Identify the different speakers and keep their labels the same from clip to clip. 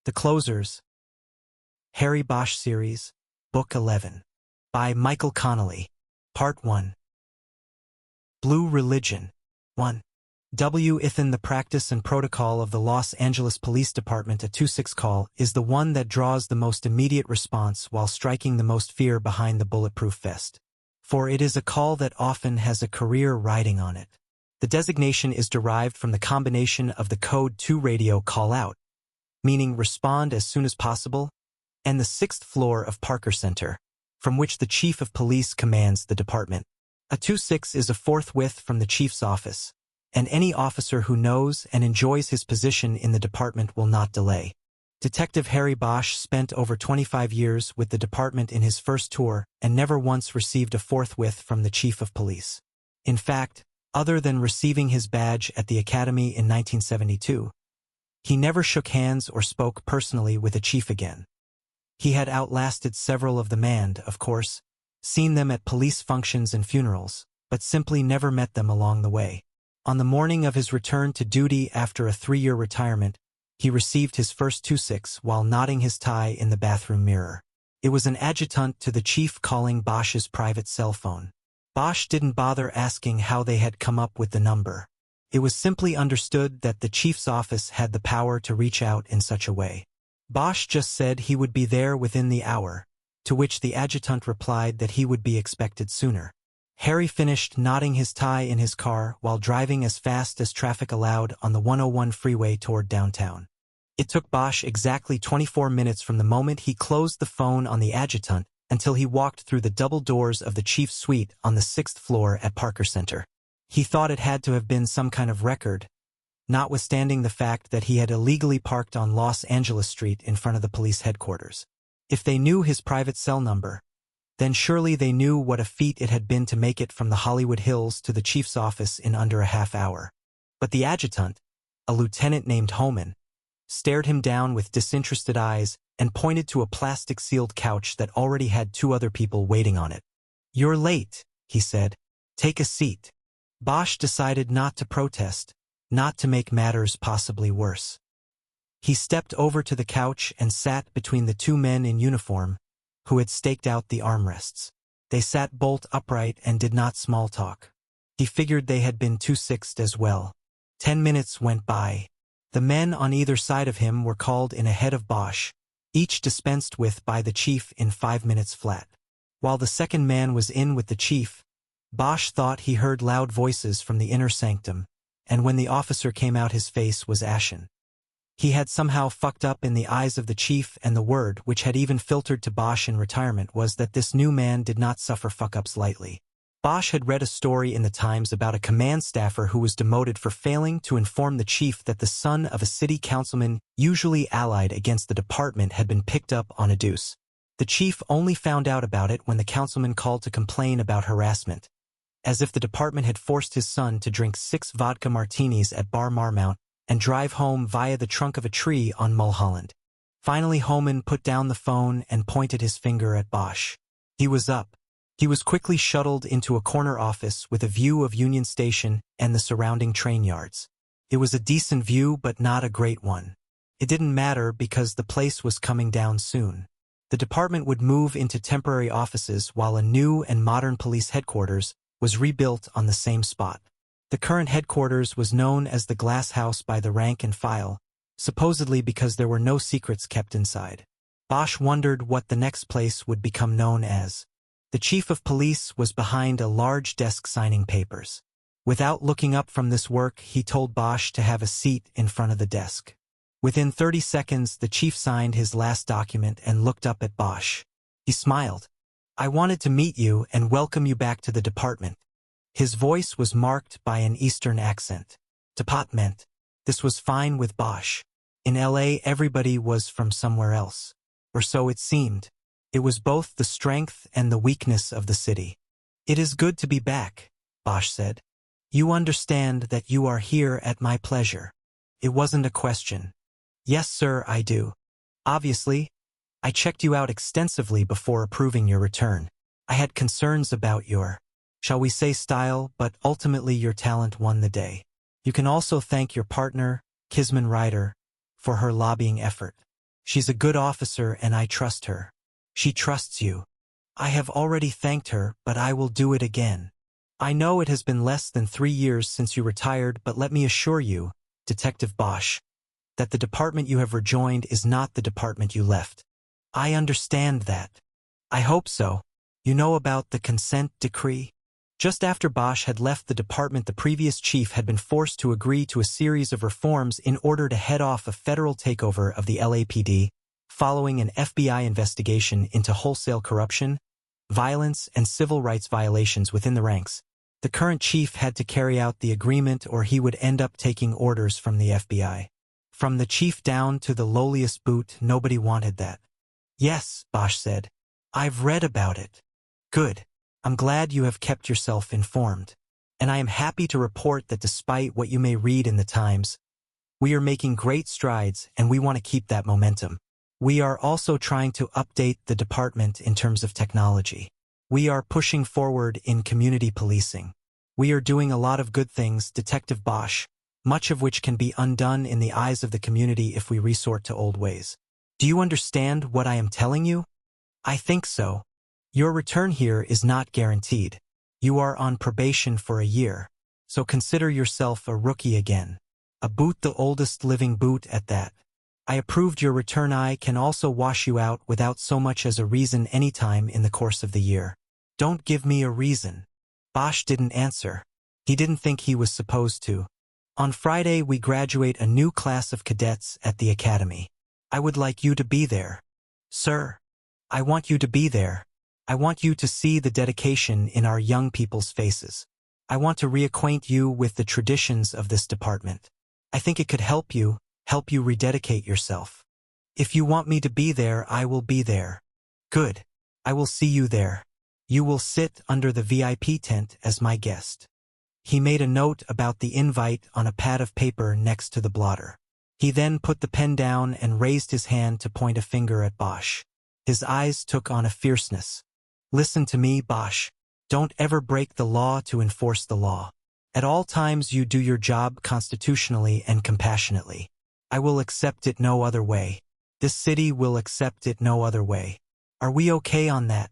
Speaker 1: The Closers, Harry Bosch Series, Book 11. By Michael Connelly. Part 1. Blue Religion. 1. Within the practice and protocol of the Los Angeles Police Department, a 2-6 call is the one that draws the most immediate response while striking the most fear behind the bulletproof vest. For it is a call that often has a career riding on it. The designation is derived from the combination of the Code 2 radio call-out, meaning respond as soon as possible, and the 6th floor of Parker Center, from which the Chief of Police commands the department. A 2-6 is a forthwith from the Chief's office, and any officer who knows and enjoys his position in the department will not delay. Detective Harry Bosch spent over 25 years with the department in his first tour and never once received a forthwith from the Chief of Police. In fact, other than receiving his badge at the Academy in 1972, he never shook hands or spoke personally with a chief again. He had outlasted several of the man, of course, seen them at police functions and funerals, but simply never met them along the way. On the morning of his return to duty after a 3-year retirement, he received his first 2-6 while knotting his tie in the bathroom mirror. It was an adjutant to the chief calling Bosch's private cell phone. Bosch didn't bother asking how they had come up with the number. It was simply understood that the chief's office had the power to reach out in such a way. Bosch just said he would be there within the hour, to which the adjutant replied that he would be expected sooner. Harry finished knotting his tie in his car while driving as fast as traffic allowed on the 101 freeway toward downtown. It took Bosch exactly 24 minutes from the moment he closed the phone on the adjutant until he walked through the double doors of the chief's suite on the 6th floor at Parker Center. He thought it had to have been some kind of record, notwithstanding the fact that he had illegally parked on Los Angeles Street in front of the police headquarters. If they knew his private cell number, then surely they knew what a feat it had been to make it from the Hollywood Hills to the chief's office in under a half hour. But the adjutant, a lieutenant named Homan, stared him down with disinterested eyes and pointed to a plastic-sealed couch that already had 2 other people waiting on it. "You're late," he said. "Take a seat." Bosch decided not to protest, not to make matters possibly worse. He stepped over to the couch and sat between the 2 men in uniform who had staked out the armrests. They sat bolt upright and did not small talk. He figured they had been 2-6'd as well. 10 minutes went by. The men on either side of him were called in ahead of Bosch, each dispensed with by the chief in 5 minutes flat. While the second man was in with the chief, Bosch thought he heard loud voices from the inner sanctum, and when the officer came out his face was ashen. He had somehow fucked up in the eyes of the chief, and the word which had even filtered to Bosch in retirement was that this new man did not suffer fuck-ups lightly. Bosch had read a story in the Times about a command staffer who was demoted for failing to inform the chief that the son of a city councilman usually allied against the department had been picked up on a deuce. The chief only found out about it when the councilman called to complain about harassment, as if the department had forced his son to drink 6 vodka martinis at Bar Marmount and drive home via the trunk of a tree on Mulholland. Finally Homan put down the phone and pointed his finger at Bosch. He was up. He was quickly shuttled into a corner office with a view of Union Station and the surrounding train yards. It was a decent view but not a great one. It didn't matter because the place was coming down soon. The department would move into temporary offices while a new and modern police headquarters was rebuilt on the same spot. The current headquarters was known as the Glass House by the rank and file, supposedly because there were no secrets kept inside. Bosch wondered what the next place would become known as. The chief of police was behind a large desk signing papers. Without looking up from this work, he told Bosch to have a seat in front of the desk. Within 30 seconds, the chief signed his last document and looked up at Bosch. He smiled. "I wanted to meet you and welcome you back to the department." His voice was marked by an Eastern accent. Department. This was fine with Bosch. In LA, everybody was from somewhere else. Or so it seemed. It was both the strength and the weakness of the city. "It is good to be back," Bosch said. "You understand that you are here at my pleasure." It wasn't a question. "Yes, sir, I do. Obviously. I checked you out extensively before approving your return. I had concerns about your, shall we say, style, but ultimately your talent won the day. You can also thank your partner, Kisman Ryder, for her lobbying effort." She's a good officer and I trust her. She trusts you. I have already thanked her, but I will do it again. I know it has been less than 3 years since you retired, but let me assure you, Detective Bosch, that the department you have rejoined is not the department you left. I understand that. I hope so. You know about the consent decree? Just after Bosch had left the department, the previous chief had been forced to agree to a series of reforms in order to head off a federal takeover of the LAPD, following an FBI investigation into wholesale corruption, violence, and civil rights violations within the ranks. The current chief had to carry out the agreement or he would end up taking orders from the FBI. From the chief down to the lowliest boot, nobody wanted that. Yes, Bosch said. I've read about it. Good. I'm glad you have kept yourself informed. And I am happy to report that despite what you may read in the Times, we are making great strides and we want to keep that momentum. We are also trying to update the department in terms of technology. We are pushing forward in community policing. We are doing a lot of good things, Detective Bosch, much of which can be undone in the eyes of the community if we resort to old ways. Do you understand what I am telling you? I think so. Your return here is not guaranteed. You are on probation for a year, so consider yourself a rookie again. A boot, the oldest living boot at that. I approved your return. I can also wash you out without so much as a reason anytime in the course of the year. Don't give me a reason. Bosch didn't answer. He didn't think he was supposed to. On Friday we graduate a new class of cadets at the academy. I would like you to be there. Sir, I want you to be there. I want you to see the dedication in our young people's faces. I want to reacquaint you with the traditions of this department. I think it could help you rededicate yourself. If you want me to be there, I will be there. Good. I will see you there. You will sit under the VIP tent as my guest. He made a note about the invite on a pad of paper next to the blotter. He then put the pen down and raised his hand to point a finger at Bosch. His eyes took on a fierceness. Listen to me, Bosch. Don't ever break the law to enforce the law. At all times you do your job constitutionally and compassionately. I will accept it no other way. This city will accept it no other way. Are we okay on that?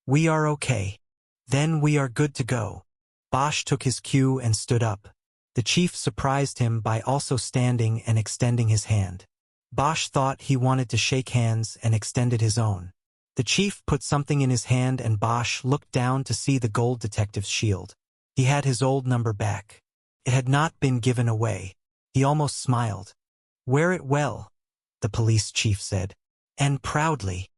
Speaker 1: We are okay. Then we are good to go. Bosch took his cue and stood up. The chief surprised him by also standing and extending his hand. Bosch thought he wanted to shake hands and extended his own. The chief put something in his hand and Bosch looked down to see the gold detective's shield. He had his old number back. It had not been given away. He almost smiled. Wear it well, the police chief said. And proudly.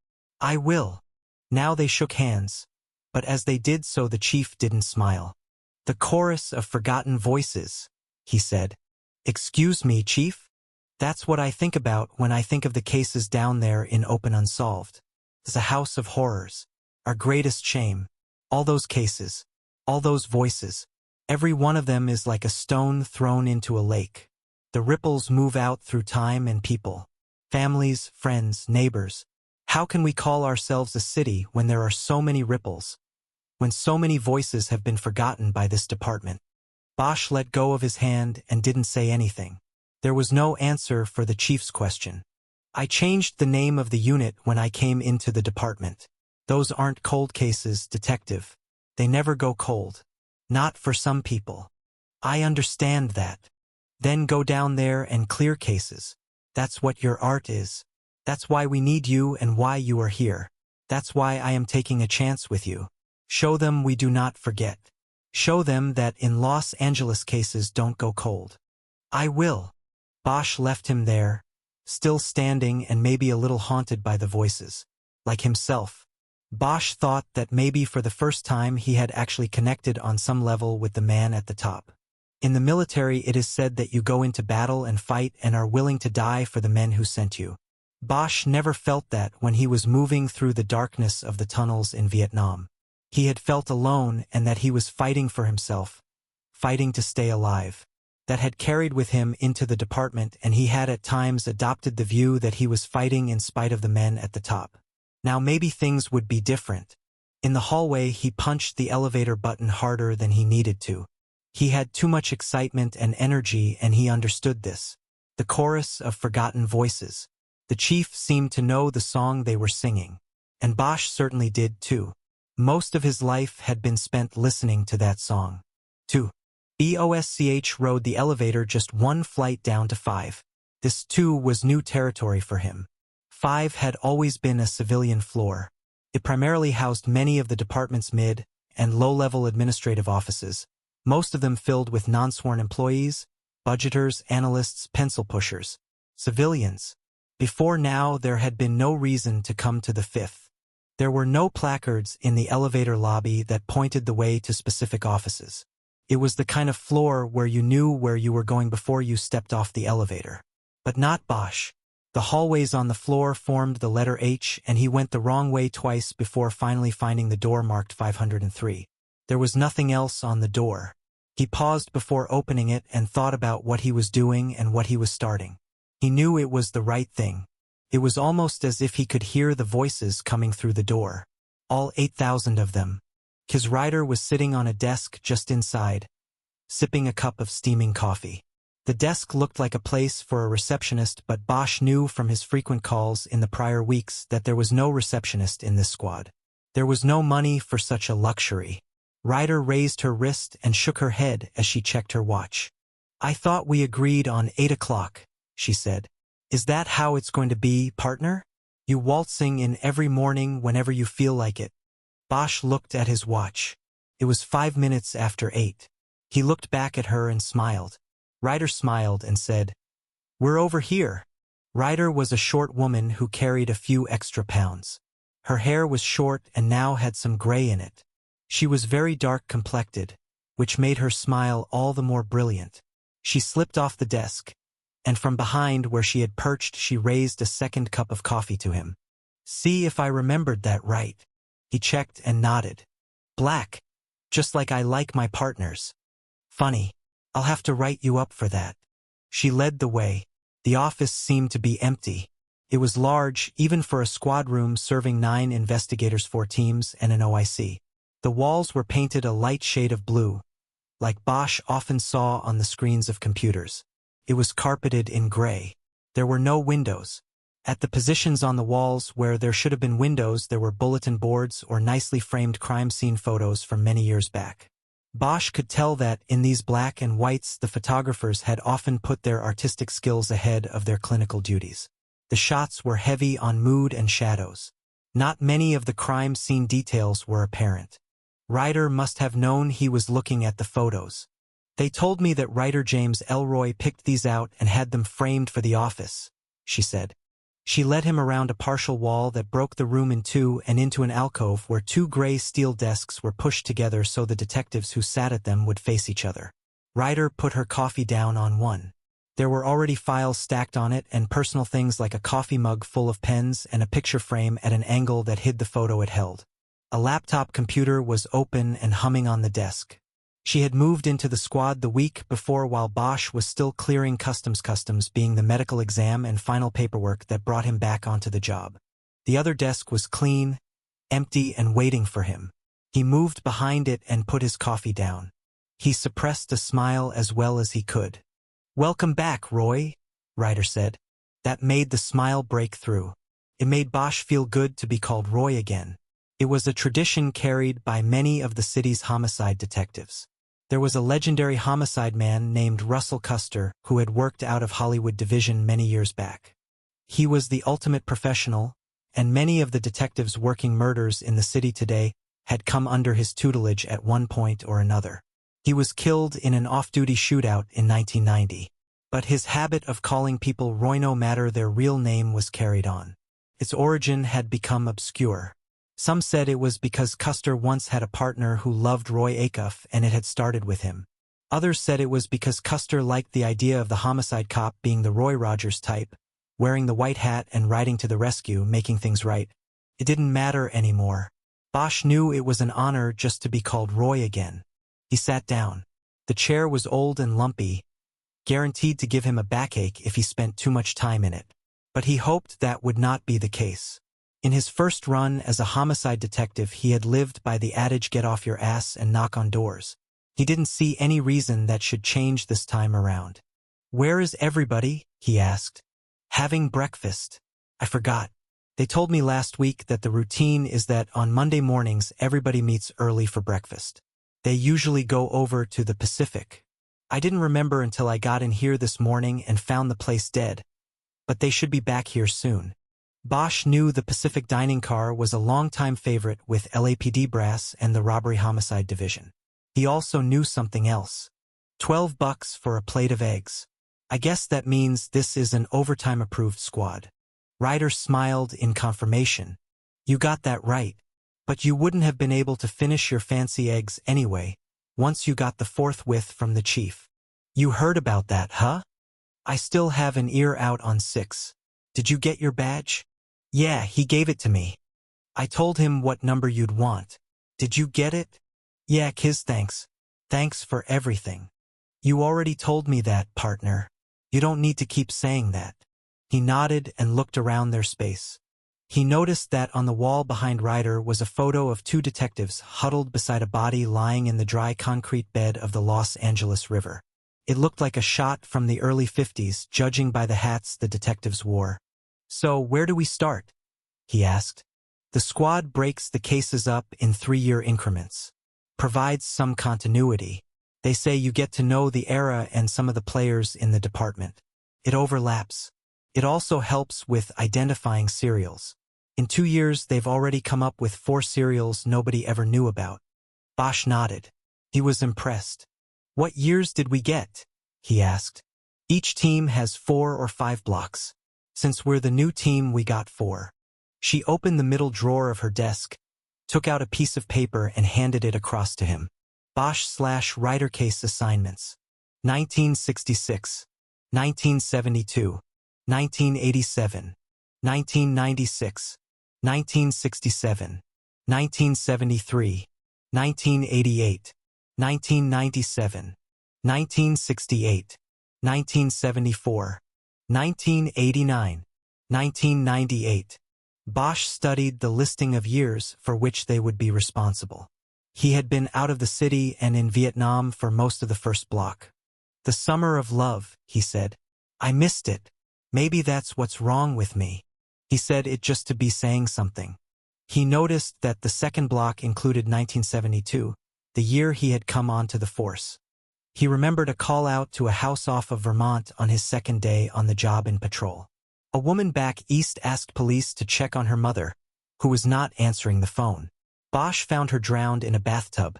Speaker 1: I will. Now they shook hands. But as they did so, the chief didn't smile. The chorus of forgotten voices, he said. Excuse me, chief? That's what I think about when I think of the cases down there in open unsolved. It's a house of horrors. Our greatest shame. All those cases. All those voices. Every one of them is like a stone thrown into a lake. The ripples move out through time and people. Families, friends, neighbors. How can we call ourselves a city when there are so many ripples? When so many voices have been forgotten by this department? Bosch let go of his hand and didn't say anything. There was no answer for the chief's question. I changed the name of the unit when I came into the department. Those aren't cold cases, detective. They never go cold. Not for some people. I understand that. Then go down there and clear cases. That's what your art is. That's why we need you and why you are here. That's why I am taking a chance with you. Show them we do not forget. Show them that in Los Angeles cases don't go cold. I will. Bosch left him there, still standing and maybe a little haunted by the voices. Like himself. Bosch thought that maybe for the first time he had actually connected on some level with the man at the top. In the military it is said that you go into battle and fight and are willing to die for the men who sent you. Bosch never felt that when he was moving through the darkness of the tunnels in Vietnam. He had felt alone and that he was fighting for himself, fighting to stay alive. That had carried with him into the department, and he had at times adopted the view that he was fighting in spite of the men at the top. Now maybe things would be different. In the hallway he punched the elevator button harder than he needed to. He had too much excitement and energy and he understood this. The chorus of forgotten voices. The chief seemed to know the song they were singing. And Bosch certainly did too. Most of his life had been spent listening to that song. 2. Bosch rode the elevator just one flight down to 5. This too was new territory for him. 5 had always been a civilian floor. It primarily housed many of the department's mid- and low-level administrative offices, most of them filled with non-sworn employees, budgeters, analysts, pencil pushers, civilians. Before now, there had been no reason to come to the 5th. There were no placards in the elevator lobby that pointed the way to specific offices. It was the kind of floor where you knew where you were going before you stepped off the elevator. But not Bosch. The hallways on the floor formed the letter H, and he went the wrong way twice before finally finding the door marked 503. There was nothing else on the door. He paused before opening it and thought about what he was doing and what he was starting. He knew it was the right thing. It was almost as if he could hear the voices coming through the door. All 8,000 of them. His rider was sitting on a desk just inside, sipping a cup of steaming coffee. The desk looked like a place for a receptionist, but Bosch knew from his frequent calls in the prior weeks that there was no receptionist in this squad. There was no money for such a luxury. Ryder raised her wrist and shook her head as she checked her watch. "I thought we agreed on 8 o'clock, she said. "Is that how it's going to be, partner? You waltzing in every morning whenever you feel like it?" Bosch looked at his watch. It was 5 minutes after 8. He looked back at her and smiled. Ryder smiled and said, "We're over here." Ryder was a short woman who carried a few extra pounds. Her hair was short and now had some gray in it. She was very dark-complected, which made her smile all the more brilliant. She slipped off the desk, and from behind where she had perched she raised a second cup of coffee to him. "See if I remembered that right." He checked and nodded. "Black, just like I like my partners." "Funny. I'll have to write you up for that." She led the way. The office seemed to be empty. It was large, even for a squad room serving 9 investigators, 4 teams, and an OIC. The walls were painted a light shade of blue, like Bosch often saw on the screens of computers. It was carpeted in gray. There were no windows. At the positions on the walls where there should have been windows, there were bulletin boards or nicely framed crime scene photos from many years back. Bosch could tell that, in these black and whites, the photographers had often put their artistic skills ahead of their clinical duties. The shots were heavy on mood and shadows. Not many of the crime scene details were apparent. Ryder must have known he was looking at the photos. "They told me that writer James Elroy picked these out and had them framed for the office," she said. She led him around a partial wall that broke the room in 2 and into an alcove where 2 gray steel desks were pushed together so the detectives who sat at them would face each other. Ryder put her coffee down on one. There were already files stacked on it and personal things like a coffee mug full of pens and a picture frame at an angle that hid the photo it held. A laptop computer was open and humming on the desk. She had moved into the squad the week before while Bosch was still clearing customs being the medical exam and final paperwork that brought him back onto the job. The other desk was clean, empty, and waiting for him. He moved behind it and put his coffee down. He suppressed a smile as well as he could. "Welcome back, Roy," Ryder said. That made the smile break through. It made Bosch feel good to be called Roy again. It was a tradition carried by many of the city's homicide detectives. There was a legendary homicide man named Russell Custer who had worked out of Hollywood Division many years back. He was the ultimate professional, and many of the detectives working murders in the city today had come under his tutelage at one point or another. He was killed in an off-duty shootout in 1990, but his habit of calling people Roy no matter their real name was carried on. Its origin had become obscure. Some said it was because Custer once had a partner who loved Roy Acuff and it had started with him. Others said it was because Custer liked the idea of the homicide cop being the Roy Rogers type, wearing the white hat and riding to the rescue, making things right. It didn't matter anymore. Bosch knew it was an honor just to be called Roy again. He sat down. The chair was old and lumpy, guaranteed to give him a backache if he spent too much time in it. But he hoped that would not be the case. In his first run as a homicide detective, he had lived by the adage, "Get off your ass and knock on doors." He didn't see any reason that should change this time around. "Where is everybody?" he asked. "Having breakfast." I forgot. They told me last week that the routine is that on Monday mornings everybody meets early for breakfast. They usually go over to the Pacific. I didn't remember until I got in here this morning and found the place dead. But they should be back here soon. Bosch knew the Pacific dining car was a longtime favorite with LAPD brass and the Robbery Homicide Division. He also knew something else. $12 for a plate of eggs. I guess that means this is an overtime-approved squad. Ryder smiled in confirmation. You got that right. But you wouldn't have been able to finish your fancy eggs anyway, once you got the forthwith from the chief. You heard about that, huh? I still have an ear out on 6. Did you get your badge? Yeah, he gave it to me. I told him what number you'd want. Did you get it? Yeah, Kiz, thanks. Thanks for everything. You already told me that, partner. You don't need to keep saying that. He nodded and looked around their space. He noticed that on the wall behind Ryder was a photo of 2 detectives huddled beside a body lying in the dry concrete bed of the Los Angeles River. It looked like a shot from the early 50s, judging by the hats the detectives wore. So, where do we start? He asked. The squad breaks the cases up in 3-year increments. Provides some continuity. They say you get to know the era and some of the players in the department. It overlaps. It also helps with identifying serials. In 2 years, they've already come up with 4 serials nobody ever knew about. Bosch nodded. He was impressed. What years did we get? He asked. Each team has 4 or 5 blocks. Since we're the new team, we got 4. She opened the middle drawer of her desk, took out a piece of paper and handed it across to him. Bosch/Ryder case assignments. 1966, 1972, 1987, 1996, 1967, 1973, 1988, 1997, 1968, 1974, 1989, 1998. Bosch studied the listing of years for which they would be responsible. He had been out of the city and in Vietnam for most of the first block. The summer of love, he said. I missed it. Maybe that's what's wrong with me. He said it just to be saying something. He noticed that the second block included 1972, the year he had come onto the force. He remembered a call out to a house off of Vermont on his second day on the job in patrol. A woman back east asked police to check on her mother, who was not answering the phone. Bosch found her drowned in a bathtub,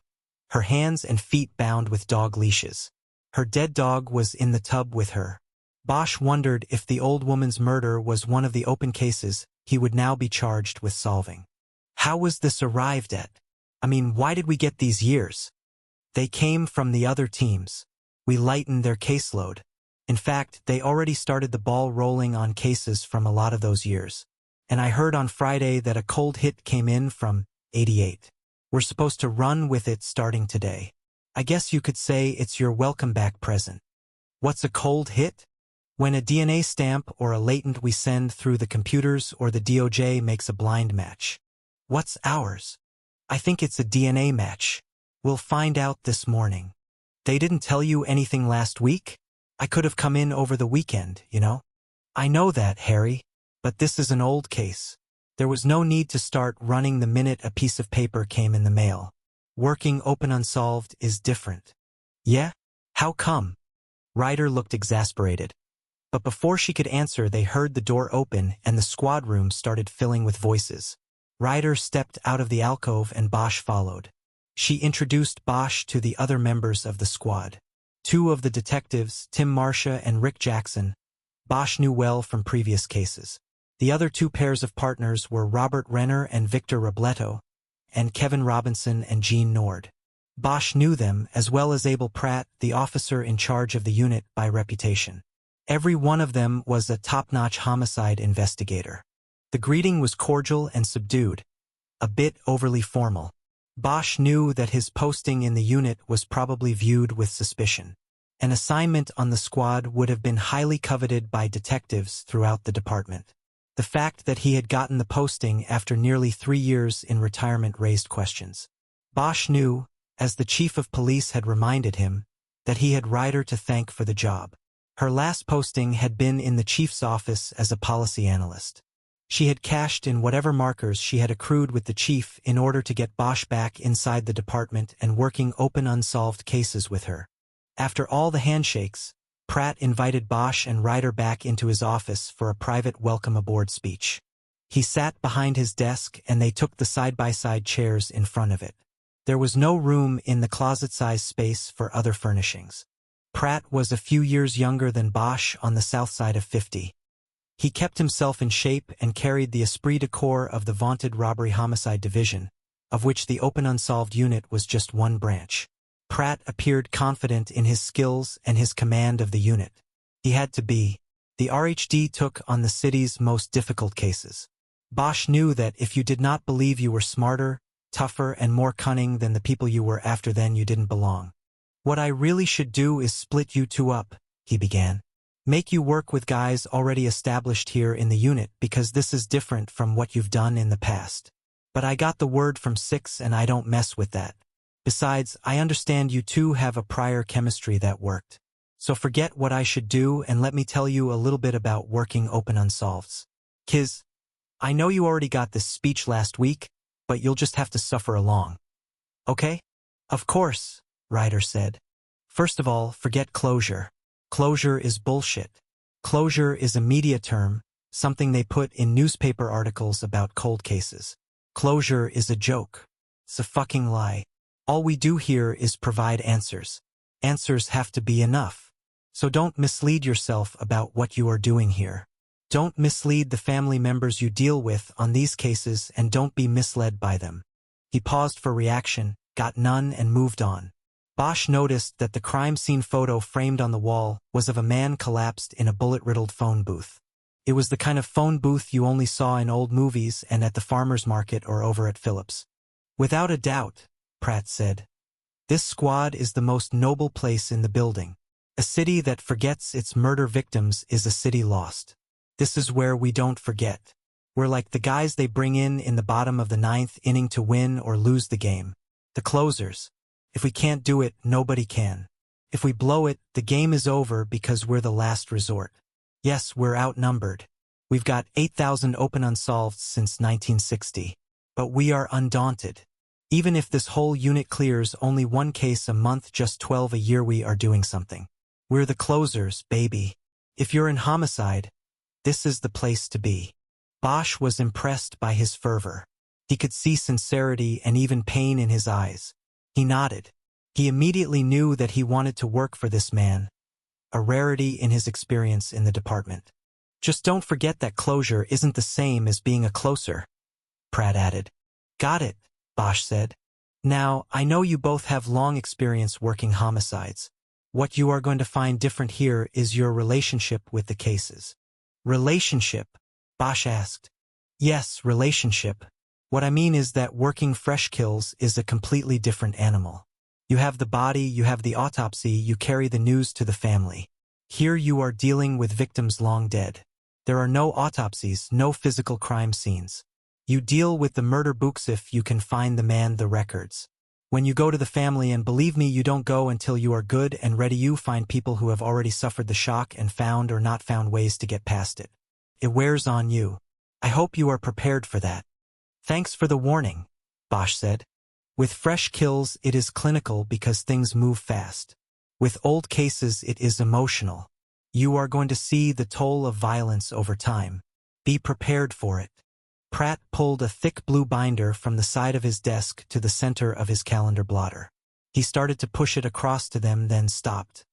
Speaker 1: her hands and feet bound with dog leashes. Her dead dog was in the tub with her. Bosch wondered if the old woman's murder was one of the open cases he would now be charged with solving. How was this arrived at? I mean, why did we get these years? They came from the other teams. We lightened their caseload. In fact, they already started the ball rolling on cases from a lot of those years. And I heard on Friday that a cold hit came in from 88. We're supposed to run with it starting today. I guess you could say it's your welcome back present. What's a cold hit? When a DNA stamp or a latent we send through the computers or the DOJ makes a blind match. What's ours? I think it's a DNA match. We'll find out this morning. They didn't tell you anything last week? I could have come in over the weekend, you know? I know that, Harry, but this is an old case. There was no need to start running the minute a piece of paper came in the mail. Working open unsolved is different. Yeah? How come? Ryder looked exasperated. But before she could answer, they heard the door open and the squad room started filling with voices. Ryder stepped out of the alcove and Bosch followed. She introduced Bosch to the other members of the squad. 2 of the detectives, Tim Marcia and Rick Jackson, Bosch knew well from previous cases. The other 2 pairs of partners were Robert Renner and Victor Robleto, and Kevin Robinson and Gene Nord. Bosch knew them, as well as Abel Pratt, the officer in charge of the unit by reputation. Every one of them was a top-notch homicide investigator. The greeting was cordial and subdued, a bit overly formal. Bosch knew that his posting in the unit was probably viewed with suspicion. An assignment on the squad would have been highly coveted by detectives throughout the department. The fact that he had gotten the posting after nearly 3 years in retirement raised questions. Bosch knew, as the chief of police had reminded him, that he had Ryder to thank for the job. Her last posting had been in the chief's office as a policy analyst. She had cashed in whatever markers she had accrued with the chief in order to get Bosch back inside the department and working open unsolved cases with her. After all the handshakes, Pratt invited Bosch and Ryder back into his office for a private welcome aboard speech. He sat behind his desk and they took the side-by-side chairs in front of it. There was no room in the closet-sized space for other furnishings. Pratt was a few years younger than Bosch, on the south side of 50. He kept himself in shape and carried the esprit de corps of the vaunted robbery-homicide division, of which the open unsolved unit was just one branch. Pratt appeared confident in his skills and his command of the unit. He had to be. The RHD took on the city's most difficult cases. Bosch knew that if you did not believe you were smarter, tougher, and more cunning than the people you were after, then you didn't belong. "What I really should do is split you two up," he began. "Make you work with guys already established here in the unit, because this is different from what you've done in the past. But I got the word from Six and I don't mess with that. Besides, I understand you two have a prior chemistry that worked. So forget what I should do and let me tell you a little bit about working open unsolveds. Kiz, I know you already got this speech last week, but you'll just have to suffer along. Okay?" "Of course," Ryder said. "First of all, forget closure. Closure is bullshit. Closure is a media term, something they put in newspaper articles about cold cases. Closure is a joke. It's a fucking lie. All we do here is provide answers. Answers have to be enough. So don't mislead yourself about what you are doing here. Don't mislead the family members you deal with on these cases, and don't be misled by them." He paused for reaction, got none, and moved on. Bosch noticed that the crime scene photo framed on the wall was of a man collapsed in a bullet-riddled phone booth. It was the kind of phone booth you only saw in old movies and at the farmer's market or over at Phillips. "Without a doubt," Pratt said. "This squad is the most noble place in the building. A city that forgets its murder victims is a city lost. This is where we don't forget. We're like the guys they bring in the bottom of the ninth inning to win or lose the game. The closers. If we can't do it, nobody can. If we blow it, the game is over because we're the last resort. Yes, we're outnumbered. We've got 8,000 open unsolved since 1960. But we are undaunted. Even if this whole unit clears only one case a month, just 12 a year, we are doing something. We're the closers, baby. If you're in homicide, this is the place to be." Bosch was impressed by his fervor. He could see sincerity and even pain in his eyes. He nodded. He immediately knew that he wanted to work for this man, a rarity in his experience in the department. "Just don't forget that closure isn't the same as being a closer," Pratt added. "Got it," Bosch said. "Now, I know you both have long experience working homicides. What you are going to find different here is your relationship with the cases." "Relationship?" Bosch asked. "Yes, relationship. What I mean is that working fresh kills is a completely different animal. You have the body, you have the autopsy, you carry the news to the family. Here you are dealing with victims long dead. There are no autopsies, no physical crime scenes. You deal with the murder books if you can find the man, the records. When you go to the family, and believe me, you don't go until you are good and ready, you find people who have already suffered the shock and found or not found ways to get past it. It wears on you. I hope you are prepared for that." "Thanks for the warning," Bosch said. "With fresh kills it is clinical because things move fast. With old cases it is emotional. You are going to see the toll of violence over time. Be prepared for it." Pratt pulled a thick blue binder from the side of his desk to the center of his calendar blotter. He started to push it across to them, then stopped.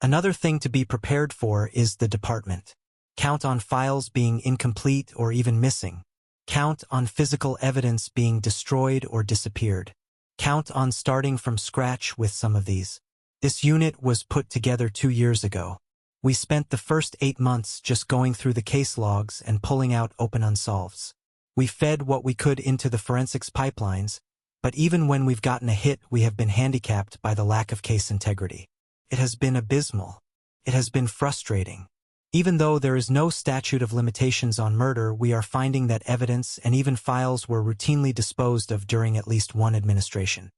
Speaker 1: "Another thing to be prepared for is the department. Count on files being incomplete or even missing. Count on physical evidence being destroyed or disappeared. Count on starting from scratch with some of these. This unit was put together 2 years ago. We spent the first 8 months just going through the case logs and pulling out open unsolveds. We fed what we could into the forensics pipelines, but even when we've gotten a hit, we have been handicapped by the lack of case integrity. It has been abysmal. It has been frustrating. Even though there is no statute of limitations on murder, we are finding that evidence and even files were routinely disposed of during at least one administration.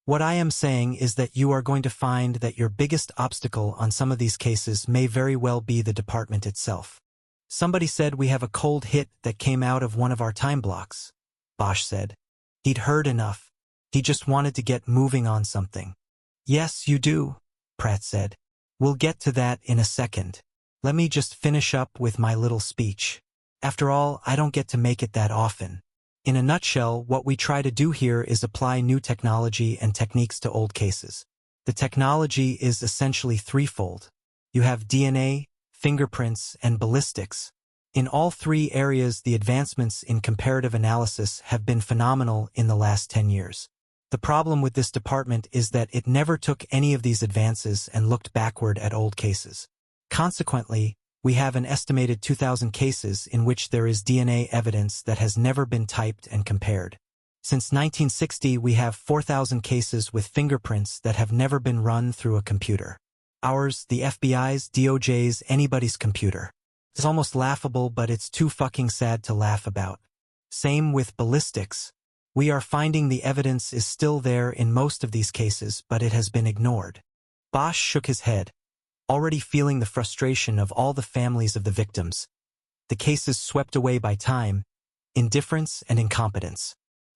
Speaker 1: What I am saying is that you are going to find that your biggest obstacle on some of these cases may very well be the department itself. Somebody said we have a cold hit that came out of one of our time blocks, Bosch said. He'd heard enough. He just wanted to get moving on something. Yes, you do, Pratt said. We'll get to that in a second. Let me just finish up with my little speech. After all, I don't get to make it that often. In a nutshell, what we try to do here is apply new technology and techniques to old cases. The technology is essentially threefold. You have DNA, fingerprints, and ballistics. In all three areas, the advancements in comparative analysis have been phenomenal in the last 10 years. The problem with this department is that it never took any of these advances and looked backward at old cases. Consequently, we have an estimated 2,000 cases in which there is DNA evidence that has never been typed and compared. Since 1960, we have 4,000 cases with fingerprints that have never been run through a computer. Ours, the FBI's, DOJ's, anybody's computer. It's almost laughable, but it's too fucking sad to laugh about. Same with ballistics. We are finding the evidence is still there in most of these cases, but it has been ignored. Bosch shook his head, already feeling the frustration of all the families of the victims. The cases swept away by time, indifference, and incompetence.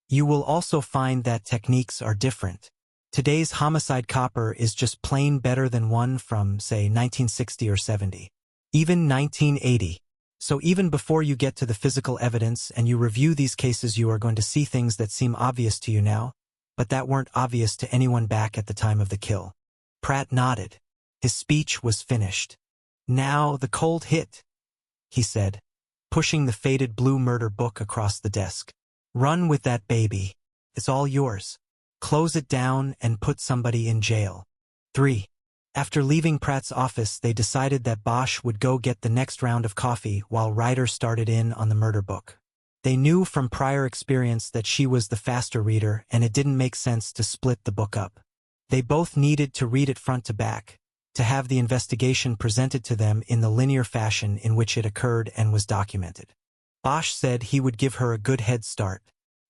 Speaker 1: You will also find that techniques are different. Today's homicide copper is just plain better than one from, say, 1960 or 70. Even 1980. So even before you get to the physical evidence and you review these cases, you are going to see things that seem obvious to you now, but that weren't obvious to anyone back at the time of the kill. Pratt nodded. His speech was finished. Now the cold hit, he said, pushing the faded blue murder book across the desk. Run with that baby. It's all yours. Close it down and put somebody in jail. 3. After leaving Pratt's office, they decided that Bosch would go get the next round of coffee while Ryder started in on the murder book. They knew from prior experience that she was the faster reader, and it didn't make sense to split the book up. They both needed to read it front to back, to have the investigation presented to them in the linear fashion in which it occurred and was documented. Bosch said he would give her a good head start.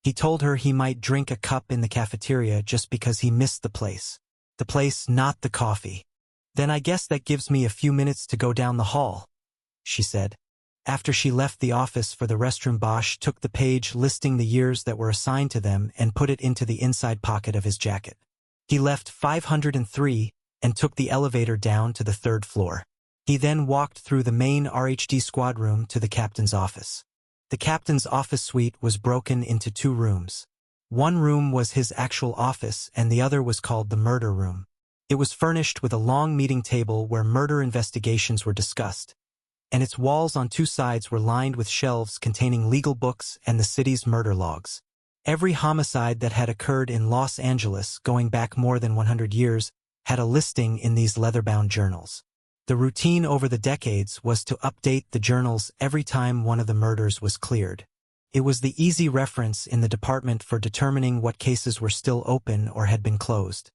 Speaker 1: He told her he might drink a cup in the cafeteria just because he missed the place. The place, not the coffee. Then I guess that gives me a few minutes to go down the hall, she said. After she left the office for the restroom, Bosch took the page listing the years that were assigned to them and put it into the inside pocket of his jacket. He left 503 and took the elevator down to the 3rd floor. He then walked through the main RHD squad room to the captain's office. The captain's office suite was broken into 2 rooms. One room was his actual office and the other was called the murder room. It was furnished with a long meeting table where murder investigations were discussed, and its walls on 2 sides were lined with shelves containing legal books and the city's murder logs. Every homicide that had occurred in Los Angeles going back more than 100 years had a listing in these leather-bound journals. The routine over the decades was to update the journals every time one of the murders was cleared. It was the easy reference in the department for determining what cases were still open or had been closed.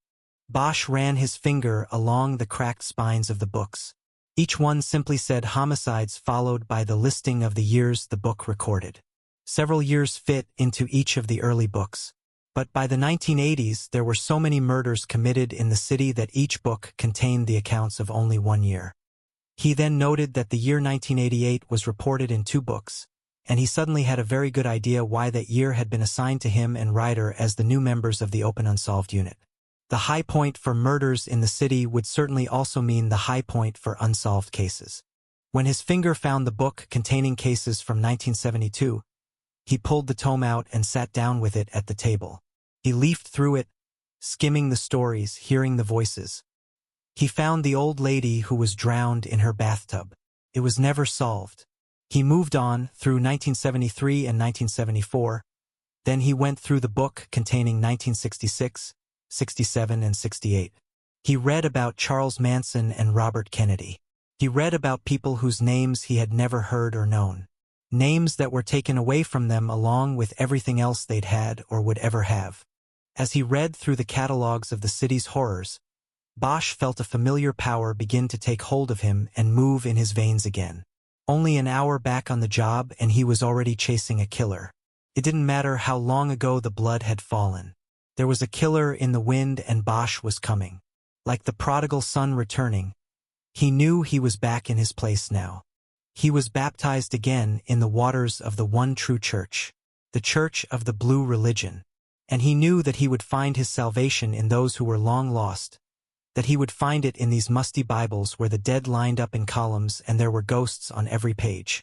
Speaker 1: Bosch ran his finger along the cracked spines of the books. Each one simply said homicides followed by the listing of the years the book recorded. Several years fit into each of the early books. But by the 1980s, there were so many murders committed in the city that each book contained the accounts of only 1 year. He then noted that the year 1988 was reported in 2 books, and he suddenly had a very good idea why that year had been assigned to him and Ryder as the new members of the Open Unsolved Unit. The high point for murders in the city would certainly also mean the high point for unsolved cases. When his finger found the book containing cases from 1972, he pulled the tome out and sat down with it at the table. He leafed through it, skimming the stories, hearing the voices. He found the old lady who was drowned in her bathtub. It was never solved. He moved on through 1973 and 1974. Then he went through the book containing 1966, 67, and 68. He read about Charles Manson and Robert Kennedy. He read about people whose names he had never heard or known. Names that were taken away from them along with everything else they'd had or would ever have. As he read through the catalogs of the city's horrors, Bosch felt a familiar power begin to take hold of him and move in his veins again. Only an hour back on the job and he was already chasing a killer. It didn't matter how long ago the blood had fallen. There was a killer in the wind and Bosch was coming. Like the prodigal son returning, he knew he was back in his place now. He was baptized again in the waters of the one true church, the Church of the Blue Religion. And he knew that he would find his salvation in those who were long lost, that he would find it in these musty Bibles where the dead lined up in columns and there were ghosts on every page.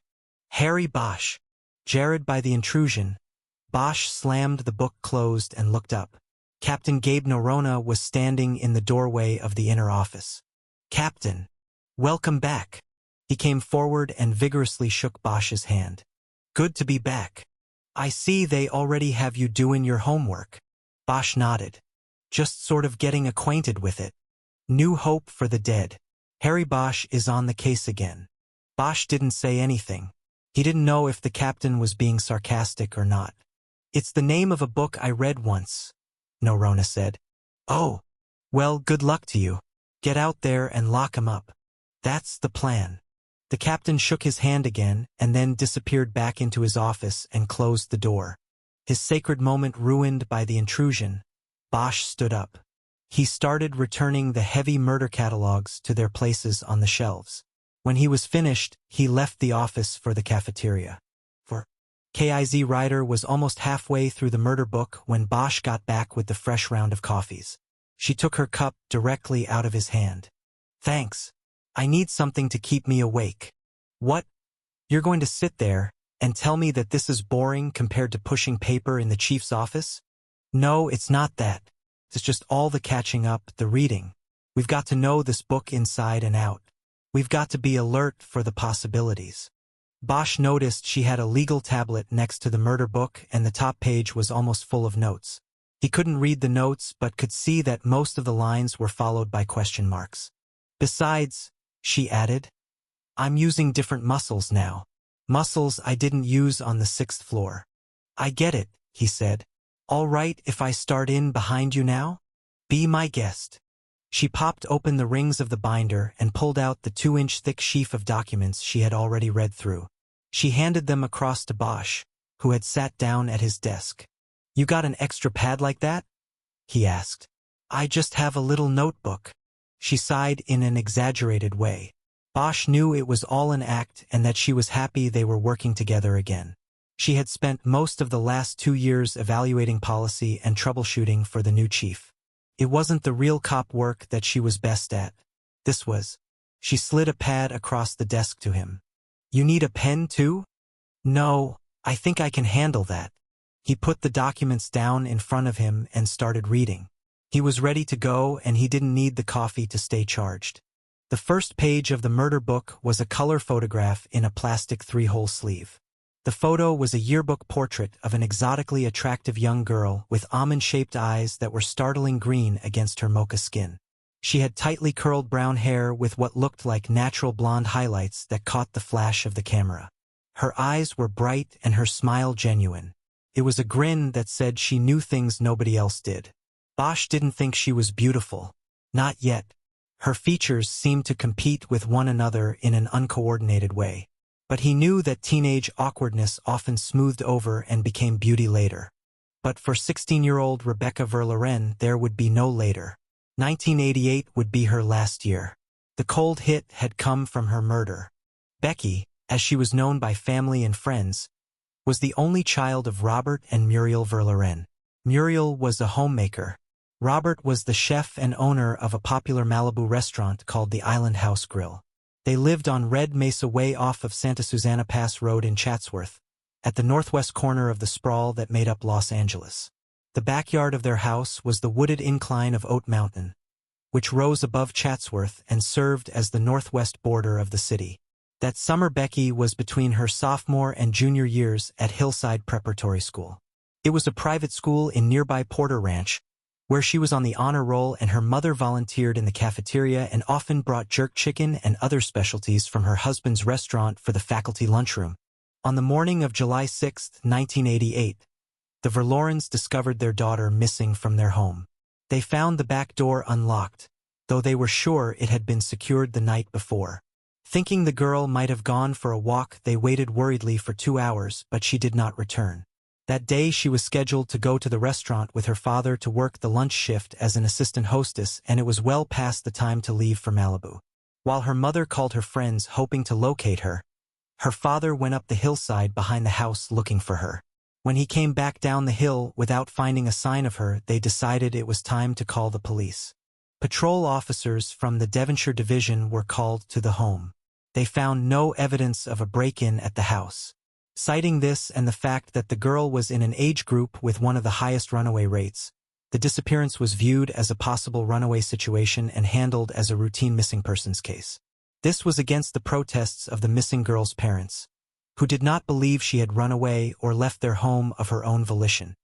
Speaker 1: Harry Bosch. Jarred by the intrusion, Bosch slammed the book closed and looked up. Captain Gabe Norona was standing in the doorway of the inner office. "Captain, welcome back." He came forward and vigorously shook Bosch's hand. "Good to be back. I see they already have you doing your homework." Bosch nodded. "Just sort of getting acquainted with it. New hope for the dead. Harry Bosch is on the case again." Bosch didn't say anything. He didn't know if the captain was being sarcastic or not. "It's the name of a book I read once," Norona said. "Oh, well, good luck to you. Get out there and lock him up. That's the plan." The captain shook his hand again and then disappeared back into his office and closed the door. His sacred moment ruined by the intrusion, Bosch stood up. He started returning the heavy murder catalogs to their places on the shelves. When he was finished, he left the office for the cafeteria. For Kiz Ryder was almost halfway through the murder book when Bosch got back with the fresh round of coffees. She took her cup directly out of his hand. "Thanks. I need something to keep me awake." "What? You're going to sit there and tell me that this is boring compared to pushing paper in the chief's office?" "No, it's not that. It's just all the catching up, the reading. We've got to know this book inside and out. We've got to be alert for the possibilities." Bosch noticed she had a legal tablet next to the murder book and the top page was almost full of notes. He couldn't read the notes but could see that most of the lines were followed by question marks. "Besides," she added, "I'm using different muscles now. Muscles I didn't use on the 6th floor." "I get it," he said. "All right if I start in behind you now? Be my guest." She popped open the rings of the binder and pulled out the 2-inch thick sheaf of documents she had already read through. She handed them across to Bosch, who had sat down at his desk. "You got an extra pad like that?" he asked. "I just have a little notebook." She sighed in an exaggerated way. Bosch knew it was all an act and that she was happy they were working together again. She had spent most of the last 2 years evaluating policy and troubleshooting for the new chief. It wasn't the real cop work that she was best at. This was. She slid a pad across the desk to him. "You need a pen too?" "No, I think I can handle that." He put the documents down in front of him and started reading. He was ready to go and he didn't need the coffee to stay charged. The first page of the murder book was a color photograph in a plastic 3-hole sleeve. The photo was a yearbook portrait of an exotically attractive young girl with almond-shaped eyes that were startling green against her mocha skin. She had tightly curled brown hair with what looked like natural blonde highlights that caught the flash of the camera. Her eyes were bright and her smile genuine. It was a grin that said she knew things nobody else did. Bosch didn't think she was beautiful. Not yet. Her features seemed to compete with one another in an uncoordinated way. But he knew that teenage awkwardness often smoothed over and became beauty later. But for 16-year-old Rebecca Verloren, there would be no later. 1988 would be her last year. The cold hit had come from her murder. Becky, as she was known by family and friends, was the only child of Robert and Muriel Verloren. Muriel was a homemaker. Robert was the chef and owner of a popular Malibu restaurant called the Island House Grill. They lived on Red Mesa way off of Santa Susana Pass Road in Chatsworth, at the northwest corner of the sprawl that made up Los Angeles. The backyard of their house was the wooded incline of Oat Mountain, which rose above Chatsworth and served as the northwest border of the city. That summer Becky was between her sophomore and junior years at Hillside Preparatory School. It was a private school in nearby Porter Ranch, where she was on the honor roll and her mother volunteered in the cafeteria and often brought jerk chicken and other specialties from her husband's restaurant for the faculty lunchroom. On the morning of July 6, 1988, the Verlorens discovered their daughter missing from their home. They found the back door unlocked, though they were sure it had been secured the night before. Thinking the girl might have gone for a walk, they waited worriedly for 2 hours, but she did not return. That day she was scheduled to go to the restaurant with her father to work the lunch shift as an assistant hostess, and it was well past the time to leave for Malibu. While her mother called her friends hoping to locate her, Her father went up the hillside behind the house looking for her. When he came back down the hill without finding a sign of her, they decided it was time to call the police. Patrol officers from the Devonshire Division were called to the home. They found no evidence of a break-in at the house. Citing this and the fact that the girl was in an age group with one of the highest runaway rates, the disappearance was viewed as a possible runaway situation and handled as a routine missing persons case. This was against the protests of the missing girl's parents, who did not believe she had run away or left their home of her own volition.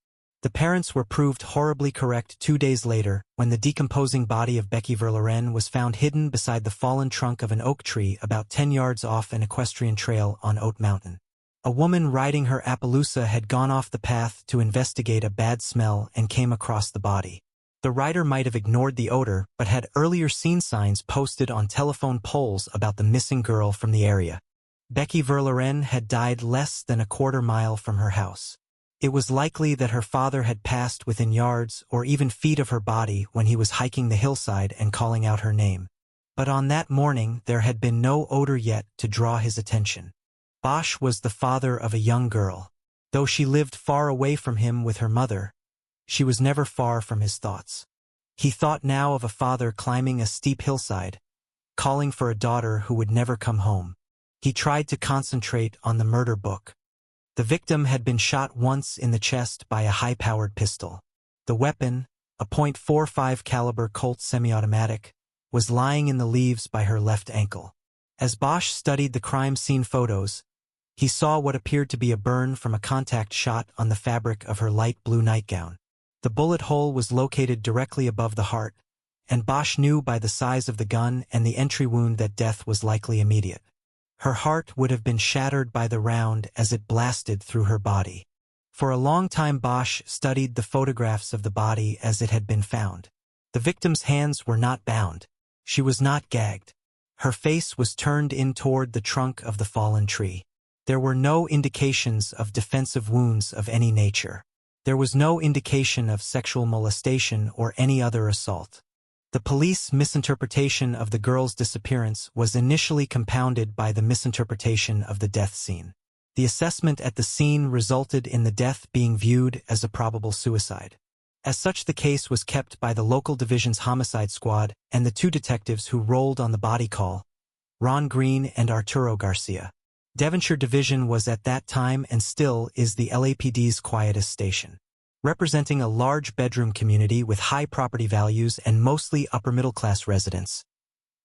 Speaker 1: The parents were proved horribly correct 2 days later when the decomposing body of Becky Verloren was found hidden beside the fallen trunk of an oak tree about 10 yards off an equestrian trail on Oat Mountain. A woman riding her Appaloosa had gone off the path to investigate a bad smell and came across the body. The rider might have ignored the odor but had earlier seen signs posted on telephone poles about the missing girl from the area. Becky Verloren had died less than a quarter mile from her house. It was likely that her father had passed within yards or even feet of her body when he was hiking the hillside and calling out her name. But on that morning there had been no odor yet to draw his attention. Bosch was the father of a young girl. Though she lived far away from him with her mother, she was never far from his thoughts. He thought now of a father climbing a steep hillside, calling for a daughter who would never come home. He tried to concentrate on the murder book. The victim had been shot once in the chest by a high-powered pistol. The weapon, a .45 caliber Colt semi-automatic, was lying in the leaves by her left ankle. As Bosch studied the crime scene photos, he saw what appeared to be a burn from a contact shot on the fabric of her light blue nightgown. The bullet hole was located directly above the heart, and Bosch knew by the size of the gun and the entry wound that death was likely immediate. Her heart would have been shattered by the round as it blasted through her body. For a long time Bosch studied the photographs of the body as it had been found. The victim's hands were not bound. She was not gagged. Her face was turned in toward the trunk of the fallen tree. There were no indications of defensive wounds of any nature. There was no indication of sexual molestation or any other assault. The police misinterpretation of the girl's disappearance was initially compounded by the misinterpretation of the death scene. The assessment at the scene resulted in the death being viewed as a probable suicide. As such, the case was kept by the local division's homicide squad and the 2 detectives who rolled on the body call, Ron Green and Arturo Garcia. Devonshire Division was at that time and still is the LAPD's quietest station. Representing a large bedroom community with high property values and mostly upper-middle-class residents,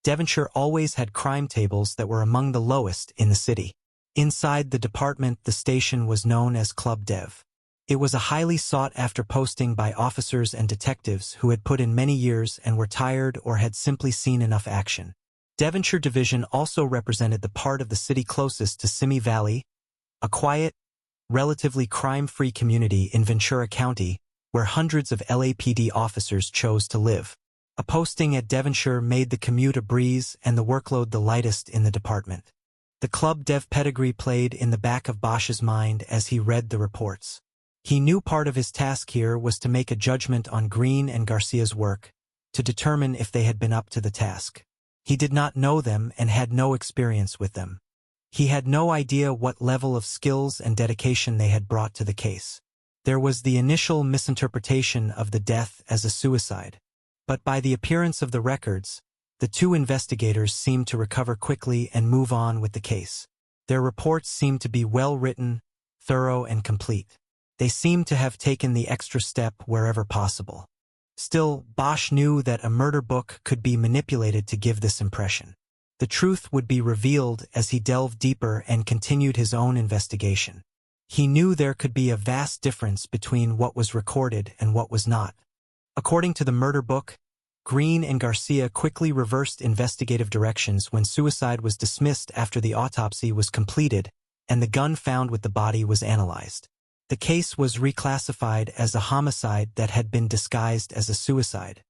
Speaker 1: Devonshire always had crime tables that were among the lowest in the city. Inside the department, the station was known as Club Dev. It was a highly sought-after posting by officers and detectives who had put in many years and were tired or had simply seen enough action. Devonshire Division also represented the part of the city closest to Simi Valley, a quiet, relatively crime-free community in Ventura County where hundreds of LAPD officers chose to live. A posting at Devonshire made the commute a breeze and the workload the lightest in the department. The Club Dev pedigree played in the back of Bosch's mind as he read the reports. He knew part of his task here was to make a judgment on Green and Garcia's work, to determine if they had been up to the task. He did not know them and had no experience with them. He had no idea what level of skills and dedication they had brought to the case. There was the initial misinterpretation of the death as a suicide, but by the appearance of the records, the 2 investigators seemed to recover quickly and move on with the case. Their reports seemed to be well-written, thorough, and complete. They seemed to have taken the extra step wherever possible. Still, Bosch knew that a murder book could be manipulated to give this impression. The truth would be revealed as he delved deeper and continued his own investigation. He knew there could be a vast difference between what was recorded and what was not. According to the murder book, Green and Garcia quickly reversed investigative directions when suicide was dismissed after the autopsy was completed and the gun found with the body was analyzed. The case was reclassified as a homicide that had been disguised as a suicide.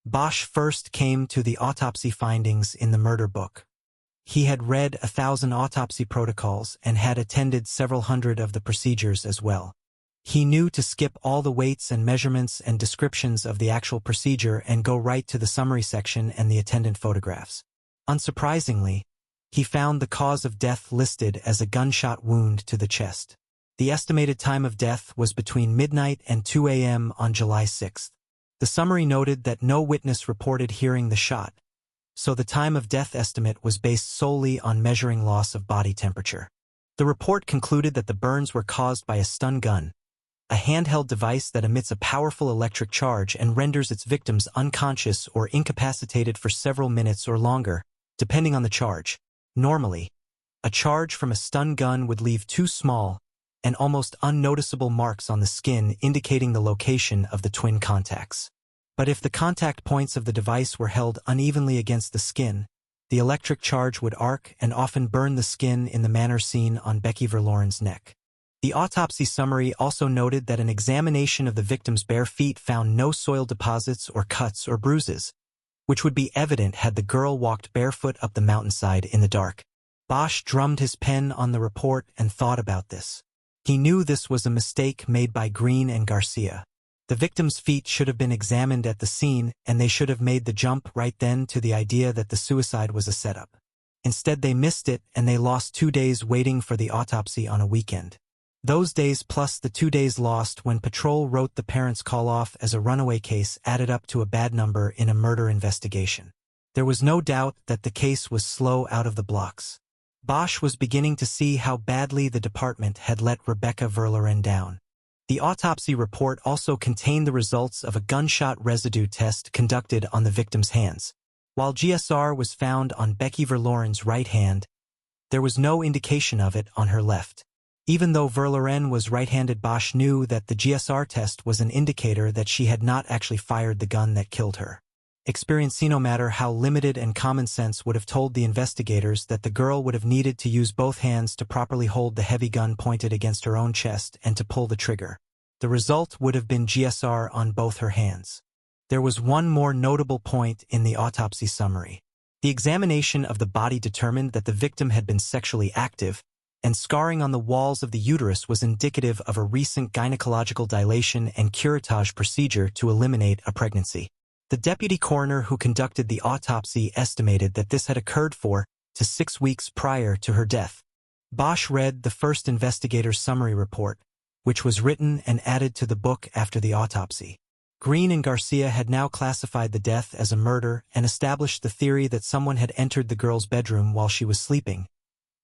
Speaker 1: Bosch first came to the autopsy findings in the murder book. He had read 1,000 autopsy protocols and had attended several hundred of the procedures as well. He knew to skip all the weights and measurements and descriptions of the actual procedure and go right to the summary section and the attendant photographs. Unsurprisingly, He found the cause of death listed as a gunshot wound to the chest. The estimated time of death was between midnight and 2 a.m. on July 6. The summary noted that no witness reported hearing the shot, so the time of death estimate was based solely on measuring loss of body temperature. The report concluded that the burns were caused by a stun gun, a handheld device that emits a powerful electric charge and renders its victims unconscious or incapacitated for several minutes or longer, depending on the charge. Normally, a charge from a stun gun would leave two small and almost unnoticeable marks on the skin indicating the location of the twin contacts. But if the contact points of the device were held unevenly against the skin, the electric charge would arc and often burn the skin in the manner seen on Becky Verloren's neck. The autopsy summary also noted that an examination of the victim's bare feet found no soil deposits or cuts or bruises, which would be evident had the girl walked barefoot up the mountainside in the dark. Bosch drummed his pen on the report and thought about this. He knew this was a mistake made by Green and Garcia. The victim's feet should have been examined at the scene, and they should have made the jump right then to the idea that the suicide was a setup. Instead, they missed it, and they lost 2 days waiting for the autopsy on a weekend. Those days plus the 2 days lost when patrol wrote the parents' call-off as a runaway case added up to a bad number in a murder investigation. There was no doubt that the case was slow out of the blocks. Bosch was beginning to see how badly the department had let Rebecca Verloren down. The autopsy report also contained the results of a gunshot residue test conducted on the victim's hands. While GSR was found on Becky Verloren's right hand, there was no indication of it on her left. Even though Verloren was right-handed, Bosch knew that the GSR test was an indicator that she had not actually fired the gun that killed her. Experience, no matter how limited, and common sense would have told the investigators that the girl would have needed to use both hands to properly hold the heavy gun pointed against her own chest and to pull the trigger. The result would have been GSR on both her hands. There was one more notable point in the autopsy summary. The examination of the body determined that the victim had been sexually active, and scarring on the walls of the uterus was indicative of a recent gynecological dilation and curettage procedure to eliminate a pregnancy. The deputy coroner who conducted the autopsy estimated that this had occurred 4 to 6 weeks prior to her death. Bosch read the first investigator's summary report, which was written and added to the book after the autopsy. Green and Garcia had now classified the death as a murder and established the theory that someone had entered the girl's bedroom while she was sleeping,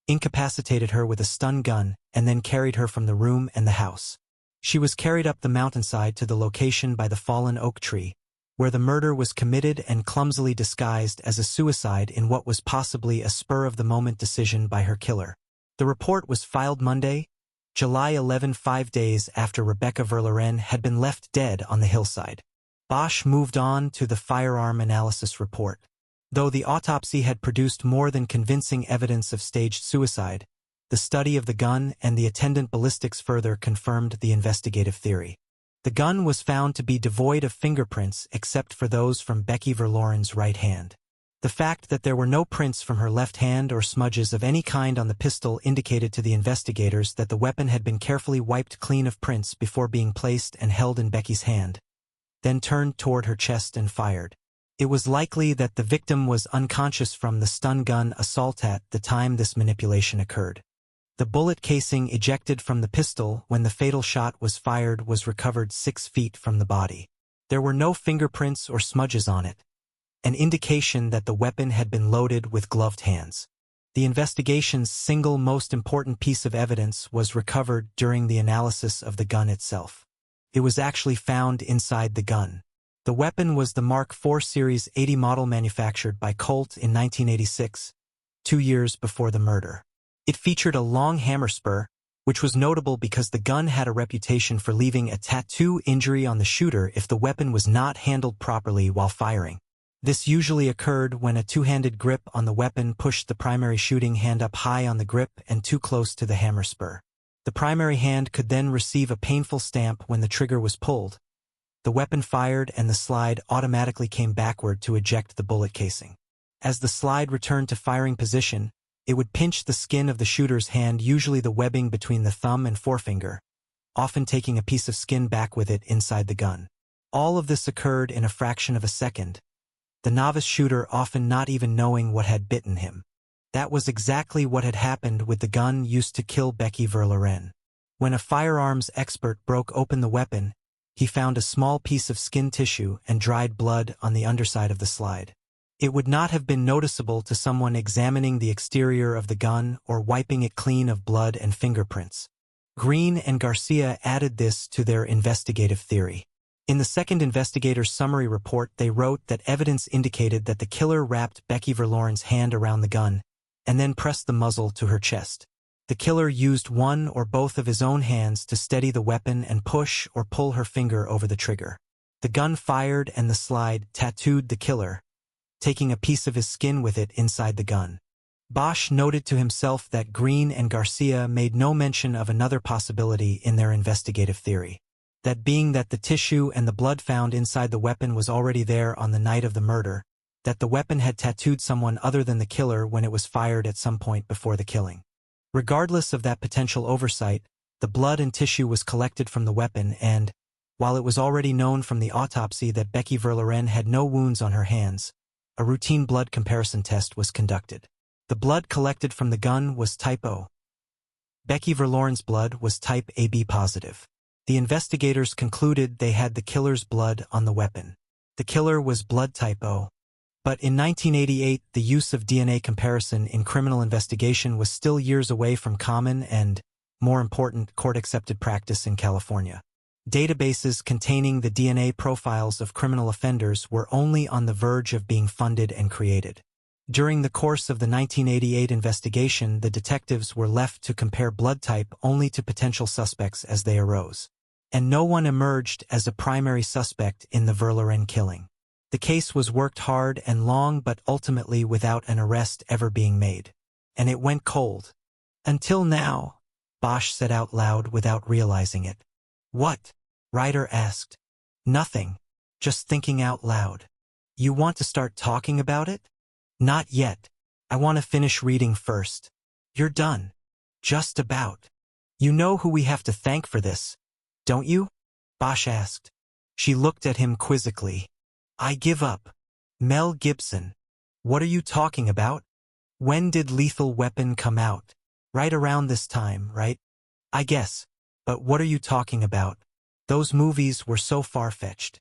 Speaker 1: incapacitated her with a stun gun, and then carried her from the room and the house. She was carried up the mountainside to the location by the fallen oak tree, where the murder was committed and clumsily disguised as a suicide in what was possibly a spur-of-the-moment decision by her killer. The report was filed Monday, July 11, 5 days after Rebecca Verloren had been left dead on the hillside. Bosch moved on to the firearm analysis report. Though the autopsy had produced more than convincing evidence of staged suicide, the study of the gun and the attendant ballistics further confirmed the investigative theory. The gun was found to be devoid of fingerprints except for those from Becky Verloren's right hand. The fact that there were no prints from her left hand or smudges of any kind on the pistol indicated to the investigators that the weapon had been carefully wiped clean of prints before being placed and held in Becky's hand, then turned toward her chest and fired. It was likely that the victim was unconscious from the stun gun assault at the time this manipulation occurred. The bullet casing ejected from the pistol when the fatal shot was fired was recovered 6 feet from the body. There were no fingerprints or smudges on it, an indication that the weapon had been loaded with gloved hands. The investigation's single most important piece of evidence was recovered during the analysis of the gun itself. It was actually found inside the gun. The weapon was the Mark IV Series 80 model manufactured by Colt in 1986, 2 years before the murder. It featured a long hammer spur, which was notable because the gun had a reputation for leaving a tattoo injury on the shooter if the weapon was not handled properly while firing. This usually occurred when a two-handed grip on the weapon pushed the primary shooting hand up high on the grip and too close to the hammer spur. The primary hand could then receive a painful stamp when the trigger was pulled. The weapon fired and the slide automatically came backward to eject the bullet casing. As the slide returned to firing position, it would pinch the skin of the shooter's hand, usually the webbing between the thumb and forefinger, often taking a piece of skin back with it inside the gun. All of this occurred in a fraction of a second, the novice shooter often not even knowing what had bitten him. That was exactly what had happened with the gun used to kill Becky Verloren. When a firearms expert broke open the weapon, he found a small piece of skin tissue and dried blood on the underside of the slide. It would not have been noticeable to someone examining the exterior of the gun or wiping it clean of blood and fingerprints. Green and Garcia added this to their investigative theory. In the second investigator's summary report, they wrote that evidence indicated that the killer wrapped Becky Verloren's hand around the gun and then pressed the muzzle to her chest. The killer used one or both of his own hands to steady the weapon and push or pull her finger over the trigger. The gun fired and the slide tattooed the killer, taking a piece of his skin with it inside the gun. Bosch noted to himself that Green and Garcia made no mention of another possibility in their investigative theory. That being that the tissue and the blood found inside the weapon was already there on the night of the murder, that the weapon had tattooed someone other than the killer when it was fired at some point before the killing. Regardless of that potential oversight, the blood and tissue was collected from the weapon and, while it was already known from the autopsy that Becky Verloren had no wounds on her hands, a routine blood comparison test was conducted. The blood collected from the gun was type O. Becky Verloren's blood was type AB positive. The investigators concluded they had the killer's blood on the weapon. The killer was blood type O. But in 1988, the use of DNA comparison in criminal investigation was still years away from common and, more important, court-accepted practice in California. Databases containing the DNA profiles of criminal offenders were only on the verge of being funded and created. During the course of the 1988 investigation, the detectives were left to compare blood type only to potential suspects as they arose. And no one emerged as a primary suspect in the Verloren killing. The case was worked hard and long, but ultimately without an arrest ever being made. And it went cold. Until now, Bosch said out loud without realizing it. What? Ryder asked. Nothing. Just thinking out loud. You want to start talking about it? Not yet. I want to finish reading first. You're done. Just about. You know who we have to thank for this, don't you? Bosch asked. She looked at him quizzically. I give up. Mel Gibson. What are you talking about? When did Lethal Weapon come out? Right around this time, right? I guess. But what are you talking about? Those movies were so far-fetched.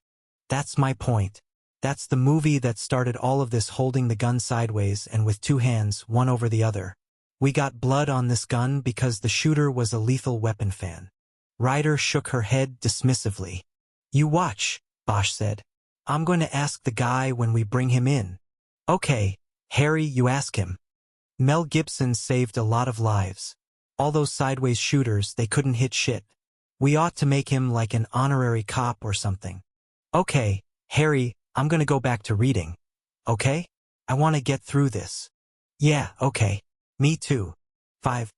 Speaker 1: That's my point. That's the movie that started all of this, holding the gun sideways and with two hands, one over the other. We got blood on this gun because the shooter was a Lethal Weapon fan. Ryder shook her head dismissively. You watch, Bosch said. I'm going to ask the guy when we bring him in. Okay, Harry, you ask him. Mel Gibson saved a lot of lives. All those sideways shooters, they couldn't hit shit. We ought to make him like an honorary cop or something. Okay, Harry, I'm going to go back to reading. Okay? I want to get through this. Yeah, okay. Me too. 5.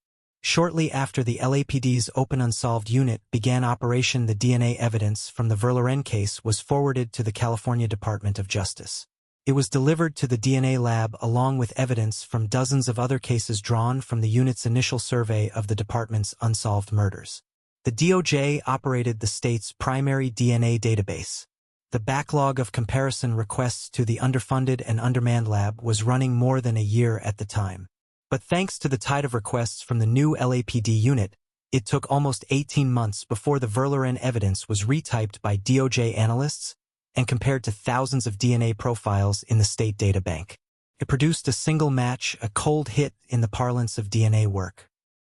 Speaker 1: Shortly after the LAPD's Open Unsolved Unit began operation, the DNA evidence from the Verloren case was forwarded to the California Department of Justice. It was delivered to the DNA lab along with evidence from dozens of other cases drawn from the unit's initial survey of the department's unsolved murders. The DOJ operated the state's primary DNA database. The backlog of comparison requests to the underfunded and undermanned lab was running more than a year at the time. But thanks to the tide of requests from the new LAPD unit, it took almost 18 months before the Verloren evidence was retyped by DOJ analysts and compared to thousands of DNA profiles in the state data bank. It produced a single match, a cold hit in the parlance of DNA work.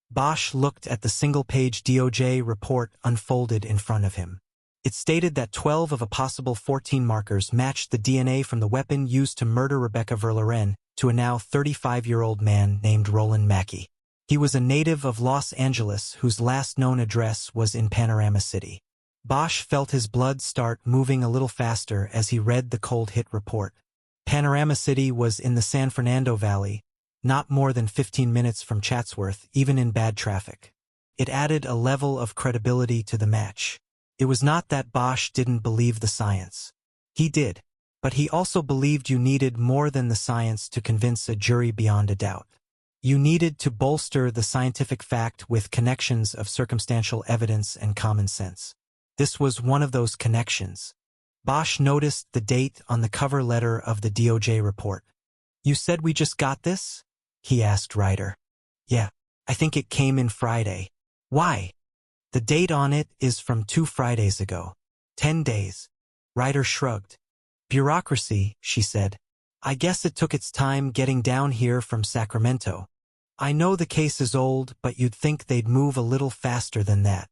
Speaker 1: Bosch looked at the single-page DOJ report unfolded in front of him. It stated that 12 of a possible 14 markers matched the DNA from the weapon used to murder Rebecca Verloren to a now 35-year-old man named Roland Mackey. He was a native of Los Angeles whose last known address was in Panorama City. Bosch felt his blood start moving a little faster as he read the cold hit report. Panorama City was in the San Fernando Valley, not more than 15 minutes from Chatsworth, even in bad traffic. It added a level of credibility to the match. It was not that Bosch didn't believe the science. He did, but he also believed you needed more than the science to convince a jury beyond a doubt. You needed to bolster the scientific fact with connections of circumstantial evidence and common sense. This was one of those connections. Bosch noticed the date on the cover letter of the DOJ report. You said we just got this? he asked Ryder. Yeah, I think it came in Friday. Why? The date on it is from 2 Fridays ago. 10 days. Ryder shrugged. Bureaucracy, she said. I guess it took its time getting down here from Sacramento. I know the case is old, but you'd think they'd move a little faster than that.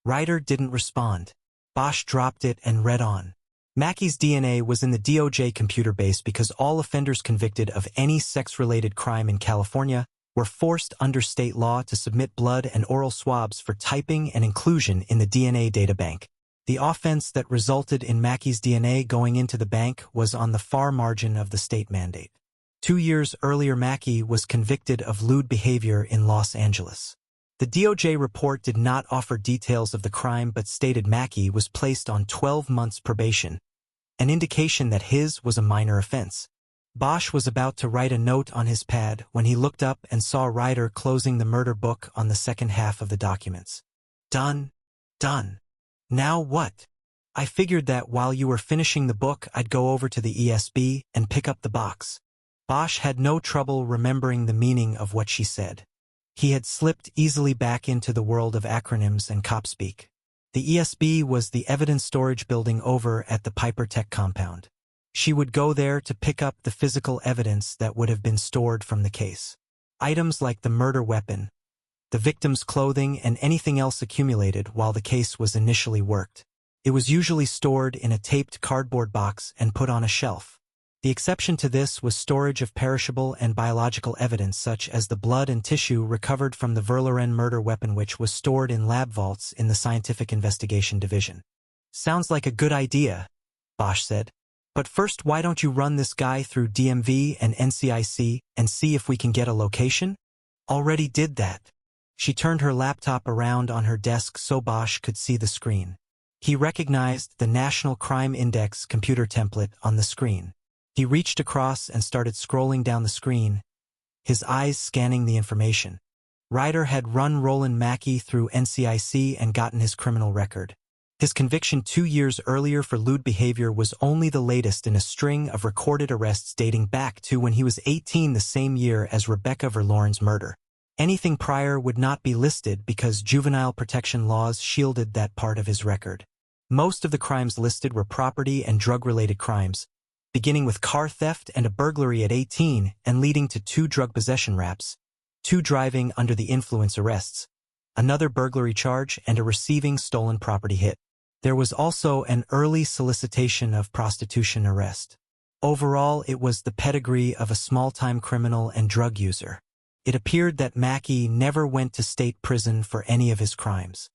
Speaker 1: Ryder didn't respond. Bosch dropped it and read on. Mackey's DNA was in the DOJ computer base because all offenders convicted of any sex-related crime in California were forced under state law to submit blood and oral swabs for typing and inclusion in the DNA databank. The offense that resulted in Mackey's DNA going into the bank was on the far margin of the state mandate. 2 years earlier, Mackey was convicted of lewd behavior in Los Angeles. The DOJ report did not offer details of the crime but stated Mackey was placed on 12 months probation, an indication that his was a minor offense. Bosch was about to write a note on his pad when he looked up and saw Ryder closing the murder book on the second half of the documents. Done. Done. Now what? I figured that while you were finishing the book I'd go over to the ESB and pick up the box. Bosch had no trouble remembering the meaning of what she said. He had slipped easily back into the world of acronyms and copspeak. The ESB was the evidence storage building over at the Piper Tech compound. She would go there to pick up the physical evidence that would have been stored from the case. Items like the murder weapon, the victim's clothing, and anything else accumulated while the case was initially worked. It was usually stored in a taped cardboard box and put on a shelf. The exception to this was storage of perishable and biological evidence such as the blood and tissue recovered from the Verloren murder weapon, which was stored in lab vaults in the Scientific Investigation Division. Sounds like a good idea, Bosch said. But first, why don't you run this guy through DMV and NCIC and see if we can get a location? Already did that. She turned her laptop around on her desk so Bosch could see the screen. He recognized the National Crime Index computer template on the screen. He reached across and started scrolling down the screen, his eyes scanning the information. Ryder had run Roland Mackey through NCIC and gotten his criminal record. His conviction 2 years earlier for lewd behavior was only the latest in a string of recorded arrests dating back to when he was 18, the same year as Rebecca Verloren's murder. Anything prior would not be listed because juvenile protection laws shielded that part of his record. Most of the crimes listed were property and drug-related crimes, beginning with car theft and a burglary at 18 and leading to 2 drug possession raps, 2 driving under the influence arrests, another burglary charge, and a receiving stolen property hit. There was also an early solicitation of prostitution arrest. Overall, it was the pedigree of a small-time criminal and drug user. It appeared that Mackey never went to state prison for any of his crimes.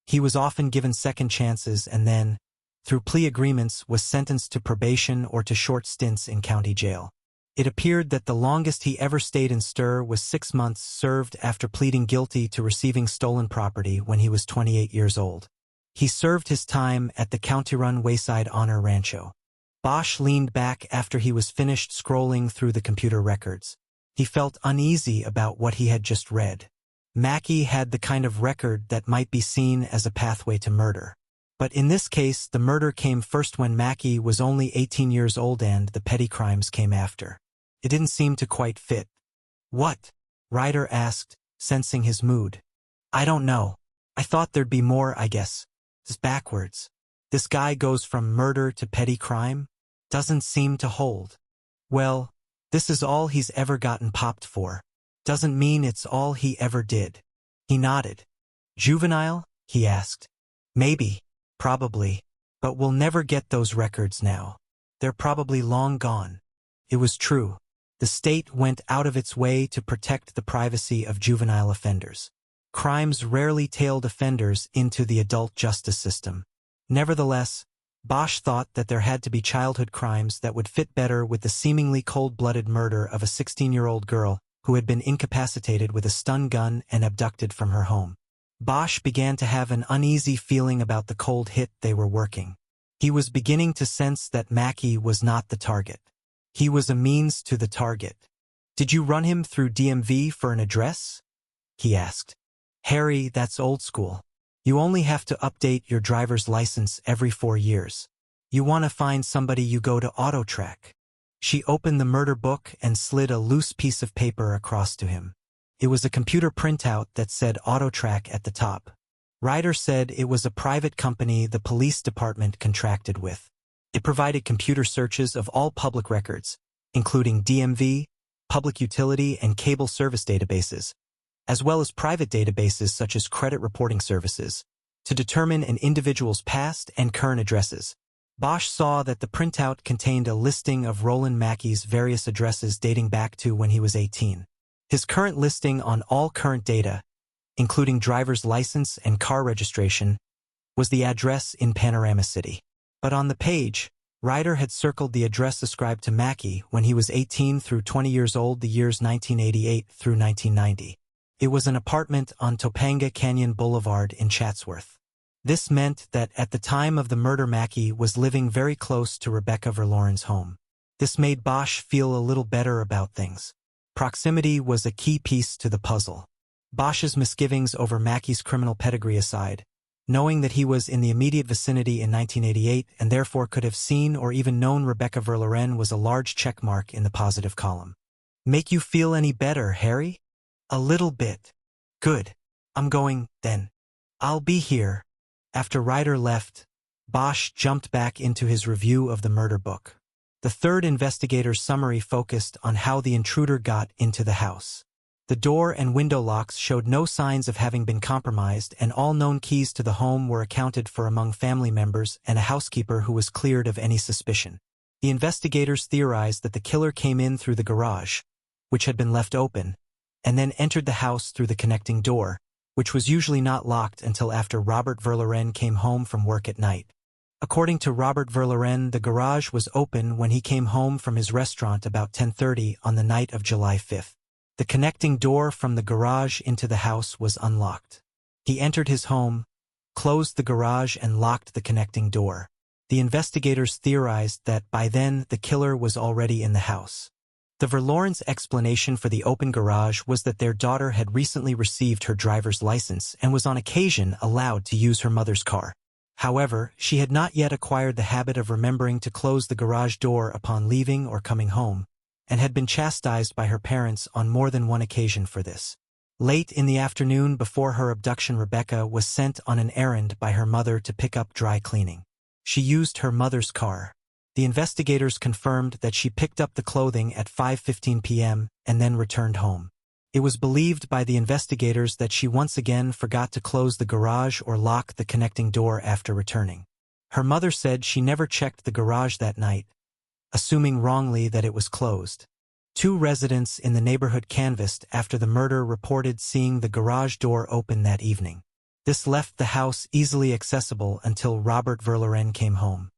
Speaker 1: He was often given second chances and then, through plea agreements, was sentenced to probation or to short stints in county jail. It appeared that the longest he ever stayed in stir was 6 months served after pleading guilty to receiving stolen property when he was 28 years old. He served his time at the county-run Wayside Honor Rancho. Bosch leaned back after he was finished scrolling through the computer records. He felt uneasy about what he had just read. Mackey had the kind of record that might be seen as a pathway to murder. But in this case, the murder came first when Mackey was only 18 years old and the petty crimes came after. It didn't seem to quite fit. What? Ryder asked, sensing his mood. I don't know. I thought there'd be more, I guess. It's backwards. This guy goes from murder to petty crime? Doesn't seem to hold. Well, this is all he's ever gotten popped for. Doesn't mean it's all he ever did. He nodded. Juvenile? He asked. Maybe. Probably. But we'll never get those records now. They're probably long gone. It was true. The state went out of its way to protect the privacy of juvenile offenders. Crimes rarely tailed offenders into the adult justice system. Nevertheless, Bosch thought that there had to be childhood crimes that would fit better with the seemingly cold-blooded murder of a 16-year-old girl who had been incapacitated with a stun gun and abducted from her home. Bosch began to have an uneasy feeling about the cold hit they were working. He was beginning to sense that Mackey was not the target. He was a means to the target. Did you run him through DMV for an address? He asked. Harry, that's old school. You only have to update your driver's license every 4 years. You want to find somebody, you go to AutoTrack. She opened the murder book and slid a loose piece of paper across to him. It was a computer printout that said AutoTrack at the top. Ryder said it was a private company the police department contracted with. It provided computer searches of all public records, including DMV, public utility, and cable service databases, as well as private databases such as credit reporting services, to determine an individual's past and current addresses. Bosch saw that the printout contained a listing of Roland Mackey's various addresses dating back to when he was 18. His current listing on all current data, including driver's license and car registration, was the address in Panorama City. But on the page, Ryder had circled the address ascribed to Mackey when he was 18 through 20 years old, the years 1988 through 1990. It was an apartment on Topanga Canyon Boulevard in Chatsworth. This meant that at the time of the murder, Mackey was living very close to Rebecca Verloren's home. This made Bosch feel a little better about things. Proximity was a key piece to the puzzle. Bosch's misgivings over Mackey's criminal pedigree aside, knowing that he was in the immediate vicinity in 1988 and therefore could have seen or even known Rebecca Verloren was a large checkmark in the positive column. Make you feel any better, Harry? A little bit. Good. I'm going, then. I'll be here. After Ryder left, Bosch jumped back into his review of the murder book. The third investigator's summary focused on how the intruder got into the house. The door and window locks showed no signs of having been compromised, and all known keys to the home were accounted for among family members and a housekeeper who was cleared of any suspicion. The investigators theorized that the killer came in through the garage, which had been left open, and then entered the house through the connecting door, which was usually not locked until after Robert Verloren came home from work at night. According to Robert Verloren, the garage was open when he came home from his restaurant about 10:30 on the night of July 5th. The connecting door from the garage into the house was unlocked. He entered his home, closed the garage, and locked the connecting door. The investigators theorized that by then the killer was already in the house. The Verlorens' explanation for the open garage was that their daughter had recently received her driver's license and was on occasion allowed to use her mother's car. However, she had not yet acquired the habit of remembering to close the garage door upon leaving or coming home, and had been chastised by her parents on more than one occasion for this. Late in the afternoon before her abduction, Rebecca was sent on an errand by her mother to pick up dry cleaning. She used her mother's car. The investigators confirmed that she picked up the clothing at 5:15 p.m. and then returned home. It was believed by the investigators that she once again forgot to close the garage or lock the connecting door after returning. Her mother said she never checked the garage that night, assuming wrongly that it was closed. 2 residents in the neighborhood canvassed after the murder reported seeing the garage door open that evening. This left the house easily accessible until Robert Verloren came home.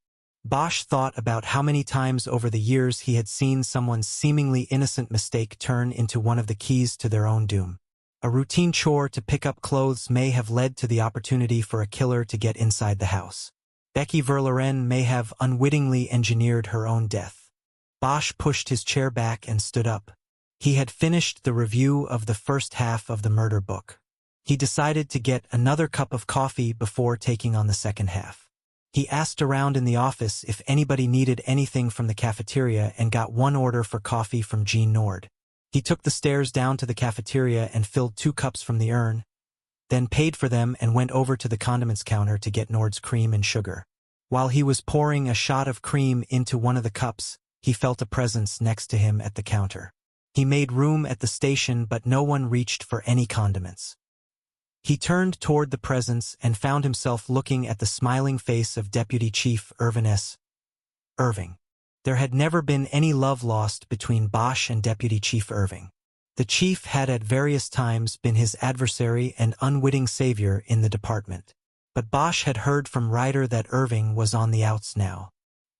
Speaker 1: Bosch thought about how many times over the years he had seen someone's seemingly innocent mistake turn into one of the keys to their own doom. A routine chore to pick up clothes may have led to the opportunity for a killer to get inside the house. Becky Verloren may have unwittingly engineered her own death. Bosch pushed his chair back and stood up. He had finished the review of the first half of the murder book. He decided to get another cup of coffee before taking on the second half. He asked around in the office if anybody needed anything from the cafeteria and got one order for coffee from Jean Nord. He took the stairs down to the cafeteria and filled 2 cups from the urn, then paid for them and went over to the condiments counter to get Nord's cream and sugar. While he was pouring a shot of cream into one of the cups, he felt a presence next to him at the counter. He made room at the station, but no one reached for any condiments. He turned toward the presence and found himself looking at the smiling face of Deputy Chief Irvin S. Irving. There had never been any love lost between Bosch and Deputy Chief Irving. The chief had at various times been his adversary and unwitting savior in the department. But Bosch had heard from Ryder that Irving was on the outs now.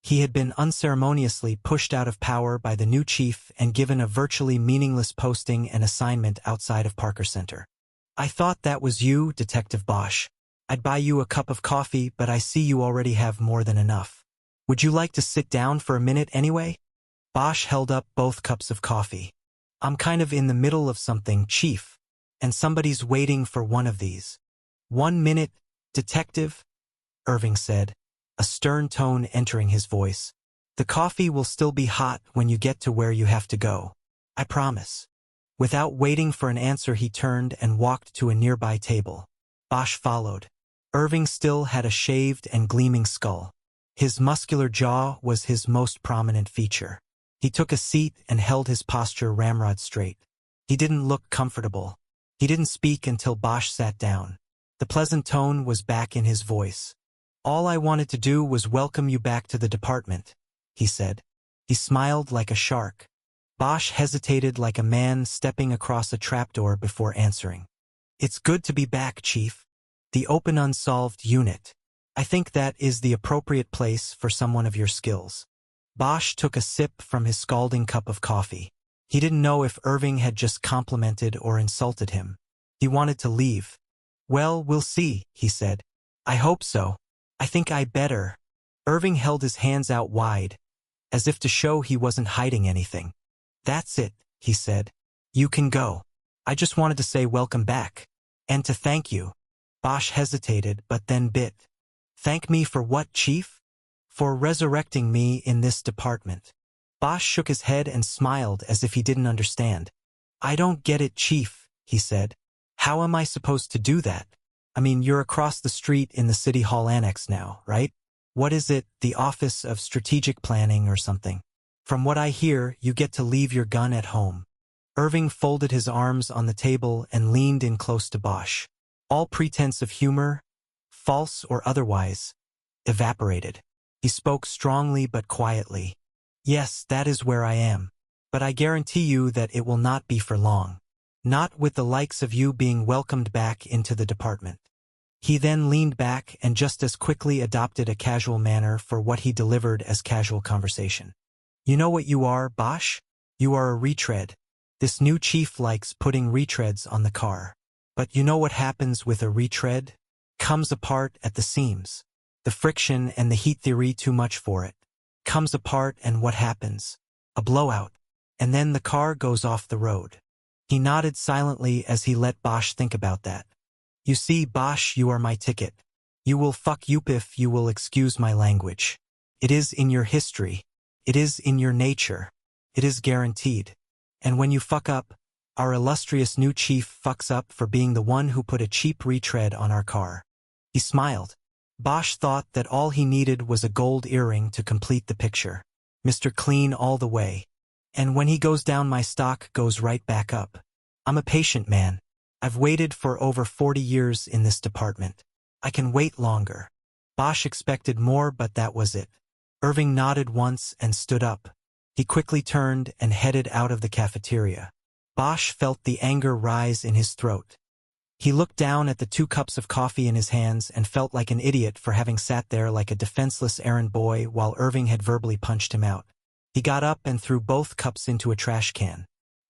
Speaker 1: He had been unceremoniously pushed out of power by the new chief and given a virtually meaningless posting and assignment outside of Parker Center. "I thought that was you, Detective Bosch. I'd buy you a cup of coffee, but I see you already have more than enough. Would you like to sit down for a minute anyway?" Bosch held up both cups of coffee. "I'm kind of in the middle of something, Chief, and somebody's waiting for one of these." "1 minute, Detective," Irving said, a stern tone entering his voice. The coffee will still be hot when you get to where you have to go. I promise. Without waiting for an answer, he turned and walked to a nearby table. Bosch followed. Irving still had a shaved and gleaming skull. His muscular jaw was his most prominent feature. He took a seat and held his posture ramrod straight. He didn't look comfortable. He didn't speak until Bosch sat down. The pleasant tone was back in his voice. "All I wanted to do was welcome you back to the department," he said. He smiled like a shark. Bosch hesitated like a man stepping across a trapdoor before answering. "It's good to be back, Chief. The open unsolved unit. I think that is the appropriate place for someone of your skills." Bosch took a sip from his scalding cup of coffee. He didn't know if Irving had just complimented or insulted him. He wanted to leave. "Well, we'll see," he said. "I hope so. I think I better." Irving held his hands out wide, as if to show he wasn't hiding anything. "That's it," he said. "You can go. I just wanted to say welcome back. And to thank you." Bosch hesitated, but then bit. "Thank me for what, Chief?" "For resurrecting me in this department." Bosch shook his head and smiled as if he didn't understand. "I don't get it, Chief," he said. "How am I supposed to do that? I mean, you're across the street in the City Hall Annex now, right? What is it, the Office of Strategic Planning or something? From what I hear, you get to leave your gun at home." Irving folded his arms on the table and leaned in close to Bosch. All pretense of humor, false or otherwise, evaporated. He spoke strongly but quietly. "Yes, that is where I am. But I guarantee you that it will not be for long. Not with the likes of you being welcomed back into the department." He then leaned back and just as quickly adopted a casual manner for what he delivered as casual conversation. "You know what you are, Bosch? You are a retread. This new chief likes putting retreads on the car. But you know what happens with a retread? Comes apart at the seams. The friction and the heat theory too much for it. Comes apart and what happens? A blowout. And then the car goes off the road." He nodded silently as he let Bosch think about that. "You see, Bosch, you are my ticket. You will fuck you if you will excuse my language. It is in your history. It is in your nature. It is guaranteed. And when you fuck up, our illustrious new chief fucks up for being the one who put a cheap retread on our car." He smiled. Bosch thought that all he needed was a gold earring to complete the picture. Mr. Clean all the way. And when he goes down, my stock goes right back up. I'm a patient man. I've waited for over 40 years in this department. I can wait longer. Bosch expected more, but that was it. Irving nodded once and stood up. He quickly turned and headed out of the cafeteria. Bosch felt the anger rise in his throat. He looked down at the 2 cups of coffee in his hands and felt like an idiot for having sat there like a defenseless errand boy while Irving had verbally punched him out. He got up and threw both cups into a trash can.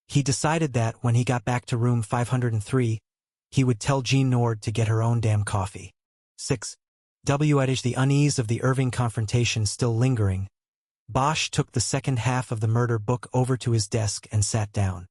Speaker 1: He decided that when he got back to room 503, he would tell Jean Nord to get her own damn coffee. 6. The unease of the Irving confrontation still lingering, Bosch took the second half of the murder book over to his desk and sat down.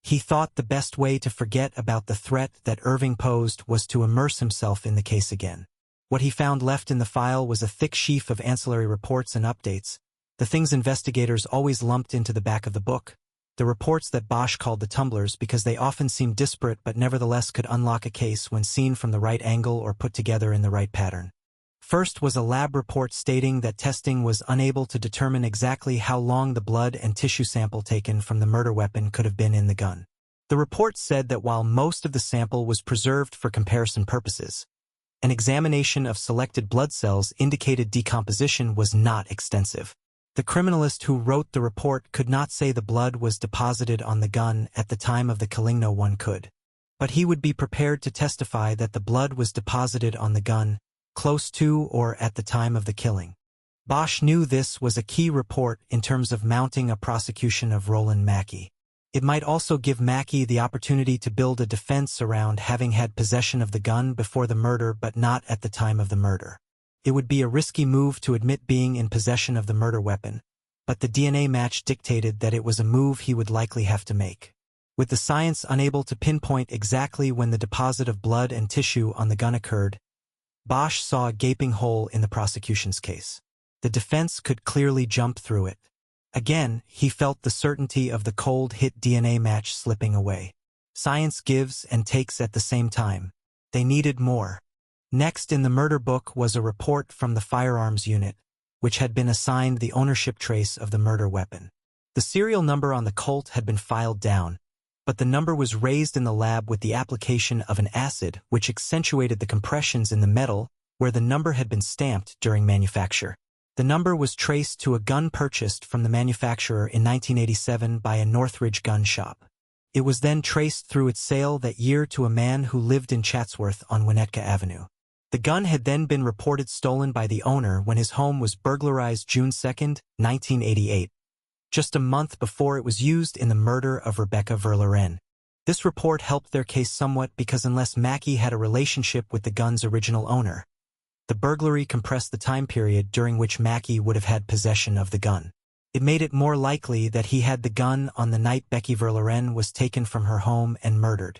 Speaker 1: He thought the best way to forget about the threat that Irving posed was to immerse himself in the case again. What he found left in the file was a thick sheaf of ancillary reports and updates, the things investigators always lumped into the back of the book, the reports that Bosch called the tumblers because they often seemed disparate but nevertheless could unlock a case when seen from the right angle or put together in the right pattern. First was a lab report stating that testing was unable to determine exactly how long the blood and tissue sample taken from the murder weapon could have been in the gun. The report said that while most of the sample was preserved for comparison purposes, an examination of selected blood cells indicated decomposition was not extensive. The criminalist who wrote the report could not say the blood was deposited on the gun at the time of the killing. No one could. But he would be prepared to testify that the blood was deposited on the gun close to or at the time of the killing. Bosch knew this was a key report in terms of mounting a prosecution of Roland Mackey. It might also give Mackey the opportunity to build a defense around having had possession of the gun before the murder but not at the time of the murder. It would be a risky move to admit being in possession of the murder weapon, but the DNA match dictated that it was a move he would likely have to make. With the science unable to pinpoint exactly when the deposit of blood and tissue on the gun occurred, Bosch saw a gaping hole in the prosecution's case. The defense could clearly jump through it. Again, he felt the certainty of the cold-hit DNA match slipping away. Science gives and takes at the same time. They needed more. Next in the murder book was a report from the firearms unit, which had been assigned the ownership trace of the murder weapon. The serial number on the Colt had been filed down, but the number was raised in the lab with the application of an acid which accentuated the compressions in the metal where the number had been stamped during manufacture. The number was traced to a gun purchased from the manufacturer in 1987 by a Northridge gun shop. It was then traced through its sale that year to a man who lived in Chatsworth on Winnetka Avenue. The gun had then been reported stolen by the owner when his home was burglarized June 2, 1988, just a month before it was used in the murder of Rebecca Verloren. This report helped their case somewhat because unless Mackey had a relationship with the gun's original owner, the burglary compressed the time period during which Mackey would have had possession of the gun. It made it more likely that he had the gun on the night Becky Verloren was taken from her home and murdered.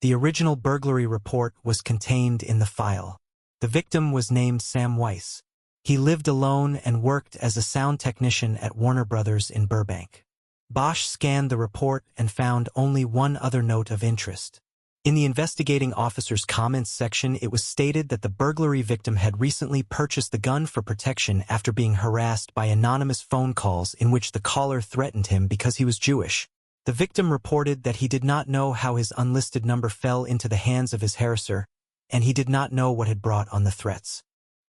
Speaker 1: The original burglary report was contained in the file. The victim was named Sam Weiss. He lived alone and worked as a sound technician at Warner Brothers in Burbank. Bosch scanned the report and found only one other note of interest. In the investigating officer's comments section, it was stated that the burglary victim had recently purchased the gun for protection after being harassed by anonymous phone calls in which the caller threatened him because he was Jewish. The victim reported that he did not know how his unlisted number fell into the hands of his harasser, and he did not know what had brought on the threats.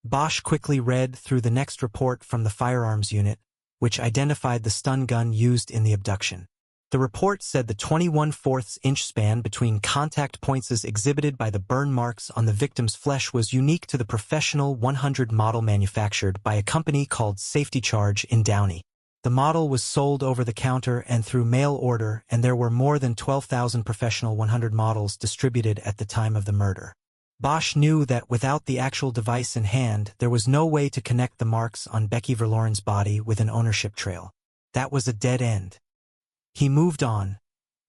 Speaker 1: Bosch quickly read through the next report from the firearms unit, which identified the stun gun used in the abduction. The report said the 21/4-inch span between contact points exhibited by the burn marks on the victim's flesh was unique to the Professional 100 model manufactured by a company called Safety Charge in Downey. The model was sold over the counter and through mail order, and there were more than 12,000 Professional 100 models distributed at the time of the murder. Bosch knew that without the actual device in hand, there was no way to connect the marks on Becky Verloren's body with an ownership trail. That was a dead end. He moved on,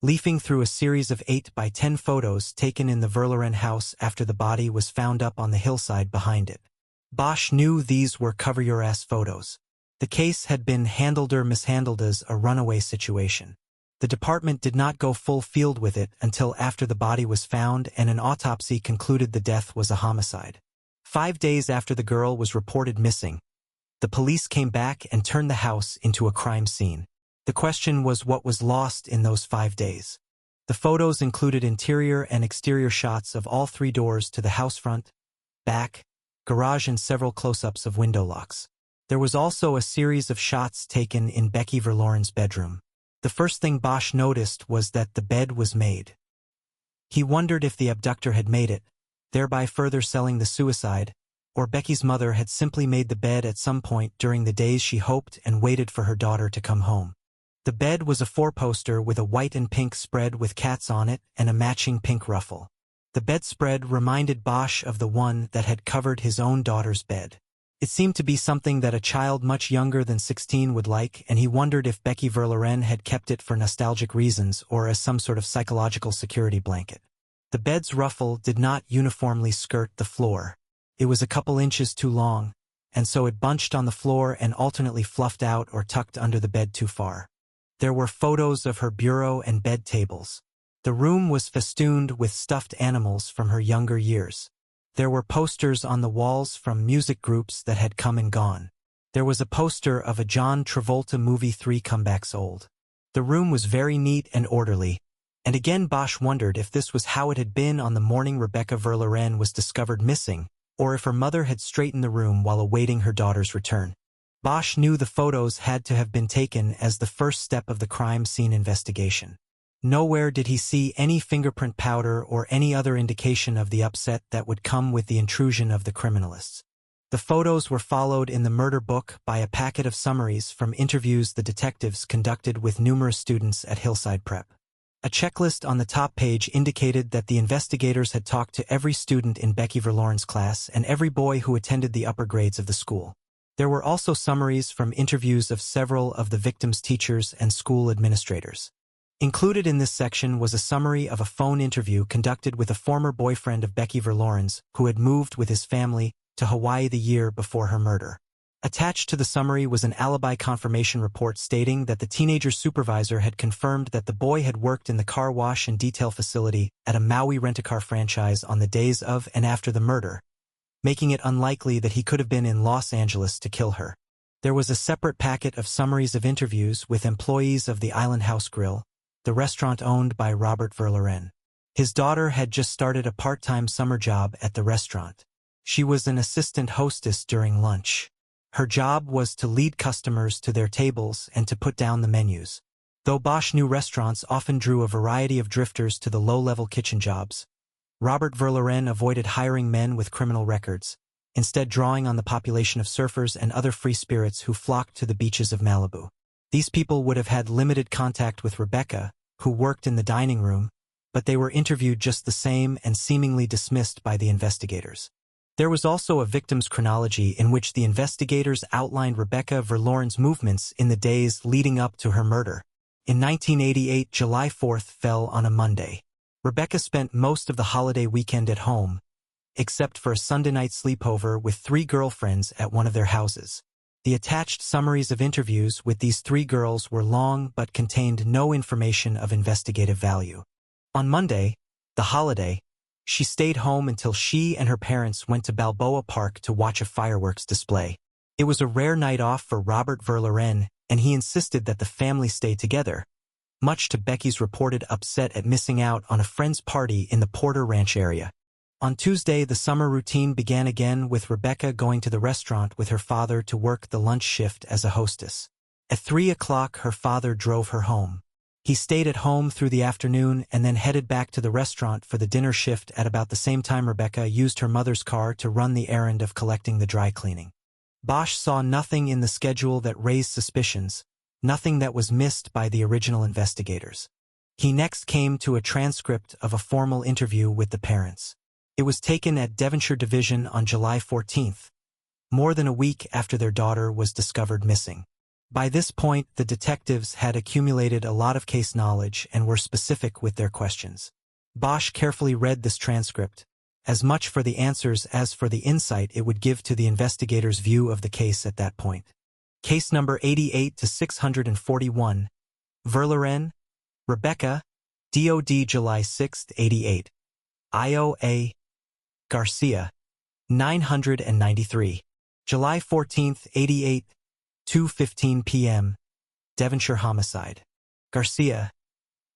Speaker 1: leafing through a series of 8 by 10 photos taken in the Verloren house after the body was found up on the hillside behind it. Bosch knew these were cover-your-ass photos. The case had been handled or mishandled as a runaway situation. The department did not go full field with it until after the body was found and an autopsy concluded the death was a homicide. 5 days after the girl was reported missing, the police came back and turned the house into a crime scene. The question was what was lost in those 5 days. The photos included interior and exterior shots of all 3 doors to the house front, back, garage and several close-ups of window locks. There was also a series of shots taken in Becky Verloren's bedroom. The first thing Bosch noticed was that the bed was made. He wondered if the abductor had made it, thereby further selling the suicide, or Becky's mother had simply made the bed at some point during the days she hoped and waited for her daughter to come home. The bed was a 4-poster with a white and pink spread with cats on it and a matching pink ruffle. The bedspread reminded Bosch of the one that had covered his own daughter's bed. It seemed to be something that a child much younger than 16 would like, and he wondered if Becky Verloren had kept it for nostalgic reasons or as some sort of psychological security blanket. The bed's ruffle did not uniformly skirt the floor. It was a couple inches too long, and so it bunched on the floor and alternately fluffed out or tucked under the bed too far. There were photos of her bureau and bed tables. The room was festooned with stuffed animals from her younger years. There were posters on the walls from music groups that had come and gone. There was a poster of a John Travolta movie 3 comebacks old. The room was very neat and orderly, and again Bosch wondered if this was how it had been on the morning Rebecca Verloren was discovered missing, or if her mother had straightened the room while awaiting her daughter's return. Bosch knew the photos had to have been taken as the first step of the crime scene investigation. Nowhere did he see any fingerprint powder or any other indication of the upset that would come with the intrusion of the criminalists. The photos were followed in the murder book by a packet of summaries from interviews the detectives conducted with numerous students at Hillside Prep. A checklist on the top page indicated that the investigators had talked to every student in Becky Verloren's class and every boy who attended the upper grades of the school. There were also summaries from interviews of several of the victims' teachers and school administrators. Included in this section was a summary of a phone interview conducted with a former boyfriend of Becky Verloren's who had moved with his family to Hawaii the year before her murder. Attached to the summary was an alibi confirmation report stating that the teenager's supervisor had confirmed that the boy had worked in the car wash and detail facility at a Maui rent-a-car franchise on the days of and after the murder, making it unlikely that he could have been in Los Angeles to kill her. There was a separate packet of summaries of interviews with employees of the Island House Grill, the restaurant owned by Robert Verloren. His daughter had just started a part-time summer job at the restaurant. She was an assistant hostess during lunch. Her job was to lead customers to their tables and to put down the menus. Though Bosch knew restaurants often drew a variety of drifters to the low-level kitchen jobs, Robert Verloren avoided hiring men with criminal records, instead drawing on the population of surfers and other free spirits who flocked to the beaches of Malibu. These people would have had limited contact with Rebecca, who worked in the dining room, but they were interviewed just the same and seemingly dismissed by the investigators. There was also a victim's chronology in which the investigators outlined Rebecca Verloren's movements in the days leading up to her murder. In 1988, July 4th fell on a Monday. Rebecca spent most of the holiday weekend at home, except for a Sunday night sleepover with 3 girlfriends at one of their houses. The attached summaries of interviews with these 3 girls were long but contained no information of investigative value. On Monday, the holiday, she stayed home until she and her parents went to Balboa Park to watch a fireworks display. It was a rare night off for Robert Verloren, and he insisted that the family stay together, much to Becky's reported upset at missing out on a friend's party in the Porter Ranch area. On Tuesday, the summer routine began again with Rebecca going to the restaurant with her father to work the lunch shift as a hostess. At 3 o'clock, her father drove her home. He stayed at home through the afternoon and then headed back to the restaurant for the dinner shift at about the same time Rebecca used her mother's car to run the errand of collecting the dry cleaning. Bosch saw nothing in the schedule that raised suspicions, nothing that was missed by the original investigators. He next came to a transcript of a formal interview with the parents. It was taken at Devonshire Division on July 14th, more than a week after their daughter was discovered missing. By this point, the detectives had accumulated a lot of case knowledge and were specific with their questions. Bosch carefully read this transcript, as much for the answers as for the insight it would give to the investigators' view of the case at that point. Case number 88 to 641. Verloren, Rebecca, DOD July 6, 88. IOA, Garcia, 993. July 14, 88. 2:15 p.m. Devonshire Homicide. Garcia,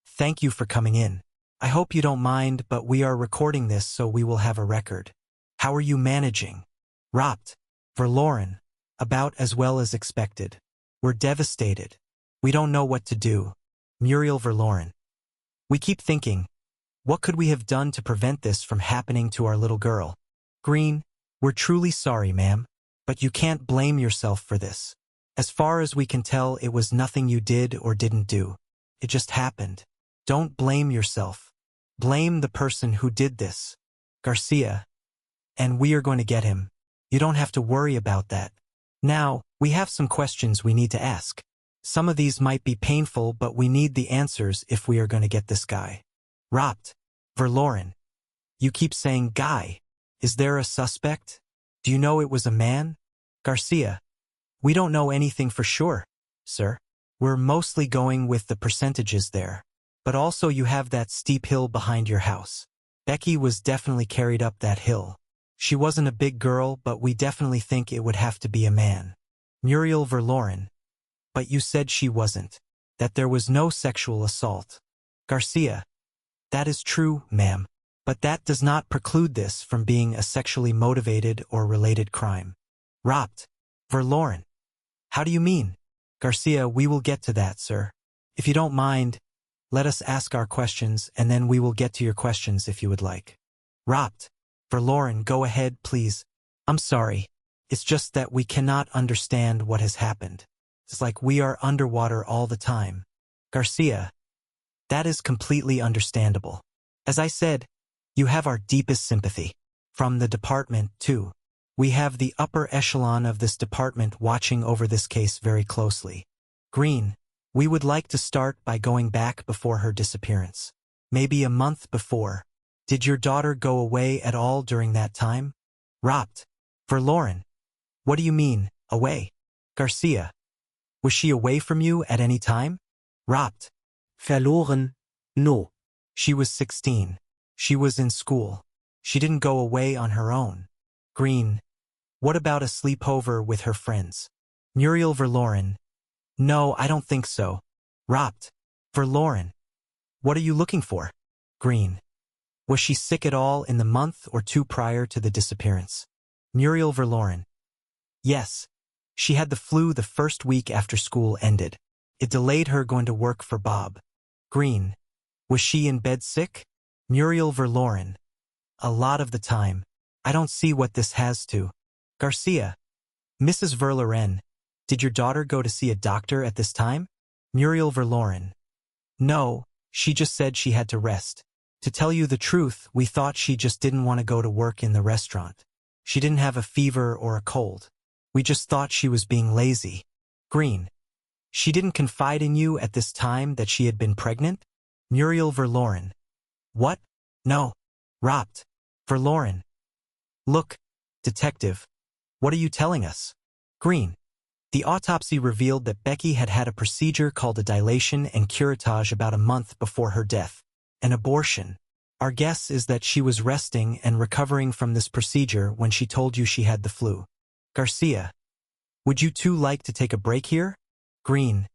Speaker 1: thank you for coming in. I hope you don't mind, but we are recording this so we will have a record. How are you managing? Ropt. Verloren. About as well as expected. We're devastated. We don't know what to do. Muriel Verloren. We keep thinking, what could we have done to prevent this from happening to our little girl? Green, we're truly sorry, ma'am, but you can't blame yourself for this. As far as we can tell, it was nothing you did or didn't do. It just happened. Don't blame yourself. Blame the person who did this. Garcia. And we are going to get him. You don't have to worry about that. Now, we have some questions we need to ask. Some of these might be painful, but we need the answers if we are going to get this guy. Ropt. Verloren. You keep saying guy. Is there a suspect? Do you know it was a man? Garcia. We don't know anything for sure, sir. We're mostly going with the percentages there. But also you have that steep hill behind your house. Becky was definitely carried up that hill. She wasn't a big girl, but we definitely think it would have to be a man. Muriel Verloren. But you said she wasn't. That there was no sexual assault. Garcia. That is true, ma'am. But that does not preclude this from being a sexually motivated or related crime. Ropt. Verloren. How do you mean? Garcia, we will get to that, sir. If you don't mind, let us ask our questions and then we will get to your questions if you would like. Ropt. Verloren, go ahead, please. I'm sorry. It's just that we cannot understand what has happened. It's like we are underwater all the time. Garcia. That is completely understandable. As I said, you have our deepest sympathy. From the department, too. We have the upper echelon of this department watching over this case very closely. Green, we would like to start by going back before her disappearance. Maybe a month before. Did your daughter go away at all during that time? Ropt. Verloren. What do you mean? Away. Garcia. Was she away from you at any time? Robt.
Speaker 2: Verloren. No.
Speaker 1: She was 16. She was in school. She didn't go away on her own. Green. What about a sleepover with her friends? Muriel Verloren. No, I don't think so. Robt. Verloren. What are you looking for? Green. Was she sick at all in the month or two prior to the disappearance? Muriel Verloren. Yes. She had the flu the first week after school ended. It delayed her going to work for Bob. Green. Was she in bed sick? Muriel Verloren. A lot of the time. I don't see what this has to. Garcia. Mrs. Verloren. Did your daughter go to see a doctor at this time? Muriel Verloren. No, she just said she had to rest. To tell you the truth, we thought she just didn't want to go to work in the restaurant. She didn't have a fever or a cold. We just thought she was being lazy. Green. She didn't confide in you at this time that she had been pregnant? Muriel Verloren. What? No. Robt. Verloren. Look, detective. What are you telling us? Green. The autopsy revealed that Becky had had a procedure called a dilation and curettage about a month before her death. An abortion. Our guess is that she was resting and recovering from this procedure when she told you she had the flu. Garcia. Would you two like to take a break here? Green.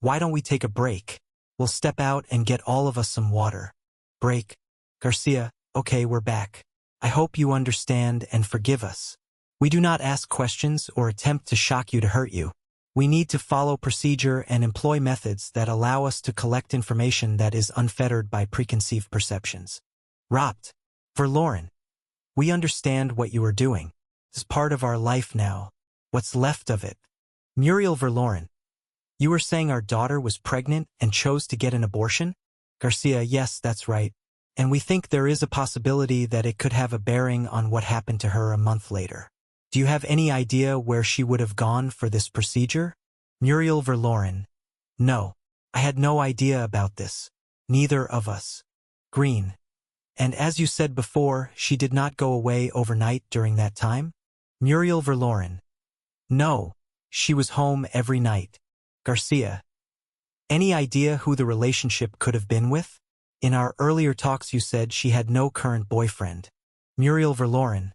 Speaker 1: Why don't we take a break? We'll step out and get all of us some water. Break. Garcia. Okay, we're back. I hope you understand and forgive us. We do not ask questions or attempt to shock you to hurt you. We need to follow procedure and employ methods that allow us to collect information that is unfettered by preconceived perceptions. Robt. Verloren. We understand what you are doing. It's part of our life now. What's left of it. Muriel Verloren. You were saying our daughter was pregnant and chose to get an abortion? Garcia. Yes, that's right. And we think there is a possibility that it could have a bearing on what happened to her a month later. Do you have any idea where she would have gone for this procedure? Muriel Verloren. No. I had no idea about this. Neither of us. Green. And as you said before, she did not go away overnight during that time? Muriel Verloren. No. She was home every night. Garcia. Any idea who the relationship could have been with? In our earlier talks you said she had no current boyfriend. Muriel Verloren.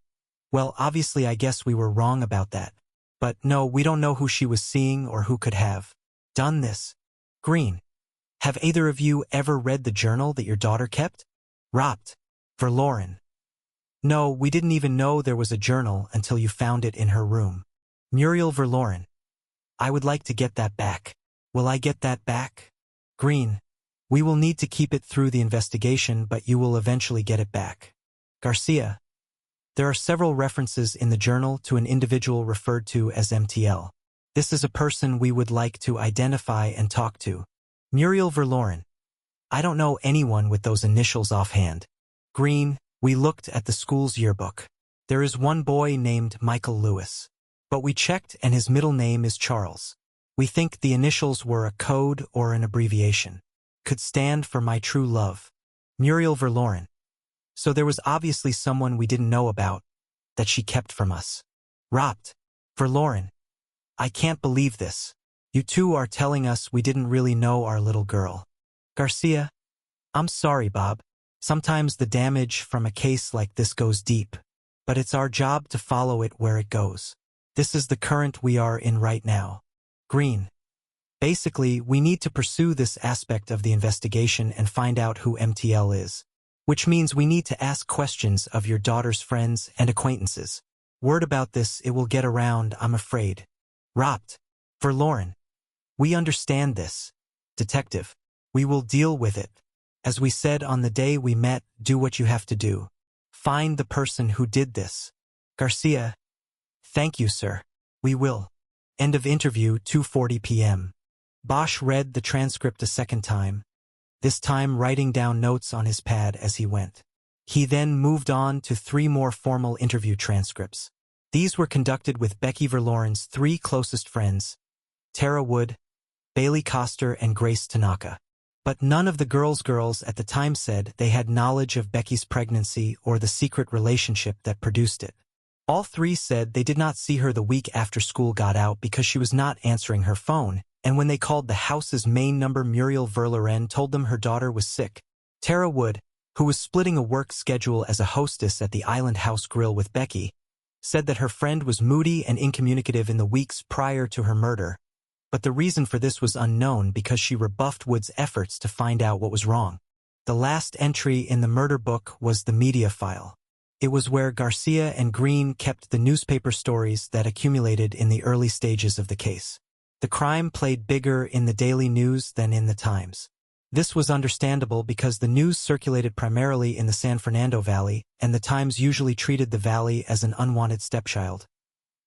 Speaker 1: Well, obviously I guess we were wrong about that. But no, we don't know who she was seeing or who could have done this. Green. Have either of you ever read the journal that your daughter kept? Robt. Verloren. No, we didn't even know there was a journal until you found it in her room. Muriel Verloren. I would like to get that back. Will I get that back? Green. We will need to keep it through the investigation, but you will eventually get it back. Garcia. There are several references in the journal to an individual referred to as MTL. This is a person we would like to identify and talk to. Muriel Verloren. I don't know anyone with those initials offhand. Green. We looked at the school's yearbook. There is one boy named Michael Lewis. But we checked and his middle name is Charles. We think the initials were a code or an abbreviation. Could stand for my true love. Muriel Verloren. So there was obviously someone we didn't know about, that she kept from us. Robt. Verloren. I can't believe this. You two are telling us we didn't really know our little girl. Garcia. I'm sorry, Bob. Sometimes the damage from a case like this goes deep, but it's our job to follow it where it goes. This is the current we are in right now. Green. Basically, we need to pursue this aspect of the investigation and find out who MTL is. Which means we need to ask questions of your daughter's friends and acquaintances. Word about this, it will get around, I'm afraid. Robt. Verloren. We understand this. Detective. We will deal with it. As we said on the day we met, do what you have to do. Find the person who did this. Garcia. Thank you, sir. We will. End of interview, 2:40 p.m. Bosch read the transcript a second time, this time writing down notes on his pad as he went. He then moved on to 3 more formal interview transcripts. These were conducted with Becky Verloren's 3 closest friends, Tara Wood, Bailey Coster, and Grace Tanaka. But none of the girls at the time said they had knowledge of Becky's pregnancy or the secret relationship that produced it. All three said they did not see her the week after school got out because she was not answering her phone, and when they called the house's main number, Muriel Verloren told them her daughter was sick. Tara Wood, who was splitting a work schedule as a hostess at the Island House Grill with Becky, said that her friend was moody and incommunicative in the weeks prior to her murder, but the reason for this was unknown because she rebuffed Wood's efforts to find out what was wrong. The last entry in the murder book was the media file. It was where Garcia and Green kept the newspaper stories that accumulated in the early stages of the case. The crime played bigger in the Daily News than in the Times. This was understandable because the news circulated primarily in the San Fernando Valley, and the Times usually treated the valley as an unwanted stepchild,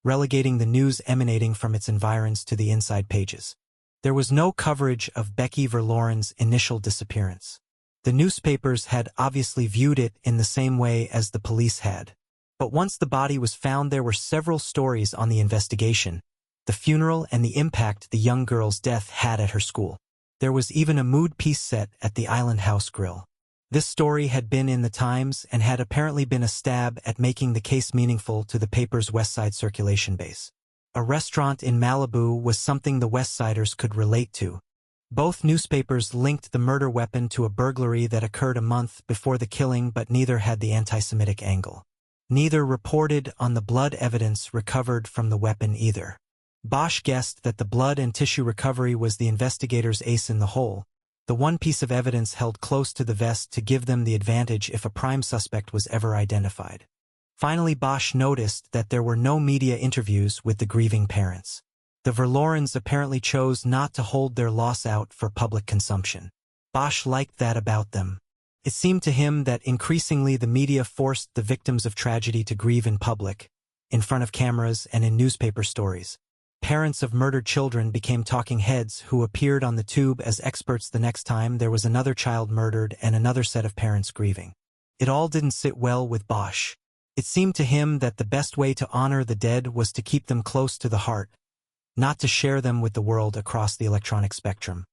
Speaker 1: relegating the news emanating from its environs to the inside pages. There was no coverage of Becky Verloren's initial disappearance. The newspapers had obviously viewed it in the same way as the police had. But once the body was found, there were several stories on the investigation, the funeral, and the impact the young girl's death had at her school. There was even a mood piece set at the Island House Grill. This story had been in the Times and had apparently been a stab at making the case meaningful to the paper's Westside circulation base. A restaurant in Malibu was something the Westsiders could relate to. Both newspapers linked the murder weapon to a burglary that occurred a month before the killing, but neither had the anti-Semitic angle. Neither reported on the blood evidence recovered from the weapon either. Bosch guessed that the blood and tissue recovery was the investigators' ace in the hole, the one piece of evidence held close to the vest to give them the advantage if a prime suspect was ever identified. Finally, Bosch noticed that there were no media interviews with the grieving parents. The Verlorens apparently chose not to hold their loss out for public consumption. Bosch liked that about them. It seemed to him that increasingly the media forced the victims of tragedy to grieve in public, in front of cameras and in newspaper stories. Parents of murdered children became talking heads who appeared on the tube as experts the next time there was another child murdered and another set of parents grieving. It all didn't sit well with Bosch. It seemed to him that the best way to honor the dead was to keep them close to the heart, not to share them with the world across the electronic spectrum.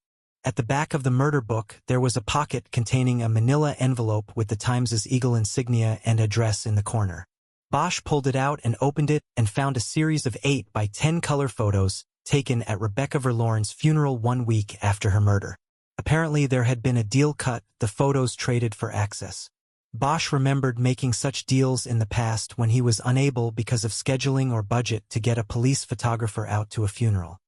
Speaker 1: At the back of the murder book, there was a pocket containing a manila envelope with the Times's eagle insignia and address in the corner. Bosch pulled it out and opened it and found a series of 8 by 10 color photos taken at Rebecca Verloren's funeral 1 week after her murder. Apparently there had been a deal cut, the photos traded for access. Bosch remembered making such deals in the past when he was unable because of scheduling or budget to get a police photographer out to a funeral.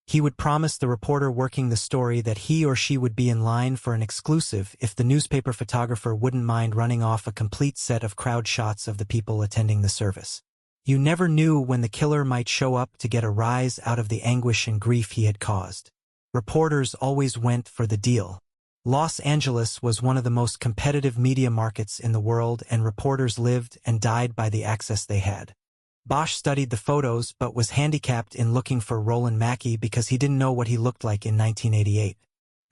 Speaker 1: He would promise the reporter working the story that he or she would be in line for an exclusive if the newspaper photographer wouldn't mind running off a complete set of crowd shots of the people attending the service. You never knew when the killer might show up to get a rise out of the anguish and grief he had caused. Reporters always went for the deal. Los Angeles was one of the most competitive media markets in the world, and reporters lived and died by the access they had. Bosch studied the photos but was handicapped in looking for Roland Mackey because he didn't know what he looked like in 1988.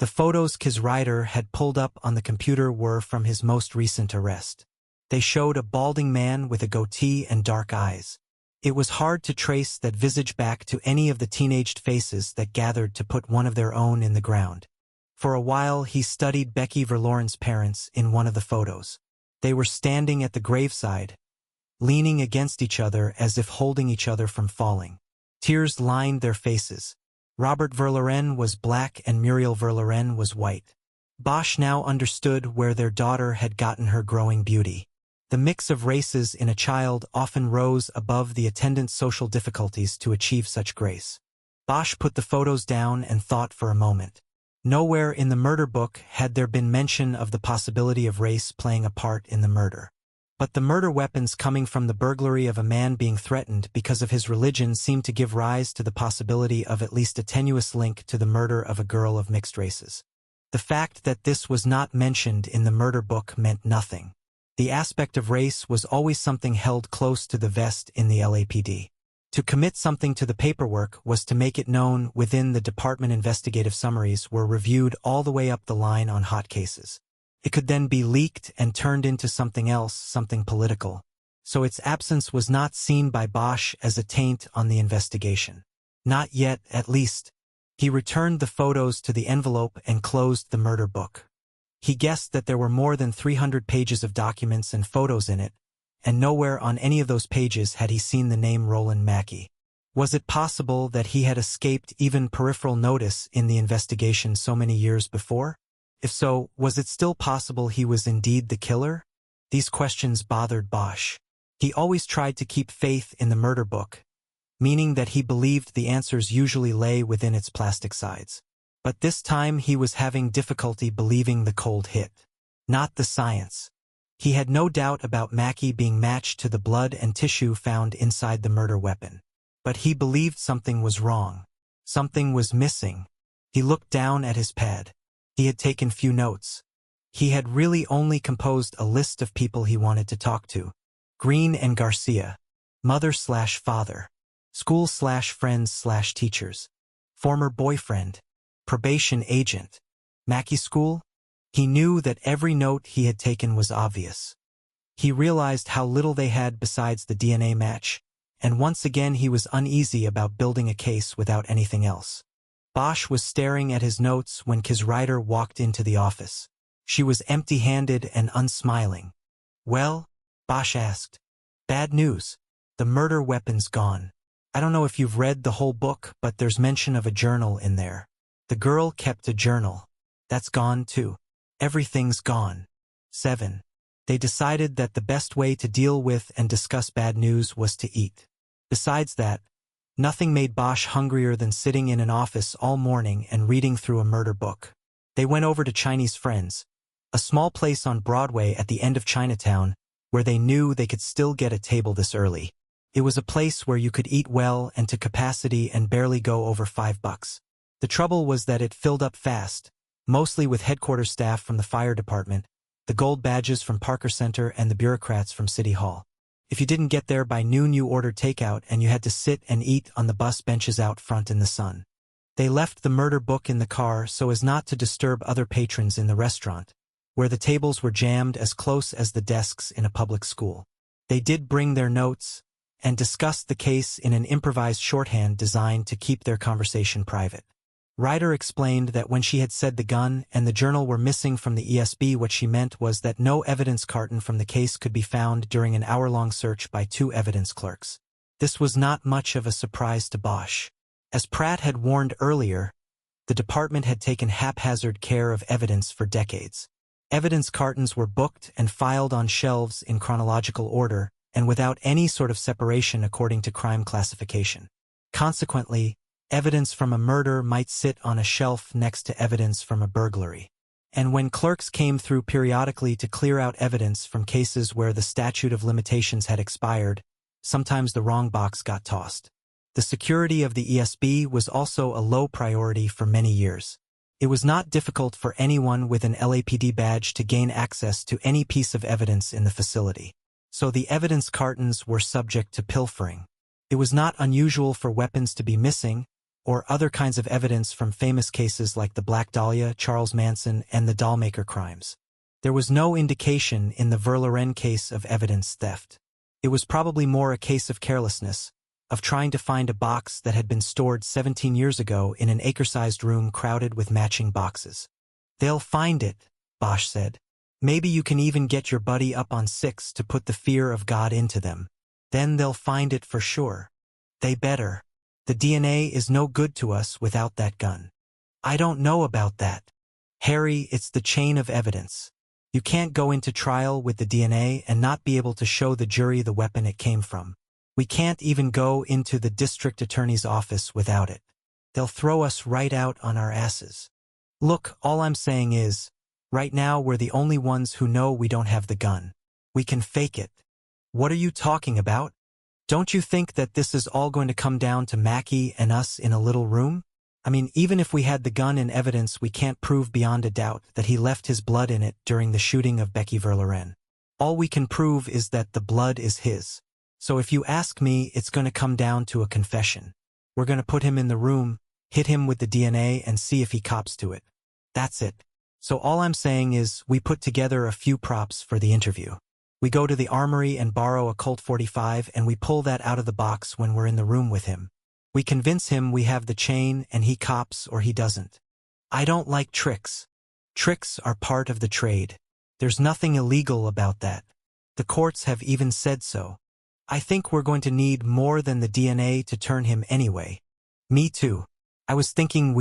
Speaker 1: The photos Kis Ryder had pulled up on the computer were from his most recent arrest. They showed a balding man with a goatee and dark eyes. It was hard to trace that visage back to any of the teenaged faces that gathered to put one of their own in the ground. For a while he studied Becky Verloren's parents in one of the photos. They were standing at the graveside, leaning against each other as if holding each other from falling. Tears lined their faces. Robert Verloren was black and Muriel Verloren was white. Bosch now understood where their daughter had gotten her growing beauty. The mix of races in a child often rose above the attendant social difficulties to achieve such grace. Bosch put the photos down and thought for a moment. Nowhere in the murder book had there been mention of the possibility of race playing a part in the murder. But the murder weapons coming from the burglary of a man being threatened because of his religion seemed to give rise to the possibility of at least a tenuous link to the murder of a girl of mixed races. The fact that this was not mentioned in the murder book meant nothing. The aspect of race was always something held close to the vest in the LAPD. To commit something to the paperwork was to make it known within the department. Investigative summaries were reviewed all the way up the line on hot cases. It could then be leaked and turned into something else, something political. So its absence was not seen by Bosch as a taint on the investigation. Not yet, at least. He returned the photos to the envelope and closed the murder book. He guessed that there were more than 300 pages of documents and photos in it, and nowhere on any of those pages had he seen the name Roland Mackey. Was it possible that he had escaped even peripheral notice in the investigation so many years before? If so, was it still possible he was indeed the killer? These questions bothered Bosch. He always tried to keep faith in the murder book, meaning that he believed the answers usually lay within its plastic sides. But this time he was having difficulty believing the cold hit, not the science. He had no doubt about Mackey being matched to the blood and tissue found inside the murder weapon. But he believed something was wrong. Something was missing. He looked down at his pad. He had taken few notes. He had really only composed a list of people he wanted to talk to. Green and Garcia. Mother/father. School/friends/teachers. Former boyfriend. Probation agent. Mackey school? He knew that every note he had taken was obvious. He realized how little they had besides the DNA match, and once again he was uneasy about building a case without anything else. Bosch was staring at his notes when Kis Ryder walked into the office. She was empty-handed and unsmiling. "Well?" Bosch asked. "Bad news. The murder weapon's gone. I don't know if you've read the whole book, but there's mention of a journal in there. The girl kept a journal. That's gone too. Everything's gone." 7. They decided that the best way to deal with and discuss bad news was to eat. Besides that, nothing made Bosch hungrier than sitting in an office all morning and reading through a murder book. They went over to Chinese Friends, a small place on Broadway at the end of Chinatown, where they knew they could still get a table this early. It was a place where you could eat well and to capacity and barely go over $5. The trouble was that it filled up fast, mostly with headquarters staff from the fire department, the gold badges from Parker Center, and the bureaucrats from City Hall. If you didn't get there by noon, you ordered takeout and you had to sit and eat on the bus benches out front in the sun. They left the murder book in the car so as not to disturb other patrons in the restaurant, where the tables were jammed as close as the desks in a public school. They did bring their notes and discussed the case in an improvised shorthand designed to keep their conversation private. Ryder explained that when she had said the gun and the journal were missing from the ESB, what she meant was that no evidence carton from the case could be found during an hour-long search by 2 evidence clerks. This was not much of a surprise to Bosch. As Pratt had warned earlier, the department had taken haphazard care of evidence for decades. Evidence cartons were booked and filed on shelves in chronological order and without any sort of separation according to crime classification. Consequently, evidence from a murder might sit on a shelf next to evidence from a burglary. And when clerks came through periodically to clear out evidence from cases where the statute of limitations had expired, sometimes the wrong box got tossed. The security of the ESB was also a low priority for many years. It was not difficult for anyone with an LAPD badge to gain access to any piece of evidence in the facility. So the evidence cartons were subject to pilfering. It was not unusual for weapons to be missing, or other kinds of evidence from famous cases like the Black Dahlia, Charles Manson, and the Dollmaker crimes. There was no indication in the Verloren case of evidence theft. It was probably more a case of carelessness, of trying to find a box that had been stored 17 years ago in an acre-sized room crowded with matching boxes. "They'll find it," Bosch said. "Maybe you can even get your buddy up on 6 to put the fear of God into them. Then they'll find it for sure. They better. The DNA is no good to us without that gun." "I don't know about that. Harry, it's the chain of evidence. You can't go into trial with the DNA and not be able to show the jury the weapon it came from. We can't even go into the district attorney's office without it. They'll throw us right out on our asses. Look, all I'm saying is, right now we're the only ones who know we don't have the gun. We can fake it." "What are you talking about? Don't you think that this is all going to come down to Mackey and us in a little room? I mean, even if we had the gun in evidence, we can't prove beyond a doubt that he left his blood in it during the shooting of Becky Verloren. All we can prove is that the blood is his. So if you ask me, it's going to come down to a confession. We're going to put him in the room, hit him with the DNA, and see if he cops to it. That's it. So all I'm saying is we put together a few props for the interview. We go to the armory and borrow a Colt 45 and we pull that out of the box when we're in the room with him. We convince him we have the chain and he cops or he doesn't. I don't like tricks. Tricks are part of the trade. There's nothing illegal about that. The courts have even said so. I think we're going to need more than the DNA to turn him anyway. Me too. I was thinking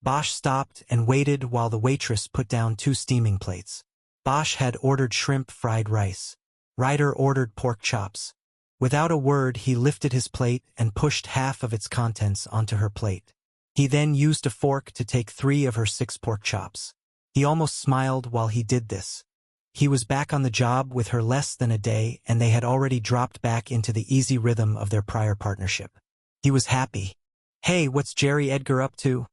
Speaker 1: Bosch stopped and waited while the waitress put down 2 steaming plates. Bosch had ordered shrimp fried rice. Ryder ordered pork chops. Without a word, he lifted his plate and pushed half of its contents onto her plate. He then used a fork to take 3 of her 6 pork chops. He almost smiled while he did this. He was back on the job with her less than a day, and they had already dropped back into the easy rhythm of their prior partnership. He was happy. "Hey, what's Jerry Edgar up to?"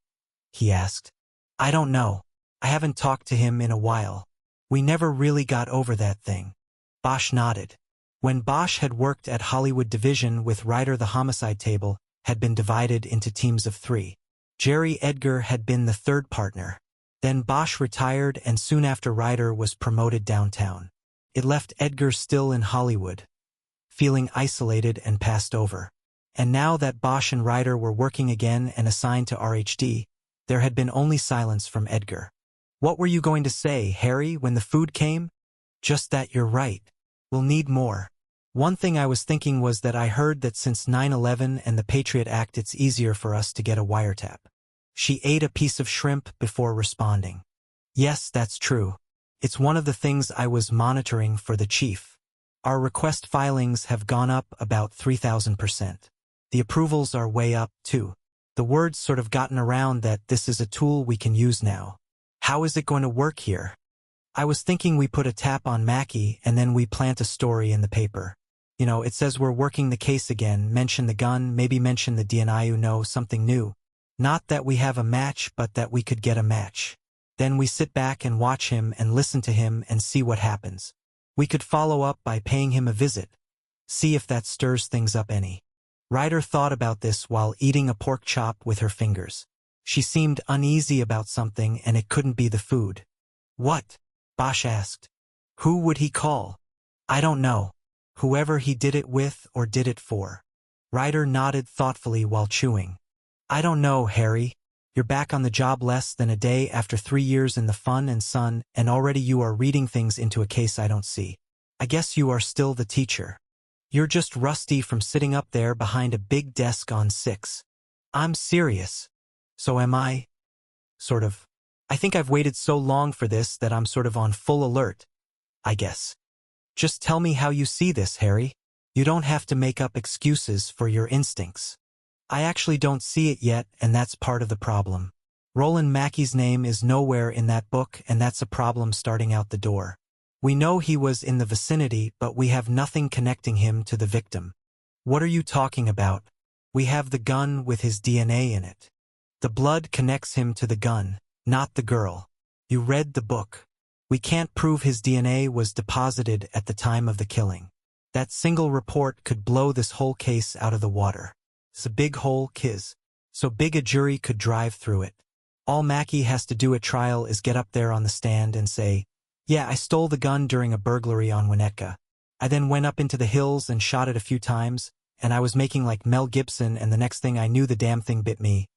Speaker 1: he asked. "I don't know. I haven't talked to him in a while. We never really got over that thing." Bosch nodded. When Bosch had worked at Hollywood Division with Ryder, the homicide table had been divided into teams of 3. Jerry Edgar had been the 3rd partner. Then Bosch retired, and soon after Ryder was promoted downtown. It left Edgar still in Hollywood, feeling isolated and passed over. And now that Bosch and Ryder were working again and assigned to RHD, there had been only silence from Edgar. "What were you going to say, Harry, when the food came?" "Just that you're right. We'll need more. One thing I was thinking was that I heard that since 9/11 and the Patriot Act, it's easier for us to get a wiretap." She ate a piece of shrimp before responding. "Yes, that's true. It's one of the things I was monitoring for the chief. Our request filings have gone up about 3,000%. The approvals are way up, too. The word's sort of gotten around that this is a tool we can use now." "How is it going to work here?" "I was thinking we put a tap on Mackie and then we plant a story in the paper. You know, it says we're working the case again, mention the gun, maybe mention the DNI, something new. Not that we have a match, but that we could get a match. Then we sit back and watch him and listen to him and see what happens. We could follow up by paying him a visit. See if that stirs things up any." Ryder thought about this while eating a pork chop with her fingers. She seemed uneasy about something, and it couldn't be the food. "What?" Bosch asked. "Who would he call?" "I don't know. Whoever he did it with or did it for." Ryder nodded thoughtfully while chewing. "I don't know, Harry. You're back on the job less than a day after 3 years in the fun and sun, and already you are reading things into a case I don't see. I guess you are still the teacher. You're just rusty from sitting up there behind a big desk on 6. I'm serious. So am I. Sort of. I think I've waited so long for this that I'm sort of on full alert, I guess. Just tell me how you see this, Harry. You don't have to make up excuses for your instincts." "I actually don't see it yet, and that's part of the problem. Roland Mackey's name is nowhere in that book, and that's a problem starting out the door. We know he was in the vicinity, but we have nothing connecting him to the victim." "What are you talking about?" "We have the gun with his DNA in it. The blood connects him to the gun, not the girl. You read the book. We can't prove his DNA was deposited at the time of the killing. That single report could blow this whole case out of the water. It's a big hole, Kiz. So big a jury could drive through it. All Mackey has to do at trial is get up there on the stand and say, 'Yeah, I stole the gun during a burglary on Winnetka. I then went up into the hills and shot it a few times, and I was making like Mel Gibson, and the next thing I knew the damn thing bit me.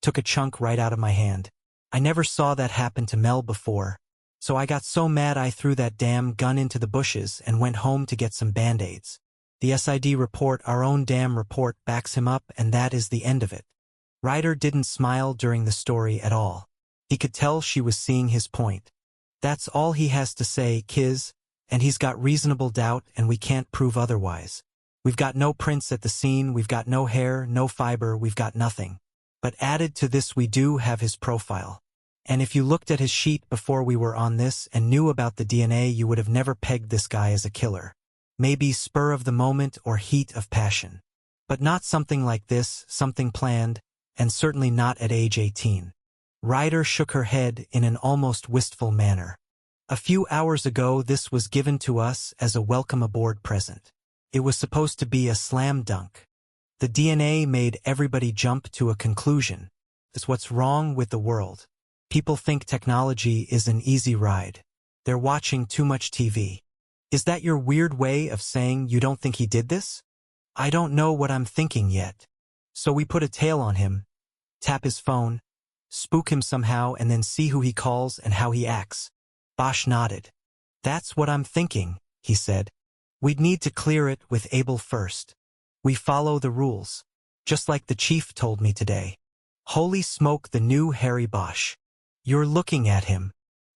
Speaker 1: Took a chunk right out of my hand. I never saw that happen to Mel before. So I got so mad I threw that damn gun into the bushes and went home to get some Band-Aids. The SID report, our own damn report, backs him up, and that is the end of it.'" Ryder didn't smile during the story at all. He could tell she was seeing his point. "That's all he has to say, Kiz, and he's got reasonable doubt, and we can't prove otherwise. We've got no prints at the scene, we've got no hair, no fiber, we've got nothing. But added to this we do have his profile. And if you looked at his sheet before we were on this and knew about the DNA, you would have never pegged this guy as a killer. Maybe spur of the moment or heat of passion. But not something like this, something planned, and certainly not at age 18. Ryder shook her head in an almost wistful manner. "A few hours ago this was given to us as a welcome aboard present. It was supposed to be a slam dunk. The DNA made everybody jump to a conclusion. It's what's wrong with the world. People think technology is an easy ride. They're watching too much TV. Is that your weird way of saying you don't think he did this?" "I don't know what I'm thinking yet. So we put a tail on him, tap his phone, spook him somehow, and then see who he calls and how he acts." Bosch nodded. "That's what I'm thinking," he said. We'd need to clear it with Abel first. We follow the rules. Just like the chief told me today. Holy smoke, the new Harry Bosch. You're looking at him.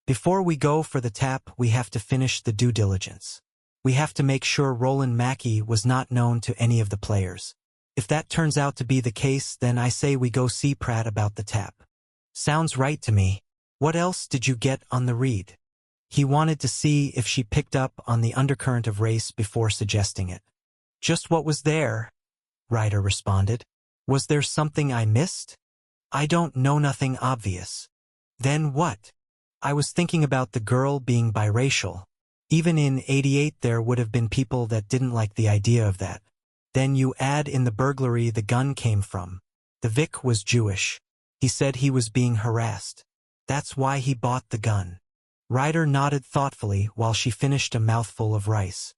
Speaker 1: Before we go for the tap, we have to finish the due diligence. We have to make sure Roland Mackey was not known to any of the players. If that turns out to be the case, then I say we go see Pratt about the tap. Sounds right to me. What else did you get on the read? He wanted to see if she picked up on the undercurrent of race before suggesting it. Just what was there, Ryder responded. Was there something I missed? I don't know, nothing obvious. Then what? I was thinking about the girl being biracial. Even in '88 there would have been people that didn't like the idea of that. Then you add in the burglary the gun came from. The Vic was Jewish. He said he was being harassed. That's why he bought the gun. Ryder nodded thoughtfully while she finished a mouthful of rice.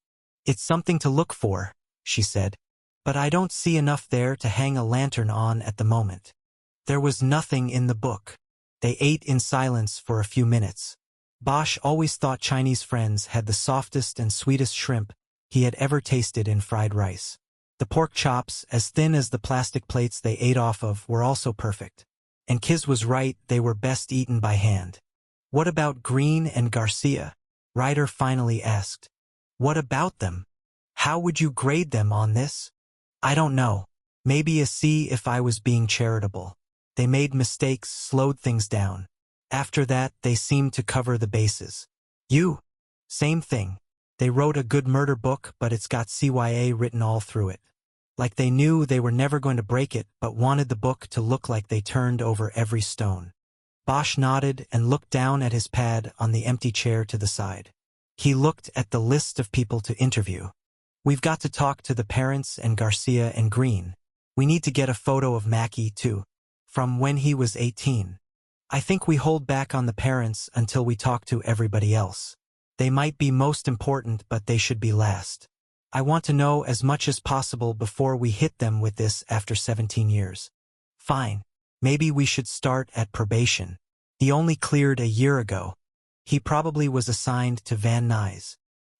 Speaker 1: It's something to look for, she said. But I don't see enough there to hang a lantern on at the moment. There was nothing in the book. They ate in silence for a few minutes. Bosch always thought Chinese friends had the softest and sweetest shrimp he had ever tasted in fried rice. The pork chops, as thin as the plastic plates they ate off of, were also perfect. And Kiz was right, they were best eaten by hand. What about Green and Garcia? Ryder finally asked. What about them? How would you grade them on this? I don't know. Maybe a C if I was being charitable. They made mistakes, slowed things down. After that, they seemed to cover the bases. You? Same thing. They wrote a good murder book, but it's got CYA written all through it. Like they knew they were never going to break it, but wanted the book to look like they turned over every stone. Bosch nodded and looked down at his pad on the empty chair to the side. He looked at the list of people to interview. We've got to talk to the parents and Garcia and Green. We need to get a photo of Mackey, too, from when he was 18. I think we hold back on the parents until we talk to everybody else. They might be most important, but they should be last. I want to know as much as possible before we hit them with this after 17 years. Fine. Maybe we should start at probation. He only cleared a year ago. He probably was assigned to Van Nuys.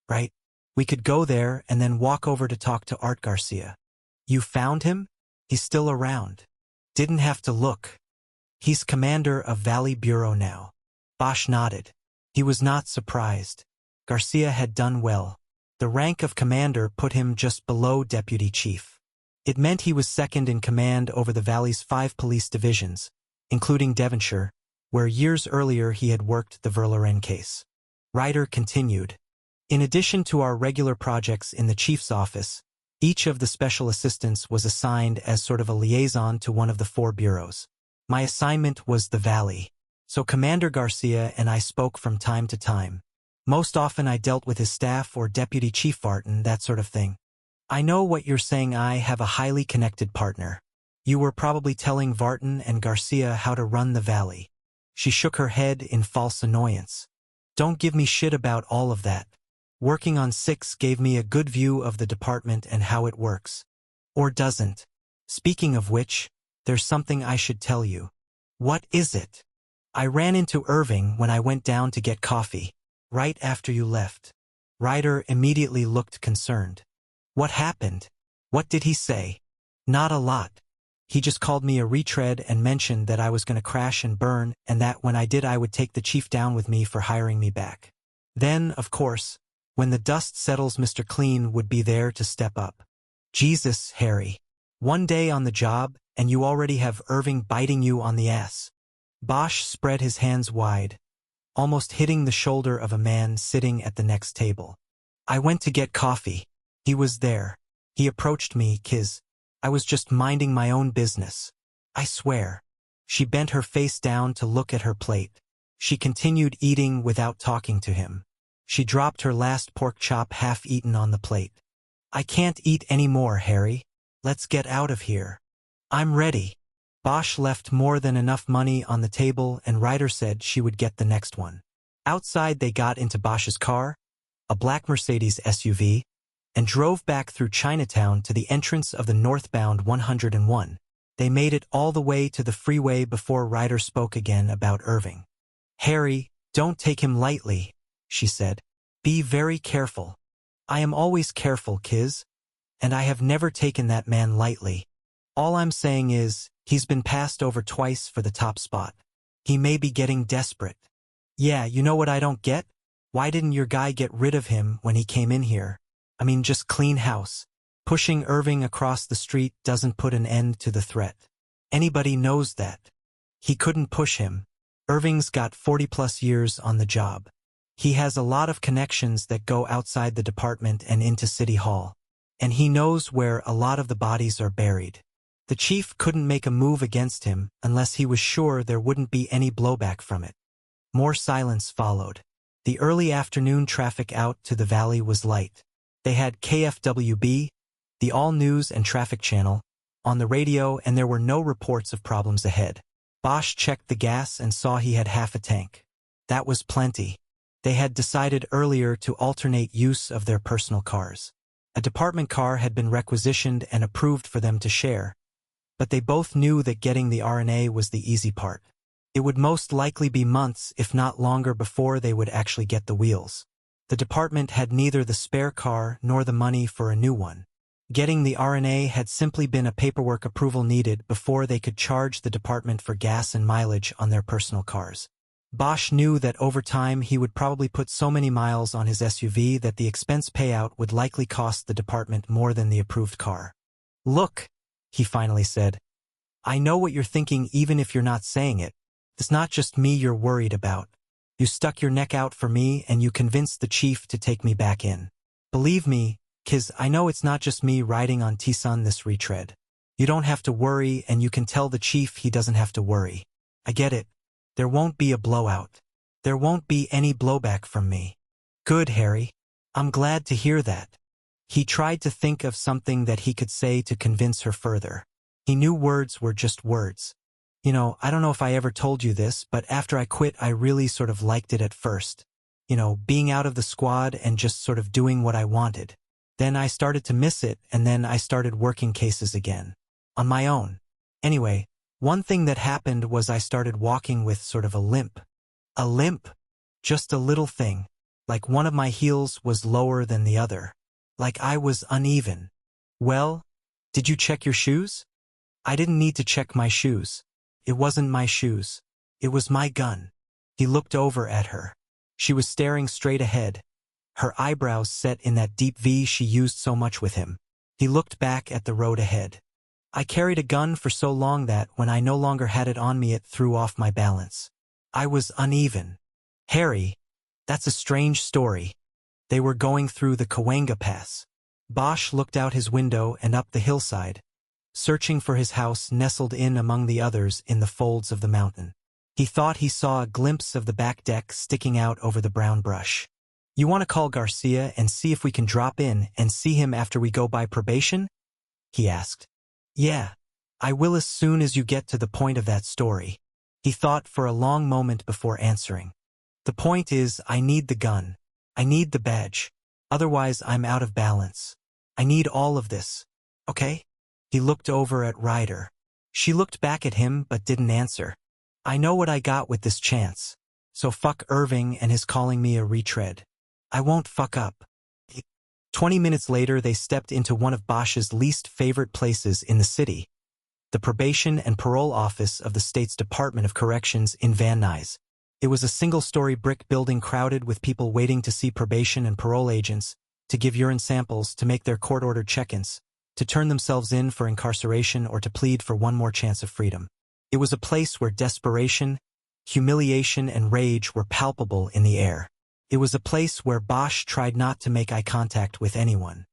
Speaker 1: Right? We could go there and then walk over to talk to Art Garcia. You found him? He's still around. Didn't have to look. He's commander of Valley Bureau now. Bosch nodded. He was not surprised. Garcia had done well. The rank of commander put him just below deputy chief. It meant he was second in command over the Valley's 5 police divisions, including Devonshire, where years earlier he had worked the Verloren case. Ryder continued. In addition to our regular projects in the chief's office, each of the special assistants was assigned as sort of a liaison to one of the 4 bureaus. My assignment was the Valley, so Commander Garcia and I spoke from time to time. Most often I dealt with his staff or Deputy Chief Vartan, that sort of thing. I know what you're saying. I have a highly connected partner. You were probably telling Vartan and Garcia how to run the Valley. She shook her head in false annoyance. Don't give me shit about all of that. Working on 6 gave me a good view of the department and how it works. Or doesn't. Speaking of which, there's something I should tell you. What is it? I ran into Irving when I went down to get coffee. Right after you left. Ryder immediately looked concerned. What happened? What did he say? Not a lot. He just called me a retread and mentioned that I was going to crash and burn, and that when I did I would take the chief down with me for hiring me back. Then, of course, when the dust settles, Mr. Clean would be there to step up. Jesus, Harry. One day on the job, and you already have Irving biting you on the ass. Bosch spread his hands wide, almost hitting the shoulder of a man sitting at the next table. I went to get coffee. He was there. He approached me, Kiz. I was just minding my own business. I swear. She bent her face down to look at her plate. She continued eating without talking to him. She dropped her last pork chop half-eaten on the plate. I can't eat any more, Harry. Let's get out of here. I'm ready. Bosch left more than enough money on the table, and Ryder said she would get the next one. Outside they got into Bosch's car, a black Mercedes SUV, and drove back through Chinatown to the entrance of the northbound 101. They made it all the way to the freeway before Ryder spoke again about Irving. Harry, don't take him lightly, she said. Be very careful. I am always careful, Kiz, and I have never taken that man lightly. All I'm saying is, he's been passed over twice for the top spot. He may be getting desperate. Yeah, you know what I don't get? Why didn't your guy get rid of him when he came in here? I mean, just clean house. Pushing Irving across the street doesn't put an end to the threat. Anybody knows that. He couldn't push him. Irving's got 40+ years on the job. He has a lot of connections that go outside the department and into City Hall. And he knows where a lot of the bodies are buried. The chief couldn't make a move against him unless he was sure there wouldn't be any blowback from it. More silence followed. The early afternoon traffic out to the valley was light. They had KFWB, the all-news and traffic channel, on the radio, and there were no reports of problems ahead. Bosch checked the gas and saw he had half a tank. That was plenty. They had decided earlier to alternate use of their personal cars. A department car had been requisitioned and approved for them to share, but they both knew that getting the RNA was the easy part. It would most likely be months, if not longer, before they would actually get the wheels. The department had neither the spare car nor the money for a new one. Getting the RNA had simply been a paperwork approval needed before they could charge the department for gas and mileage on their personal cars. Bosch knew that over time he would probably put so many miles on his SUV that the expense payout would likely cost the department more than the approved car. Look, he finally said. I know what you're thinking even if you're not saying it. It's not just me you're worried about. You stuck your neck out for me and you convinced the chief to take me back in. Believe me, Kiz, I know it's not just me riding on T-Sun this retread. You don't have to worry, and you can tell the chief he doesn't have to worry. I get it. There won't be a blowout. There won't be any blowback from me. Good, Harry. I'm glad to hear that. He tried to think of something that he could say to convince her further. He knew words were just words. You know, I don't know if I ever told you this, but after I quit I really sort of liked it at first. You know, being out of the squad and just sort of doing what I wanted. Then I started to miss it, and then I started working cases again. On my own. Anyway, one thing that happened was I started walking with sort of a limp. A limp? Just a little thing. Like one of my heels was lower than the other. Like I was uneven. Well, did you check your shoes? I didn't need to check my shoes. It wasn't my shoes. It was my gun. He looked over at her. She was staring straight ahead. Her eyebrows set in that deep V she used so much with him. He looked back at the road ahead. I carried a gun for so long that when I no longer had it on me it threw off my balance. I was uneven. Harry, that's a strange story. They were going through the Cahuenga Pass. Bosch looked out his window and up the hillside, searching for his house nestled in among the others in the folds of the mountain. He thought he saw a glimpse of the back deck sticking out over the brown brush. You want to call Garcia and see if we can drop in and see him after we go by probation? He asked. Yeah, I will as soon as you get to the point of that story. He thought for a long moment before answering. The point is, I need the gun. I need the badge. Otherwise I'm out of balance. I need all of this. Okay? He looked over at Ryder. She looked back at him but didn't answer. I know what I got with this chance. So fuck Irving and his calling me a retread. I won't fuck up. 20 minutes later they stepped into one of Bosch's least favorite places in the city, the Probation and Parole Office of the state's Department of Corrections in Van Nuys. It was a single-story brick building crowded with people waiting to see probation and parole agents, to give urine samples, to make their court-ordered check-ins, to turn themselves in for incarceration or to plead for one more chance of freedom. It was a place where desperation, humiliation, and rage were palpable in the air. It was a place where Bosch tried not to make eye contact with anyone.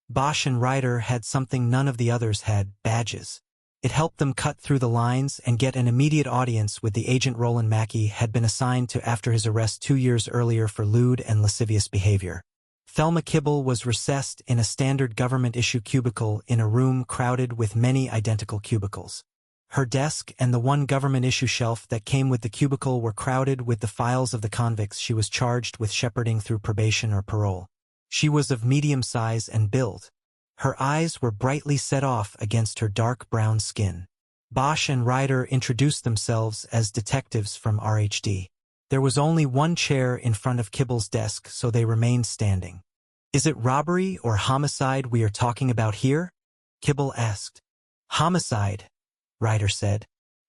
Speaker 1: Bosch and Ryder had something none of the others had, badges. It helped them cut through the lines and get an immediate audience with the agent Roland Mackey had been assigned to after his arrest 2 years earlier for lewd and lascivious behavior. Thelma Kibble was recessed in a standard government-issue cubicle in a room crowded with many identical cubicles. Her desk and the one government-issue shelf that came with the cubicle were crowded with the files of the convicts she was charged with shepherding through probation or parole. She was of medium size and build. Her eyes were brightly set off against her dark brown skin. Bosch and Ryder introduced themselves as detectives from RHD. There was only one chair in front of Kibble's desk, so they remained standing. Is it robbery or homicide we are talking about here? Kibble asked. Homicide, Ryder said.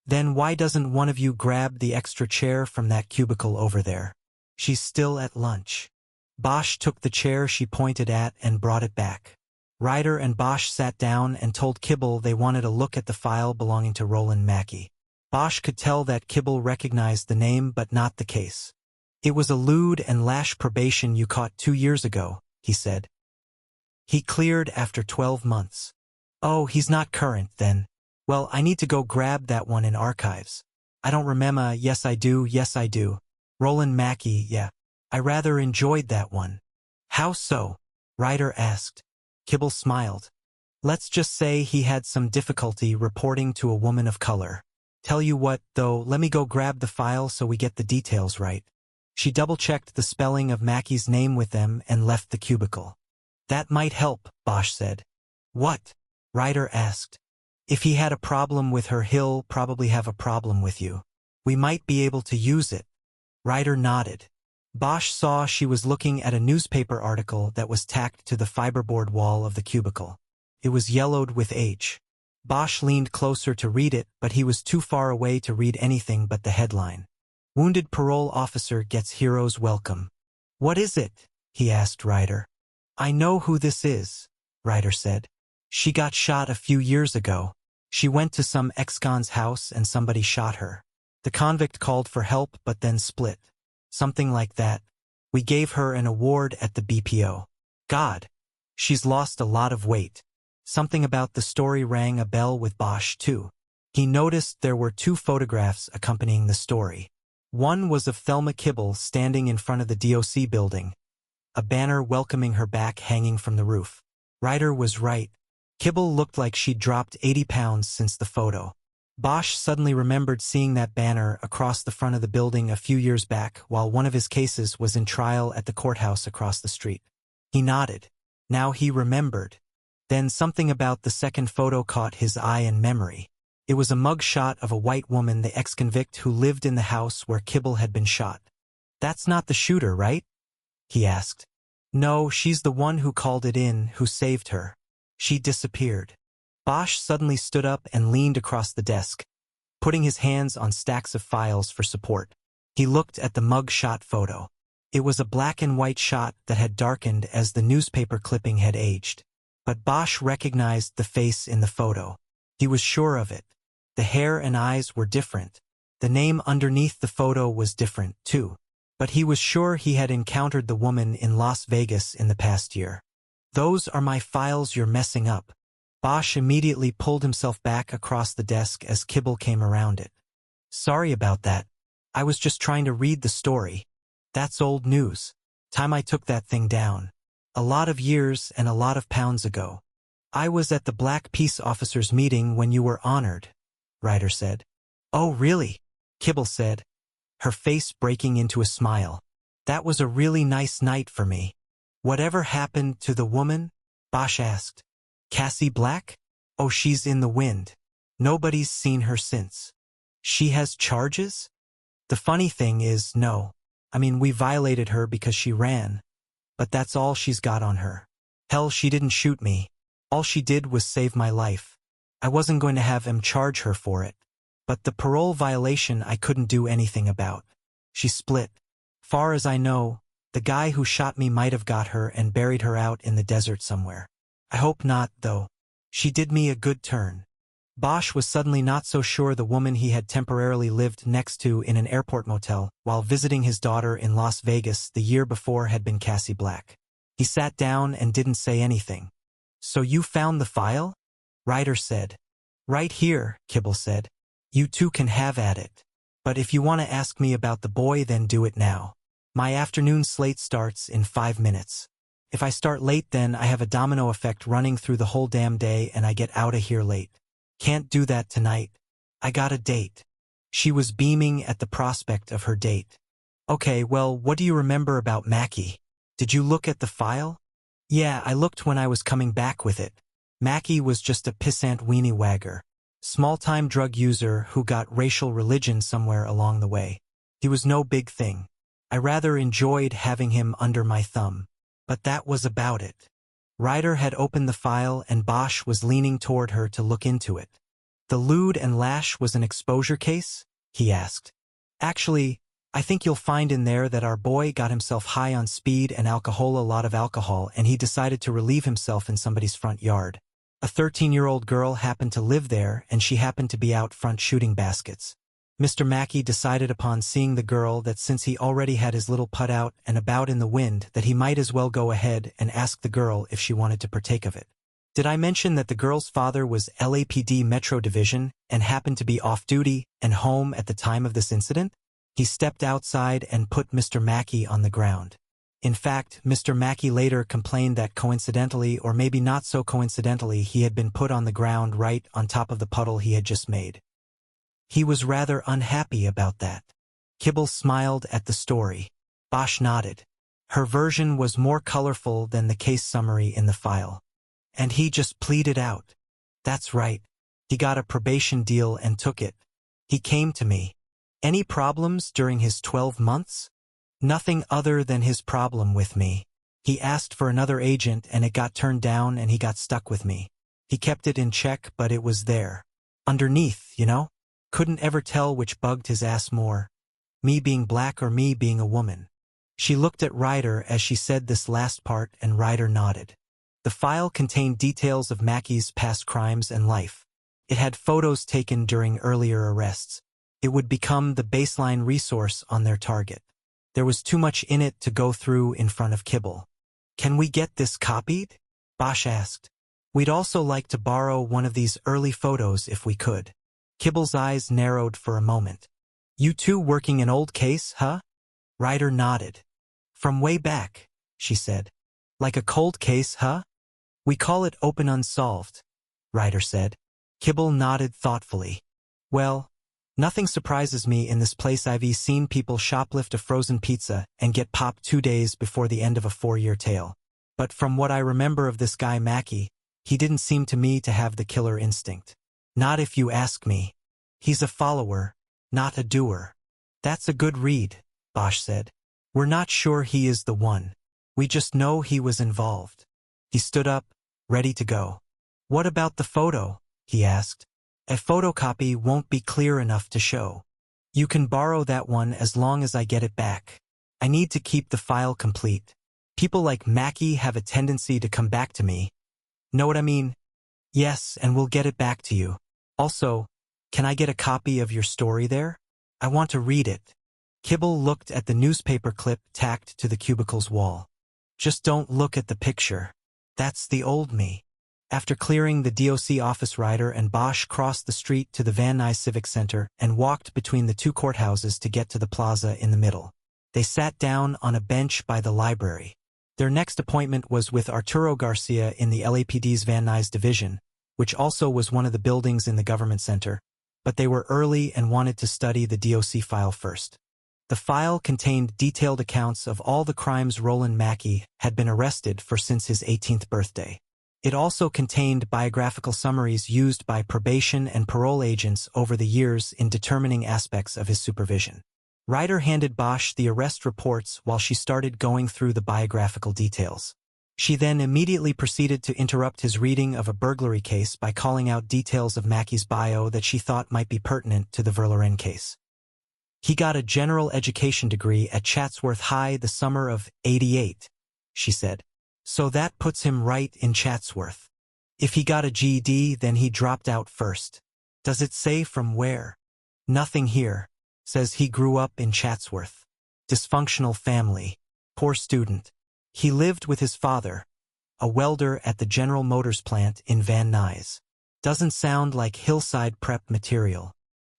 Speaker 1: Then why doesn't one of you grab the extra chair from that cubicle over there? She's still at lunch. Bosch took the chair she pointed at and brought it back. Ryder and Bosch sat down and told Kibble they wanted a look at the file belonging to Roland Mackey. Bosch could tell that Kibble recognized the name but not the case. It was a lewd and lash probation you caught 2 years ago, he said. He cleared after 12 months. Oh, he's not current, then. Well, I need to go grab that one in archives. I don't remember. Yes, I do. Roland Mackey, yeah. I rather enjoyed that one. How so? Ryder asked. Kibble smiled. Let's just say he had some difficulty reporting to a woman of color. Tell you what, though, let me go grab the file so we get the details right. She double-checked the spelling of Mackey's name with them and left the cubicle. That might help, Bosch said. What? Ryder asked. If he had a problem with her, he'll probably have a problem with you. We might be able to use it. Ryder nodded. Bosch saw she was looking at a newspaper article that was tacked to the fiberboard wall of the cubicle. It was yellowed with age. Bosch leaned closer to read it, but he was too far away to read anything but the headline. Wounded parole officer gets hero's welcome. What is it? He asked Ryder. I know who this is, Ryder said. She got shot a few years ago. She went to some ex-con's house and somebody shot her. The convict called for help but then split. Something like that. We gave her an award at the BPO. God. She's lost a lot of weight. Something about the story rang a bell with Bosch, too. He noticed there were 2 photographs accompanying the story. One was of Thelma Kibble standing in front of the DOC building, a banner welcoming her back hanging from the roof. Ryder was right. Kibble looked like she'd dropped 80 pounds since the photo. Bosch suddenly remembered seeing that banner across the front of the building a few years back while one of his cases was in trial at the courthouse across the street. He nodded. Now he remembered. Then something about the second photo caught his eye and memory. It was a mug shot of a white woman, the ex-convict who lived in the house where Kibble had been shot. That's not the shooter, right? He asked. No, she's the one who called it in, who saved her. She disappeared. Bosch suddenly stood up and leaned across the desk, putting his hands on stacks of files for support. He looked at the mug shot photo. It was a black and white shot that had darkened as the newspaper clipping had aged. But Bosch recognized the face in the photo. He was sure of it. The hair and eyes were different. The name underneath the photo was different, too. But he was sure he had encountered the woman in Las Vegas in the past year. Those are my files you're messing up. Bosch immediately pulled himself back across the desk as Kibble came around it. Sorry about that. I was just trying to read the story. That's old news. Time I took that thing down. A lot of years and a lot of pounds ago. I was at the Black Peace Officers meeting when you were honored, Ryder said. Oh, really? Kibble said, her face breaking into a smile. That was a really nice night for me. Whatever happened to the woman? Bosch asked. Cassie Black? Oh, she's in the wind. Nobody's seen her since. She has charges? The funny thing is, no. I mean, we violated her because she ran. But that's all she's got on her. Hell, she didn't shoot me. All she did was save my life. I wasn't going to have him charge her for it. But the parole violation I couldn't do anything about. She split. Far as I know, the guy who shot me might have got her and buried her out in the desert somewhere. I hope not, though. She did me a good turn. Bosch was suddenly not so sure the woman he had temporarily lived next to in an airport motel while visiting his daughter in Las Vegas the year before had been Cassie Black. He sat down and didn't say anything. So you found the file? Ryder said. Right here, Kibble said. You two can have at it. But if you want to ask me about the boy, then do it now. My afternoon slate starts in 5 minutes. If I start late, then I have a domino effect running through the whole damn day and I get out of here late. Can't do that tonight. I got a date. She was beaming at the prospect of her date. Okay, well, what do you remember about Mackey? Did you look at the file? Yeah, I looked when I was coming back with it. Mackey was just a pissant weenie wagger. Small-time drug user who got racial religion somewhere along the way. He was no big thing. I rather enjoyed having him under my thumb. But that was about it. Ryder had opened the file and Bosch was leaning toward her to look into it. "The lewd and lash was an exposure case?" he asked. "Actually, I think you'll find in there that our boy got himself high on speed and alcohol, a lot of alcohol, and he decided to relieve himself in somebody's front yard. A 13-year-old girl happened to live there and she happened to be out front shooting baskets. Mr. Mackey decided upon seeing the girl that since he already had his little putt out and about in the wind that he might as well go ahead and ask the girl if she wanted to partake of it. Did I mention that the girl's father was LAPD Metro Division and happened to be off-duty and home at the time of this incident?" He stepped outside and put Mr. Mackey on the ground. In fact, Mr. Mackey later complained that coincidentally, or maybe not so coincidentally, he had been put on the ground right on top of the puddle he had just made. He was rather unhappy about that. Kibble smiled at the story. Bosch nodded. Her version was more colorful than the case summary in the file. "And he just pleaded out." "That's right. He got a probation deal and took it. He came to me." "Any problems during his 12 months? "Nothing other than his problem with me. He asked for another agent and it got turned down and he got stuck with me. He kept it in check, but it was there. Underneath, you know? Couldn't ever tell which bugged his ass more. Me being black or me being a woman." She looked at Ryder as she said this last part and Ryder nodded. The file contained details of Mackey's past crimes and life. It had photos taken during earlier arrests. It would become the baseline resource on their target. There was too much in it to go through in front of Kibble. "Can we get this copied?" Bosch asked. "We'd also like to borrow one of these early photos if we could." Kibble's eyes narrowed for a moment. "You two working an old case, huh?" Ryder nodded. "From way back," she said. "Like a cold case, huh?" "We call it open unsolved," Ryder said. Kibble nodded thoughtfully. "Well, nothing surprises me in this place. I've seen people shoplift a frozen pizza and get popped 2 days before the end of a 4-year tale. But from what I remember of this guy Mackey, he didn't seem to me to have the killer instinct. Not if you ask me. He's a follower, not a doer." "That's a good read," Bosch said. "We're not sure he is the one. We just know he was involved." He stood up, ready to go. "What about the photo?" he asked. "A photocopy won't be clear enough to show. You can borrow that one as long as I get it back. I need to keep the file complete. People like Mackey have a tendency to come back to me. Know what I mean?" "Yes, and we'll get it back to you. Also, can I get a copy of your story there? I want to read it." Kibble looked at the newspaper clip tacked to the cubicle's wall. "Just don't look at the picture. That's the old me." After clearing the DOC office, Ryder and Bosch crossed the street to the Van Nuys Civic Center and walked between the two courthouses to get to the plaza in the middle. They sat down on a bench by the library. Their next appointment was with Arturo Garcia in the LAPD's Van Nuys division, which also was one of the buildings in the government center, but they were early and wanted to study the DOC file first. The file contained detailed accounts of all the crimes Roland Mackey had been arrested for since his 18th birthday. It also contained biographical summaries used by probation and parole agents over the years in determining aspects of his supervision. Ryder handed Bosch the arrest reports while she started going through the biographical details. She then immediately proceeded to interrupt his reading of a burglary case by calling out details of Mackey's bio that she thought might be pertinent to the Verloren case. "He got a general education degree at Chatsworth High the summer of '88, she said. "So that puts him right in Chatsworth. If he got a GED, then he dropped out first. Does it say from where?" "Nothing here. Says he grew up in Chatsworth. Dysfunctional family. Poor student. He lived with his father, a welder at the General Motors plant in Van Nuys. Doesn't sound like hillside prep material.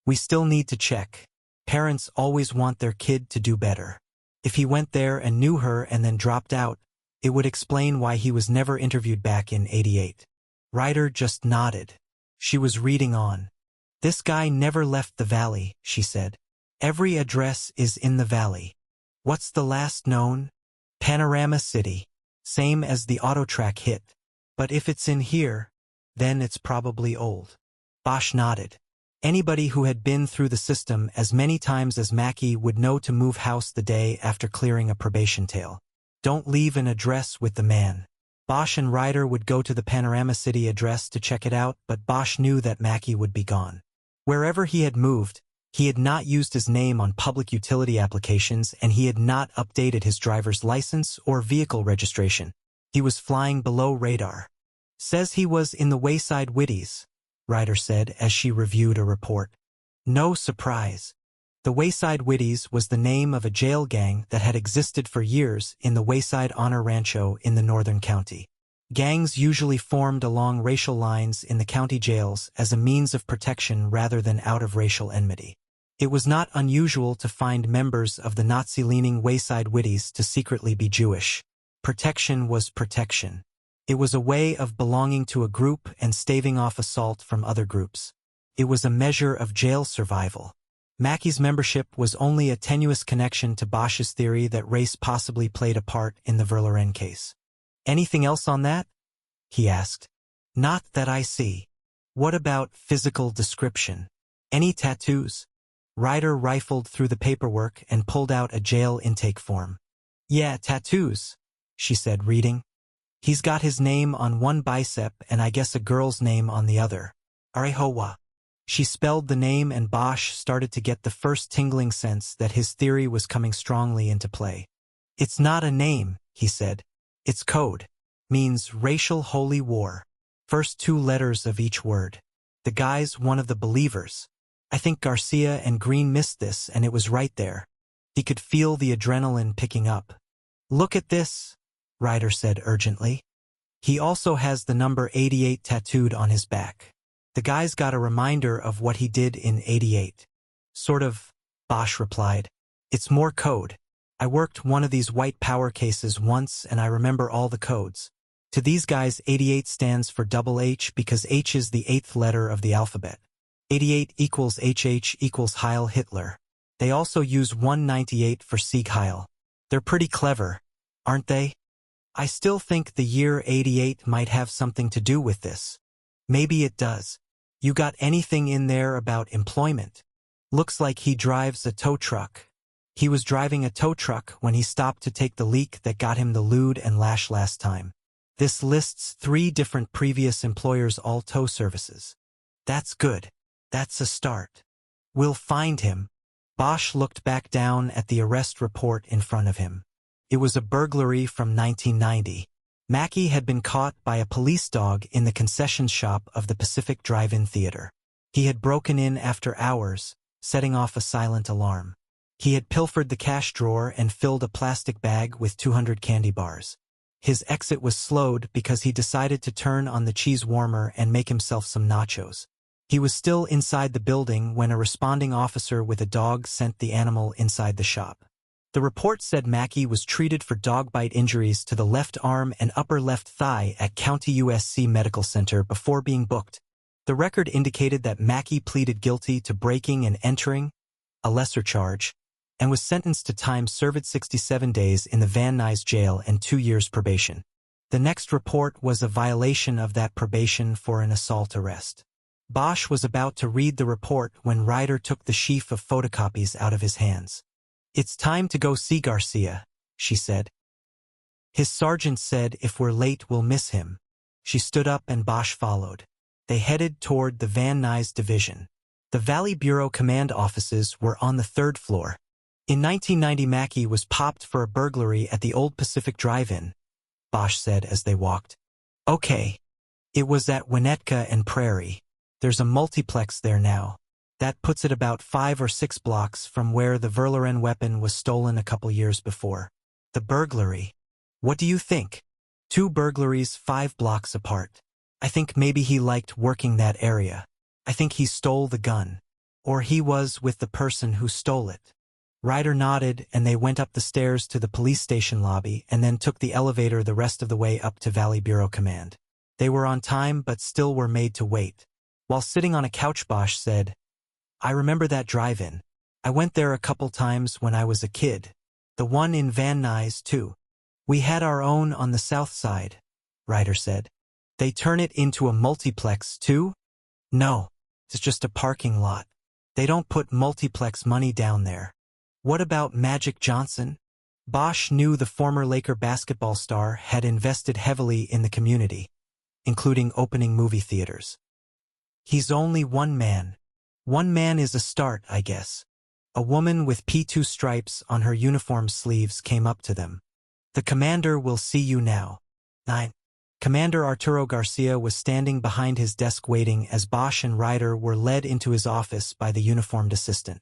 Speaker 1: We still need to check. Parents always want their kid to do better. If he went there and knew her and then dropped out, it would explain why he was never interviewed back in '88. Ryder just nodded. She was reading on. "This guy never left the valley," she said. "Every address is in the valley. What's the last known? Panorama City. Same as the AutoTrack hit. But if it's in here, then it's probably old." Bosch nodded. Anybody who had been through the system as many times as Mackey would know to move house the day after clearing a probation tail. Don't leave an address with the man. Bosch and Ryder would go to the Panorama City address to check it out, but Bosch knew that Mackie would be gone. Wherever he had moved, he had not used his name on public utility applications, and he had not updated his driver's license or vehicle registration. He was flying below radar. Says he was in the Wayside Widdies, Ryder said as she reviewed a report. No surprise. The Wayside Widdies was the name of a jail gang that had existed for years in the Wayside Honor Rancho in the northern county. Gangs usually formed along racial lines in the county jails as a means of protection rather than out of racial enmity. It was not unusual to find members of the Nazi-leaning Wayside Widdies to secretly be Jewish. Protection was protection. It was a way of belonging to a group and staving off assault from other groups. It was a measure of jail survival. Mackie's membership was only a tenuous connection to Bosch's theory that race possibly played a part in the Verloren case. Anything else on that? He asked. Not that I see. What about physical description? Any tattoos? Ryder rifled through the paperwork and pulled out a jail intake form. Yeah, tattoos, she said, reading. He's got his name on one bicep and I guess a girl's name on the other. Arehowa. She spelled the name and Bosch started to get the first tingling sense that his theory was coming strongly into play. It's not a name, he said. It's code. Means racial holy war. First two letters of each word. The guy's one of the believers. I think Garcia and Green missed this and it was right there. He could feel the adrenaline picking up. Look at this, Ryder said urgently. He also has the number 88 tattooed on his back. The guy's got a reminder of what he did in 88. Sort of, Bosch replied. It's more code. I worked one of these white power cases once and I remember all the codes. To these guys 88 stands for double H because H is the 8th letter of the alphabet. 88 equals HH equals Heil Hitler. They also use 198 for Sieg Heil. They're pretty clever, aren't they? I still think the year 88 might have something to do with this. Maybe it does. You got anything in there about employment? Looks like he drives a tow truck. He was driving a tow truck when he stopped to take the leak that got him the lewd and lash last time. This lists 3 different previous employers' all tow services. That's good. That's a start. We'll find him. Bosch looked back down at the arrest report in front of him. It was a burglary from 1990. Mackie had been caught by a police dog in the concession shop of the Pacific Drive-In Theater. He had broken in after hours, setting off a silent alarm. He had pilfered the cash drawer and filled a plastic bag with 200 candy bars. His exit was slowed because he decided to turn on the cheese warmer and make himself some nachos. He was still inside the building when a responding officer with a dog sent the animal inside the shop. The report said Mackie was treated for dog bite injuries to the left arm and upper left thigh at County USC Medical Center before being booked. The record indicated that Mackie pleaded guilty to breaking and entering, a lesser charge, and was sentenced to time served 67 days in the Van Nuys jail and 2 years probation. The next report was a violation of that probation for an assault arrest. Bosch was about to read the report when Ryder took the sheaf of photocopies out of his hands. It's time to go see Garcia, she said. His sergeant said if we're late we'll miss him. She stood up and Bosch followed. They headed toward the Van Nuys division. The Valley Bureau command offices were on the 3rd floor. In 1990 Mackie was popped for a burglary at the old Pacific Drive-In, Bosch said as they walked. Okay. It was at Winnetka and Prairie. There's a multiplex there now. That puts it about 5 or 6 blocks from where the Verloren weapon was stolen a couple years before. The burglary. What do you think? 2 burglaries 5 blocks apart. I think maybe he liked working that area. I think he stole the gun. Or he was with the person who stole it. Ryder nodded and they went up the stairs to the police station lobby and then took the elevator the rest of the way up to Valley Bureau Command. They were on time but still were made to wait. While sitting on a couch Bosch said, I remember that drive-in. I went there a couple times when I was a kid. The one in Van Nuys, too. We had our own on the south side, Ryder said. They turn it into a multiplex, too? No, it's just a parking lot. They don't put multiplex money down there. What about Magic Johnson? Bosch knew the former Laker basketball star had invested heavily in the community, including opening movie theaters. He's only one man. One man is a start, I guess. A woman with P2 stripes on her uniform sleeves came up to them. The commander will see you now. 9. Commander Arturo Garcia was standing behind his desk waiting as Bosch and Ryder were led into his office by the uniformed assistant.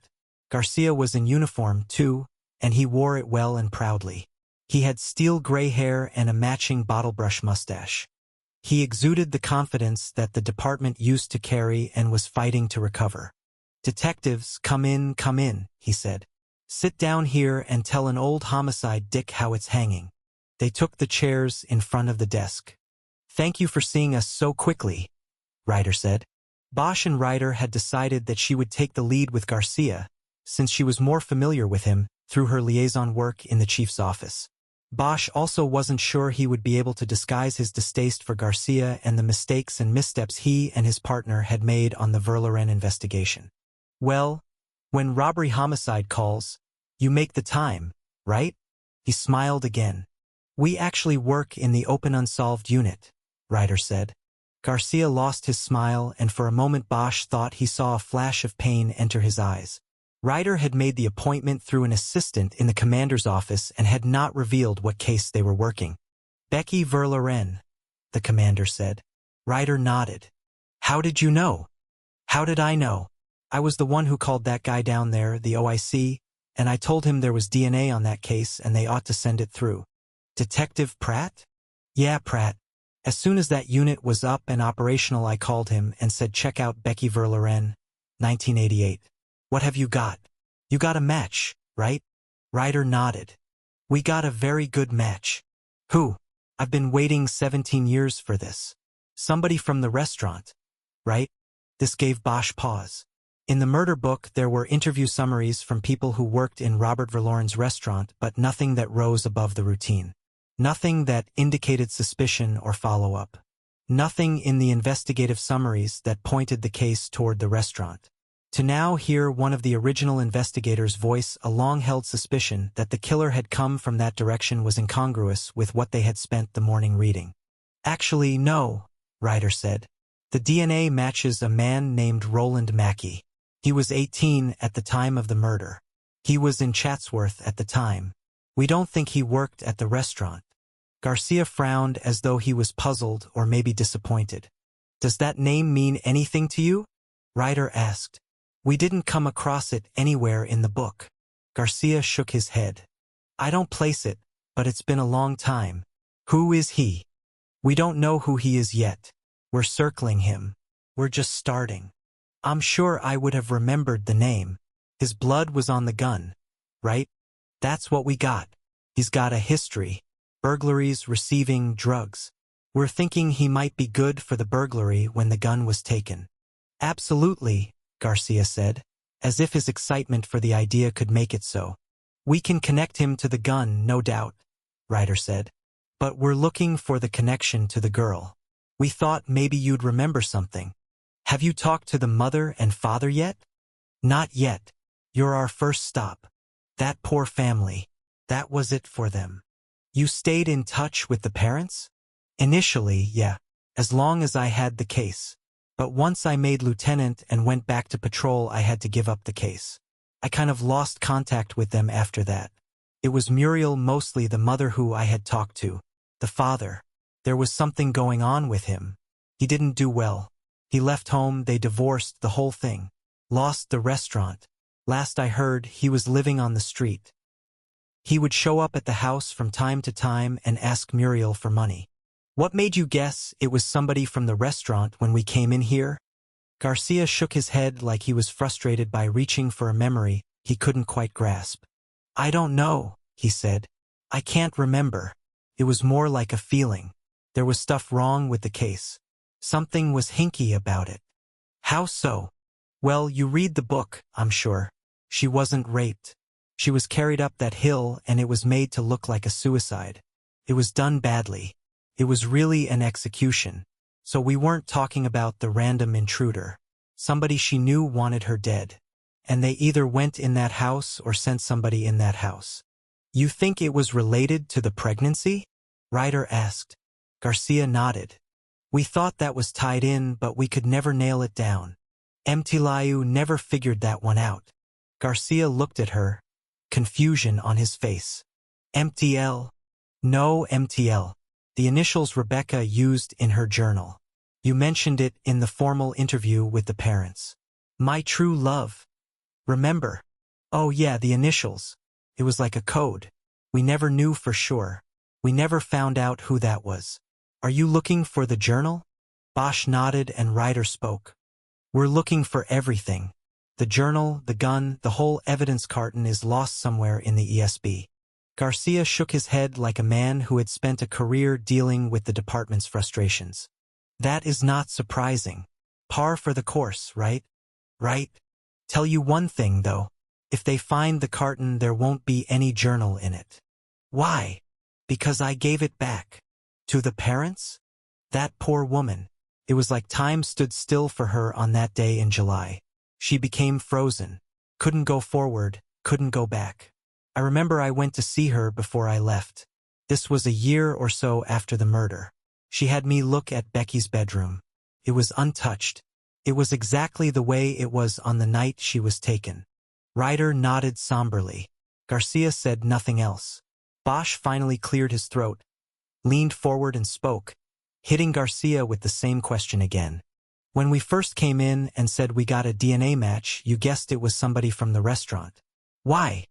Speaker 1: Garcia was in uniform, too, and he wore it well and proudly. He had steel gray hair and a matching bottle-brush mustache. He exuded the confidence that the department used to carry and was fighting to recover. "Detectives, come in, he said. "Sit down here and tell an old homicide dick how it's hanging." They took the chairs in front of the desk. "Thank you for seeing us so quickly," Ryder said. Bosch and Ryder had decided that she would take the lead with Garcia, since she was more familiar with him through her liaison work in the chief's office. Bosch also wasn't sure he would be able to disguise his distaste for Garcia and the mistakes and missteps he and his partner had made on the Verloren investigation. "Well, when robbery homicide calls, you make the time, right?" He smiled again. "We actually work in the open unsolved unit," Ryder said. Garcia lost his smile, and for a moment Bosch thought he saw a flash of pain enter his eyes. Ryder had made the appointment through an assistant in the commander's office and had not revealed what case they were working. "Becky Verloren," the commander said. Ryder nodded. "How did you know?" "How did I know? I was the one who called that guy down there, the OIC, and I told him there was DNA on that case and they ought to send it through." "Detective Pratt?" "Yeah, Pratt. As soon as that unit was up and operational, I called him and said check out Becky Verloren, 1988. What have you got? You got a match, right?" Ryder nodded. "We got a very good match." "Who?" "I've been waiting 17 years for this." "Somebody from the restaurant, right?" This gave Bosch pause. In the murder book there were interview summaries from people who worked in Robert Verloren's restaurant, but nothing that rose above the routine. Nothing that indicated suspicion or follow-up. Nothing in the investigative summaries that pointed the case toward the restaurant. To now hear one of the original investigators voice a long-held suspicion that the killer had come from that direction was incongruous with what they had spent the morning reading. "Actually, no," Ryder said. "The DNA matches a man named Roland Mackey. He was 18 at the time of the murder. He was in Chatsworth at the time. We don't think he worked at the restaurant." Garcia frowned as though he was puzzled or maybe disappointed. "Does that name mean anything to you?" Ryder asked. "We didn't come across it anywhere in the book." Garcia shook his head. "I don't place it, but it's been a long time. Who is he?" "We don't know who he is yet. We're circling him. We're just starting." "I'm sure I would have remembered the name. His blood was on the gun, right?" "That's what we got. He's got a history. Burglaries, receiving, drugs. We're thinking he might be good for the burglary when the gun was taken." "Absolutely," Garcia said, as if his excitement for the idea could make it so. "We can connect him to the gun, no doubt," Ryder said. "But we're looking for the connection to the girl. We thought maybe you'd remember something. Have you talked to the mother and father yet?" "Not yet. You're our first stop. That poor family. That was it for them." "You stayed in touch with the parents?" "Initially, yeah. As long as I had the case. But once I made lieutenant and went back to patrol, I had to give up the case. I kind of lost contact with them after that. It was Muriel, mostly the mother, who I had talked to. The father. There was something going on with him. He didn't do well. He left home, they divorced, the whole thing. Lost the restaurant. Last I heard, he was living on the street. He would show up at the house from time to time and ask Muriel for money." "What made you guess it was somebody from the restaurant when we came in here?" Garcia shook his head like he was frustrated by reaching for a memory he couldn't quite grasp. "I don't know," he said. "I can't remember. It was more like a feeling. There was stuff wrong with the case. Something was hinky about it." "How so?" "Well, you read the book, I'm sure. She wasn't raped. She was carried up that hill and it was made to look like a suicide. It was done badly. It was really an execution. So we weren't talking about the random intruder. Somebody she knew wanted her dead. And they either went in that house or sent somebody in that house." You think it was related to the pregnancy? Ryder asked. Garcia nodded. We thought that was tied in, but we could never nail it down. Mtliu never figured that one out. Garcia looked at her, confusion on his face. MTL? No, MTL. The initials Rebecca used in her journal. You mentioned it in the formal interview with the parents. My true love. Remember? Oh yeah, the initials. It was like a code. We never knew for sure. We never found out who that was. Are you looking for the journal? Bosch nodded and Ryder spoke. We're looking for everything. The journal, the gun, the whole evidence carton is lost somewhere in the ESB. Garcia shook his head like a man who had spent a career dealing with the department's frustrations. That is not surprising. Par for the course, right? Right? Tell you one thing, though. If they find the carton, there won't be any journal in it. Why? Because I gave it back. To the parents? That poor woman. It was like time stood still for her on that day in July. She became frozen. Couldn't go forward, couldn't go back. I remember I went to see her before I left. This was a year or so after the murder. She had me look at Becky's bedroom. It was untouched. It was exactly the way it was on the night she was taken. Ryder nodded somberly. Garcia said nothing else. Bosch finally cleared his throat, leaned forward and spoke, hitting Garcia with the same question again. When we first came in and said we got a DNA match, you guessed it was somebody from the restaurant. Why?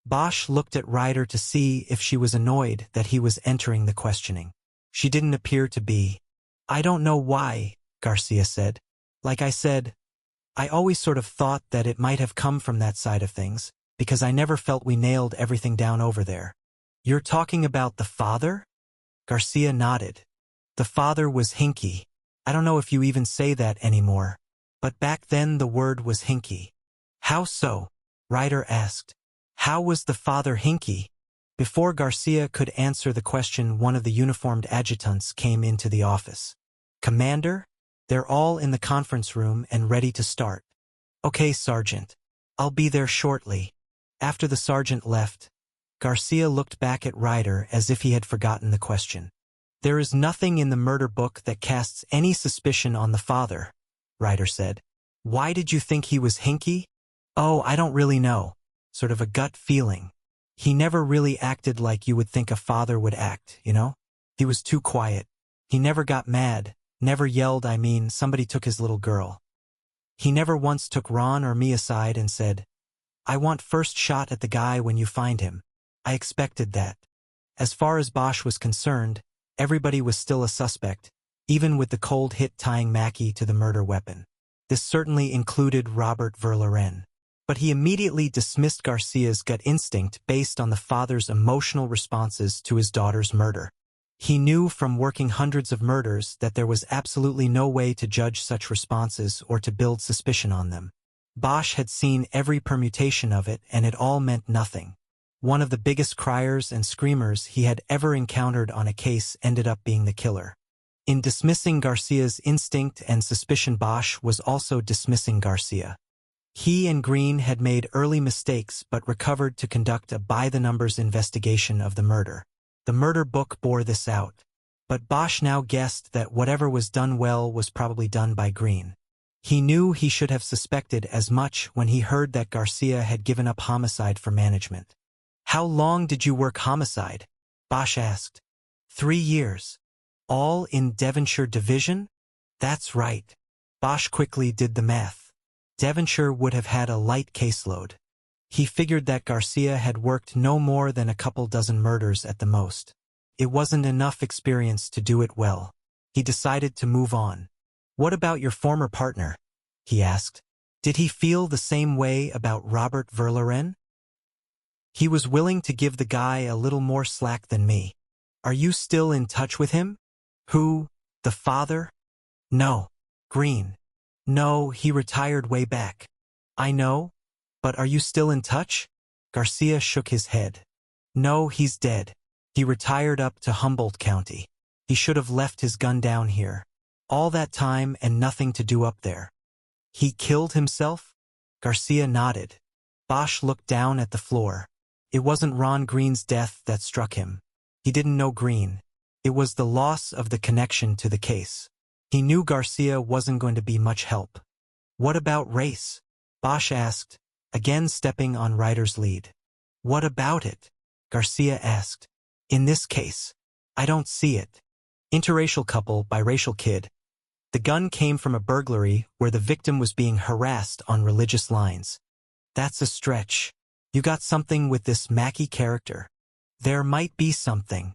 Speaker 1: Bosch looked at Ryder to see if she was annoyed that he was entering the questioning. She didn't appear to be. I don't know why, Garcia said. Like I said, I always sort of thought that it might have come from that side of things, because I never felt we nailed everything down over there. You're talking about the father? Garcia nodded. The father was hinky. I don't know if you even say that anymore, but back then the word was hinky. How so? Ryder asked. How was the father hinky? Before Garcia could answer the question, one of the uniformed adjutants came into the office. Commander? They're all in the conference room and ready to start. Okay, Sergeant. I'll be there shortly. After the sergeant left, Garcia looked back at Ryder as if he had forgotten the question. There is nothing in the murder book that casts any suspicion on the father, Ryder said. Why did you think he was hinky? Oh, I don't really know. Sort of a gut feeling. He never really acted like you would think a father would act, you know? He was too quiet. He never got mad, never yelled. I mean, somebody took his little girl. He never once took Ron or me aside and said, I want first shot at the guy when you find him. I expected that. As far as Bosch was concerned, everybody was still a suspect, even with the cold hit tying Mackie to the murder weapon. This certainly included Robert Verloren. But he immediately dismissed Garcia's gut instinct based on the father's emotional responses to his daughter's murder. He knew from working hundreds of murders that there was absolutely no way to judge such responses or to build suspicion on them. Bosch had seen every permutation of it, and it all meant nothing. One of the biggest criers and screamers he had ever encountered on a case ended up being the killer. In dismissing Garcia's instinct and suspicion, Bosch was also dismissing Garcia. He and Green had made early mistakes but recovered to conduct a by-the-numbers investigation of the murder. The murder book bore this out. But Bosch now guessed that whatever was done well was probably done by Green. He knew he should have suspected as much when he heard that Garcia had given up homicide for management. How long did you work homicide? Bosch asked. 3 years. All in Devonshire Division? That's right. Bosch quickly did the math. Devonshire would have had a light caseload. He figured that Garcia had worked no more than a couple dozen murders at the most. It wasn't enough experience to do it well. He decided to move on. What about your former partner? He asked. Did he feel the same way about Robert Verloren? He was willing to give the guy a little more slack than me. Are you still in touch with him? Who? The father? No. Green. No, he retired way back. I know, but are you still in touch? Garcia shook his head. No, he's dead. He retired up to Humboldt County. He should have left his gun down here. All that time and nothing to do up there. He killed himself? Garcia nodded. Bosch looked down at the floor. It wasn't Ron Green's death that struck him. He didn't know Green. It was the loss of the connection to the case. He knew Garcia wasn't going to be much help. What about race? Bosch asked, again stepping on Ryder's lead. What about it? Garcia asked. In this case, I don't see it. Interracial couple, biracial kid. The gun came from a burglary where the victim was being harassed on religious lines. That's a stretch. You got something with this Mackey character. There might be something.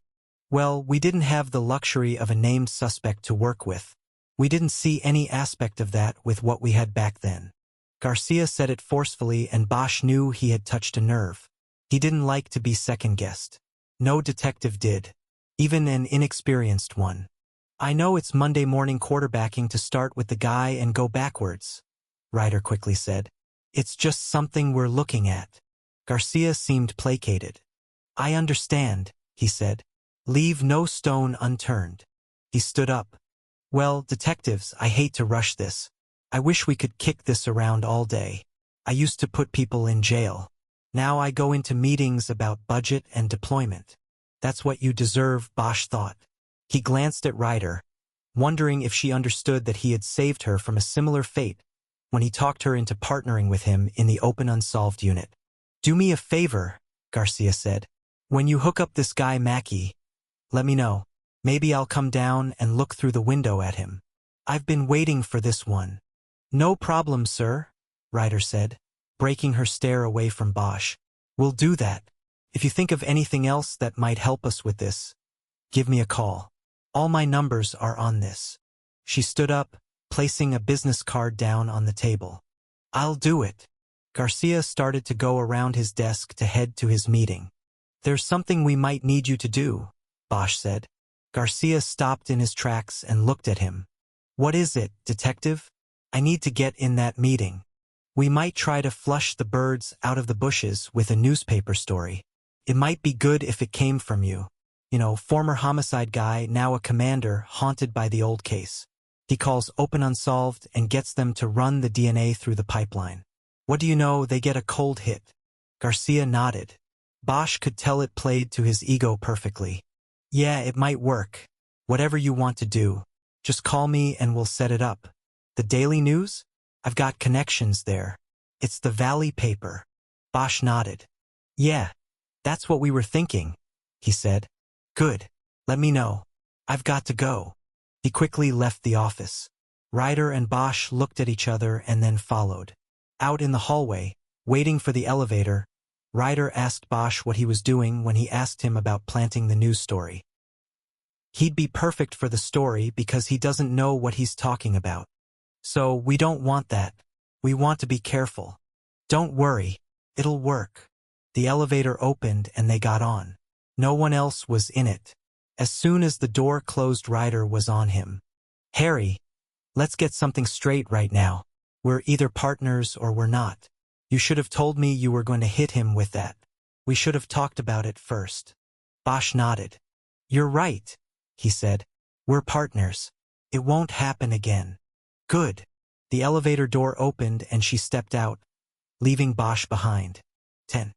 Speaker 1: Well, we didn't have the luxury of a named suspect to work with. We didn't see any aspect of that with what we had back then. Garcia said it forcefully, and Bosch knew he had touched a nerve. He didn't like to be second-guessed. No detective did. Even an inexperienced one. I know it's Monday morning quarterbacking to start with the guy and go backwards, Ryder quickly said. It's just something we're looking at. Garcia seemed placated. I understand, he said. Leave no stone unturned. He stood up. Well, detectives, I hate to rush this. I wish we could kick this around all day. I used to put people in jail. Now I go into meetings about budget and deployment. That's what you deserve, Bosch thought. He glanced at Ryder, wondering if she understood that he had saved her from a similar fate when he talked her into partnering with him in the open unsolved unit. Do me a favor, Garcia said. When you hook up this guy Mackey, let me know. Maybe I'll come down and look through the window at him. I've been waiting for this one. No problem, sir, Ryder said, breaking her stare away from Bosch. We'll do that. If you think of anything else that might help us with this, give me a call. All my numbers are on this. She stood up, placing a business card down on the table. I'll do it. Garcia started to go around his desk to head to his meeting. There's something we might need you to do, Bosch said. Garcia stopped in his tracks and looked at him. What is it, detective? I need to get in that meeting. We might try to flush the birds out of the bushes with a newspaper story. It might be good if it came from you. You know, former homicide guy, now a commander, haunted by the old case. He calls open unsolved and gets them to run the DNA through the pipeline. What do you know, they get a cold hit. Garcia nodded. Bosch could tell it played to his ego perfectly. Yeah, it might work. Whatever you want to do. Just call me and we'll set it up. The Daily News? I've got connections there. It's the Valley paper. Bosch nodded. Yeah, that's what we were thinking, he said. Good. Let me know. I've got to go. He quickly left the office. Ryder and Bosch looked at each other and then followed. Out in the hallway, waiting for the elevator, Ryder asked Bosch what he was doing when he asked him about planting the news story. He'd be perfect for the story because he doesn't know what he's talking about. So we don't want that. We want to be careful. Don't worry. It'll work. The elevator opened and they got on. No one else was in it. As soon as the door closed, Ryder was on him. Harry, let's get something straight right now. We're either partners or we're not. You should have told me you were going to hit him with that. We should have talked about it first. Bosch nodded. You're right, he said. We're partners. It won't happen again. Good. The elevator door opened and she stepped out, leaving Bosch behind. 10.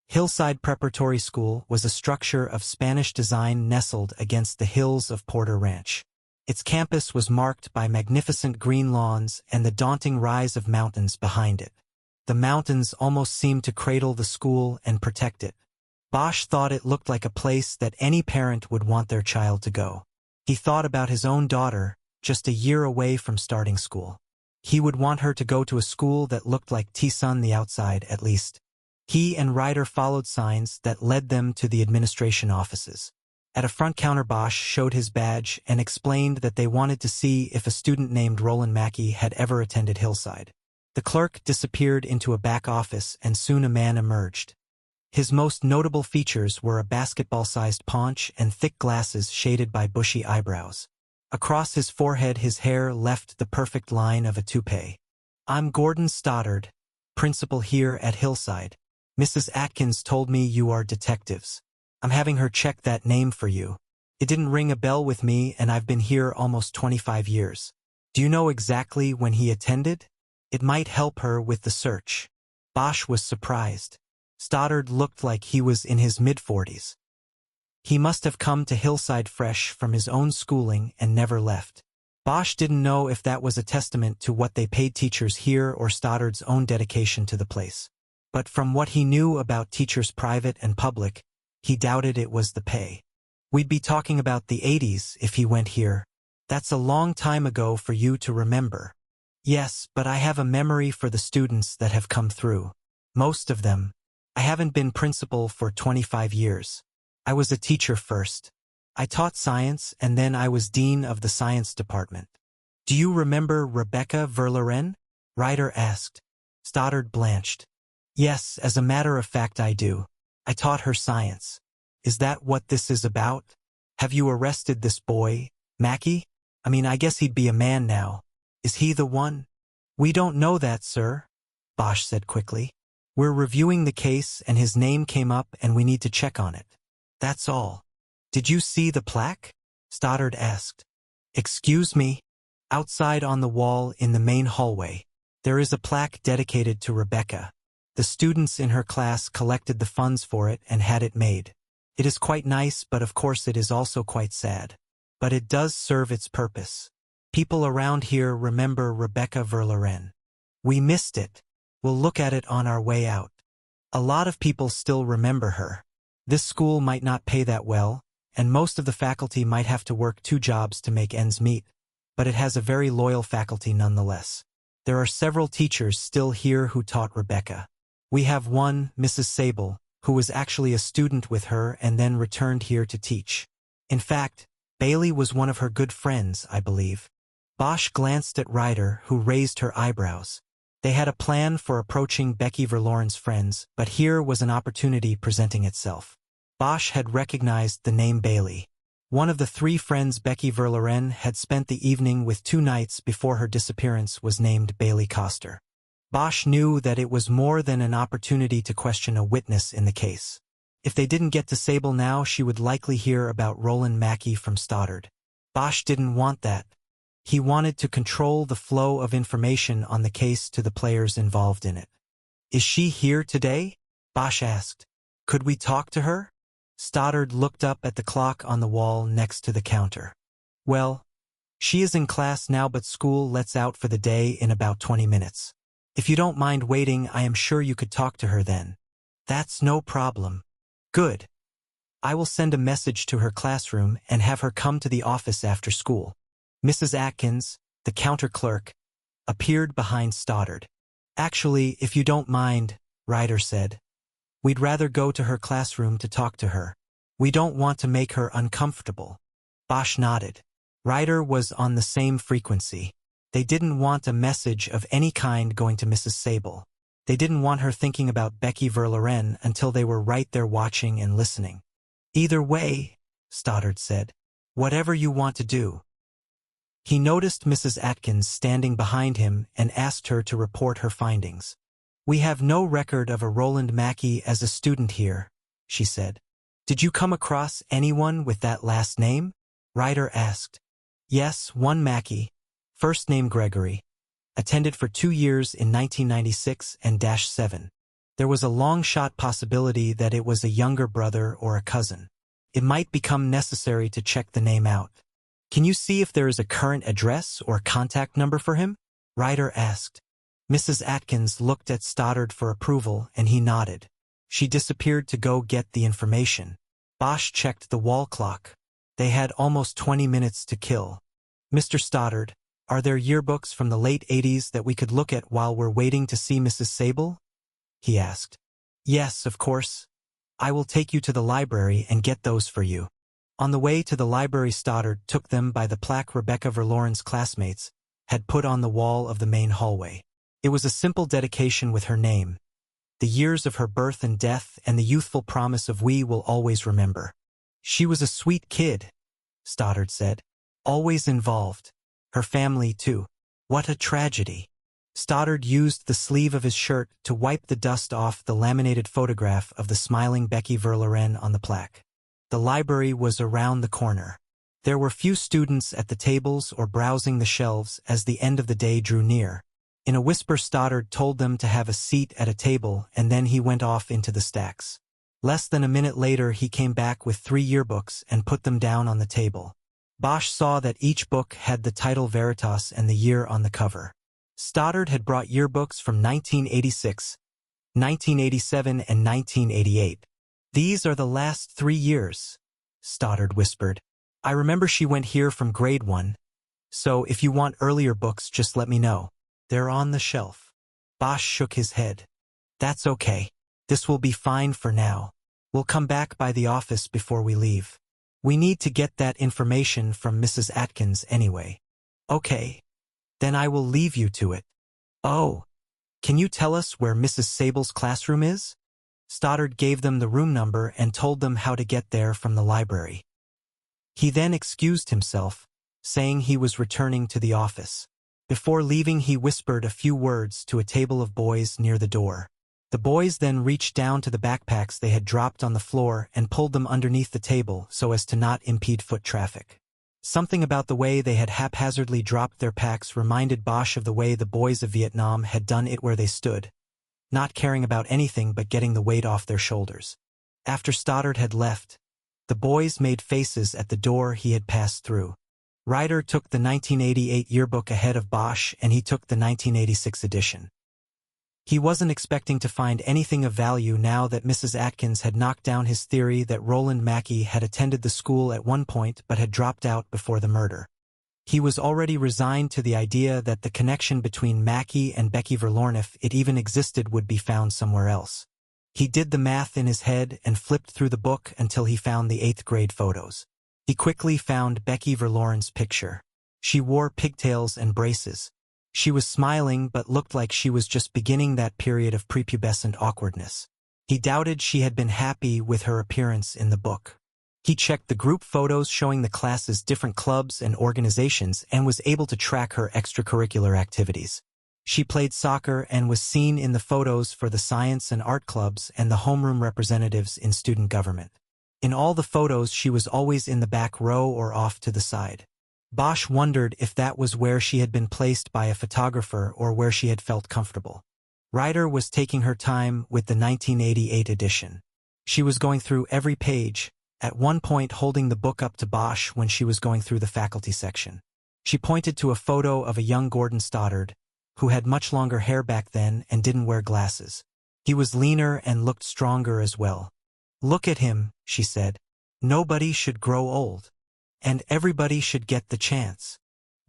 Speaker 1: Hillside Preparatory School was a structure of Spanish design nestled against the hills of Porter Ranch. Its campus was marked by magnificent green lawns and the daunting rise of mountains behind it. The mountains almost seemed to cradle the school and protect it. Bosch thought it looked like a place that any parent would want their child to go. He thought about his own daughter, just a year away from starting school. He would want her to go to a school that looked like Tisun the outside, at least. He and Ryder followed signs that led them to the administration offices. At a front counter, Bosch showed his badge and explained that they wanted to see if a student named Roland Mackey had ever attended Hillside. The clerk disappeared into a back office and soon a man emerged. His most notable features were a basketball-sized paunch and thick glasses shaded by bushy eyebrows. Across his forehead his hair left the perfect line of a toupee. I'm Gordon Stoddard, principal here at Hillside. Mrs. Atkins told me you are detectives. I'm having her check that name for you. It didn't ring a bell with me and I've been here almost 25 years. Do you know exactly when he attended? It might help her with the search. Bosch was surprised. Stoddard looked like he was in his mid-40s. He must have come to Hillside fresh from his own schooling and never left. Bosch didn't know if that was a testament to what they paid teachers here or Stoddard's own dedication to the place. But from what he knew about teachers private and public, he doubted it was the pay. We'd be talking about the 80s if he went here. That's a long time ago for you to remember. Yes, but I have a memory for the students that have come through. Most of them. I haven't been principal for 25 years. I was a teacher first. I taught science and then I was dean of the science department. Do you remember Rebecca Verloren? Ryder asked. Stoddard blanched. Yes, as a matter of fact I do. I taught her science. Is that what this is about? Have you arrested this boy, Mackie? I guess he'd be a man now. Is he the one? We don't know that, sir, Bosch said quickly. We're reviewing the case and his name came up and we need to check on it. That's all. Did you see the plaque? Stoddard asked. Excuse me? Outside on the wall in the main hallway, there is a plaque dedicated to Rebecca. The students in her class collected the funds for it and had it made. It is quite nice, but of course it is also quite sad. But it does serve its purpose. People around here remember Rebecca Verloren. We missed it. We'll look at it on our way out. A lot of people still remember her. This school might not pay that well, and most of the faculty might have to work 2 jobs to make ends meet, but it has a very loyal faculty nonetheless. There are several teachers still here who taught Rebecca. We have one, Mrs. Sable, who was actually a student with her and then returned here to teach. In fact, Bailey was one of her good friends, I believe. Bosch glanced at Ryder, who raised her eyebrows. They had a plan for approaching Becky Verloren's friends, but here was an opportunity presenting itself. Bosch had recognized the name Bailey. One of the 3 friends Becky Verloren had spent the evening with 2 nights before her disappearance was named Bailey Coster. Bosch knew that it was more than an opportunity to question a witness in the case. If they didn't get to Sable now, she would likely hear about Roland Mackey from Stoddard. Bosch didn't want that. He wanted to control the flow of information on the case to the players involved in it. Is she here today? Bosch asked. Could we talk to her? Stoddard looked up at the clock on the wall next to the counter. Well, she is in class now, but school lets out for the day in about 20 minutes. If you don't mind waiting, I am sure you could talk to her then. That's no problem. Good. I will send a message to her classroom and have her come to the office after school. Mrs. Atkins, the counter clerk, appeared behind Stoddard. Actually, if you don't mind, Ryder said. We'd rather go to her classroom to talk to her. We don't want to make her uncomfortable. Bosch nodded. Ryder was on the same frequency. They didn't want a message of any kind going to Mrs. Sable. They didn't want her thinking about Becky Verloren until they were right there watching and listening. Either way, Stoddard said, whatever you want to do. He noticed Mrs. Atkins standing behind him and asked her to report her findings. We have no record of a Roland Mackey as a student here, she said. Did you come across anyone with that last name? Ryder asked. Yes, one Mackey, first name Gregory. Attended for 2 years in 1996 and -7. There was a long-shot possibility that it was a younger brother or a cousin. It might become necessary to check the name out. Can you see if there is a current address or contact number for him? Ryder asked. Mrs. Atkins looked at Stoddard for approval and he nodded. She disappeared to go get the information. Bosch checked the wall clock. They had almost 20 minutes to kill. Mr. Stoddard, are there yearbooks from the late 80s that we could look at while we're waiting to see Mrs. Sable? He asked. Yes, of course. I will take you to the library and get those for you. On the way to the library, Stoddard took them by the plaque Rebecca Verloren's classmates had put on the wall of the main hallway. It was a simple dedication with her name, the years of her birth and death, and the youthful promise of "We will always remember." She was a sweet kid, Stoddard said. Always involved. Her family, too. What a tragedy. Stoddard used the sleeve of his shirt to wipe the dust off the laminated photograph of the smiling Becky Verloren on the plaque. The library was around the corner. There were few students at the tables or browsing the shelves as the end of the day drew near. In a whisper, Stoddard told them to have a seat at a table, and then he went off into the stacks. Less than a minute later, he came back with 3 yearbooks and put them down on the table. Bosch saw that each book had the title Veritas and the year on the cover. Stoddard had brought yearbooks from 1986, 1987, and 1988. "These are the last 3 years," Stoddard whispered. "I remember she went here from grade 1, so if you want earlier books, just let me know. They're on the shelf." Bosch shook his head. "That's okay. This will be fine for now. We'll come back by the office before we leave. We need to get that information from Mrs. Atkins anyway." "Okay. Then I will leave you to it." "Oh, can you tell us where Mrs. Sable's classroom is?" Stoddard gave them the room number and told them how to get there from the library. He then excused himself, saying he was returning to the office. Before leaving, he whispered a few words to a table of boys near the door. The boys then reached down to the backpacks they had dropped on the floor and pulled them underneath the table so as to not impede foot traffic. Something about the way they had haphazardly dropped their packs reminded Bosch of the way the boys of Vietnam had done it, where they stood, not caring about anything but getting the weight off their shoulders. After Stoddard had left, the boys made faces at the door he had passed through. Ryder took the 1988 yearbook ahead of Bosch, and he took the 1986 edition. He wasn't expecting to find anything of value now that Mrs. Atkins had knocked down his theory that Roland Mackey had attended the school at one point but had dropped out before the murder. He was already resigned to the idea that the connection between Mackey and Becky Verlorn, if it even existed, would be found somewhere else. He did the math in his head and flipped through the book until he found the 8th grade photos. He quickly found Becky Verlorn's picture. She wore pigtails and braces. She was smiling but looked like she was just beginning that period of prepubescent awkwardness. He doubted she had been happy with her appearance in the book. He checked the group photos showing the class's different clubs and organizations and was able to track her extracurricular activities. She played soccer and was seen in the photos for the science and art clubs and the homeroom representatives in student government. In all the photos, she was always in the back row or off to the side. Bosch wondered if that was where she had been placed by a photographer or where she had felt comfortable. Ryder was taking her time with the 1988 edition. She was going through every page, at one point holding the book up to Bosch when she was going through the faculty section. She pointed to a photo of a young Gordon Stoddard, who had much longer hair back then and didn't wear glasses. He was leaner and looked stronger as well. "Look at him," she said. "Nobody should grow old. And everybody should get the chance."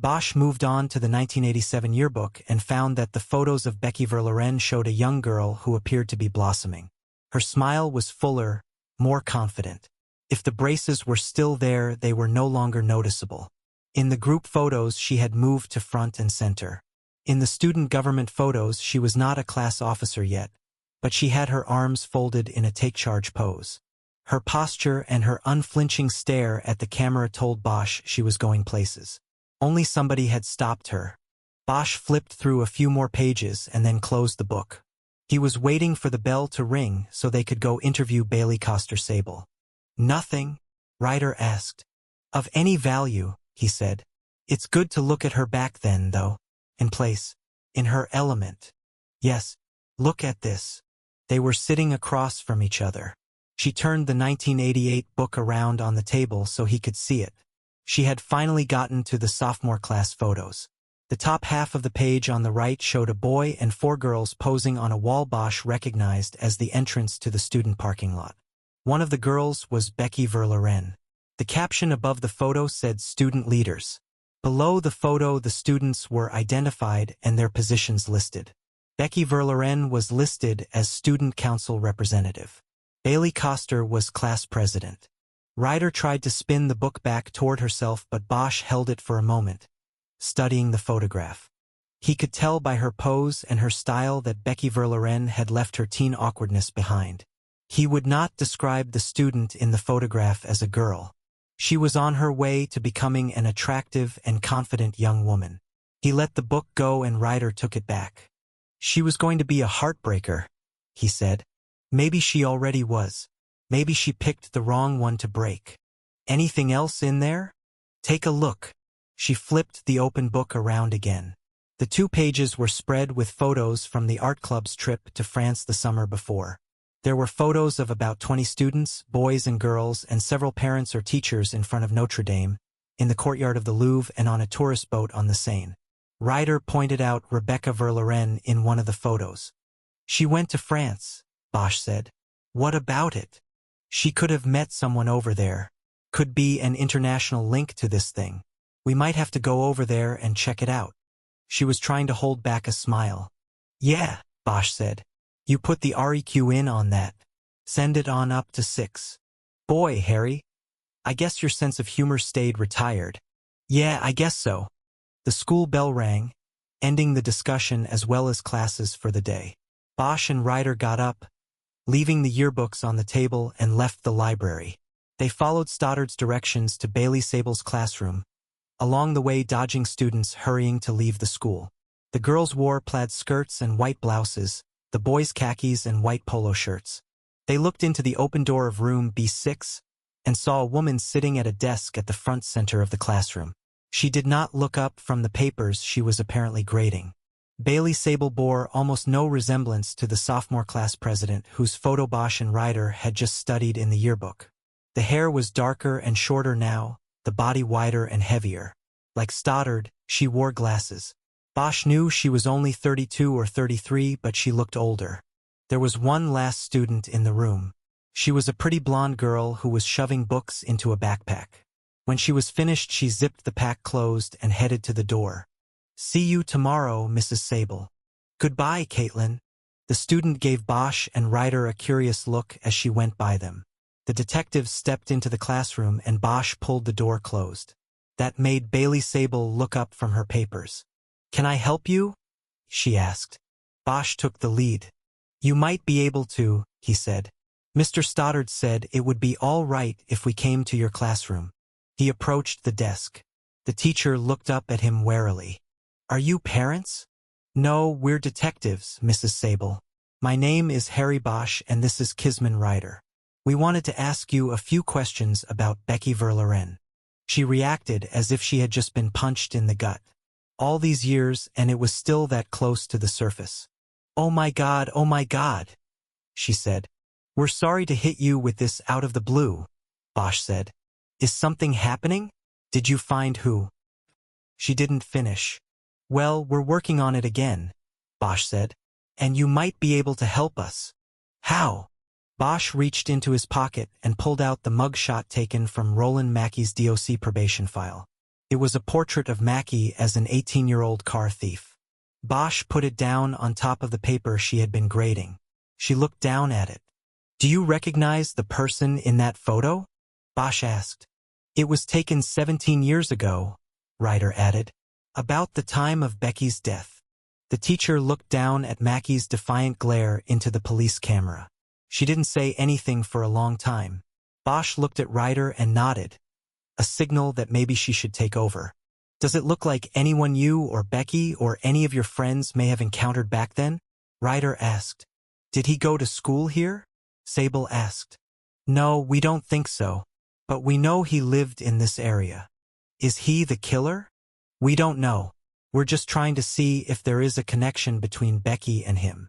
Speaker 1: Bosch moved on to the 1987 yearbook and found that the photos of Becky Verlorn showed a young girl who appeared to be blossoming. Her smile was fuller, more confident. If the braces were still there, they were no longer noticeable. In the group photos, she had moved to front and center. In the student government photos, she was not a class officer yet, but she had her arms folded in a take-charge pose. Her posture and her unflinching stare at the camera told Bosch she was going places. Only somebody had stopped her. Bosch flipped through a few more pages and then closed the book. He was waiting for the bell to ring so they could go interview Bailey Coster Sable. "Nothing?" Ryder asked. "Of any value," he said. "It's good to look at her back then, though. In place. In her element. Yes. Look at this." They were sitting across from each other. She turned the 1988 book around on the table so he could see it. She had finally gotten to the sophomore class photos. The top half of the page on the right showed a boy and 4 girls posing on a wall Bosch recognized as the entrance to the student parking lot. One of the girls was Becky Verlorn. The caption above the photo said "Student Leaders." Below the photo, the students were identified and their positions listed. Becky Verlorn was listed as Student Council Representative. Bailey Coster was class president. Ryder tried to spin the book back toward herself, but Bosch held it for a moment, studying the photograph. He could tell by her pose and her style that Becky Verlorn had left her teen awkwardness behind. He would not describe the student in the photograph as a girl. She was on her way to becoming an attractive and confident young woman. He let the book go and Ryder took it back. "She was going to be a heartbreaker," he said. "Maybe she already was. Maybe she picked the wrong one to break. Anything else in there? Take a look." She flipped the open book around again. The 2 pages were spread with photos from the art club's trip to France the summer before. There were photos of about 20 students, boys and girls, and several parents or teachers in front of Notre Dame, in the courtyard of the Louvre and on a tourist boat on the Seine. Ryder pointed out Rebecca Verloren in one of the photos. She went to France, Bosch said. What about it? She could have met someone over there. Could be an international link to this thing. We might have to go over there and check it out. She was trying to hold back a smile. Yeah, Bosch said. You put the REQ in on that. Send it on up to 6. Boy, Harry. I guess your sense of humor stayed retired. Yeah, I guess so. The school bell rang, ending the discussion as well as classes for the day. Bosch and Ryder got up, leaving the yearbooks on the table, and left the library. They followed Stoddard's directions to Bailey Sable's classroom, along the way dodging students hurrying to leave the school. The girls wore plaid skirts and white blouses, the boys khakis and white polo shirts. They looked into the open door of room B6 and saw a woman sitting at a desk at the front center of the classroom. She did not look up from the papers she was apparently grading. Bailey Sable bore almost no resemblance to the sophomore class president whose photo Bosch and Ryder had just studied in the yearbook. The hair was darker and shorter now, the body wider and heavier. Like Stoddard, she wore glasses. Bosch knew she was only 32 or 33, but she looked older. There was one last student in the room. She was a pretty blonde girl who was shoving books into a backpack. When she was finished, she zipped the pack closed and headed to the door. See you tomorrow, Mrs. Sable. Goodbye, Caitlin. The student gave Bosch and Ryder a curious look as she went by them. The detectives stepped into the classroom and Bosch pulled the door closed. That made Bailey Sable look up from her papers. Can I help you? She asked. Bosch took the lead. You might be able to, he said. Mr. Stoddard said it would be all right if we came to your classroom. He approached the desk. The teacher looked up at him warily. Are you parents? No, we're detectives, Mrs. Sable. My name is Harry Bosch and this is Kisman Ryder. We wanted to ask you a few questions about Becky Verloren. She reacted as if she had just been punched in the gut. All these years and it was still that close to the surface. Oh my God, she said. We're sorry to hit you with this out of the blue, Bosch said. Is something happening? Did you find who? She didn't finish. Well, we're working on it again, Bosch said. And you might be able to help us. How? Bosch reached into his pocket and pulled out the mugshot taken from Roland Mackey's DOC probation file. It was a portrait of Mackey as an 18-year-old car thief. Bosch put it down on top of the paper she had been grading. She looked down at it. Do you recognize the person in that photo? Bosch asked. It was taken 17 years ago, Ryder added. About the time of Becky's death. The teacher looked down at Mackey's defiant glare into the police camera. She didn't say anything for a long time. Bosch looked at Ryder and nodded, a signal that maybe she should take over. Does it look like anyone you or Becky or any of your friends may have encountered back then? Ryder asked. Did he go to school here? Sable asked. No, we don't think so. But we know he lived in this area. Is he the killer? We don't know. We're just trying to see if there is a connection between Becky and him.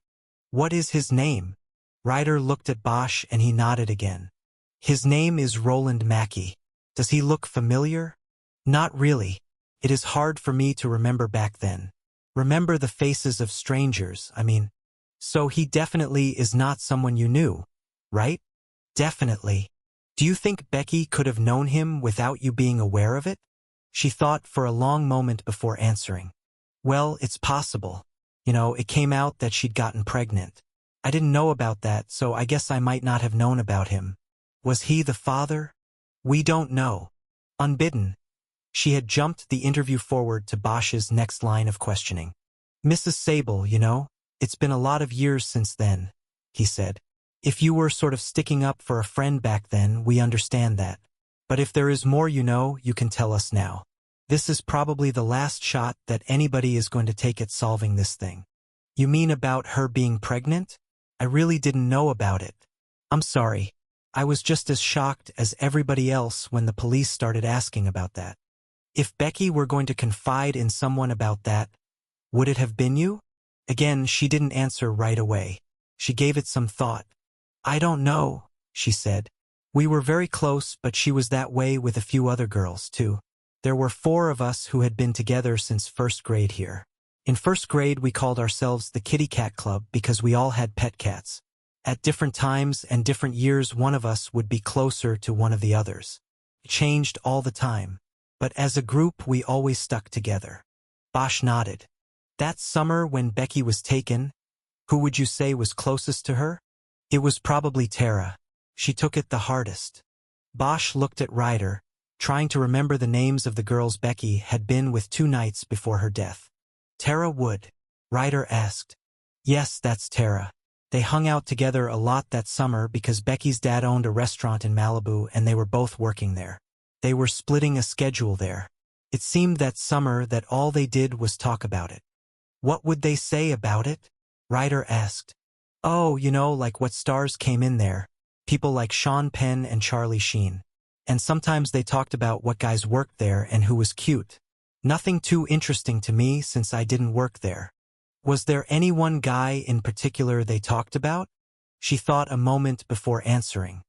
Speaker 1: What is his name? Ryder looked at Bosch and he nodded again. His name is Roland Mackey. Does he look familiar? Not really. It is hard for me to remember back then. Remember the faces of strangers, I mean. So he definitely is not someone you knew, right? Definitely. Do you think Becky could have known him without you being aware of it? She thought for a long moment before answering. Well, it's possible. You know, it came out that she'd gotten pregnant. I didn't know about that, so I guess I might not have known about him. Was he the father? We don't know. Unbidden. She had jumped the interview forward to Bosch's next line of questioning. Mrs. Sable, you know, it's been a lot of years since then, he said. If you were sort of sticking up for a friend back then, we understand that. But if there is more you know, you can tell us now. This is probably the last shot that anybody is going to take at solving this thing. You mean about her being pregnant? I really didn't know about it. I'm sorry. I was just as shocked as everybody else when the police started asking about that. If Becky were going to confide in someone about that, Would it have been you? Again, she didn't answer right away. She gave it some thought. I don't know, she said. We were very close, but she was that way with a few other girls, too. There were 4 of us who had been together since first grade here. In first grade, we called ourselves the Kitty Cat Club because we all had pet cats. At different times and different years, one of us would be closer to one of the others. It changed all the time. But as a group, we always stuck together. Bosch nodded. That summer when Becky was taken, who would you say was closest to her? It was probably Tara. She took it the hardest. Bosch looked at Ryder, trying to remember the names of the girls Becky had been with 2 nights before her death. Tara Wood? Ryder asked. Yes, that's Tara. They hung out together a lot that summer because Becky's dad owned a restaurant in Malibu and they were both working there. They were splitting a schedule there. It seemed that summer that all they did was talk about it. What would they say about it? Ryder asked. Oh, like what stars came in there. People like Sean Penn and Charlie Sheen. And sometimes they talked about what guys worked there and who was cute. Nothing too interesting to me since I didn't work there. Was there any one guy in particular they talked about? She thought a moment before answering.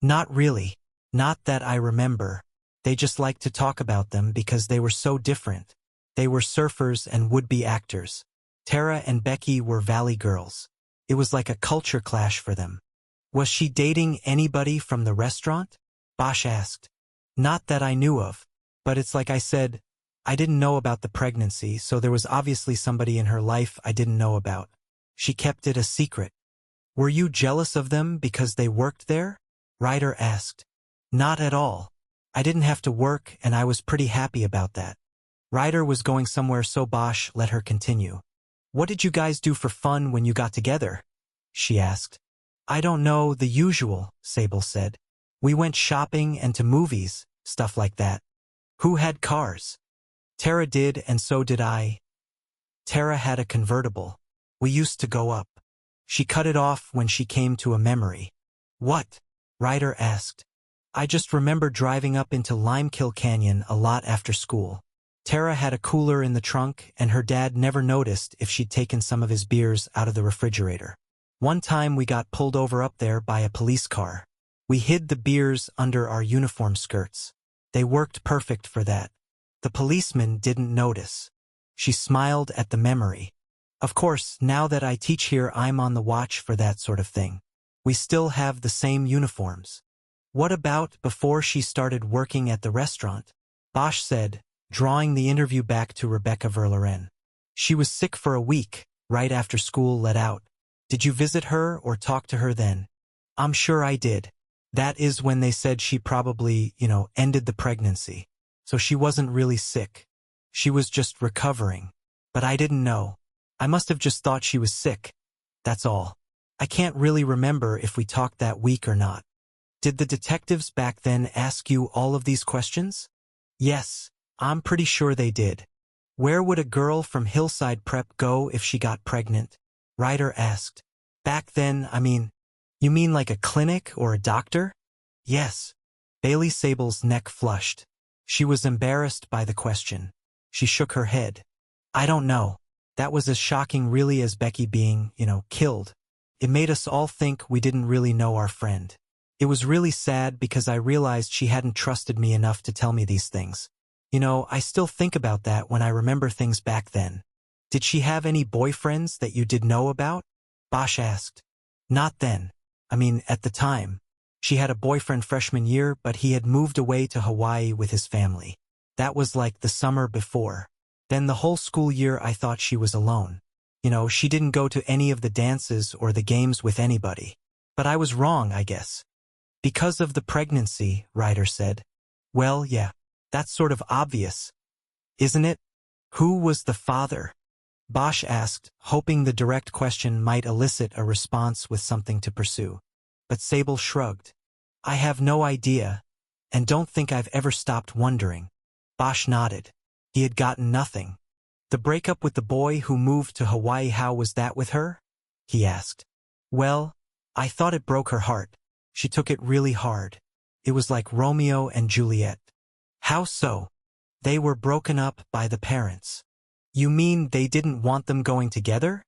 Speaker 1: Not really. Not that I remember. They just liked to talk about them because they were so different. They were surfers and would-be actors. Tara and Becky were Valley girls. It was like a culture clash for them. Was she dating anybody from the restaurant? Bosch asked. Not that I knew of. But it's like I said, I didn't know about the pregnancy, so there was obviously somebody in her life I didn't know about. She kept it a secret. Were you jealous of them because they worked there? Ryder asked. Not at all. I didn't have to work and I was pretty happy about that. Ryder was going somewhere, so Bosch let her continue. What did you guys do for fun when you got together? She asked. I don't know, the usual, Sable said. We went shopping and to movies, stuff like that. Who had cars? Tara did, and so did I. Tara had a convertible. We used to go up. She cut it off when she came to a memory. What? Ryder asked. I just remember driving up into Limekill Canyon a lot after school. Tara had a cooler in the trunk, and her dad never noticed if she'd taken some of his beers out of the refrigerator. One time we got pulled over up there by a police car. We hid the beers under our uniform skirts. They worked perfect for that. The policeman didn't notice. She smiled at the memory. Of course, now that I teach here, I'm on the watch for that sort of thing. We still have the same uniforms. What about before she started working at the restaurant? Bosch said, drawing the interview back to Rebecca Verloren. She was sick for a week, right after school let out. Did you visit her or talk to her then? I'm sure I did. That is when they said she probably, ended the pregnancy. So she wasn't really sick. She was just recovering. But I didn't know. I must have just thought she was sick. That's all. I can't really remember if we talked that week or not. Did the detectives back then ask you all of these questions? Yes, I'm pretty sure they did. Where would a girl from Hillside Prep go if she got pregnant? Ryder asked. Back then, you mean like a clinic or a doctor? Yes. Bailey Sable's neck flushed. She was embarrassed by the question. She shook her head. I don't know. That was as shocking really as Becky being, killed. It made us all think we didn't really know our friend. It was really sad because I realized she hadn't trusted me enough to tell me these things. I still think about that when I remember things back then. Did she have any boyfriends that you did know about? Bosch asked. Not then. At the time. She had a boyfriend freshman year, but he had moved away to Hawaii with his family. That was like the summer before. Then the whole school year I thought she was alone. She didn't go to any of the dances or the games with anybody. But I was wrong, I guess. Because of the pregnancy, Ryder said. Well, yeah. That's sort of obvious. Isn't it? Who was the father? Bosch asked, hoping the direct question might elicit a response with something to pursue. But Sable shrugged. I have no idea, and don't think I've ever stopped wondering. Bosch nodded. He had gotten nothing. The breakup with the boy who moved to Hawaii, how was that with her? He asked. Well, I thought it broke her heart. She took it really hard. It was like Romeo and Juliet. How so? They were broken up by the parents. You mean they didn't want them going together?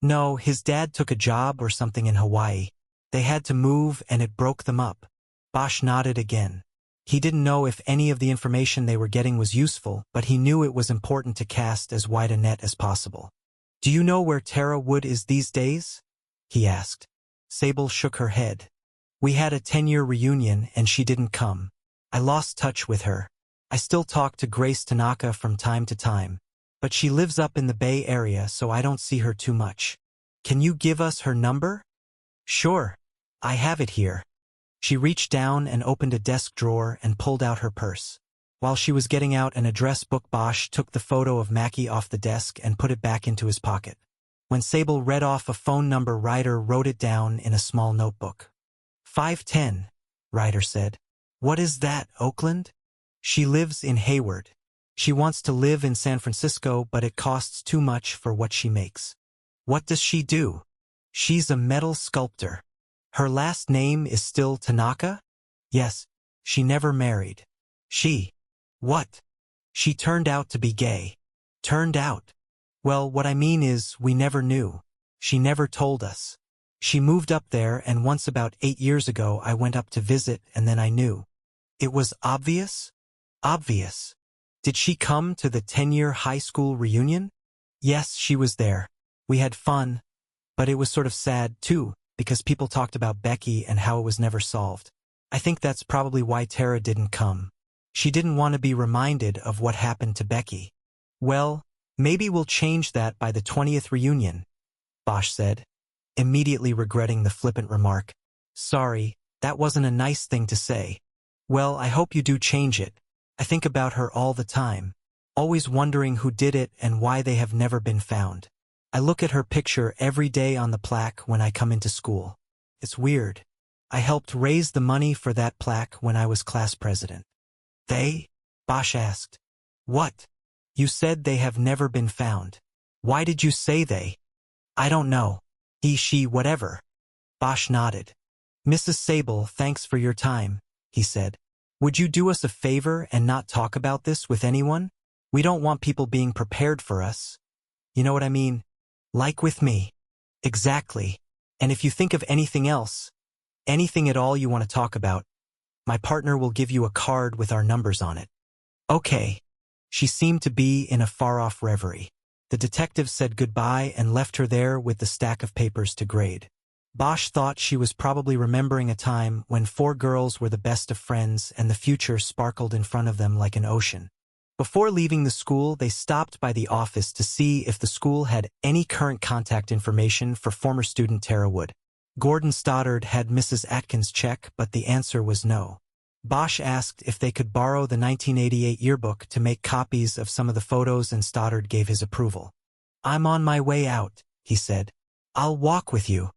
Speaker 1: No, his dad took a job or something in Hawaii. They had to move and it broke them up. Bosch nodded again. He didn't know if any of the information they were getting was useful, but he knew it was important to cast as wide a net as possible. Do you know where Tara Wood is these days? He asked. Sable shook her head. We had a 10-year reunion and she didn't come. I lost touch with her. I still talk to Grace Tanaka from time to time, but she lives up in the Bay Area, so I don't see her too much. Can you give us her number? Sure. I have it here. She reached down and opened a desk drawer and pulled out her purse. While she was getting out an address book, Bosch took the photo of Mackie off the desk and put it back into his pocket. When Sable read off a phone number, Ryder wrote it down in a small notebook. 510, Ryder said. What is that, Oakland? She lives in Hayward. She wants to live in San Francisco, but it costs too much for what she makes. What does she do? She's a metal sculptor. Her last name is still Tanaka? Yes, she never married. What? She turned out to be gay. Turned out? Well, what I mean is, we never knew. She never told us. She moved up there, and once about 8 years ago I went up to visit, and then I knew. It was obvious? Obvious. Did she come to the 10-year high school reunion? Yes, she was there. We had fun, but it was sort of sad, too, because people talked about Becky and how it was never solved. I think that's probably why Tara didn't come. She didn't want to be reminded of what happened to Becky. Well, maybe we'll change that by the 20th reunion, Bosch said, immediately regretting the flippant remark. Sorry, that wasn't a nice thing to say. Well, I hope you do change it. I think about her all the time, always wondering who did it and why they have never been found. I look at her picture every day on the plaque when I come into school. It's weird. I helped raise the money for that plaque when I was class president. They? Bosch asked. What? You said they have never been found. Why did you say they? I don't know. He, she, whatever. Bosch nodded. Mrs. Sable, thanks for your time, he said. Would you do us a favor and not talk about this with anyone? We don't want people being prepared for us. You know what I mean? Like with me. Exactly. And if you think of anything else, anything at all you want to talk about, my partner will give you a card with our numbers on it. Okay. She seemed to be in a far-off reverie. The detective said goodbye and left her there with the stack of papers to grade. Bosch thought she was probably remembering a time when 4 girls were the best of friends and the future sparkled in front of them like an ocean. Before leaving the school, they stopped by the office to see if the school had any current contact information for former student Tara Wood. Gordon Stoddard had Mrs. Atkins check, but the answer was no. Bosch asked if they could borrow the 1988 yearbook to make copies of some of the photos, and Stoddard gave his approval. I'm on my way out, he said. I'll walk with you.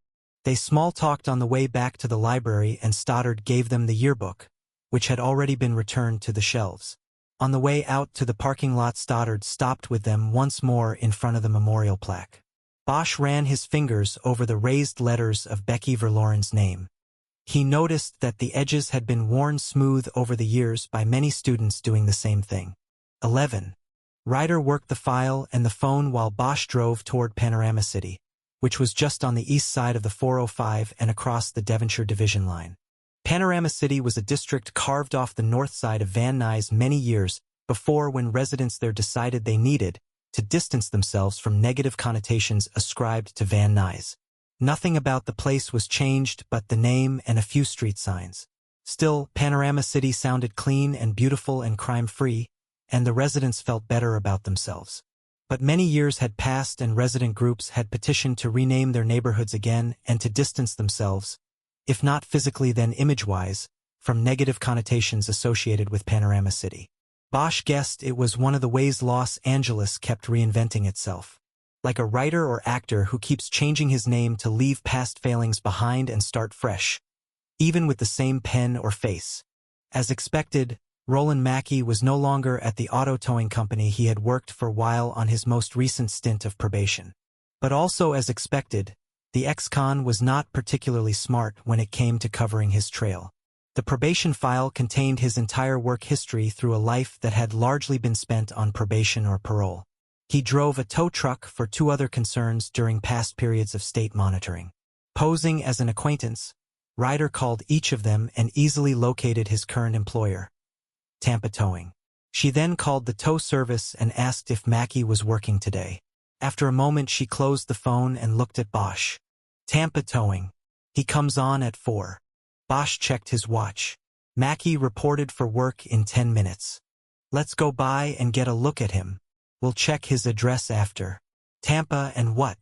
Speaker 1: They small-talked on the way back to the library, and Stoddard gave them the yearbook, which had already been returned to the shelves. On the way out to the parking lot, Stoddard stopped with them once more in front of the memorial plaque. Bosch ran his fingers over the raised letters of Becky Verloren's name. He noticed that the edges had been worn smooth over the years by many students doing the same thing. 11. Ryder worked the file and the phone while Bosch drove toward Panorama City, which was just on the east side of the 405 and across the Devonshire Division line. Panorama City was a district carved off the north side of Van Nuys many years before, when residents there decided they needed to distance themselves from negative connotations ascribed to Van Nuys. Nothing about the place was changed but the name and a few street signs. Still, Panorama City sounded clean and beautiful and crime-free, and the residents felt better about themselves. But many years had passed and resident groups had petitioned to rename their neighborhoods again and to distance themselves, if not physically then image-wise, from negative connotations associated with Panorama City. Bosch guessed it was one of the ways Los Angeles kept reinventing itself. Like a writer or actor who keeps changing his name to leave past failings behind and start fresh, even with the same pen or face. As expected, Roland Mackey was no longer at the auto towing company he had worked for while on his most recent stint of probation. But also as expected, the ex-con was not particularly smart when it came to covering his trail. The probation file contained his entire work history through a life that had largely been spent on probation or parole. He drove a tow truck for 2 other concerns during past periods of state monitoring. Posing as an acquaintance, Ryder called each of them and easily located his current employer, Tampa Towing. She then called the tow service and asked if Mackie was working today. After a moment she closed the phone and looked at Bosch. Tampa Towing. He comes on at 4. Bosch checked his watch. Mackie reported for work in 10 minutes. Let's go by and get a look at him. We'll check his address after. Tampa and what?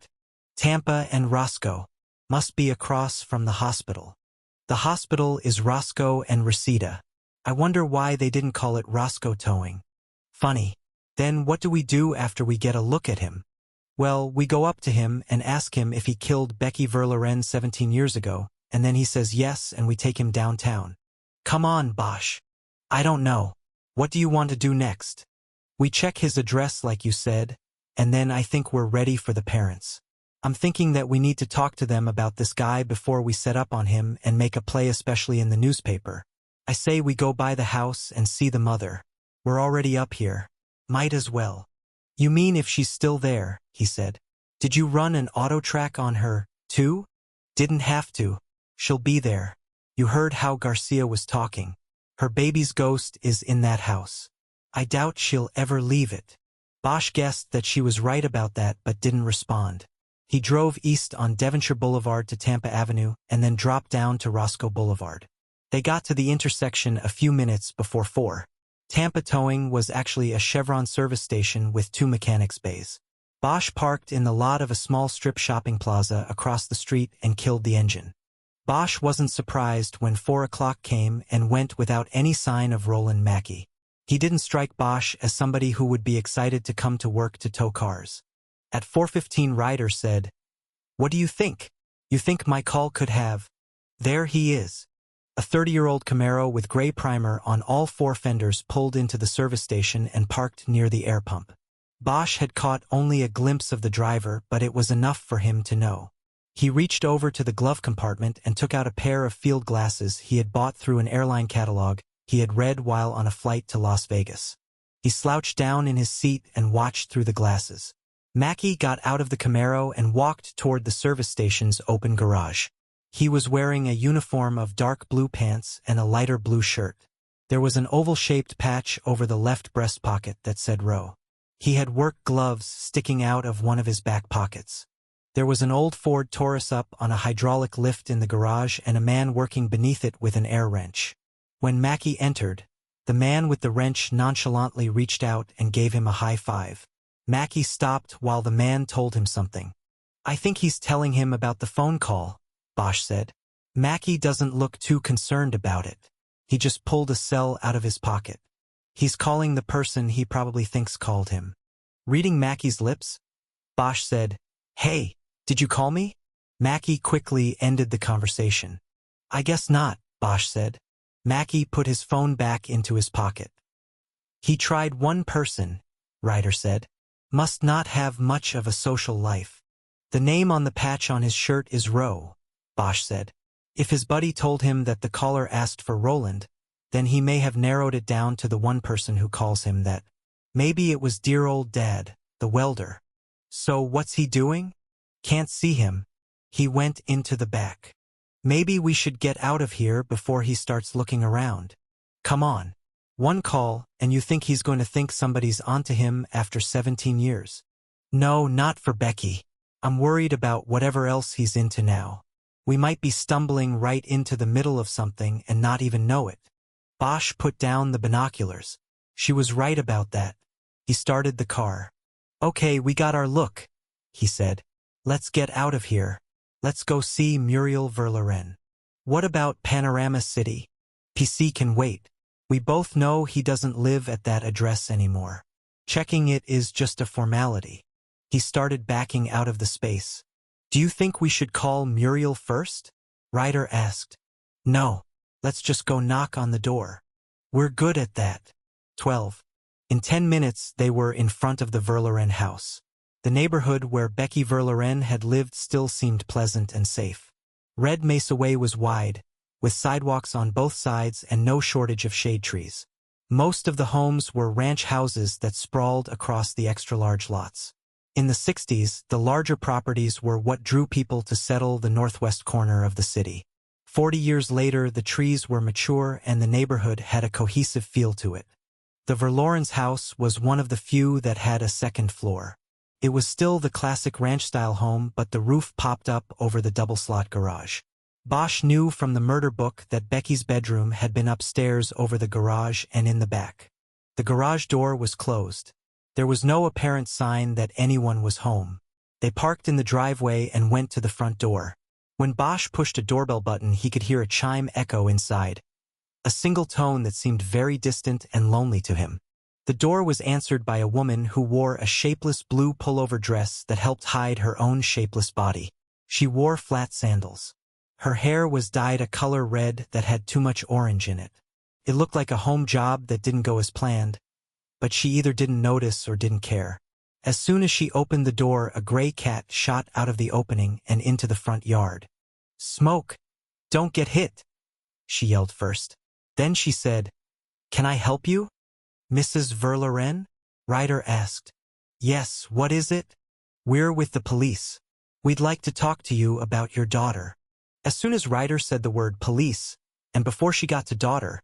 Speaker 1: Tampa and Roscoe. Must be across from the hospital. The hospital is Roscoe and Reseda. I wonder why they didn't call it Roscoe Towing. Funny. Then what do we do after we get a look at him? Well, we go up to him and ask him if he killed Becky Verloren 17 years ago, and then he says yes and we take him downtown. Come on, Bosch. I don't know. What do you want to do next? We check his address like you said, and then I think we're ready for the parents. I'm thinking that we need to talk to them about this guy before we set up on him and make a play, especially in the newspaper. I say we go by the house and see the mother. We're already up here. Might as well. You mean if she's still there, he said. Did you run an auto track on her, too? Didn't have to. She'll be there. You heard how Garcia was talking. Her baby's ghost is in that house. I doubt she'll ever leave it. Bosch guessed that she was right about that but didn't respond. He drove east on Devonshire Boulevard to Tampa Avenue and then dropped down to Roscoe Boulevard. They got to the intersection a few minutes before 4. Tampa Towing was actually a Chevron service station with 2 mechanics' bays. Bosch parked in the lot of a small strip shopping plaza across the street and killed the engine. Bosch wasn't surprised when 4 o'clock came and went without any sign of Roland Mackie. He didn't strike Bosch as somebody who would be excited to come to work to tow cars. At 4:15 Ryder said, "What do you think? You think my call could have?" There he is. A 30-year-old Camaro with gray primer on all 4 fenders pulled into the service station and parked near the air pump. Bosch had caught only a glimpse of the driver, but it was enough for him to know. He reached over to the glove compartment and took out a pair of field glasses he had bought through an airline catalog he had read while on a flight to Las Vegas. He slouched down in his seat and watched through the glasses. Mackie got out of the Camaro and walked toward the service station's open garage. He was wearing a uniform of dark blue pants and a lighter blue shirt. There was an oval-shaped patch over the left breast pocket that said Row. He had work gloves sticking out of one of his back pockets. There was an old Ford Taurus up on a hydraulic lift in the garage and a man working beneath it with an air wrench. When Mackie entered, the man with the wrench nonchalantly reached out and gave him a high five. Mackie stopped while the man told him something. "I think he's telling him about the phone call," Bosch said. Mackie doesn't look too concerned about it. He just pulled a cell out of his pocket. He's calling the person he probably thinks called him. Reading Mackie's lips, Bosch said, "Hey, did you call me?" Mackie quickly ended the conversation. "I guess not," Bosch said. Mackie put his phone back into his pocket. "He tried one person," Ryder said. "Must not have much of a social life. The name on the patch on his shirt is Rowe," Bosch said. "If his buddy told him that the caller asked for Roland, then he may have narrowed it down to the one person who calls him that. Maybe it was dear old Dad, the welder. So what's he doing? Can't see him. He went into the back. Maybe we should get out of here before he starts looking around. Come on. One call, and you think he's going to think somebody's onto him after 17 years. No, not for Becky. I'm worried about whatever else he's into now. We might be stumbling right into the middle of something and not even know it." Bosch put down the binoculars. She was right about that. He started the car. "Okay, we got our look," he said. "Let's get out of here. Let's go see Muriel Verloren. What about Panorama City? PC can wait. We both know he doesn't live at that address anymore. Checking it is just a formality." He started backing out of the space. "Do you think we should call Muriel first?" Ryder asked. "No. Let's just go knock on the door. We're good at that." 12. In 10 minutes they were in front of the Verloren house. The neighborhood where Becky Verloren had lived still seemed pleasant and safe. Red Mesa Way was wide, with sidewalks on both sides and no shortage of shade trees. Most of the homes were ranch houses that sprawled across the extra-large lots. In the 60s, the larger properties were what drew people to settle the northwest corner of the city. 40 years later, the trees were mature and the neighborhood had a cohesive feel to it. The Verloren's house was one of the few that had a second floor. It was still the classic ranch-style home, but the roof popped up over the double-slot garage. Bosch knew from the murder book that Becky's bedroom had been upstairs over the garage and in the back. The garage door was closed. There was no apparent sign that anyone was home. They parked in the driveway and went to the front door. When Bosch pushed a doorbell button, he could hear a chime echo inside, a single tone that seemed very distant and lonely to him. The door was answered by a woman who wore a shapeless blue pullover dress that helped hide her own shapeless body. She wore flat sandals. Her hair was dyed a color red that had too much orange in it. It looked like a home job that didn't go as planned, but she either didn't notice or didn't care. As soon as she opened the door, a gray cat shot out of the opening and into the front yard. "Smoke! Don't get hit!" she yelled first. Then she said, "Can I help you, Mrs. Verloren?" Ryder asked. "Yes, what is it?" "We're with the police. We'd like to talk to you about your daughter." As soon as Ryder said the word police, and before she got to daughter,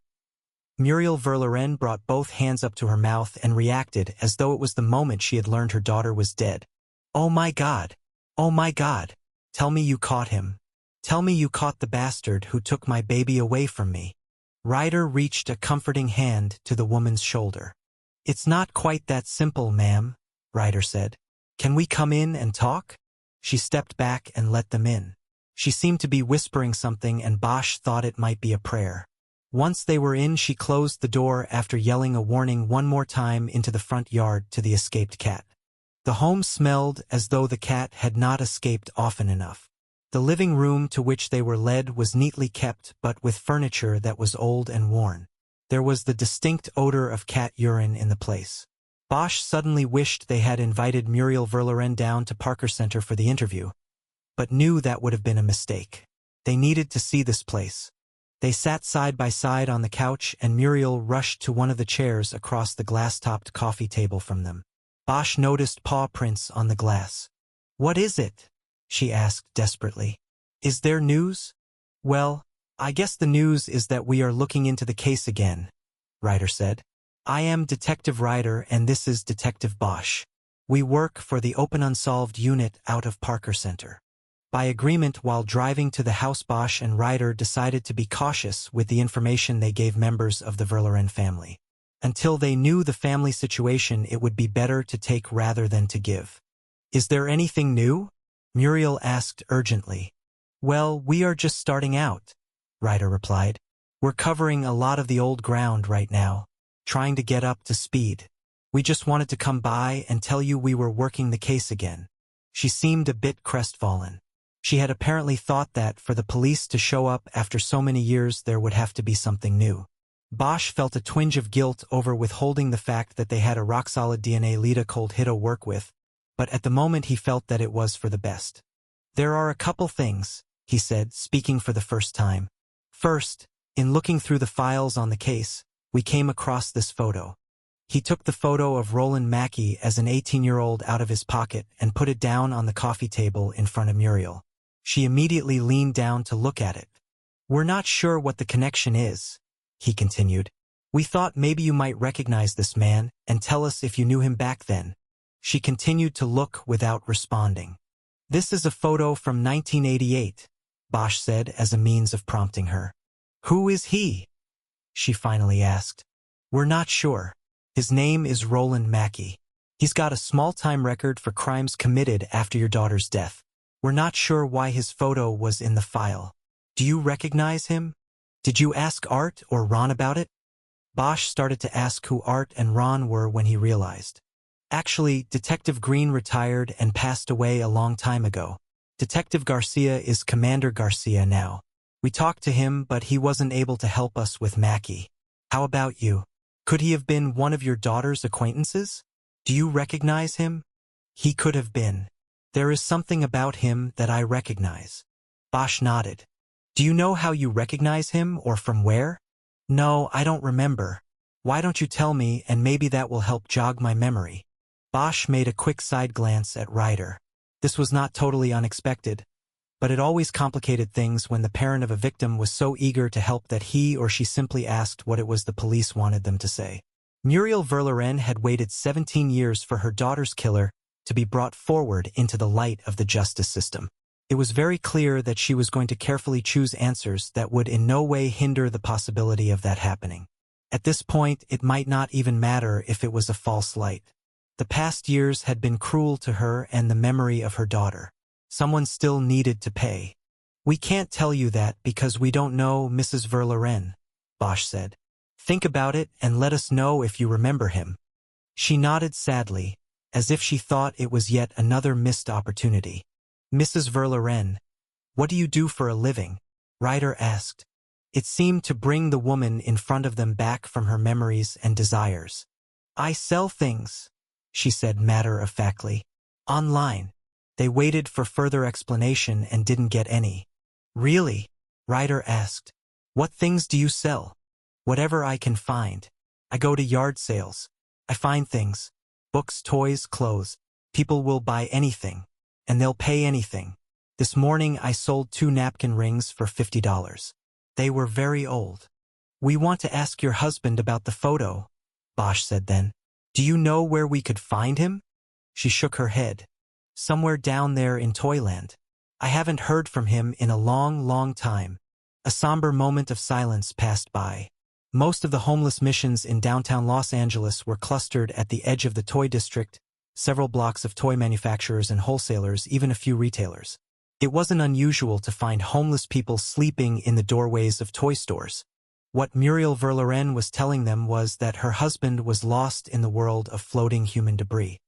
Speaker 1: Muriel Verloren brought both hands up to her mouth and reacted as though it was the moment she had learned her daughter was dead. "Oh my God! Oh my God! Tell me you caught him. Tell me you caught the bastard who took my baby away from me." Ryder reached a comforting hand to the woman's shoulder. "It's not quite that simple, ma'am," Ryder said. "Can we come in and talk?" She stepped back and let them in. She seemed to be whispering something, and Bosch thought it might be a prayer. Once they were in, she closed the door after yelling a warning one more time into the front yard to the escaped cat. The home smelled as though the cat had not escaped often enough. The living room to which they were led was neatly kept, but with furniture that was old and worn. There was the distinct odor of cat urine in the place. Bosch suddenly wished they had invited Muriel Verloren down to Parker Center for the interview, but knew that would have been a mistake. They needed to see this place. They sat side by side on the couch, and Muriel rushed to one of the chairs across the glass-topped coffee table from them. Bosch noticed paw prints on the glass. "What is it?" she asked desperately. "Is there news?" "Well, I guess the news is that we are looking into the case again," Ryder said. "I am Detective Ryder, and this is Detective Bosch. We work for the Open Unsolved Unit out of Parker Center." By agreement, while driving to the house, Bosch and Ryder decided to be cautious with the information they gave members of the Verloren family. Until they knew the family situation, it would be better to take rather than to give. "Is there anything new?" Muriel asked urgently. "Well, we are just starting out," Ryder replied. "We're covering a lot of the old ground right now, trying to get up to speed. We just wanted to come by and tell you we were working the case again." She seemed a bit crestfallen. She had apparently thought that, for the police to show up after so many years, there would have to be something new. Bosch felt a twinge of guilt over withholding the fact that they had a rock-solid DNA lead called hit to work with, but at the moment he felt that it was for the best. "There are a couple things," he said, speaking for the first time. "First, in looking through the files on the case, we came across this photo." He took the photo of Roland Mackey as an 18-year-old out of his pocket and put it down on the coffee table in front of Muriel. She immediately leaned down to look at it. "We're not sure what the connection is," he continued. "We thought maybe you might recognize this man and tell us if you knew him back then." She continued to look without responding. "This is a photo from 1988, Bosch said as a means of prompting her. "Who is he?" she finally asked. "We're not sure. His name is Roland Mackey. He's got a small-time record for crimes committed after your daughter's death. We're not sure why his photo was in the file. Do you recognize him? Did you ask Art or Ron about it?" Bosch started to ask who Art and Ron were when he realized. Actually, Detective Green retired and passed away a long time ago. Detective Garcia is Commander Garcia now. We talked to him, but he wasn't able to help us with Mackey. How about you? Could he have been one of your daughter's acquaintances? Do you recognize him? He could have been. There is something about him that I recognize. Bosch nodded. Do you know how you recognize him or from where? No, I don't remember. Why don't you tell me, and maybe that will help jog my memory? Bosch made a quick side glance at Ryder. This was not totally unexpected, but it always complicated things when the parent of a victim was so eager to help that he or she simply asked what it was the police wanted them to say. Muriel Verlaine had waited 17 years for her daughter's killer to be brought forward into the light of the justice system. It was very clear that she was going to carefully choose answers that would in no way hinder the possibility of that happening. At this point, it might not even matter if it was a false light. The past years had been cruel to her and the memory of her daughter. Someone still needed to pay. We can't tell you that because we don't know Mrs. Verlaine, Bosch said. Think about it and let us know if you remember him. She nodded sadly, as if she thought it was yet another missed opportunity. Mrs. Verlaine, what do you do for a living? Ryder asked. It seemed to bring the woman in front of them back from her memories and desires. I sell things, she said matter-of-factly. Online. They waited for further explanation and didn't get any. Really? Ryder asked. What things do you sell? Whatever I can find. I go to yard sales. I find things. Books, toys, clothes. People will buy anything. And they'll pay anything. This morning I sold 2 napkin rings for $50. They were very old. We want to ask your husband about the photo, Bosch said then. Do you know where we could find him? She shook her head. Somewhere down there in Toyland. I haven't heard from him in a long, long time. A somber moment of silence passed by. Most of the homeless missions in downtown Los Angeles were clustered at the edge of the toy district, several blocks of toy manufacturers and wholesalers, even a few retailers. It wasn't unusual to find homeless people sleeping in the doorways of toy stores. What Muriel Verlaine was telling them was that her husband was lost in the world of floating human debris.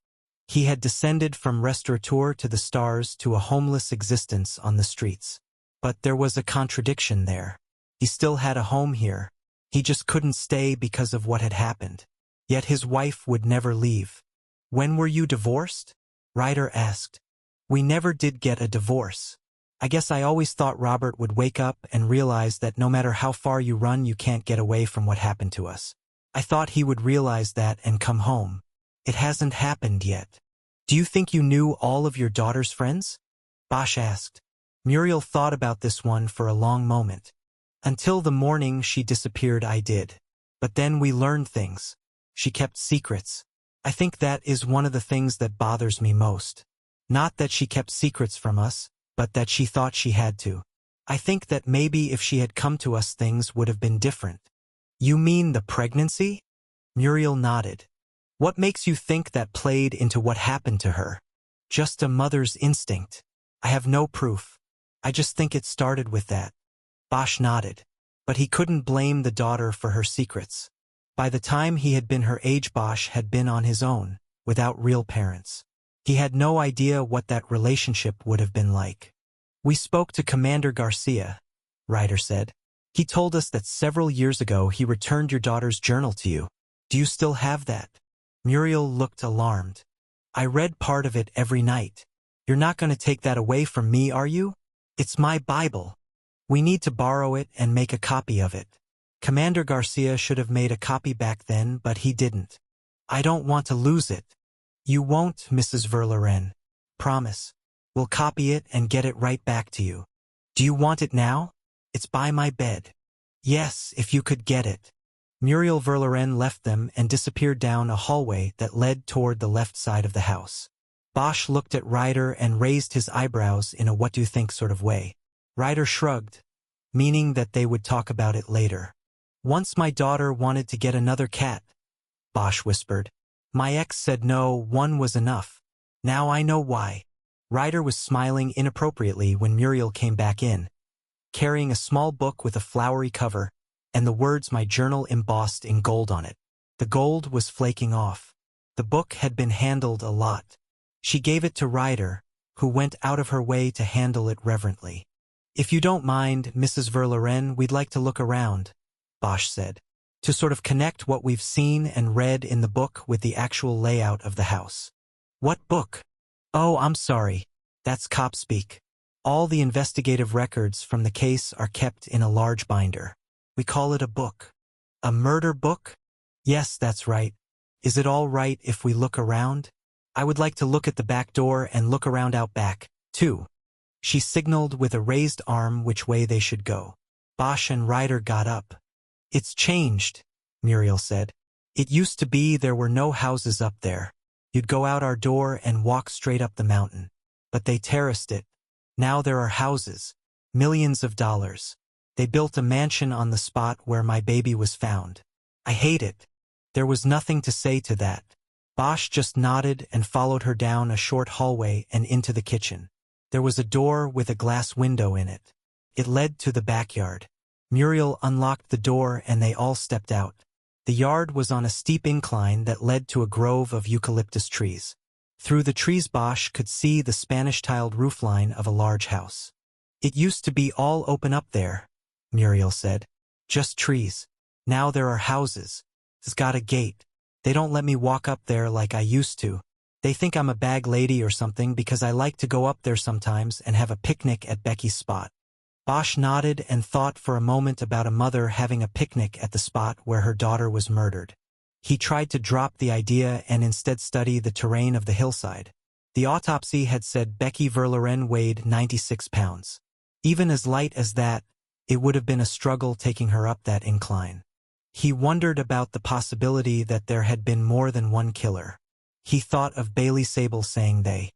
Speaker 1: He had descended from restaurateur to the stars to a homeless existence on the streets. But there was a contradiction there. He still had a home here. He just couldn't stay because of what had happened. Yet his wife would never leave. When were you divorced? Ryder asked. We never did get a divorce. I guess I always thought Robert would wake up and realize that no matter how far you run, you can't get away from what happened to us. I thought he would realize that and come home. It hasn't happened yet. Do you think you knew all of your daughter's friends? Bosch asked. Muriel thought about this one for a long moment. Until the morning she disappeared, I did. But then we learned things. She kept secrets. I think that is one of the things that bothers me most. Not that she kept secrets from us, but that she thought she had to. I think that maybe if she had come to us, things would have been different. You mean the pregnancy? Muriel nodded. What makes you think that played into what happened to her? Just a mother's instinct. I have no proof. I just think it started with that. Bosch nodded. But he couldn't blame the daughter for her secrets. By the time he had been her age, Bosch had been on his own, without real parents. He had no idea what that relationship would have been like. We spoke to Commander Garcia, Ryder said. He told us that several years ago he returned your daughter's journal to you. Do you still have that? Muriel looked alarmed. I read part of it every night. You're not going to take that away from me, are you? It's my Bible. We need to borrow it and make a copy of it. Commander Garcia should have made a copy back then, but he didn't. I don't want to lose it. You won't, Mrs. Verlaine. Promise. We'll copy it and get it right back to you. Do you want it now? It's by my bed. Yes, if you could get it. Muriel Verlaine left them and disappeared down a hallway that led toward the left side of the house. Bosch looked at Ryder and raised his eyebrows in a what-do-you-think sort of way. Ryder shrugged, meaning that they would talk about it later. Once my daughter wanted to get another cat, Bosch whispered. My ex said no, one was enough. Now I know why. Ryder was smiling inappropriately when Muriel came back in, carrying a small book with a flowery cover and the words "My Journal" embossed in gold on it. The gold was flaking off. The book had been handled a lot. She gave it to Ryder, who went out of her way to handle it reverently. If you don't mind, Mrs. Verlaine, we'd like to look around, Bosch said, to sort of connect what we've seen and read in the book with the actual layout of the house. What book? Oh, I'm sorry. That's cop speak. All the investigative records from the case are kept in a large binder. We call it a book. A murder book? Yes, that's right. Is it all right if we look around? I would like to look at the back door and look around out back, too. She signaled with a raised arm which way they should go. Bosch and Ryder got up. It's changed, Muriel said. It used to be there were no houses up there. You'd go out our door and walk straight up the mountain. But they terraced it. Now there are houses. Millions of dollars. They built a mansion on the spot where my baby was found. I hate it. There was nothing to say to that. Bosch just nodded and followed her down a short hallway and into the kitchen. There was a door with a glass window in it. It led to the backyard. Muriel unlocked the door and they all stepped out. The yard was on a steep incline that led to a grove of eucalyptus trees. Through the trees Bosch could see the Spanish-tiled roofline of a large house. It used to be all open up there, Muriel said. Just trees. Now there are houses. It's got a gate. They don't let me walk up there like I used to. They think I'm a bag lady or something because I like to go up there sometimes and have a picnic at Becky's spot. Bosch nodded and thought for a moment about a mother having a picnic at the spot where her daughter was murdered. He tried to drop the idea and instead study the terrain of the hillside. The autopsy had said Becky Verloren weighed 96 pounds. Even as light as that, it would have been a struggle taking her up that incline. He wondered about the possibility that there had been more than one killer. He thought of Bailey Sable saying they.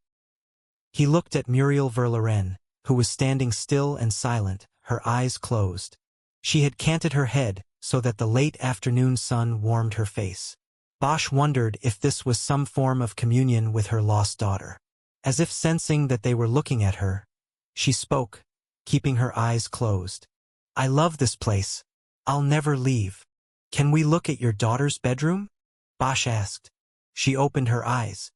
Speaker 1: He looked at Muriel Verloren, who was standing still and silent, her eyes closed. She had canted her head so that the late afternoon sun warmed her face. Bosch wondered if this was some form of communion with her lost daughter. As if sensing that they were looking at her, she spoke, keeping her eyes closed. I love this place. I'll never leave. Can we look at your daughter's bedroom? Bosch asked. She opened her eyes.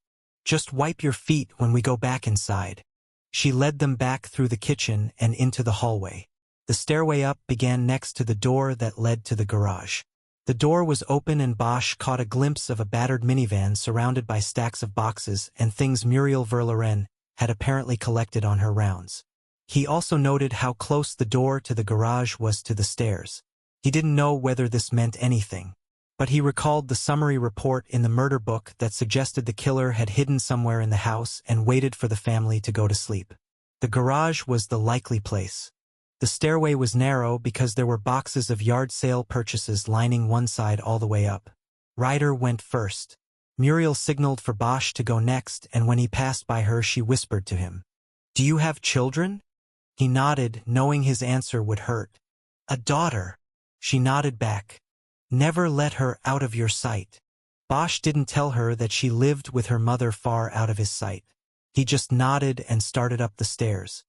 Speaker 1: Just wipe your feet when we go back inside. She led them back through the kitchen and into the hallway. The stairway up began next to the door that led to the garage. The door was open and Bosch caught a glimpse of a battered minivan surrounded by stacks of boxes and things Muriel Verloren had apparently collected on her rounds. He also noted how close the door to the garage was to the stairs. He didn't know whether this meant anything, but he recalled the summary report in the murder book that suggested the killer had hidden somewhere in the house and waited for the family to go to sleep. The garage was the likely place. The stairway was narrow because there were boxes of yard sale purchases lining one side all the way up. Ryder went first. Muriel signaled for Bosch to go next, and when he passed by her she whispered to him, "Do you have children?" He nodded, knowing his answer would hurt. "A daughter." She nodded back. "Never let her out of your sight." Bosch didn't tell her that she lived with her mother far out of his sight. He just nodded and started up the stairs.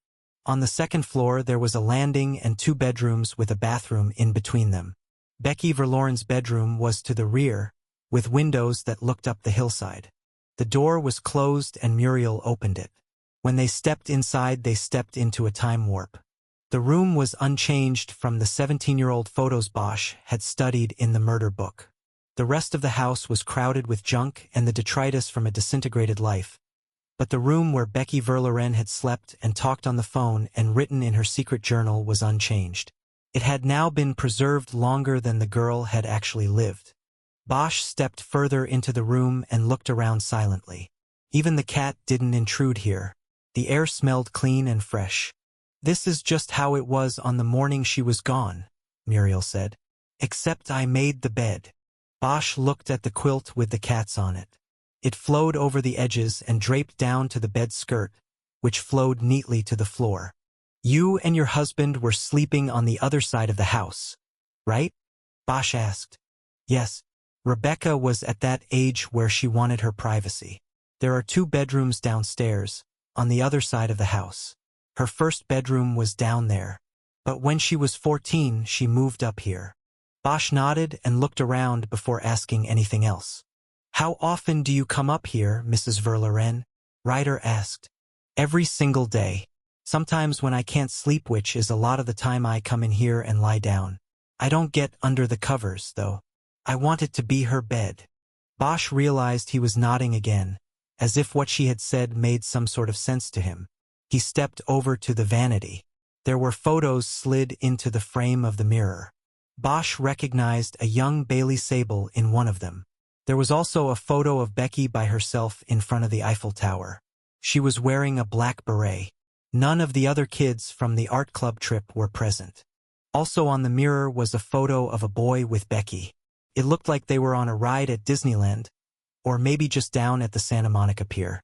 Speaker 1: On the second floor there was a landing and 2 bedrooms with a bathroom in between them. Becky Verloren's bedroom was to the rear, with windows that looked up the hillside. The door was closed and Muriel opened it. When they stepped inside they stepped into a time warp. The room was unchanged from the 17-year-old photos Bosch had studied in the murder book. The rest of the house was crowded with junk and the detritus from a disintegrated life. But the room where Becky Verloren had slept and talked on the phone and written in her secret journal was unchanged. It had now been preserved longer than the girl had actually lived. Bosch stepped further into the room and looked around silently. Even the cat didn't intrude here. The air smelled clean and fresh. "This is just how it was on the morning she was gone," Muriel said. "Except I made the bed." Bosch looked at the quilt with the cats on it. It flowed over the edges and draped down to the bed skirt, which flowed neatly to the floor. "You and your husband were sleeping on the other side of the house, right?" Bosch asked. "Yes. Rebecca was at that age where she wanted her privacy. There are 2 bedrooms downstairs, on the other side of the house. Her first bedroom was down there, but when she was 14 she moved up here." Bosch nodded and looked around before asking anything else. "How often do you come up here, Mrs. Verloren?" Ryder asked. "Every single day. Sometimes when I can't sleep, which is a lot of the time, I come in here and lie down. I don't get under the covers, though. I want it to be her bed." Bosch realized he was nodding again, as if what she had said made some sort of sense to him. He stepped over to the vanity. There were photos slid into the frame of the mirror. Bosch recognized a young Bailey Sable in one of them. There was also a photo of Becky by herself in front of the Eiffel Tower. She was wearing a black beret. None of the other kids from the art club trip were present. Also on the mirror was a photo of a boy with Becky. It looked like they were on a ride at Disneyland, or maybe just down at the Santa Monica Pier.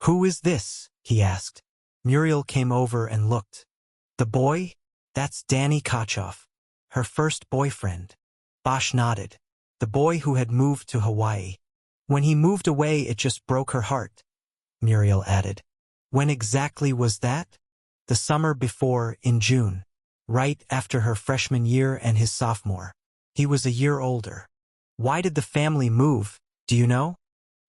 Speaker 1: "Who is this?" he asked. Muriel came over and looked. "The boy? That's Danny Kochoff, her first boyfriend." Bosch nodded. "The boy who had moved to Hawaii. When he moved away, it just broke her heart," Muriel added. "When exactly was that?" "The summer before, in June. Right after her freshman year and his sophomore. He was a year older." "Why did the family move, do you know?"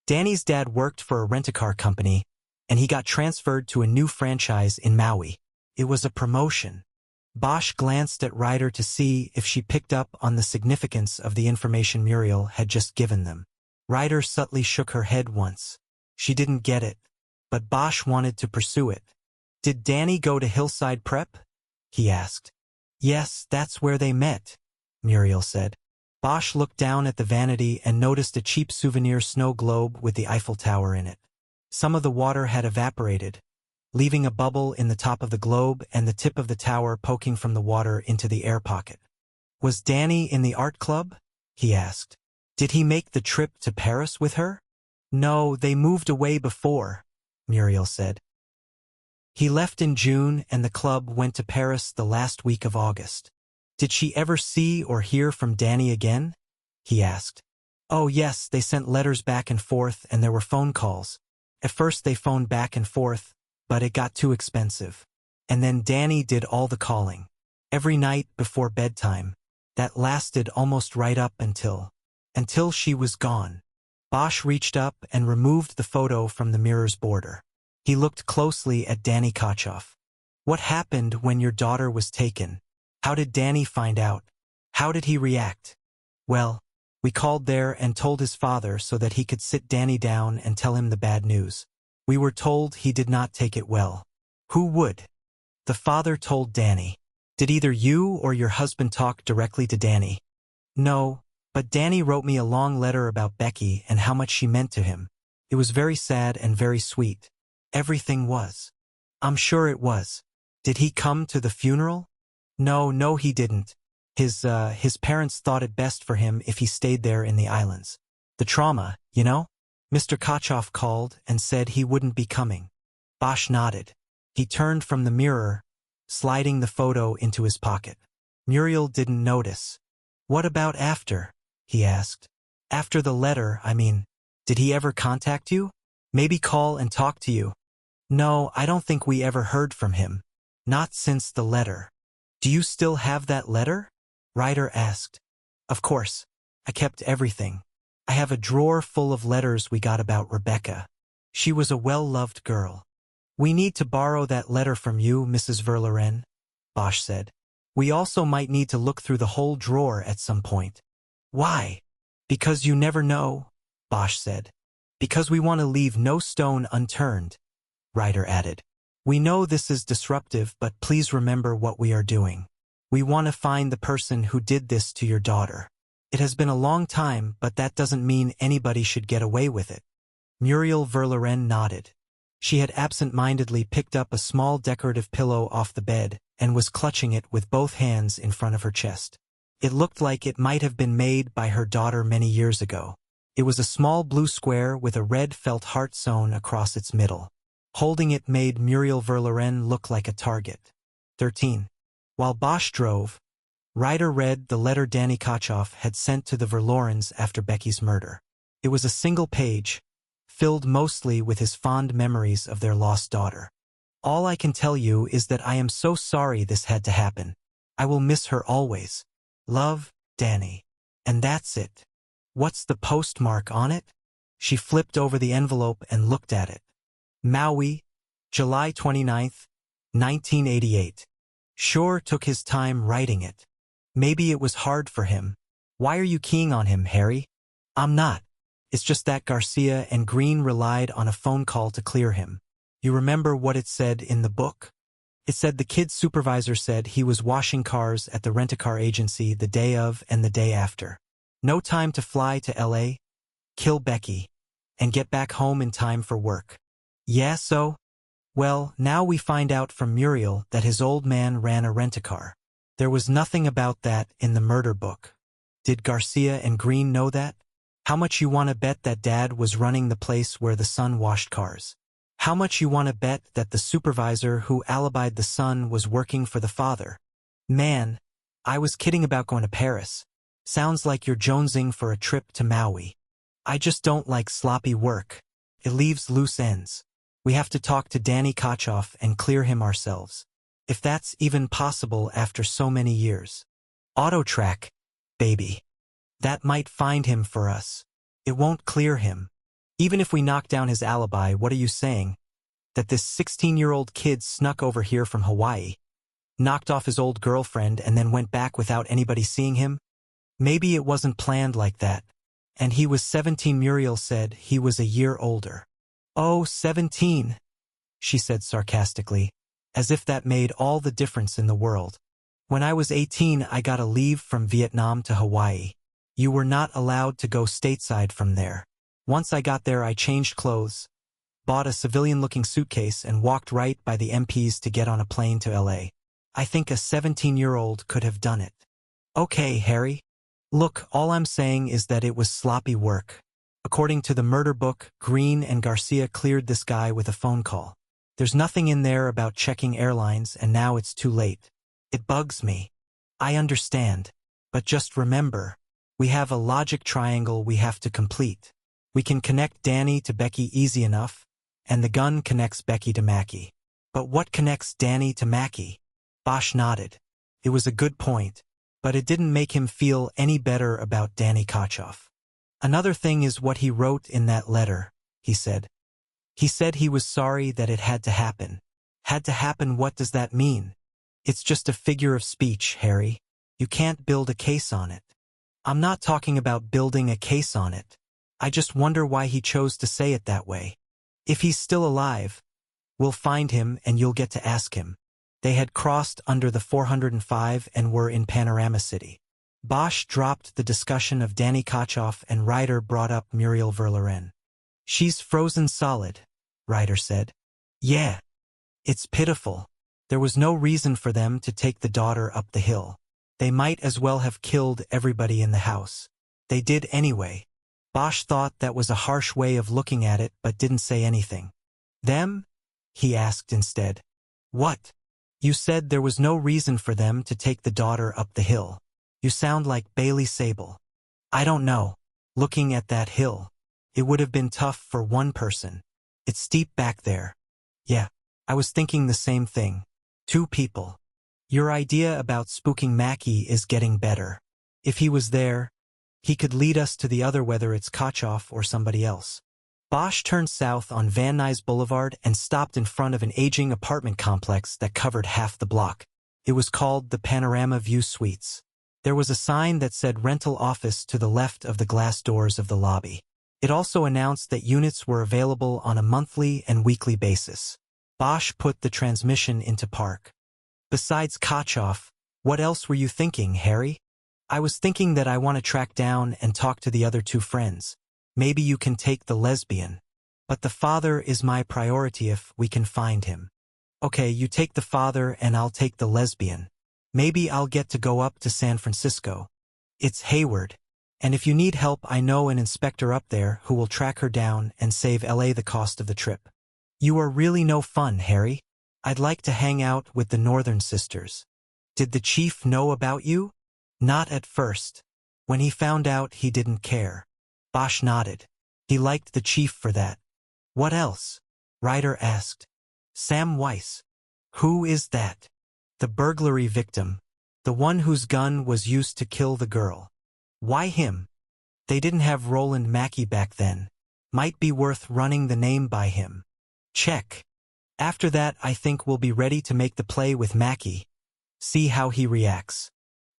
Speaker 1: "Danny's dad worked for a rent-a-car company, and he got transferred to a new franchise in Maui. It was a promotion." Bosch glanced at Ryder to see if she picked up on the significance of the information Muriel had just given them. Ryder subtly shook her head once. She didn't get it, but Bosch wanted to pursue it. "Did Danny go to Hillside Prep?" he asked. "Yes, that's where they met," Muriel said. Bosch looked down at the vanity and noticed a cheap souvenir snow globe with the Eiffel Tower in it. Some of the water had evaporated, leaving a bubble in the top of the globe and the tip of the tower poking from the water into the air pocket. "Was Danny in the art club?" he asked. "Did he make the trip to Paris with her?" "No, they moved away before," Muriel said. "He left in June and the club went to Paris the last week of August." "Did she ever see or hear from Danny again?" he asked. "Oh yes, they sent letters back and forth and there were phone calls. At first they phoned back and forth, but it got too expensive. And then Danny did all the calling. Every night before bedtime. That lasted almost right up until she was gone." Bosch reached up and removed the photo from the mirror's border. He looked closely at Danny Kochoff. "What happened when your daughter was taken? How did Danny find out? How did he react?" "Well, we called there and told his father so that he could sit Danny down and tell him the bad news. We were told he did not take it well." "Who would?" "The father told Danny." "Did either you or your husband talk directly to Danny?" "No, but Danny wrote me a long letter about Becky and how much she meant to him. It was very sad and very sweet. Everything was." "I'm sure it was. Did he come to the funeral?" No, he didn't. His parents thought it best for him if he stayed there in the islands. The trauma, you know? Mr. Kochoff called and said he wouldn't be coming." Bosch nodded. He turned from the mirror, sliding the photo into his pocket. Muriel didn't notice. "What about after?" he asked. "After the letter, I mean. Did he ever contact you? Maybe call and talk to you?" "No, I don't think we ever heard from him. Not since the letter." "Do you still have that letter?" Ryder asked. "Of course. I kept everything. I have a drawer full of letters we got about Rebecca. She was a well-loved girl." "We need to borrow that letter from you, Mrs. Verloren," Bosch said. "We also might need to look through the whole drawer at some point." "Why?" "Because you never know," Bosch said. "Because we want to leave no stone unturned," Ryder added. "We know this is disruptive, but please remember what we are doing. We want to find the person who did this to your daughter. It has been a long time, but that doesn't mean anybody should get away with it." Muriel Verloren nodded. She had absent-mindedly picked up a small decorative pillow off the bed and was clutching it with both hands in front of her chest. It looked like it might have been made by her daughter many years ago. It was a small blue square with a red felt heart sewn across its middle. Holding it made Muriel Verloren look like a target. 13. While Bosch drove, Ryder read the letter Danny Kochoff had sent to the Verlorens after Becky's murder. It was a single page, filled mostly with his fond memories of their lost daughter. "All I can tell you is that I am so sorry this had to happen. I will miss her always. Love, Danny." And that's it. "What's the postmark on it?" She flipped over the envelope and looked at it. "Maui, July 29th, 1988. Sure took his time writing it. Maybe it was hard for him. Why are you keying on him, Harry?" "I'm not. It's just that Garcia and Green relied on a phone call to clear him. You remember what it said in the book?" It said the kid's supervisor said he was washing cars at the rent-a-car agency the day of and the day after. No time to fly to LA, kill Becky, and get back home in time for work. Yeah, so? Well, now we find out from Muriel that his old man ran a rent-a-car. There was nothing about that in the murder book. Did Garcia and Green know that? How much you want to bet that Dad was running the place where the son washed cars? How much you want to bet that the supervisor who alibied the son was working for the father? Man, I was kidding about going to Paris. Sounds like you're jonesing for a trip to Maui. I just don't like sloppy work. It leaves loose ends. We have to talk to Danny Kochoff and clear him ourselves. If that's even possible after so many years. Auto-track, baby. That might find him for us. It won't clear him. Even if we knock down his alibi, what are you saying? That this 16-year-old kid snuck over here from Hawaii, knocked off his old girlfriend and then went back without anybody seeing him? Maybe it wasn't planned like that. And he was 17. Muriel said he was a year older. Oh, 17, she said sarcastically, as if that made all the difference in the world. When I was 18, I got a leave from Vietnam to Hawaii. You were not allowed to go stateside from there. Once I got there, I changed clothes, bought a civilian-looking suitcase, and walked right by the MPs to get on a plane to LA. I think a 17-year-old could have done it. Okay, Harry. Look, all I'm saying is that it was sloppy work. According to the murder book, Green and Garcia cleared this guy with a phone call. There's nothing in there about checking airlines, and now it's too late. It bugs me. I understand. But just remember, we have a logic triangle we have to complete. We can connect Danny to Becky easy enough, and the gun connects Becky to Mackie. But what connects Danny to Mackie? Bosch nodded. It was a good point, but it didn't make him feel any better about Danny Kochoff. Another thing is what he wrote in that letter, he said. He said he was sorry that it had to happen. Had to happen, what does that mean? It's just a figure of speech, Harry. You can't build a case on it. I'm not talking about building a case on it. I just wonder why he chose to say it that way. If he's still alive, we'll find him and you'll get to ask him. They had crossed under the 405 and were in Panorama City. Bosch dropped the discussion of Danny Kochoff and Ryder brought up Muriel Verloren. She's frozen solid, Ryder said. Yeah. It's pitiful. There was no reason for them to take the daughter up the hill. They might as well have killed everybody in the house. They did anyway. Bosch thought that was a harsh way of looking at it but didn't say anything. Them? He asked instead. What? You said there was no reason for them to take the daughter up the hill. You sound like Bailey Sable. I don't know. Looking at that hill, it would have been tough for one person. It's steep back there. Yeah, I was thinking the same thing. 2 people. Your idea about spooking Mackie is getting better. If he was there, he could lead us to the other, whether it's Kochoff or somebody else. Bosch turned south on Van Nuys Boulevard and stopped in front of an aging apartment complex that covered half the block. It was called the Panorama View Suites. There was a sign that said rental office to the left of the glass doors of the lobby. It also announced that units were available on a monthly and weekly basis. Bosch put the transmission into park. Besides Kochoff, what else were you thinking, Harry? I was thinking that I want to track down and talk to the other 2 friends. Maybe you can take the lesbian. But the father is my priority if we can find him. Okay, you take the father and I'll take the lesbian. Maybe I'll get to go up to San Francisco. It's Hayward. And if you need help, I know an inspector up there who will track her down and save LA the cost of the trip. You are really no fun, Harry. I'd like to hang out with the Northern Sisters. Did the chief know about you? Not at first. When he found out, he didn't care. Bosch nodded. He liked the chief for that. What else? Ryder asked. Sam Weiss. Who is that? The burglary victim. The one whose gun was used to kill the girl. Why him? They didn't have Roland Mackey back then. Might be worth running the name by him. Check. After that, I think we'll be ready to make the play with Mackey. See how he reacts.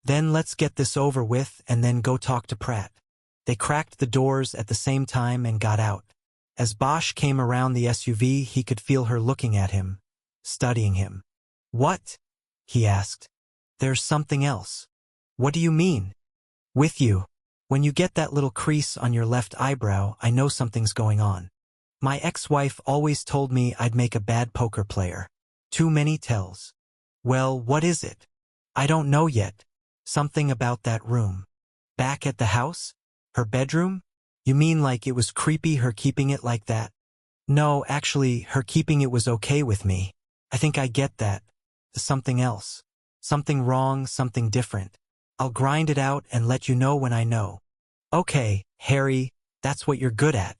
Speaker 1: Then let's get this over with and then go talk to Pratt. They cracked the doors at the same time and got out. As Bosch came around the SUV, he could feel her looking at him, studying him. What? He asked. There's something else. What do you mean? With you. When you get that little crease on your left eyebrow, I know something's going on. My ex-wife always told me I'd make a bad poker player. Too many tells. Well, what is it? I don't know yet. Something about that room. Back at the house? Her bedroom? You mean like it was creepy her keeping it like that? No, actually, her keeping it was okay with me. I think I get that. Something else. Something wrong, something different. I'll grind it out and let you know when I know. Okay, Harry, that's what you're good at.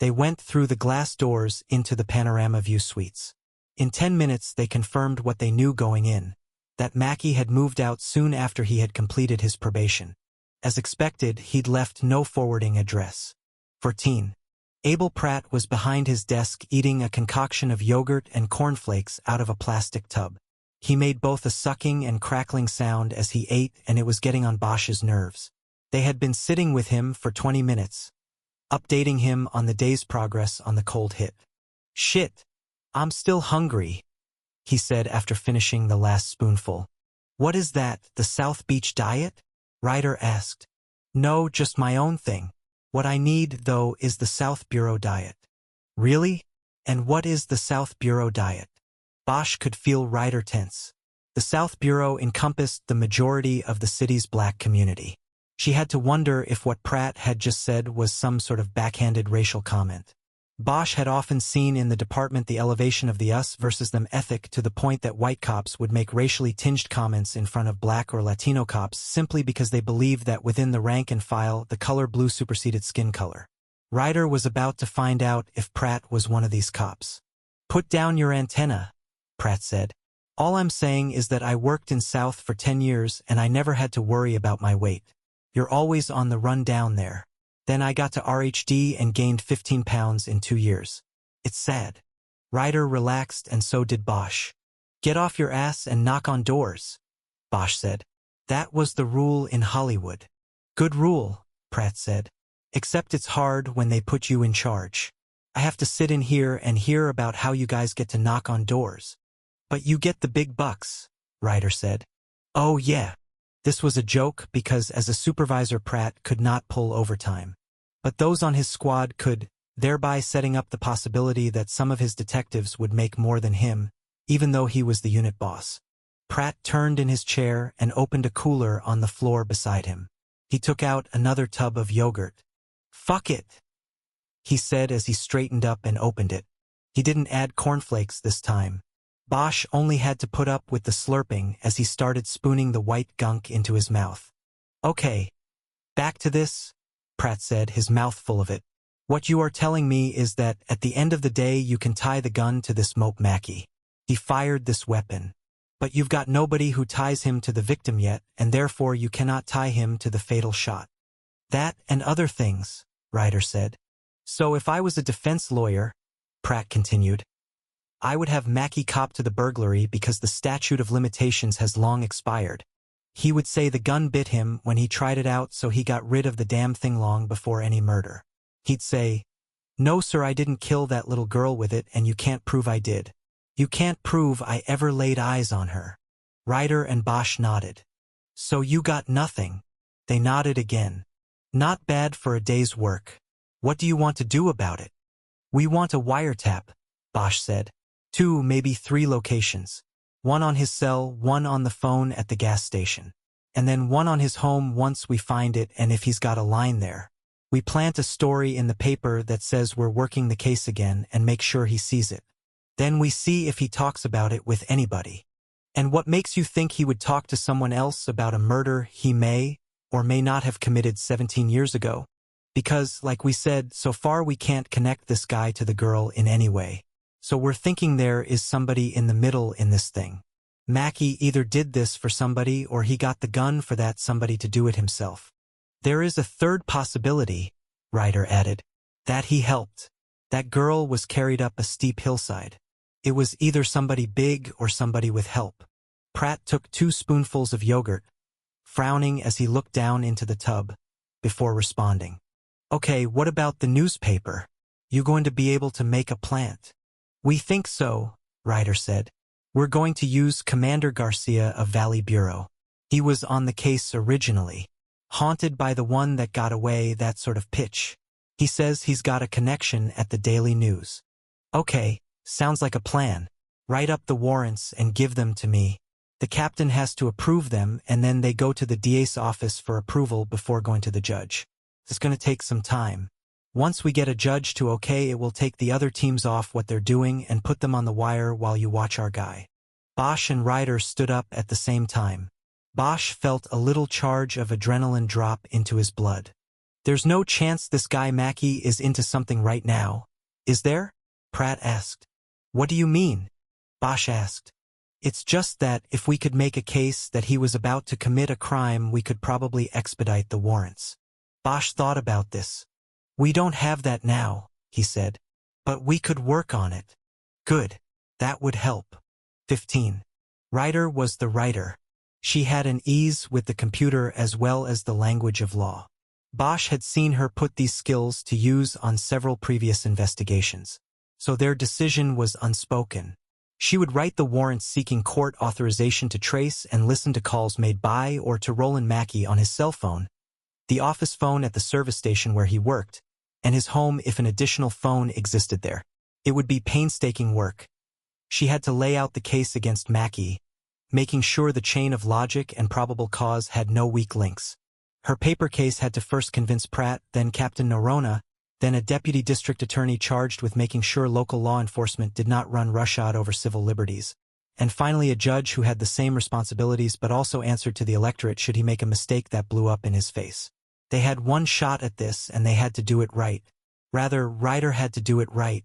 Speaker 1: They went through the glass doors into the panorama view suites. In 10 minutes they confirmed what they knew going in, that Mackie had moved out soon after he had completed his probation. As expected, he'd left no forwarding address. 14. Abel Pratt was behind his desk eating a concoction of yogurt and cornflakes out of a plastic tub. He made both a sucking and crackling sound as he ate, and it was getting on Bosch's nerves. They had been sitting with him for 20 minutes, updating him on the day's progress on the cold hit. Shit, I'm still hungry, he said after finishing the last spoonful. What is that, the South Beach diet? Ryder asked. No, just my own thing. What I need, though, is the South Bureau diet. Really? And what is the South Bureau diet? Bosch could feel Ryder tense. The South Bureau encompassed the majority of the city's black community. She had to wonder if what Pratt had just said was some sort of backhanded racial comment. Bosch had often seen in the department the elevation of the us versus them ethic to the point that white cops would make racially tinged comments in front of black or Latino cops simply because they believed that within the rank and file the color blue superseded skin color. Ryder was about to find out if Pratt was one of these cops. Put down your antenna, Pratt said. All I'm saying is that I worked in South for 10 years and I never had to worry about my weight. You're always on the run down there. Then I got to RHD and gained 15 pounds in 2 years. It's sad. Ryder relaxed and so did Bosch. Get off your ass and knock on doors, Bosch said. That was the rule in Hollywood. Good rule, Pratt said. Except it's hard when they put you in charge. I have to sit in here and hear about how you guys get to knock on doors. But you get the big bucks, Ryder said. Oh yeah. This was a joke because as a supervisor Pratt could not pull overtime. But those on his squad could, thereby setting up the possibility that some of his detectives would make more than him, even though he was the unit boss. Pratt turned in his chair and opened a cooler on the floor beside him. He took out another tub of yogurt. Fuck it, he said as he straightened up and opened it. He didn't add cornflakes this time. Bosch only had to put up with the slurping as he started spooning the white gunk into his mouth. Okay, back to this, Pratt said, his mouth full of it. What you are telling me is that at the end of the day you can tie the gun to this mope Mackie. He fired this weapon. But you've got nobody who ties him to the victim yet, and therefore you cannot tie him to the fatal shot. That and other things, Ryder said. So if I was a defense lawyer, Pratt continued, I would have Mackie cop to the burglary because the statute of limitations has long expired. He would say the gun bit him when he tried it out, so he got rid of the damn thing long before any murder. He'd say, no sir, I didn't kill that little girl with it and you can't prove I did. You can't prove I ever laid eyes on her. Ryder and Bosch nodded. So you got nothing. They nodded again. Not bad for a day's work. What do you want to do about it? We want a wiretap, Bosch said. 2, maybe 3 locations. 1 on his cell, 1 on the phone at the gas station. And then 1 on his home once we find it and if he's got a line there. We plant a story in the paper that says we're working the case again and make sure he sees it. Then we see if he talks about it with anybody. And what makes you think he would talk to someone else about a murder he may or may not have committed 17 years ago? Because, like we said, so far we can't connect this guy to the girl in any way. So we're thinking there is somebody in the middle in this thing. Mackie either did this for somebody or he got the gun for that somebody to do it himself. There is a third possibility, Ryder added, that he helped. That girl was carried up a steep hillside. It was either somebody big or somebody with help. Pratt took 2 spoonfuls of yogurt, frowning as he looked down into the tub, before responding. Okay, what about the newspaper? You going to be able to make a plant? We think so, Ryder said. We're going to use Commander Garcia of Valley Bureau. He was on the case originally. Haunted by the one that got away, that sort of pitch. He says he's got a connection at the Daily News. Okay, sounds like a plan. Write up the warrants and give them to me. The captain has to approve them, and then they go to the DA's office for approval before going to the judge. It's going to take some time. Once we get a judge to okay, it will take the other teams off what they're doing and put them on the wire while you watch our guy. Bosch and Ryder stood up at the same time. Bosch felt a little charge of adrenaline drop into his blood. There's no chance this guy Mackey is into something right now, is there? Pratt asked. What do you mean? Bosch asked. It's just that if we could make a case that he was about to commit a crime, we could probably expedite the warrants. Bosch thought about this. We don't have that now, he said. But we could work on it. Good. That would help. 15. Ryder was the writer. She had an ease with the computer as well as the language of law. Bosch had seen her put these skills to use on several previous investigations. So their decision was unspoken. She would write the warrants seeking court authorization to trace and listen to calls made by or to Roland Mackey on his cell phone, the office phone at the service station where he worked, and his home if an additional phone existed there. It would be painstaking work. She had to lay out the case against Mackey, making sure the chain of logic and probable cause had no weak links. Her paper case had to first convince Pratt, then Captain Noronha, then a deputy district attorney charged with making sure local law enforcement did not run roughshod over civil liberties, and finally a judge who had the same responsibilities but also answered to the electorate should he make a mistake that blew up in his face. They had one shot at this and they had to do it right. Rather, Ryder had to do it right.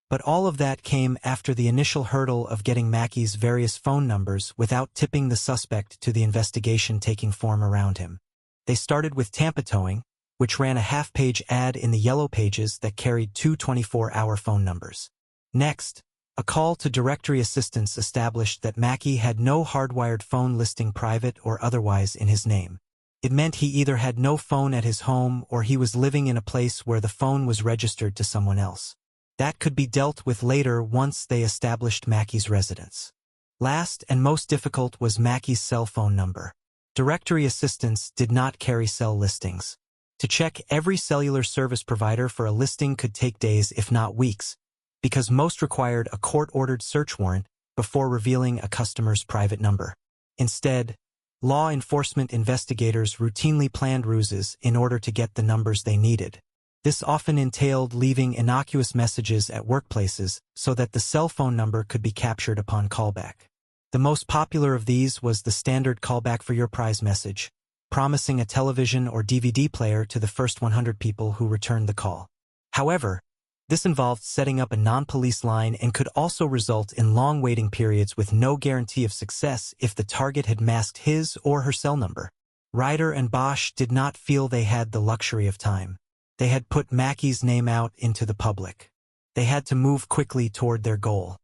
Speaker 1: But all of that came after the initial hurdle of getting Mackey's various phone numbers without tipping the suspect to the investigation taking form around him. They started with Tampa Towing, which ran a half-page ad in the Yellow Pages that carried two 24-hour phone numbers. Next, a call to directory assistance established that Mackey had no hardwired phone listing private or otherwise in his name. It meant he either had no phone at his home or he was living in a place where the phone was registered to someone else. That could be dealt with later once they established Mackey's residence. Last and most difficult was Mackey's cell phone number. Directory assistance did not carry cell listings. To check every cellular service provider for a listing could take days if not weeks, because most required a court-ordered search warrant before revealing a customer's private number. Instead, law enforcement investigators routinely planned ruses in order to get the numbers they needed. This often entailed leaving innocuous messages at workplaces so that the cell phone number could be captured upon callback. The most popular of these was the standard callback for your prize message, promising a television or DVD player to the first 100 people who returned the call. However, this involved setting up a non-police line and could also result in long waiting periods with no guarantee of success if the target had masked his or her cell number. Ryder and Bosch did not feel they had the luxury of time. They had put Mackey's name out into the public. They had to move quickly toward their goal.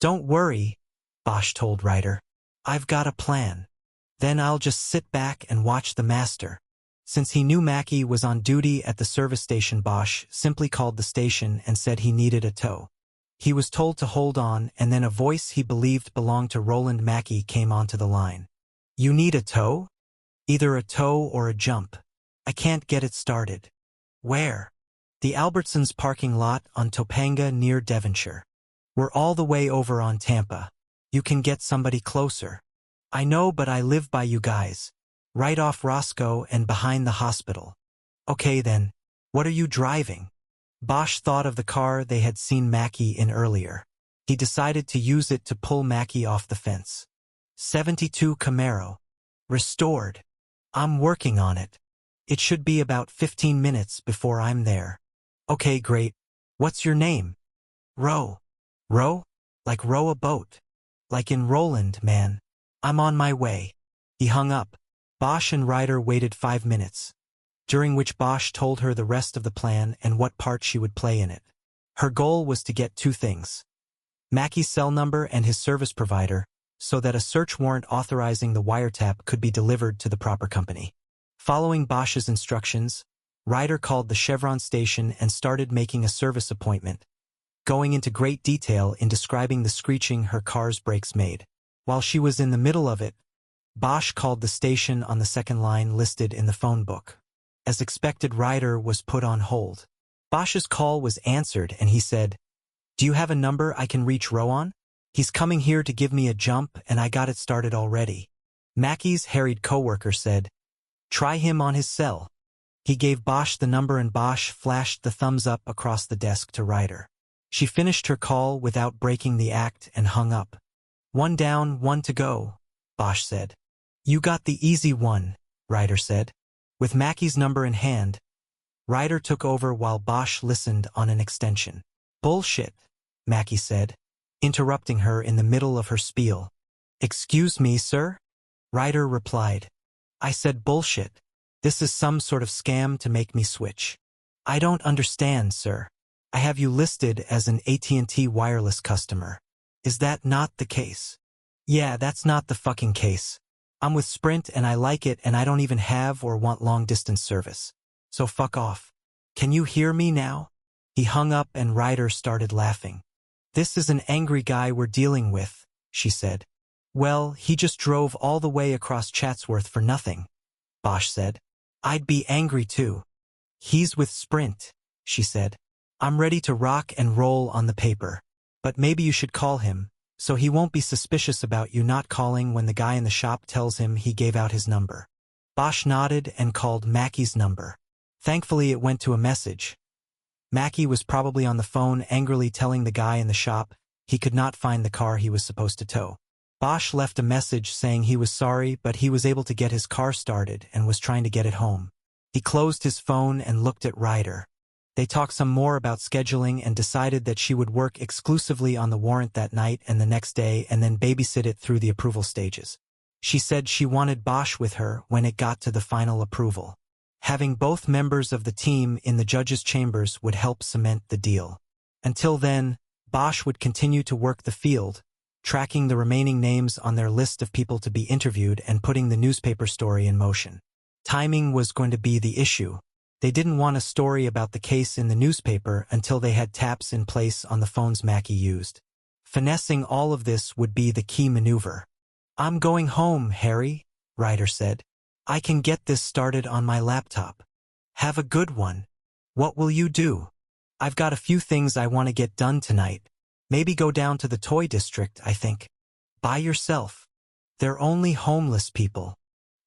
Speaker 1: Don't worry, Bosch told Ryder. I've got a plan. Then I'll just sit back and watch the master. Since he knew Mackey was on duty at the service station, Bosch simply called the station and said he needed a tow. He was told to hold on, and then a voice he believed belonged to Roland Mackey came onto the line. You need a tow? Either a tow or a jump. I can't get it started. Where? The Albertsons parking lot on Topanga near Devonshire. We're all the way over on Tampa. You can get somebody closer. I know, but I live by you guys. Right off Roscoe and behind the hospital. Okay then, what are you driving? Bosch thought of the car they had seen Mackey in earlier. He decided to use it to pull Mackey off the fence. 72 Camaro. Restored. I'm working on it. It should be about 15 minutes before I'm there. Okay, great. What's your name? Row. Row? Like row a boat. Like in Roland, man. I'm on my way. He hung up. Bosch and Ryder waited 5 minutes, during which Bosch told her the rest of the plan and what part she would play in it. Her goal was to get two things: Mackey's cell number and his service provider, so that a search warrant authorizing the wiretap could be delivered to the proper company. Following Bosch's instructions, Ryder called the Chevron station and started making a service appointment. going into great detail in describing the screeching her car's brakes made. While she was in the middle of it, Bosch called the station on the second line listed in the phone book. As expected, Ryder was put on hold. Bosch's call was answered and he said, "Do you have a number I can reach Rowan? He's coming here to give me a jump and I got it started already." Mackey's harried coworker said, "Try him on his cell." He gave Bosch the number and Bosch flashed the thumbs up across the desk to Ryder. She finished her call without breaking the act and hung up. "One down, one to go," Bosch said. "You got the easy one," Ryder said. With Mackey's number in hand, Ryder took over while Bosch listened on an extension. "Bullshit," Mackey said, interrupting her in the middle of her spiel. "Excuse me, sir?" Ryder replied. "I said bullshit. This is some sort of scam to make me switch." "I don't understand, sir. I have you listed as an AT&T wireless customer. Is that not the case?" "Yeah, that's not the fucking case. I'm with Sprint and I like it and I don't even have or want long-distance service. So fuck off. Can you hear me now?" He hung up and Ryder started laughing. "This is an angry guy we're dealing with," she said. "Well, he just drove all the way across Chatsworth for nothing," Bosch said. "I'd be angry too." "He's with Sprint," she said. "I'm ready to rock and roll on the paper. But maybe you should call him, so he won't be suspicious about you not calling when the guy in the shop tells him he gave out his number." Bosch nodded and called Mackey's number. Thankfully it went to a message. Mackey was probably on the phone angrily telling the guy in the shop he could not find the car he was supposed to tow. Bosch left a message saying he was sorry but he was able to get his car started and was trying to get it home. He closed his phone and looked at Ryder. They talked some more about scheduling and decided that she would work exclusively on the warrant that night and the next day and then babysit it through the approval stages. She said she wanted Bosch with her when it got to the final approval. Having both members of the team in the judge's chambers would help cement the deal. Until then, Bosch would continue to work the field, tracking the remaining names on their list of people to be interviewed and putting the newspaper story in motion. Timing was going to be the issue. They didn't want a story about the case in the newspaper until they had taps in place on the phones Mackey used. Finessing all of this would be the key maneuver. "I'm going home, Harry," Ryder said. "I can get this started on my laptop." "Have a good one. What will you do?" "I've got a few things I want to get done tonight. Maybe go down to the toy district, I think." "By yourself. They're only homeless people."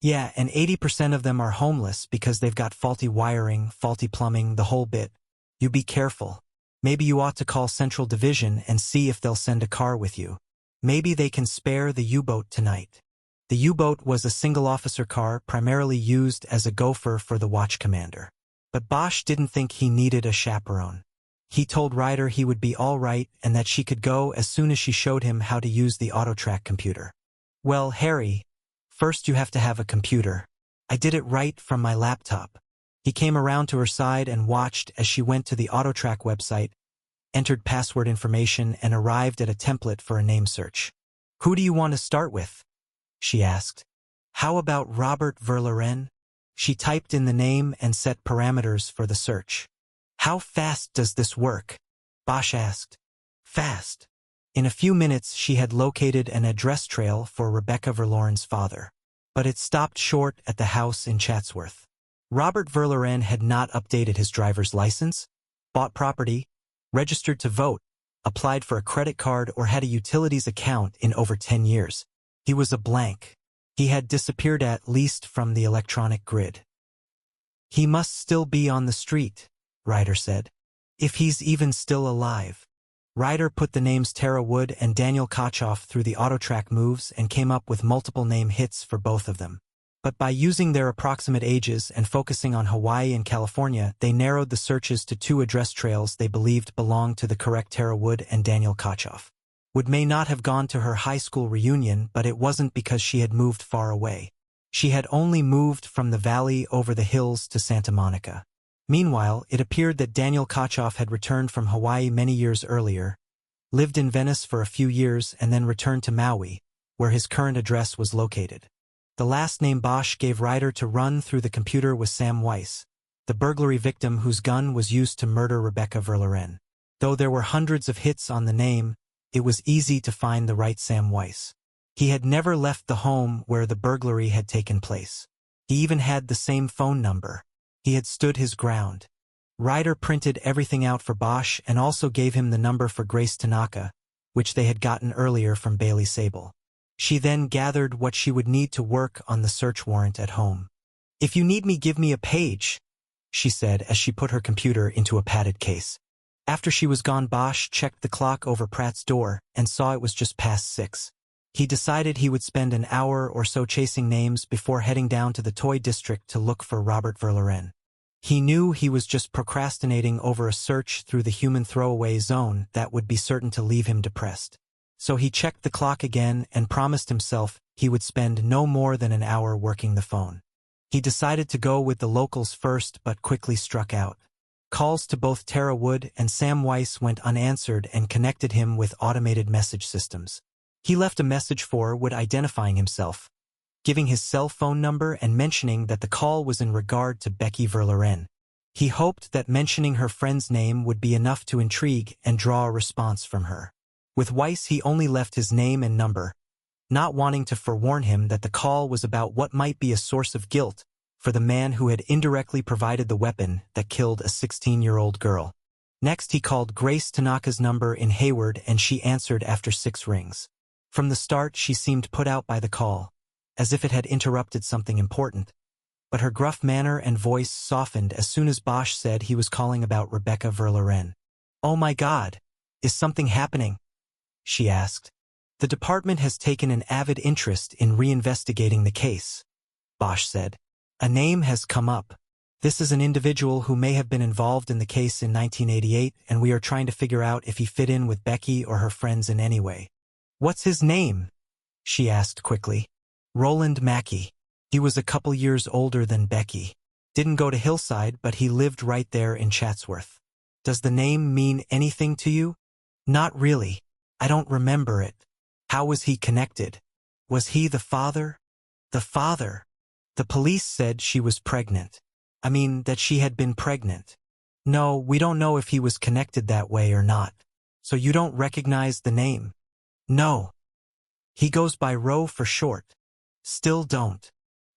Speaker 1: "Yeah, and 80% of them are homeless because they've got faulty wiring, faulty plumbing, the whole bit. You be careful. Maybe you ought to call Central Division and see if they'll send a car with you. Maybe they can spare the U-boat tonight." The U-boat was a single-officer car primarily used as a gopher for the watch commander. But Bosch didn't think he needed a chaperone. He told Ryder he would be all right and that she could go as soon as she showed him how to use the AutoTrack computer. "Well, Harry, first you have to have a computer. I did it right from my laptop." He came around to her side and watched as she went to the AutoTrack website, entered password information, and arrived at a template for a name search. "Who do you want to start with?" she asked. "How about Robert Verloren?" She typed in the name and set parameters for the search. "How fast does this work?" Bosch asked. "Fast." In a few minutes she had located an address trail for Rebecca Verloren's father. But it stopped short at the house in Chatsworth. Robert Verloren had not updated his driver's license, bought property, registered to vote, applied for a credit card, or had a utilities account in over 10 years. He was a blank. He had disappeared at least from the electronic grid. "He must still be on the street," Ryder said. "If he's even still alive." Ryder put the names Tara Wood and Daniel Kochoff through the AutoTrack moves and came up with multiple name hits for both of them. But by using their approximate ages and focusing on Hawaii and California, they narrowed the searches to 2 address trails they believed belonged to the correct Tara Wood and Daniel Kochoff. Wood may not have gone to her high school reunion, but it wasn't because she had moved far away. She had only moved from the valley over the hills to Santa Monica. Meanwhile, it appeared that Daniel Kochoff had returned from Hawaii many years earlier, lived in Venice for a few years, and then returned to Maui, where his current address was located. The last name Bosch gave Ryder to run through the computer was Sam Weiss, the burglary victim whose gun was used to murder Rebecca Verloren. Though there were hundreds of hits on the name, it was easy to find the right Sam Weiss. He had never left the home where the burglary had taken place. He even had the same phone number. He had stood his ground. Ryder printed everything out for Bosch and also gave him the number for Grace Tanaka, which they had gotten earlier from Bailey Sable. She then gathered what she would need to work on the search warrant at home. "If you need me, give me a page," she said as she put her computer into a padded case. After she was gone, Bosch checked the clock over Pratt's door and saw it was just past 6. He decided he would spend an hour or so chasing names before heading down to the toy district to look for Robert Verloren. He knew he was just procrastinating over a search through the human throwaway zone that would be certain to leave him depressed. So he checked the clock again and promised himself he would spend no more than an hour working the phone. He decided to go with the locals first but quickly struck out. Calls to both Tara Wood and Sam Weiss went unanswered and connected him with automated message systems. He left a message for Wood identifying himself, giving his cell phone number and mentioning that the call was in regard to Becky Verloren. He hoped that mentioning her friend's name would be enough to intrigue and draw a response from her. With Weiss, he only left his name and number, not wanting to forewarn him that the call was about what might be a source of guilt for the man who had indirectly provided the weapon that killed a 16-year-old girl. Next, he called Grace Tanaka's number in Hayward and she answered after 6 rings. From the start, she seemed put out by the call, as if it had interrupted something important. But her gruff manner and voice softened as soon as Bosch said he was calling about Rebecca Verloren. "Oh my God, is something happening?" she asked. "The department has taken an avid interest in reinvestigating the case," Bosch said. "A name has come up. This is an individual who may have been involved in the case in 1988, and we are trying to figure out if he fit in with Becky or her friends in any way." "What's his name?" she asked quickly. "Roland Mackey. He was a couple years older than Becky. Didn't go to Hillside, but he lived right there in Chatsworth. Does the name mean anything to you?" "Not really. I don't remember it." "How was he connected? Was he the father?" "The father? The police said she was pregnant. I mean, that she had been pregnant. No, we don't know if he was connected that way or not. So you don't recognize the name?" "No. He goes by Roe for short." "Still don't.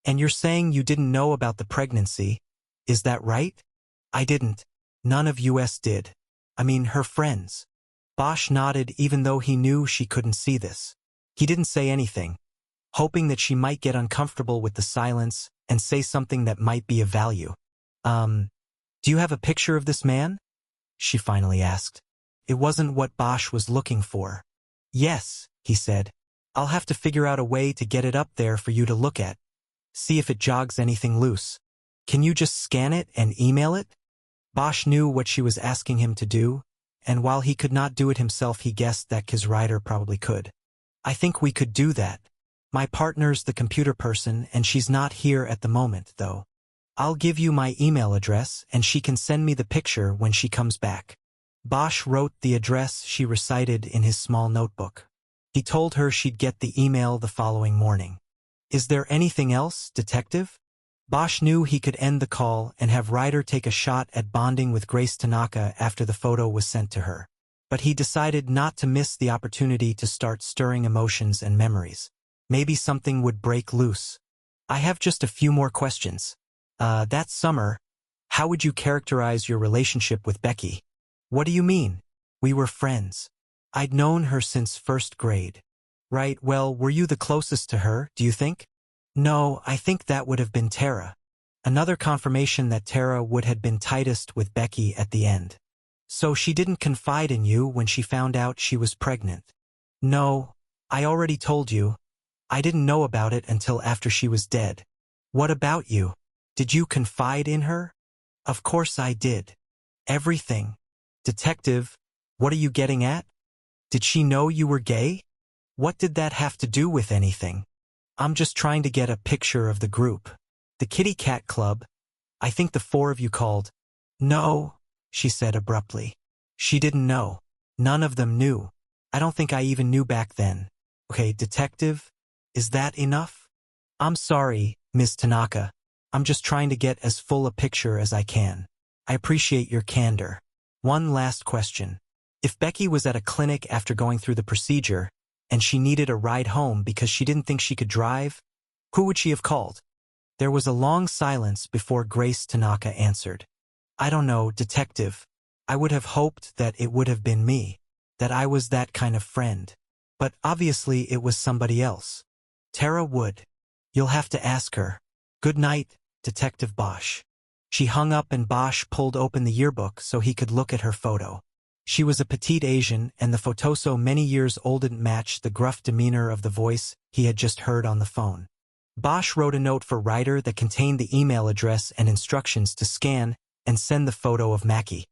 Speaker 1: And you're saying you didn't know about the pregnancy, is that right?" "I didn't. None of us did. I mean, her friends." Bosch nodded even though he knew she couldn't see this. He didn't say anything, hoping that she might get uncomfortable with the silence and say something that might be of value. Do you have a picture of this man?" she finally asked. It wasn't what Bosch was looking for. "Yes," he said. "I'll have to figure out a way to get it up there for you to look at. See if it jogs anything loose. Can you just scan it and email it?" Bosch knew what she was asking him to do, and while he could not do it himself, he guessed that Kaz Ryder probably could. "I think we could do that. My partner's the computer person and she's not here at the moment, though. I'll give you my email address and she can send me the picture when she comes back." Bosch wrote the address she recited in his small notebook. He told her she'd get the email the following morning. "Is there anything else, Detective?" Bosch knew he could end the call and have Ryder take a shot at bonding with Grace Tanaka after the photo was sent to her. But he decided not to miss the opportunity to start stirring emotions and memories. Maybe something would break loose. "I have just a few more questions. That summer, how would you characterize your relationship with Becky?" "What do you mean?" "We were friends. I'd known her since 1st grade. "Right, well, were you the closest to her, do you think?" "No, I think that would have been Tara." Another confirmation that Tara would have been tightest with Becky at the end. "So she didn't confide in you when she found out she was pregnant?" "No, I already told you. I didn't know about it until after she was dead." "What about you? Did you confide in her?" "Of course I did. Everything." "Detective, what are you getting at? Did she know you were gay? What did that have to do with anything?" "I'm just trying to get a picture of the group. The Kitty Cat Club. I think the 4 of you called." "No," she said abruptly. She didn't know. None of them knew. "I don't think I even knew back then." "Okay, Detective, is that enough?" "I'm sorry, Ms. Tanaka. I'm just trying to get as full a picture as I can. I appreciate your candor. One last question. If Becky was at a clinic after going through the procedure, and she needed a ride home because she didn't think she could drive, who would she have called? There was a long silence before Grace Tanaka answered. I don't know, detective. I would have hoped that it would have been me, that I was that kind of friend. But obviously it was somebody else. Tara Wood. You'll have to ask her. Good night, Detective Bosch. She hung up and Bosch pulled open the yearbook so he could look at her photo. She was a petite Asian, and the photo so many years old didn't match the gruff demeanor of the voice he had just heard on the phone. Bosch wrote a note for Ryder that contained the email address and instructions to scan and send the photo of Mackie.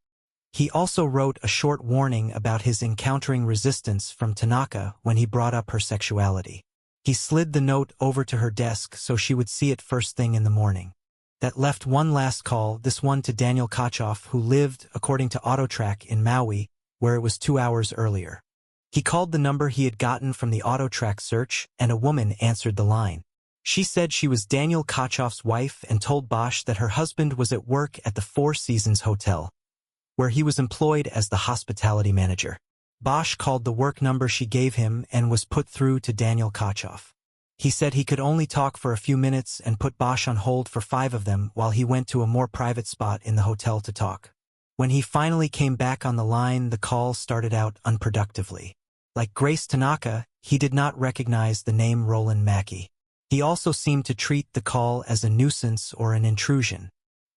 Speaker 1: He also wrote a short warning about his encountering resistance from Tanaka when he brought up her sexuality. He slid the note over to her desk so she would see it first thing in the morning. That left one last call, this one to Daniel Kochoff, who lived, according to AutoTrack, in Maui, where it was 2 hours earlier. He called the number he had gotten from the AutoTrack search, and a woman answered the line. She said she was Daniel Kochoff's wife and told Bosch that her husband was at work at the Four Seasons Hotel, where he was employed as the hospitality manager. Bosch called the work number she gave him and was put through to Daniel Kochoff. He said he could only talk for a few minutes and put Bosch on hold for 5 of them while he went to a more private spot in the hotel to talk. When he finally came back on the line, the call started out unproductively. Like Grace Tanaka, he did not recognize the name Roland Mackey. He also seemed to treat the call as a nuisance or an intrusion.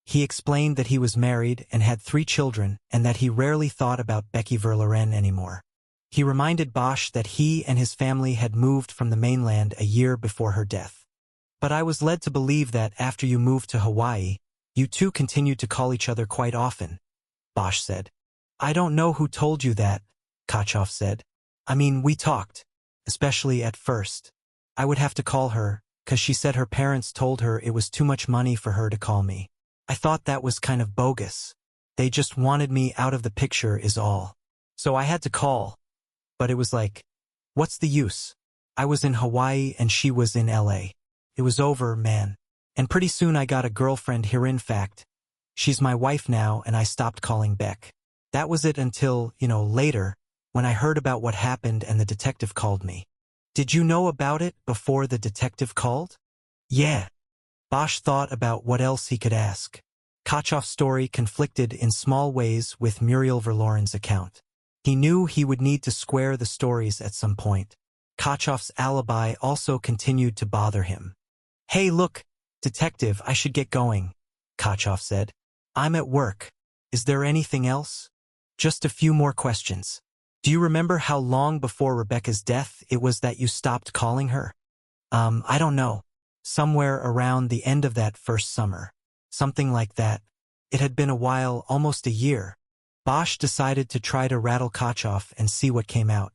Speaker 1: He explained that he was married and had 3 children and that he rarely thought about Becky Verloren anymore. He reminded Bosch that he and his family had moved from the mainland a year before her death. But I was led to believe that after you moved to Hawaii, you two continued to call each other quite often, Bosch said. I don't know who told you that, Kochoff said. I mean, we talked, especially at first. I would have to call her, 'cause she said her parents told her it was too much money for her to call me. I thought that was kind of bogus. They just wanted me out of the picture is all. So I had to call. But it was like, what's the use? I was in Hawaii and she was in LA. It was over, man. And pretty soon I got a girlfriend here. In fact, she's my wife now, and I stopped calling Beck. That was it until, later, when I heard about what happened and the detective called me. Did you know about it before the detective called? Yeah. Bosch thought about what else he could ask. Kochoff's story conflicted in small ways with Muriel Verloren's account. He knew he would need to square the stories at some point. Kochoff's alibi also continued to bother him. Hey, look, detective, I should get going, Kochoff said. I'm at work. Is there anything else? Just a few more questions. Do you remember how long before Rebecca's death it was that you stopped calling her? I don't know. Somewhere around the end of that first summer. Something like that. It had been a while, almost a year. Bosch decided to try to rattle Kochoff and see what came out.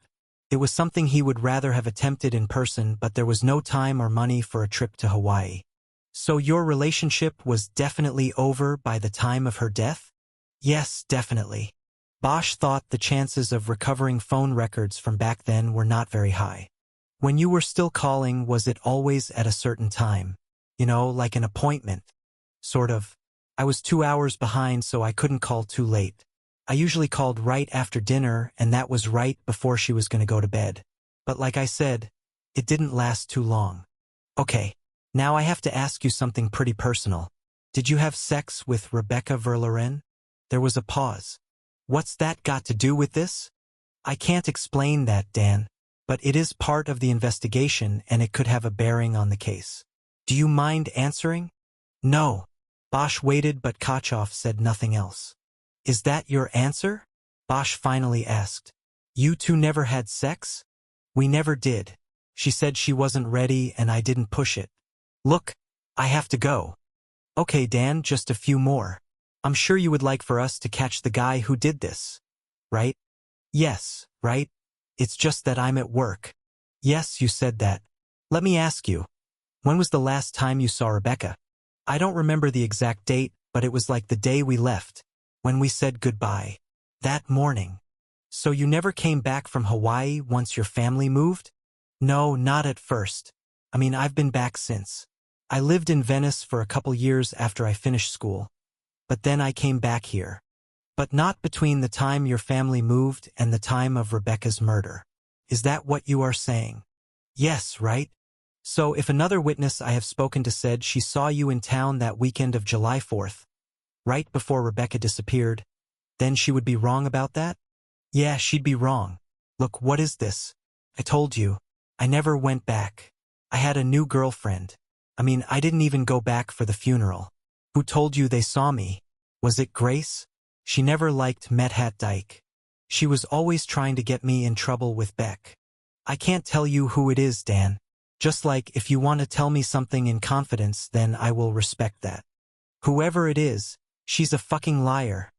Speaker 1: It was something he would rather have attempted in person, but there was no time or money for a trip to Hawaii. So your relationship was definitely over by the time of her death? Yes, definitely. Bosch thought the chances of recovering phone records from back then were not very high. When you were still calling, was it always at a certain time? Like an appointment? Sort of. I was 2 hours behind, so I couldn't call too late. I usually called right after dinner, and that was right before she was going to go to bed. But like I said, it didn't last too long. Okay, now I have to ask you something pretty personal. Did you have sex with Rebecca Verloren? There was a pause. What's that got to do with this? I can't explain that, Dan, but it is part of the investigation and it could have a bearing on the case. Do you mind answering? No. Bosch waited, but Kochoff said nothing else. Is that your answer? Bosch finally asked. You two never had sex? We never did. She said she wasn't ready and I didn't push it. Look, I have to go. Okay, Dan, just a few more. I'm sure you would like for us to catch the guy who did this. Right? Yes, right? It's just that I'm at work. Yes, you said that. Let me ask you. When was the last time you saw Rebecca? I don't remember the exact date, but it was like the day we left. When we said goodbye. That morning. So you never came back from Hawaii once your family moved? No, not at first. I mean, I've been back since. I lived in Venice for a couple years after I finished school. But then I came back here. But not between the time your family moved and the time of Rebecca's murder. Is that what you are saying? Yes, right? So if another witness I have spoken to said she saw you in town that weekend of July 4th, right before Rebecca disappeared, then she would be wrong about that? Yeah, she'd be wrong. Look, what is this? I told you. I never went back. I had a new girlfriend. I mean, I didn't even go back for the funeral. Who told you they saw me? Was it Grace? She never liked Medhat Dyke. She was always trying to get me in trouble with Beck. I can't tell you who it is, Dan. Just like if you want to tell me something in confidence, then I will respect that. Whoever it is, she's a fucking liar,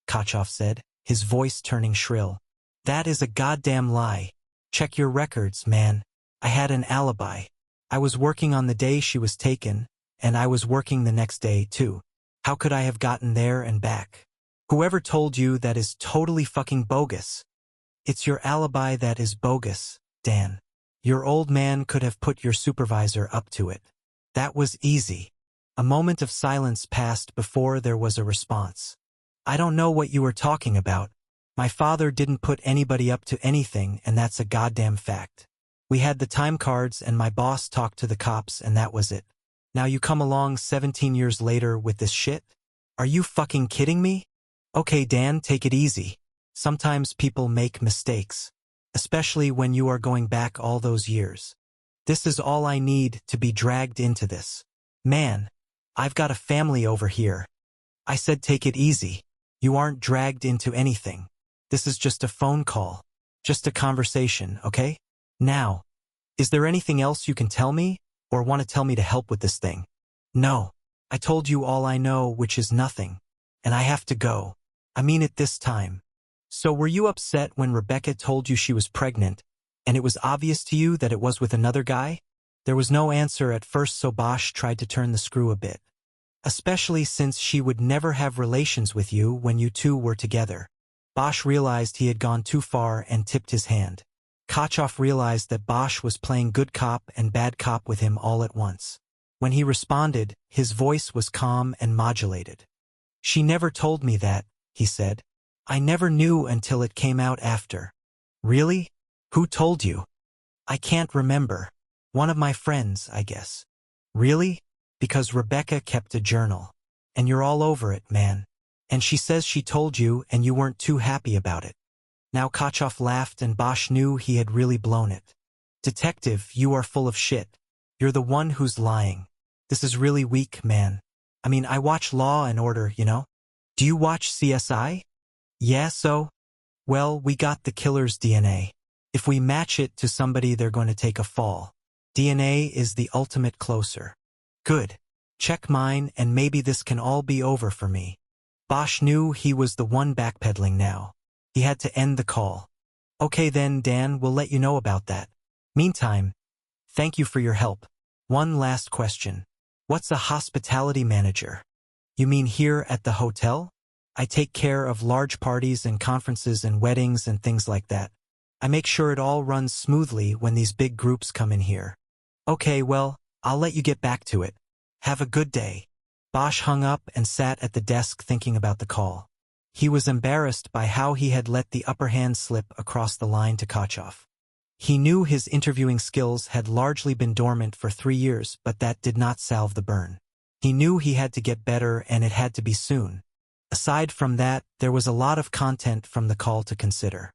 Speaker 1: Kochov said, his voice turning shrill. That is a goddamn lie. Check your records, man. I had an alibi. I was working on the day she was taken, and I was working the next day, too. How could I have gotten there and back? Whoever told you that is totally fucking bogus. It's your alibi that is bogus, Dan. Your old man could have put your supervisor up to it. That was easy. A moment of silence passed before there was a response. I don't know what you were talking about. My father didn't put anybody up to anything, and that's a goddamn fact. We had the time cards and my boss talked to the cops and that was it. Now you come along 17 years later with this shit? Are you fucking kidding me? Okay, Dan, take it easy. Sometimes people make mistakes, especially when you are going back all those years. This is all I need to be dragged into this. Man, I've got a family over here. I said take it easy. You aren't dragged into anything. This is just a phone call. Just a conversation, okay? Now, is there anything else you can tell me, or want to tell me to help with this thing? No. I told you all I know, which is nothing. And I have to go. I mean it this time. So were you upset when Rebecca told you she was pregnant, and it was obvious to you that it was with another guy? There was no answer at first, so Bosch tried to turn the screw a bit. Especially since she would never have relations with you when you two were together. Bosch realized he had gone too far and tipped his hand. Kochov realized that Bosch was playing good cop and bad cop with him all at once. When he responded, his voice was calm and modulated. She never told me that, he said. I never knew until it came out after. Really? Who told you? I can't remember. One of my friends, I guess. Really? Because Rebecca kept a journal. And you're all over it, man. And she says she told you and you weren't too happy about it. Now Kochov laughed and Bosch knew he had really blown it. Detective, you are full of shit. You're the one who's lying. This is really weak, man. I mean, I watch Law and Order, you know? Do you watch CSI? Yeah, so? Well, we got the killer's DNA. If we match it to somebody, they're going to take a fall. DNA is the ultimate closer. Good. Check mine and maybe this can all be over for me. Bosch knew he was the one backpedaling now. He had to end the call. Okay then, Dan, we'll let you know about that. Meantime, thank you for your help. One last question. What's a hospitality manager? You mean here at the hotel? I take care of large parties and conferences and weddings and things like that. I make sure it all runs smoothly when these big groups come in here. Okay, well, I'll let you get back to it. Have a good day. Bosch hung up and sat at the desk thinking about the call. He was embarrassed by how he had let the upper hand slip across the line to Kochov. He knew his interviewing skills had largely been dormant for 3 years, but that did not salve the burn. He knew he had to get better and it had to be soon. Aside from that, there was a lot of content from the call to consider.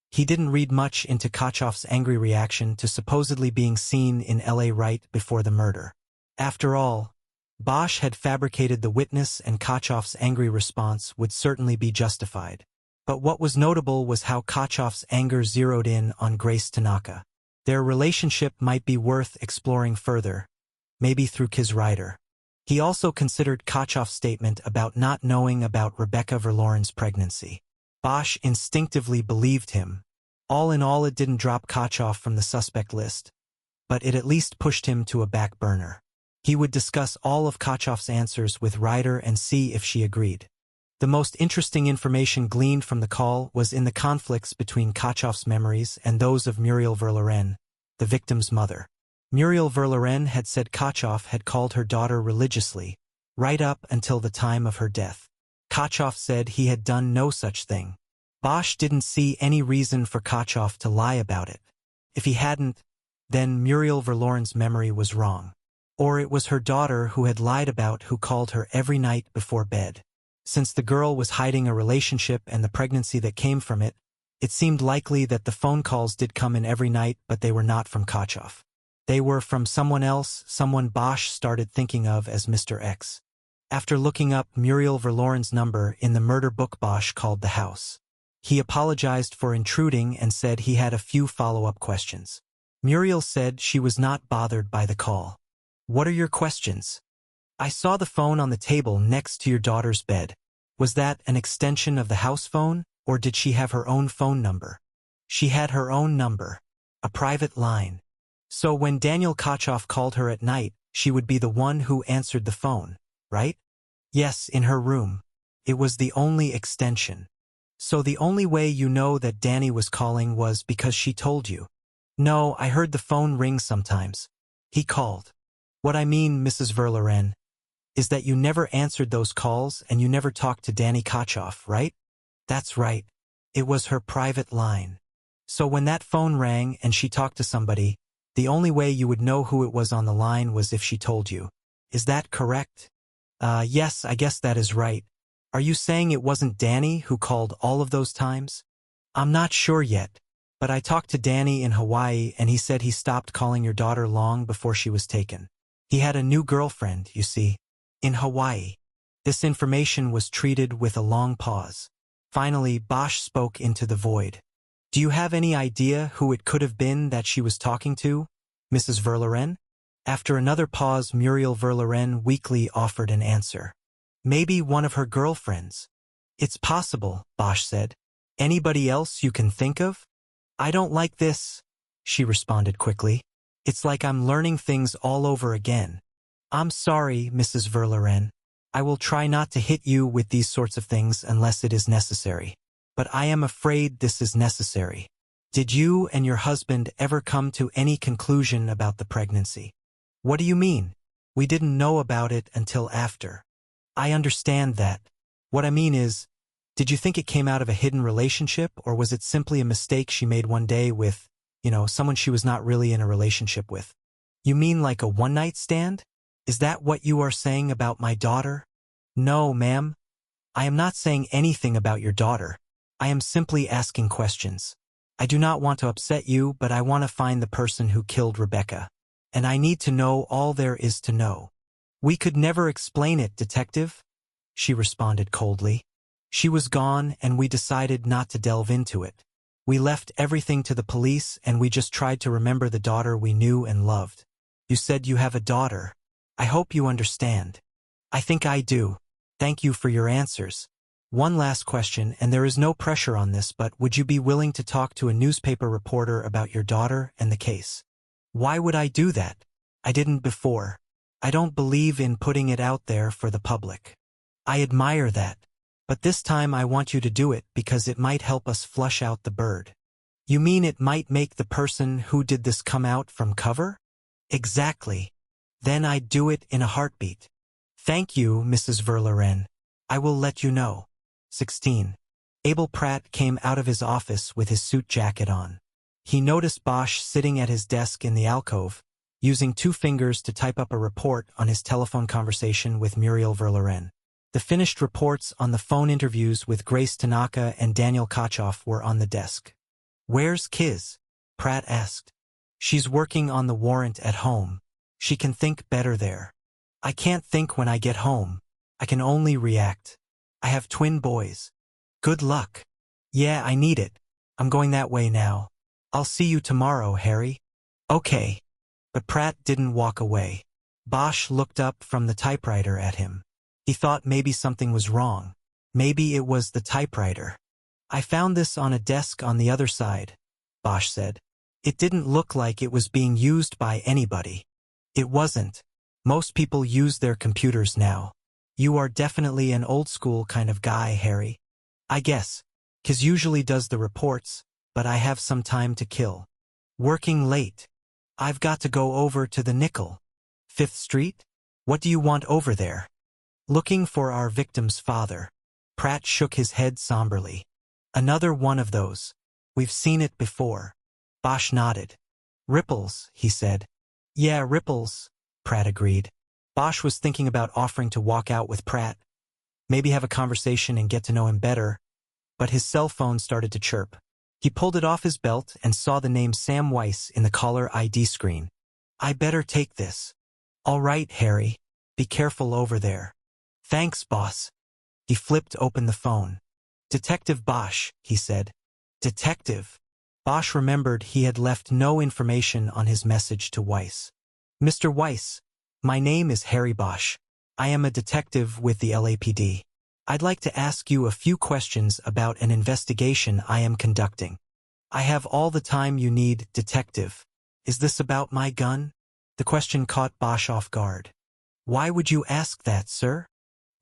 Speaker 1: He didn't read much into Kochov's angry reaction to supposedly being seen in LA right before the murder. After all, Bosch had fabricated the witness and Kochov's angry response would certainly be justified. But what was notable was how Kochov's anger zeroed in on Grace Tanaka. Their relationship might be worth exploring further, maybe through Kiz Ryder. He also considered Kochov's statement about not knowing about Rebecca Verloren's pregnancy. Bosch instinctively believed him. All in all, it didn't drop Kochov from the suspect list, but it at least pushed him to a back burner. He would discuss all of Kochov's answers with Ryder and see if she agreed. The most interesting information gleaned from the call was in the conflicts between Kochov's memories and those of Muriel Verloren, the victim's mother. Muriel Verloren had said Kochov had called her daughter religiously, right up until the time of her death. Kochoff said he had done no such thing. Bosch didn't see any reason for Kochoff to lie about it. If he hadn't, then Muriel Verloren's memory was wrong. Or it was her daughter who had lied about who called her every night before bed. Since the girl was hiding a relationship and the pregnancy that came from it, it seemed likely that the phone calls did come in every night, but they were not from Kochoff. They were from someone else, someone Bosch started thinking of as Mr. X. After looking up Muriel Verloren's number in the murder book, Bosch called the house. He apologized for intruding and said he had a few follow-up questions. Muriel said she was not bothered by the call. "What are your questions?" "I saw the phone on the table next to your daughter's bed. Was that an extension of the house phone, or did she have her own phone number?" "She had her own number. A private line. So when Daniel Kochoff called her at night, she would be the one who answered the phone, right?" "Yes, in her room. It was the only extension." "So the only way you know that Danny was calling was because she told you?" "No, I heard the phone ring sometimes. He called." "What I mean, Mrs. Verloren, is that you never answered those calls and you never talked to Danny Kochoff, right?" "That's right. It was her private line. So when that phone rang and she talked to somebody, the only way you would know who it was on the line was if she told you. Is that correct?" Yes, I guess that is right. Are you saying it wasn't Danny who called all of those times?" "I'm not sure yet, but I talked to Danny in Hawaii and he said he stopped calling your daughter long before she was taken. He had a new girlfriend, you see, in Hawaii." This information was treated with a long pause. Finally, Bosch spoke into the void. "Do you have any idea who it could have been that she was talking to, Mrs. Verloren?" After another pause, Muriel Verloren weakly offered an answer. "Maybe one of her girlfriends." "It's possible," Bosch said. "Anybody else you can think of?" "I don't like this," she responded quickly. "It's like I'm learning things all over again." "I'm sorry, Mrs. Verloren. I will try not to hit you with these sorts of things unless it is necessary. But I am afraid this is necessary. Did you and your husband ever come to any conclusion about the pregnancy?" "What do you mean?" "We didn't know about it until after." "I understand that. What I mean is, did you think it came out of a hidden relationship, or was it simply a mistake she made one day with, someone she was not really in a relationship with?" "You mean like a one-night stand? Is that what you are saying about my daughter?" "No, ma'am. I am not saying anything about your daughter. I am simply asking questions. I do not want to upset you, but I want to find the person who killed Rebecca. And I need to know all there is to know." "We could never explain it, Detective," she responded coldly. "She was gone, and we decided not to delve into it. We left everything to the police, and we just tried to remember the daughter we knew and loved." "You said you have a daughter. I hope you understand." "I think I do. Thank you for your answers. One last question, and there is no pressure on this, but would you be willing to talk to a newspaper reporter about your daughter and the case?" "Why would I do that? I didn't before. I don't believe in putting it out there for the public." "I admire that. But this time I want you to do it because it might help us flush out the bird." "You mean it might make the person who did this come out from cover?" "Exactly. Then I'd do it in a heartbeat." "Thank you, Mrs. Verloren. I will let you know." 16. Abel Pratt came out of his office with his suit jacket on. He noticed Bosch sitting at his desk in the alcove, using 2 fingers to type up a report on his telephone conversation with Muriel Verloren. The finished reports on the phone interviews with Grace Tanaka and Daniel Kochoff were on the desk. "Where's Kiz?" Pratt asked. "She's working on the warrant at home. She can think better there." "I can't think when I get home. I can only react. I have twin boys." "Good luck." "Yeah, I need it. I'm going that way now. I'll see you tomorrow, Harry." "Okay." But Pratt didn't walk away. Bosch looked up from the typewriter at him. He thought maybe something was wrong. Maybe it was the typewriter. "I found this on a desk on the other side," Bosch said. "It didn't look like it was being used by anybody." "It wasn't. Most people use their computers now. You are definitely an old-school kind of guy, Harry." "I guess. Kiz usually does the reports, but I have some time to kill." "Working late. I've got to go over to the Nickel. 5th Street? What do you want over there?" "Looking for our victim's father." Pratt shook his head somberly. Another one of those. We've seen it before. Bosch nodded. Ripples, he said. Yeah, Ripples, Pratt agreed. Bosch was thinking about offering to walk out with Pratt, maybe have a conversation and get to know him better, but his cell phone started to chirp. He pulled it off his belt and saw the name Sam Weiss in the caller ID screen. I better take this. All right, Harry. Be careful over there. Thanks, boss. He flipped open the phone. Detective Bosch, he said. Detective. Bosch remembered he had left no information on his message to Weiss. Mr. Weiss, my name is Harry Bosch. I am a detective with the LAPD. I'd like to ask you a few questions about an investigation I am conducting. I have all the time you need, detective. Is this about my gun? The question caught Bosch off guard. Why would you ask that, sir?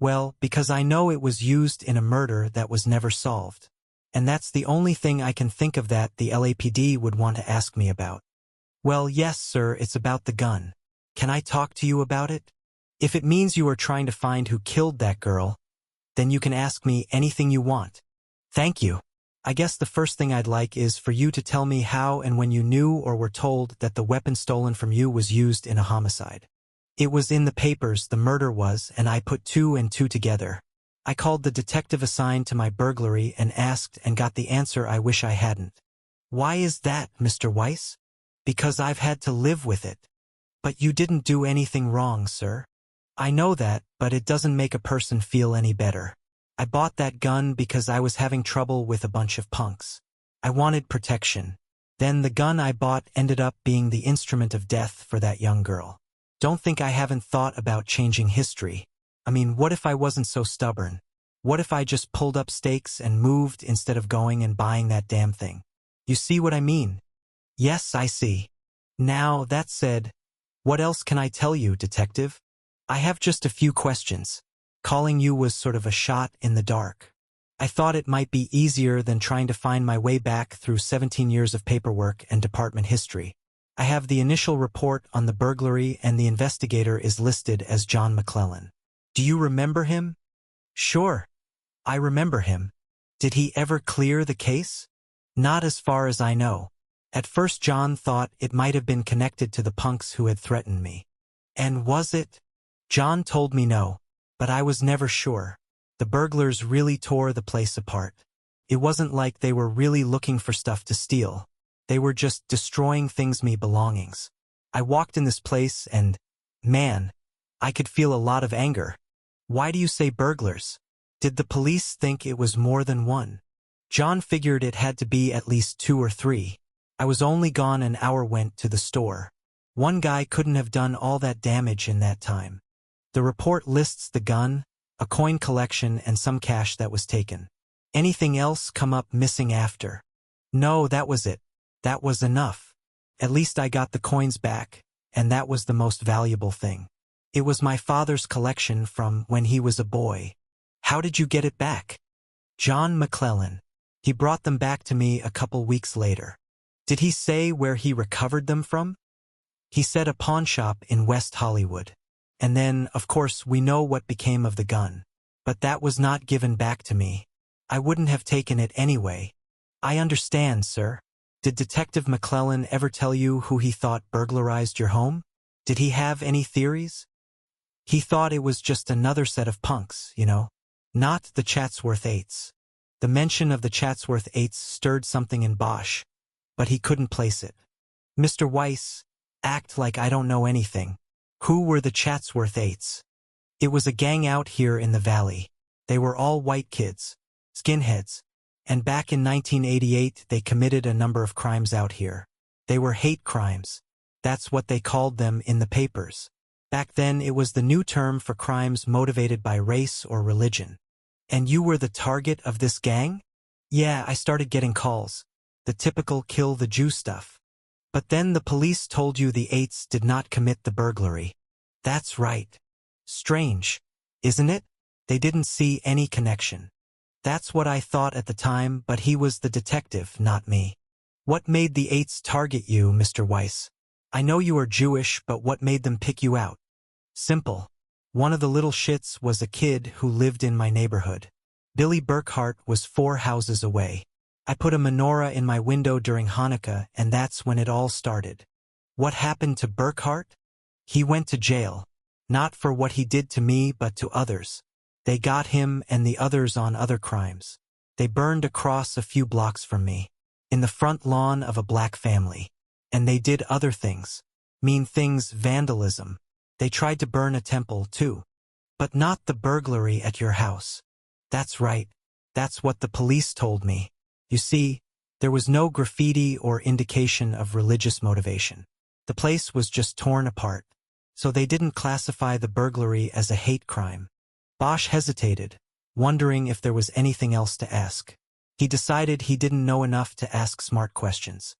Speaker 1: Well, because I know it was used in a murder that was never solved. And that's the only thing I can think of that the LAPD would want to ask me about. Well, yes, sir, it's about the gun. Can I talk to you about it? If it means you are trying to find who killed that girl, then you can ask me anything you want. Thank you. I guess the first thing I'd like is for you to tell me how and when you knew or were told that the weapon stolen from you was used in a homicide. It was in the papers, the murder was, and I put two and two together. I called the detective assigned to my burglary and asked and got the answer I wish I hadn't. Why is that, Mr. Weiss? Because I've had to live with it. But you didn't do anything wrong, sir. I know that, but it doesn't make a person feel any better. I bought that gun because I was having trouble with a bunch of punks. I wanted protection. Then the gun I bought ended up being the instrument of death for that young girl. Don't think I haven't thought about changing history. I mean, what if I wasn't so stubborn? What if I just pulled up stakes and moved instead of going and buying that damn thing? You see what I mean? Yes, I see. Now, that said, what else can I tell you, detective? I have just a few questions. Calling you was sort of a shot in the dark. I thought it might be easier than trying to find my way back through 17 years of paperwork and department history. I have the initial report on the burglary and the investigator is listed as John McClellan. Do you remember him? Sure. I remember him. Did he ever clear the case? Not as far as I know. At first John thought it might have been connected to the punks who had threatened me. And was it? John told me no, but I was never sure. The burglars really tore the place apart. It wasn't like they were really looking for stuff to steal. They were just destroying things, me belongings. I walked in this place and, man, I could feel a lot of anger. Why do you say burglars? Did the police think it was more than one? John figured it had to be at least 2 or 3. I was only gone an hour, went to the store. One guy couldn't have done all that damage in that time. The report lists the gun, a coin collection and some cash that was taken. Anything else come up missing after? No, that was it. That was enough. At least I got the coins back, and that was the most valuable thing. It was my father's collection from when he was a boy. How did you get it back? John McClellan. He brought them back to me a couple weeks later. Did he say where he recovered them from? He said a pawn shop in West Hollywood. And then, of course, we know what became of the gun. But that was not given back to me. I wouldn't have taken it anyway. I understand, sir. Did Detective McClellan ever tell you who he thought burglarized your home? Did he have any theories? He thought it was just another set of punks, you know. Not the Chatsworth Eights. The mention of the Chatsworth Eights stirred something in Bosch, but he couldn't place it. Mr. Weiss, act like I don't know anything. Who were the Chatsworth Eights? It was a gang out here in the valley. They were all white kids, skinheads, and back in 1988 they committed a number of crimes out here. They were hate crimes. That's what they called them in the papers. Back then it was the new term for crimes motivated by race or religion. And you were the target of this gang? Yeah, I started getting calls. The typical kill the Jew stuff. But then the police told you the Eights did not commit the burglary. That's right. Strange, isn't it? They didn't see any connection. That's what I thought at the time, but he was the detective, not me. What made the Eights target you, Mr. Weiss? I know you are Jewish, but what made them pick you out? Simple. One of the little shits was a kid who lived in my neighborhood. Billy Burkhart was 4 houses away. I put a menorah in my window during Hanukkah, and that's when it all started. What happened to Burkhart? He went to jail. Not for what he did to me, but to others. They got him and the others on other crimes. They burned a cross a few blocks from me, in the front lawn of a black family. And they did other things. Mean things, vandalism. They tried to burn a temple, too. But not the burglary at your house. That's right. That's what the police told me. You see, there was no graffiti or indication of religious motivation. The place was just torn apart. So they didn't classify the burglary as a hate crime. Bosch hesitated, wondering if there was anything else to ask. He decided he didn't know enough to ask smart questions.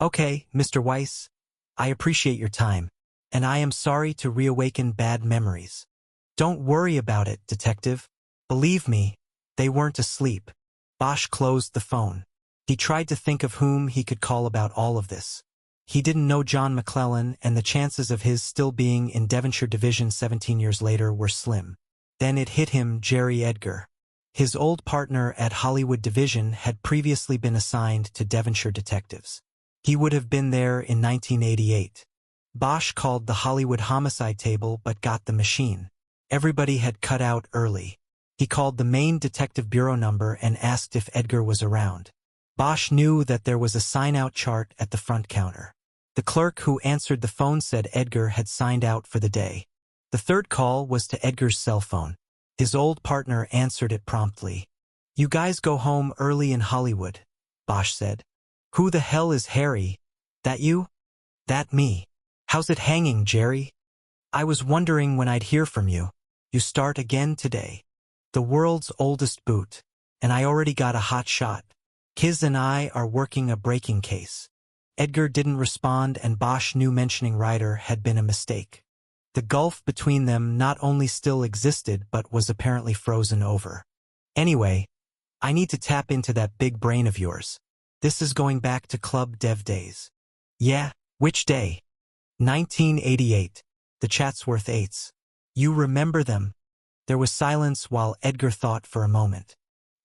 Speaker 1: Okay, Mr. Weiss, I appreciate your time, and I am sorry to reawaken bad memories. Don't worry about it, detective. Believe me, they weren't asleep. Bosch closed the phone. He tried to think of whom he could call about all of this. He didn't know John McClellan, and the chances of his still being in Devonshire Division 17 years later were slim. Then it hit him, Jerry Edgar. His old partner at Hollywood Division had previously been assigned to Devonshire detectives. He would have been there in 1988. Bosch called the Hollywood homicide table but got the machine. Everybody had cut out early. He called the main detective bureau number and asked if Edgar was around. Bosch knew that there was a sign-out chart at the front counter. The clerk who answered the phone said Edgar had signed out for the day. The third call was to Edgar's cell phone. His old partner answered it promptly. "You guys go home early in Hollywood," Bosch said. "Who the hell is Harry? That you?" "That me. How's it hanging, Jerry? I was wondering when I'd hear from you. You start again today. The world's oldest boot. And I already got a hot shot. Kiz and I are working a breaking case." Edgar didn't respond, and Bosch knew mentioning Ryder had been a mistake. The gulf between them not only still existed but was apparently frozen over. "Anyway, I need to tap into that big brain of yours. This is going back to Club Dev days." "Yeah, which day?" 1988. The Chatsworth Eights. "You remember them?" There was silence while Edgar thought for a moment.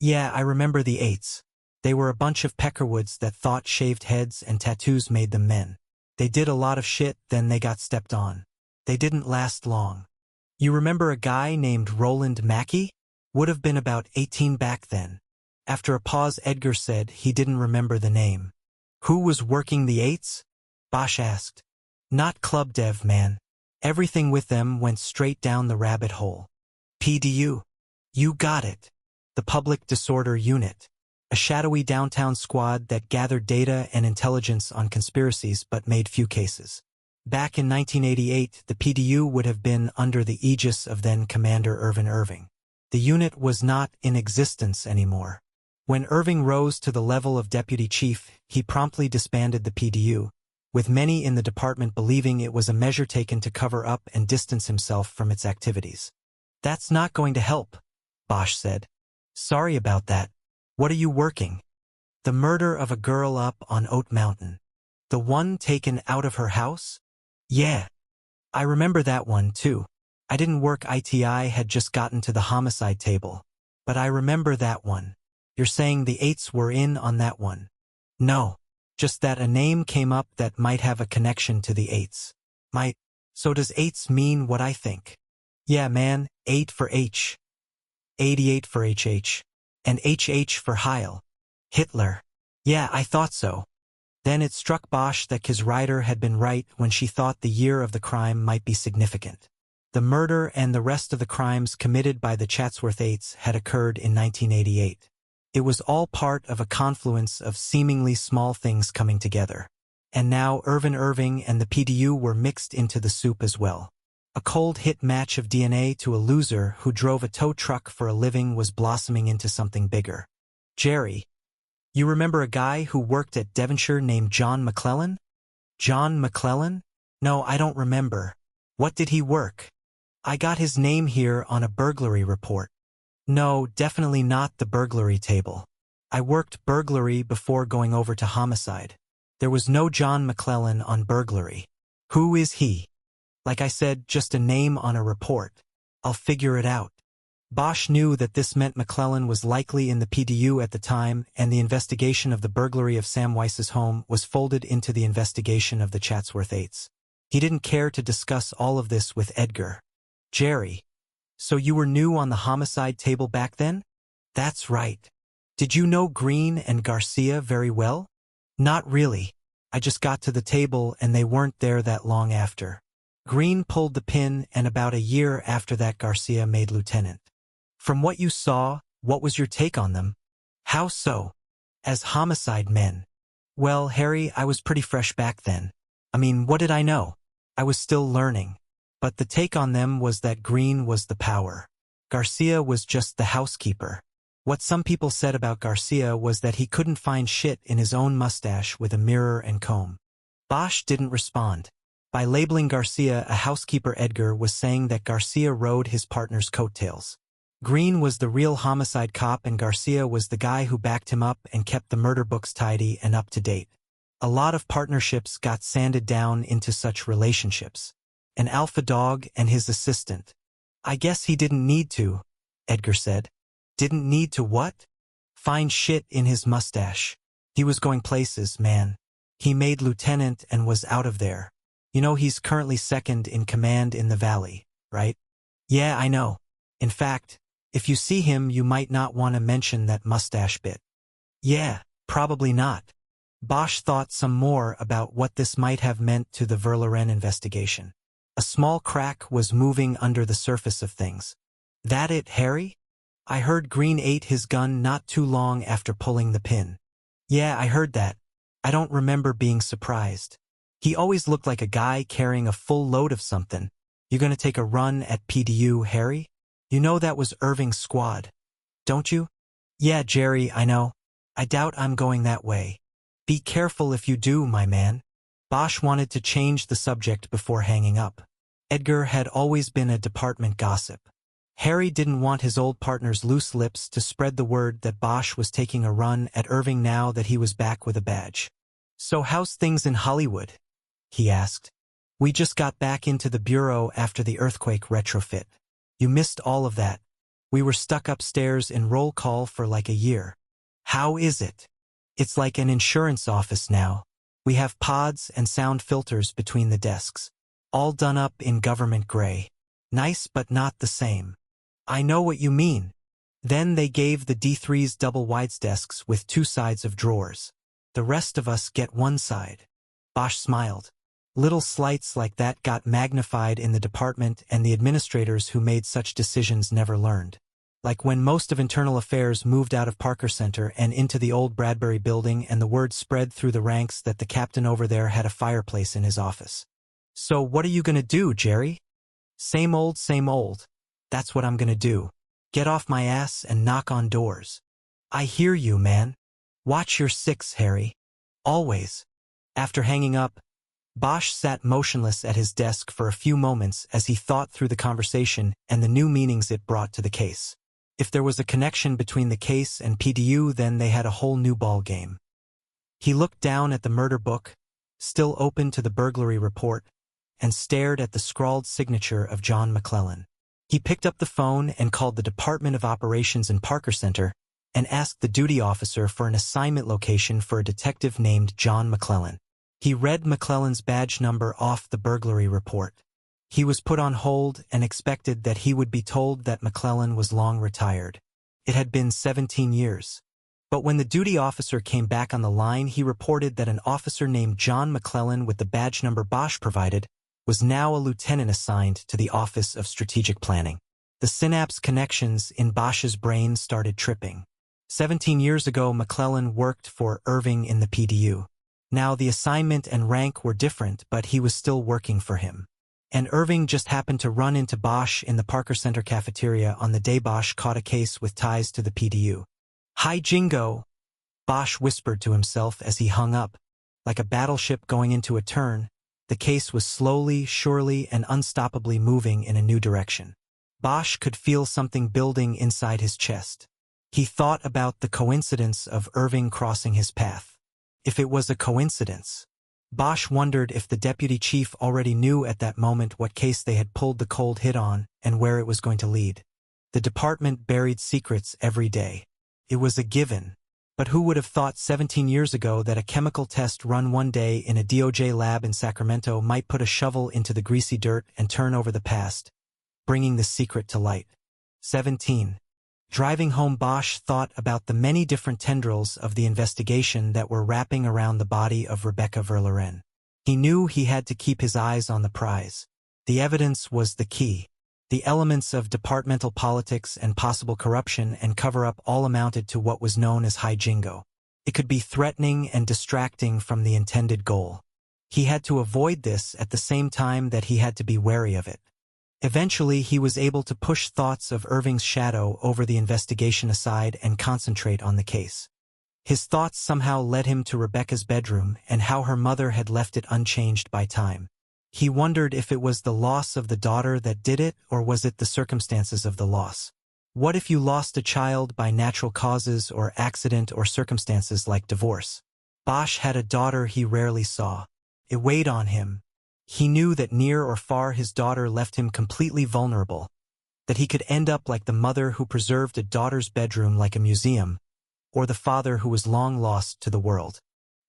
Speaker 1: "Yeah, I remember the Eights. They were a bunch of peckerwoods that thought shaved heads and tattoos made them men. They did a lot of shit, then they got stepped on. They didn't last long. You remember a guy named Roland Mackey? Would have been about 18 back then." After a pause, Edgar said he didn't remember the name. "Who was working the Eights?" Bosch asked. "Not Club Dev, man. Everything with them went straight down the rabbit hole. PDU. You got it. The Public Disorder Unit. A shadowy downtown squad that gathered data and intelligence on conspiracies but made few cases. Back in 1988, the PDU would have been under the aegis of then Commander Irvin Irving. The unit was not in existence anymore. When Irving rose to the level of deputy chief, he promptly disbanded the PDU, with many in the department believing it was a measure taken to cover up and distance himself from its activities. "That's not going to help," Bosch said. "Sorry about that. What are you working?" "The murder of a girl up on Oat Mountain. The one taken out of her house?" "Yeah. I remember that one, too. I didn't work ITI, had just gotten to the homicide table. But I remember that one. You're saying the Eights were in on that one?" "No. Just that a name came up that might have a connection to the Eights." "Might? So does Eights mean what I think?" "Yeah, man. 8 for H. 88 for HH. And HH for Heil. Hitler." "Yeah, I thought so." Then it struck Bosch that Kiz Ryder had been right when she thought the year of the crime might be significant. The murder and the rest of the crimes committed by the Chatsworth Eights had occurred in 1988. It was all part of a confluence of seemingly small things coming together. And now Irvin Irving and the PDU were mixed into the soup as well. A cold-hit match of DNA to a loser who drove a tow truck for a living was blossoming into something bigger. "Jerry, you remember a guy who worked at Devonshire named John McClellan?" "John McClellan? No, I don't remember. What did he work?" "I got his name here on a burglary report." "No, definitely not the burglary table. I worked burglary before going over to homicide. There was no John McClellan on burglary." "Who is he?" "Like I said, just a name on a report. I'll figure it out." Bosch knew that this meant McClellan was likely in the PDU at the time, and the investigation of the burglary of Sam Weiss's home was folded into the investigation of the Chatsworth Eights. He didn't care to discuss all of this with Edgar. Jerry, so you were new on the homicide table back then? That's right. Did you know Green and Garcia very well? Not really. I just got to the table and they weren't there that long after. Green pulled the pin, and about a year after that Garcia made lieutenant. From what you saw, what was your take on them? How so? As homicide men. Well, Harry, I was pretty fresh back then. I mean, what did I know? I was still learning. But the take on them was that Green was the power. Garcia was just the housekeeper. What some people said about Garcia was that he couldn't find shit in his own mustache with a mirror and comb. Bosch didn't respond. By labeling Garcia a housekeeper, Edgar was saying that Garcia rode his partner's coattails. Green was the real homicide cop and Garcia was the guy who backed him up and kept the murder books tidy and up to date. A lot of partnerships got sanded down into such relationships. An alpha dog and his assistant. I guess he didn't need to, Edgar said. Didn't need to what? Find shit in his mustache. He was going places, man. He made lieutenant and was out of there. You know he's currently second in command in the valley, right? Yeah, I know. In fact, if you see him you might not want to mention that mustache bit. Yeah, probably not. Bosch thought some more about what this might have meant to the Verloren investigation. A small crack was moving under the surface of things. That it, Harry? I heard Green ate his gun not too long after pulling the pin. Yeah, I heard that. I don't remember being surprised. He always looked like a guy carrying a full load of something. You gonna take a run at PDU, Harry? You know that was Irving's squad, don't you? Yeah, Jerry, I know. I doubt I'm going that way. Be careful if you do, my man. Bosch wanted to change the subject before hanging up. Edgar had always been a department gossip. Harry didn't want his old partner's loose lips to spread the word that Bosch was taking a run at Irving now that he was back with a badge. So how's things in Hollywood? He asked. We just got back into the bureau after the earthquake retrofit. You missed all of that. We were stuck upstairs in roll call for like a year. How is it? It's like an insurance office now. We have pods and sound filters between the desks. All done up in government gray. Nice but not the same. I know what you mean. Then they gave the D3s double wides desks with two sides of drawers. The rest of us get one side. Bosch smiled. Little slights like that got magnified in the department, and the administrators who made such decisions never learned. Like when most of internal affairs moved out of Parker Center and into the old Bradbury building, and the word spread through the ranks that the captain over there had a fireplace in his office. So what are you gonna do, Jerry? Same old, same old. That's what I'm gonna do. Get off my ass and knock on doors. I hear you, man. Watch your six, Harry. Always. After hanging up, Bosch sat motionless at his desk for a few moments as he thought through the conversation and the new meanings it brought to the case. If there was a connection between the case and PDU, then they had a whole new ball game. He looked down at the murder book, still open to the burglary report, and stared at the scrawled signature of John McClellan. He picked up the phone and called the Department of Operations in Parker Center and asked the duty officer for an assignment location for a detective named John McClellan. He read McClellan's badge number off the burglary report. He was put on hold and expected that he would be told that McClellan was long retired. It had been 17 years. But when the duty officer came back on the line, he reported that an officer named John McClellan with the badge number Bosch provided was now a lieutenant assigned to the Office of Strategic Planning. The synapse connections in Bosch's brain started tripping. 17 years ago, McClellan worked for Irving in the PDU. Now the assignment and rank were different, but he was still working for him. And Irving just happened to run into Bosch in the Parker Center cafeteria on the day Bosch caught a case with ties to the PDU. Hi, Jingo, Bosch whispered to himself as he hung up. Like a battleship going into a turn, the case was slowly, surely, and unstoppably moving in a new direction. Bosch could feel something building inside his chest. He thought about the coincidence of Irving crossing his path. If it was a coincidence. Bosch wondered if the deputy chief already knew at that moment what case they had pulled the cold hit on and where it was going to lead. The department buried secrets every day. It was a given. But who would have thought 17 years ago that a chemical test run one day in a DOJ lab in Sacramento might put a shovel into the greasy dirt and turn over the past, bringing the secret to light? 17. Driving home, Bosch thought about the many different tendrils of the investigation that were wrapping around the body of Rebecca Verloren. He knew he had to keep his eyes on the prize. The evidence was the key. The elements of departmental politics and possible corruption and cover-up all amounted to what was known as high jingo. It could be threatening and distracting from the intended goal. He had to avoid this at the same time that he had to be wary of it. Eventually, he was able to push thoughts of Irving's shadow over the investigation aside and concentrate on the case. His thoughts somehow led him to Rebecca's bedroom and how her mother had left it unchanged by time. He wondered if it was the loss of the daughter that did it, or was it the circumstances of the loss? What if you lost a child by natural causes or accident or circumstances like divorce? Bosch had a daughter he rarely saw. It weighed on him. He knew that near or far his daughter left him completely vulnerable, that he could end up like the mother who preserved a daughter's bedroom like a museum, or the father who was long lost to the world.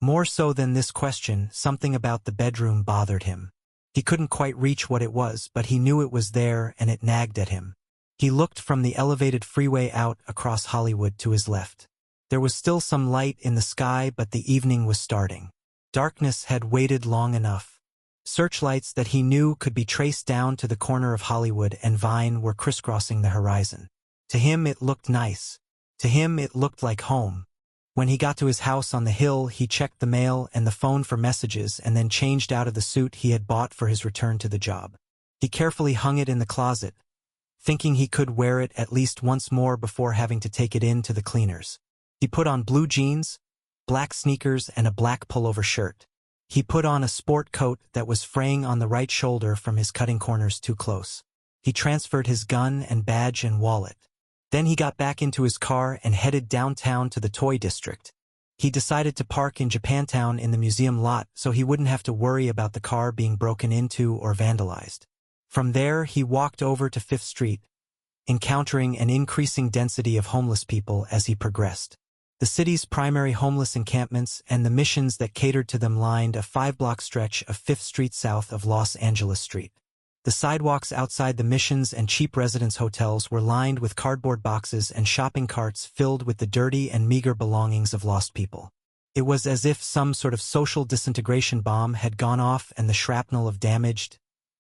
Speaker 1: More so than this question, something about the bedroom bothered him. He couldn't quite reach what it was, but he knew it was there and it nagged at him. He looked from the elevated freeway out across Hollywood to his left. There was still some light in the sky, but the evening was starting. Darkness had waited long enough. Searchlights that he knew could be traced down to the corner of Hollywood and Vine were crisscrossing the horizon. To him it looked nice. To him it looked like home. When he got to his house on the hill, he checked the mail and the phone for messages and then changed out of the suit he had bought for his return to the job. He carefully hung it in the closet, thinking he could wear it at least once more before having to take it in to the cleaners. He put on blue jeans, black sneakers, and a black pullover shirt. He put on a sport coat that was fraying on the right shoulder from his cutting corners too close. He transferred his gun and badge and wallet. Then he got back into his car and headed downtown to the toy district. He decided to park in Japantown in the museum lot so he wouldn't have to worry about the car being broken into or vandalized. From there, he walked over to 5th Street, encountering an increasing density of homeless people as he progressed. The city's primary homeless encampments and the missions that catered to them lined a 5-block stretch of 5th Street south of Los Angeles Street. The sidewalks outside the missions and cheap residence hotels were lined with cardboard boxes and shopping carts filled with the dirty and meager belongings of lost people. It was as if some sort of social disintegration bomb had gone off and the shrapnel of damaged,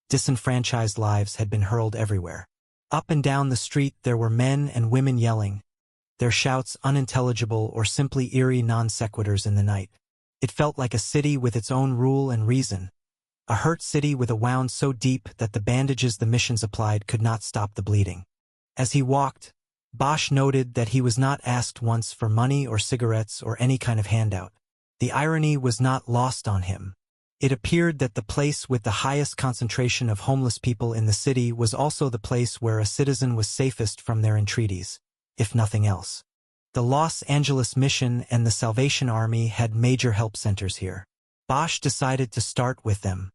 Speaker 1: disenfranchised lives had been hurled everywhere. Up and down the street there were men and women yelling, their shouts unintelligible or simply eerie non-sequiturs in the night. It felt like a city with its own rule and reason. A hurt city with a wound so deep that the bandages the missions applied could not stop the bleeding. As he walked, Bosch noted that he was not asked once for money or cigarettes or any kind of handout. The irony was not lost on him. It appeared that the place with the highest concentration of homeless people in the city was also the place where a citizen was safest from their entreaties, if nothing else. The Los Angeles Mission and the Salvation Army had major help centers here. Bosch decided to start with them.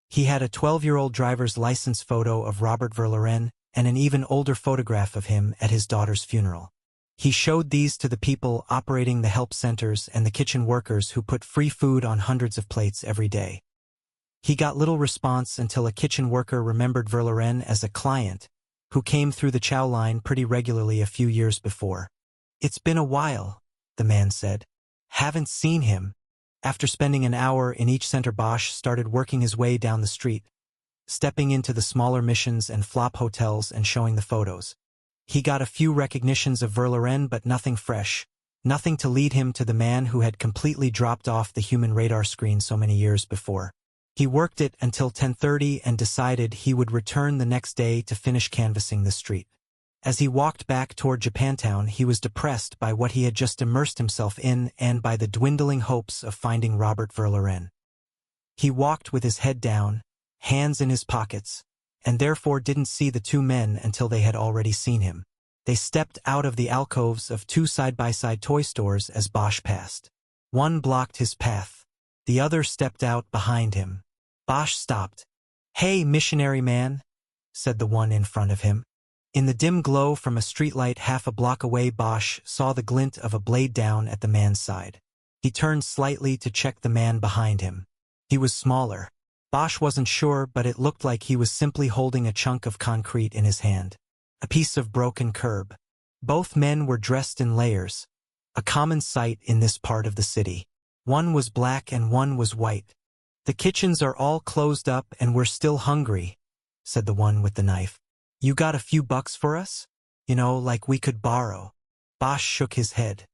Speaker 1: He had a 12-year-old driver's license photo of Robert Verloren and an even older photograph of him at his daughter's funeral. He showed these to the people operating the help centers and the kitchen workers who put free food on hundreds of plates every day. He got little response until a kitchen worker remembered Verloren as a client who came through the chow line pretty regularly a few years before. "It's been a while," the man said. "Haven't seen him." After spending an hour in each center, Bosch started working his way down the street, stepping into the smaller missions and flop hotels and showing the photos. He got a few recognitions of Verloren, but nothing fresh, nothing to lead him to the man who had completely dropped off the human radar screen so many years before. He worked it until 10:30 and decided he would return the next day to finish canvassing the street. As he walked back toward Japantown, he was depressed by what he had just immersed himself in and by the dwindling hopes of finding Robert Verloren. He walked with his head down, hands in his pockets, and therefore didn't see the two men until they had already seen him. They stepped out of the alcoves of two side-by-side toy stores as Bosch passed. One blocked his path. The other stepped out behind him. Bosch stopped. "Hey, missionary man," said the one in front of him. In the dim glow from a streetlight half a block away, Bosch saw the glint of a blade down at the man's side. He turned slightly to check the man behind him. He was smaller. Bosch wasn't sure, but it looked like he was simply holding a chunk of concrete in his hand. A piece of broken curb. Both men were dressed in layers, a common sight in this part of the city. One was black and one was white. "The kitchens are all closed up and we're still hungry," said the one with the knife. "You got a few bucks for us? You know, like we could borrow." Bosch shook his head.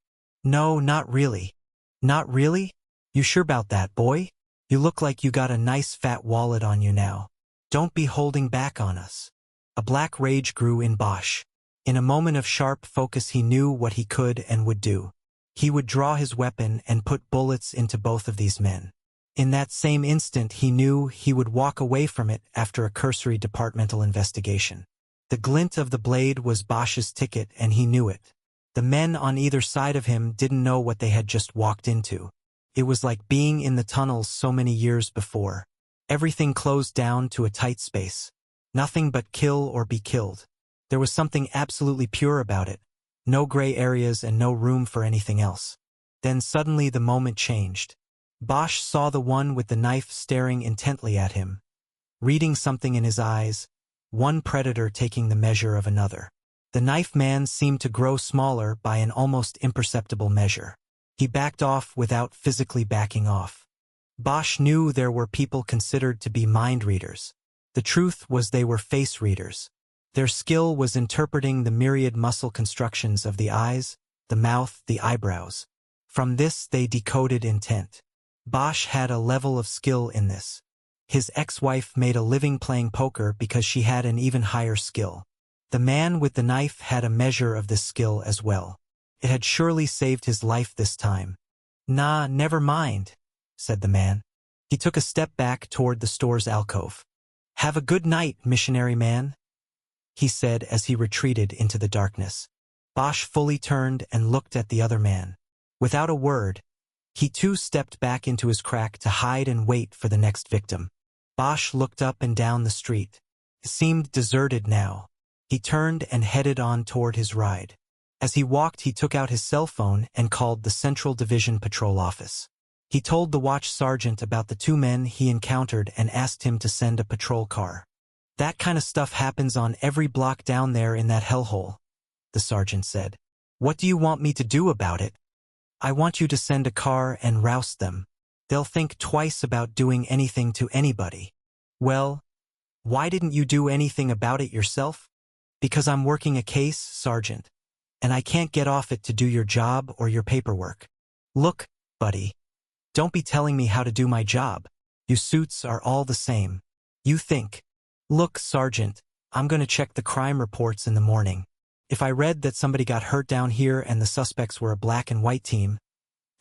Speaker 1: "No, not really." "Not really? You sure about that, boy? You look like you got a nice fat wallet on you now. Don't be holding back on us." A black rage grew in Bosch. In a moment of sharp focus he knew what he could and would do. He would draw his weapon and put bullets into both of these men. In that same instant he knew he would walk away from it after a cursory departmental investigation. The glint of the blade was Bosch's ticket and he knew it. The men on either side of him didn't know what they had just walked into. It was like being in the tunnels so many years before. Everything closed down to a tight space. Nothing but kill or be killed. There was something absolutely pure about it. No gray areas and no room for anything else. Then suddenly the moment changed. Bosch saw the one with the knife staring intently at him, reading something in his eyes, one predator taking the measure of another. The knife man seemed to grow smaller by an almost imperceptible measure. He backed off without physically backing off. Bosch knew there were people considered to be mind readers. The truth was they were face readers. Their skill was interpreting the myriad muscle constructions of the eyes, the mouth, the eyebrows. From this they decoded intent. Bosch had a level of skill in this. His ex-wife made a living playing poker because she had an even higher skill. The man with the knife had a measure of this skill as well. It had surely saved his life this time. "Nah, never mind," said the man. He took a step back toward the store's alcove. "Have a good night, missionary man," he said as he retreated into the darkness. Bosch fully turned and looked at the other man. Without a word, he too stepped back into his crack to hide and wait for the next victim. Bosch looked up and down the street. It seemed deserted now. He turned and headed on toward his ride. As he walked, he took out his cell phone and called the Central Division Patrol Office. He told the watch sergeant about the two men he encountered and asked him to send a patrol car. "That kind of stuff happens on every block down there in that hellhole," the sergeant said. "What do you want me to do about it?" "I want you to send a car and roust them. They'll think twice about doing anything to anybody." "Well, why didn't you do anything about it yourself?" "Because I'm working a case, Sergeant, and I can't get off it to do your job or your paperwork." "Look, buddy, don't be telling me how to do my job. You suits are all the same. You think." "Look, Sergeant, I'm going to check the crime reports in the morning. If I read that somebody got hurt down here and the suspects were a black and white team,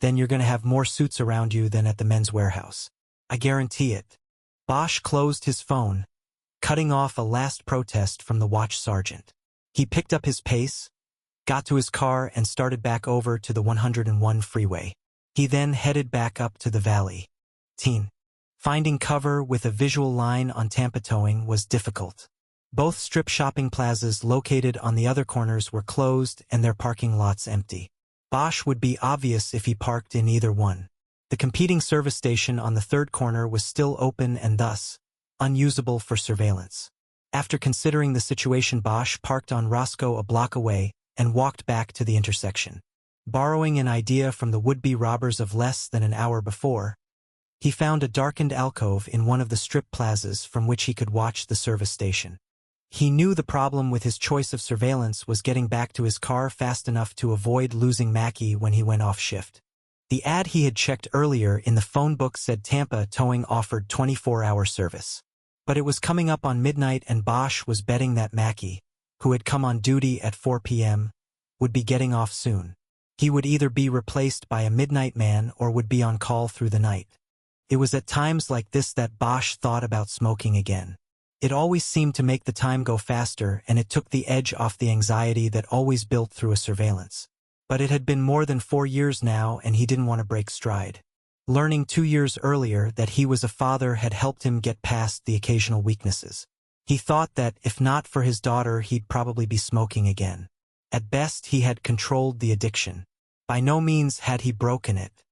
Speaker 1: then you're going to have more suits around you than at the men's warehouse. I guarantee it." Bosch closed his phone, cutting off a last protest from the watch sergeant. He picked up his pace, got to his car and started back over to the 101 freeway. He then headed back up to the valley. Finding cover with a visual line on Tampa Towing was difficult. Both strip shopping plazas located on the other corners were closed and their parking lots empty. Bosch would be obvious if he parked in either one. The competing service station on the third corner was still open and thus unusable for surveillance. After considering the situation, Bosch parked on Roscoe a block away and walked back to the intersection. Borrowing an idea from the would-be robbers of less than an hour before, he found a darkened alcove in one of the strip plazas from which he could watch the service station. He knew the problem with his choice of surveillance was getting back to his car fast enough to avoid losing Mackie when he went off shift. The ad he had checked earlier in the phone book said Tampa Towing offered 24-hour service. But it was coming up on midnight and Bosch was betting that Mackie, who had come on duty at 4 p.m., would be getting off soon. He would either be replaced by a midnight man or would be on call through the night. It was at times like this that Bosch thought about smoking again. It always seemed to make the time go faster and it took the edge off the anxiety that always built through a surveillance. But it had been more than 4 years now and he didn't want to break stride. Learning 2 years earlier that he was a father had helped him get past the occasional weaknesses. He thought that, if not for his daughter, he'd probably be smoking again. At best, he had controlled the addiction. By no means had he broken it.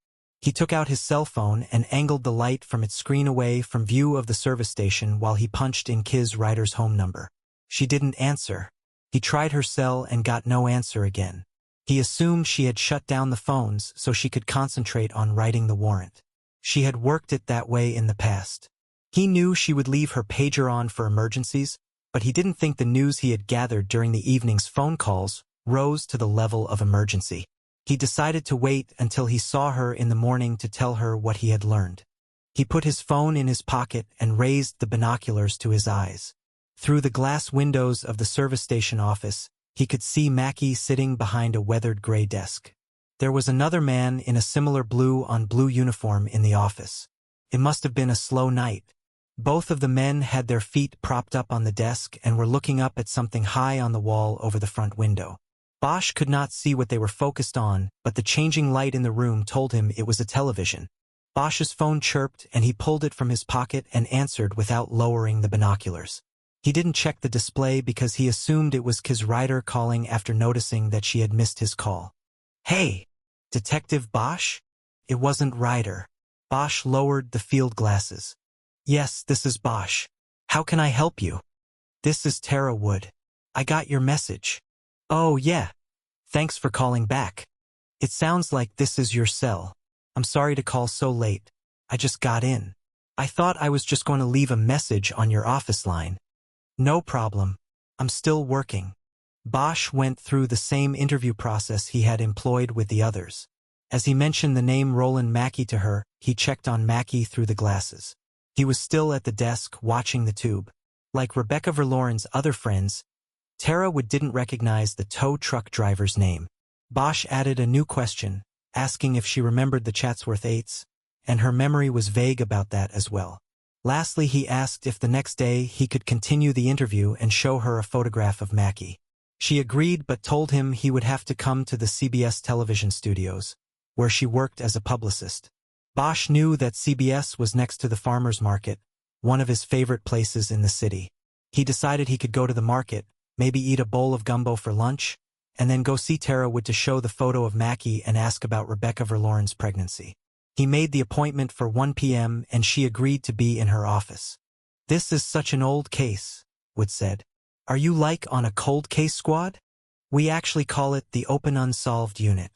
Speaker 1: He took out his cell phone and angled the light from its screen away from view of the service station while he punched in Kiz Ryder's home number. She didn't answer. He tried her cell and got no answer again. He assumed she had shut down the phones so she could concentrate on writing the warrant. She had worked it that way in the past. He knew she would leave her pager on for emergencies, but he didn't think the news he had gathered during the evening's phone calls rose to the level of emergency. He decided to wait until he saw her in the morning to tell her what he had learned. He put his phone in his pocket and raised the binoculars to his eyes. Through the glass windows of the service station office, he could see Mackie sitting behind a weathered gray desk. There was another man in a similar blue-on-blue uniform in the office. It must have been a slow night. Both of the men had their feet propped up on the desk and were looking up at something high on the wall over the front window. Bosch could not see what they were focused on, but the changing light in the room told him it was a television. Bosch's phone chirped and he pulled it from his pocket and answered without lowering the binoculars. He didn't check the display because he assumed it was Kiz Ryder calling after noticing that she had missed his call. "Hey, Detective Bosch?" It wasn't Ryder. Bosch lowered the field glasses. "Yes, this is Bosch. How can I help you?" "This is Tara Wood. I got your message." "Oh, yeah. Thanks for calling back. It sounds like this is your cell. I'm sorry to call so late. I just got in. I thought I was just going to leave a message on your office line." "No problem. I'm still working." Bosch went through the same interview process he had employed with the others. As he mentioned the name Roland Mackey to her, he checked on Mackey through the glasses. He was still at the desk watching the tube. Like Rebecca Verloren's other friends, Tara Wood didn't recognize the tow truck driver's name. Bosch added a new question, asking if she remembered the Chatsworth Eights, and her memory was vague about that as well. Lastly, he asked if the next day he could continue the interview and show her a photograph of Mackey. She agreed but told him he would have to come to the CBS television studios, where she worked as a publicist. Bosch knew that CBS was next to the farmer's market, one of his favorite places in the city. He decided he could go to the market, maybe eat a bowl of gumbo for lunch, and then go see Tara Wood to show the photo of Mackey and ask about Rebecca Verloren's pregnancy. He made the appointment for 1 p.m. and she agreed to be in her office. "This is such an old case," Wood said. "Are you like on a cold case squad? We actually call it the Open Unsolved Unit.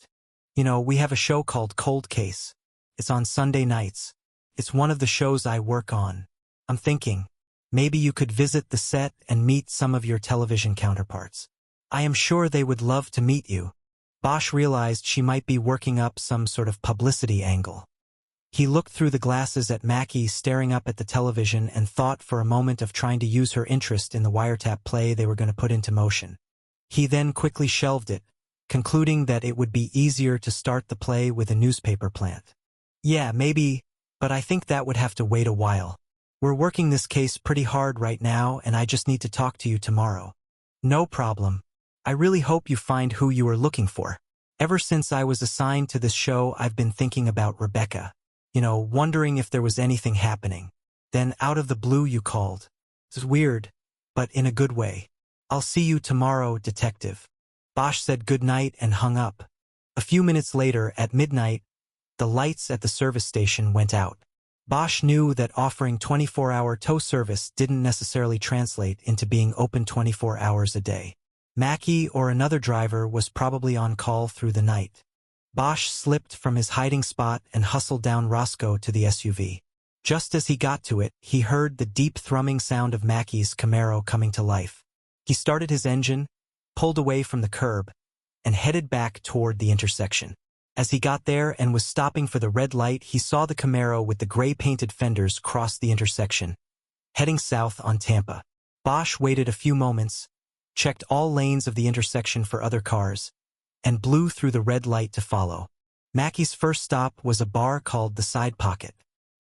Speaker 1: You know, we have a show called Cold Case. It's on Sunday nights. It's one of the shows I work on. I'm thinking, maybe you could visit the set and meet some of your television counterparts. I am sure they would love to meet you." Bosch realized she might be working up some sort of publicity angle. He looked through the glasses at Mackey staring up at the television and thought for a moment of trying to use her interest in the wiretap play they were going to put into motion. He then quickly shelved it, concluding that it would be easier to start the play with a newspaper plant. "Yeah, maybe, but I think that would have to wait a while. We're working this case pretty hard right now and I just need to talk to you tomorrow." "No problem. I really hope you find who you are looking for. Ever since I was assigned to this show, I've been thinking about Rebecca. You know, wondering if there was anything happening. Then out of the blue you called. It's weird, but in a good way. I'll see you tomorrow, Detective." Bosch said good night and hung up. A few minutes later, at midnight, the lights at the service station went out. Bosch knew that offering 24-hour tow service didn't necessarily translate into being open 24 hours a day. Mackey or another driver was probably on call through the night. Bosch slipped from his hiding spot and hustled down Roscoe to the SUV. Just as he got to it, he heard the deep thrumming sound of Mackey's Camaro coming to life. He started his engine, pulled away from the curb, and headed back toward the intersection. As he got there and was stopping for the red light, he saw the Camaro with the gray-painted fenders cross the intersection, heading south on Tampa. Bosch waited a few moments, checked all lanes of the intersection for other cars, and blew through the red light to follow. Mackey's first stop was a bar called the Side Pocket.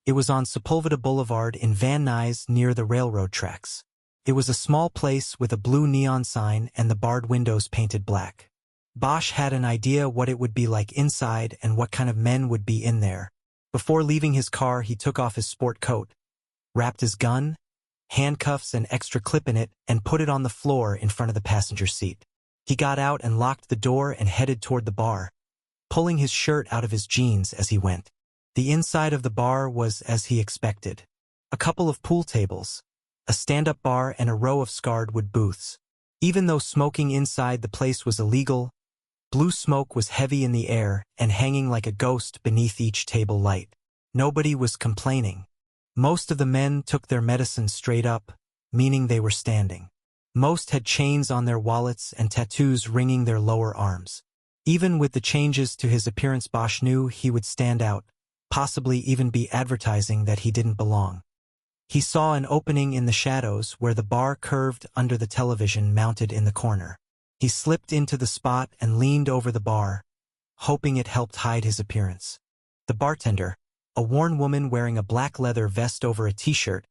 Speaker 1: It was on Sepulveda Boulevard in Van Nuys near the railroad tracks. It was a small place with a blue neon sign and the barred windows painted black. Bosch had an idea what it would be like inside and what kind of men would be in there. Before leaving his car, he took off his sport coat, wrapped his gun, handcuffs and extra clip in it, and put it on the floor in front of the passenger seat. He got out and locked the door and headed toward the bar, pulling his shirt out of his jeans as he went. The inside of the bar was as he expected. A couple of pool tables, a stand-up bar, and a row of scarred wood booths. Even though smoking inside the place was illegal, blue smoke was heavy in the air and hanging like a ghost beneath each table light. Nobody was complaining. Most of the men took their medicine straight up, meaning they were standing. Most had chains on their wallets and tattoos ringing their lower arms. Even with the changes to his appearance, Bosch knew he would stand out, possibly even be advertising that he didn't belong. He saw an opening in the shadows where the bar curved under the television mounted in the corner. He slipped into the spot and leaned over the bar, hoping it helped hide his appearance. The bartender, a worn woman wearing a black leather vest over a t-shirt,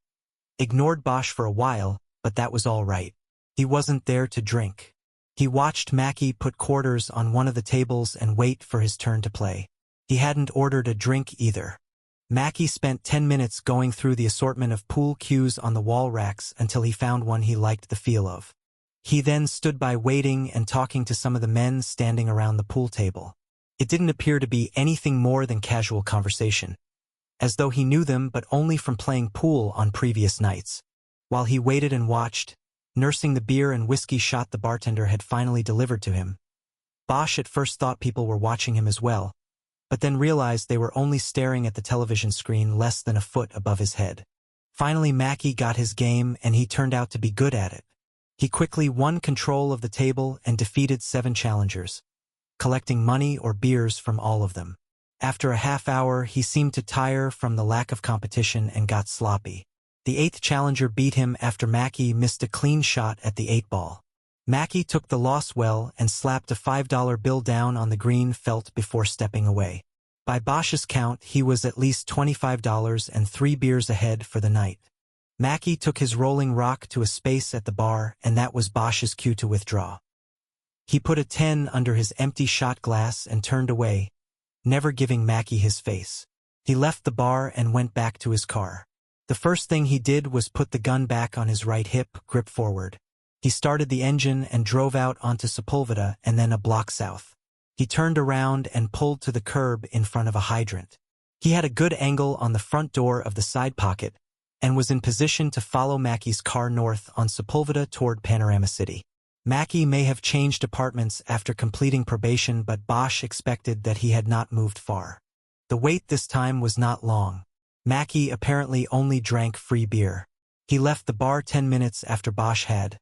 Speaker 1: ignored Bosch for a while, but that was all right. He wasn't there to drink. He watched Mackie put quarters on one of the tables and wait for his turn to play. He hadn't ordered a drink either. Mackie spent 10 minutes going through the assortment of pool cues on the wall racks until he found one he liked the feel of. He then stood by waiting and talking to some of the men standing around the pool table. It didn't appear to be anything more than casual conversation, as though he knew them but only from playing pool on previous nights. While he waited and watched, nursing the beer and whiskey shot the bartender had finally delivered to him, Bosch at first thought people were watching him as well, but then realized they were only staring at the television screen less than a foot above his head. Finally Mackie got his game, and he turned out to be good at it. He quickly won control of the table and defeated 7 challengers, collecting money or beers from all of them. After a half hour, he seemed to tire from the lack of competition and got sloppy. The 8th challenger beat him after Mackie missed a clean shot at the 8-ball. Mackie took the loss well and slapped a $5 bill down on the green felt before stepping away. By Bosch's count, he was at least $25 and 3 beers ahead for the night. Mackie took his rolling rock to a space at the bar, and that was Bosch's cue to withdraw. He put a 10 under his empty shot glass and turned away, never giving Mackie his face. He left the bar and went back to his car. The first thing he did was put the gun back on his right hip, grip forward. He started the engine and drove out onto Sepulveda and then a block south. He turned around and pulled to the curb in front of a hydrant. He had a good angle on the front door of the side pocket and was in position to follow Mackie's car north on Sepulveda toward Panorama City. Mackie may have changed apartments after completing probation, but Bosch expected that he had not moved far. The wait this time was not long. Mackie apparently only drank free beer. He left the bar 10 minutes after Bosch had,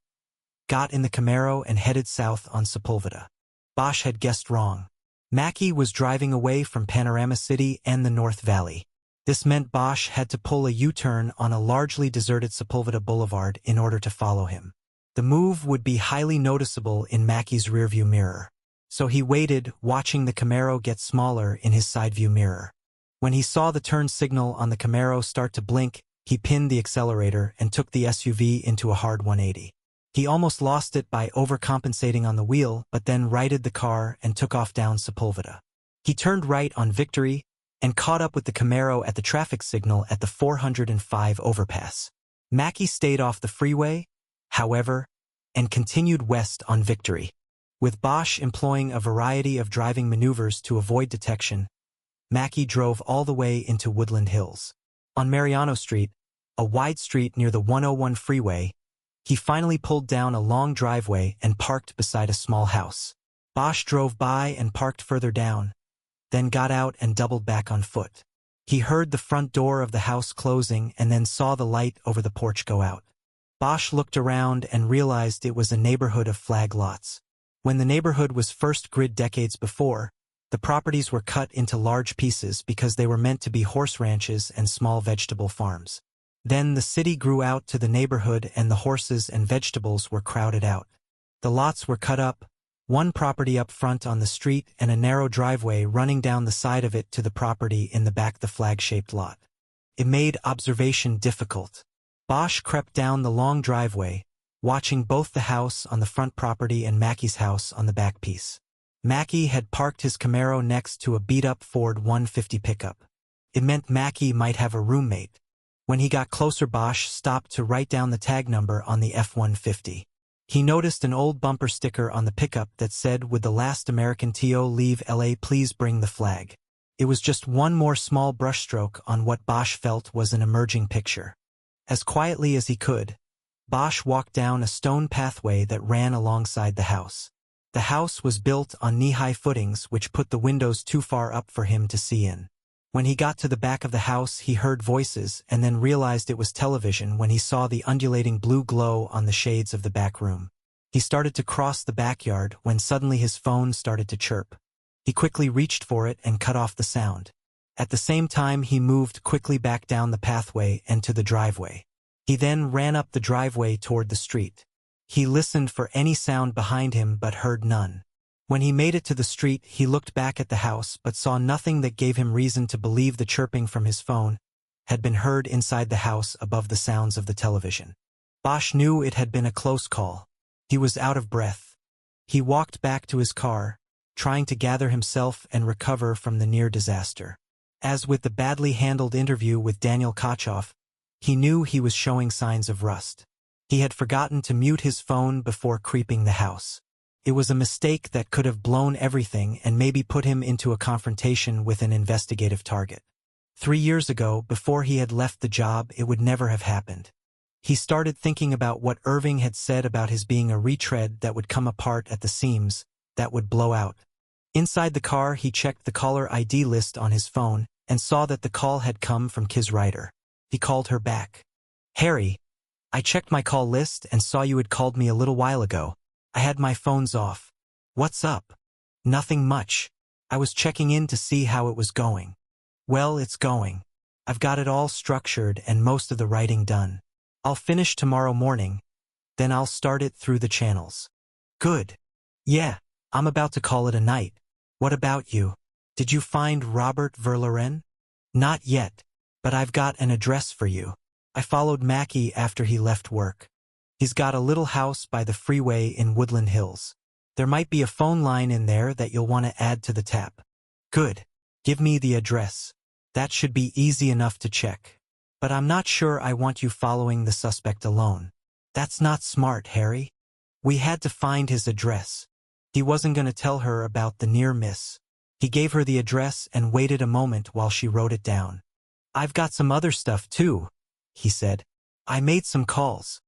Speaker 1: got in the Camaro and headed south on Sepulveda. Bosch had guessed wrong. Mackie was driving away from Panorama City and the North Valley. This meant Bosch had to pull a U-turn on a largely deserted Sepulveda Boulevard in order to follow him. The move would be highly noticeable in Mackie's rearview mirror. So he waited, watching the Camaro get smaller in his side view mirror. When he saw the turn signal on the Camaro start to blink, he pinned the accelerator and took the SUV into a hard 180. He almost lost it by overcompensating on the wheel, but then righted the car and took off down Sepulveda. He turned right on Victory and caught up with the Camaro at the traffic signal at the 405 overpass. Mackie stayed off the freeway, however, and continued west on Victory. With Bosch employing a variety of driving maneuvers to avoid detection, Mackie drove all the way into Woodland Hills. On Mariano Street, a wide street near the 101 freeway, he finally pulled down a long driveway and parked beside a small house. Bosch drove by and parked further down, then got out and doubled back on foot. He heard the front door of the house closing and then saw the light over the porch go out. Bosch looked around and realized it was a neighborhood of flag lots. When the neighborhood was first grid decades before, the properties were cut into large pieces because they were meant to be horse ranches and small vegetable farms. Then the city grew out to the neighborhood and the horses and vegetables were crowded out. The lots were cut up, one property up front on the street and a narrow driveway running down the side of it to the property in the back, the flag-shaped lot. It made observation difficult. Bosch crept down the long driveway, watching both the house on the front property and Mackie's house on the back piece. Mackie had parked his Camaro next to a beat-up Ford 150 pickup. It meant Mackie might have a roommate. When he got closer, Bosch stopped to write down the tag number on the F-150. He noticed an old bumper sticker on the pickup that said, "With the last American TO leave LA, please bring the flag." It was just one more small brushstroke on what Bosch felt was an emerging picture. As quietly as he could, Bosch walked down a stone pathway that ran alongside the house. The house was built on knee-high footings, which put the windows too far up for him to see in. When he got to the back of the house, he heard voices and then realized it was television when he saw the undulating blue glow on the shades of the back room. He started to cross the backyard when suddenly his phone started to chirp. He quickly reached for it and cut off the sound. At the same time, he moved quickly back down the pathway and to the driveway. He then ran up the driveway toward the street. He listened for any sound behind him but heard none. When he made it to the street, he looked back at the house but saw nothing that gave him reason to believe the chirping from his phone had been heard inside the house above the sounds of the television. Bosch knew it had been a close call. He was out of breath. He walked back to his car, trying to gather himself and recover from the near disaster. As with the badly handled interview with Daniel Kochoff, he knew he was showing signs of rust. He had forgotten to mute his phone before creeping the house. It was a mistake that could have blown everything and maybe put him into a confrontation with an investigative target. 3 years ago, before he had left the job, it would never have happened. He started thinking about what Irving had said about his being a retread that would come apart at the seams, that would blow out. Inside the car, he checked the caller ID list on his phone and saw that the call had come from Kiz Ryder. He called her back. "Harry, I checked my call list and saw you had called me a little while ago. I had my phones off. What's up?" "Nothing much. I was checking in to see how it was going." "Well, it's going. I've got it all structured and most of the writing done. I'll finish tomorrow morning, then I'll start it through the channels." "Good. Yeah, I'm about to call it a night. What about you? Did you find Robert Verloren?" "Not yet, but I've got an address for you. I followed Mackie after he left work. He's got a little house by the freeway in Woodland Hills. There might be a phone line in there that you'll want to add to the tap." "Good. Give me the address. That should be easy enough to check. But I'm not sure I want you following the suspect alone." "That's not smart, Harry. We had to find his address." He wasn't going to tell her about the near miss. He gave her the address and waited a moment while she wrote it down. "I've got some other stuff too," he said. "I made some calls.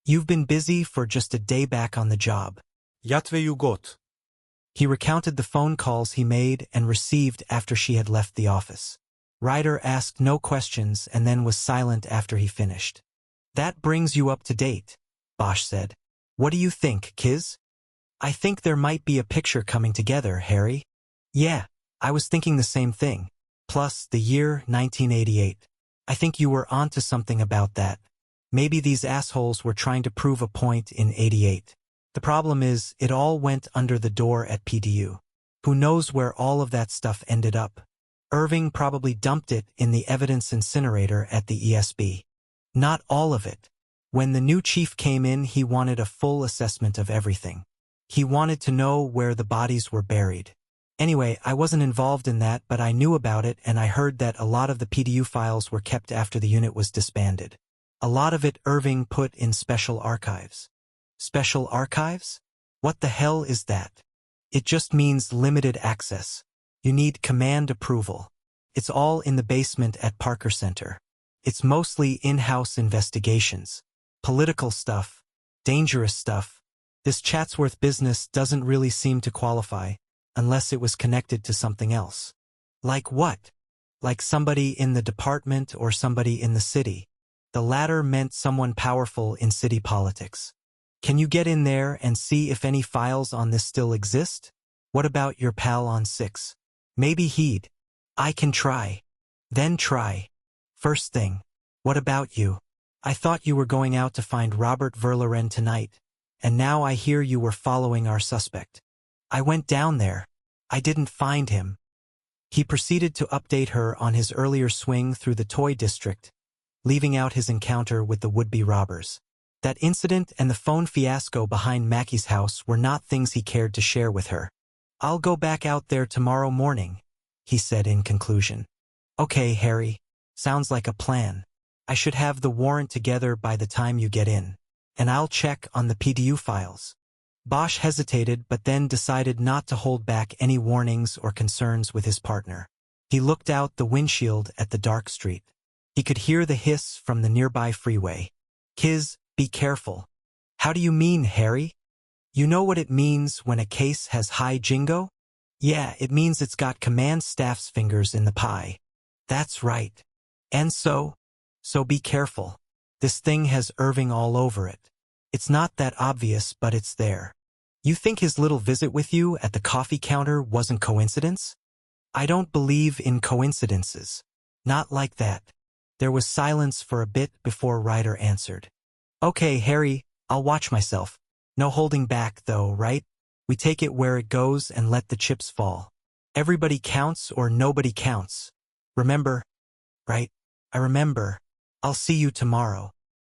Speaker 1: You've been busy for just a day back on the job."
Speaker 3: Yatve-Yugot.
Speaker 1: He recounted the phone calls he made and received after she had left the office. Ryder asked no questions and then was silent after he finished. "That brings you up to date," Bosch said. "What do you think, Kiz?" "I think there might be a picture coming together, Harry." "Yeah, I was thinking the same thing. Plus, the year 1988. I think you were onto something about that. Maybe these assholes were trying to prove a point in '88. The problem is, it all went under the door at PDU. Who knows where all of that stuff ended up? Irving probably dumped it in the evidence incinerator at the ESB. Not all of it. When the new chief came in, he wanted a full assessment of everything. He wanted to know where the bodies were buried. Anyway, I wasn't involved in that, but I knew about it, and I heard that a lot of the PDU files were kept after the unit was disbanded. A lot of it Irving put in special archives." "Special archives? What the hell is that?" "It just means limited access. You need command approval. It's all in the basement at Parker Center. It's mostly in-house investigations. Political stuff. Dangerous stuff. This Chatsworth business doesn't really seem to qualify, unless it was connected to something else." "Like what?" "Like somebody in the department or somebody in the city. The latter meant someone powerful in city politics. Can you get in there and see if any files on this still exist? What about your pal on 6? Maybe he'd." "I can try." "Then try. First thing. What about you? I thought you were going out to find Robert Verloren tonight, and now I hear you were following our suspect." "I went down there. I didn't find him." He proceeded to update her on his earlier swing through the toy district, leaving out his encounter with the would-be robbers. That incident and the phone fiasco behind Mackie's house were not things he cared to share with her. "I'll go back out there tomorrow morning," he said in conclusion. "Okay, Harry. Sounds like a plan. I should have the warrant together by the time you get in. And I'll check on the PDU files. Bosch hesitated but then decided not to hold back any warnings or concerns with his partner. He looked out the windshield at the dark street. He could hear the hiss from the nearby freeway. "Kiz, be careful." "How do you mean, Harry?" "You know what it means when a case has high jingo?" "Yeah, it means it's got command staff's fingers in the pie." "That's right. And so be careful. This thing has Irving all over it. It's not that obvious, but it's there." "You think his little visit with you at the coffee counter wasn't coincidence?" "I don't believe in coincidences. Not like that." There was silence for a bit before Ryder answered. "Okay, Harry, I'll watch myself. No holding back, though, right? We take it where it goes and let the chips fall. Everybody counts or nobody counts. Remember?" "Right. I remember. I'll see you tomorrow."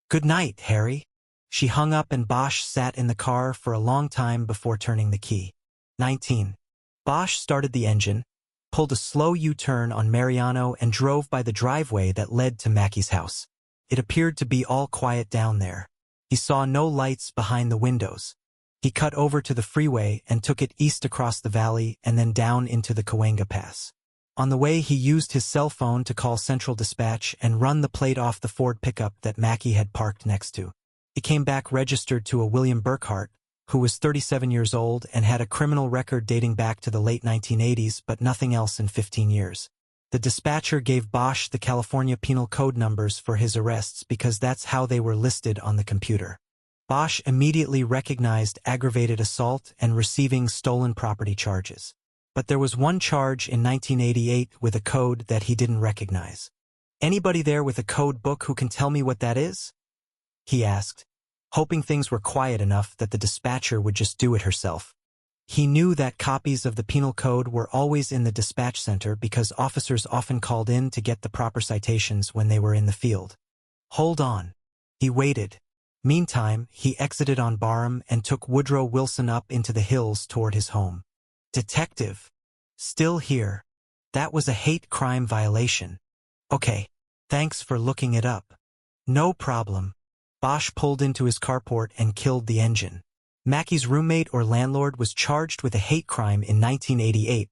Speaker 1: "Good night, Harry." She hung up and Bosch sat in the car for a long time before turning the key. 19. Bosch started the engine, pulled a slow U-turn on Mariano and drove by the driveway that led to Mackie's house. It appeared to be all quiet down there. He saw no lights behind the windows. He cut over to the freeway and took it east across the valley and then down into the Cahuenga Pass. On the way, he used his cell phone to call Central Dispatch and run the plate off the Ford pickup that Mackie had parked next to. It came back registered to a William Burkhart, who was 37 years old and had a criminal record dating back to the late 1980s, but nothing else in 15 years. The dispatcher gave Bosch the California penal code numbers for his arrests because that's how they were listed on the computer. Bosch immediately recognized aggravated assault and receiving stolen property charges. But there was one charge in 1988 with a code that he didn't recognize. "Anybody there with a code book who can tell me what that is?" he asked, hoping things were quiet enough that the dispatcher would just do it herself. He knew that copies of the penal code were always in the dispatch center because officers often called in to get the proper citations when they were in the field. "Hold on." He waited. Meantime, he exited on Barham and took Woodrow Wilson up into the hills toward his home. "Detective. Still here. That was a hate crime violation." "Okay. Thanks for looking it up." "No problem." Bosch pulled into his carport and killed the engine. Mackie's roommate or landlord was charged with a hate crime in 1988,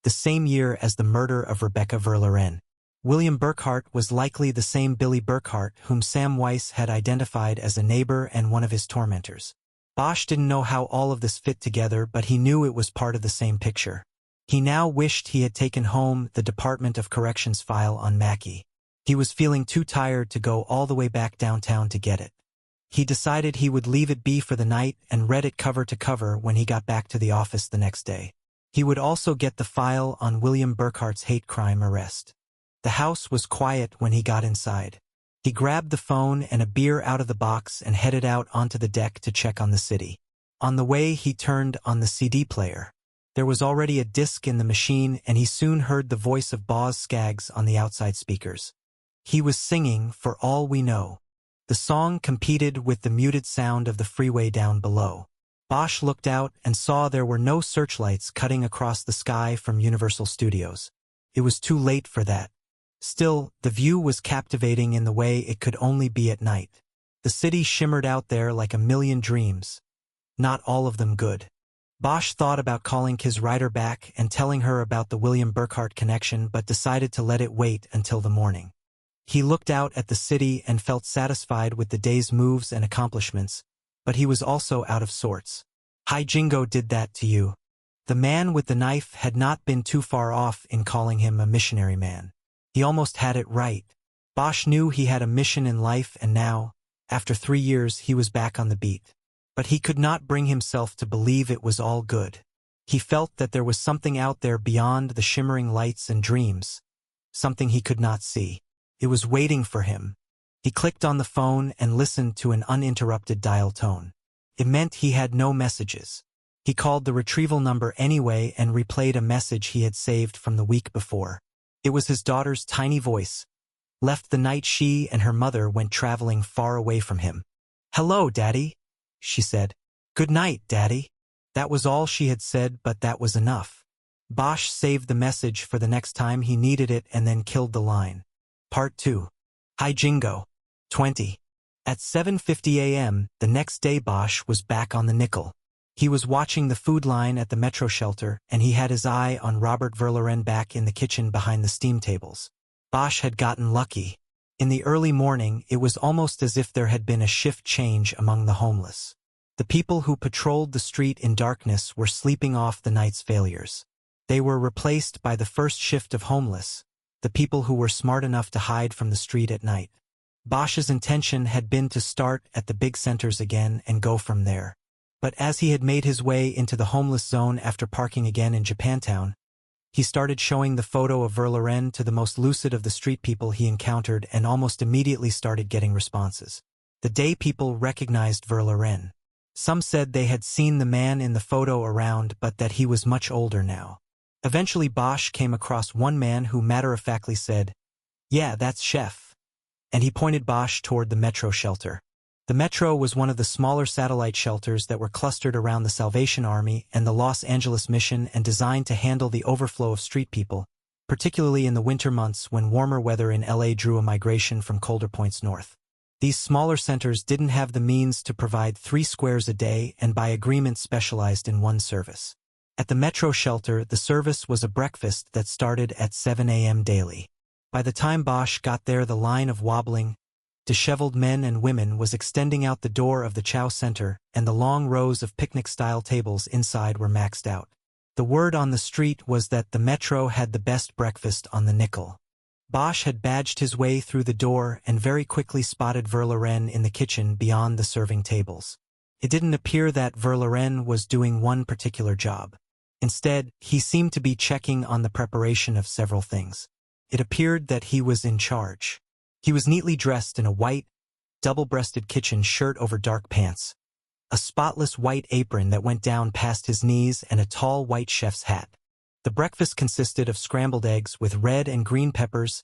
Speaker 1: the same year as the murder of Rebecca Verloren. William Burkhart was likely the same Billy Burkhart whom Sam Weiss had identified as a neighbor and one of his tormentors. Bosch didn't know how all of this fit together, but he knew it was part of the same picture. He now wished he had taken home the Department of Corrections file on Mackie. He was feeling too tired to go all the way back downtown to get it. He decided he would leave it be for the night and read it cover to cover when he got back to the office the next day. He would also get the file on William Burkhart's hate crime arrest. The house was quiet when he got inside. He grabbed the phone and a beer out of the box and headed out onto the deck to check on the city. On the way, he turned on the CD player. There was already a disc in the machine, and he soon heard the voice of Boz Scaggs on the outside speakers. He was singing For All We Know. The song competed with the muted sound of the freeway down below. Bosch looked out and saw there were no searchlights cutting across the sky from Universal Studios. It was too late for that. Still, the view was captivating in the way it could only be at night. The city shimmered out there like a million dreams. Not all of them good. Bosch thought about calling Kiz Ryder back and telling her about the William Burkhart connection, but decided to let it wait until the morning. He looked out at the city and felt satisfied with the day's moves and accomplishments, but he was also out of sorts. Hi Jingo did that to you. The man with the knife had not been too far off in calling him a missionary man. He almost had it right. Bosch knew he had a mission in life, and now, after 3 years, he was back on the beat. But he could not bring himself to believe it was all good. He felt that there was something out there beyond the shimmering lights and dreams, something he could not see. It was waiting for him. He clicked on the phone and listened to an uninterrupted dial tone. It meant he had no messages. He called the retrieval number anyway and replayed a message he had saved from the week before. It was his daughter's tiny voice, left the night she and her mother went traveling far away from him. "Hello, Daddy," she said. "Good night, Daddy." That was all she had said, but that was enough. Bosch saved the message for the next time he needed it and then killed the line. Part 2. Hi Jingo. 20. At 7:50 a.m., the next day Bosch was back on the nickel. He was watching the food line at the metro shelter, and he had his eye on Robert Verloren back in the kitchen behind the steam tables. Bosch had gotten lucky. In the early morning, it was almost as if there had been a shift change among the homeless. The people who patrolled the street in darkness were sleeping off the night's failures. They were replaced by the first shift of homeless, the people who were smart enough to hide from the street at night. Bosch's intention had been to start at the big centers again and go from there. But as he had made his way into the homeless zone after parking again in Japantown, he started showing the photo of Verloren to the most lucid of the street people he encountered and almost immediately started getting responses. The day people recognized Verloren. Some said they had seen the man in the photo around but that he was much older now. Eventually Bosch came across one man who matter-of-factly said, "Yeah, that's Chef." And he pointed Bosch toward the metro shelter. The metro was one of the smaller satellite shelters that were clustered around the Salvation Army and the Los Angeles Mission and designed to handle the overflow of street people, particularly in the winter months when warmer weather in LA drew a migration from colder points north. These smaller centers didn't have the means to provide 3 squares a day and by agreement specialized in one service. At the metro shelter, the service was a breakfast that started at 7 a.m. daily. By the time Bosch got there, the line of wobbling, disheveled men and women was extending out the door of the Chow Center, and the long rows of picnic-style tables inside were maxed out. The word on the street was that the metro had the best breakfast on the nickel. Bosch had badged his way through the door and very quickly spotted Verloren in the kitchen beyond the serving tables. It didn't appear that Verloren was doing one particular job. Instead, he seemed to be checking on the preparation of several things. It appeared that he was in charge. He was neatly dressed in a white, double-breasted kitchen shirt over dark pants, a spotless white apron that went down past his knees, and a tall white chef's hat. The breakfast consisted of scrambled eggs with red and green peppers,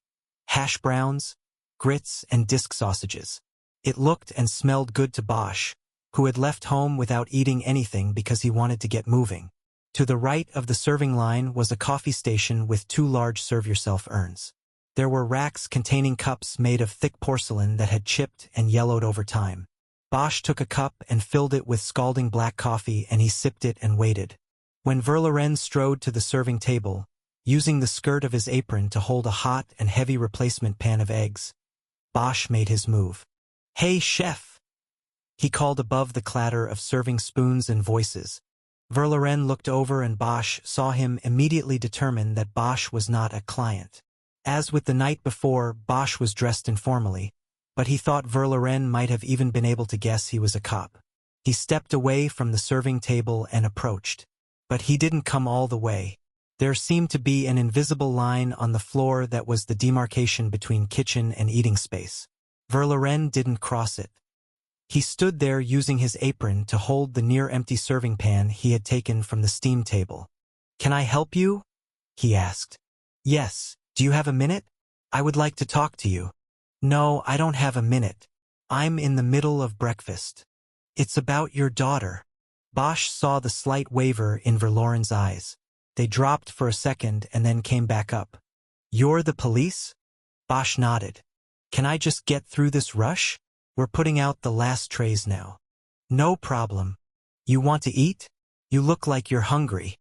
Speaker 1: hash browns, grits, and disc sausages. It looked and smelled good to Bosch, who had left home without eating anything because he wanted to get moving. To the right of the serving line was a coffee station with 2 large serve-yourself urns. There were racks containing cups made of thick porcelain that had chipped and yellowed over time. Bosch took a cup and filled it with scalding black coffee, and he sipped it and waited. When Verloren strode to the serving table, using the skirt of his apron to hold a hot and heavy replacement pan of eggs, Bosch made his move. "Hey, chef!" he called above the clatter of serving spoons and voices. Verloren looked over and Bosch saw him, immediately determined that Bosch was not a client. As with the night before, Bosch was dressed informally, but he thought Verloren might have even been able to guess he was a cop. He stepped away from the serving table and approached. But he didn't come all the way. There seemed to be an invisible line on the floor that was the demarcation between kitchen and eating space. Verloren didn't cross it. He stood there using his apron to hold the near-empty serving pan he had taken from the steam table. "Can I help you?" he asked. "Yes. Do you have a minute? I would like to talk to you." "No, I don't have a minute. I'm in the middle of breakfast." "It's about your daughter." Bosch saw the slight waver in Verloren's eyes. They dropped for a second and then came back up. "You're the police?" Bosch nodded. "Can I just get through this rush? We're putting out the last trays now." "No problem. You want to eat? You look like you're hungry."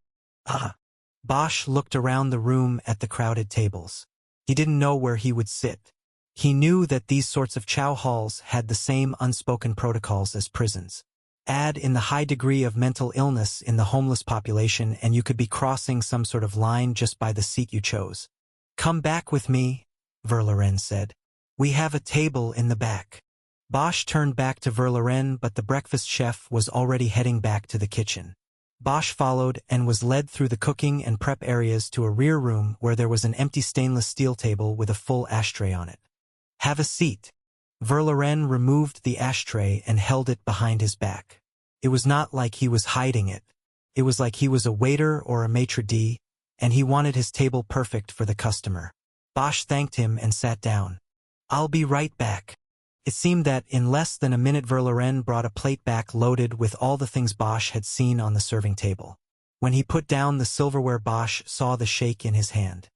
Speaker 1: Bosch looked around the room at the crowded tables. He didn't know where he would sit. He knew that these sorts of chow halls had the same unspoken protocols as prisons. Add in the high degree of mental illness in the homeless population and you could be crossing some sort of line just by the seat you chose. "Come back with me," Verloren said. "We have a table in the back." Bosch turned back to Verloren, but the breakfast chef was already heading back to the kitchen. Bosch followed and was led through the cooking and prep areas to a rear room where there was an empty stainless steel table with a full ashtray on it. "Have a seat." Verloren removed the ashtray and held it behind his back. It was not like he was hiding it. It was like he was a waiter or a maitre d', and he wanted his table perfect for the customer. Bosch thanked him and sat down. "I'll be right back." It seemed that in less than a minute Verloren brought a plate back loaded with all the things Bosch had seen on the serving table. When he put down the silverware, Bosch saw the shake in his hand.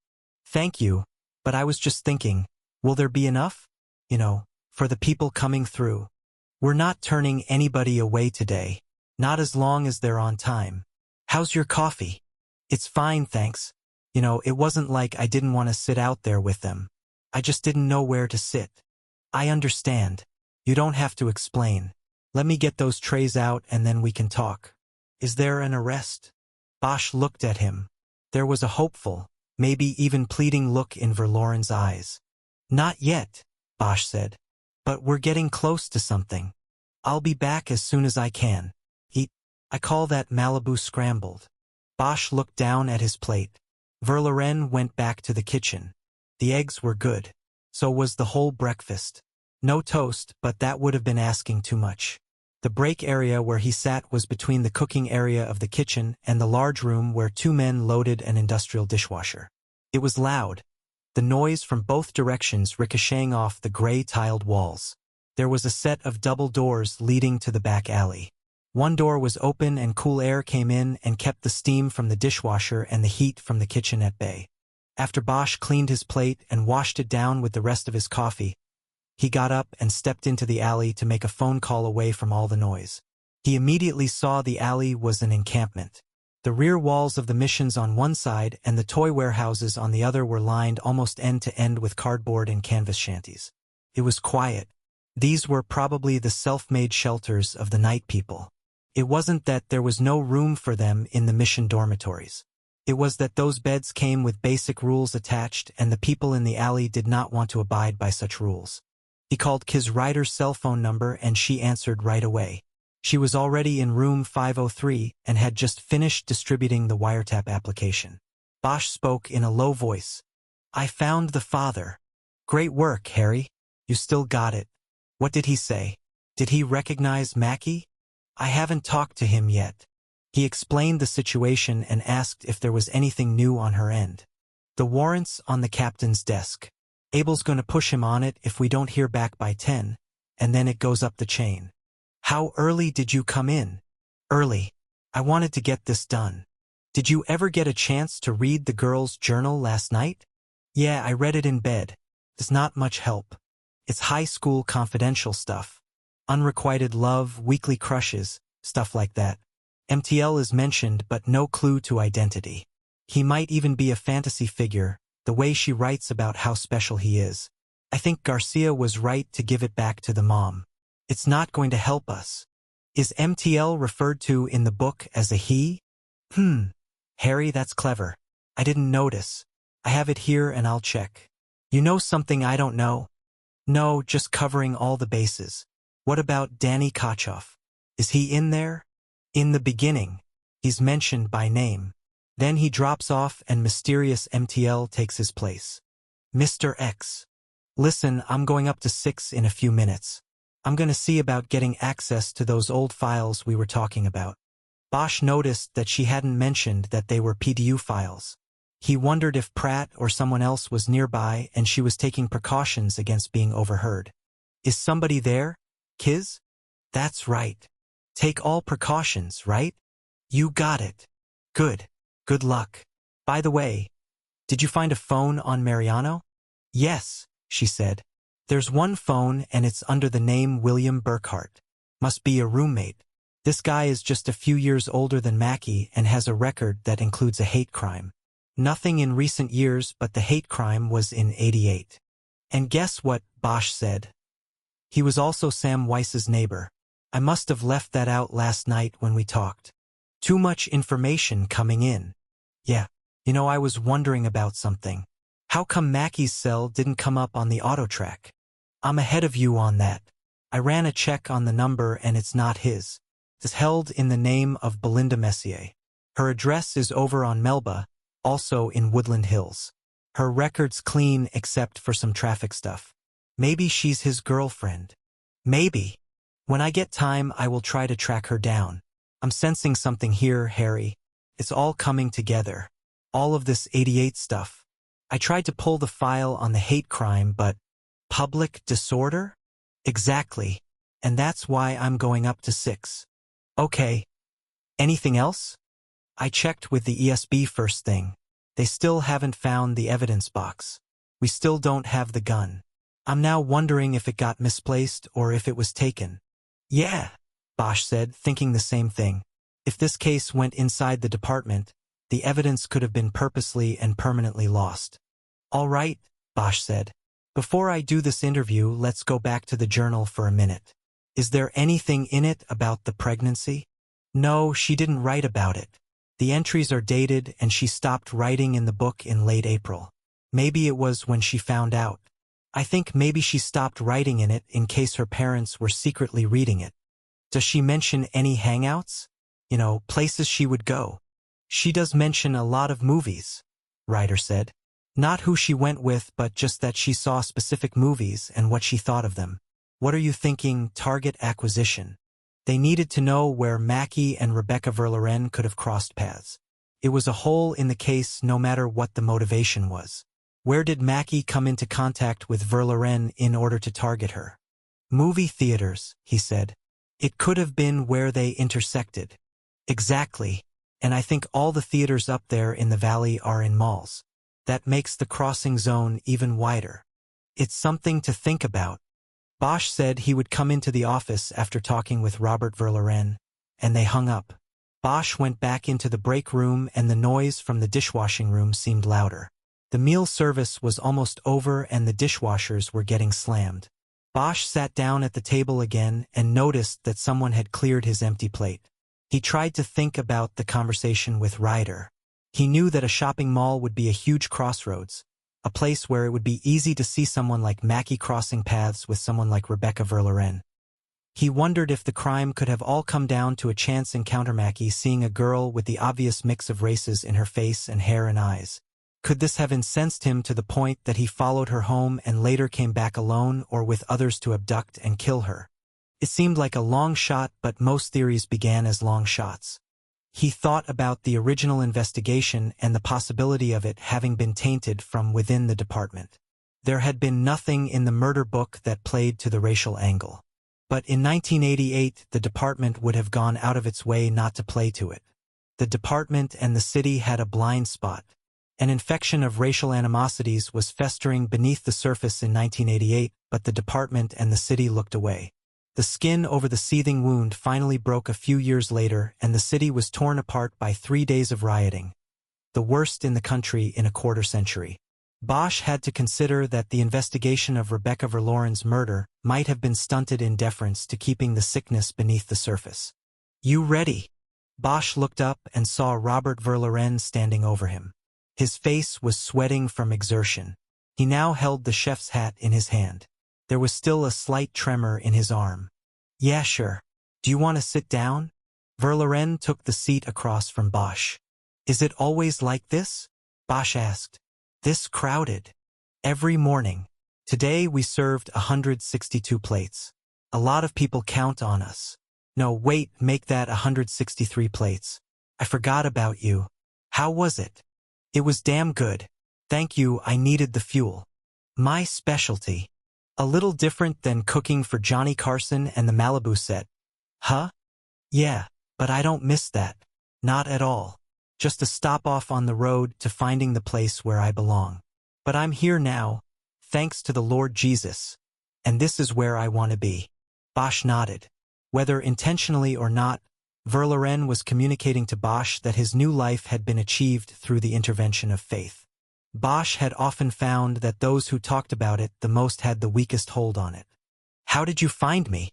Speaker 1: "Thank you, but I was just thinking, will there be enough?" for the people coming through. We're not turning anybody away today, not as long as they're on time. How's your coffee? It's fine, thanks. It wasn't like I didn't want to sit out there with them. I just didn't know where to sit. I understand. You don't have to explain. Let me get those trays out and then we can talk. Is there an arrest? Bosch looked at him. There was a hopeful, maybe even pleading look in Verloren's eyes. Not yet, Bosch said. But we're getting close to something. I'll be back as soon as I can. I call that Malibu scrambled. Bosch looked down at his plate. Verloren went back to the kitchen. The eggs were good. So was the whole breakfast. No toast, but that would have been asking too much. The break area where he sat was between the cooking area of the kitchen and the large room where two men loaded an industrial dishwasher. It was loud, the noise from both directions ricocheting off the gray tiled walls. There was a set of double doors leading to the back alley. One door was open and cool air came in and kept the steam from the dishwasher and the heat from the kitchen at bay. After Bosch cleaned his plate and washed it down with the rest of his coffee, he got up and stepped into the alley to make a phone call away from all the noise. He immediately saw the alley was an encampment. The rear walls of the missions on one side and the toy warehouses on the other were lined almost end to end with cardboard and canvas shanties. It was quiet. These were probably the self-made shelters of the night people. It wasn't that there was no room for them in the mission dormitories. It was that those beds came with basic rules attached and the people in the alley did not want to abide by such rules. He called Kiz Ryder's cell phone number and she answered right away. She was already in room 503 and had just finished distributing the wiretap application. Bosch spoke in a low voice. I found the father. Great work, Harry. You still got it. What did he say? Did he recognize Mackie? I haven't talked to him yet. He explained the situation and asked if there was anything new on her end. The warrant's on the captain's desk. Abel's going to push him on it if we don't hear back by 10, and then it goes up the chain. How early did you come in? Early. I wanted to get this done. Did you ever get a chance to read the girl's journal last night? Yeah, I read it in bed. It's not much help. It's high school confidential stuff. Unrequited love, weekly crushes, stuff like that. MTL is mentioned but no clue to identity. He might even be a fantasy figure, the way she writes about how special he is. I think Garcia was right to give it back to the mom. It's not going to help us. Is MTL referred to in the book as a he? Harry, that's clever. I didn't notice. I have it here and I'll check. You know something I don't know? No, just covering all the bases. What about Danny Kochoff? Is he in there? In the beginning. He's mentioned by name. Then he drops off and mysterious MTL takes his place. Mr. X. Listen, I'm going up to 6 in a few minutes. I'm going to see about getting access to those old files we were talking about. Bosch noticed that she hadn't mentioned that they were PDU files. He wondered if Pratt or someone else was nearby and she was taking precautions against being overheard. Is somebody there, Kiz? That's right. Take all precautions, right? You got it. Good. Good luck. By the way, did you find a phone on Mariano? Yes, she said. There's one phone and it's under the name William Burkhart. Must be a roommate. This guy is just a few years older than Mackie and has a record that includes a hate crime. Nothing in recent years, but the hate crime was in '88. And guess what, Bosch said. He was also Sam Weiss's neighbor. I must have left that out last night when we talked. Too much information coming in. Yeah, I was wondering about something. How come Mackie's cell didn't come up on the auto track? I'm ahead of you on that. I ran a check on the number and it's not his. It's held in the name of Belinda Messier. Her address is over on Melba, also in Woodland Hills. Her record's clean except for some traffic stuff. Maybe she's his girlfriend. Maybe. When I get time, I will try to track her down. I'm sensing something here, Harry. It's all coming together. All of this '88 stuff. I tried to pull the file on the hate crime, but public disorder? Exactly. And that's why I'm going up to 6. Okay. Anything else? I checked with the ESB first thing. They still haven't found the evidence box. We still don't have the gun. I'm now wondering if it got misplaced or if it was taken. Yeah, Bosch said, thinking the same thing. If this case went inside the department, the evidence could have been purposely and permanently lost. All right, Bosch said. Before I do this interview, let's go back to the journal for a minute. Is there anything in it about the pregnancy? No, she didn't write about it. The entries are dated and she stopped writing in the book in late April. Maybe it was when she found out. I think maybe she stopped writing in it in case her parents were secretly reading it. Does she mention any hangouts? Places she would go. She does mention a lot of movies, Ryder said. Not who she went with, but just that she saw specific movies and what she thought of them. What are you thinking, target acquisition? They needed to know where Mackie and Rebecca Verloren could have crossed paths. It was a hole in the case no matter what the motivation was. Where did Mackie come into contact with Verloren in order to target her? Movie theaters, he said. It could have been where they intersected. Exactly. And I think all the theaters up there in the valley are in malls. That makes the crossing zone even wider. It's something to think about. Bosch said he would come into the office after talking with Robert Verloren, and they hung up. Bosch went back into the break room and the noise from the dishwashing room seemed louder. The meal service was almost over and the dishwashers were getting slammed. Bosch sat down at the table again and noticed that someone had cleared his empty plate. He tried to think about the conversation with Ryder. He knew that a shopping mall would be a huge crossroads, a place where it would be easy to see someone like Mackie crossing paths with someone like Rebecca Verloren. He wondered if the crime could have all come down to a chance encounter, Mackie seeing a girl with the obvious mix of races in her face and hair and eyes. Could this have incensed him to the point that he followed her home and later came back alone or with others to abduct and kill her? It seemed like a long shot, but most theories began as long shots. He thought about the original investigation and the possibility of it having been tainted from within the department. There had been nothing in the murder book that played to the racial angle. But in 1988, the department would have gone out of its way not to play to it. The department and the city had a blind spot. An infection of racial animosities was festering beneath the surface in 1988, but the department and the city looked away. The skin over the seething wound finally broke a few years later, and the city was torn apart by 3 days of rioting, the worst in the country in a quarter century. Bosch had to consider that the investigation of Rebecca Verloren's murder might have been stunted in deference to keeping the sickness beneath the surface. You ready? Bosch looked up and saw Robert Verloren standing over him. His face was sweating from exertion. He now held the chef's hat in his hand. There was still a slight tremor in his arm. Yeah, sure. Do you want to sit down? Verloren took the seat across from Bosch. Is it always like this? Bosch asked. This crowded. Every morning. Today we served 162 plates. A lot of people count on us. No, wait, make that 163 plates. I forgot about you. How was it? It was damn good. Thank you, I needed the fuel. My specialty. A little different than cooking for Johnny Carson and the Malibu set. Huh? Yeah, but I don't miss that. Not at all. Just a stop-off on the road to finding the place where I belong. But I'm here now, thanks to the Lord Jesus. And this is where I want to be. Bosch nodded. Whether intentionally or not, Verloren was communicating to Bosch that his new life had been achieved through the intervention of faith. Bosch had often found that those who talked about it the most had the weakest hold on it. How did you find me?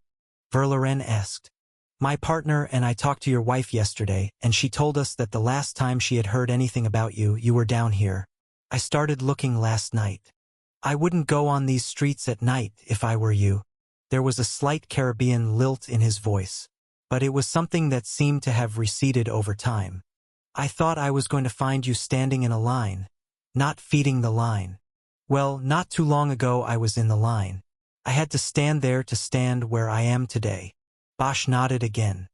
Speaker 1: Verloren asked. My partner and I talked to your wife yesterday, and she told us that the last time she had heard anything about you, you were down here. I started looking last night. I wouldn't go on these streets at night if I were you. There was a slight Caribbean lilt in his voice, but it was something that seemed to have receded over time. I thought I was going to find you standing in a line. Not feeding the line. Well, not too long ago I was in the line. I had to stand there to stand where I am today. Bosch nodded again.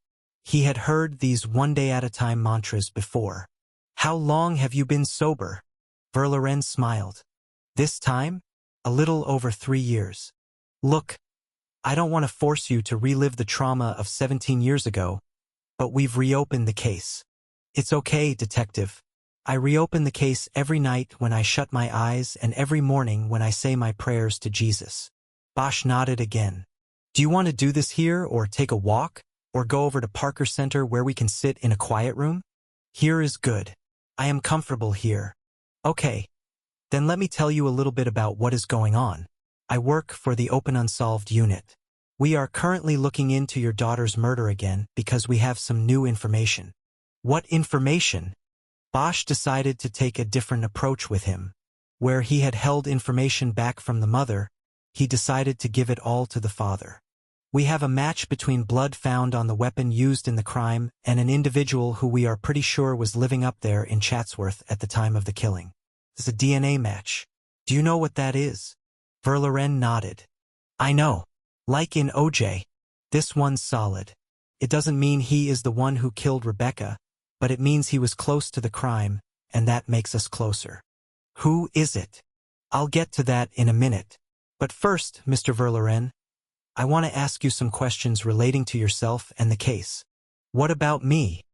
Speaker 1: He had heard these one-day-at-a-time mantras before. How long have you been sober? Verloren smiled. This time? A little over 3 years. Look, I don't want to force you to relive the trauma of 17 years ago, but we've reopened the case. It's okay, detective. I reopen the case every night when I shut my eyes and every morning when I say my prayers to Jesus. Bosch nodded again. Do you want to do this here or take a walk? Or go over to Parker Center where we can sit in a quiet room? Here is good. I am comfortable here. Okay. Then let me tell you a little bit about what is going on. I work for the Open Unsolved Unit. We are currently looking into your daughter's murder again because we have some new information. What information? Bosch decided to take a different approach with him. Where he had held information back from the mother, he decided to give it all to the father. We have a match between blood found on the weapon used in the crime and an individual who we are pretty sure was living up there in Chatsworth at the time of the killing. It's a DNA match. Do you know what that is? Verloren nodded. I know. Like in OJ. This one's solid. It doesn't mean he is the one who killed Rebecca, but it means he was close to the crime, and that makes us closer. Who is it? I'll get to that in a minute. But first, Mr. Verloren, I want to ask you some questions relating to yourself and the case. What about me?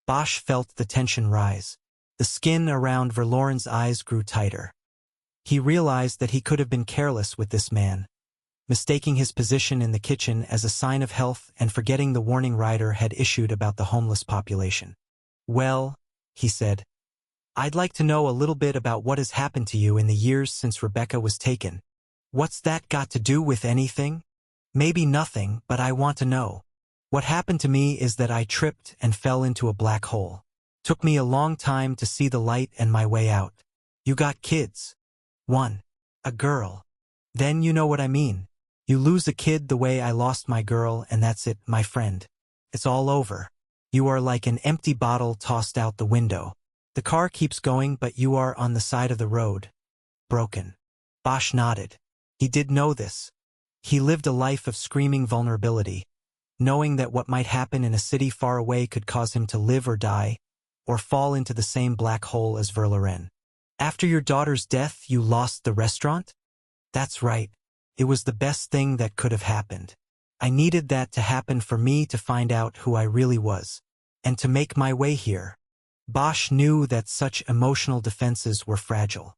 Speaker 1: Bosch felt the tension rise. The skin around Verloren's eyes grew tighter. He realized that he could have been careless with this man, mistaking his position in the kitchen as a sign of health and forgetting the warning Ryder had issued about the homeless population. Well, he said, I'd like to know a little bit about what has happened to you in the years since Rebecca was taken. What's that got to do with anything? Maybe nothing, but I want to know. What happened to me is that I tripped and fell into a black hole. Took me a long time to see the light and my way out. You got kids. One. A girl. Then you know what I mean. You lose a kid the way I lost my girl and that's it, my friend. It's all over. You are like an empty bottle tossed out the window. The car keeps going but you are on the side of the road. Broken. Bosch nodded. He did know this. He lived a life of screaming vulnerability, knowing that what might happen in a city far away could cause him to live or die, or fall into the same black hole as Verloren. After your daughter's death, you lost the restaurant? That's right. It was the best thing that could have happened. I needed that to happen for me to find out who I really was, and to make my way here. Bosch knew that such emotional defenses were fragile.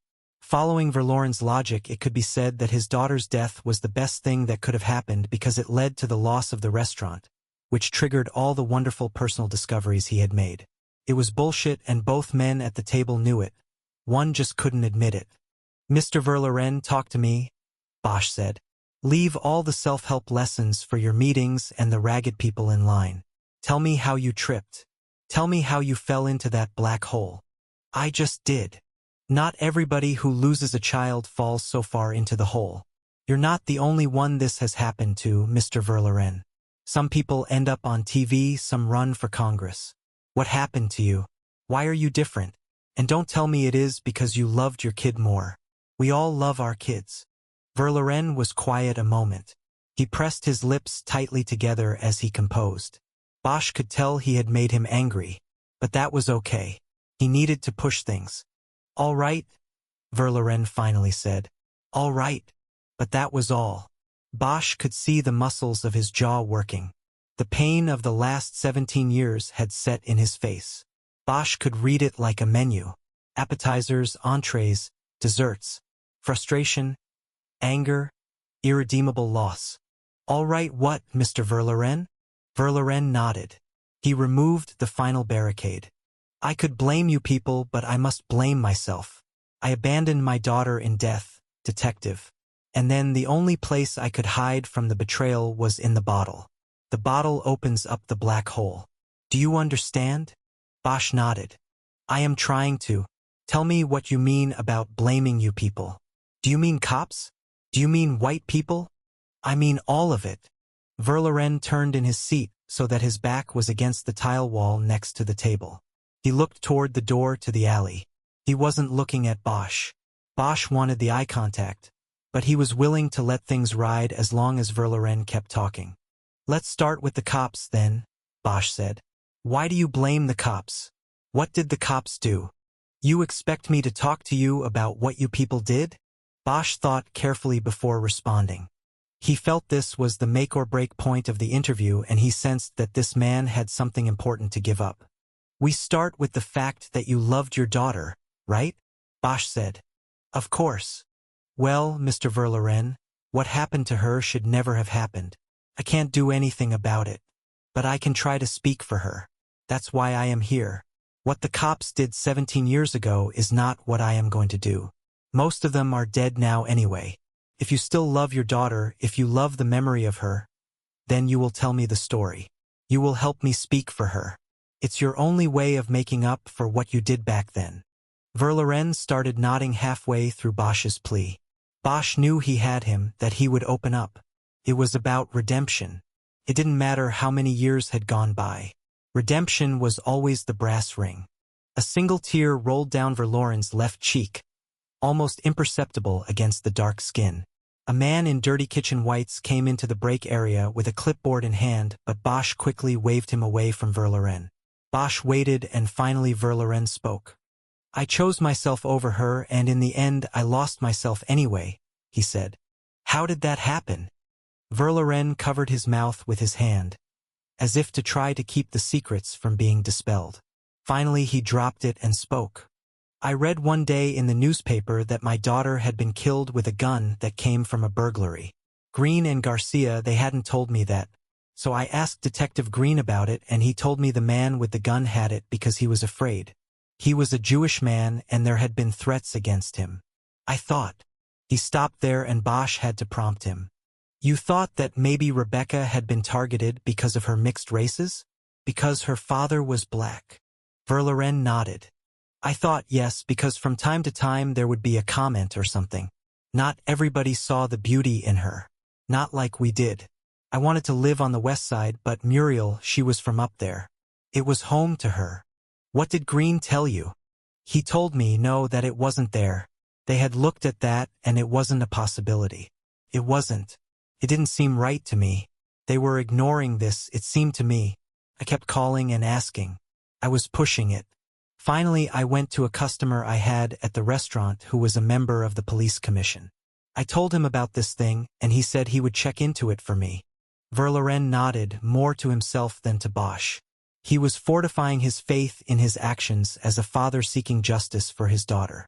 Speaker 1: Following Verloren's logic, it could be said that his daughter's death was the best thing that could have happened because it led to the loss of the restaurant, which triggered all the wonderful personal discoveries he had made. It was bullshit and both men at the table knew it. One just couldn't admit it. Mr. Verloren, talk to me, Bosch said. Leave all the self-help lessons for your meetings and the ragged people in line. Tell me how you tripped. Tell me how you fell into that black hole. I just did. Not everybody who loses a child falls so far into the hole. You're not the only one this has happened to, Mr. Verloren. Some people end up on TV, some run for Congress. What happened to you? Why are you different? And don't tell me it is because you loved your kid more. We all love our kids. Verloren was quiet a moment. He pressed his lips tightly together as he composed. Bosch could tell he had made him angry, but that was okay. He needed to push things. All right, Verloren finally said. All right, but that was all. Bosch could see the muscles of his jaw working. The pain of the last 17 years had set in his face. Bosch could read it like a menu. Appetizers, entrees, desserts. Frustration, anger, irredeemable loss. All right, what, Mr. Verloren? Verloren nodded. He removed the final barricade. I could blame you people, but I must blame myself. I abandoned my daughter in death, detective. And then the only place I could hide from the betrayal was in the bottle. The bottle opens up the black hole. Do you understand? Bosch nodded. I am trying to. Tell me what you mean about blaming you people. Do you mean cops? Do you mean white people? I mean all of it. Verloren turned in his seat so that his back was against the tile wall next to the table. He looked toward the door to the alley. He wasn't looking at Bosch. Bosch wanted the eye contact, but he was willing to let things ride as long as Verloren kept talking. Let's start with the cops then, Bosch said. Why do you blame the cops? What did the cops do? You expect me to talk to you about what you people did? Bosch thought carefully before responding. He felt this was the make or break point of the interview and he sensed that this man had something important to give up. We start with the fact that you loved your daughter, right? Bosch said. Of course. Well, Mr. Verloren, what happened to her should never have happened. I can't do anything about it. But I can try to speak for her. That's why I am here. What the cops did 17 years ago is not what I am going to do. Most of them are dead now anyway. If you still love your daughter, if you love the memory of her, then you will tell me the story. You will help me speak for her. It's your only way of making up for what you did back then. Verloren started nodding halfway through Bosch's plea. Bosch knew he had him, that he would open up. It was about redemption. It didn't matter how many years had gone by. Redemption was always the brass ring. A single tear rolled down Verloren's left cheek, almost imperceptible against the dark skin. A man in dirty kitchen whites came into the break area with a clipboard in hand, but Bosch quickly waved him away from Verloren. Bosch waited, and finally Verloren spoke. I chose myself over her, and in the end I lost myself anyway, he said. How did that happen? Verloren covered his mouth with his hand, as if to try to keep the secrets from being dispelled. Finally he dropped it and spoke. I read one day in the newspaper that my daughter had been killed with a gun that came from a burglary. Green and Garcia, they hadn't told me that, so I asked Detective Green about it, and he told me the man with the gun had it because he was afraid. He was a Jewish man, and there had been threats against him. I thought. He stopped there, and Bosch had to prompt him. You thought that maybe Rebecca had been targeted because of her mixed races? Because her father was black? Verloren nodded. I thought yes, because from time to time there would be a comment or something. Not everybody saw the beauty in her. Not like we did. I wanted to live on the west side, but Muriel, she was from up there. It was home to her. What did Green tell you? He told me no, that it wasn't there. They had looked at that, and it wasn't a possibility. It wasn't. It didn't seem right to me. They were ignoring this, it seemed to me. I kept calling and asking. I was pushing it. Finally, I went to a customer I had at the restaurant who was a member of the police commission. I told him about this thing, and he said he would check into it for me. Verloren nodded, more to himself than to Bosch. He was fortifying his faith in his actions as a father seeking justice for his daughter.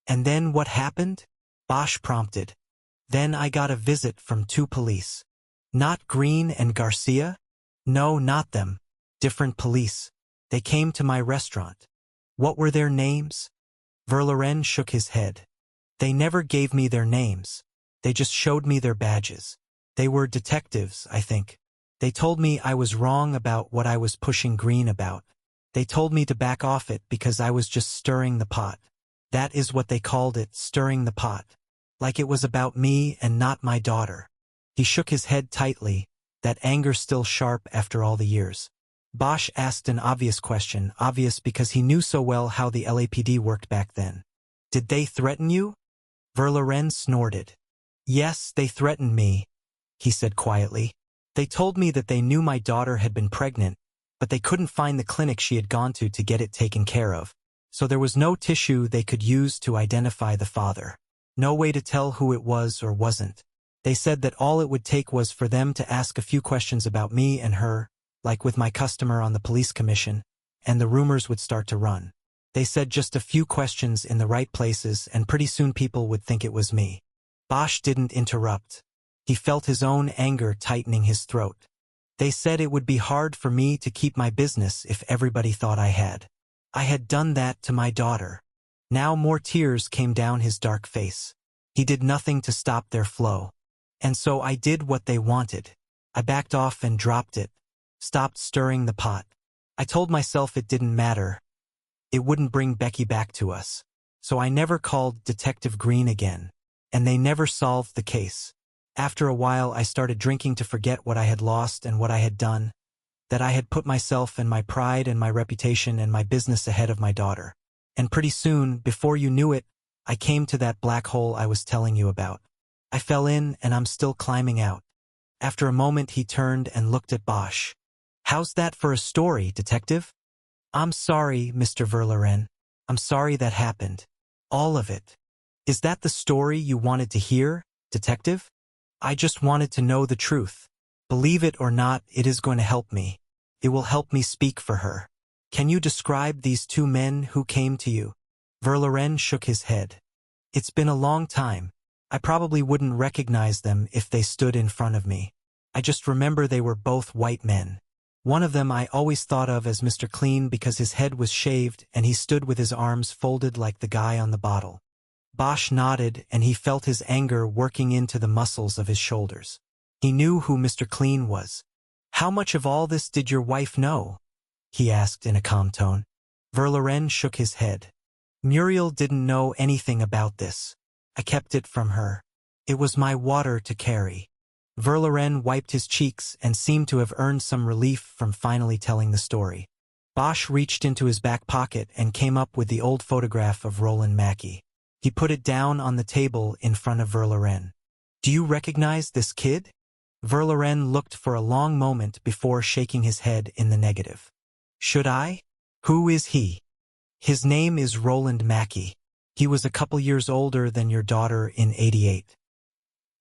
Speaker 1: And then what happened? Bosch prompted. Then I got a visit from 2 police. Not Green and Garcia? No, not them. Different police. They came to my restaurant. What were their names? Verloren shook his head. They never gave me their names. They just showed me their badges. They were detectives, I think. They told me I was wrong about what I was pushing Green about. They told me to back off it because I was just stirring the pot. That is what they called it, stirring the pot. Like it was about me and not my daughter. He shook his head tightly, that anger still sharp after all the years. Bosch asked an obvious question, obvious because he knew so well how the LAPD worked back then. Did they threaten you? Verloren snorted. Yes, they threatened me, he said quietly. They told me that they knew my daughter had been pregnant, but they couldn't find the clinic she had gone to get it taken care of. So there was no tissue they could use to identify the father. No way to tell who it was or wasn't. They said that all it would take was for them to ask a few questions about me and her, like with my customer on the police commission, and the rumors would start to run. They said just a few questions in the right places, and pretty soon people would think it was me. Bosch didn't interrupt. He felt his own anger tightening his throat. They said it would be hard for me to keep my business if everybody thought I had. I had done that to my daughter. Now more tears came down his dark face. He did nothing to stop their flow. And so I did what they wanted. I backed off and dropped it. Stopped stirring the pot. I told myself it didn't matter. It wouldn't bring Becky back to us. So I never called Detective Green again. And they never solved the case. After a while I started drinking to forget what I had lost and what I had done. That I had put myself and my pride and my reputation and my business ahead of my daughter. And pretty soon, before you knew it, I came to that black hole I was telling you about. I fell in and I'm still climbing out. After a moment he turned and looked at Bosch. How's that for a story, detective? I'm sorry, Mr. Verloren. I'm sorry that happened. All of it. Is that the story you wanted to hear, detective? I just wanted to know the truth. Believe it or not, it is going to help me. It will help me speak for her. Can you describe these two men who came to you? Verloren shook his head. It's been a long time. I probably wouldn't recognize them if they stood in front of me. I just remember they were both white men. One of them I always thought of as Mr. Clean because his head was shaved and he stood with his arms folded like the guy on the bottle. Bosch nodded and he felt his anger working into the muscles of his shoulders. He knew who Mr. Clean was. How much of all this did your wife know? He asked in a calm tone. Verloren shook his head. Muriel didn't know anything about this. I kept it from her. It was my water to carry. Verloren wiped his cheeks and seemed to have earned some relief from finally telling the story. Bosch reached into his back pocket and came up with the old photograph of Roland Mackey. He put it down on the table in front of Verloren. Do you recognize this kid? Verloren looked for a long moment before shaking his head in the negative. Should I? Who is he? His name is Roland Mackey. He was a couple years older than your daughter in '88.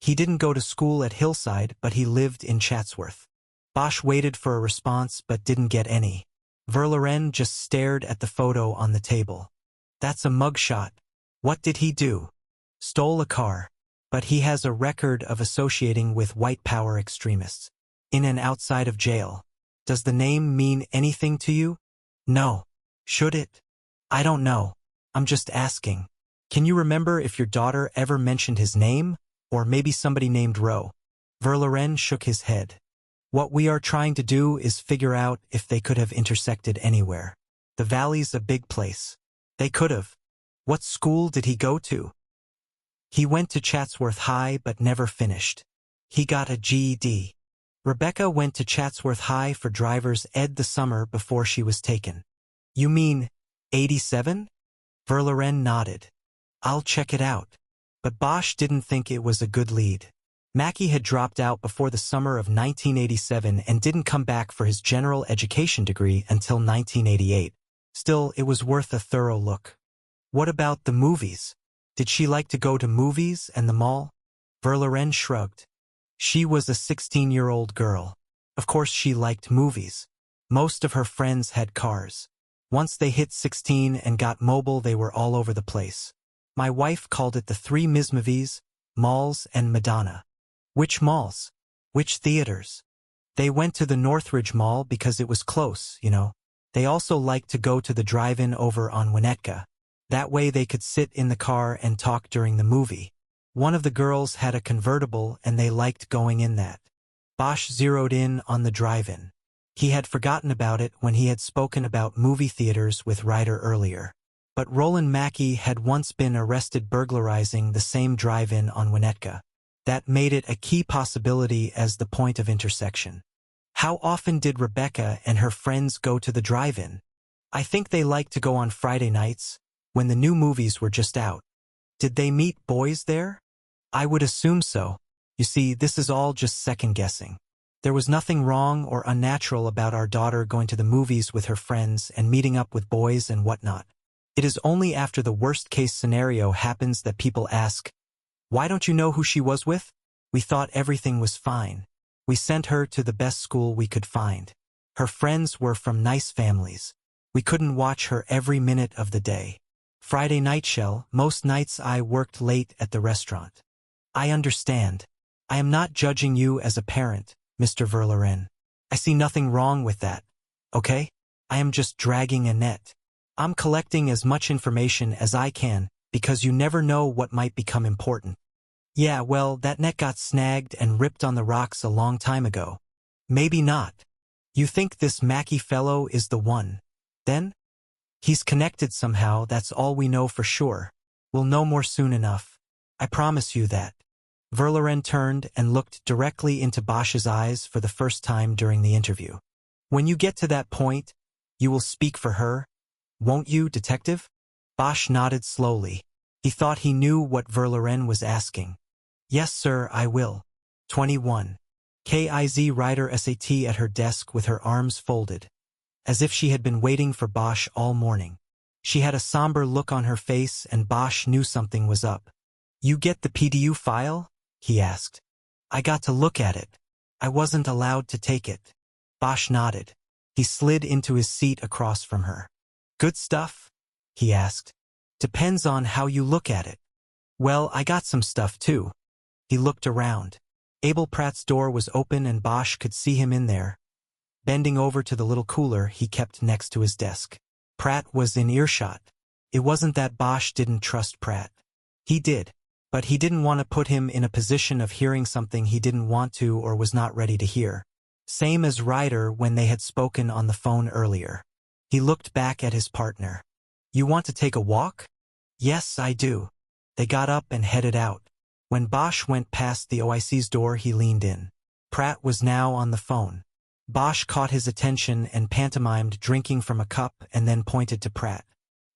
Speaker 1: He didn't go to school at Hillside, but he lived in Chatsworth. Bosch waited for a response but didn't get any. Verloren just stared at the photo on the table. That's a mugshot. What did he do? Stole a car. But he has a record of associating with white power extremists. In and outside of jail. Does the name mean anything to you? No. Should it? I don't know. I'm just asking. Can you remember if your daughter ever mentioned his name? Or maybe somebody named Roe? Verloren shook his head. What we are trying to do is figure out if they could have intersected anywhere. The valley's a big place. They could have. What school did he go to? He went to Chatsworth High but never finished. He got a GED. Rebecca went to Chatsworth High for driver's ed the summer before she was taken. You mean '87? Verloren nodded. I'll check it out. But Bosch didn't think it was a good lead. Mackey had dropped out before the summer of 1987 and didn't come back for his general education degree until 1988. Still, it was worth a thorough look. What about the movies? Did she like to go to movies and the mall? Verloren shrugged. She was a 16-year-old girl. Of course she liked movies. Most of her friends had cars. Once they hit 16 and got mobile, they were all over the place. My wife called it the three Ms. movies, malls and Madonna. Which malls? Which theaters? They went to the Northridge Mall because it was close, you know. They also liked to go to the drive-in over on Winnetka. That way they could sit in the car and talk during the movie. One of the girls had a convertible and they liked going in that. Bosch zeroed in on the drive-in. He had forgotten about it when he had spoken about movie theaters with Ryder earlier. But Roland Mackey had once been arrested burglarizing the same drive-in on Winnetka. That made it a key possibility as the point of intersection. How often did Rebecca and her friends go to the drive-in? I think they liked to go on Friday nights, when the new movies were just out. Did they meet boys there? I would assume so. You see, this is all just second-guessing. There was nothing wrong or unnatural about our daughter going to the movies with her friends and meeting up with boys and whatnot. It is only after the worst-case scenario happens that people ask, "Why don't you know who she was with?" We thought everything was fine. We sent her to the best school we could find. Her friends were from nice families. We couldn't watch her every minute of the day. Friday night shell, most nights I worked late at the restaurant. I understand. I am not judging you as a parent, Mr. Verloren. I see nothing wrong with that, okay? I am just dragging a net. I'm collecting as much information as I can, because you never know what might become important. Yeah, well, that net got snagged and ripped on the rocks a long time ago. Maybe not. You think this Mackey fellow is the one? Then? He's connected somehow, that's all we know for sure. We'll know more soon enough. I promise you that. Verloren turned and looked directly into Bosch's eyes for the first time during the interview. When you get to that point, you will speak for her, won't you, detective? Bosch nodded slowly. He thought he knew what Verloren was asking. Yes, sir, I will. 21. Kiz Ryder sat at her desk with her arms folded, as if she had been waiting for Bosch all morning. She had a somber look on her face and Bosch knew something was up. You get the PDU file? He asked. I got to look at it. I wasn't allowed to take it. Bosch nodded. He slid into his seat across from her. Good stuff? He asked. Depends on how you look at it. Well, I got some stuff too. He looked around. Abel Pratt's door was open and Bosch could see him in there, bending over to the little cooler he kept next to his desk. Pratt was in earshot. It wasn't that Bosch didn't trust Pratt. He did, but he didn't want to put him in a position of hearing something he didn't want to or was not ready to hear. Same as Ryder when they had spoken on the phone earlier. He looked back at his partner. You want to take a walk? Yes, I do. They got up and headed out. When Bosch went past the OIC's door, he leaned in. Pratt was now on the phone. Bosch caught his attention and pantomimed drinking from a cup and then pointed to Pratt.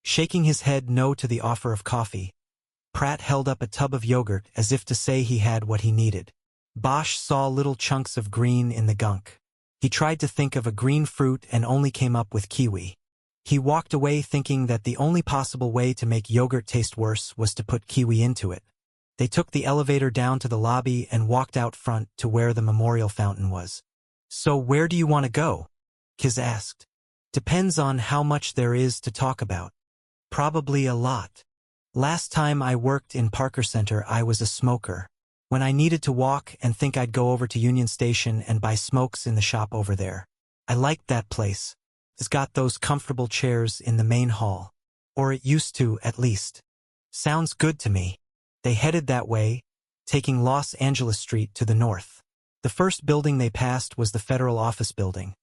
Speaker 1: Shaking his head no to the offer of coffee, Pratt held up a tub of yogurt as if to say he had what he needed. Bosch saw little chunks of green in the gunk. He tried to think of a green fruit and only came up with kiwi. He walked away thinking that the only possible way to make yogurt taste worse was to put kiwi into it. They took the elevator down to the lobby and walked out front to where the memorial fountain was. So where do you want to go? Kiz asked. Depends on how much there is to talk about. Probably a lot. Last time I worked in Parker Center, I was a smoker. When I needed to walk and think, I'd go over to Union Station and buy smokes in the shop over there. I liked that place. It's got those comfortable chairs in the main hall. Or it used to, at least. Sounds good to me. They headed that way, taking Los Angeles Street to the north. The first building they passed was the Federal Office Building,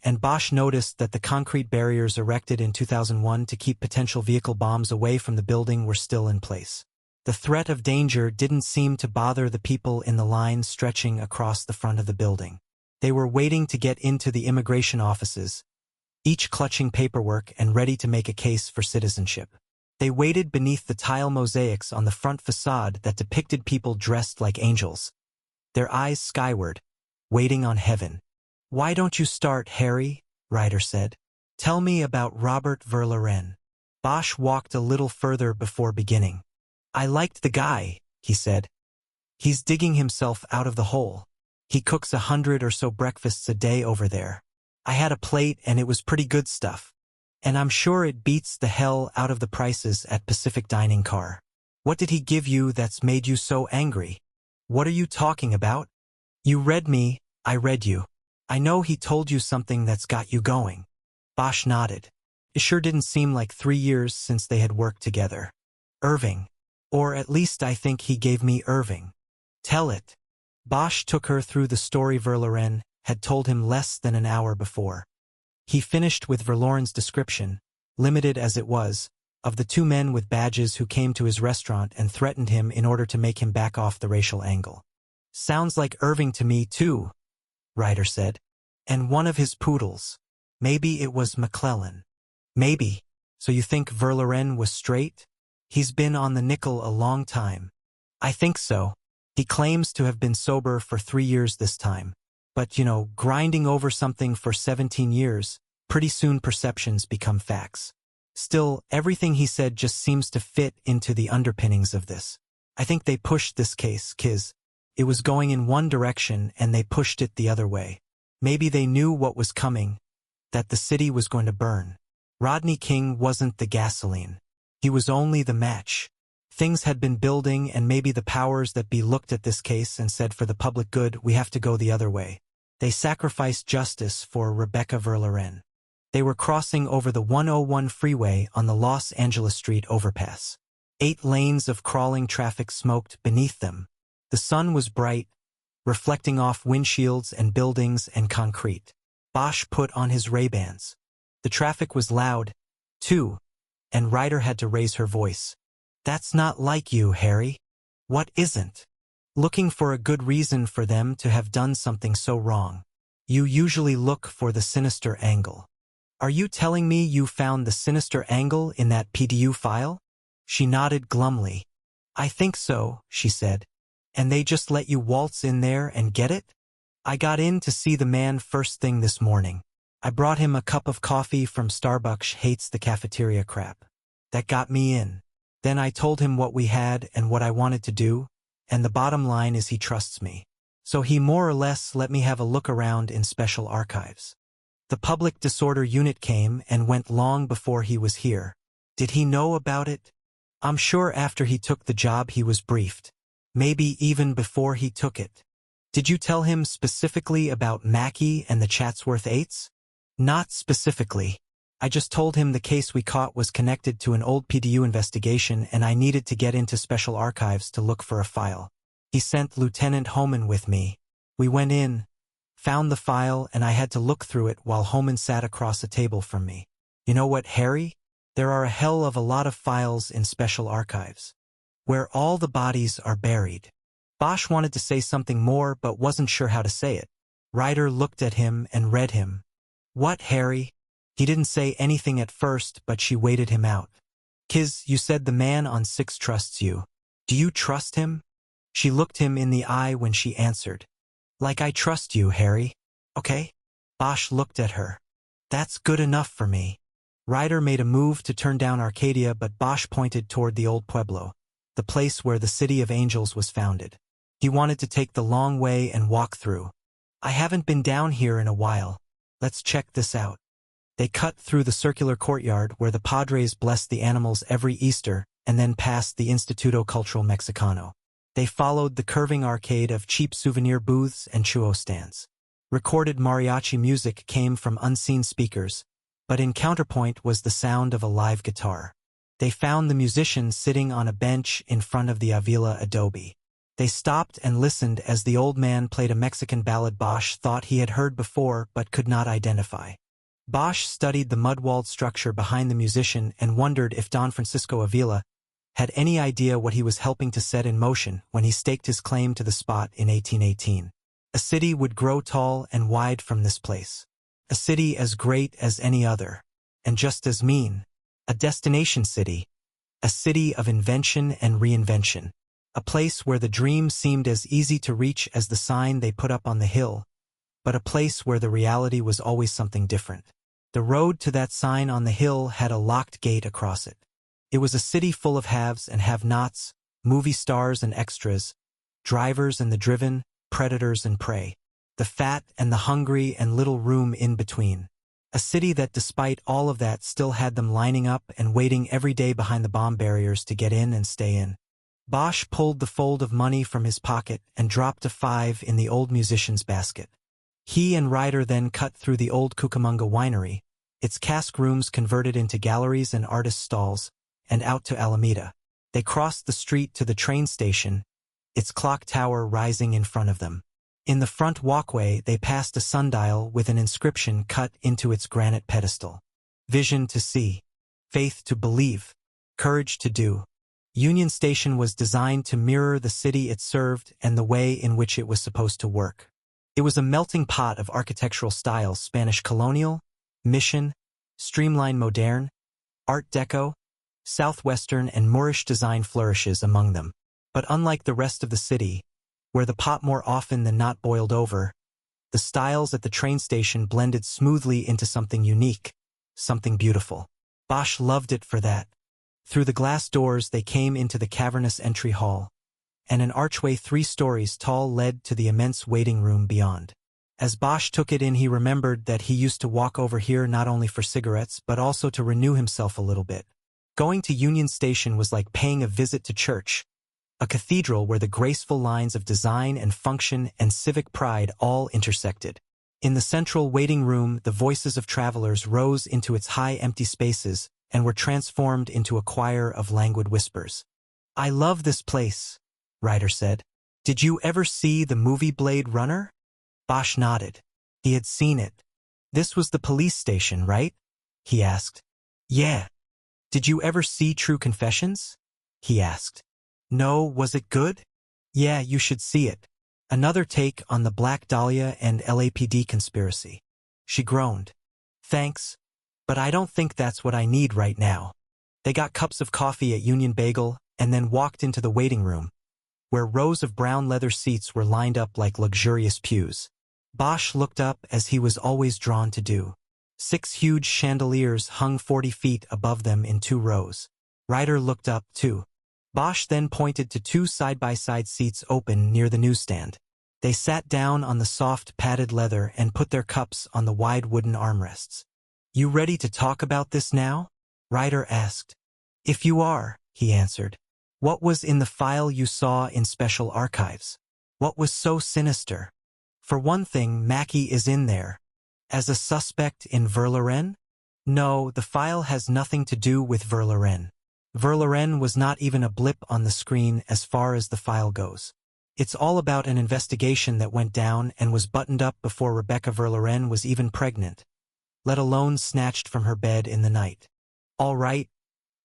Speaker 1: and Bosch noticed that the concrete barriers erected in 2001 to keep potential vehicle bombs away from the building were still in place. The threat of danger didn't seem to bother the people in the line stretching across the front of the building. They were waiting to get into the immigration offices, each clutching paperwork and ready to make a case for citizenship. They waited beneath the tile mosaics on the front facade that depicted people dressed like angels, their eyes skyward, waiting on heaven. Why don't you start, Harry? Ryder said. Tell me about Robert Verloren. Bosch walked a little further before beginning. I liked the guy, he said. He's digging himself out of the hole. He cooks 100 or so breakfasts a day over there. I had a plate and it was pretty good stuff. And I'm sure it beats the hell out of the prices at Pacific Dining Car. What did he give you that's made you so angry? What are you talking about? You read me, I read you. I know he told you something that's got you going. Bosch nodded. It sure didn't seem like 3 years since they had worked together. Irving. Or at least I think he gave me Irving. Tell it. Bosch took her through the story Verloren had told him less than an hour before. He finished with Verloren's description, limited as it was, of the 2 men with badges who came to his restaurant and threatened him in order to make him back off the racial angle. Sounds like Irving to me, too, Ryder said. And one of his poodles. Maybe it was McClellan. Maybe. So you think Verloren was straight? He's been on the nickel a long time. I think so. He claims to have been sober for 3 years this time. But, grinding over something for 17 years, pretty soon perceptions become facts. Still, everything he said just seems to fit into the underpinnings of this. I think they pushed this case, Kiz. It was going in one direction and they pushed it the other way. Maybe they knew what was coming, that the city was going to burn. Rodney King wasn't the gasoline. He was only the match. Things had been building and maybe the powers that be looked at this case and said, for the public good, we have to go the other way. They sacrificed justice for Rebecca Verloren. They were crossing over the 101 freeway on the Los Angeles Street overpass. 8 lanes of crawling traffic smoked beneath them. The sun was bright, reflecting off windshields and buildings and concrete. Bosch put on his Ray-Bans. The traffic was loud, too, and Ryder had to raise her voice. That's not like you, Harry. What isn't? Looking for a good reason for them to have done something so wrong. You usually look for the sinister angle. Are you telling me you found the sinister angle in that PDU file? She nodded glumly. I think so, she said. And they just let you waltz in there and get it? I got in to see the man first thing this morning. I brought him a cup of coffee from Starbucks. Hates the cafeteria crap. That got me in. Then I told him what we had and what I wanted to do, and the bottom line is he trusts me. So he more or less let me have a look around in special archives. The public disorder unit came and went long before he was here. Did he know about it? I'm sure after he took the job he was briefed. Maybe even before he took it. Did you tell him specifically about Mackey and the Chatsworth Eights? Not specifically. I just told him the case we caught was connected to an old PDU investigation and I needed to get into special archives to look for a file. He sent Lieutenant Homan with me. We went in, found the file, and I had to look through it while Homan sat across a table from me. You know what, Harry? There are a hell of a lot of files in special archives, where all the bodies are buried. Bosch wanted to say something more but wasn't sure how to say it. Ryder looked at him and read him. What, Harry? He didn't say anything at first, but she waited him out. Kiz, you said the man on 6 trusts you. Do you trust him? She looked him in the eye when she answered. Like I trust you, Harry. Okay? Bosch looked at her. That's good enough for me. Ryder made a move to turn down Arcadia, but Bosch pointed toward the old Pueblo, the place where the City of Angels was founded. He wanted to take the long way and walk through. I haven't been down here in a while. Let's check this out. They cut through the circular courtyard where the Padres blessed the animals every Easter and then past the Instituto Cultural Mexicano. They followed the curving arcade of cheap souvenir booths and churro stands. Recorded mariachi music came from unseen speakers, but in counterpoint was the sound of a live guitar. They found the musician sitting on a bench in front of the Avila adobe. They stopped and listened as the old man played a Mexican ballad Bosch thought he had heard before but could not identify. Bosch studied the mud-walled structure behind the musician and wondered if Don Francisco Avila had any idea what he was helping to set in motion when he staked his claim to the spot in 1818. A city would grow tall and wide from this place. A city as great as any other, and just as mean. A destination city. A city of invention and reinvention. A place where the dream seemed as easy to reach as the sign they put up on the hill, but a place where the reality was always something different. The road to that sign on the hill had a locked gate across it. It was a city full of haves and have-nots, movie stars and extras, drivers and the driven, predators and prey, the fat and the hungry and little room in between. A city that despite all of that still had them lining up and waiting every day behind the bomb barriers to get in and stay in. Bosch pulled the fold of money from his pocket and dropped a 5 in the old musician's basket. He and Ryder then cut through the old Cucamonga winery, its cask rooms converted into galleries and artist stalls, and out to Alameda. They crossed the street to the train station, its clock tower rising in front of them. In the front walkway they passed a sundial with an inscription cut into its granite pedestal. Vision to see, faith to believe, courage to do. Union Station was designed to mirror the city it served and the way in which it was supposed to work. It was a melting pot of architectural styles: Spanish colonial, mission, streamlined modern, Art Deco, Southwestern and Moorish design flourishes among them. But unlike the rest of the city, where the pot more often than not boiled over, the styles at the train station blended smoothly into something unique, something beautiful. Bosch loved it for that. Through the glass doors they came into the cavernous entry hall, and an archway 3 stories tall led to the immense waiting room beyond. As Bosch took it in, he remembered that he used to walk over here not only for cigarettes but also to renew himself a little bit. Going to Union Station was like paying a visit to church, a cathedral where the graceful lines of design and function and civic pride all intersected. In the central waiting room, the voices of travelers rose into its high empty spaces and were transformed into a choir of languid whispers. I love this place, Ryder said. Did you ever see the movie Blade Runner? Bosch nodded. He had seen it. This was the police station, right? He asked. Yeah. Did you ever see True Confessions? He asked. No, was it good? Yeah, you should see it. Another take on the Black Dahlia and LAPD conspiracy. She groaned. Thanks, but I don't think that's what I need right now. They got cups of coffee at Union Bagel and then walked into the waiting room, where rows of brown leather seats were lined up like luxurious pews. Bosch looked up as he was always drawn to do. 6 huge chandeliers hung 40 feet above them in 2 rows. Ryder looked up, too. Bosch then pointed to 2 side-by-side seats open near the newsstand. They sat down on the soft padded leather and put their cups on the wide wooden armrests. "You ready to talk about this now?" Ryder asked. "If you are," he answered. "What was in the file you saw in Special Archives? What was so sinister? For one thing, Mackie is in there. As a suspect in Verloren? No, the file has nothing to do with Verloren. Verloren was not even a blip on the screen as far as the file goes. It's all about an investigation that went down and was buttoned up before Rebecca Verloren was even pregnant, let alone snatched from her bed in the night." "All right,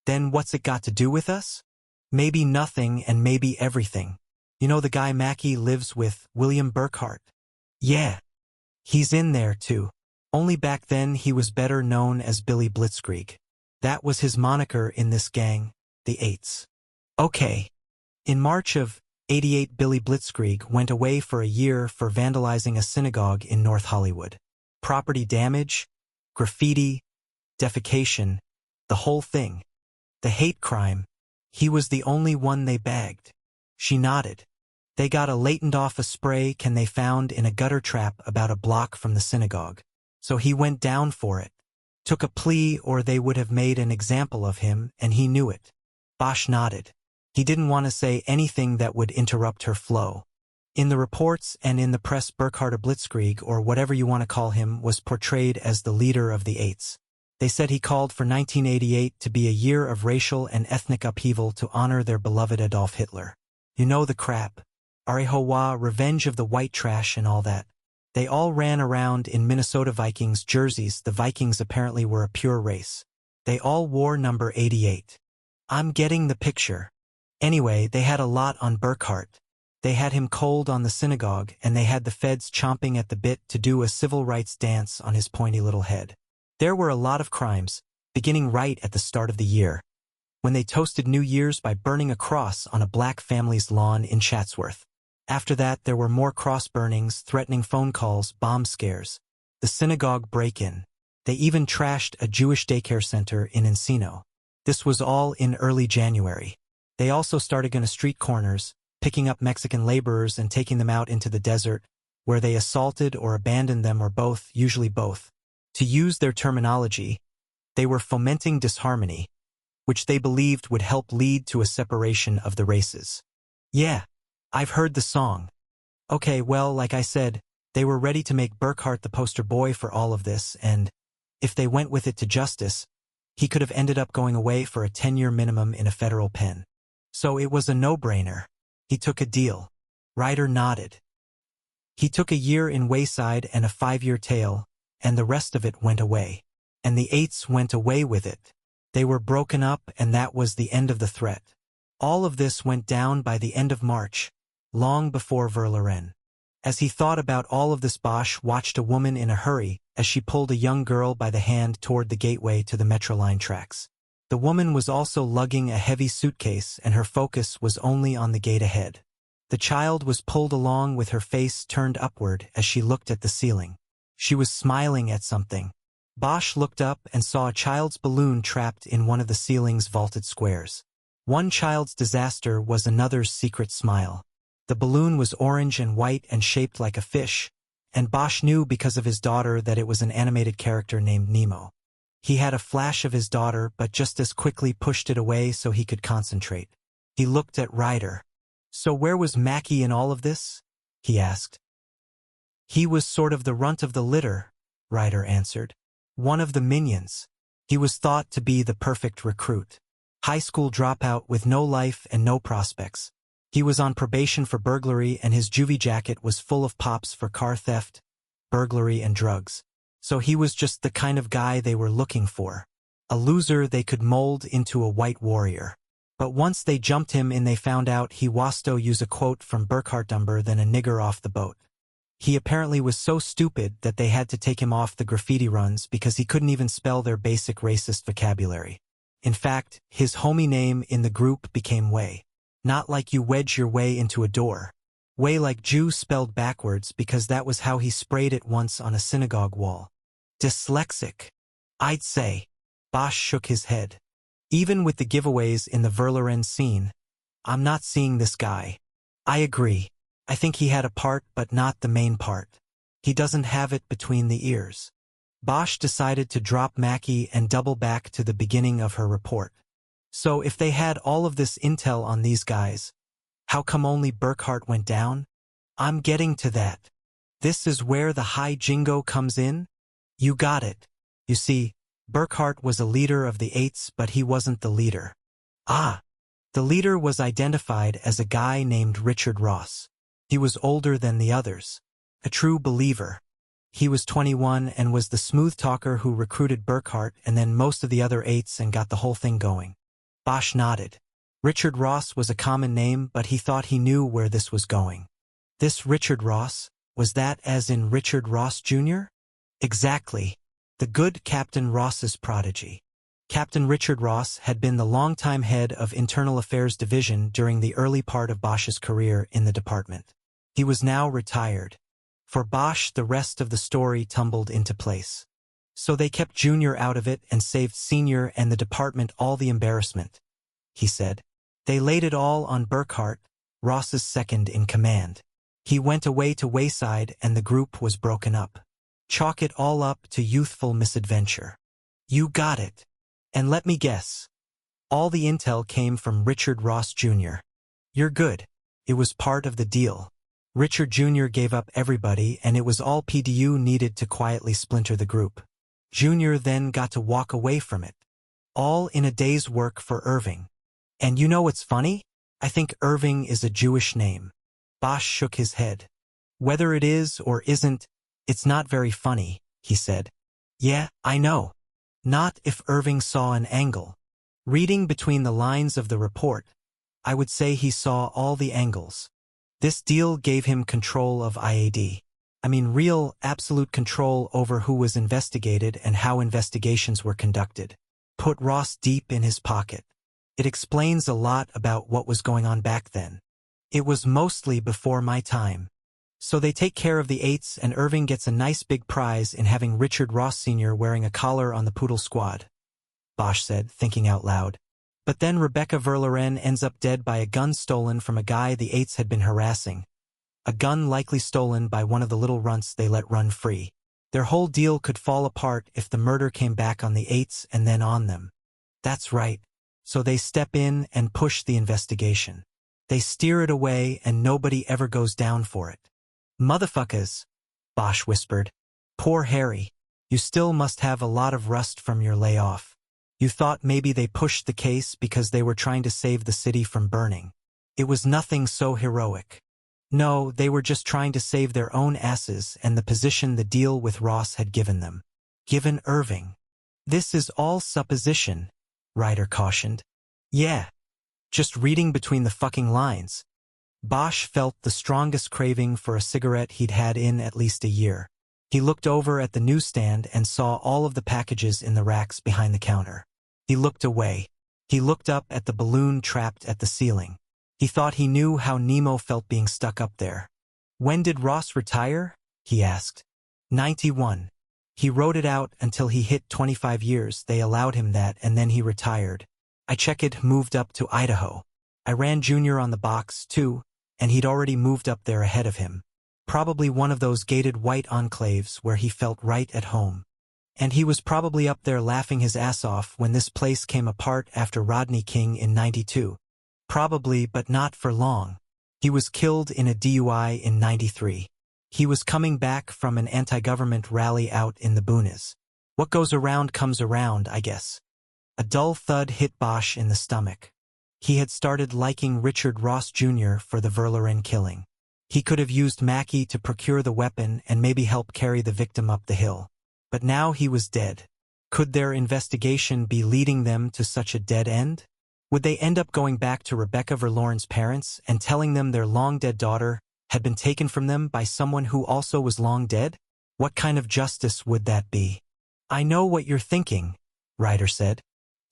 Speaker 1: then what's it got to do with us?" "Maybe nothing and maybe everything. You know the guy Mackie lives with, William Burkhart?" "Yeah. He's in there too. Only back then he was better known as Billy Blitzkrieg. That was his moniker in this gang, the Eights." "Okay." In March of '88, Billy Blitzkrieg went away for a year for vandalizing a synagogue in North Hollywood. Property damage, graffiti, defecation, the whole thing. The hate crime. He was the only one they bagged. She nodded. They got a latent office spray can they found in a gutter trap about a block from the synagogue. So he went down for it. Took a plea or they would have made an example of him, and he knew it. Bosch nodded. He didn't want to say anything that would interrupt her flow. In the reports and in the press, Burkhart Blitzkrieg, or whatever you want to call him, was portrayed as the leader of the Eights. They said he called for 1988 to be a year of racial and ethnic upheaval to honor their beloved Adolf Hitler. You know the crap. Arihowa, revenge of the white trash and all that. They all ran around in Minnesota Vikings jerseys. The Vikings apparently were a pure race. They all wore number 88. I'm getting the picture. Anyway, they had a lot on Burkhart. They had him cold on the synagogue, and they had the feds chomping at the bit to do a civil rights dance on his pointy little head. There were a lot of crimes, beginning right at the start of the year, when they toasted New Year's by burning a cross on a black family's lawn in Chatsworth. After that, there were more cross burnings, threatening phone calls, bomb scares, the synagogue break-in. They even trashed a Jewish daycare center in Encino. This was all in early January. They also started going to street corners, picking up Mexican laborers and taking them out into the desert, where they assaulted or abandoned them or both, usually both. To use their terminology, they were fomenting disharmony, which they believed would help lead to a separation of the races. "Yeah, I've heard the song." "Okay, well, like I said, they were ready to make Burkhart the poster boy for all of this, and if they went with it to justice, he could have ended up going away for a 10-year minimum in a federal pen. So it was a no-brainer. He took a deal." Ryder nodded. "He took a year in Wayside and a 5-year tail, and the rest of it went away. And the Eights went away with it. They were broken up, and that was the end of the threat. All of this went down by the end of March, long before Verloren." As he thought about all of this, Bosch watched a woman in a hurry as she pulled a young girl by the hand toward the gateway to the Metroline tracks. The woman was also lugging a heavy suitcase, and her focus was only on the gate ahead. The child was pulled along with her face turned upward as she looked at the ceiling. She was smiling at something. Bosch looked up and saw a child's balloon trapped in one of the ceiling's vaulted squares. One child's disaster was another's secret smile. The balloon was orange and white and shaped like a fish, and Bosch knew because of his daughter that it was an animated character named Nemo. He had a flash of his daughter, but just as quickly pushed it away so he could concentrate. He looked at Ryder. "So where was Mackie in all of this?" he asked. "He was sort of the runt of the litter," Ryder answered. "One of the minions. He was thought to be the perfect recruit. High school dropout with no life and no prospects. He was on probation for burglary, and his juvie jacket was full of pops for car theft, burglary, and drugs. So he was just the kind of guy they were looking for. A loser they could mold into a white warrior. But once they jumped him in, they found out he was to use a quote from Burkhart dumber than a nigger off the boat. He apparently was so stupid that they had to take him off the graffiti runs because he couldn't even spell their basic racist vocabulary. In fact, his homie name in the group became Way. Not like you wedge your way into a door. Way like Jew spelled backwards, because that was how he sprayed it once on a synagogue wall. Dyslexic, I'd say. Bosch shook his head. Even with the giveaways in the Verloren scene, I'm not seeing this guy. I agree. I think he had a part but not the main part. He doesn't have it between the ears. Bosch decided to drop Mackie and double back to the beginning of her report. So if they had all of this intel on these guys, how come only Burkhart went down? I'm getting to that. This is where the high jingo comes in? You got it. You see, Burkhart was a leader of the Eights, but he wasn't the leader. Ah! The leader was identified as a guy named Richard Ross. He was older than the others. A true believer. He was 21 and was the smooth talker who recruited Burkhart and then most of the other Eights and got the whole thing going. Bosch nodded. Richard Ross was a common name, but he thought he knew where this was going. This Richard Ross, was that as in Richard Ross Jr.? Exactly. The good Captain Ross's prodigy. Captain Richard Ross had been the longtime head of Internal Affairs Division during the early part of Bosch's career in the department. He was now retired. For Bosch, the rest of the story tumbled into place. So they kept Junior out of it and saved Senior and the department all the embarrassment, he said. They laid it all on Burkhart, Ross's second in command. He went away to Wayside and the group was broken up. Chalk it all up to youthful misadventure. You got it. And let me guess. All the intel came from Richard Ross Jr. You're good. It was part of the deal. Richard Jr. gave up everybody and it was all PDU needed to quietly splinter the group. Jr. then got to walk away from it. All in a day's work for Irving. And you know what's funny? I think Irving is a Jewish name. Bosch shook his head. Whether it is or isn't, it's not very funny, he said. Yeah, I know. Not if Irving saw an angle. Reading between the lines of the report, I would say he saw all the angles. This deal gave him control of IAD. I mean real, absolute control over who was investigated and how investigations were conducted. Put Ross deep in his pocket. It explains a lot about what was going on back then. It was mostly before my time. So they take care of the Eights and Irving gets a nice big prize in having Richard Ross Sr. wearing a collar on the Poodle Squad. Bosch said, thinking out loud. But then Rebecca Verloren ends up dead by a gun stolen from a guy the Eights had been harassing. A gun likely stolen by one of the little runts they let run free. Their whole deal could fall apart if the murder came back on the Eights and then on them. That's right. So they step in and push the investigation. They steer it away and nobody ever goes down for it. Motherfuckers, Bosch whispered. Poor Harry. You still must have a lot of rust from your layoff. You thought maybe they pushed the case because they were trying to save the city from burning. It was nothing so heroic. No, they were just trying to save their own asses and the position the deal with Ross had given them. Given Irving. This is all supposition, Ryder cautioned. Yeah. Just reading between the fucking lines. Bosch felt the strongest craving for a cigarette he'd had in at least a year. He looked over at the newsstand and saw all of the packages in the racks behind the counter. He looked away. He looked up at the balloon trapped at the ceiling. He thought he knew how Nemo felt being stuck up there. When did Ross retire? He asked. 91. He wrote it out until he hit 25 years. They allowed him that and then he retired. I checked it, moved up to Idaho. I ran Junior on the box, too, and he'd already moved up there ahead of him. Probably one of those gated white enclaves where he felt right at home. And he was probably up there laughing his ass off when this place came apart after Rodney King in 92. Probably, but not for long. He was killed in a DUI in 93. He was coming back from an anti-government rally out in the boonies. What goes around comes around, I guess. A dull thud hit Bosch in the stomach. He had started liking Richard Ross Jr. for the Verloren killing. He could have used Mackie to procure the weapon and maybe help carry the victim up the hill. But now he was dead. Could their investigation be leading them to such a dead end? Would they end up going back to Rebecca Verloren's parents and telling them their long-dead daughter had been taken from them by someone who also was long dead? What kind of justice would that be? I know what you're thinking, Ryder said.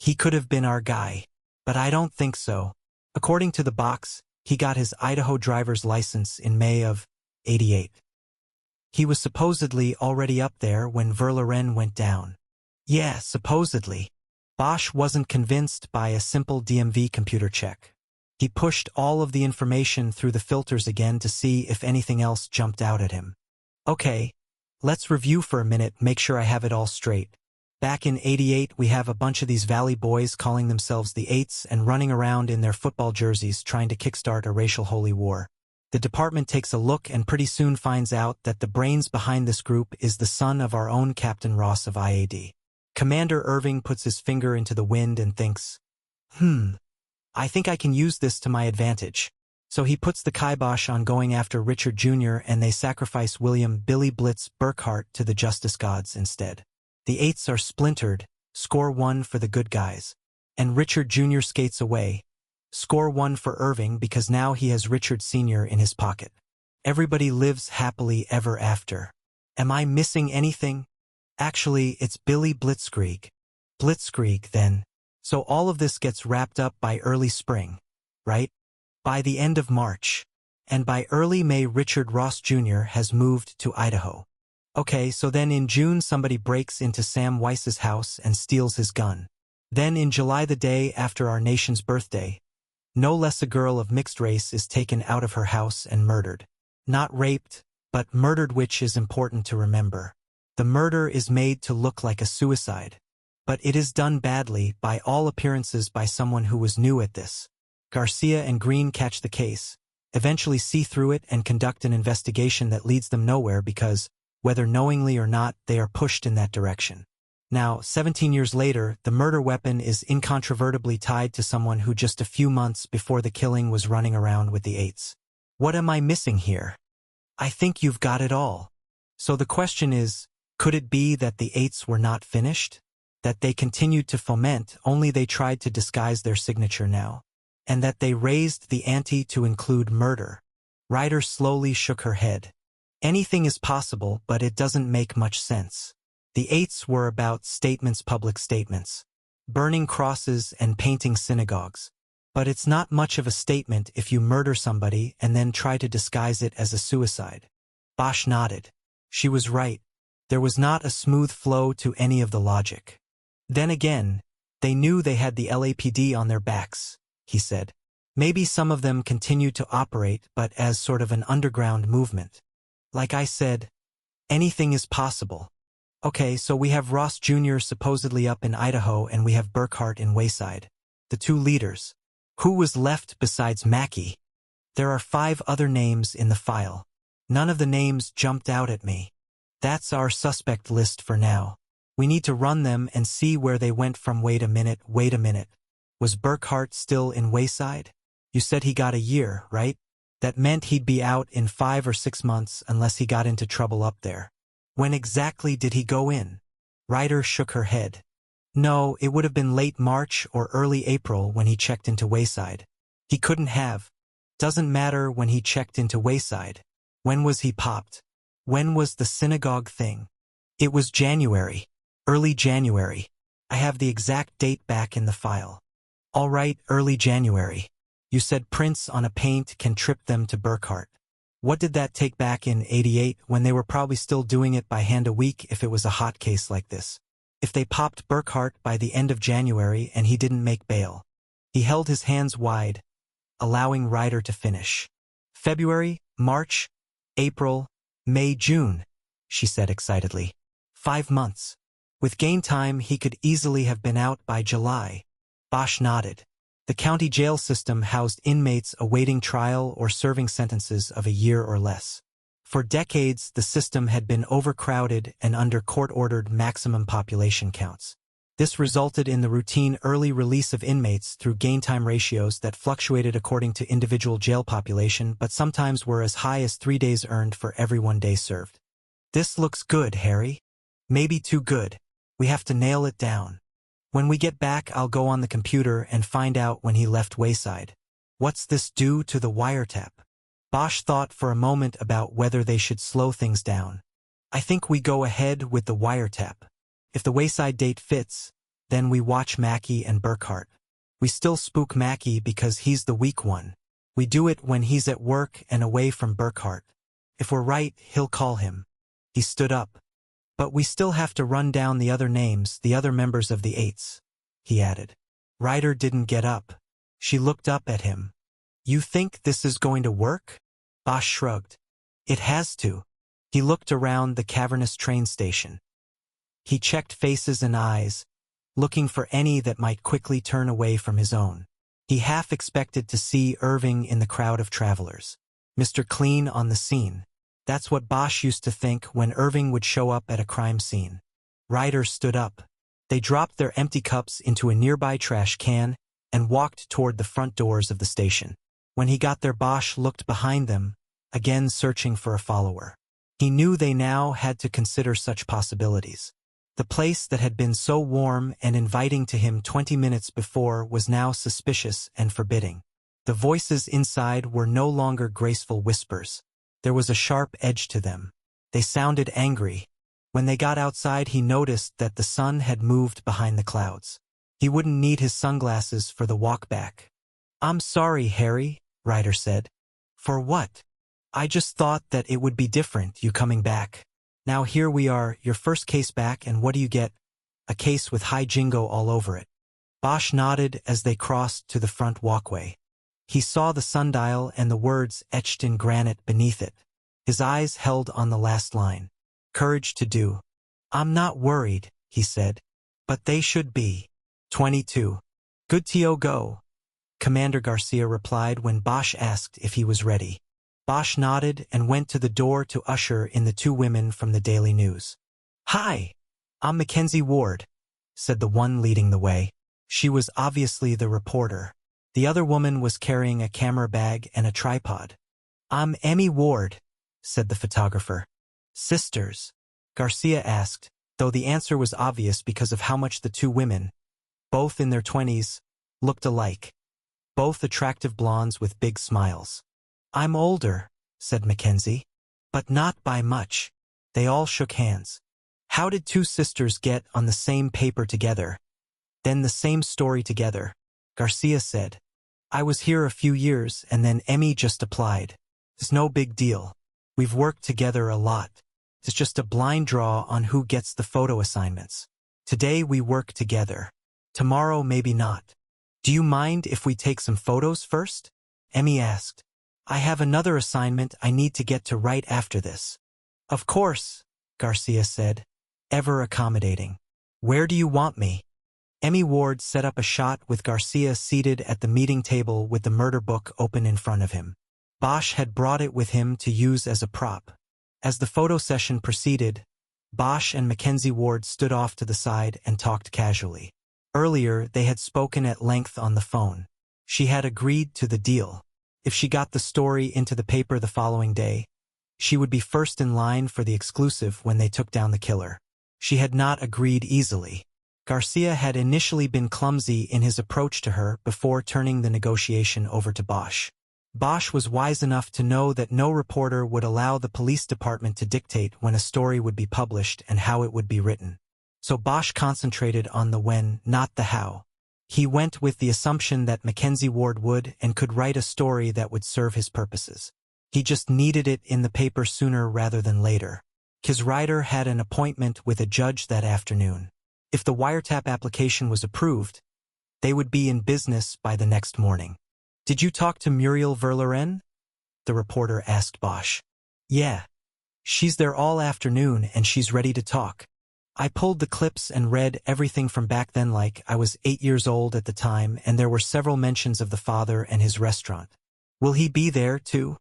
Speaker 1: He could have been our guy. But I don't think so. According to the box, he got his Idaho driver's license in May of '88. He was supposedly already up there when Verloren went down. Yeah, supposedly. Bosch wasn't convinced by a simple DMV computer check. He pushed all of the information through the filters again to see if anything else jumped out at him. Okay, let's review for a minute, make sure I have it all straight. Back in '88, we have a bunch of these Valley boys calling themselves the Eights and running around in their football jerseys trying to kickstart a racial holy war. The department takes a look and pretty soon finds out that the brains behind this group is the son of our own Captain Ross of IAD. Commander Irving puts his finger into the wind and thinks, I think I can use this to my advantage. So he puts the kibosh on going after Richard Jr. and they sacrifice William Billy Blitz Burkhart to the justice gods instead. The Eights are splintered, score 1 for the good guys. And Richard Jr. skates away, score 1 for Irving because now he has Richard Sr. in his pocket. Everybody lives happily ever after. Am I missing anything? Actually, it's Billy Blitzkrieg. Blitzkrieg, then. So all of this gets wrapped up by early spring, right? By the end of March. And by early May, Richard Ross Jr. has moved to Idaho. Okay, so then in June somebody breaks into Sam Weiss's house and steals his gun. Then in July, the day after our nation's birthday, no less a girl of mixed race is taken out of her house and murdered. Not raped, but murdered, which is important to remember. The murder is made to look like a suicide. But it is done badly, by all appearances by someone who was new at this. Garcia and Green catch the case, eventually see through it and conduct an investigation that leads them nowhere because, whether knowingly or not, they are pushed in that direction. Now, 17 years later, the murder weapon is incontrovertibly tied to someone who just a few months before the killing was running around with the Eights. What am I missing here? I think you've got it all. So the question is, could it be that the Eights were not finished? That they continued to foment, only they tried to disguise their signature now? And that they raised the ante to include murder? Ryder slowly shook her head. Anything is possible, but it doesn't make much sense. The Eights were about statements, public statements, burning crosses and painting synagogues. But it's not much of a statement if you murder somebody and then try to disguise it as a suicide. Bosch nodded. She was right. There was not a smooth flow to any of the logic. Then again, they knew they had the LAPD on their backs, he said. Maybe some of them continued to operate, but as sort of an underground movement. Like I said, anything is possible. Okay, so we have Ross Jr. supposedly up in Idaho and we have Burkhart in Wayside. The two leaders. Who was left besides Mackey? There are 5 other names in the file. None of the names jumped out at me. That's our suspect list for now. We need to run them and see where they went from. Wait a minute. Was Burkhart still in Wayside? You said he got a year, right? That meant he'd be out in 5 or 6 months unless he got into trouble up there. When exactly did he go in? Ryder shook her head. No, it would have been late March or early April when he checked into Wayside. He couldn't have. Doesn't matter when he checked into Wayside. When was he popped? When was the synagogue thing? It was January. Early January. I have the exact date back in the file. All right, early January. You said prints on a paint can trip them to Burkhart. What did that take back in '88 when they were probably still doing it by hand a week if it was a hot case like this? If they popped Burkhart by the end of January and he didn't make bail. He held his hands wide, allowing Ryder to finish. February, March, April, May, June, she said excitedly. 5 months. With gain time, he could easily have been out by July. Bosch nodded. The county jail system housed inmates awaiting trial or serving sentences of a year or less. For decades, the system had been overcrowded and under court-ordered maximum population counts. This resulted in the routine early release of inmates through gain-time ratios that fluctuated according to individual jail population but sometimes were as high as 3 days earned for every 1 day served. This looks good, Harry. Maybe too good. We have to nail it down. When we get back, I'll go on the computer and find out when he left Wayside. What's this do to the wiretap? Bosch thought for a moment about whether they should slow things down. I think we go ahead with the wiretap. If the Wayside date fits, then we watch Mackey and Burkhart. We still spook Mackey because he's the weak one. We do it when he's at work and away from Burkhart. If we're right, he'll call him. He stood up. But we still have to run down the other names, the other members of the Eights, he added. Ryder didn't get up. She looked up at him. You think this is going to work? Bosch shrugged. It has to. He looked around the cavernous train station. He checked faces and eyes, looking for any that might quickly turn away from his own. He half expected to see Irving in the crowd of travelers. Mr. Clean on the scene. That's what Bosch used to think when Irving would show up at a crime scene. Riders stood up. They dropped their empty cups into a nearby trash can and walked toward the front doors of the station. When he got there, Bosch looked behind them, again searching for a follower. He knew they now had to consider such possibilities. The place that had been so warm and inviting to him 20 minutes before was now suspicious and forbidding. The voices inside were no longer graceful whispers. There was a sharp edge to them. They sounded angry. When they got outside, he noticed that the sun had moved behind the clouds. He wouldn't need his sunglasses for the walk back. "I'm sorry, Harry," Ryder said. "For what?" "I just thought that it would be different, you coming back. Now here we are, your first case back, and what do you get? A case with high jingo all over it." Bosch nodded as they crossed to the front walkway. He saw the sundial and the words etched in granite beneath it. His eyes held on the last line. "Courage to do." "I'm not worried," he said. "But they should be." 22. "Good to go," Commander Garcia replied when Bosch asked if he was ready. Bosch nodded and went to the door to usher in the two women from the Daily News. "Hi, I'm Mackenzie Ward," said the one leading the way. She was obviously the reporter. The other woman was carrying a camera bag and a tripod. "I'm Emmy Ward," said the photographer. "Sisters?" Garcia asked, though the answer was obvious because of how much the two women, both in their 20s, looked alike. Both attractive blondes with big smiles. "I'm older," said Mackenzie. "But not by much." They all shook hands. How did two sisters get on the same paper together? Then the same story together? Garcia said. "I was here a few years and then Emmy just applied. It's no big deal. We've worked together a lot. It's just a blind draw on who gets the photo assignments. Today we work together. Tomorrow maybe not." "Do you mind if we take some photos first?" Emmy asked. "I have another assignment I need to get to right after this." "Of course," Garcia said, ever accommodating. "Where do you want me?" Emmy Ward set up a shot with Garcia seated at the meeting table with the murder book open in front of him. Bosch had brought it with him to use as a prop. As the photo session proceeded, Bosch and Mackenzie Ward stood off to the side and talked casually. Earlier, they had spoken at length on the phone. She had agreed to the deal. If she got the story into the paper the following day, she would be first in line for the exclusive when they took down the killer. She had not agreed easily. Garcia had initially been clumsy in his approach to her before turning the negotiation over to Bosch. Bosch was wise enough to know that no reporter would allow the police department to dictate when a story would be published and how it would be written. So Bosch concentrated on the when, not the how. He went with the assumption that Mackenzie Ward would and could write a story that would serve his purposes. He just needed it in the paper sooner rather than later. His writer had an appointment with a judge that afternoon. If the wiretap application was approved, they would be in business by the next morning. "Did you talk to Muriel Verloren?" the reporter asked Bosch. "Yeah. She's there all afternoon and she's ready to talk. I pulled the clips and read everything from back then, like I was 8 years old at the time, and there were several mentions of the father and his restaurant. Will he be there too?"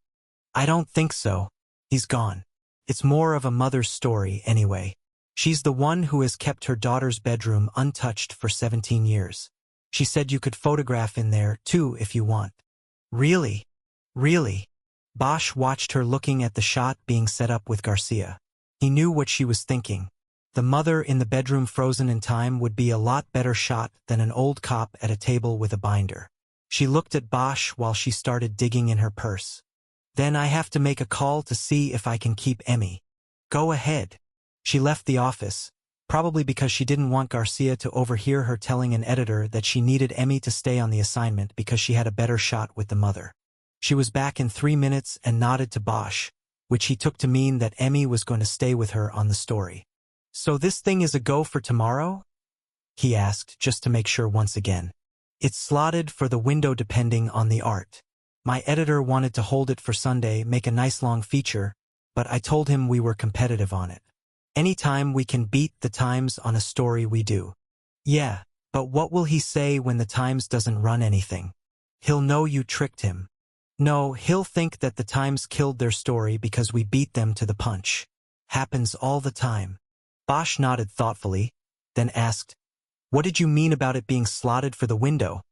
Speaker 1: "I don't think so. He's gone. It's more of a mother's story anyway. She's the one who has kept her daughter's bedroom untouched for 17 years. She said you could photograph in there too if you want." "Really? Really?" Bosch watched her looking at the shot being set up with Garcia. He knew what she was thinking. The mother in the bedroom frozen in time would be a lot better shot than an old cop at a table with a binder. She looked at Bosch while she started digging in her purse. "Then I have to make a call to see if I can keep Emmy." "Go ahead." She left the office, probably because she didn't want Garcia to overhear her telling an editor that she needed Emmy to stay on the assignment because she had a better shot with the mother. She was back in 3 minutes and nodded to Bosch, which he took to mean that Emmy was going to stay with her on the story. "So this thing is a go for tomorrow?" he asked, just to make sure once again. "It's slotted for the window depending on the art." My editor wanted to hold it for Sunday, make a nice long feature, but I told him we were competitive on it. Anytime we can beat the Times on a story we do. Yeah, but what will he say when the Times doesn't run anything? He'll know you tricked him. No, he'll think that the Times killed their story because we beat them to the punch. Happens all the time. Bosch nodded thoughtfully, then asked, "What did you mean about it being slotted for the window?"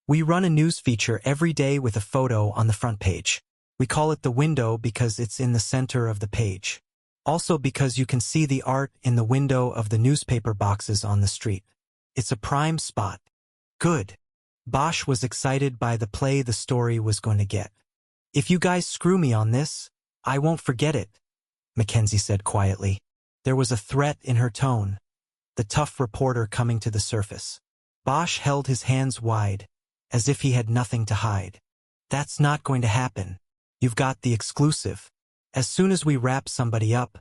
Speaker 1: "We run a news feature every day with a photo on the front page. We call it the window because it's in the center of the page. Also because you can see the art in the window of the newspaper boxes on the street. It's a prime spot." Good. Bosch was excited by the play the story was going to get. "If you guys screw me on this, I won't forget it," Mackenzie said quietly. There was a threat in her tone, the tough reporter coming to the surface. Bosch held his hands wide, as if he had nothing to hide. "That's not going to happen. You've got the exclusive. As soon as we wrap somebody up,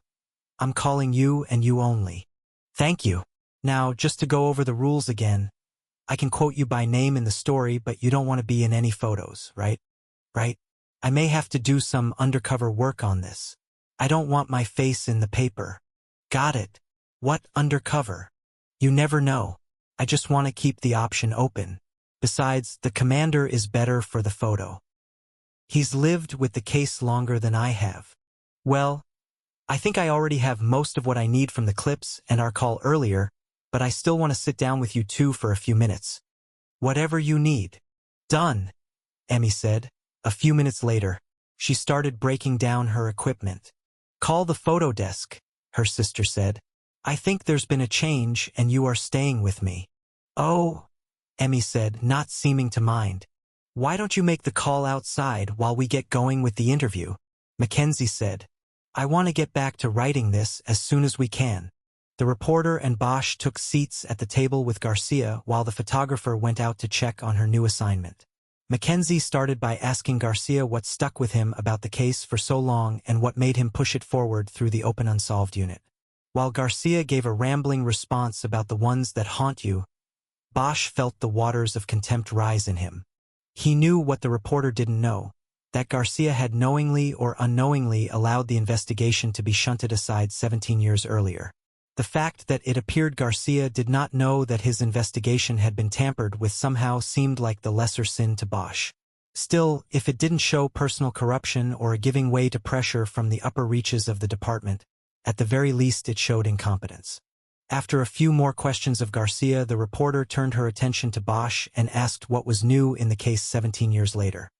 Speaker 1: I'm calling you and you only." "Thank you. Now, just to go over the rules again, I can quote you by name in the story, but you don't want to be in any photos, right? Right? I may have to do some undercover work on this. I don't want my face in the paper." "Got it. What undercover?" "You never know. I just want to keep the option open. Besides, the commander is better for the photo. He's lived with the case longer than I have." "Well, I think I already have most of what I need from the clips and our call earlier, but I still want to sit down with you two for a few minutes." "Whatever you need." "Done," Emmy said. A few minutes later, she started breaking down her equipment. "Call the photo desk," her sister said. "I think there's been a change and you are staying with me." "Oh," Emmy said, not seeming to mind. "Why don't you make the call outside while we get going with the interview?" Mackenzie said. "I want to get back to writing this as soon as we can." The reporter and Bosch took seats at the table with Garcia while the photographer went out to check on her new assignment. Mackenzie started by asking Garcia what stuck with him about the case for so long and what made him push it forward through the open unsolved unit. While Garcia gave a rambling response about the ones that haunt you, Bosch felt the waters of contempt rise in him. He knew what the reporter didn't know, that Garcia had knowingly or unknowingly allowed the investigation to be shunted aside 17 years earlier. The fact that it appeared Garcia did not know that his investigation had been tampered with somehow seemed like the lesser sin to Bosch. Still, if it didn't show personal corruption or a giving way to pressure from the upper reaches of the department, at the very least it showed incompetence. After a few more questions of Garcia, the reporter turned her attention to Bosch and asked what was new in the case 17 years later.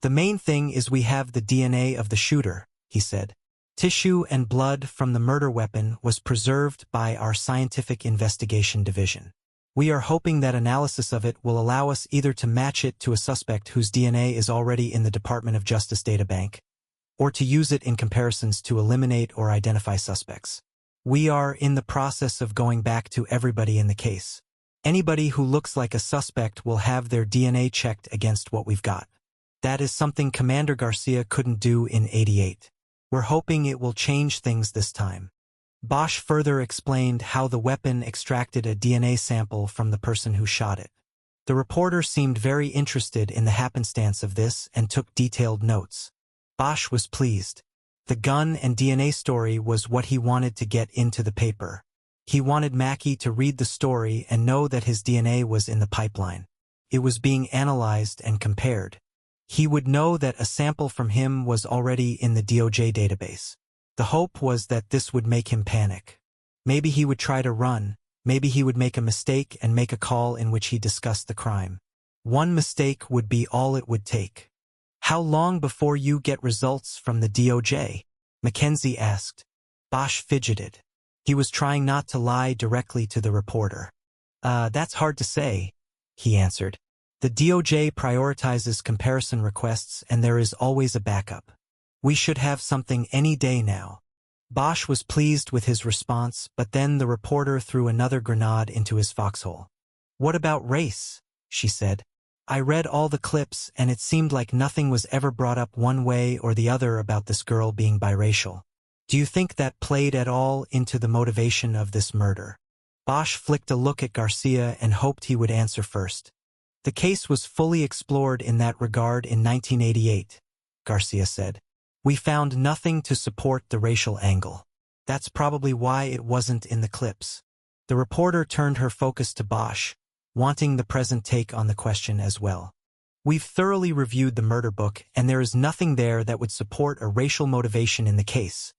Speaker 1: "The main thing is we have the DNA of the shooter," he said. "Tissue and blood from the murder weapon was preserved by our Scientific Investigation Division. We are hoping that analysis of it will allow us either to match it to a suspect whose DNA is already in the Department of Justice databank, or to use it in comparisons to eliminate or identify suspects. We are in the process of going back to everybody in the case. Anybody who looks like a suspect will have their DNA checked against what we've got. That is something Commander Garcia couldn't do in '88. We're hoping it will change things this time." Bosch further explained how the weapon extracted a DNA sample from the person who shot it. The reporter seemed very interested in the happenstance of this and took detailed notes. Bosch was pleased. The gun and DNA story was what he wanted to get into the paper. He wanted Mackie to read the story and know that his DNA was in the pipeline. It was being analyzed and compared. He would know that a sample from him was already in the DOJ database. The hope was that this would make him panic. Maybe he would try to run, maybe he would make a mistake and make a call in which he discussed the crime. One mistake would be all it would take. "How long before you get results from the DOJ?" Mackenzie asked. Bosch fidgeted. He was trying not to lie directly to the reporter. That's hard to say," he answered. "The DOJ prioritizes comparison requests and there is always a backup. We should have something any day now." Bosch was pleased with his response, but then the reporter threw another grenade into his foxhole. "What about race?" she said. "I read all the clips and it seemed like nothing was ever brought up one way or the other about this girl being biracial. Do you think that played at all into the motivation of this murder?" Bosch flicked a look at Garcia and hoped he would answer first. The case was fully explored in that regard in 1988, Garcia said. We found nothing to support the racial angle. That's probably why it wasn't in the clips. The reporter turned her focus to Bosch, wanting the present take on the question as well. We've thoroughly reviewed the murder book, and there is nothing there that would support a racial motivation in the case,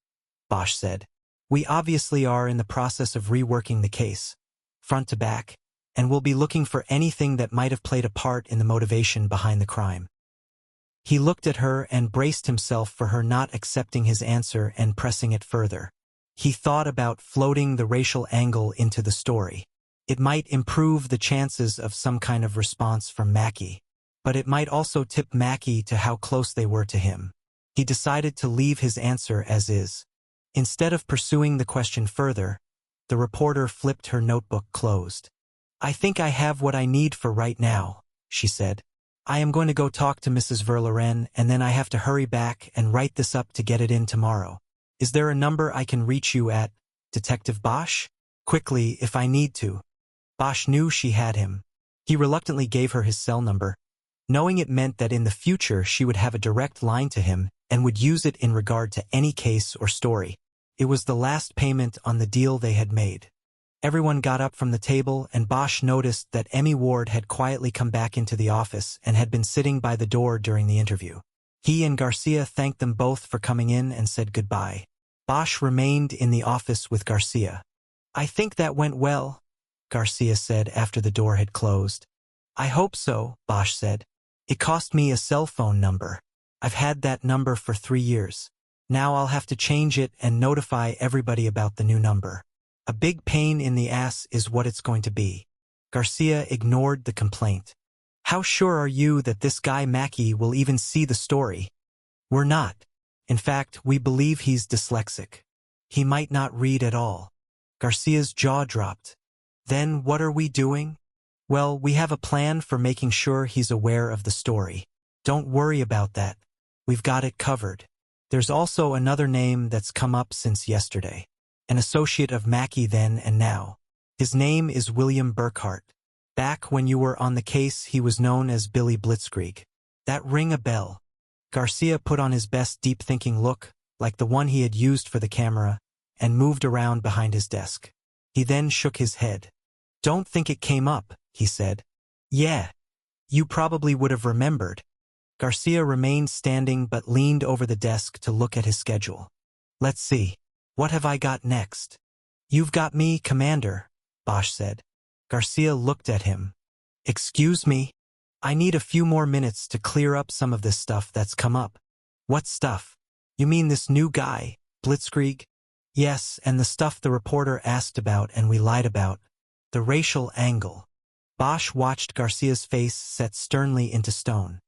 Speaker 1: Bosch said. We obviously are in the process of reworking the case, front to back, and we'll be looking for anything that might have played a part in the motivation behind the crime. He looked at her and braced himself for her not accepting his answer and pressing it further. He thought about floating the racial angle into the story. It might improve the chances of some kind of response from Mackie, but it might also tip Mackie to how close they were to him. He decided to leave his answer as is. Instead of pursuing the question further, the reporter flipped her notebook closed. I think I have what I need for right now, she said. I am going to go talk to Mrs. Verloren, and then I have to hurry back and write this up to get it in tomorrow. Is there a number I can reach you at, Detective Bosch? Quickly, if I need to. Bosch knew she had him. He reluctantly gave her his cell number, knowing it meant that in the future she would have a direct line to him and would use it in regard to any case or story. It was the last payment on the deal they had made. Everyone got up from the table, and Bosch noticed that Emmy Ward had quietly come back into the office and had been sitting by the door during the interview. He and Garcia thanked them both for coming in and said goodbye. Bosch remained in the office with Garcia. I think that went well, Garcia said after the door had closed. I hope so, Bosch said. It cost me a cell phone number. I've had that number for 3 years. Now I'll have to change it and notify everybody about the new number. A big pain in the ass is what it's going to be. Garcia ignored the complaint. How sure are you that this guy Mackie will even see the story? We're not. In fact, we believe he's dyslexic. He might not read at all. Garcia's jaw dropped. Then what are we doing? Well, we have a plan for making sure he's aware of the story. Don't worry about that. We've got it covered. There's also another name that's come up since yesterday. An associate of Mackie then and now. His name is William Burkhart. Back when you were on the case, he was known as Billy Blitzkrieg. That ring a bell. Garcia put on his best deep-thinking look, like the one he had used for the camera, and moved around behind his desk. He then shook his head. Don't think it came up, he said. Yeah. You probably would have remembered. Garcia remained standing but leaned over the desk to look at his schedule. Let's see. What have I got next? You've got me, Commander, Bosch said. Garcia looked at him. Excuse me? I need a few more minutes to clear up some of this stuff that's come up. What stuff? You mean this new guy, Blitzkrieg? Yes, and the stuff the reporter asked about and we lied about. The racial angle. Bosch watched Garcia's face set sternly into stone.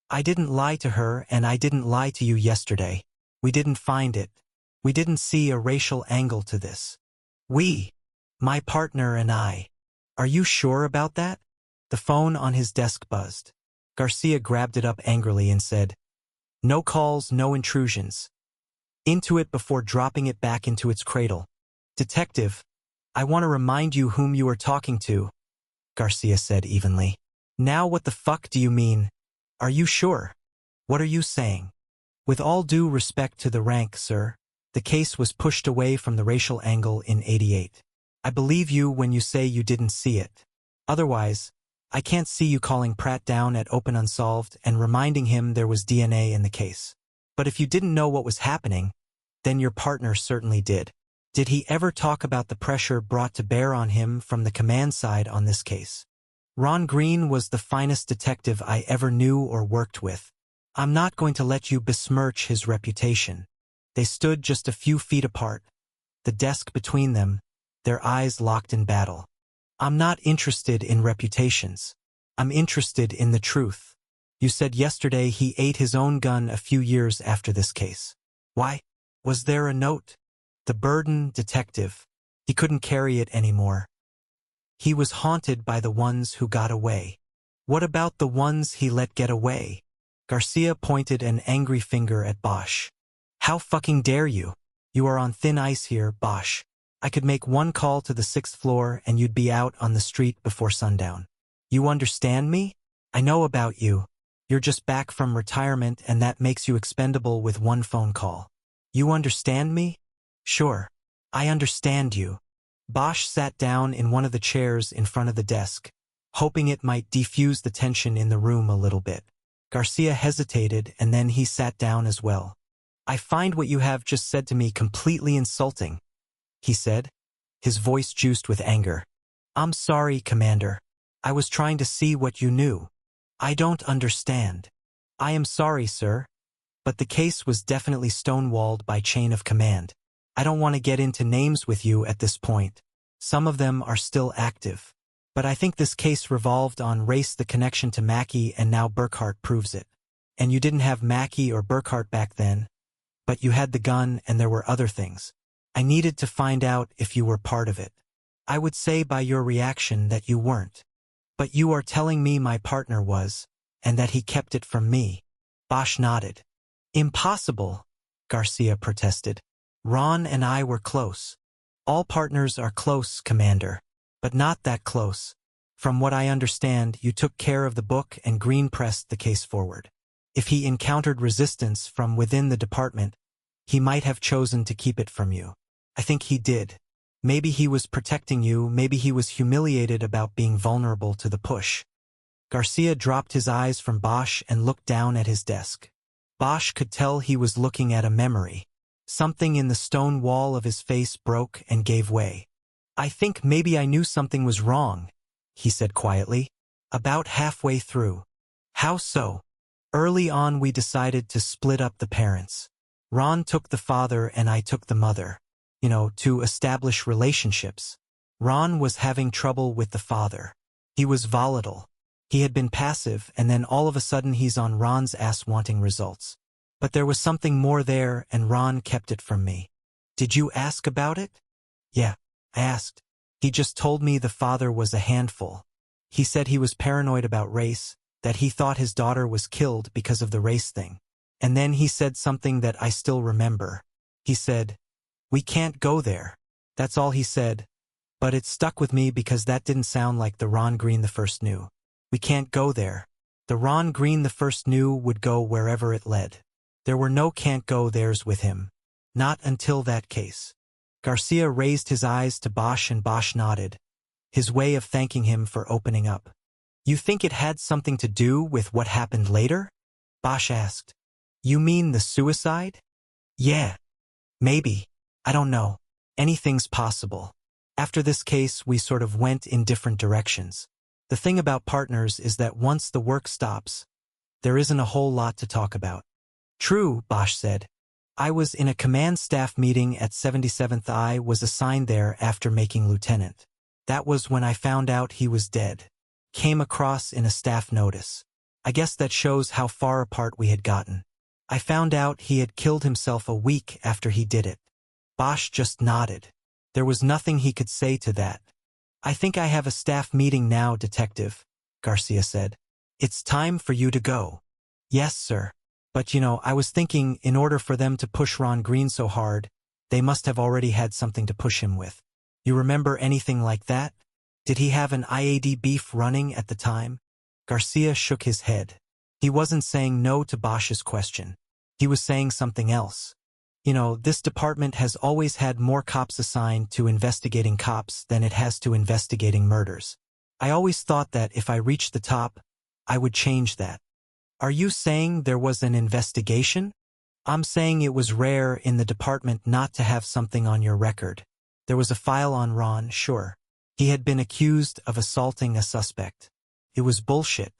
Speaker 1: I didn't lie to her, and I didn't lie to you yesterday. We didn't find it. We didn't see a racial angle to this. We, my partner and I. Are you sure about that? The phone on his desk buzzed. Garcia grabbed it up angrily and said, No calls, no intrusions. Into it before dropping it back into its cradle. Detective, I want to remind you whom you are talking to, Garcia said evenly. Now what the fuck do you mean? Are you sure? What are you saying? With all due respect to the rank, sir, the case was pushed away from the racial angle in '88. I believe you when you say you didn't see it. Otherwise, I can't see you calling Pratt down at Open Unsolved and reminding him there was DNA in the case. But if you didn't know what was happening, then your partner certainly did. Did he ever talk about the pressure brought to bear on him from the command side on this case? Ron Green was the finest detective I ever knew or worked with. I'm not going to let you besmirch his reputation. They stood just a few feet apart, the desk between them, their eyes locked in battle. I'm not interested in reputations. I'm interested in the truth. You said yesterday he ate his own gun a few years after this case. Why? Was there a note? The burden, detective. He couldn't carry it anymore. He was haunted by the ones who got away. What about the ones he let get away? Garcia pointed an angry finger at Bosch. How fucking dare you? You are on thin ice here, Bosch. I could make one call to the 6th floor and you'd be out on the street before sundown. You understand me? I know about you. You're just back from retirement and that makes you expendable with one phone call. You understand me? Sure. I understand you. Bosch sat down in one of the chairs in front of the desk, hoping it might defuse the tension in the room a little bit. Garcia hesitated and then he sat down as well. I find what you have just said to me completely insulting, he said, his voice juiced with anger. I'm sorry, Commander. I was trying to see what you knew. I don't understand. I am sorry, sir. But the case was definitely stonewalled by chain of command. I don't want to get into names with you at this point. Some of them are still active. But I think this case revolved on race, the connection to Mackey, and now Burkhart proves it. And you didn't have Mackey or Burkhart back then, but you had the gun and there were other things. I needed to find out if you were part of it. I would say by your reaction that you weren't. But you are telling me my partner was, and that he kept it from me. Bosch nodded. Impossible, Garcia protested. Ron and I were close. All partners are close, Commander, but not that close. From what I understand, you took care of the book and Green pressed the case forward. If he encountered resistance from within the department, he might have chosen to keep it from you. I think he did. Maybe he was protecting you, maybe he was humiliated about being vulnerable to the push. Garcia dropped his eyes from Bosch and looked down at his desk. Bosch could tell he was looking at a memory. Something in the stone wall of his face broke and gave way. I think maybe I knew something was wrong, he said quietly. About halfway through. How so? Early on we decided to split up the parents. Ron took the father and I took the mother. To establish relationships. Ron was having trouble with the father. He was volatile. He had been passive and then all of a sudden he's on Ron's ass wanting results. But there was something more there and Ron kept it from me. Did you ask about it? Yeah, I asked. He just told me the father was a handful. He said he was paranoid about race, that he thought his daughter was killed because of the race thing. And then he said something that I still remember. He said, "We can't go there." That's all he said. But it stuck with me because that didn't sound like the Ron Green the first knew. We can't go there. The Ron Green the first knew would go wherever it led. There were no can't go there's with him. Not until that case. Garcia raised his eyes to Bosch and Bosch nodded, his way of thanking him for opening up. You think it had something to do with what happened later? Bosch asked. You mean the suicide? Yeah. Maybe. I don't know. Anything's possible. After this case, we sort of went in different directions. The thing about partners is that once the work stops, there isn't a whole lot to talk about. True, Bosch said. I was in a command staff meeting at 77th. I was assigned there after making lieutenant. That was when I found out he was dead. Came across in a staff notice. I guess that shows how far apart we had gotten. I found out he had killed himself a week after he did it. Bosch just nodded. There was nothing he could say to that. I think I have a staff meeting now, Detective, Garcia said. It's time for you to go. Yes, sir. But I was thinking in order for them to push Ron Green so hard, they must have already had something to push him with. You remember anything like that? Did he have an IAD beef running at the time? Garcia shook his head. He wasn't saying no to Bosch's question. He was saying something else. This department has always had more cops assigned to investigating cops than it has to investigating murders. I always thought that if I reached the top, I would change that. Are you saying there was an investigation? I'm saying it was rare in the department not to have something on your record. There was a file on Ron, sure. He had been accused of assaulting a suspect. It was bullshit.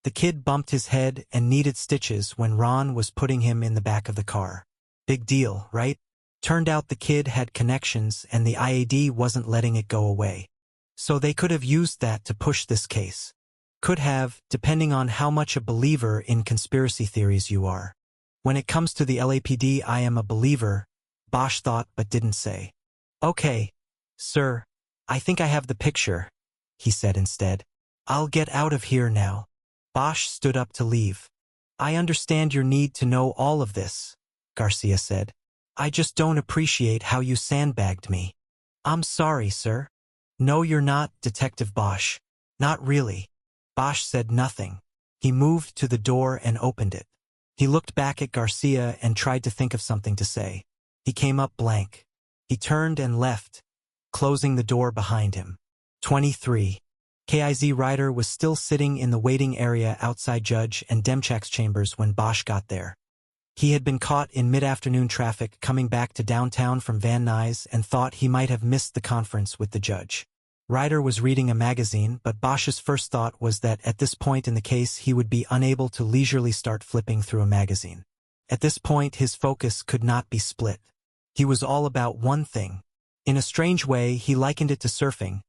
Speaker 1: The kid bumped his head and needed stitches when Ron was putting him in the back of the car. Big deal, right? Turned out the kid had connections and the IAD wasn't letting it go away. So they could have used that to push this case. Could have, depending on how much a believer in conspiracy theories you are. When it comes to the LAPD, I am a believer, Bosch thought but didn't say. Okay, sir, I think I have the picture, he said instead. I'll get out of here now. Bosch stood up to leave. I understand your need to know all of this, Garcia said. I just don't appreciate how you sandbagged me. I'm sorry, sir. No, you're not, Detective Bosch. Not really. Bosch said nothing. He moved to the door and opened it. He looked back at Garcia and tried to think of something to say. He came up blank. He turned and left, closing the door behind him. 23. KIZ Ryder was still sitting in the waiting area outside Judge and Demchak's chambers when Bosch got there. He had been caught in mid-afternoon traffic coming back to downtown from Van Nuys and thought he might have missed the conference with the judge. Ryder was reading a magazine, but Bosch's first thought was that at this point in the case he would be unable to leisurely start flipping through a magazine. At this point his focus could not be split. He was all about one thing. In a strange way he likened it to surfing,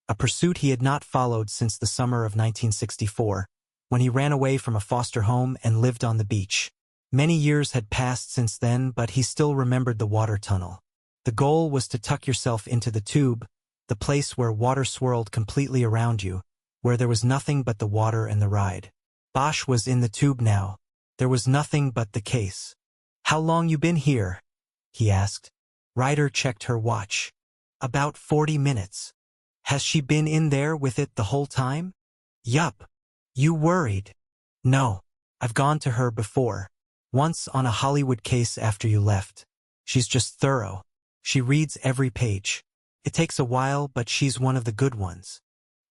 Speaker 1: a pursuit he had not followed since the summer of 1964, when he ran away from a foster home and lived on the beach. Many years had passed since then, but he still remembered the water tunnel. The goal was to tuck yourself into the tube, the place where water swirled completely around you, where there was nothing but the water and the ride. Bosch was in the tube now. There was nothing but the case. "How long you been here?" he asked. Ryder checked her watch. "About 40 minutes. Has she been in there with it the whole time?" "Yup." "You worried?" "No. I've gone to her before. Once on a Hollywood case after you left. She's just thorough. She reads every page. It takes a while, but she's one of the good ones.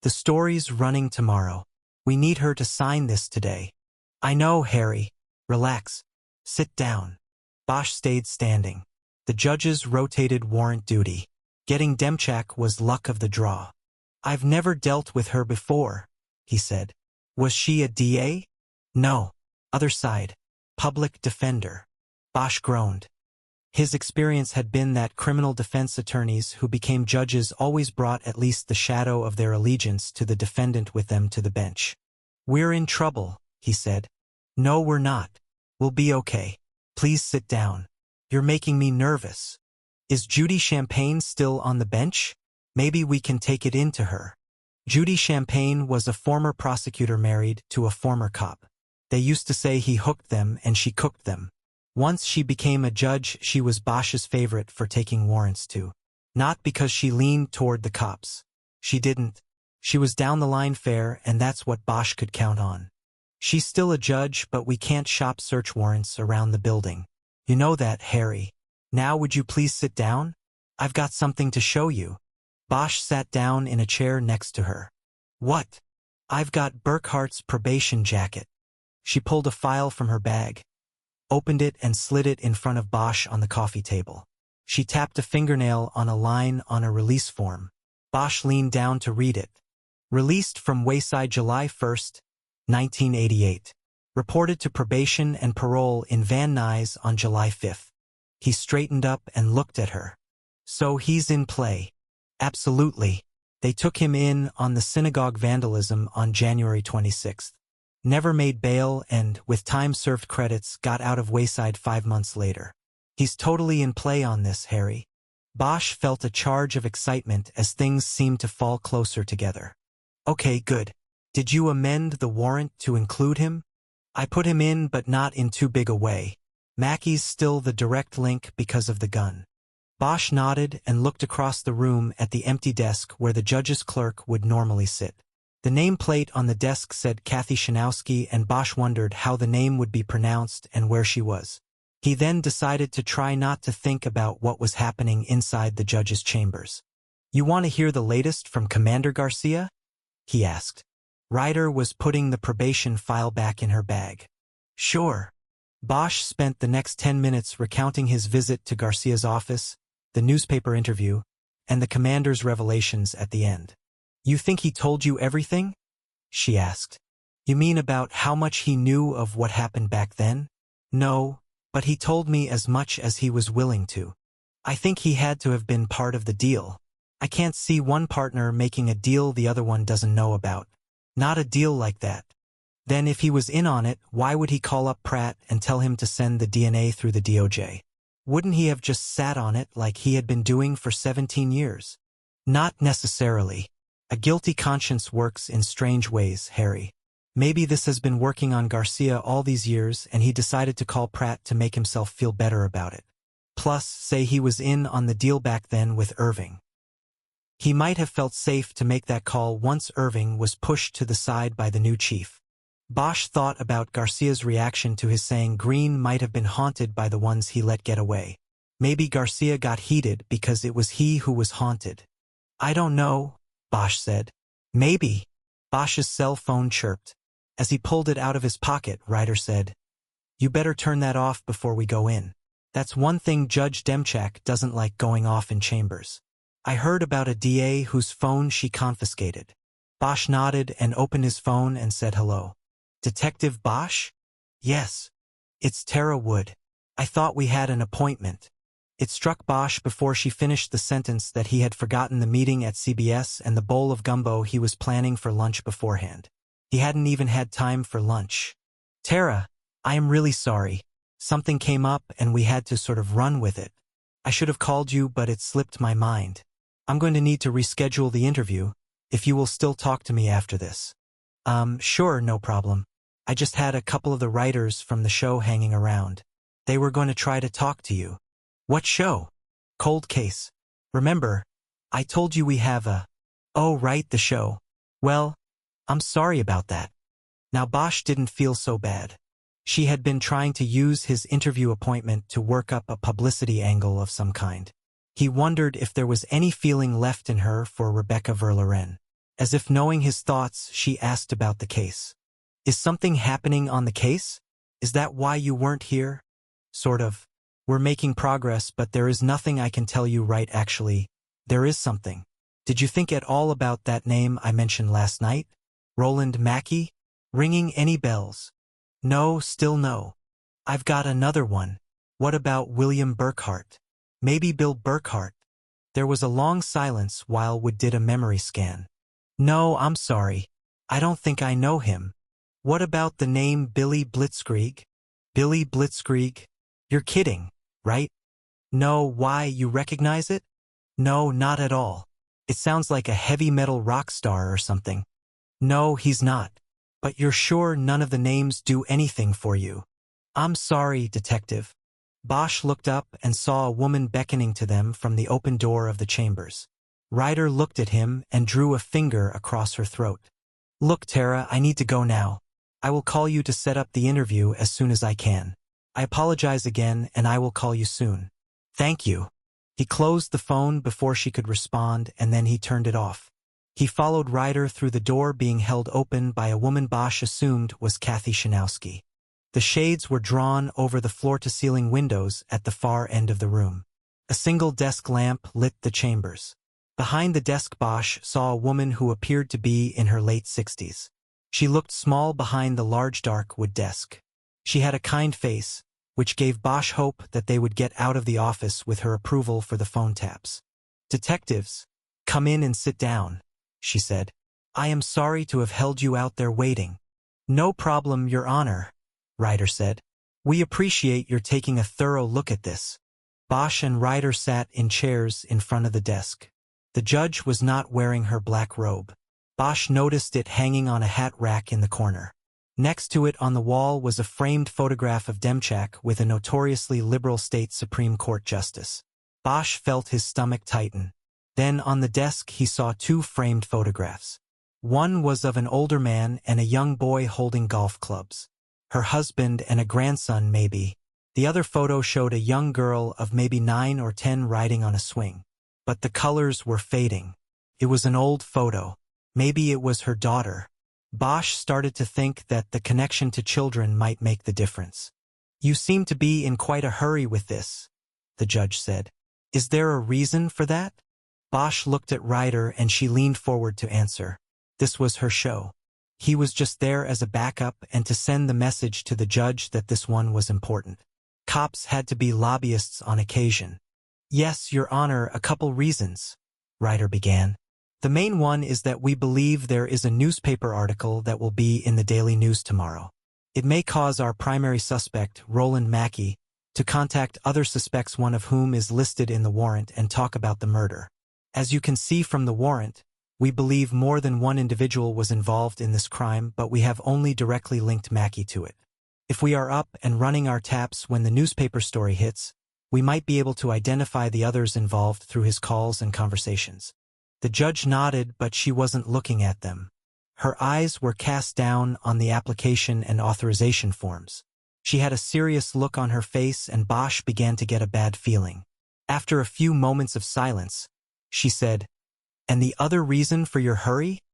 Speaker 1: The story's running tomorrow. We need her to sign this today." "I know, Harry. Relax. Sit down." Bosch stayed standing. The judges rotated warrant duty. Getting Demchak was luck of the draw. "I've never dealt with her before," he said. "Was she a DA?" "No. Other side. Public defender." Bosch groaned. His experience had been that criminal defense attorneys who became judges always brought at least the shadow of their allegiance to the defendant with them to the bench. "We're in trouble," he said. "No, we're not. We'll be okay. Please sit down. You're making me nervous. Is Judy Champagne still on the bench? Maybe we can take it into her." Judy Champagne was a former prosecutor married to a former cop. They used to say he hooked them and she cooked them. Once she became a judge, she was Bosch's favorite for taking warrants to. Not because she leaned toward the cops. She didn't. She was down the line fair, and that's what Bosch could count on. "She's still a judge, but we can't shop search warrants around the building. You know that, Harry. Now would you please sit down? I've got something to show you." Bosch sat down in a chair next to her. "What?" "I've got Burkhart's probation jacket." She pulled a file from her bag, opened it and slid it in front of Bosch on the coffee table. She tapped a fingernail on a line on a release form. Bosch leaned down to read it. "Released from Wayside July 1st, 1988. Reported to probation and parole in Van Nuys on July 5th. He straightened up and looked at her. "So he's in play." "Absolutely. They took him in on the synagogue vandalism on January 26th. Never made bail and, with time-served credits, got out of Wayside 5 months later. He's totally in play on this, Harry." Bosch felt a charge of excitement as things seemed to fall closer together. "Okay, good. Did you amend the warrant to include him?" "I put him in, but not in too big a way. Mackey's still the direct link because of the gun." Bosch nodded and looked across the room at the empty desk where the judge's clerk would normally sit. The nameplate on the desk said Kathy Shanowski, and Bosch wondered how the name would be pronounced and where she was. He then decided to try not to think about what was happening inside the judge's chambers. "You want to hear the latest from Commander Garcia?" he asked. Ryder was putting the probation file back in her bag. "Sure." Bosch spent the next 10 minutes recounting his visit to Garcia's office, the newspaper interview, and the commander's revelations at the end. "You think he told you everything?" she asked. "You mean about how much he knew of what happened back then?" "No, but he told me as much as he was willing to. I think he had to have been part of the deal. I can't see one partner making a deal the other one doesn't know about. Not a deal like that. Then if he was in on it, why would he call up Pratt and tell him to send the DNA through the DOJ? Wouldn't he have just sat on it like he had been doing for 17 years? Not necessarily. A guilty conscience works in strange ways, Harry. Maybe this has been working on Garcia all these years and he decided to call Pratt to make himself feel better about it. Plus, say he was in on the deal back then with Irving. He might have felt safe to make that call once Irving was pushed to the side by the new chief. Bosch thought about Garcia's reaction to his saying Green might have been haunted by the ones he let get away. Maybe Garcia got heated because it was he who was haunted. I don't know, Bosch said. Maybe. Bosch's cell phone chirped. As he pulled it out of his pocket, Ryder said, You better turn that off before we go in. That's one thing Judge Demchak doesn't like going off in chambers. I heard about a DA whose phone she confiscated. Bosch nodded and opened his phone and said hello. Detective Bosch? Yes. It's Tara Wood. I thought we had an appointment. It struck Bosch before she finished the sentence that he had forgotten the meeting at CBS and the bowl of gumbo he was planning for lunch beforehand. He hadn't even had time for lunch. Tara, I am really sorry. Something came up and we had to sort of run with it. I should have called you, but it slipped my mind. I'm going to need to reschedule the interview, if you will still talk to me after this. Sure, no problem. I just had a couple of the writers from the show hanging around. They were going to try to talk to you. What show? Cold Case. Remember, I told you we have a... Oh, right, the show. Well, I'm sorry about that. Now Bosch didn't feel so bad. She had been trying to use his interview appointment to work up a publicity angle of some kind. He wondered if there was any feeling left in her for Rebecca Verloren. As if knowing his thoughts, she asked about the case. Is something happening on the case? Is that why you weren't here? Sort of. We're making progress, but there is nothing I can tell you right actually. There is something. Did you think at all about that name I mentioned last night? Roland Mackey? Ringing any bells? No, still no. I've got another one. What about William Burkhart? Maybe Bill Burkhart? There was a long silence while Wood did a memory scan. No, I'm sorry. I don't think I know him. What about the name Billy Blitzkrieg? Billy Blitzkrieg? You're kidding, right? No, why, you recognize it? No, not at all. It sounds like a heavy metal rock star or something. No, he's not. But you're sure none of the names do anything for you? I'm sorry, detective. Bosch looked up and saw a woman beckoning to them from the open door of the chambers. Ryder looked at him and drew a finger across her throat. Look, Tara, I need to go now. I will call you to set up the interview as soon as I can. I apologize again, and I will call you soon. Thank you. He closed the phone before she could respond, and then he turned it off. He followed Ryder through the door being held open by a woman Bosch assumed was Kathy Shanowski. The shades were drawn over the floor-to-ceiling windows at the far end of the room. A single desk lamp lit the chambers. Behind the desk Bosch saw a woman who appeared to be in her late 60s. She looked small behind the large dark wood desk. She had a kind face, which gave Bosch hope that they would get out of the office with her approval for the phone taps. Detectives, come in and sit down, she said. I am sorry to have held you out there waiting. No problem, Your Honor, Ryder said. We appreciate your taking a thorough look at this. Bosch and Ryder sat in chairs in front of the desk. The judge was not wearing her black robe. Bosch noticed it hanging on a hat rack in the corner. Next to it on the wall was a framed photograph of Demchak with a notoriously liberal state Supreme Court justice. Bosch felt his stomach tighten. Then on the desk he saw two framed photographs. One was of an older man and a young boy holding golf clubs. Her husband and a grandson maybe. The other photo showed a young girl of maybe 9 or 10 riding on a swing. But the colors were fading. It was an old photo. Maybe it was her daughter. Bosch started to think that the connection to children might make the difference. You seem to be in quite a hurry with this, the judge said. Is there a reason for that? Bosch looked at Ryder and she leaned forward to answer. This was her show. He was just there as a backup and to send the message to the judge that this one was important. Cops had to be lobbyists on occasion. Yes, Your Honor, a couple reasons, Ryder began. The main one is that we believe there is a newspaper article that will be in the Daily News tomorrow. It may cause our primary suspect, Roland Mackey, to contact other suspects, one of whom is listed in the warrant, and talk about the murder. As you can see from the warrant, we believe more than one individual was involved in this crime, but we have only directly linked Mackey to it. If we are up and running our taps when the newspaper story hits, we might be able to identify the others involved through his calls and conversations. The judge nodded, but she wasn't looking at them. Her eyes were cast down on the application and authorization forms. She had a serious look on her face, and Bosch began to get a bad feeling. After a few moments of silence, she said, "And the other reason for your hurry?"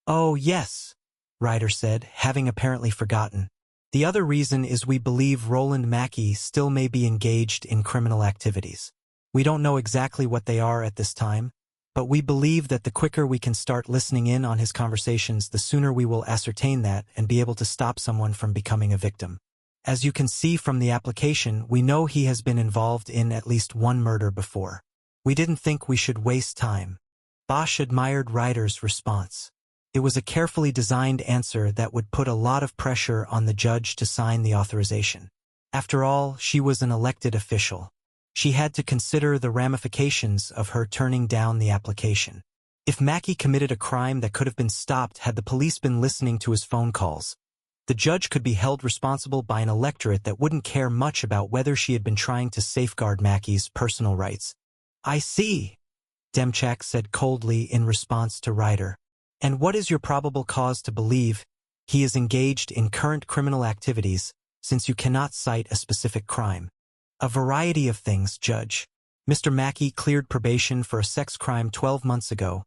Speaker 1: "Oh, yes," Ryder said, having apparently forgotten. "The other reason is we believe Roland Mackey still may be engaged in criminal activities. We don't know exactly what they are at this time, but we believe that the quicker we can start listening in on his conversations, the sooner we will ascertain that and be able to stop someone from becoming a victim. As you can see from the application, we know he has been involved in at least one murder before. We didn't think we should waste time." Bosch admired Ryder's response. It was a carefully designed answer that would put a lot of pressure on the judge to sign the authorization. After all, she was an elected official. She had to consider the ramifications of her turning down the application. If Mackey committed a crime that could have been stopped had the police been listening to his phone calls, the judge could be held responsible by an electorate that wouldn't care much about whether she had been trying to safeguard Mackey's personal rights. "I see," Demchak said coldly in response to Ryder. "And what is your probable cause to believe he is engaged in current criminal activities, since you cannot cite a specific crime?" "A variety of things, Judge. Mr. Mackey cleared probation for a sex crime 12 months ago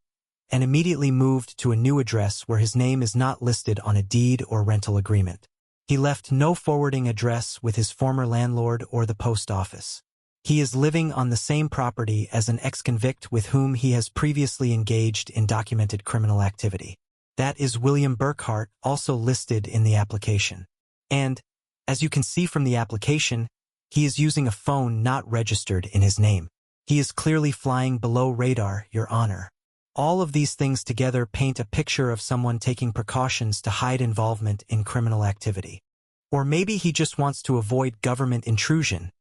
Speaker 1: and immediately moved to a new address where his name is not listed on a deed or rental agreement. He left no forwarding address with his former landlord or the post office. He is living on the same property as an ex-convict with whom he has previously engaged in documented criminal activity. That is William Burkhart, also listed in the application. And, as you can see from the application, he is using a phone not registered in his name. He is clearly flying below radar, Your Honor. All of these things together paint a picture of someone taking precautions to hide involvement in criminal activity. Or maybe he just wants to avoid government intrusion,"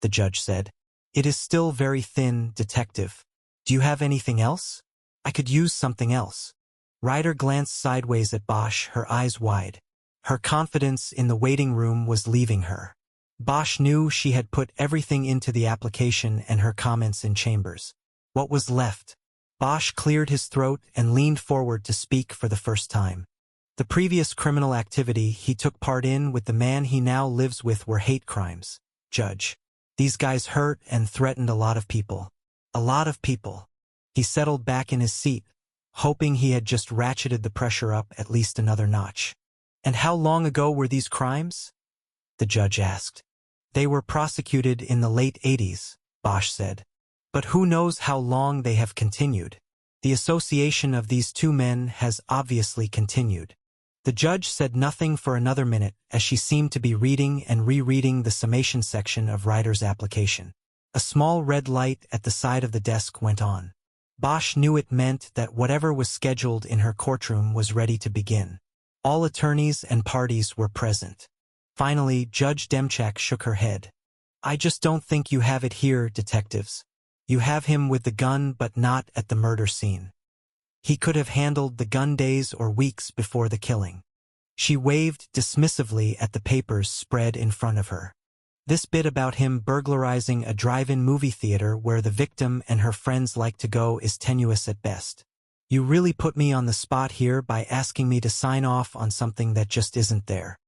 Speaker 1: the judge said. "It is still very thin, Detective. Do you have anything else? I could use something else." Ryder glanced sideways at Bosch, her eyes wide. Her confidence in the waiting room was leaving her. Bosch knew she had put everything into the application and her comments in chambers. What was left? Bosch cleared his throat and leaned forward to speak for the first time. The previous criminal activity he took part in with the man he now lives with were hate crimes, Judge. These guys hurt and threatened a lot of people. A lot of people. He settled back in his seat, hoping he had just ratcheted the pressure up at least another notch. "And how long ago were these crimes?" the judge asked. "They were prosecuted in the late 80s, Bosch said. "But who knows how long they have continued? The association of these two men has obviously continued." The judge said nothing for another minute as she seemed to be reading and rereading the summation section of Ryder's application. A small red light at the side of the desk went on. Bosch knew it meant that whatever was scheduled in her courtroom was ready to begin. All attorneys and parties were present. Finally, Judge Demchak shook her head. "I just don't think you have it here, detectives. You have him with the gun but not at the murder scene. He could have handled the gun days or weeks before the killing." She waved dismissively at the papers spread in front of her. "This bit about him burglarizing a drive-in movie theater where the victim and her friends like to go is tenuous at best. You really put me on the spot here by asking me to sign off on something that just isn't there."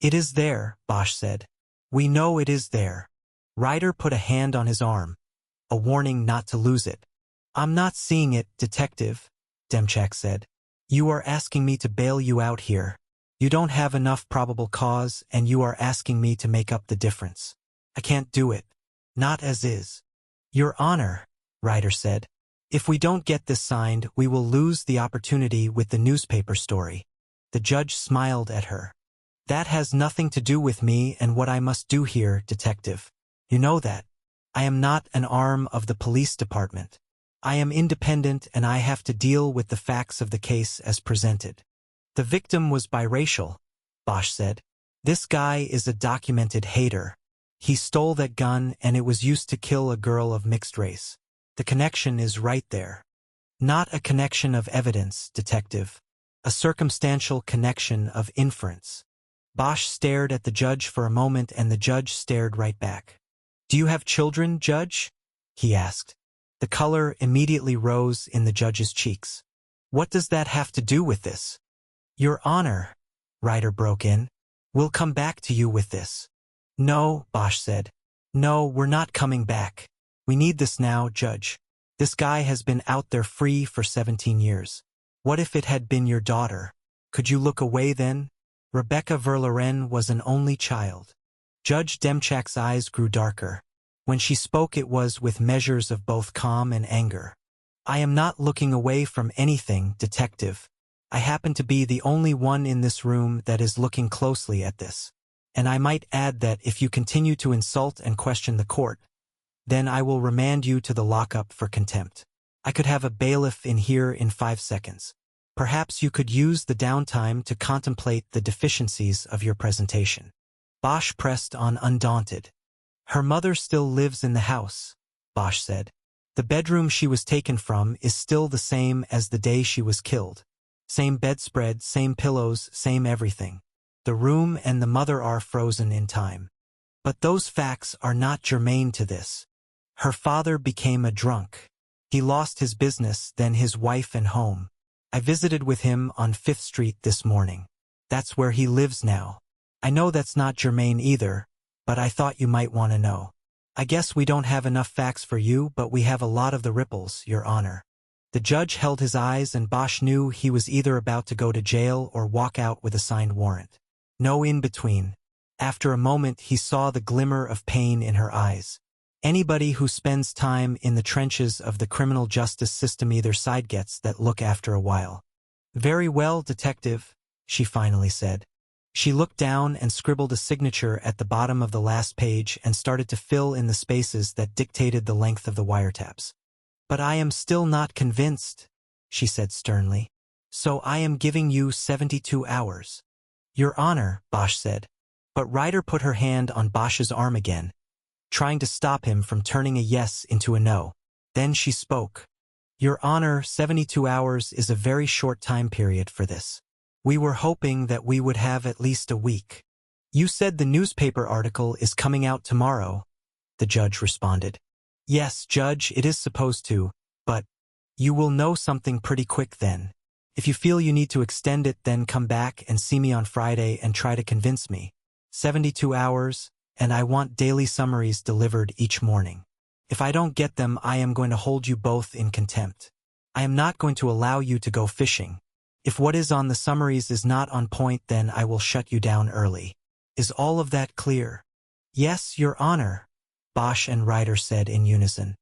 Speaker 1: "It is there," Bosch said. "We know it is there." Ryder put a hand on his arm, a warning not to lose it. "I'm not seeing it, Detective," Demchak said. "You are asking me to bail you out here. You don't have enough probable cause, and you are asking me to make up the difference. I can't do it. Not as is." "Your Honor," Ryder said, "if we don't get this signed, we will lose the opportunity with the newspaper story." The judge smiled at her. "That has nothing to do with me and what I must do here, Detective. You know that. I am not an arm of the police department. I am independent and I have to deal with the facts of the case as presented." "The victim was biracial," Bosch said. "This guy is a documented hater. He stole that gun and it was used to kill a girl of mixed race. The connection is right there." "Not a connection of evidence, Detective. A circumstantial connection of inference." Bosch stared at the judge for a moment and the judge stared right back. "Do you have children, Judge?" he asked. The color immediately rose in the judge's cheeks. "What does that have to do with this?" Your Honor, Ryder broke in. We'll come back to you with this. No, Bosch said. No, we're not coming back. We need this now, Judge. This guy has been out there free for 17 years. What if it had been your daughter? Could you look away then? Rebecca Verloren was an only child. Judge Demchak's eyes grew darker. When she spoke it was with measures of both calm and anger. I am not looking away from anything, Detective. I happen to be the only one in this room that is looking closely at this. And I might add that if you continue to insult and question the court, then I will remand you to the lockup for contempt. I could have a bailiff in here in 5 seconds. Perhaps you could use the downtime to contemplate the deficiencies of your presentation. Bosch pressed on undaunted. Her mother still lives in the house, Bosch said. The bedroom she was taken from is still the same as the day she was killed. Same bedspread, same pillows, same everything. The room and the mother are frozen in time. But those facts are not germane to this. Her father became a drunk. He lost his business, then his wife and home. I visited with him on 5th Street this morning. That's where he lives now. I know that's not germane either, but I thought you might want to know. I guess we don't have enough facts for you, but we have a lot of the ripples, Your Honor. The judge held his eyes and Bosch knew he was either about to go to jail or walk out with a signed warrant. No in between. After a moment he saw the glimmer of pain in her eyes. Anybody who spends time in the trenches of the criminal justice system either side gets that look after a while. Very well, Detective, she finally said. She looked down and scribbled a signature at the bottom of the last page and started to fill in the spaces that dictated the length of the wiretaps. But I am still not convinced, she said sternly. So I am giving you 72 hours. Your Honor, Bosch said. But Ryder put her hand on Bosch's arm again, trying to stop him from turning a yes into a no. Then she spoke. Your Honor, 72 hours is a very short time period for this. We were hoping that we would have at least a week. You said the newspaper article is coming out tomorrow, the judge responded. Yes, Judge, it is supposed to, but you will know something pretty quick then. If you feel you need to extend it, then come back and see me on Friday and try to convince me. 72 hours, and I want daily summaries delivered each morning. If I don't get them, I am going to hold you both in contempt. I am not going to allow you to go fishing. If what is on the summaries is not on point, then I will shut you down early. Is all of that clear? Yes, Your Honor, Bosch and Ryder said in unison.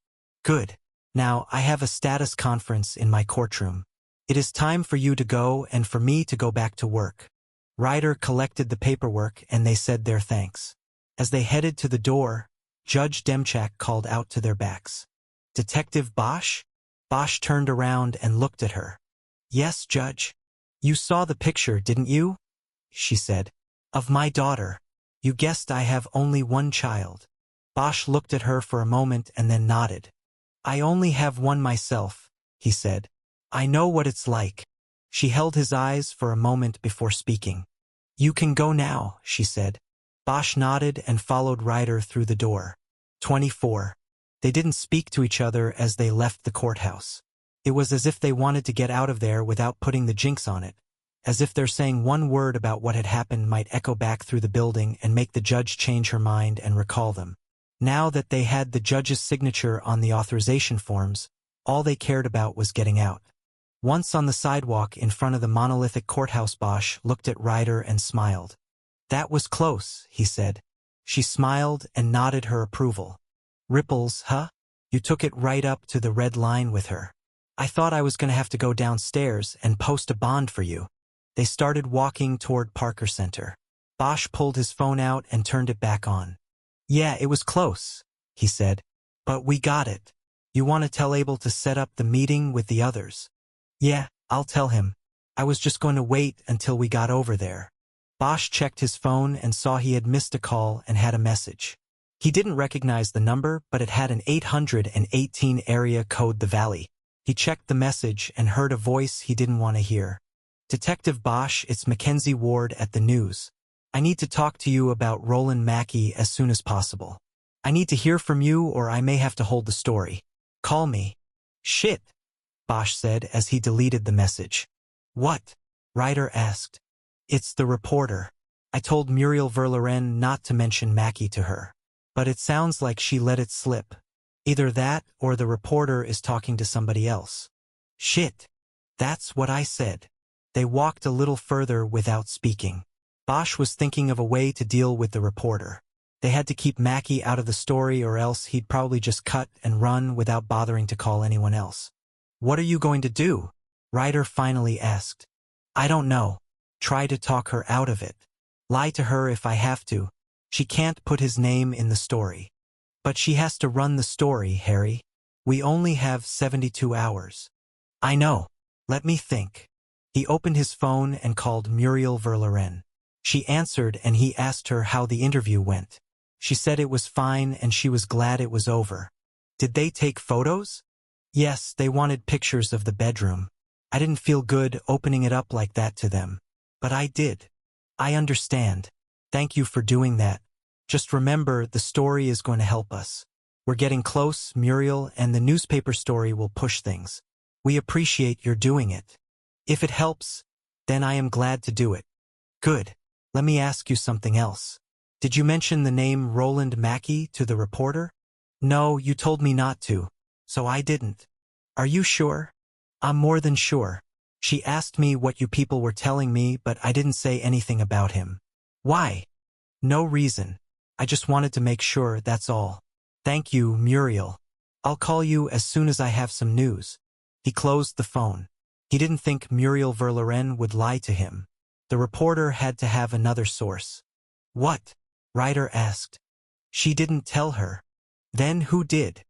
Speaker 1: Good. Now, I have a status conference in my courtroom. It is time for you to go and for me to go back to work. Ryder collected the paperwork and they said their thanks. As they headed to the door, Judge Demchak called out to their backs. Detective Bosch? Bosch turned around and looked at her. Yes, Judge. You saw the picture, didn't you? She said. Of my daughter. You guessed I have only one child. Bosch looked at her for a moment and then nodded. I only have one myself, he said. I know what it's like. She held his eyes for a moment before speaking. You can go now, she said. Bosch nodded and followed Ryder through the door. 24. They didn't speak to each other as they left the courthouse. It was as if they wanted to get out of there without putting the jinx on it, as if their saying one word about what had happened might echo back through the building and make the judge change her mind and recall them. Now that they had the judge's signature on the authorization forms, all they cared about was getting out. Once on the sidewalk in front of the monolithic courthouse, Bosch looked at Ryder and smiled. That was close, he said. She smiled and nodded her approval. Ripples, huh? You took it right up to the red line with her. I thought I was going to have to go downstairs and post a bond for you. They started walking toward Parker Center. Bosch pulled his phone out and turned it back on. Yeah, it was close, he said. But we got it. You want to tell Abel to set up the meeting with the others? Yeah, I'll tell him. I was just going to wait until we got over there. Bosch checked his phone and saw he had missed a call and had a message. He didn't recognize the number, but it had an 818 area code, the Valley. He checked the message and heard a voice he didn't want to hear. Detective Bosch, it's Mackenzie Ward at the news. I need to talk to you about Roland Mackey as soon as possible. I need to hear from you or I may have to hold the story. Call me. Shit, Bosch said as he deleted the message. What? Ryder asked. It's the reporter. I told Muriel Verloren not to mention Mackie to her. But it sounds like she let it slip. Either that or the reporter is talking to somebody else. Shit. That's what I said. They walked a little further without speaking. Bosch was thinking of a way to deal with the reporter. They had to keep Mackie out of the story or else he'd probably just cut and run without bothering to call anyone else. What are you going to do? Ryder finally asked. I don't know. Try to talk her out of it. Lie to her if I have to. She can't put his name in the story. But she has to run the story, Harry. We only have 72 hours. I know. Let me think. He opened his phone and called Muriel Verloren. She answered and he asked her how the interview went. She said it was fine and she was glad it was over. Did they take photos? Yes, they wanted pictures of the bedroom. I didn't feel good opening it up like that to them. But I did. I understand. Thank you for doing that. Just remember, the story is going to help us. We're getting close, Muriel, and the newspaper story will push things. We appreciate your doing it. If it helps, then I am glad to do it. Good. Let me ask you something else. Did you mention the name Roland Mackie to the reporter? No, you told me not to, so I didn't. Are you sure? I'm more than sure. She asked me what you people were telling me, but I didn't say anything about him. Why? No reason. I just wanted to make sure, that's all. Thank you, Muriel. I'll call you as soon as I have some news. He closed the phone. He didn't think Muriel Verloren would lie to him. The reporter had to have another source. What? Ryder asked. She didn't tell her. Then who did?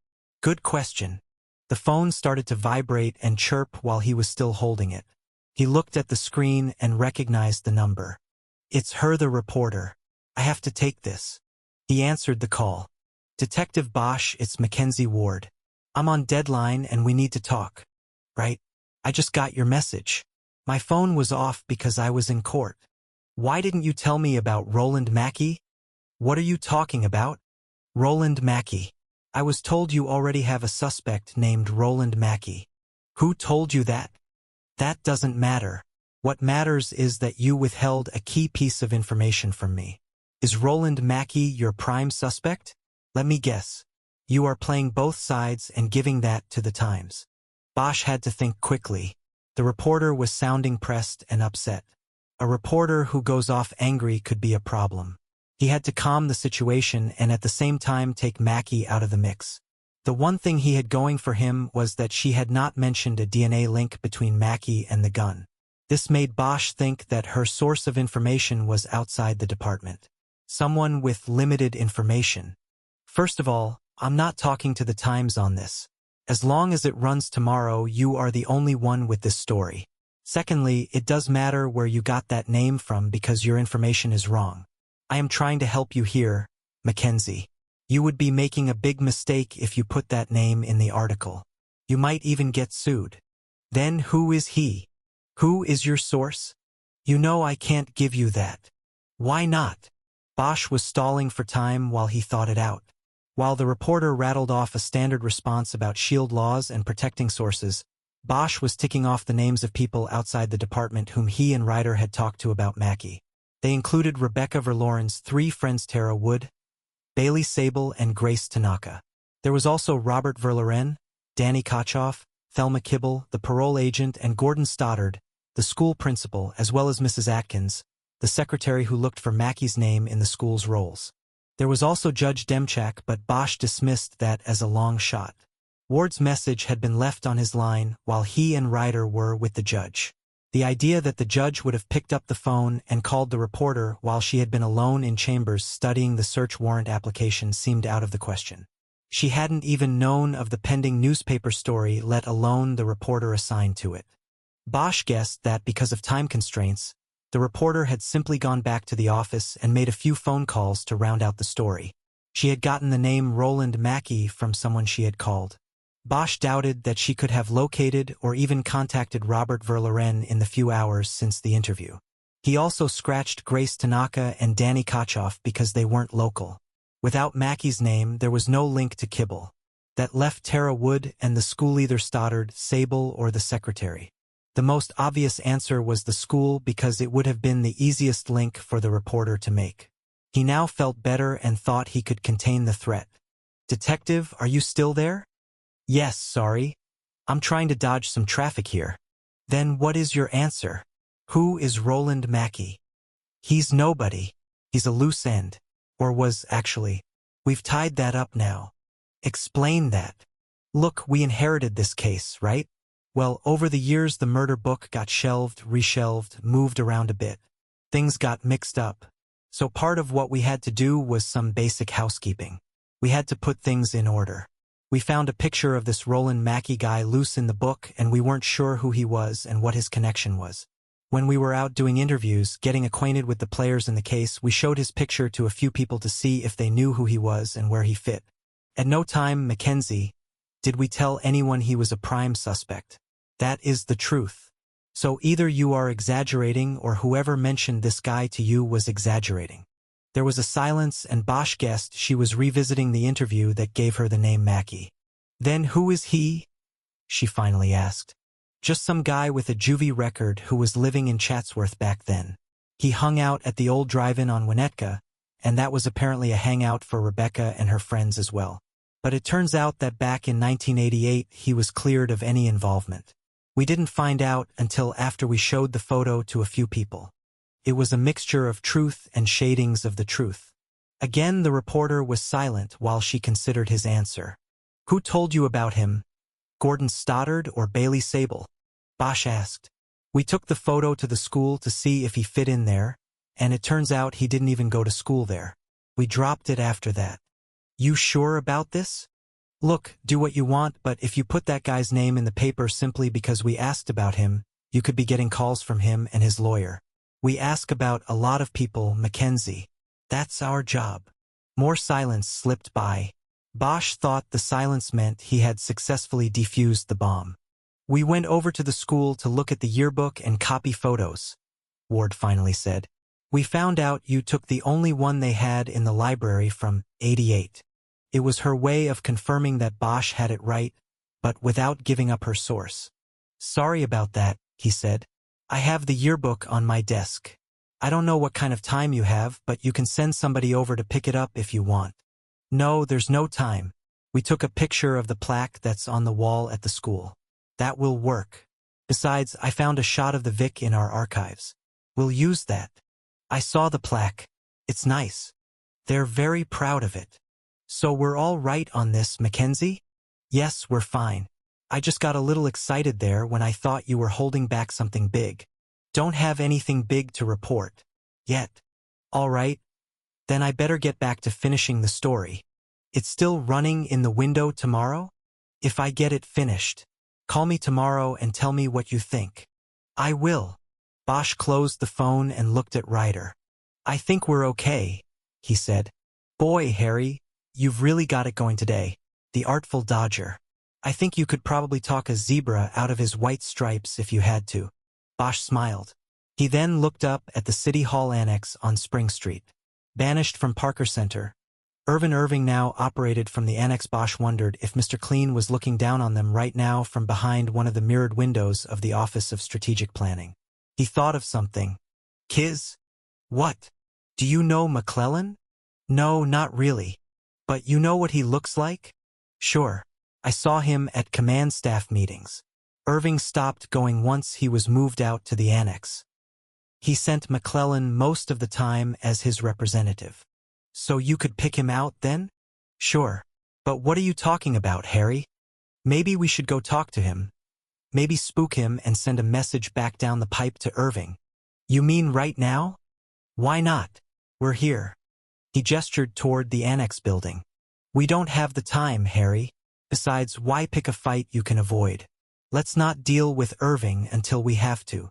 Speaker 1: Good question. The phone started to vibrate and chirp while he was still holding it. He looked at the screen and recognized the number. It's her, the reporter. I have to take this. He answered the call. Detective Bosch, it's Mackenzie Ward. I'm on deadline and we need to talk. Right? I just got your message. My phone was off because I was in court. Why didn't you tell me about Roland Mackie? What are you talking about? Roland Mackie. I was told you already have a suspect named Roland Mackie. Who told you that? That doesn't matter. What matters is that you withheld a key piece of information from me. Is Roland Mackie your prime suspect? Let me guess. You are playing both sides and giving that to the Times. Bosch had to think quickly. The reporter was sounding pressed and upset. A reporter who goes off angry could be a problem. He had to calm the situation and at the same time take Mackie out of the mix. The one thing he had going for him was that she had not mentioned a DNA link between Mackie and the gun. This made Bosch think that her source of information was outside the department. Someone with limited information. First of all, I'm not talking to the Times on this. As long as it runs tomorrow, you are the only one with this story. Secondly, it does matter where you got that name from because your information is wrong. I am trying to help you here, Mackenzie. You would be making a big mistake if you put that name in the article. You might even get sued. Then who is he? Who is your source? You know I can't give you that. Why not? Bosch was stalling for time while he thought it out. While the reporter rattled off a standard response about shield laws and protecting sources, Bosch was ticking off the names of people outside the department whom he and Ryder had talked to about Mackie. They included Rebecca Verloren's 3 friends, Tara Wood, Bailey Sable, and Grace Tanaka. There was also Robert Verloren, Danny Kochoff, Thelma Kibble, the parole agent, and Gordon Stoddard, the school principal, as well as Mrs. Atkins, the secretary who looked for Mackie's name in the school's rolls. There was also Judge Demchak, but Bosch dismissed that as a long shot. Ward's message had been left on his line while he and Ryder were with the judge. The idea that the judge would have picked up the phone and called the reporter while she had been alone in chambers studying the search warrant application seemed out of the question. She hadn't even known of the pending newspaper story, let alone the reporter assigned to it. Bosch guessed that because of time constraints, the reporter had simply gone back to the office and made a few phone calls to round out the story. She had gotten the name Roland Mackie from someone she had called. Bosch doubted that she could have located or even contacted Robert Verloren in the few hours since the interview. He also scratched Grace Tanaka and Danny Kochoff because they weren't local. Without Mackie's name, there was no link to Kibble. That left Tara Wood and the school, either Stoddard, Sable, or the secretary. The most obvious answer was the school because it would have been the easiest link for the reporter to make. He now felt better and thought he could contain the threat. "Detective, are you still there?" "Yes, sorry. I'm trying to dodge some traffic here." "Then what is your answer? Who is Roland Mackey?" "He's nobody. He's a loose end. Or was, actually. We've tied that up now." "Explain that." "Look, we inherited this case, right? Well, over the years the murder book got shelved, reshelved, moved around a bit. Things got mixed up. So part of what we had to do was some basic housekeeping. We had to put things in order. We found a picture of this Roland Mackey guy loose in the book, and we weren't sure who he was and what his connection was. When we were out doing interviews, getting acquainted with the players in the case, we showed his picture to a few people to see if they knew who he was and where he fit. At no time, Mackenzie, did we tell anyone he was a prime suspect. That is the truth. So either you are exaggerating or whoever mentioned this guy to you was exaggerating." There was a silence, and Bosch guessed she was revisiting the interview that gave her the name Mackey. "Then who is he?" she finally asked. "Just some guy with a juvie record who was living in Chatsworth back then. He hung out at the old drive-in on Winnetka, and that was apparently a hangout for Rebecca and her friends as well. But it turns out that back in 1988 he was cleared of any involvement. We didn't find out until after we showed the photo to a few people. It was a mixture of truth and shadings of the truth." Again the reporter was silent while she considered his answer. "Who told you about him? Gordon Stoddard or Bailey Sable?" Bosch asked. "We took the photo to the school to see if he fit in there, and it turns out he didn't even go to school there. We dropped it after that." "You sure about this?" "Look, do what you want, but if you put that guy's name in the paper simply because we asked about him, you could be getting calls from him and his lawyer. We ask about a lot of people, Mackenzie. That's our job." More silence slipped by. Bosch thought the silence meant he had successfully defused the bomb. "We went over to the school to look at the yearbook and copy photos," Ward finally said. "We found out you took the only one they had in the library from '88. It was her way of confirming that Bosch had it right, but without giving up her source. "Sorry about that," he said. "I have the yearbook on my desk. I don't know what kind of time you have, but you can send somebody over to pick it up if you want." "No, there's no time. We took a picture of the plaque that's on the wall at the school. That will work. Besides, I found a shot of the Vic in our archives. We'll use that. I saw the plaque. It's nice. They're very proud of it. So we're all right on this, Mackenzie?" "Yes, we're fine. I just got a little excited there when I thought you were holding back something big." "Don't have anything big to report. Yet." "All right. Then I better get back to finishing the story. It's still running in the window tomorrow? If I get it finished, call me tomorrow and tell me what you think." "I will." Bosch closed the phone and looked at Ryder. "I think we're okay," he said. "Boy, Harry, you've really got it going today. The artful dodger. I think you could probably talk a zebra out of his white stripes if you had to." Bosch smiled. He then looked up at the City Hall Annex on Spring Street. Banished from Parker Center, Irving now operated from the annex. Bosch wondered if Mr. Clean was looking down on them right now from behind one of the mirrored windows of the Office of Strategic Planning. He thought of something. "Kiz? What? Do you know McClellan?" "No, not really. But you know what he looks like?" "Sure. I saw him at command staff meetings." Irving stopped going once he was moved out to the annex. "He sent McClellan most of the time as his representative." "So you could pick him out then?" "Sure. But what are you talking about, Harry? Maybe we should go talk to him. Maybe spook him and send a message back down the pipe to Irving." "You mean right now?" "Why not? We're here." He gestured toward the annex building. "We don't have the time, Harry. Besides, why pick a fight you can avoid? Let's not deal with Irving until we have to."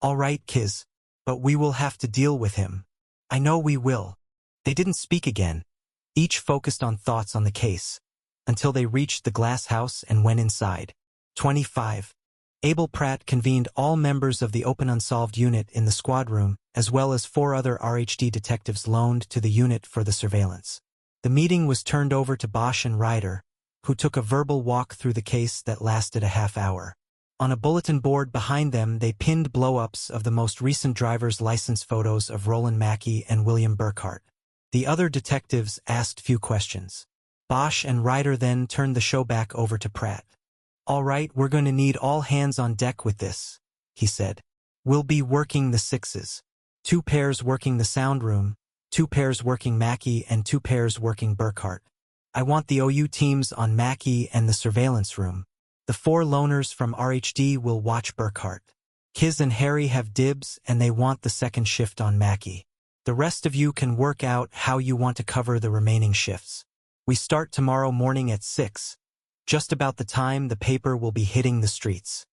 Speaker 1: "All right, Kiz. But we will have to deal with him." "I know we will." They didn't speak again, each focused on thoughts on the case, until they reached the glass house and went inside. 25. Abel Pratt convened all members of the open unsolved unit in the squad room, as well as 4 other RHD detectives loaned to the unit for the surveillance. The meeting was turned over to Bosch and Ryder, who took a verbal walk through the case that lasted a half hour. On a bulletin board behind them, they pinned blow-ups of the most recent driver's license photos of Roland Mackey and William Burkhart. The other detectives asked few questions. Bosch and Ryder then turned the show back over to Pratt. "All right, we're going to need all hands on deck with this," he said. "We'll be working the sixes. 2 pairs working the sound room, 2 pairs working Mackey, and 2 pairs working Burkhart. I want the OU teams on Mackey and the surveillance room. The 4 loners from RHD will watch Burkhart. Kiz and Harry have dibs and they want the second shift on Mackey. The rest of you can work out how you want to cover the remaining shifts. We start tomorrow morning at 6, just about the time the paper will be hitting the streets."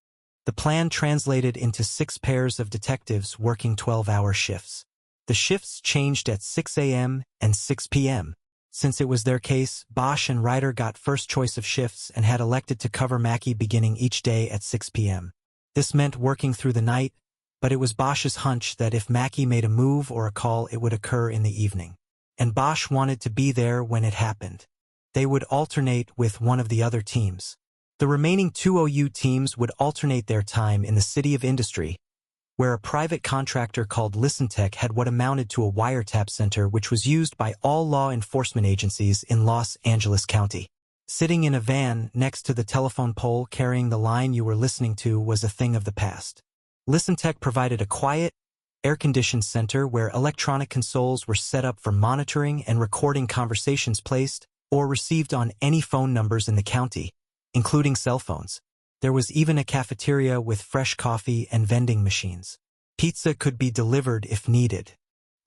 Speaker 1: The plan translated into 6 pairs of detectives working 12-hour shifts. The shifts changed at 6 a.m. and 6 p.m. Since it was their case, Bosch and Ryder got first choice of shifts and had elected to cover Mackey beginning each day at 6 p.m. This meant working through the night, but it was Bosch's hunch that if Mackey made a move or a call, it would occur in the evening. And Bosch wanted to be there when it happened. They would alternate with one of the other teams. The remaining 2 OU teams would alternate their time in the City of Industry, where a private contractor called ListenTech had what amounted to a wiretap center which was used by all law enforcement agencies in Los Angeles County. Sitting in a van next to the telephone pole carrying the line you were listening to was a thing of the past. ListenTech provided a quiet, air-conditioned center where electronic consoles were set up for monitoring and recording conversations placed or received on any phone numbers in the county, including cell phones. There was even a cafeteria with fresh coffee and vending machines. Pizza could be delivered if needed.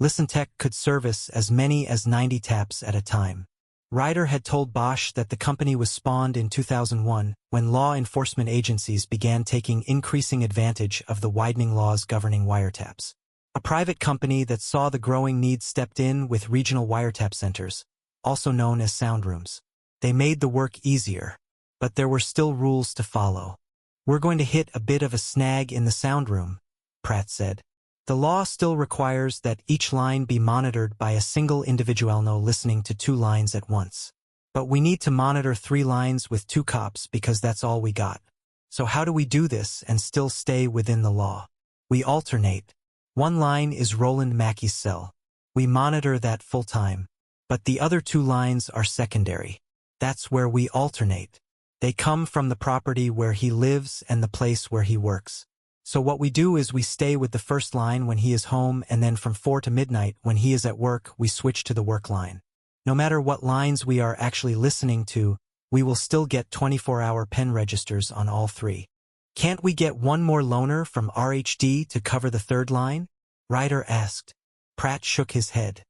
Speaker 1: ListenTech could service as many as 90 taps at a time. Ryder had told Bosch that the company was spawned in 2001 when law enforcement agencies began taking increasing advantage of the widening laws governing wiretaps. A private company that saw the growing need stepped in with regional wiretap centers, also known as sound rooms. They made the work easier, but there were still rules to follow. "We're going to hit a bit of a snag in the sound room," Pratt said. "The law still requires that each line be monitored by a single individualno listening to 2 lines at once. But we need to monitor 3 lines with 2 cops because that's all we got. So how do we do this and still stay within the law? We alternate. 1 line is Roland Mackey's cell. We monitor that full time. But the other 2 lines are secondary. That's where we alternate. They come from the property where he lives and the place where he works. So what we do is we stay with the first line when he is home, and then from 4 to midnight when he is at work, we switch to the work line. No matter what lines we are actually listening to, we will still get 24-hour pen registers on all 3. Can't we get 1 more loner from RHD to cover the 3rd line?" Ryder asked. Pratt shook his head.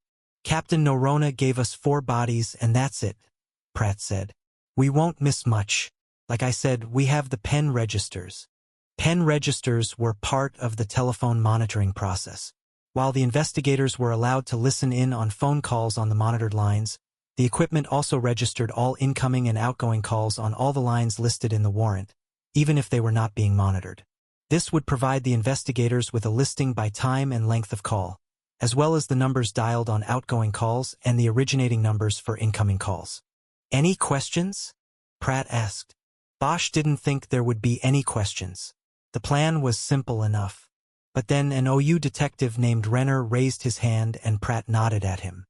Speaker 1: "Captain Norona gave us 4 bodies and that's it," Pratt said. "We won't miss much. Like I said, we have the pen registers." Pen registers were part of the telephone monitoring process. While the investigators were allowed to listen in on phone calls on the monitored lines, the equipment also registered all incoming and outgoing calls on all the lines listed in the warrant, even if they were not being monitored. This would provide the investigators with a listing by time and length of call, as well as the numbers dialed on outgoing calls and the originating numbers for incoming calls. "Any questions?" Pratt asked. Bosch didn't think there would be any questions. The plan was simple enough. But then an OU detective named Renner raised his hand and Pratt nodded at him.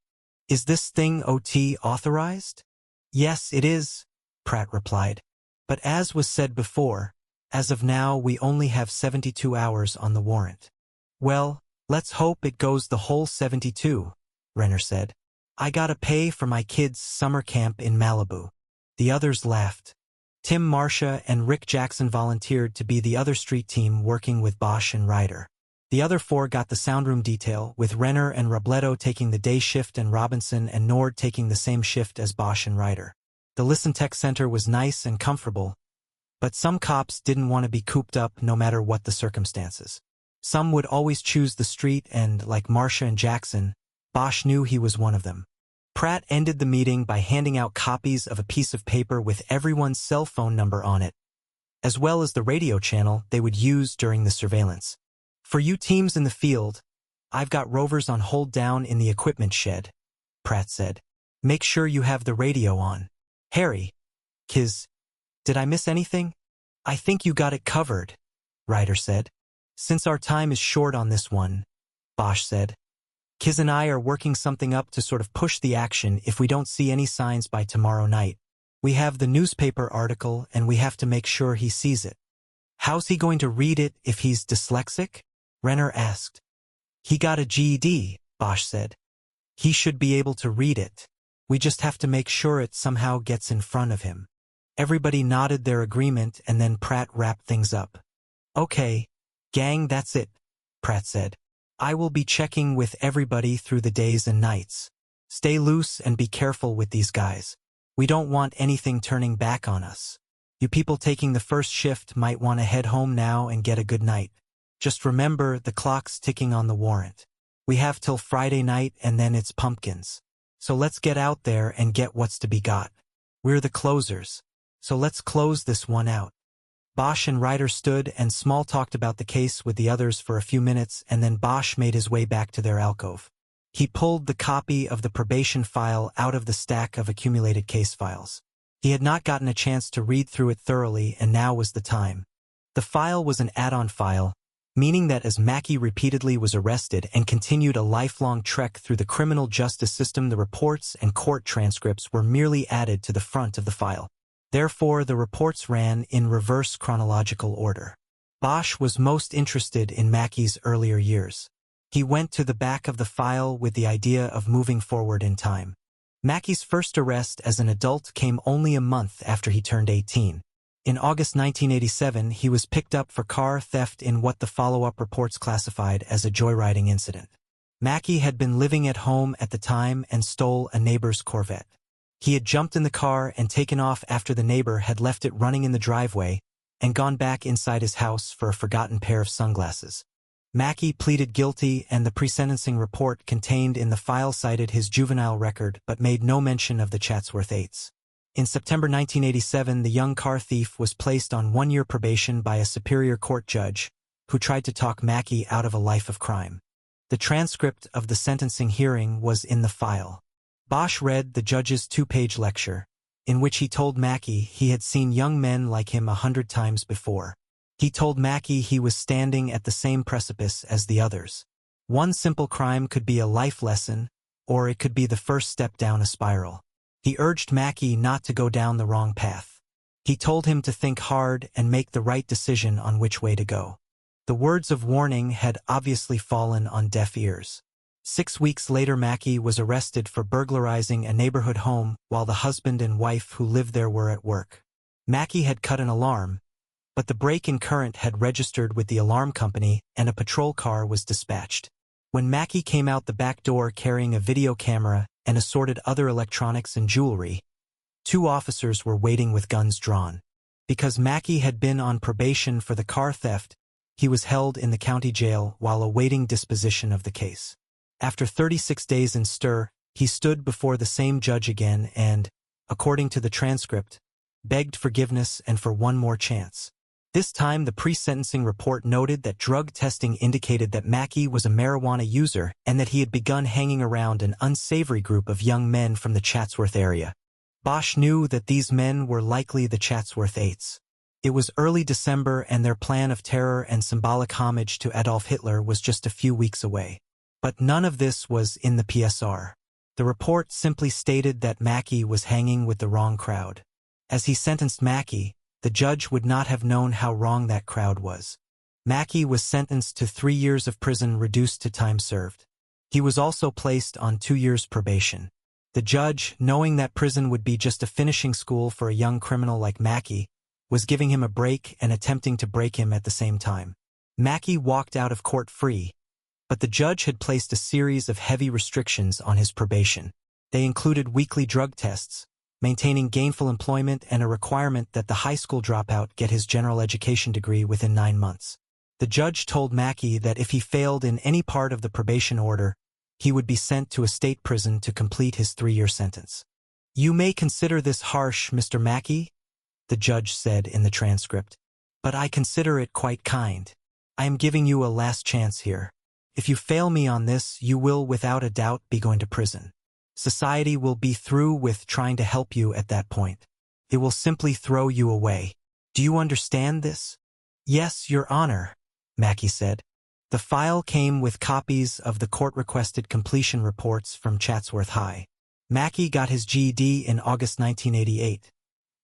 Speaker 1: "Is this thing OT authorized?" "Yes, it is," Pratt replied. "But as was said before, as of now we only have 72 hours on the warrant." "Well, let's hope it goes the whole 72, Renner said. "I gotta pay for my kids' summer camp in Malibu." The others laughed. Tim Marcia and Rick Jackson volunteered to be the other street team working with Bosch and Ryder. The other 4 got the soundroom detail, with Renner and Robledo taking the day shift and Robinson and Nord taking the same shift as Bosch and Ryder. The ListenTech Center was nice and comfortable, but some cops didn't want to be cooped up no matter what the circumstances. Some would always choose the street and, like Marcia and Jackson, Bosch knew he was one of them. Pratt ended the meeting by handing out copies of a piece of paper with everyone's cell phone number on it, as well as the radio channel they would use during the surveillance. "For you teams in the field, I've got rovers on hold down in the equipment shed," Pratt said. "Make sure you have the radio on. Harry, Kiz, did I miss anything?" I think you got it covered, Ryder said. Since our time is short on this one, Bosch said. Kiz and I are working something up to sort of push the action if we don't see any signs by tomorrow night. We have the newspaper article and we have to make sure he sees it. How's he going to read it if he's dyslexic? Renner asked. He got a GED, Bosch said. He should be able to read it. We just have to make sure it somehow gets in front of him. Everybody nodded their agreement and then Pratt wrapped things up. Okay, gang, that's it, Pratt said. I will be checking with everybody through the days and nights. Stay loose and be careful with these guys. We don't want anything turning back on us. You people taking the first shift might want to head home now and get a good night. Just remember the clock's ticking on the warrant. We have till Friday night and then it's pumpkins. So let's get out there and get what's to be got. We're the closers. So let's close this one out. Bosch and Ryder stood and small-talked about the case with the others for a few minutes, and then Bosch made his way back to their alcove. He pulled the copy of the probation file out of the stack of accumulated case files. He had not gotten a chance to read through it thoroughly, and now was the time. The file was an add-on file, meaning that as Mackey repeatedly was arrested and continued a lifelong trek through the criminal justice system, the reports and court transcripts were merely added to the front of the file. Therefore, the reports ran in reverse chronological order. Bosch was most interested in Mackey's earlier years. He went to the back of the file with the idea of moving forward in time. Mackey's first arrest as an adult came only a month after he turned 18. In August 1987, he was picked up for car theft in what the follow-up reports classified as a joyriding incident. Mackey had been living at home at the time and stole a neighbor's Corvette. He had jumped in the car and taken off after the neighbor had left it running in the driveway and gone back inside his house for a forgotten pair of sunglasses. Mackey pleaded guilty, and the pre-sentencing report contained in the file cited his juvenile record but made no mention of the Chatsworth Eights. In September 1987, the young car thief was placed on 1-year probation by a Superior Court judge who tried to talk Mackey out of a life of crime. The transcript of the sentencing hearing was in the file. Bosch read the judge's 2-page lecture, in which he told Mackey he had seen young men like him 100 times before. He told Mackey he was standing at the same precipice as the others. One simple crime could be a life lesson, or it could be the first step down a spiral. He urged Mackey not to go down the wrong path. He told him to think hard and make the right decision on which way to go. The words of warning had obviously fallen on deaf ears. 6 weeks later, Mackey was arrested for burglarizing a neighborhood home while the husband and wife who lived there were at work. Mackey had cut an alarm, but the break-in current had registered with the alarm company and a patrol car was dispatched. When Mackey came out the back door carrying a video camera and assorted other electronics and jewelry, 2 officers were waiting with guns drawn. Because Mackey had been on probation for the car theft, he was held in the county jail while awaiting disposition of the case. After 36 days in stir, he stood before the same judge again and, according to the transcript, begged forgiveness and for one more chance. This time, the pre-sentencing report noted that drug testing indicated that Mackey was a marijuana user and that he had begun hanging around an unsavory group of young men from the Chatsworth area. Bosch knew that these men were likely the Chatsworth Eights. It was early December and their plan of terror and symbolic homage to Adolf Hitler was just a few weeks away. But none of this was in the PSR. The report simply stated that Mackey was hanging with the wrong crowd. As he sentenced Mackey, the judge would not have known how wrong that crowd was. Mackey was sentenced to 3 years of prison reduced to time served. He was also placed on 2 years probation. The judge, knowing that prison would be just a finishing school for a young criminal like Mackey, was giving him a break and attempting to break him at the same time. Mackey walked out of court free, but the judge had placed a series of heavy restrictions on his probation. They included weekly drug tests, maintaining gainful employment, and a requirement that the high school dropout get his general education degree within 9 months. The judge told Mackey that if he failed in any part of the probation order, he would be sent to a state prison to complete his 3-year sentence. "You may consider this harsh, Mr. Mackey," the judge said in the transcript, "but I consider it quite kind. I am giving you a last chance here. If you fail me on this, you will without a doubt be going to prison. Society will be through with trying to help you at that point. It will simply throw you away. Do you understand this? Yes, Your Honor, Mackie said. The file came with copies of the court-requested completion reports from Chatsworth High. Mackie got his GED in August 1988,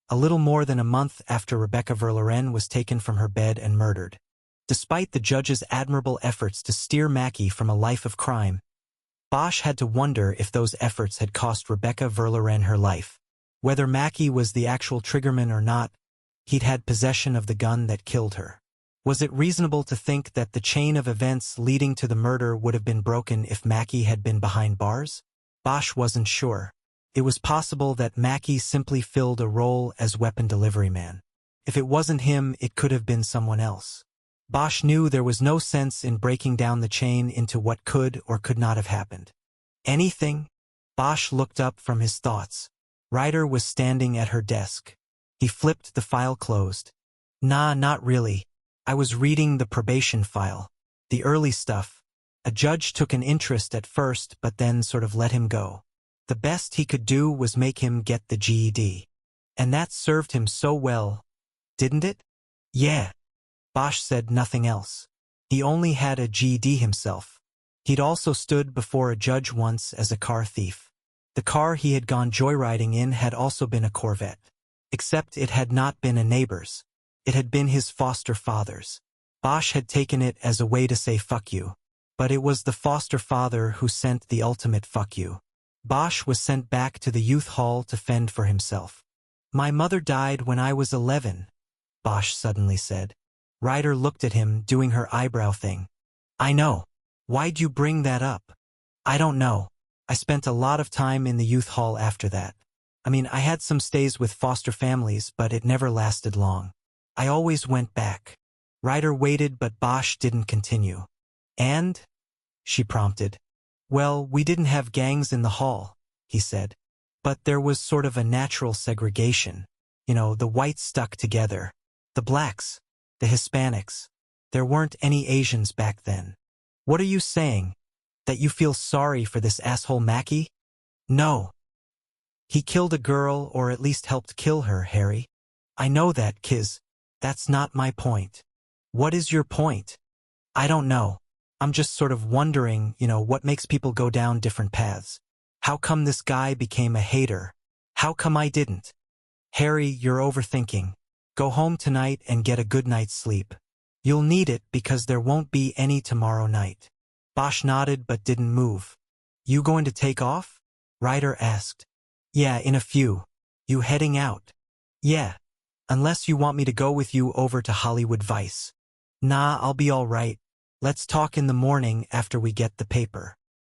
Speaker 1: a little more than a month after Rebecca Verloren was taken from her bed and murdered. Despite the judge's admirable efforts to steer Mackie from a life of crime, Bosch had to wonder if those efforts had cost Rebecca Verloren her life. Whether Mackie was the actual triggerman or not, he'd had possession of the gun that killed her. Was it reasonable to think that the chain of events leading to the murder would have been broken if Mackie had been behind bars? Bosch wasn't sure. It was possible that Mackie simply filled a role as weapon delivery man. If it wasn't him, it could have been someone else. Bosch knew there was no sense in breaking down the chain into what could or could not have happened. Anything? Bosch looked up from his thoughts. Ryder was standing at her desk. He flipped the file closed. Nah, not really. I was reading the probation file. The early stuff. A judge took an interest at first but then sort of let him go. The best he could do was make him get the GED. And that served him so well, didn't it? Yeah. Bosch said nothing else. He only had a GED himself. He'd also stood before a judge once as a car thief. The car he had gone joyriding in had also been a Corvette. Except it had not been a neighbor's. It had been his foster father's. Bosch had taken it as a way to say fuck you. But it was the foster father who sent the ultimate fuck you. Bosch was sent back to the youth hall to fend for himself. My mother died when I was 11, Bosch suddenly said. Ryder looked at him, doing her eyebrow thing. I know. Why'd you bring that up? I don't know. I spent a lot of time in the youth hall after that. I mean, I had some stays with foster families, but it never lasted long. I always went back. Ryder waited, but Bosch didn't continue. And? She prompted. Well, we didn't have gangs in the hall, he said. But there was sort of a natural segregation. You know, the whites stuck together. The blacks. The Hispanics. There weren't any Asians back then. What are you saying? That you feel sorry for this asshole Mackie? No. He killed a girl, or at least helped kill her, Harry. I know that, Kiz. That's not my point. What is your point? I don't know. I'm just sort of wondering, what makes people go down different paths. How come this guy became a hater? How come I didn't? Harry, you're overthinking. Go home tonight and get a good night's sleep. You'll need it because there won't be any tomorrow night. Bosch nodded but didn't move. You going to take off? Ryder asked. Yeah, in a few. You heading out? Yeah. Unless you want me to go with you over to Hollywood Vice. Nah, I'll be all right. Let's talk in the morning after we get the paper.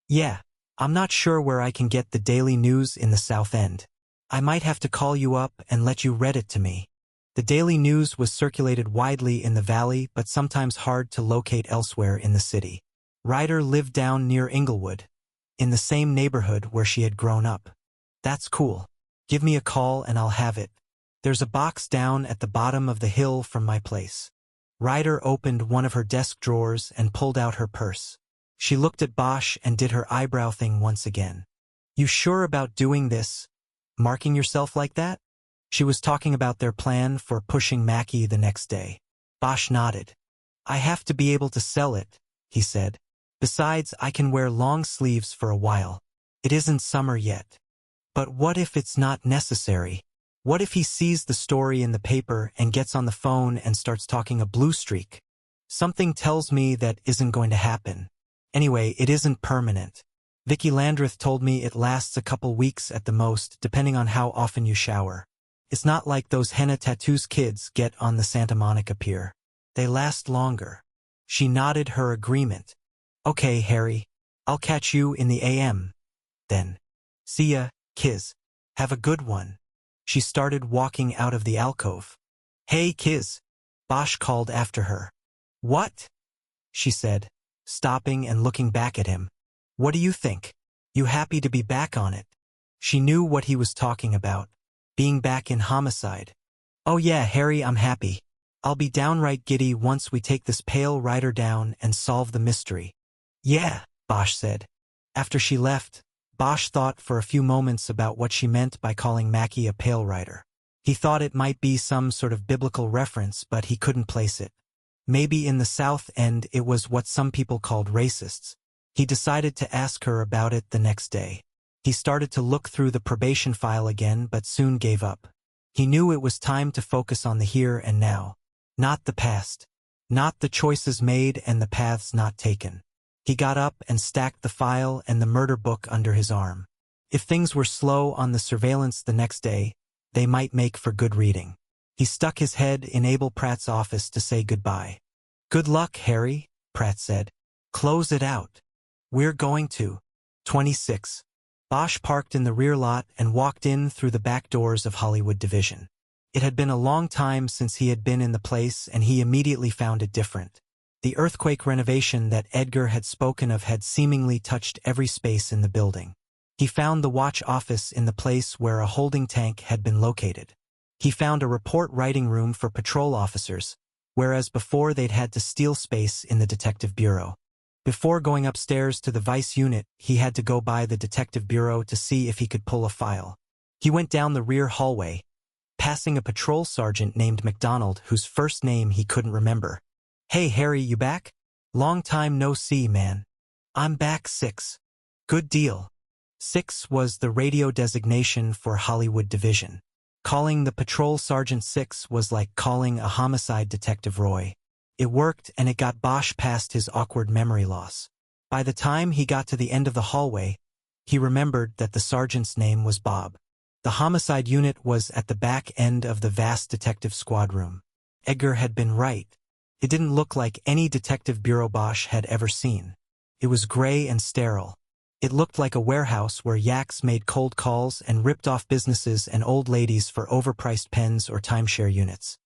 Speaker 1: Yeah. I'm not sure where I can get the Daily News in the South End. I might have to call you up and let you read it to me. The Daily News was circulated widely in the valley but sometimes hard to locate elsewhere in the city. Ryder lived down near Inglewood, in the same neighborhood where she had grown up. That's cool. Give me a call and I'll have it. There's a box down at the bottom of the hill from my place. Ryder opened one of her desk drawers and pulled out her purse. She looked at Bosch and did her eyebrow thing once again. You sure about doing this? Marking yourself like that? She was talking about their plan for pushing Mackie the next day. Bosch nodded. I have to be able to sell it, he said. Besides, I can wear long sleeves for a while. It isn't summer yet. But what if it's not necessary? What if he sees the story in the paper and gets on the phone and starts talking a blue streak? Something tells me that isn't going to happen. Anyway, it isn't permanent. Vicky Landreth told me it lasts a couple weeks at the most, depending on how often you shower. It's not like those henna tattoos kids get on the Santa Monica pier. They last longer. She nodded her agreement. Okay, Harry. I'll catch you in the AM. Then. See ya, Kiz. Have a good one. She started walking out of the alcove. Hey, Kiz. Bosch called after her. What? She said, stopping and looking back at him. What do you think? You happy to be back on it? She knew what he was talking about. Being back in homicide. Oh yeah, Harry, I'm happy. I'll be downright giddy once we take this pale rider down and solve the mystery. Yeah, Bosch said. After she left, Bosch thought for a few moments about what she meant by calling Mackie a pale rider. He thought it might be some sort of biblical reference, but he couldn't place it. Maybe in the South End it was what some people called racists. He decided to ask her about it the next day. He started to look through the probation file again, but soon gave up. He knew it was time to focus on the here and now. Not the past. Not the choices made and the paths not taken. He got up and stacked the file and the murder book under his arm. If things were slow on the surveillance the next day, they might make for good reading. He stuck his head in Abel Pratt's office to say goodbye. "Good luck, Harry," Pratt said. "Close it out. We're going to." 26. Bosch parked in the rear lot and walked in through the back doors of Hollywood Division. It had been a long time since he had been in the place, and he immediately found it different. The earthquake renovation that Edgar had spoken of had seemingly touched every space in the building. He found the watch office in the place where a holding tank had been located. He found a report writing room for patrol officers, whereas before they'd had to steal space in the detective bureau. Before going upstairs to the vice unit, he had to go by the detective bureau to see if he could pull a file. He went down the rear hallway, passing a patrol sergeant named McDonald, whose first name he couldn't remember. "Hey Harry, you back? Long time no see, man." "I'm back, 6. "Good deal." 6 was the radio designation for Hollywood Division. Calling the patrol sergeant 6 was like calling a homicide detective Roy. It worked, and it got Bosch past his awkward memory loss. By the time he got to the end of the hallway, he remembered that the sergeant's name was Bob. The homicide unit was at the back end of the vast detective squad room. Edgar had been right. It didn't look like any detective bureau Bosch had ever seen. It was gray and sterile. It looked like a warehouse where yaks made cold calls and ripped off businesses and old ladies for overpriced pens or timeshare units.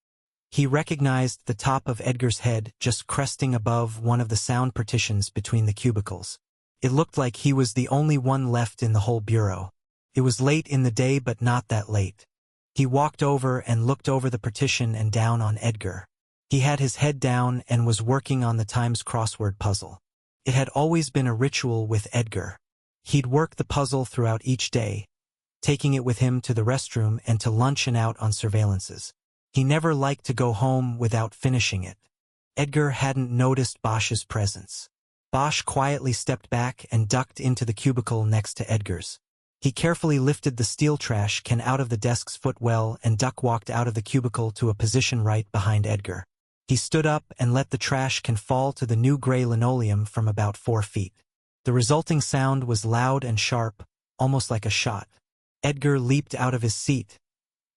Speaker 1: He recognized the top of Edgar's head just cresting above one of the sound partitions between the cubicles. It looked like he was the only one left in the whole bureau. It was late in the day, but not that late. He walked over and looked over the partition and down on Edgar. He had his head down and was working on the Times crossword puzzle. It had always been a ritual with Edgar. He'd work the puzzle throughout each day, taking it with him to the restroom and to lunch and out on surveillances. He never liked to go home without finishing it. Edgar hadn't noticed Bosch's presence. Bosch quietly stepped back and ducked into the cubicle next to Edgar's. He carefully lifted the steel trash can out of the desk's footwell and duck-walked out of the cubicle to a position right behind Edgar. He stood up and let the trash can fall to the new gray linoleum from about 4 feet. The resulting sound was loud and sharp, almost like a shot. Edgar leaped out of his seat,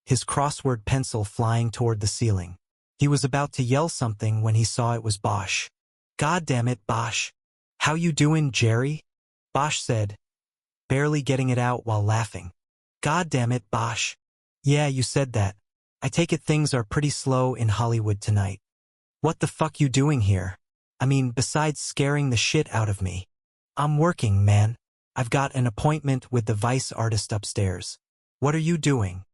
Speaker 1: his crossword pencil flying toward the ceiling. He was about to yell something when he saw it was Bosch. "God damn it, Bosch. How you doing, Jerry?" Bosch said, barely getting it out while laughing. "God damn it, Bosch. Yeah, you said that. I take it things are pretty slow in Hollywood tonight. What the fuck you doing here? I mean, besides scaring the shit out of me." "I'm working, man. I've got an appointment with the vice artist upstairs." "What are you doing?"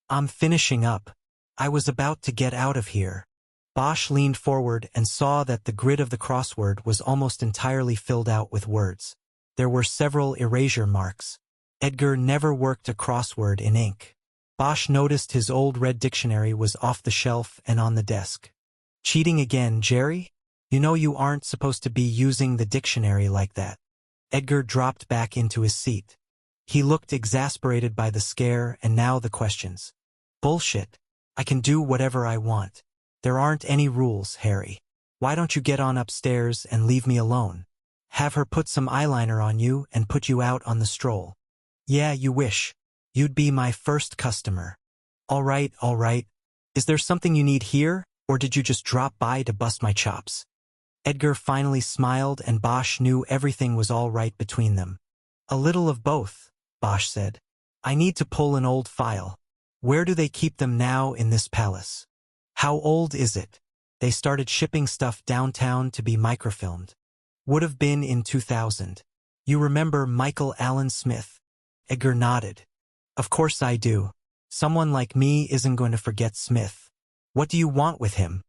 Speaker 1: "I'm finishing up. I was about to get out of here." Bosch leaned forward and saw that the grid of the crossword was almost entirely filled out with words. There were several erasure marks. Edgar never worked a crossword in ink. Bosch noticed his old red dictionary was off the shelf and on the desk. "Cheating again, Jerry? You know you aren't supposed to be using the dictionary like that." Edgar dropped back into his seat. He looked exasperated by the scare and now the questions. "Bullshit. I can do whatever I want. There aren't any rules, Harry. Why don't you get on upstairs and leave me alone? Have her put some eyeliner on you and put you out on the stroll." "Yeah, you wish. You'd be my first customer." All right, all right. Is there something you need here, or did you just drop by to bust my chops?" Edgar finally smiled, and Bosch knew everything was all right between them. "A little of both," Bosch said. "I need to pull an old file. Where do they keep them now in this palace?" "How old is it?" "They started shipping stuff downtown to be microfilmed. Would have been in 2000. You remember Michael Allen Smith?" Edgar nodded. "Of course I do. Someone like me isn't going to forget Smith. What do you want with him?"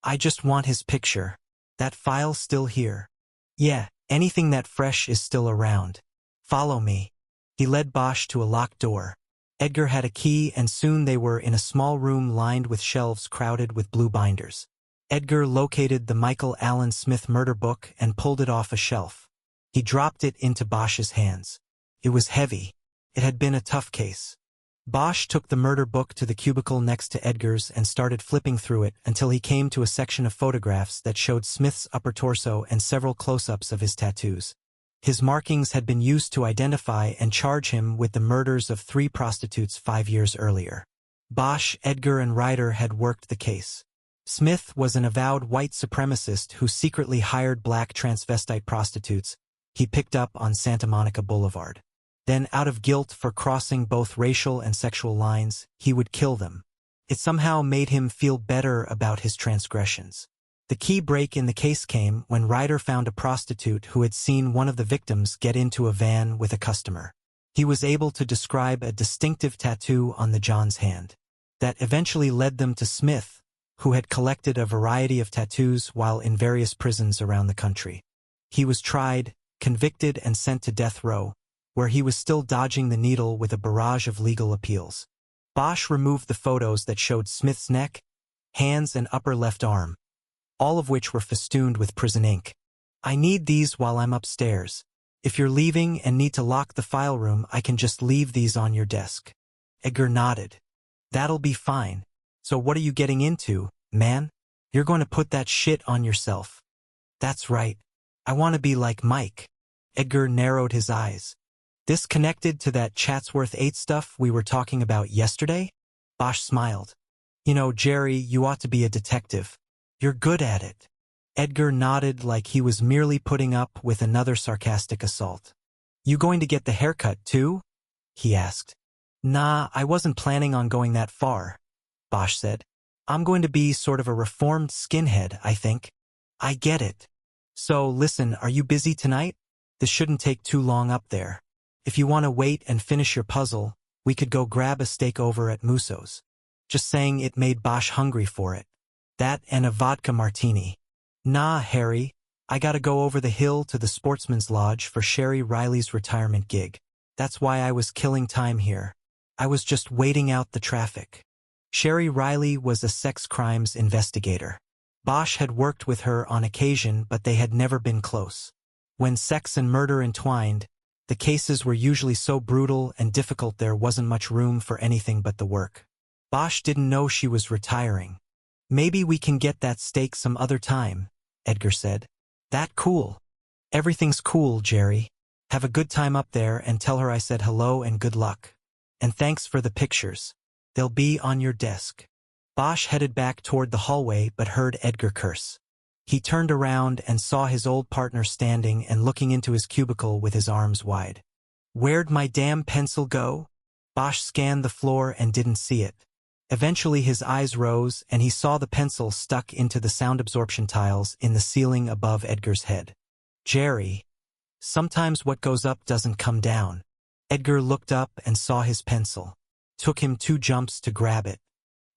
Speaker 1: "I just want his picture. That file's still here." "Yeah, anything that fresh is still around. Follow me." He led Bosch to a locked door. Edgar had a key and soon they were in a small room lined with shelves crowded with blue binders. Edgar located the Michael Allen Smith murder book and pulled it off a shelf. He dropped it into Bosch's hands. It was heavy. It had been a tough case. Bosch took the murder book to the cubicle next to Edgar's and started flipping through it until he came to a section of photographs that showed Smith's upper torso and several close-ups of his tattoos. His markings had been used to identify and charge him with the murders of 3 prostitutes 5 years earlier. Bosch, Edgar, and Ryder had worked the case. Smith was an avowed white supremacist who secretly hired black transvestite prostitutes he picked up on Santa Monica Boulevard. Then, out of guilt for crossing both racial and sexual lines, he would kill them. It somehow made him feel better about his transgressions. The key break in the case came when Ryder found a prostitute who had seen one of the victims get into a van with a customer. He was able to describe a distinctive tattoo on the John's hand. That eventually led them to Smith, who had collected a variety of tattoos while in various prisons around the country. He was tried, convicted, and sent to death row, where he was still dodging the needle with a barrage of legal appeals. Bosch removed the photos that showed Smith's neck, hands, and upper left arm, all of which were festooned with prison ink. "I need these while I'm upstairs. If you're leaving and need to lock the file room, I can just leave these on your desk." Edgar nodded. "That'll be fine. So what are you getting into, man? You're going to put that shit on yourself." "That's right. I want to be like Mike." Edgar narrowed his eyes. "This connected to that Chatsworth 8 stuff we were talking about yesterday?" Bosch smiled. "You know, Jerry, you ought to be a detective. You're good at it." Edgar nodded like he was merely putting up with another sarcastic assault. "You going to get the haircut, too?" he asked. "Nah, I wasn't planning on going that far," Bosch said. "I'm going to be sort of a reformed skinhead, I think." "I get it. So, listen, are you busy tonight? This shouldn't take too long up there. If you want to wait and finish your puzzle, we could go grab a steak over at Musso's." Just saying it made Bosch hungry for it. That and a vodka martini. "Nah, Harry, I gotta go over the hill to the Sportsman's Lodge for Sherry Riley's retirement gig. That's why I was killing time here. I was just waiting out the traffic." Sherry Riley was a sex crimes investigator. Bosch had worked with her on occasion, but they had never been close. When sex and murder entwined, the cases were usually so brutal and difficult there wasn't much room for anything but the work. Bosch didn't know she was retiring. "Maybe we can get that steak some other time," Edgar said. "That cool." "Everything's cool, Jerry. Have a good time up there and tell her I said hello and good luck. And thanks for the pictures. They'll be on your desk." Bosch headed back toward the hallway but heard Edgar curse. He turned around and saw his old partner standing and looking into his cubicle with his arms wide. "Where'd my damn pencil go?" Bosch scanned the floor and didn't see it. Eventually his eyes rose and he saw the pencil stuck into the sound absorption tiles in the ceiling above Edgar's head. "Jerry, sometimes what goes up doesn't come down." Edgar looked up and saw his pencil. Took him 2 jumps to grab it.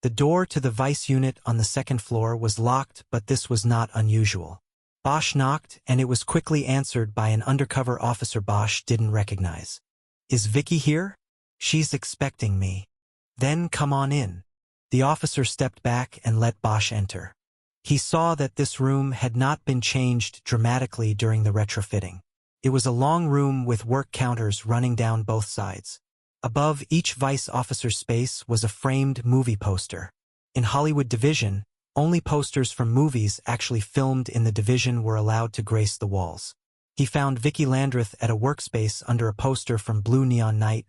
Speaker 1: The door to the vice unit on the 2nd floor was locked, but this was not unusual. Bosch knocked, and it was quickly answered by an undercover officer Bosch didn't recognize. "Is Vicky here?" "She's expecting me." "Then come on in." The officer stepped back and let Bosch enter. He saw that this room had not been changed dramatically during the retrofitting. It was a long room with work counters running down both sides. Above each vice officer's space was a framed movie poster. In Hollywood Division, only posters from movies actually filmed in the division were allowed to grace the walls. He found Vicky Landreth at a workspace under a poster from Blue Neon Night,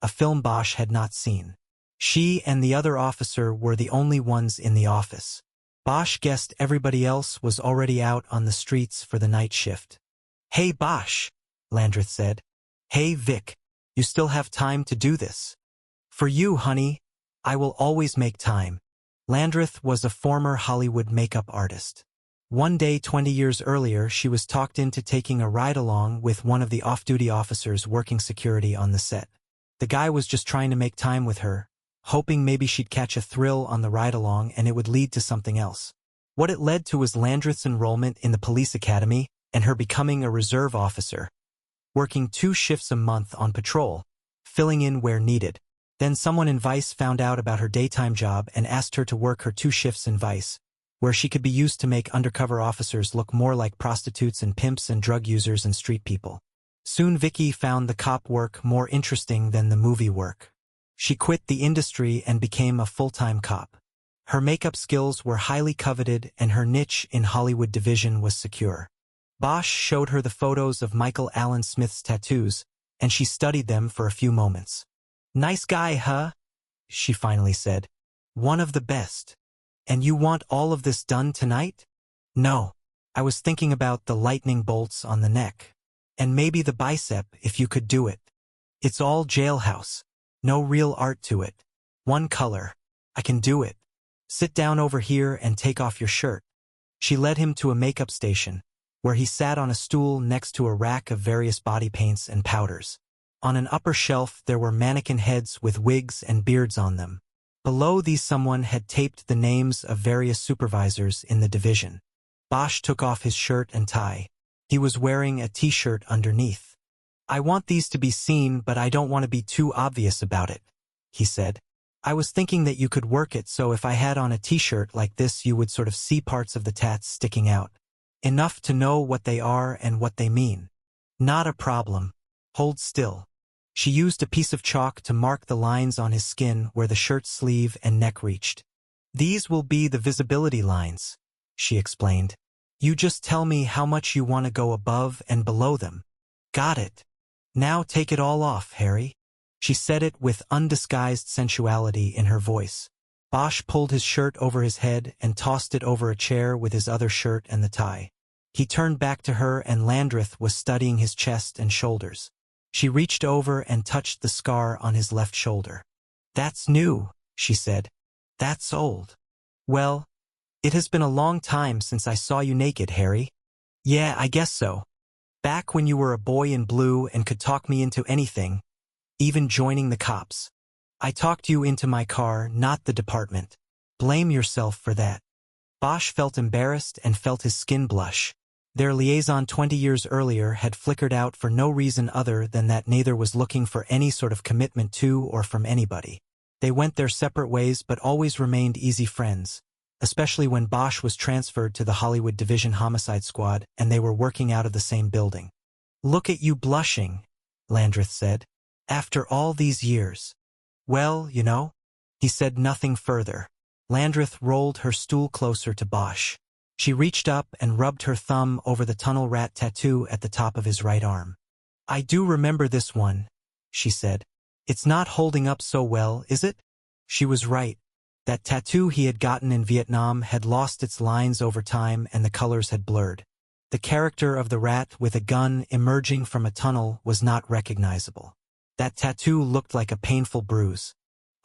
Speaker 1: a film Bosch had not seen. She and the other officer were the only ones in the office. Bosch guessed everybody else was already out on the streets for the night shift. "Hey Bosch," Landreth said. "Hey Vic. You still have time to do this?" "For you, honey. I will always make time." Landreth was a former Hollywood makeup artist. One day 20 years earlier, she was talked into taking a ride-along with one of the off-duty officers working security on the set. The guy was just trying to make time with her, hoping maybe she'd catch a thrill on the ride-along and it would lead to something else. What it led to was Landreth's enrollment in the police academy and her becoming a reserve officer, working 2 shifts a month on patrol, filling in where needed. Then someone in Vice found out about her daytime job and asked her to work her 2 shifts in Vice, where she could be used to make undercover officers look more like prostitutes and pimps and drug users and street people. Soon Vicky found the cop work more interesting than the movie work. She quit the industry and became a full-time cop. Her makeup skills were highly coveted and her niche in Hollywood division was secure. Bosch showed her the photos of Michael Allen Smith's tattoos, and she studied them for a few moments. "Nice guy, huh?" she finally said. "One of the best. And you want all of this done tonight?" "No. I was thinking about the lightning bolts on the neck. And maybe the bicep, if you could do it. It's all jailhouse. No real art to it. One color. I can do it. Sit down over here and take off your shirt." She led him to a makeup station, where he sat on a stool next to a rack of various body paints and powders. On an upper shelf there were mannequin heads with wigs and beards on them. Below these someone had taped the names of various supervisors in the division. Bosch took off his shirt and tie. He was wearing a t-shirt underneath. "I want these to be seen, but I don't want to be too obvious about it," he said. "I was thinking that you could work it so if I had on a t-shirt like this you would sort of see parts of the tats sticking out. Enough to know what they are and what they mean." "Not a problem. Hold still." She used a piece of chalk to mark the lines on his skin where the shirt sleeve and neck reached. "These will be the visibility lines," she explained. "You just tell me how much you want to go above and below them." "Got it. Now take it all off, Harry." She said it with undisguised sensuality in her voice. Bosch pulled his shirt over his head and tossed it over a chair with his other shirt and the tie. He turned back to her and Landreth was studying his chest and shoulders. She reached over and touched the scar on his left shoulder. "That's new," she said. "That's old." "Well, it has been a long time since I saw you naked, Harry." "Yeah, I guess so. Back when you were a boy in blue and could talk me into anything, even joining the cops. I talked you into my car, not the department. Blame yourself for that." Bosch felt embarrassed and felt his skin blush. Their liaison 20 years earlier had flickered out for no reason other than that neither was looking for any sort of commitment to or from anybody. They went their separate ways but always remained easy friends, especially when Bosch was transferred to the Hollywood Division Homicide Squad and they were working out of the same building. "Look at you blushing," Landreth said. "After all these years." "Well, you know." He said nothing further. Landreth rolled her stool closer to Bosch. She reached up and rubbed her thumb over the tunnel rat tattoo at the top of his right arm. "I do remember this one," she said. "It's not holding up so well, is it?" She was right. That tattoo he had gotten in Vietnam had lost its lines over time and the colors had blurred. The character of the rat with a gun emerging from a tunnel was not recognizable. That tattoo looked like a painful bruise.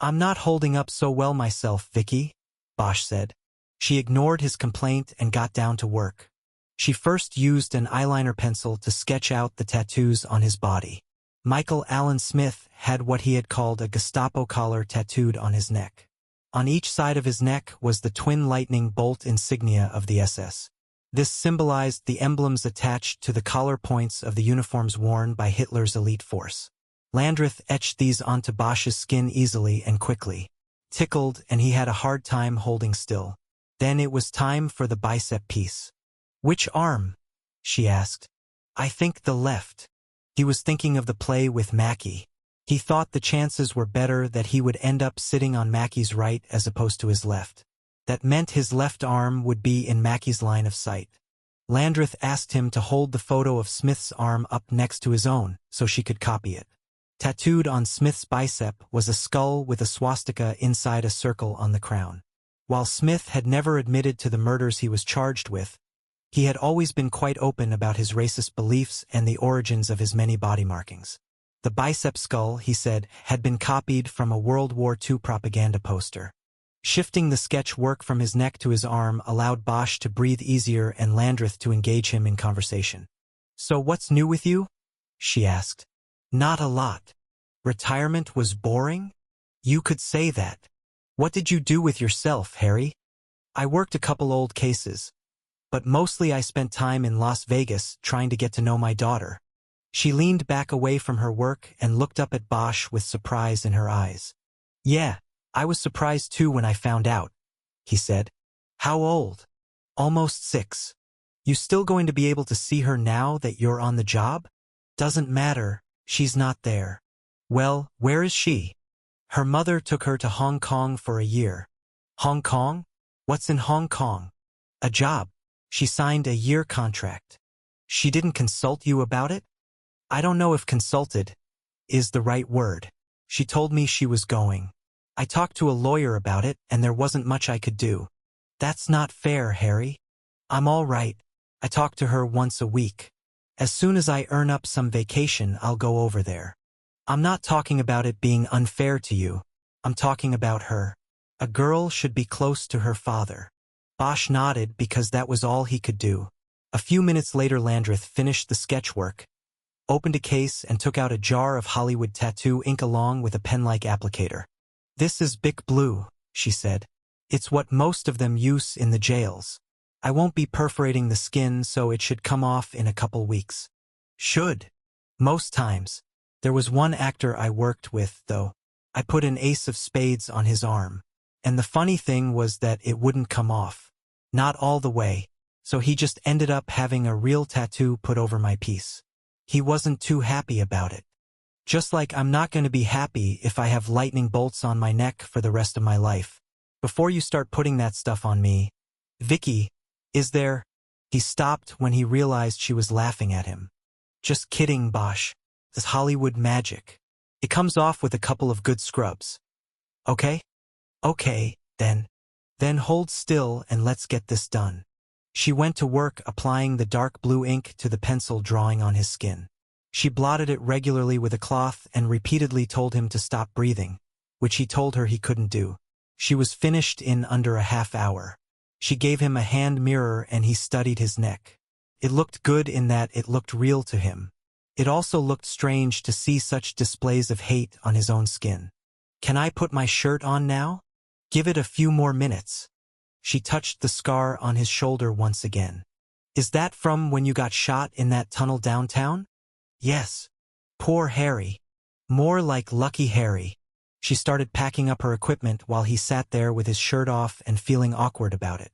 Speaker 1: "I'm not holding up so well myself, Vicky," Bosch said. She ignored his complaint and got down to work. She first used an eyeliner pencil to sketch out the tattoos on his body. Michael Allen Smith had what he had called a Gestapo collar tattooed on his neck. On each side of his neck was the twin lightning bolt insignia of the SS. This symbolized the emblems attached to the collar points of the uniforms worn by Hitler's elite force. Landreth etched these onto Bosch's skin easily and quickly. Tickled, and he had a hard time holding still. Then it was time for the bicep piece. "Which arm?" she asked. "I think the left." He was thinking of the play with Mackie. He thought the chances were better that he would end up sitting on Mackie's right as opposed to his left. That meant his left arm would be in Mackie's line of sight. Landreth asked him to hold the photo of Smith's arm up next to his own so she could copy it. Tattooed on Smith's bicep was a skull with a swastika inside a circle on the crown. While Smith had never admitted to the murders he was charged with, he had always been quite open about his racist beliefs and the origins of his many body markings. The bicep skull, he said, had been copied from a World War II propaganda poster. Shifting the sketch work from his neck to his arm allowed Bosch to breathe easier and Landreth to engage him in conversation. "So what's new with you?" she asked. "Not a lot. Retirement was boring?" "You could say that. What did you do with yourself, Harry?" "I worked a couple old cases. But mostly I spent time in Las Vegas trying to get to know my daughter." She leaned back away from her work and looked up at Bosch with surprise in her eyes. Yeah, I was surprised too when I found out, he said. How old? Almost 6. You still going to be able to see her now that you're on the job? Doesn't matter, she's not there. Well, where is she? Her mother took her to Hong Kong for a year. Hong Kong? What's in Hong Kong? A job. She signed a year contract. She didn't consult you about it? I don't know if consulted is the right word. She told me she was going. I talked to a lawyer about it, and there wasn't much I could do. That's not fair, Harry. I'm all right. I talk to her once a week. As soon as I earn up some vacation, I'll go over there. I'm not talking about it being unfair to you. I'm talking about her. A girl should be close to her father. Bosch nodded because that was all he could do. A few minutes later Landreth finished the sketchwork, opened a case and took out a jar of Hollywood tattoo ink along with a pen-like applicator. This is Bic Blue, she said. It's what most of them use in the jails. I won't be perforating the skin, so it should come off in a couple weeks. Should. Most times. There was one actor I worked with, though. I put an ace of spades on his arm. And the funny thing was that it wouldn't come off. Not all the way. So he just ended up having a real tattoo put over my piece. He wasn't too happy about it. Just like I'm not going to be happy if I have lightning bolts on my neck for the rest of my life. Before you start putting that stuff on me. Vicky, is there? He stopped when he realized she was laughing at him. Just kidding, Bosch. This Hollywood magic. It comes off with a couple of good scrubs. Okay? Okay, then. Then hold still and let's get this done. She went to work applying the dark blue ink to the pencil drawing on his skin. She blotted it regularly with a cloth and repeatedly told him to stop breathing, which he told her he couldn't do. She was finished in under a half hour. She gave him a hand mirror and he studied his neck. It looked good in that it looked real to him. It also looked strange to see such displays of hate on his own skin. Can I put my shirt on now? Give it a few more minutes. She touched the scar on his shoulder once again. Is that from when you got shot in that tunnel downtown? Yes. Poor Harry. More like Lucky Harry. She started packing up her equipment while he sat there with his shirt off and feeling awkward about it.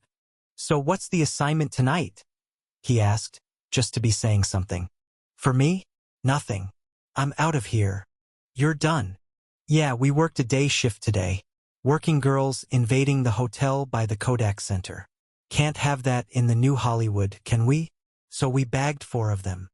Speaker 1: So what's the assignment tonight? He asked, just to be saying something. For me? Nothing. I'm out of here. You're done. Yeah, we worked a day shift today. Working girls invading the hotel by the Kodak Center. Can't have that in the new Hollywood, can we? So we bagged 4 of them.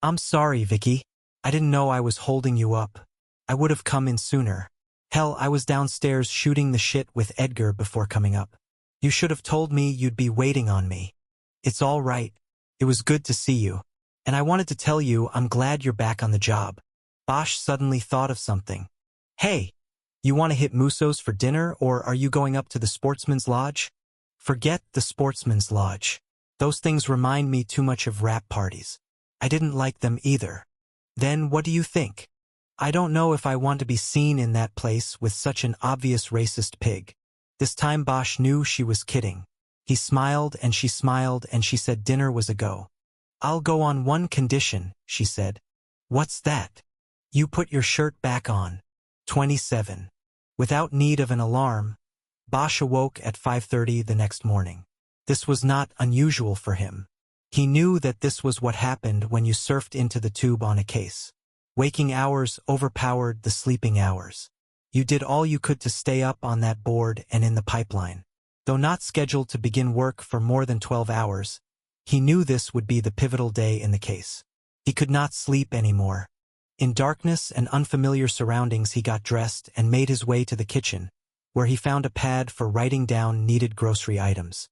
Speaker 1: I'm sorry, Vicky. I didn't know I was holding you up. I would have come in sooner. Hell, I was downstairs shooting the shit with Edgar before coming up. You should have told me you'd be waiting on me. It's all right. It was good to see you. And I wanted to tell you I'm glad you're back on the job. Bosch suddenly thought of something. Hey, you want to hit Musso's for dinner, or are you going up to the Sportsman's Lodge? Forget the Sportsman's Lodge. Those things remind me too much of rap parties. I didn't like them either. Then what do you think? I don't know if I want to be seen in that place with such an obvious racist pig. This time Bosch knew she was kidding. He smiled and she said dinner was a go. I'll go on one condition, she said. What's that? You put your shirt back on. 27. Without need of an alarm, Bosch awoke at 5:30 the next morning. This was not unusual for him. He knew that this was what happened when you surfed into the tube on a case. Waking hours overpowered the sleeping hours. You did all you could to stay up on that board and in the pipeline. Though not scheduled to begin work for more than 12 hours, he knew this would be the pivotal day in the case. He could not sleep anymore. In darkness and unfamiliar surroundings he got dressed and made his way to the kitchen, where he found a pad for writing down needed grocery items.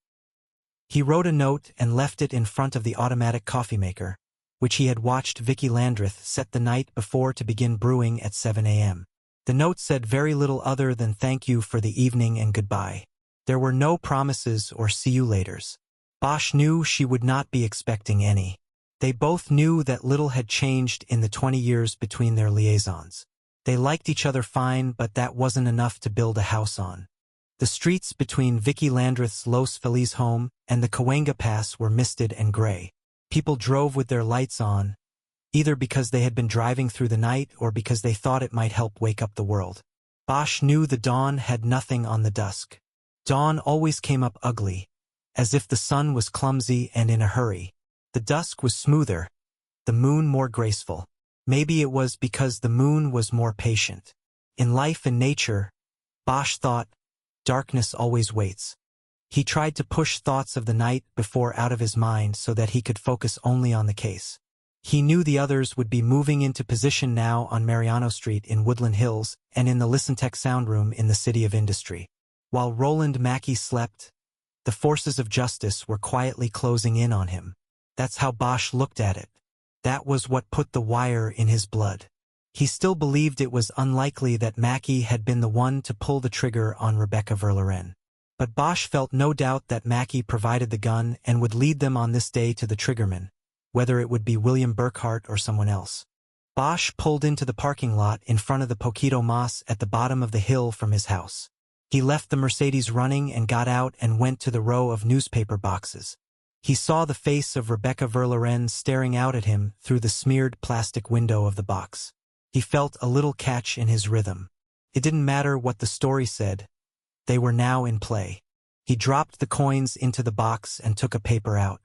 Speaker 1: He wrote a note and left it in front of the automatic coffee maker, which he had watched Vicky Landreth set the night before to begin brewing at 7 a.m. The note said very little other than thank you for the evening and goodbye. There were no promises or see you laters. Bosch knew she would not be expecting any. They both knew that little had changed in the 20 years between their liaisons. They liked each other fine, but that wasn't enough to build a house on. The streets between Vicky Landreth's Los Feliz home and the Cahuenga Pass were misted and gray. People drove with their lights on, either because they had been driving through the night or because they thought it might help wake up the world. Bosch knew the dawn had nothing on the dusk. Dawn always came up ugly, as if the sun was clumsy and in a hurry. The dusk was smoother, the moon more graceful. Maybe it was because the moon was more patient. In life and nature, Bosch thought, darkness always waits. He tried to push thoughts of the night before out of his mind so that he could focus only on the case. He knew the others would be moving into position now on Mariano Street in Woodland Hills and in the Listentech sound room in the City of Industry. While Roland Mackey slept, the forces of justice were quietly closing in on him. That's how Bosch looked at it. That was what put the wire in his blood. He still believed it was unlikely that Mackey had been the one to pull the trigger on Rebecca Verloren. But Bosch felt no doubt that Mackey provided the gun and would lead them on this day to the triggerman, whether it would be William Burkhart or someone else. Bosch pulled into the parking lot in front of the Poquito Mas at the bottom of the hill from his house. He left the Mercedes running and got out and went to the row of newspaper boxes. He saw the face of Rebecca Verloren staring out at him through the smeared plastic window of the box. He felt a little catch in his rhythm. It didn't matter what the story said. They were now in play. He dropped the coins into the box and took a paper out.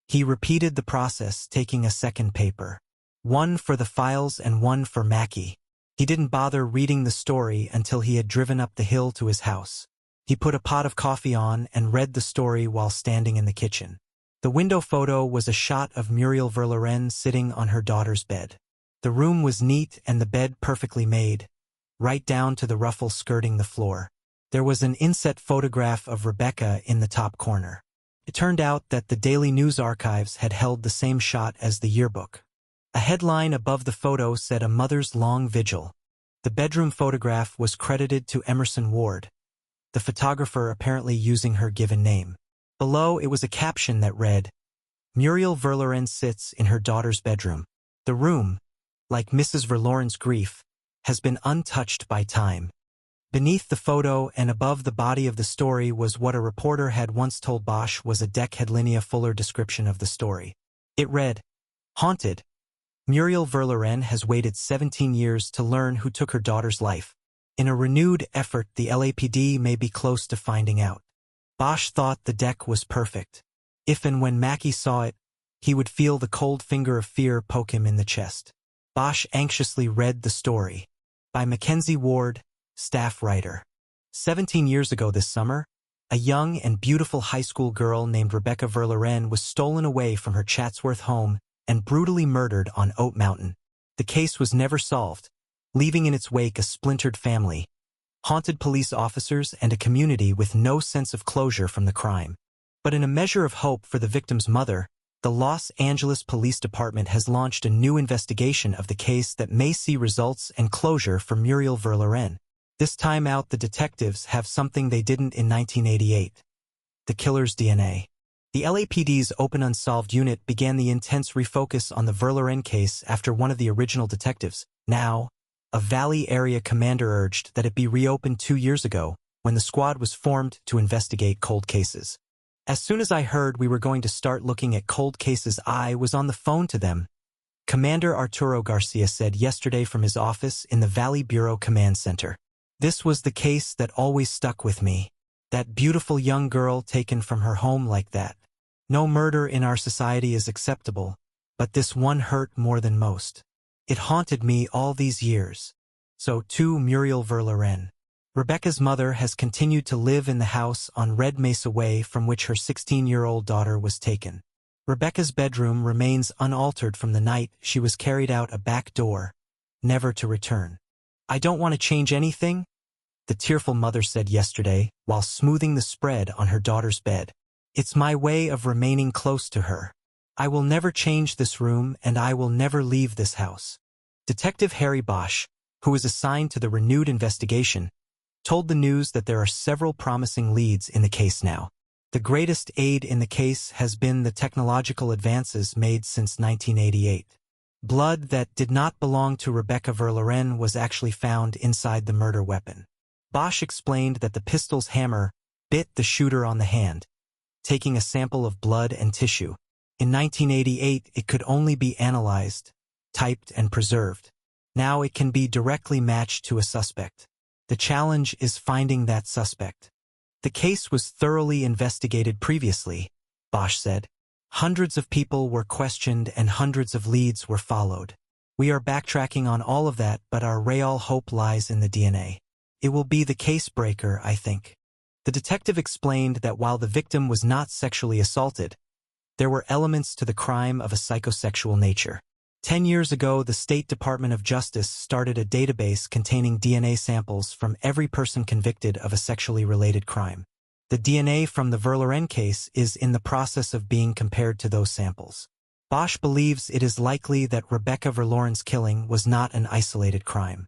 Speaker 1: He repeated the process, taking a second paper. One for the files and one for Mackey. He didn't bother reading the story until he had driven up the hill to his house. He put a pot of coffee on and read the story while standing in the kitchen. The window photo was a shot of Muriel Verloren sitting on her daughter's bed. The room was neat and the bed perfectly made, right down to the ruffle skirting the floor. There was an inset photograph of Rebecca in the top corner. It turned out that the Daily News archives had held the same shot as the yearbook. A headline above the photo said "A Mother's Long Vigil." The bedroom photograph was credited to Emerson Ward, the photographer apparently using her given name. Below it was a caption that read, "Muriel Verloren sits in her daughter's bedroom. The room, like Mrs. Verloren's grief, has been untouched by time." Beneath the photo and above the body of the story was what a reporter had once told Bosch was a decade fuller description of the story. It read, "Haunted. Muriel Verloren has waited 17 years to learn who took her daughter's life. In a renewed effort, the LAPD may be close to finding out." Bosch thought the deck was perfect. If and when Mackey saw it, he would feel the cold finger of fear poke him in the chest. Bosch anxiously read the story. By Mackenzie Ward, staff writer. 17 years ago this summer, a young and beautiful high school girl named Rebecca Verloren was stolen away from her Chatsworth home and brutally murdered on Oat Mountain. The case was never solved, leaving in its wake a splintered family, haunted police officers, and a community with no sense of closure from the crime. But in a measure of hope for the victim's mother, the Los Angeles Police Department has launched a new investigation of the case that may see results and closure for Muriel Verloren. This time out, the detectives have something they didn't in 1988. The killer's DNA. The LAPD's Open Unsolved Unit began the intense refocus on the Verloren case after one of the original detectives, now a Valley Area commander, urged that it be reopened 2 years ago when the squad was formed to investigate cold cases. "As soon as I heard we were going to start looking at cold cases, I was on the phone to them," Commander Arturo Garcia said yesterday from his office in the Valley Bureau Command Center. "This was the case that always stuck with me. That beautiful young girl taken from her home like that. No murder in our society is acceptable, but this one hurt more than most. It haunted me all these years." So too Muriel Verloren. Rebecca's mother has continued to live in the house on Red Mesa Way from which her 16-year-old daughter was taken. Rebecca's bedroom remains unaltered from the night she was carried out a back door, never to return. "I don't want to change anything," the tearful mother said yesterday while smoothing the spread on her daughter's bed. "It's my way of remaining close to her. I will never change this room and I will never leave this house." Detective Harry Bosch, who was assigned to the renewed investigation, told the news that there are several promising leads in the case now. The greatest aid in the case has been the technological advances made since 1988. Blood that did not belong to Rebecca Verloren was actually found inside the murder weapon. Bosch explained that the pistol's hammer bit the shooter on the hand, taking a sample of blood and tissue. In 1988, it could only be analyzed, typed, and preserved. Now it can be directly matched to a suspect. The challenge is finding that suspect. The case was thoroughly investigated previously, Bosch said. Hundreds of people were questioned and hundreds of leads were followed. We are backtracking on all of that, but our real hope lies in the DNA. It will be the case breaker, I think. The detective explained that while the victim was not sexually assaulted, there were elements to the crime of a psychosexual nature. 10 years ago, the State Department of Justice started a database containing DNA samples from every person convicted of a sexually related crime. The DNA from the Verloren case is in the process of being compared to those samples. Bosch believes it is likely that Rebecca Verloren's killing was not an isolated crime.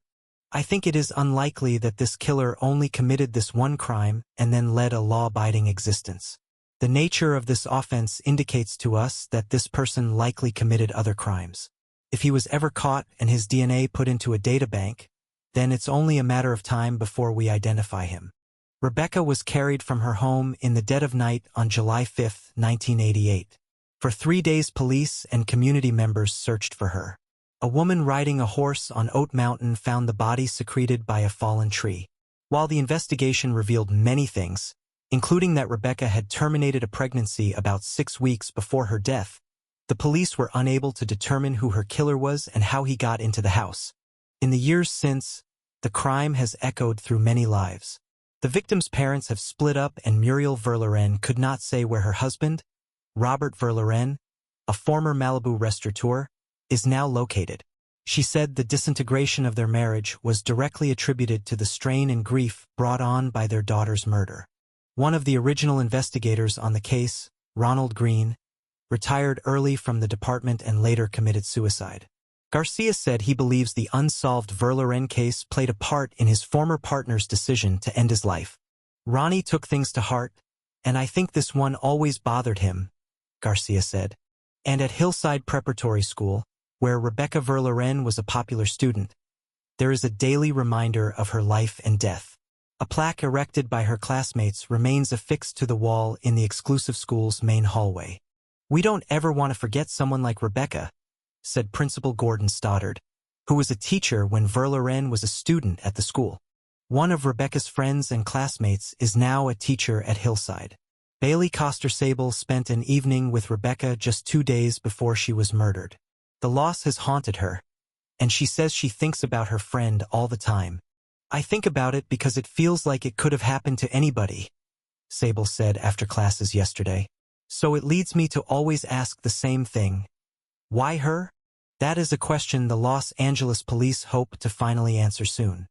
Speaker 1: I think it is unlikely that this killer only committed this one crime and then led a law-abiding existence. The nature of this offense indicates to us that this person likely committed other crimes. If he was ever caught and his DNA put into a databank, then it's only a matter of time before we identify him. Rebecca was carried from her home in the dead of night on July 5, 1988. For 3 days, police and community members searched for her. A woman riding a horse on Oat Mountain found the body secreted by a fallen tree. While the investigation revealed many things, including that Rebecca had terminated a pregnancy about 6 weeks before her death, the police were unable to determine who her killer was and how he got into the house. In the years since, the crime has echoed through many lives. The victim's parents have split up and Muriel Verloren could not say where her husband, Robert Verloren, a former Malibu restaurateur, is now located. She said the disintegration of their marriage was directly attributed to the strain and grief brought on by their daughter's murder. One of the original investigators on the case, Ronald Green, retired early from the department and later committed suicide. Garcia said he believes the unsolved Verloren case played a part in his former partner's decision to end his life. Ronnie took things to heart, and I think this one always bothered him, Garcia said. And at Hillside Preparatory School, where Rebecca Verloren was a popular student, there is a daily reminder of her life and death. A plaque erected by her classmates remains affixed to the wall in the exclusive school's main hallway. We don't ever want to forget someone like Rebecca, said Principal Gordon Stoddard, who was a teacher when Verloren was a student at the school. One of Rebecca's friends and classmates is now a teacher at Hillside. Bailey Coster-Sable spent an evening with Rebecca just 2 days before she was murdered. The loss has haunted her, and she says she thinks about her friend all the time. I think about it because it feels like it could have happened to anybody, Sable said after classes yesterday. So it leads me to always ask the same thing. Why her? That is a question the Los Angeles police hope to finally answer soon.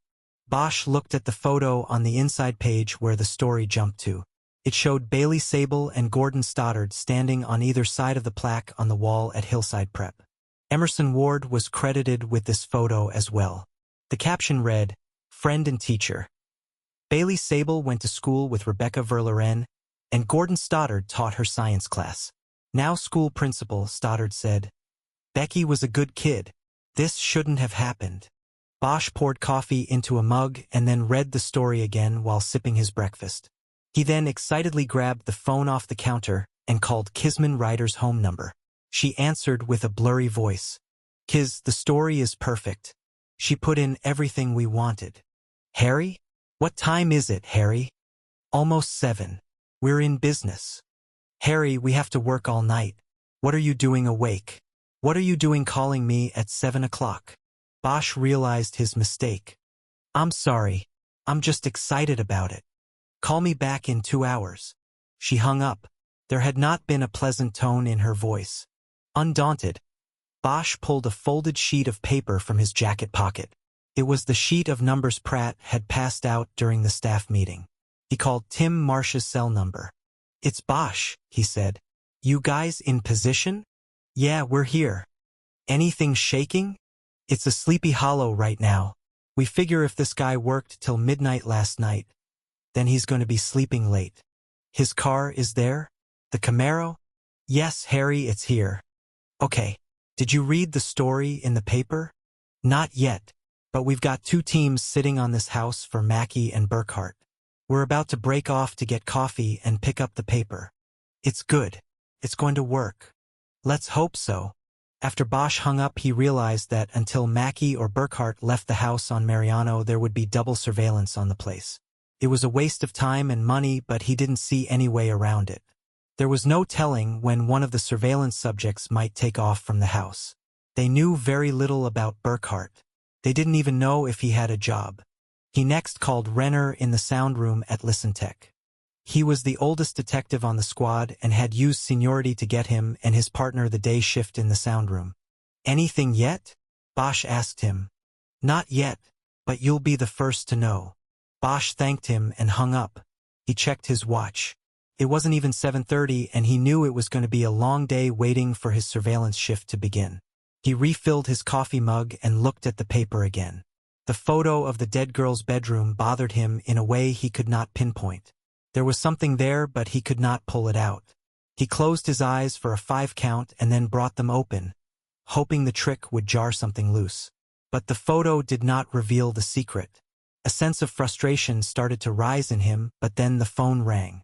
Speaker 1: Bosch looked at the photo on the inside page where the story jumped to. It showed Bailey Sable and Gordon Stoddard standing on either side of the plaque on the wall at Hillside Prep. Emerson Ward was credited with this photo as well. The caption read, "Friend and teacher." Bailey Sable went to school with Rebecca Verloren, and Gordon Stoddard taught her science class. Now school principal, Stoddard said, "Becky was a good kid. This shouldn't have happened." Bosch poured coffee into a mug and then read the story again while sipping his breakfast. He then excitedly grabbed the phone off the counter and called Kisman Ryder's home number. She answered with a blurry voice. "Kiz, the story is perfect. She put in everything we wanted." "Harry? What time is it, Harry?" "Almost 7. We're in business." "Harry, we have to work all night. What are you doing awake? What are you doing calling me at 7 o'clock? Bosch realized his mistake. "I'm sorry. I'm just excited about it. Call me back in 2 hours. She hung up. There had not been a pleasant tone in her voice. Undaunted, Bosch pulled a folded sheet of paper from his jacket pocket. It was the sheet of numbers Pratt had passed out during the staff meeting. He called Tim Marsh's cell number. "It's Bosch," he said. "You guys in position?" "Yeah, we're here." "Anything shaking?" "It's a sleepy hollow right now. We figure if this guy worked till midnight last night, then he's going to be sleeping late." "His car is there? The Camaro?" "Yes, Harry, it's here." "Okay. Did you read the story in the paper?" "Not yet, but we've got 2 teams sitting on this house for Mackey and Burkhart. We're about to break off to get coffee and pick up the paper. It's good. It's going to work. Let's hope so." After Bosch hung up, he realized that until Mackey or Burkhart left the house on Mariano, there would be double surveillance on the place. It was a waste of time and money, but he didn't see any way around it. There was no telling when one of the surveillance subjects might take off from the house. They knew very little about Burkhart. They didn't even know if he had a job. He next called Renner in the sound room at Listentech. He was the oldest detective on the squad and had used seniority to get him and his partner the day shift in the sound room. "Anything yet?" Bosch asked him. "Not yet, but you'll be the first to know." Bosch thanked him and hung up. He checked his watch. It wasn't even 7:30, and he knew it was going to be a long day waiting for his surveillance shift to begin. He refilled his coffee mug and looked at the paper again. The photo of the dead girl's bedroom bothered him in a way he could not pinpoint. There was something there, but he could not pull it out. He closed his eyes for a 5 count and then brought them open, hoping the trick would jar something loose. But the photo did not reveal the secret. A sense of frustration started to rise in him, but then the phone rang.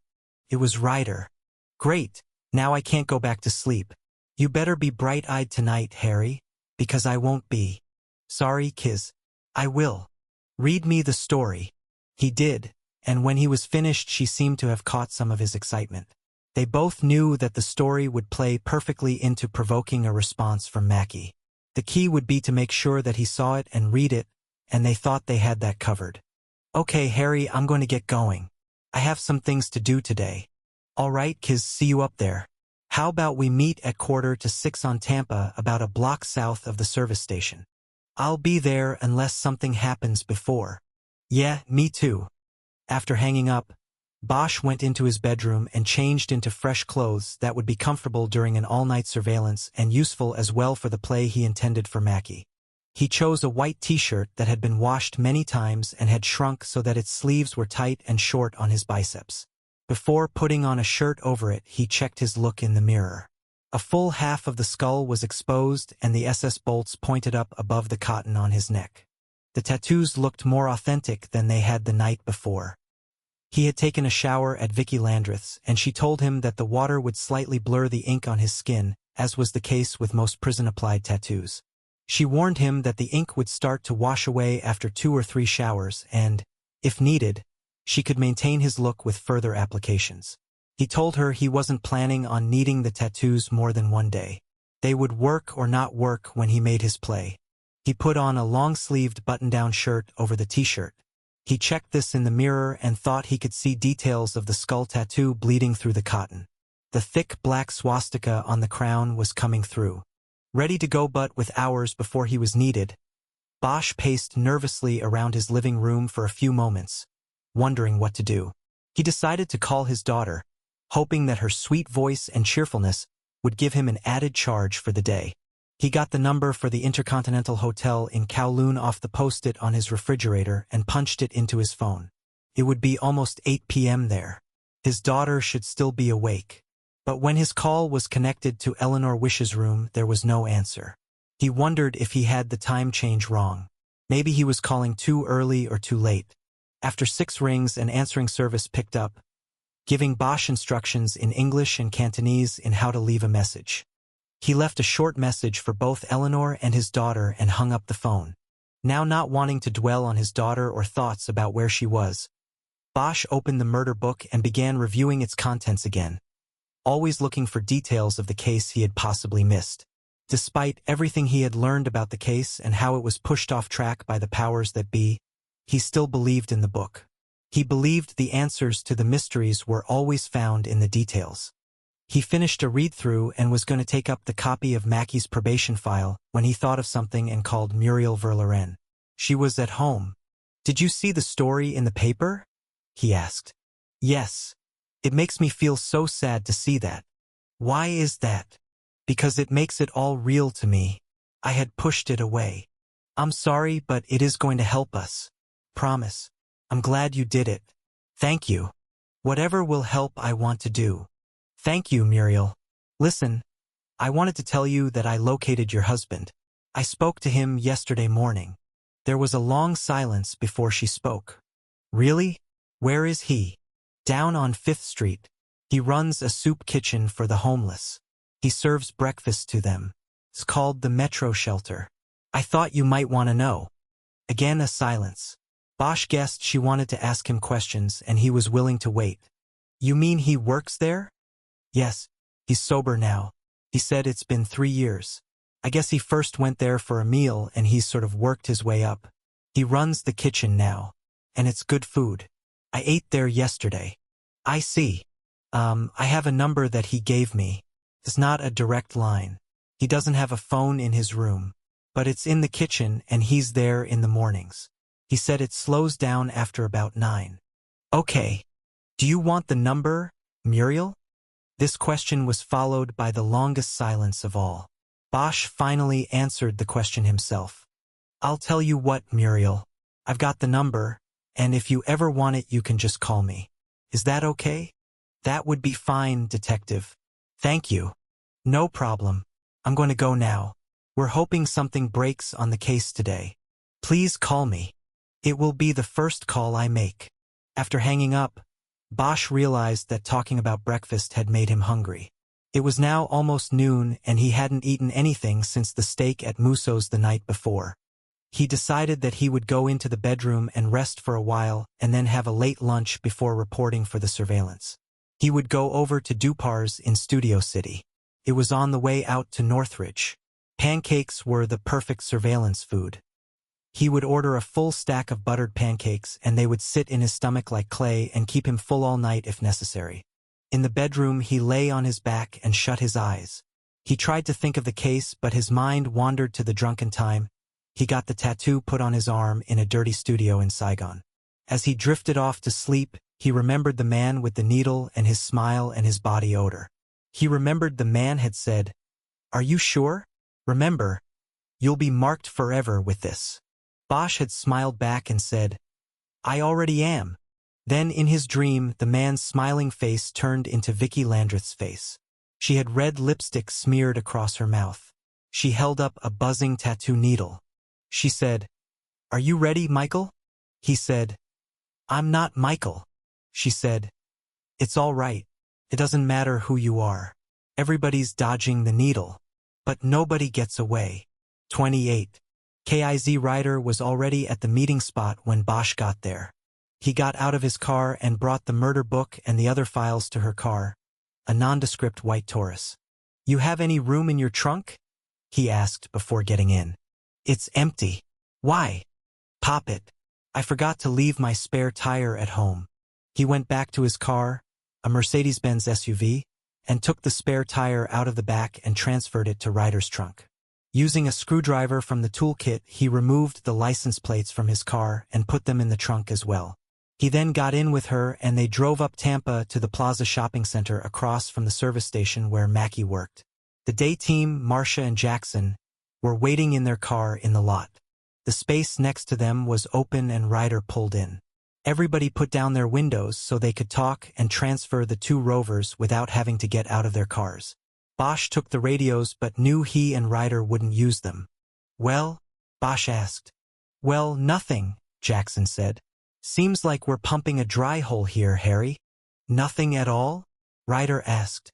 Speaker 1: It was Ryder. "Great, now I can't go back to sleep. You better be bright-eyed tonight, Harry, because I won't be." "Sorry, Kiz. I will. Read me the story." He did, and when he was finished, she seemed to have caught some of his excitement. They both knew that the story would play perfectly into provoking a response from Mackey. The key would be to make sure that he saw it and read it, and they thought they had that covered. "Okay, Harry, I'm going to get going. I have some things to do today." "All right, Kiz, see you up there. How about we meet at 5:45 on Tampa, about a block south of the service station? I'll be there unless something happens before." "Yeah, me too." After hanging up, Bosch went into his bedroom and changed into fresh clothes that would be comfortable during an all-night surveillance and useful as well for the play he intended for Mackey. He chose a white t-shirt that had been washed many times and had shrunk so that its sleeves were tight and short on his biceps. Before putting on a shirt over it, he checked his look in the mirror. A full half of the skull was exposed and the SS bolts pointed up above the cotton on his neck. The tattoos looked more authentic than they had the night before. He had taken a shower at Vicky Landreth's, and she told him that the water would slightly blur the ink on his skin, as was the case with most prison-applied tattoos. She warned him that the ink would start to wash away after 2 or 3 showers and, if needed, she could maintain his look with further applications. He told her he wasn't planning on needing the tattoos more than one day. They would work or not work when he made his play. He put on a long-sleeved button-down shirt over the t-shirt. He checked this in the mirror and thought he could see details of the skull tattoo bleeding through the cotton. The thick black swastika on the crown was coming through. Ready to go but with hours before he was needed, Bosch paced nervously around his living room for a few moments, wondering what to do. He decided to call his daughter, hoping that her sweet voice and cheerfulness would give him an added charge for the day. He got the number for the Intercontinental Hotel in Kowloon off the post-it on his refrigerator and punched it into his phone. It would be almost 8 p.m. there. His daughter should still be awake. But when his call was connected to Eleanor Wish's room, there was no answer. He wondered if he had the time change wrong. Maybe he was calling too early or too late. After 6 rings, an answering service picked up, giving Bosch instructions in English and Cantonese in how to leave a message. He left a short message for both Eleanor and his daughter and hung up the phone. Now, not wanting to dwell on his daughter or thoughts about where she was, Bosch opened the murder book and began reviewing its contents again, always looking for details of the case he had possibly missed. Despite everything he had learned about the case and how it was pushed off track by the powers that be, he still believed in the book. He believed the answers to the mysteries were always found in the details. He finished a read-through and was going to take up the copy of Mackey's probation file when he thought of something and called Muriel Verlaine. She was at home. "Did you see the story in the paper?" he asked. "Yes. It makes me feel so sad to see that." "Why is that?" "Because it makes it all real to me. I had pushed it away. I'm sorry, but it is going to help us. Promise. I'm glad you did it. Thank you. Whatever will help, I want to do." "Thank you, Muriel. Listen, I wanted to tell you that I located your husband. I spoke to him yesterday morning." There was a long silence before she spoke. "Really? Where is he?" "Down on 5th Street. He runs a soup kitchen for the homeless. He serves breakfast to them." It's called the Metro Shelter. I thought you might want to know. Again a silence. Bosch guessed she wanted to ask him questions and he was willing to wait. You mean he works there? Yes. He's sober now. He said it's been 3 years. I guess he first went there for a meal and he's sort of worked his way up. He runs the kitchen now. And it's good food. I ate there yesterday. I see. I have a number that he gave me. It's not a direct line. He doesn't have a phone in his room. But it's in the kitchen and he's there in the mornings. He said it slows down after about 9. Okay. Do you want the number, Muriel? This question was followed by the longest silence of all. Bosch finally answered the question himself. I'll tell you what, Muriel. I've got the number, and if you ever want it you can just call me. Is that okay? That would be fine, detective. Thank you. No problem. I'm going to go now. We're hoping something breaks on the case today. Please call me. It will be the first call I make. After hanging up, Bosch realized that talking about breakfast had made him hungry. It was now almost noon and he hadn't eaten anything since the steak at Musso's the night before. He decided that he would go into the bedroom and rest for a while and then have a late lunch before reporting for the surveillance. He would go over to Dupar's in Studio City. It was on the way out to Northridge. Pancakes were the perfect surveillance food. He would order a full stack of buttered pancakes and they would sit in his stomach like clay and keep him full all night if necessary. In the bedroom he lay on his back and shut his eyes. He tried to think of the case but his mind wandered to the drunken time. He got the tattoo put on his arm in a dirty studio in Saigon. As he drifted off to sleep, he remembered the man with the needle and his smile and his body odor. He remembered the man had said, "Are you sure? Remember, you'll be marked forever with this." Bosch had smiled back and said, "I already am." Then in his dream, the man's smiling face turned into Vicky Landreth's face. She had red lipstick smeared across her mouth. She held up a buzzing tattoo needle. She said, "Are you ready, Michael?" He said, "I'm not Michael." She said, "It's all right. It doesn't matter who you are. Everybody's dodging the needle. But nobody gets away." 28. KIZ Ryder was already at the meeting spot when Bosch got there. He got out of his car and brought the murder book and the other files to her car, a nondescript white Taurus. "You have any room in your trunk?" he asked before getting in. "It's empty." "Why?" "Pop it. I forgot to leave my spare tire at home." He went back to his car, a Mercedes-Benz SUV, and took the spare tire out of the back and transferred it to Ryder's trunk. Using a screwdriver from the toolkit, he removed the license plates from his car and put them in the trunk as well. He then got in with her and they drove up Tampa to the Plaza Shopping Center across from the service station where Mackie worked. The day team, Marcia and Jackson, were waiting in their car in the lot. The space next to them was open and Ryder pulled in. Everybody put down their windows so they could talk and transfer the 2 rovers without having to get out of their cars. Bosch took the radios but knew he and Ryder wouldn't use them. "Well?" Bosch asked. "Well, nothing," Jackson said. "Seems like we're pumping a dry hole here, Harry." "Nothing at all?" Ryder asked.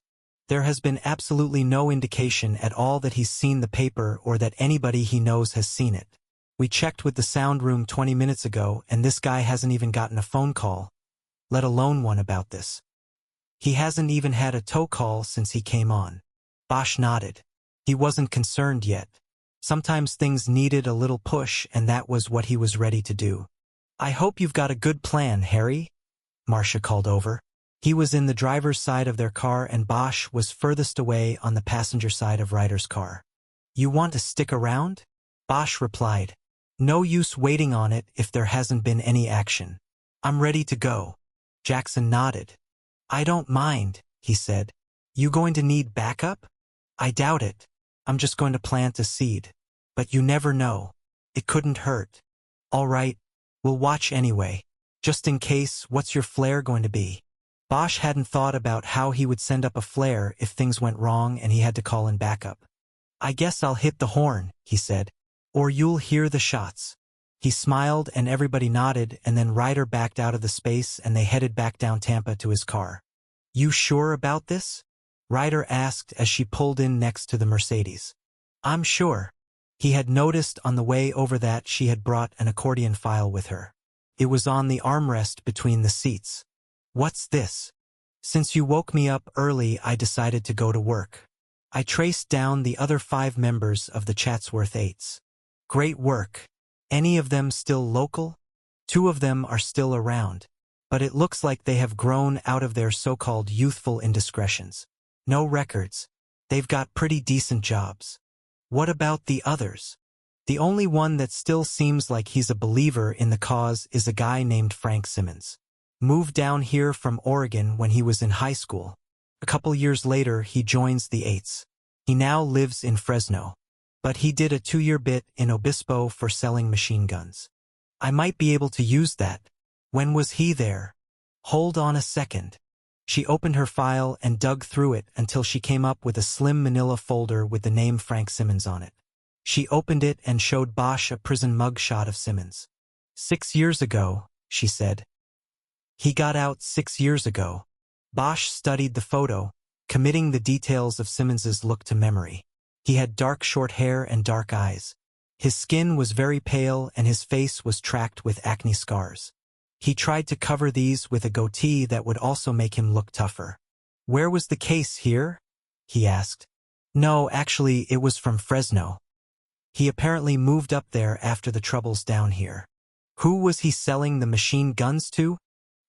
Speaker 1: "There has been absolutely no indication at all that he's seen the paper or that anybody he knows has seen it. We checked with the sound room 20 minutes ago and this guy hasn't even gotten a phone call, let alone one about this. He hasn't even had a tow call since he came on." Bosch nodded. He wasn't concerned yet. Sometimes things needed a little push and that was what he was ready to do. "I hope you've got a good plan, Harry," Marcia called over. He was in the driver's side of their car and Bosch was furthest away on the passenger side of Ryder's car. "You want to stick around?" Bosch replied. "No use waiting on it if there hasn't been any action. I'm ready to go." Jackson nodded. "I don't mind," he said. "You going to need backup?" "I doubt it. I'm just going to plant a seed. But you never know. It couldn't hurt." "All right. We'll watch anyway. Just in case, what's your flare going to be?" Bosch hadn't thought about how he would send up a flare if things went wrong and he had to call in backup. "I guess I'll hit the horn," he said. "Or you'll hear the shots." He smiled and everybody nodded and then Ryder backed out of the space and they headed back down Tampa to his car. "You sure about this?" Ryder asked as she pulled in next to the Mercedes. I'm sure. He had noticed on the way over that she had brought an accordion file with her. It was on the armrest between the seats. What's this? Since you woke me up early, I decided to go to work. I traced down the other 5 members of the Chatsworth Eights. Great work. Any of them still local? 2 of them are still around, but it looks like they have grown out of their so-called youthful indiscretions. No records. They've got pretty decent jobs. What about the others? The only one that still seems like he's a believer in the cause is a guy named Frank Simmons. Moved down here from Oregon when he was in high school. A couple years later, he joins the Eights. He now lives in Fresno. But he did a 2-year bit in Obispo for selling machine guns. I might be able to use that. When was he there? Hold on a second. She opened her file and dug through it until she came up with a slim manila folder with the name Frank Simmons on it. She opened it and showed Bosch a prison mugshot of Simmons. 6 years ago, she said. He got out 6 years ago. Bosch studied the photo, committing the details of Simmons's look to memory. He had dark short hair and dark eyes. His skin was very pale and his face was tracked with acne scars. He tried to cover these with a goatee that would also make him look tougher. Where was the case, here? He asked. No, actually, it was from Fresno. He apparently moved up there after the troubles down here. Who was he selling the machine guns to?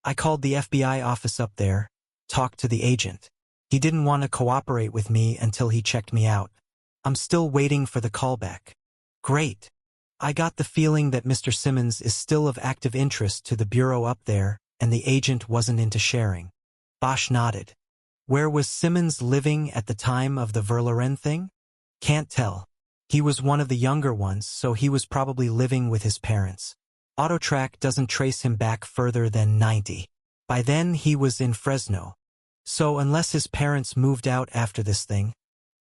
Speaker 1: I called the FBI office up there, talked to the agent. He didn't want to cooperate with me until he checked me out. I'm still waiting for the callback. Great. I got the feeling that Mr. Simmons is still of active interest to the bureau up there, and the agent wasn't into sharing. Bosch nodded. Where was Simmons living at the time of the Verloren thing? Can't tell. He was one of the younger ones, so he was probably living with his parents. AutoTrack doesn't trace him back further than 90. By then, he was in Fresno. So unless his parents moved out after this thing,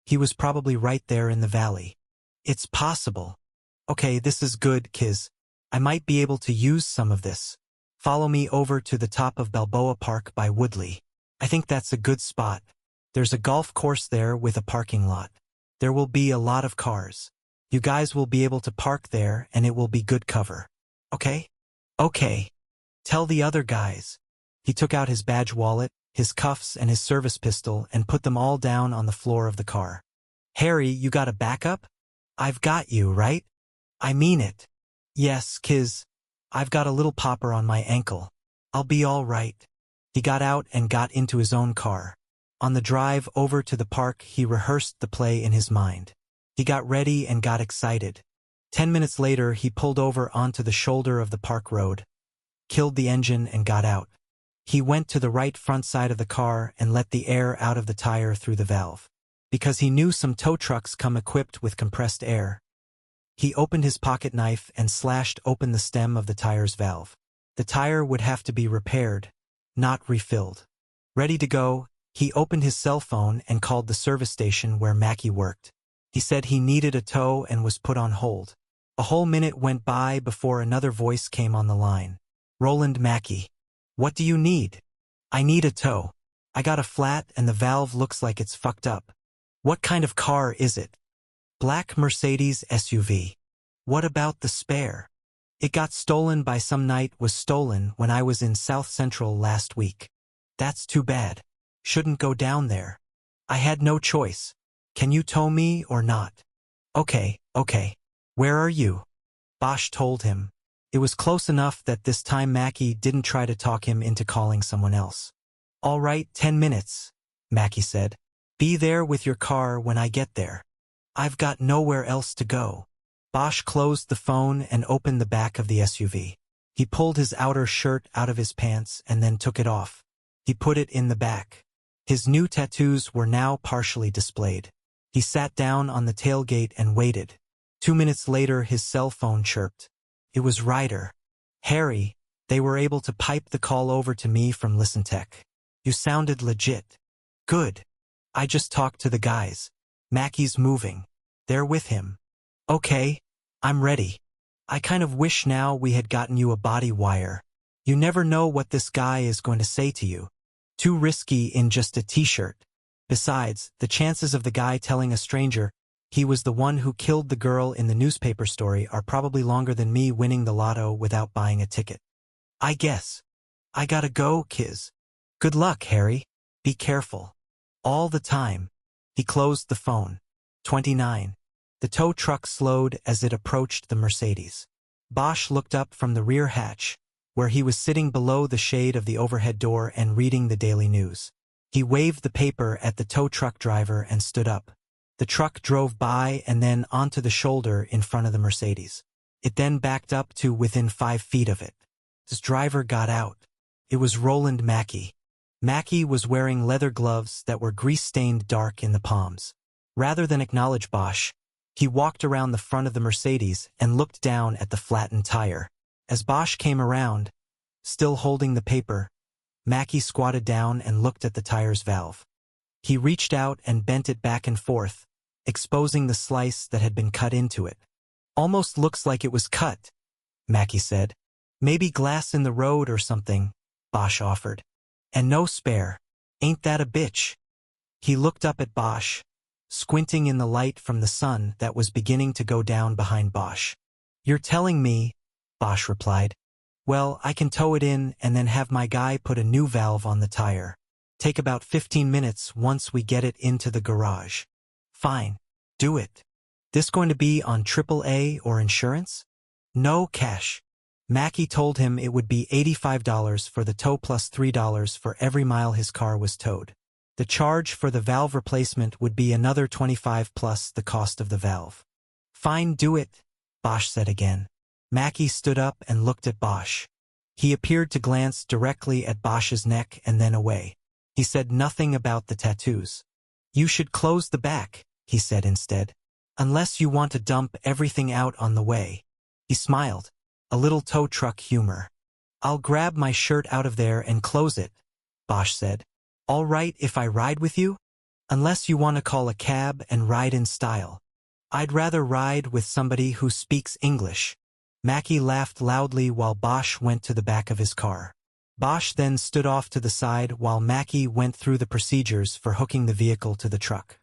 Speaker 1: he was probably right there in the valley. It's possible. Okay, this is good, Kiz. I might be able to use some of this. Follow me over to the top of Balboa Park by Woodley. I think that's a good spot. There's a golf course there with a parking lot. There will be a lot of cars. You guys will be able to park there and it will be good cover. Okay? Okay. Tell the other guys. He took out his badge wallet, his cuffs, and his service pistol and put them all down on the floor of the car. Harry, you got a backup? I've got you, right? I mean it. Yes, Kiz. I've got a little popper on my ankle. I'll be all right. He got out and got into his own car. On the drive over to the park, he rehearsed the play in his mind. He got ready and got excited. 10 minutes later, he pulled over onto the shoulder of the park road, killed the engine and got out. He went to the right front side of the car and let the air out of the tire through the valve. Because he knew some tow trucks come equipped with compressed air. He opened his pocket knife and slashed open the stem of the tire's valve. The tire would have to be repaired, not refilled. Ready to go, he opened his cell phone and called the service station where Mackie worked. He said he needed a tow and was put on hold. A whole minute went by before another voice came on the line. Roland Mackie. What do you need? I need a tow. I got a flat and the valve looks like it's fucked up. What kind of car is it? Black Mercedes SUV. What about the spare? It got stolen by some night was stolen when I was in South Central last week. That's too bad. Shouldn't go down there. I had no choice. Can you tow me or not? Okay. Where are you? Bosch told him. It was close enough that this time Mackie didn't try to talk him into calling someone else. All right, 10 minutes, Mackie said. Be there with your car when I get there. I've got nowhere else to go. Bosch closed the phone and opened the back of the SUV. He pulled his outer shirt out of his pants and then took it off. He put it in the back. His new tattoos were now partially displayed. He sat down on the tailgate and waited. 2 minutes later, his cell phone chirped. It was Ryder. Harry, they were able to pipe the call over to me from ListenTech. You sounded legit. Good. I just talked to the guys. Mackie's moving. They're with him. Okay, I'm ready. I kind of wish now we had gotten you a body wire. You never know what this guy is going to say to you. Too risky in just a t-shirt. Besides, the chances of the guy telling a stranger, He was the one who killed the girl in the newspaper story are probably longer than me winning the lotto without buying a ticket. I guess. I gotta go, Kiz. Good luck, Harry. Be careful. All the time. He closed the phone. 29. The tow truck slowed as it approached the Mercedes. Bosch looked up from the rear hatch, where he was sitting below the shade of the overhead door and reading the daily news. He waved the paper at the tow truck driver and stood up. The truck drove by and then onto the shoulder in front of the Mercedes. It then backed up to within 5 feet of it. His driver got out. It was Roland Mackey. Mackey was wearing leather gloves that were grease-stained dark in the palms. Rather than acknowledge Bosch, he walked around the front of the Mercedes and looked down at the flattened tire. As Bosch came around, still holding the paper, Mackey squatted down and looked at the tire's valve. He reached out and bent it back and forth, exposing the slice that had been cut into it. Almost looks like it was cut, Mackey said. Maybe glass in the road or something, Bosch offered. And no spare. Ain't that a bitch? He looked up at Bosch, squinting in the light from the sun that was beginning to go down behind Bosch. You're telling me, Bosch replied. Well, I can tow it in and then have my guy put a new valve on the tire. Take about 15 minutes once we get it into the garage. Fine. Do it. This going to be on AAA or insurance? No cash. Mackey told him it would be $85 for the tow plus $3 for every mile his car was towed. The charge for the valve replacement would be another $25 plus the cost of the valve. Fine, do it, Bosch said again. Mackey stood up and looked at Bosch. He appeared to glance directly at Bosch's neck and then away. He said nothing about the tattoos. You should close the back, he said instead. Unless you want to dump everything out on the way. He smiled. A little tow truck humor. I'll grab my shirt out of there and close it, Bosch said. All right if I ride with you? Unless you want to call a cab and ride in style. I'd rather ride with somebody who speaks English. Mackey laughed loudly while Bosch went to the back of his car. Bosch then stood off to the side while Mackey went through the procedures for hooking the vehicle to the truck.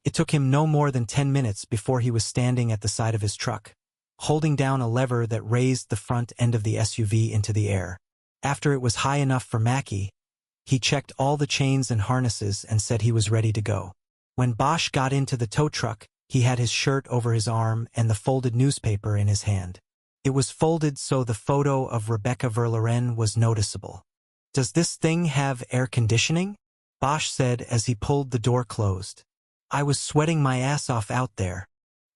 Speaker 1: It took him no more than 10 minutes before he was standing at the side of his truck, holding down a lever that raised the front end of the SUV into the air. After it was high enough for Mackey, he checked all the chains and harnesses and said he was ready to go. When Bosch got into the tow truck, he had his shirt over his arm and the folded newspaper in his hand. It was folded so the photo of Rebecca Verloren was noticeable. Does this thing have air conditioning? Bosch said as he pulled the door closed. I was sweating my ass off out there.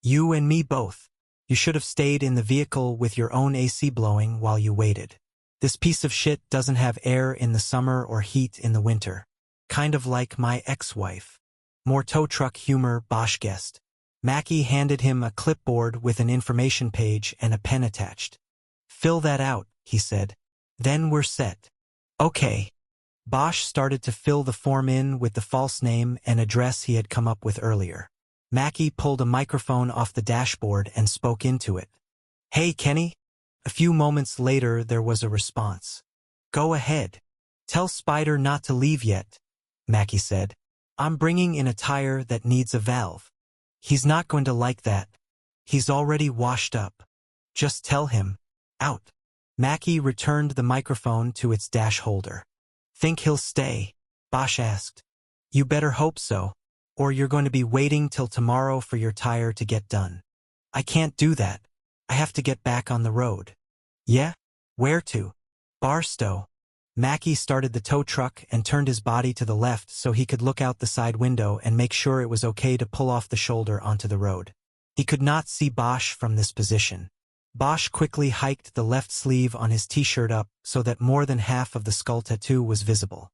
Speaker 1: You and me both. You should have stayed in the vehicle with your own AC blowing while you waited. This piece of shit doesn't have air in the summer or heat in the winter. Kind of like my ex-wife. More tow truck humor, Bosch guessed. Mackey handed him a clipboard with an information page and a pen attached. Fill that out, he said. Then we're set. Okay. Bosch started to fill the form in with the false name and address he had come up with earlier. Mackey pulled a microphone off the dashboard and spoke into it. Hey, Kenny? A few moments later there was a response. Go ahead. Tell Spider not to leave yet, Mackey said. I'm bringing in a tire that needs a valve. He's not going to like that. He's already washed up. Just tell him. Out. Mackey returned the microphone to its dash holder. Think he'll stay? Bosch asked. You better hope so, or you're going to be waiting till tomorrow for your tire to get done. I can't do that. I have to get back on the road. Yeah? Where to? Barstow. Mackey started the tow truck and turned his body to the left so he could look out the side window and make sure it was okay to pull off the shoulder onto the road. He could not see Bosch from this position. Bosch quickly hiked the left sleeve on his t-shirt up so that more than half of the skull tattoo was visible.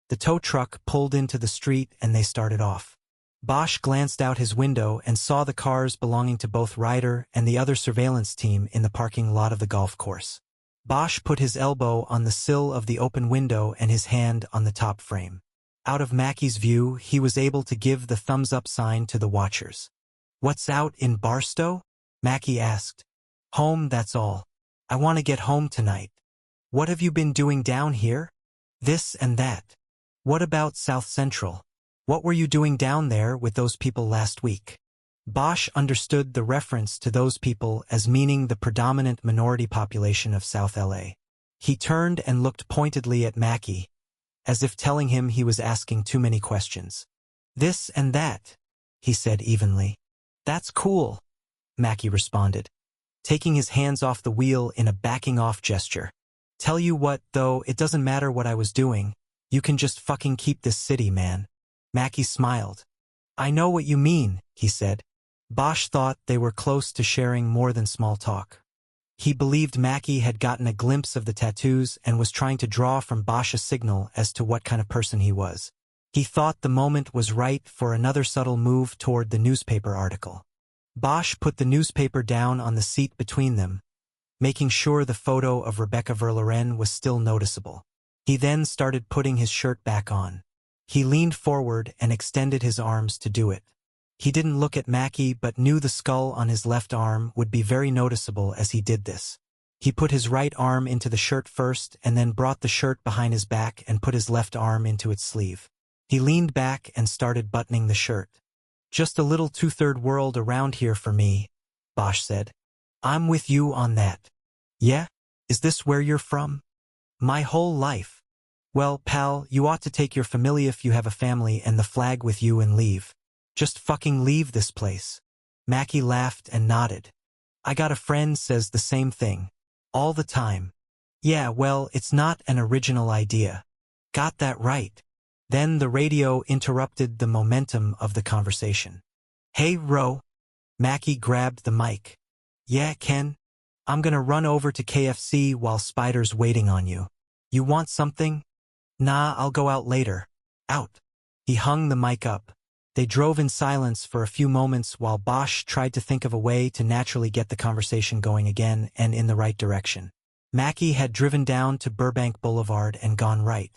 Speaker 1: The tow truck pulled into the street and they started off. Bosch glanced out his window and saw the cars belonging to both Ryder and the other surveillance team in the parking lot of the golf course. Bosch put his elbow on the sill of the open window and his hand on the top frame. Out of Mackey's view, he was able to give the thumbs-up sign to the watchers. What's out in Barstow? Mackey asked. Home, that's all. I want to get home tonight. What have you been doing down here? This and that. What about South Central? What were you doing down there with those people last week? Bosch understood the reference to those people as meaning the predominant minority population of South LA. He turned and looked pointedly at Mackie, as if telling him he was asking too many questions. "This and that," he said evenly. "That's cool," Mackie responded, taking his hands off the wheel in a backing-off gesture. "Tell you what, though, it doesn't matter what I was doing. You can just fucking keep this city, man." Mackie smiled. "I know what you mean," he said. Bosch thought they were close to sharing more than small talk. He believed Mackie had gotten a glimpse of the tattoos and was trying to draw from Bosch a signal as to what kind of person he was. He thought the moment was right for another subtle move toward the newspaper article. Bosch put the newspaper down on the seat between them, making sure the photo of Rebecca Verloren was still noticeable. He then started putting his shirt back on. He leaned forward and extended his arms to do it. He didn't look at Mackie but knew the skull on his left arm would be very noticeable as he did this. He put his right arm into the shirt first and then brought the shirt behind his back and put his left arm into its sleeve. He leaned back and started buttoning the shirt. "Just a little two-third world around here for me," Bosch said. "I'm with you on that." "Yeah? Is this where you're from?" "My whole life." "Well, pal, you ought to take your family if you have a family and the flag with you and leave. Just fucking leave this place." Mackie laughed and nodded. "I got a friend says the same thing. All the time." "Yeah, well, it's not an original idea." "Got that right." Then the radio interrupted the momentum of the conversation. "Hey, Ro." Mackie grabbed the mic. "Yeah, Ken? I'm gonna run over to KFC while Spider's waiting on you. You want something?" "Nah, I'll go out later." "Out." He hung the mic up. They drove in silence for a few moments while Bosch tried to think of a way to naturally get the conversation going again and in the right direction. Mackie had driven down to Burbank Boulevard and gone right.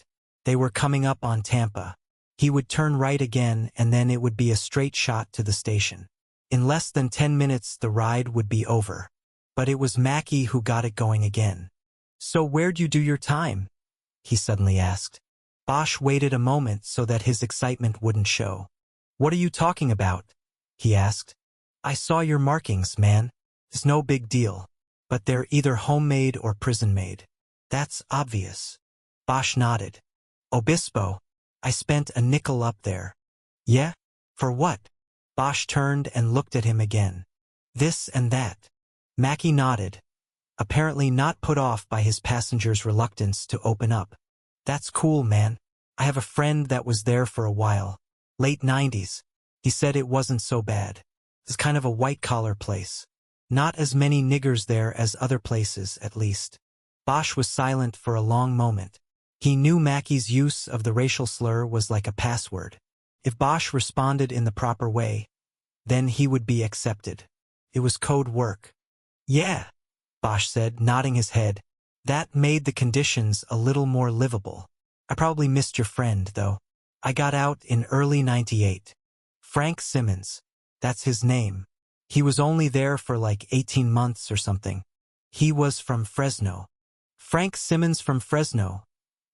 Speaker 1: They were coming up on Tampa. He would turn right again and then it would be a straight shot to the station. In less than 10 minutes the ride would be over. But it was Mackie who got it going again. "So where'd you do your time?" he suddenly asked. Bosch waited a moment so that his excitement wouldn't show. "What are you talking about?" he asked. "I saw your markings, man. It's no big deal. But they're either homemade or prison-made." "That's obvious." Bosch nodded. "Obispo. I spent a nickel up there." "Yeah? For what?" Bosch turned and looked at him again. "This and that." Mackie nodded, apparently not put off by his passenger's reluctance to open up. "That's cool, man. I have a friend that was there for a while. Late 90s. He said it wasn't so bad. It's kind of a white-collar place. Not as many niggers there as other places, at least." Bosch was silent for a long moment. He knew Mackie's use of the racial slur was like a password. If Bosch responded in the proper way, then he would be accepted. It was code work. "Yeah," Bosch said, nodding his head. "That made the conditions a little more livable. I probably missed your friend, though. I got out in early '98. Frank Simmons. That's his name. He was only there for like 18 months or something. He was from Fresno." "Frank Simmons from Fresno,"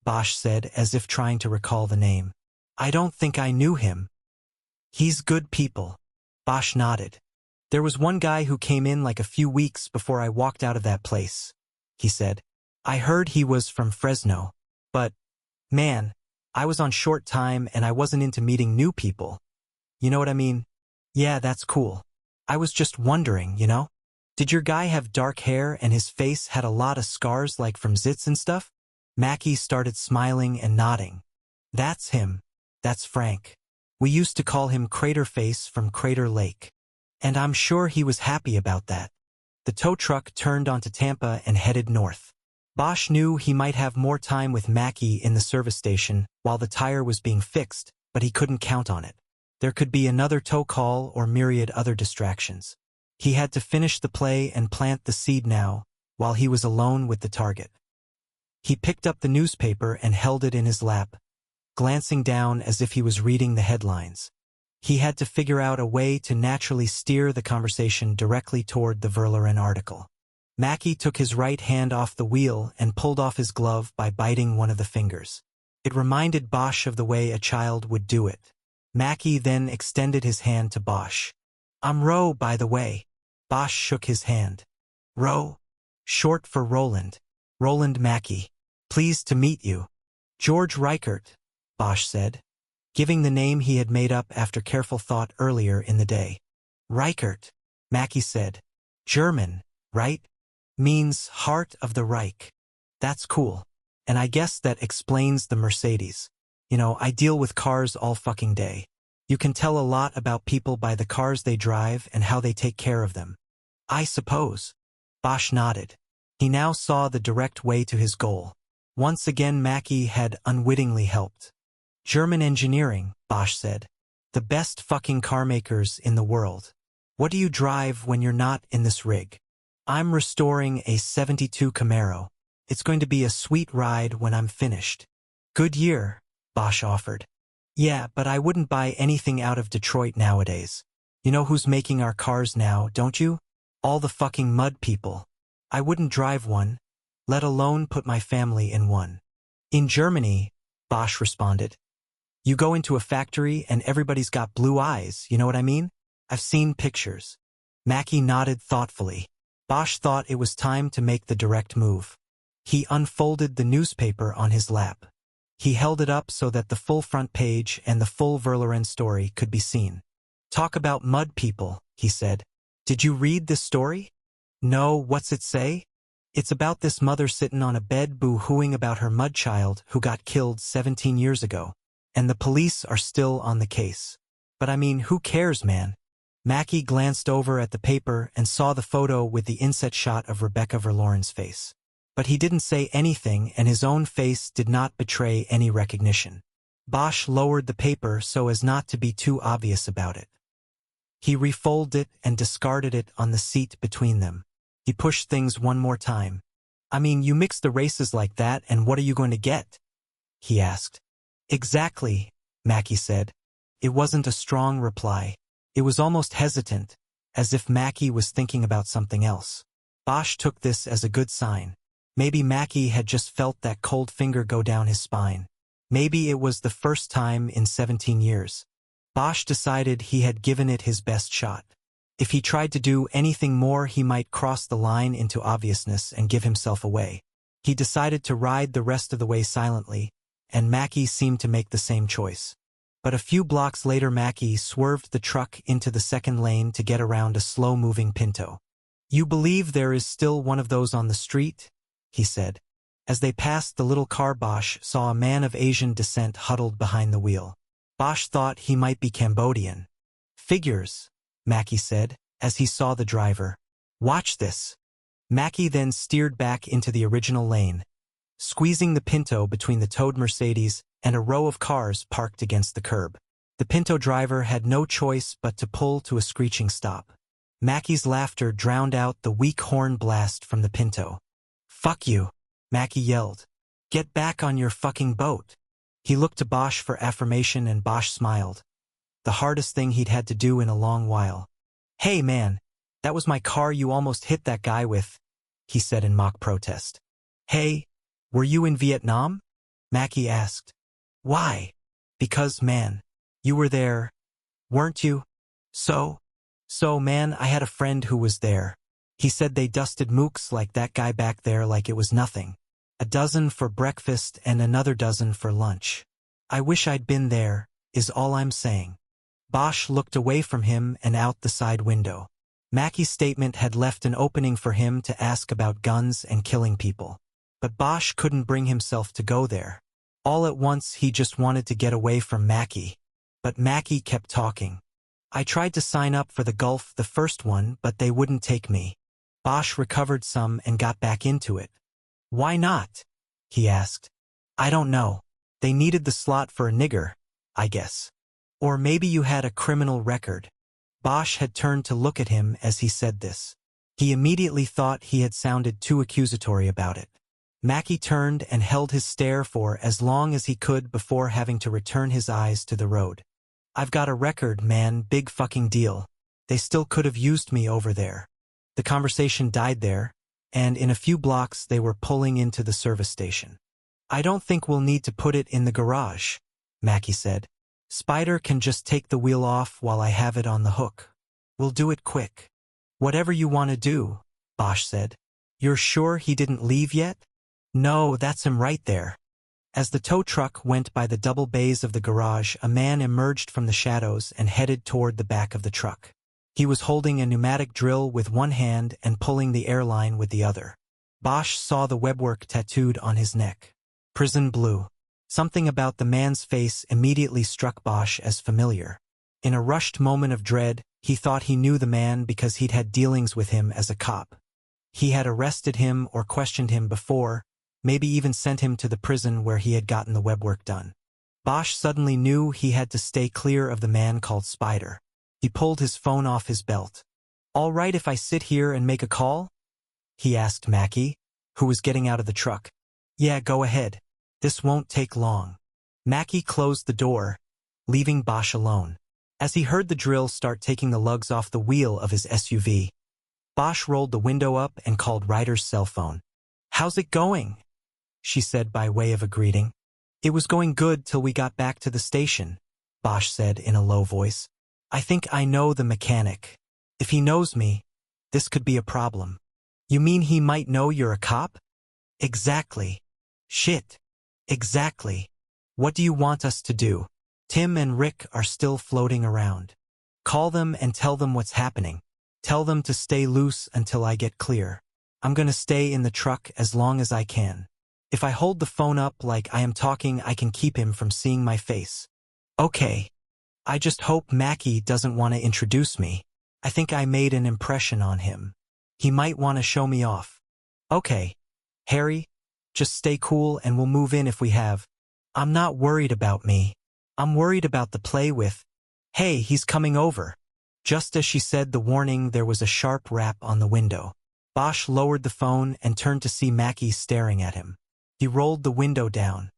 Speaker 1: Bosch said as if trying to recall the name. "I don't think I knew him." "He's good people." Bosch nodded. "There was one guy who came in like a few weeks before I walked out of that place," he said. "I heard he was from Fresno. But, man, I was on short time and I wasn't into meeting new people. You know what I mean?" "Yeah, that's cool. I was just wondering, you know? Did your guy have dark hair and his face had a lot of scars like from zits and stuff?" Mackie started smiling and nodding. "That's him. That's Frank. We used to call him Crater Face from Crater Lake. And I'm sure he was happy about that." The tow truck turned onto Tampa and headed north. Bosch knew he might have more time with Mackie in the service station while the tire was being fixed, but he couldn't count on it. There could be another tow call or myriad other distractions. He had to finish the play and plant the seed now, while he was alone with the target. He picked up the newspaper and held it in his lap, glancing down as if he was reading the headlines. He had to figure out a way to naturally steer the conversation directly toward the Verloren article. Mackie took his right hand off the wheel and pulled off his glove by biting one of the fingers. It reminded Bosch of the way a child would do it. Mackie then extended his hand to Bosch. I'm Ro, by the way. Bosch shook his hand. Ro? Short for Roland. Roland Mackey. Pleased to meet you. George Reichert, Bosch said, giving the name he had made up after careful thought earlier in the day. Reichert, Mackey said. German, right? Means heart of the Reich. That's cool. And I guess that explains the Mercedes. I deal with cars all fucking day. You can tell a lot about people by the cars they drive and how they take care of them. I suppose. Bosch nodded. He now saw the direct way to his goal. Once again Mackey had unwittingly helped. German engineering, Bosch said. The best fucking car makers in the world. What do you drive when you're not in this rig? I'm restoring a '72 Camaro. It's going to be a sweet ride when I'm finished. Good year, Bosch offered. Yeah, but I wouldn't buy anything out of Detroit nowadays. You know who's making our cars now, don't you? All the fucking mud people. I wouldn't drive one, let alone put my family in one. In Germany, Bosch responded. You go into a factory and everybody's got blue eyes, you know what I mean? I've seen pictures. Mackey nodded thoughtfully. Bosch thought it was time to make the direct move. He unfolded the newspaper on his lap. He held it up so that the full front page and the full Verloren story could be seen. Talk about mud people, he said. Did you read this story? No, what's it say? It's about this mother sitting on a bed boo-hooing about her mud child who got killed 17 years ago. And the police are still on the case. But I mean, who cares, man? Mackey glanced over at the paper and saw the photo with the inset shot of Rebecca Verloren's face. But he didn't say anything and his own face did not betray any recognition. Bosch lowered the paper so as not to be too obvious about it. He refolded it and discarded it on the seat between them. He pushed things one more time. I mean, you mix the races like that and what are you going to get? He asked. Exactly, Mackey said. It wasn't a strong reply. It was almost hesitant, as if Mackey was thinking about something else. Bosch took this as a good sign. Maybe Mackey had just felt that cold finger go down his spine. Maybe it was the first time in 17 years. Bosch decided he had given it his best shot. If he tried to do anything more, he might cross the line into obviousness and give himself away. He decided to ride the rest of the way silently, and Mackey seemed to make the same choice. But a few blocks later Mackey swerved the truck into the second lane to get around a slow-moving Pinto. You believe there is still one of those on the street? He said. As they passed the little car, Bosch saw a man of Asian descent huddled behind the wheel. Bosch thought he might be Cambodian. Figures, Mackey said, as he saw the driver. Watch this. Mackey then steered back into the original lane, squeezing the Pinto between the towed Mercedes and a row of cars parked against the curb. The Pinto driver had no choice but to pull to a screeching stop. Mackey's laughter drowned out the weak horn blast from the Pinto. Fuck you, Mackey yelled. Get back on your fucking boat. He looked to Bosch for affirmation and Bosch smiled. The hardest thing he'd had to do in a long while. Hey man, that was my car you almost hit that guy with, he said in mock protest. Hey, were you in Vietnam? Mackey asked. Why? Because, man, you were there, weren't you? So, man, I had a friend who was there. He said they dusted mooks like that guy back there like it was nothing. A dozen for breakfast and another dozen for lunch. I wish I'd been there, is all I'm saying. Bosch looked away from him and out the side window. Mackey's statement had left an opening for him to ask about guns and killing people. But Bosch couldn't bring himself to go there. All at once he just wanted to get away from Mackey. But Mackey kept talking. I tried to sign up for the Gulf, the first one, but they wouldn't take me. Bosch recovered some and got back into it. Why not? He asked. I don't know. They needed the slot for a nigger, I guess. Or maybe you had a criminal record. Bosch had turned to look at him as he said this. He immediately thought he had sounded too accusatory about it. Mackey turned and held his stare for as long as he could before having to return his eyes to the road. I've got a record, man, big fucking deal. They still could have used me over there. The conversation died there, and in a few blocks they were pulling into the service station. I don't think we'll need to put it in the garage, Mackey said. Spider can just take the wheel off while I have it on the hook. We'll do it quick. Whatever you want to do, Bosch said. You're sure he didn't leave yet? No, that's him right there. As the tow truck went by the double bays of the garage, a man emerged from the shadows and headed toward the back of the truck. He was holding a pneumatic drill with one hand and pulling the airline with the other. Bosch saw the webwork tattooed on his neck. Prison Blue. Something about the man's face immediately struck Bosch as familiar. In a rushed moment of dread, he thought he knew the man because he'd had dealings with him as a cop. He had arrested him or questioned him before, maybe even sent him to the prison where he had gotten the webwork done. Bosch suddenly knew he had to stay clear of the man called Spider. He pulled his phone off his belt. "All right if I sit here and make a call?" he asked Mackie, who was getting out of the truck. "Yeah, go ahead. This won't take long." Mackie closed the door, leaving Bosch alone. As he heard the drill start taking the lugs off the wheel of his SUV, Bosch rolled the window up and called Ryder's cell phone. "How's it going?" she said by way of a greeting. "It was going good till we got back to the station," Bosch said in a low voice. "I think I know the mechanic. If he knows me, this could be a problem." "You mean he might know you're a cop?" "Exactly." "Shit. Exactly. What do you want us to do?" "Tim and Rick are still floating around. Call them and tell them what's happening. Tell them to stay loose until I get clear. I'm gonna stay in the truck as long as I can. If I hold the phone up like I am talking, I can keep him from seeing my face." "Okay. I just hope Mackie doesn't want to introduce me. I think I made an impression on him. He might want to show me off." "Okay. Harry, just stay cool and we'll move in if we have." "I'm not worried about me. I'm worried about the play with." "Hey, he's coming over." Just as she said the warning, there was a sharp rap on the window. Bosch lowered the phone and turned to see Mackie staring at him. He rolled the window down.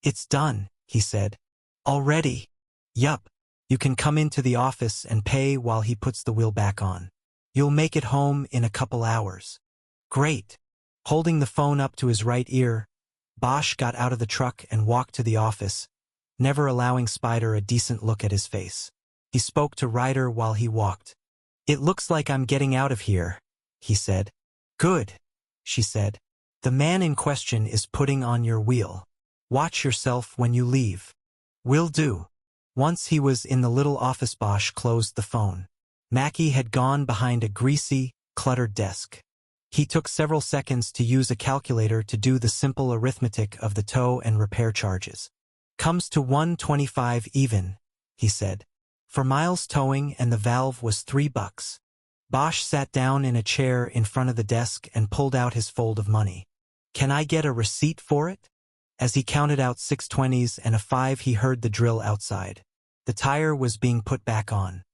Speaker 1: "It's done," he said. "Already?" "Yup. You can come into the office and pay while he puts the wheel back on. You'll make it home in a couple hours." "Great." Holding the phone up to his right ear, Bosch got out of the truck and walked to the office, never allowing Spider a decent look at his face. He spoke to Ryder while he walked. "It looks like I'm getting out of here," he said. "Good," she said. "The man in question is putting on your wheel. Watch yourself when you leave." "Will do." Once he was in the little office, Bosch closed the phone. Mackie had gone behind a greasy, cluttered desk. He took several seconds to use a calculator to do the simple arithmetic of the tow and repair charges. "Comes to $125 even," he said. "For miles towing, and the valve was $3. Bosch sat down in a chair in front of the desk and pulled out his fold of money. "Can I get a receipt for it?" As he counted out 6 20s and a 5, he heard the drill outside. The tire was being put back on.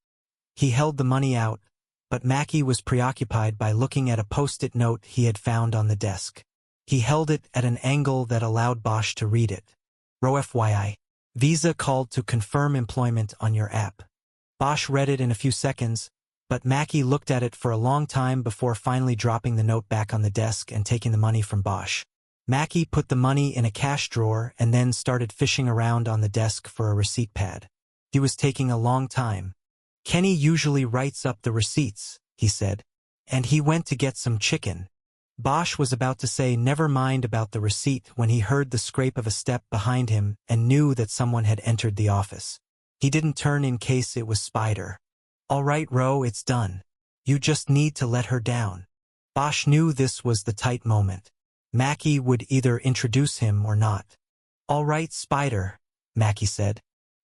Speaker 1: He held the money out, but Mackie was preoccupied by looking at a post-it note he had found on the desk. He held it at an angle that allowed Bosch to read it. "Ro FYI. Visa called to confirm employment on your app." Bosch read it in a few seconds, but Mackie looked at it for a long time before finally dropping the note back on the desk and taking the money from Bosch. Mackie put the money in a cash drawer and then started fishing around on the desk for a receipt pad. He was taking a long time. "Kenny usually writes up the receipts," he said. "And he went to get some chicken." Bosch was about to say never mind about the receipt when he heard the scrape of a step behind him and knew that someone had entered the office. He didn't turn in case it was Spider. "All right, Ro, it's done. You just need to let her down." Bosch knew this was the tight moment. Mackie would either introduce him or not. "All right, Spider," Mackie said.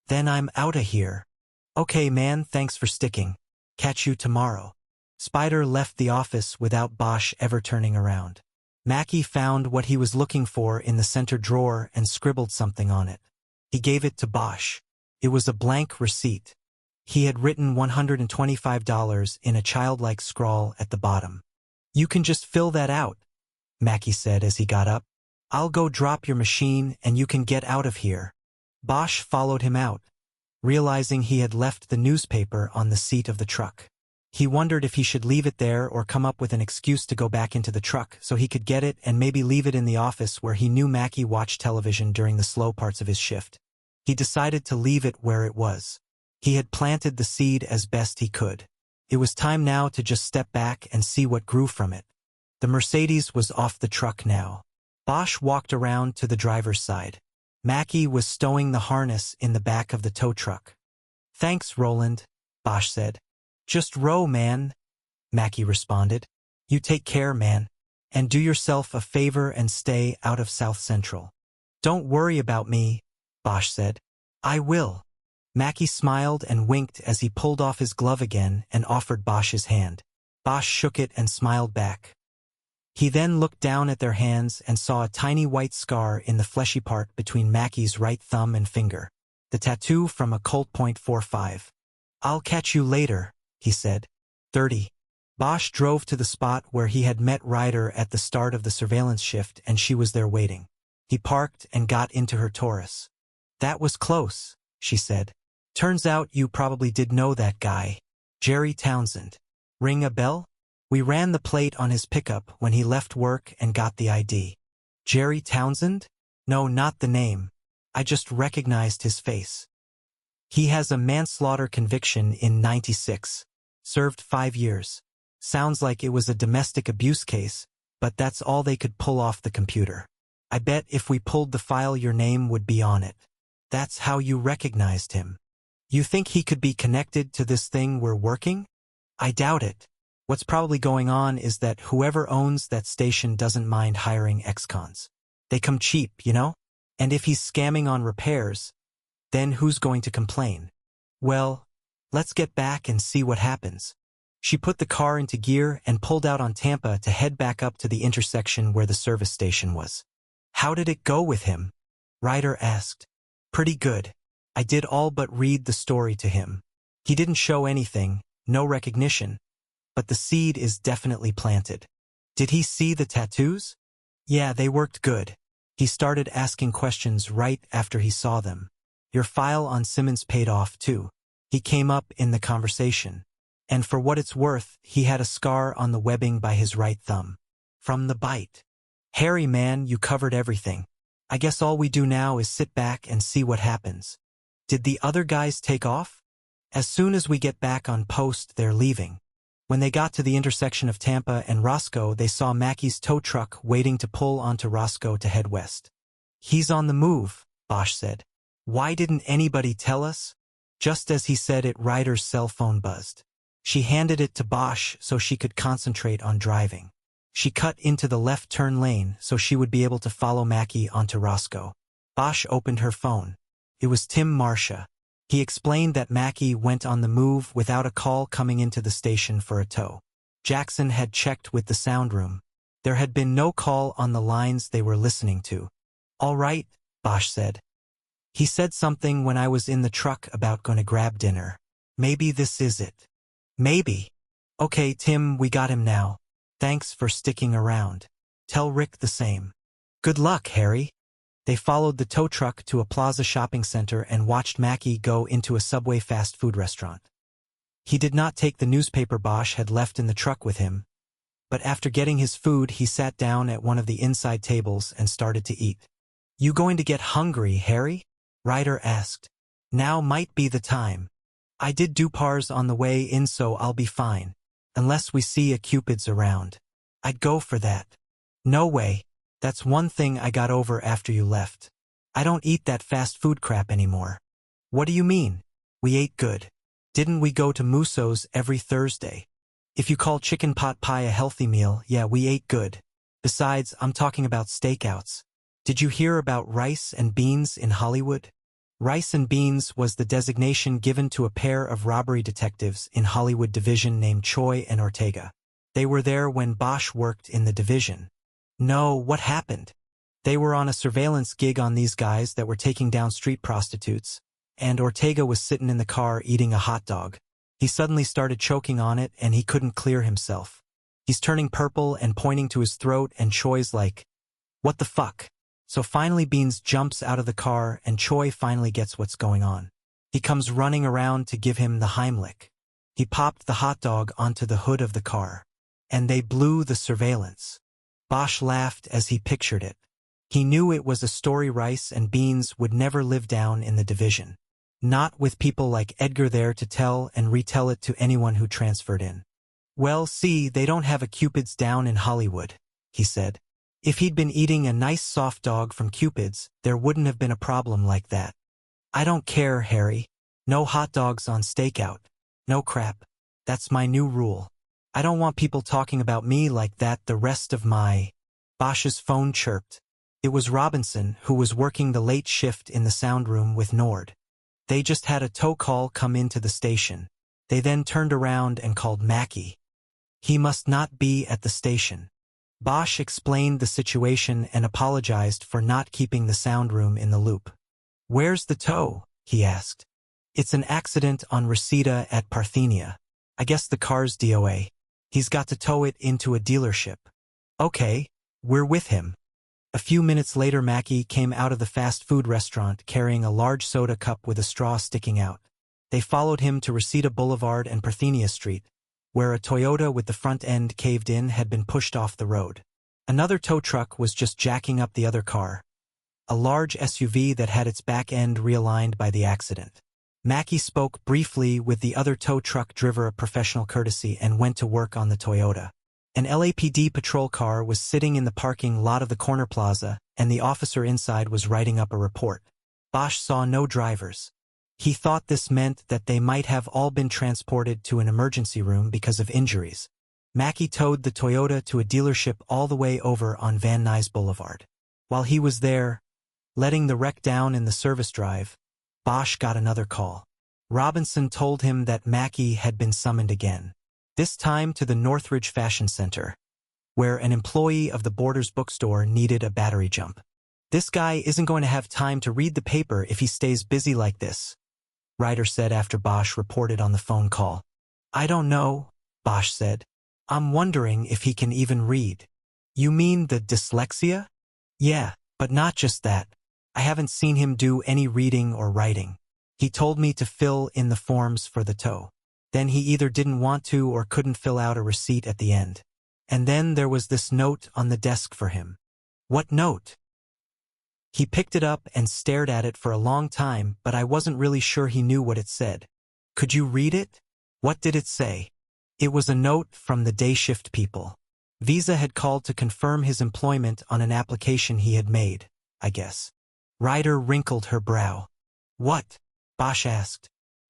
Speaker 1: "Then I'm outta here." "Okay, man, thanks for sticking. Catch you tomorrow." Spider left the office without Bosch ever turning around. Mackie found what he was looking for in the center drawer and scribbled something on it. He gave it to Bosch. It was a blank receipt. He had written $125 in a childlike scrawl at the bottom. "You can just fill that out," Mackie said as he got up. "I'll go drop your machine and you can get out of here." Bosch followed him out, realizing he had left the newspaper on the seat of the truck. He wondered if he should leave it there or come up with an excuse to go back into the truck so he could get it and maybe leave it in the office where he knew Mackie watched television during the slow parts of his shift. He decided to leave it where it was. He had planted the seed as best he could. It was time now to just step back and see what grew from it. The Mercedes was off the truck now. Bosch walked around to the driver's side. Mackie was stowing the harness in the back of the tow truck. "Thanks, Roland," Bosch said. "Just row, man," Mackie responded. "You take care, man. And do yourself a favor and stay out of South Central." "Don't worry about me," Bosch said. "I will." Mackie smiled and winked as he pulled off his glove again and offered Bosch his hand. Bosch shook it and smiled back. He then looked down at their hands and saw a tiny white scar in the fleshy part between Mackie's right thumb and finger. The tattoo from a Colt .45. "I'll catch you later," he said. 30. Bosch drove to the spot where he had met Ryder at the start of the surveillance shift, and she was there waiting. He parked and got into her Taurus. "That was close," she said. "Turns out you probably did know that guy. Jerry Townsend. Ring a bell? We ran the plate on his pickup when he left work and got the ID." "Jerry Townsend? No, not the name. I just recognized his face. He has a manslaughter conviction in '96. Served 5 years. Sounds like it was a domestic abuse case, but that's all they could pull off the computer. I bet if we pulled the file your name would be on it. That's how you recognized him. You think he could be connected to this thing we're working? I doubt it. What's probably going on is that whoever owns that station doesn't mind hiring ex-cons. They come cheap, you know? And if he's scamming on repairs, then who's going to complain? Well, let's get back and see what happens." She put the car into gear and pulled out on Tampa to head back up to the intersection where the service station was. "How did it go with him?" Ryder asked. "Pretty good. I did all but read the story to him. He didn't show anything, no recognition, but the seed is definitely planted." "Did he see the tattoos?" "Yeah, they worked good. He started asking questions right after he saw them. Your file on Simmons paid off too. He came up in the conversation. And for what it's worth, he had a scar on the webbing by his right thumb. From the bite. Harry, man, you covered everything. I guess all we do now is sit back and see what happens." "Did the other guys take off?" "As soon as we get back on post, they're leaving." When they got to the intersection of Tampa and Roscoe, they saw Mackie's tow truck waiting to pull onto Roscoe to head west. "He's on the move," Bosch said. "Why didn't anybody tell us?" Just as he said it, Ryder's cell phone buzzed. She handed it to Bosch so she could concentrate on driving. She cut into the left turn lane so she would be able to follow Mackie onto Roscoe. Bosch opened her phone. It was Tim Marcia. He explained that Mackie went on the move without a call coming into the station for a tow. Jackson had checked with the sound room. There had been no call on the lines they were listening to. "All right," Bosch said. "He said something when I was in the truck about gonna grab dinner. Maybe this is it." "Maybe. Okay, Tim, we got him now. Thanks for sticking around. Tell Rick the same. Good luck, Harry." They followed the tow truck to a Plaza shopping center and watched Mackie go into a Subway fast food restaurant. He did not take the newspaper Bosch had left in the truck with him, but after getting his food he sat down at one of the inside tables and started to eat. "You going to get hungry, Harry?" Ryder asked. "Now might be the time. I did Dupars on the way in, so I'll be fine. Unless we see a Cupid's around. I'd go for that." "No way. That's one thing I got over after you left. I don't eat that fast food crap anymore." "What do you mean? We ate good. Didn't we go to Musso's every Thursday? If you call chicken pot pie a healthy meal, yeah, we ate good. Besides, I'm talking about stakeouts. Did you hear about Rice and Beans in Hollywood?" Rice and Beans was the designation given to a pair of robbery detectives in Hollywood division named Choi and Ortega. They were there when Bosch worked in the division. "No, what happened?" "They were on a surveillance gig on these guys that were taking down street prostitutes, and Ortega was sitting in the car eating a hot dog. He suddenly started choking on it and he couldn't clear himself. He's turning purple and pointing to his throat, and Choi's like, "What the fuck?" So finally Beans jumps out of the car and Choi finally gets what's going on. He comes running around to give him the Heimlich. He popped the hot dog onto the hood of the car. And they blew the surveillance. Bosch laughed as he pictured it. He knew it was a story Rice and Beans would never live down in the division. Not with people like Edgar there to tell and retell it to anyone who transferred in. Well, see, they don't have a Cupid's down in Hollywood, he said. If he'd been eating a nice soft dog from Cupid's, there wouldn't have been a problem like that. I don't care, Harry. No hot dogs on stakeout. No crap. That's my new rule. I don't want people talking about me like that the rest of my... Bosch's phone chirped. It was Robinson, who was working the late shift in the sound room with Nord. They just had a tow call come into the station. They then turned around and called Mackie. He must not be at the station. Bosch explained the situation and apologized for not keeping the sound room in the loop. Where's the tow? He asked. It's an accident on Reseda at Parthenia. I guess the car's DOA. He's got to tow it into a dealership. Okay, we're with him. A few minutes later, Mackie came out of the fast food restaurant carrying a large soda cup with a straw sticking out. They followed him to Reseda Boulevard and Parthenia Street, where a Toyota with the front end caved in had been pushed off the road. Another tow truck was just jacking up the other car, a large SUV that had its back end realigned by the accident. Mackie spoke briefly with the other tow truck driver of professional courtesy and went to work on the Toyota. An LAPD patrol car was sitting in the parking lot of the corner plaza, and the officer inside was writing up a report. Bosch saw no drivers. He thought this meant that they might have all been transported to an emergency room because of injuries. Mackie towed the Toyota to a dealership all the way over on Van Nuys Boulevard. While he was there, letting the wreck down in the service drive, Bosch got another call. Robinson told him that Mackie had been summoned again. This time to the Northridge Fashion Center, where an employee of the Borders bookstore needed a battery jump. This guy isn't going to have time to read the paper if he stays busy like this, Ryder said after Bosch reported on the phone call. I don't know, Bosch said. I'm wondering if he can even read. You mean the dyslexia? Yeah, but not just that. I haven't seen him do any reading or writing. He told me to fill in the forms for the tow. Then he either didn't want to or couldn't fill out a receipt at the end. And then there was this note on the desk for him. What note? He picked it up and stared at it for a long time, but I wasn't really sure he knew what it said. Could you read it? What did it say? It was a note from the day shift people. Visa had called to confirm his employment on an application he had made, I guess. Ryder wrinkled her brow. What? Bosch asked.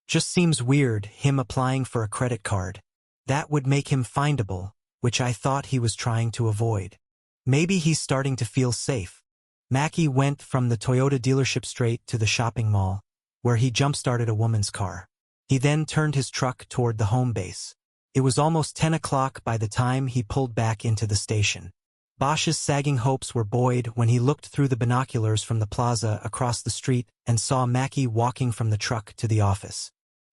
Speaker 1: Just seems weird, him applying for a credit card. That would make him findable, which I thought he was trying to avoid. Maybe he's starting to feel safe. Mackie went from the Toyota dealership straight to the shopping mall, where he jump-started a woman's car. He then turned his truck toward the home base. It was almost 10 o'clock by the time he pulled back into the station. Bosch's sagging hopes were buoyed when he looked through the binoculars from the plaza across the street and saw Mackie walking from the truck to the office.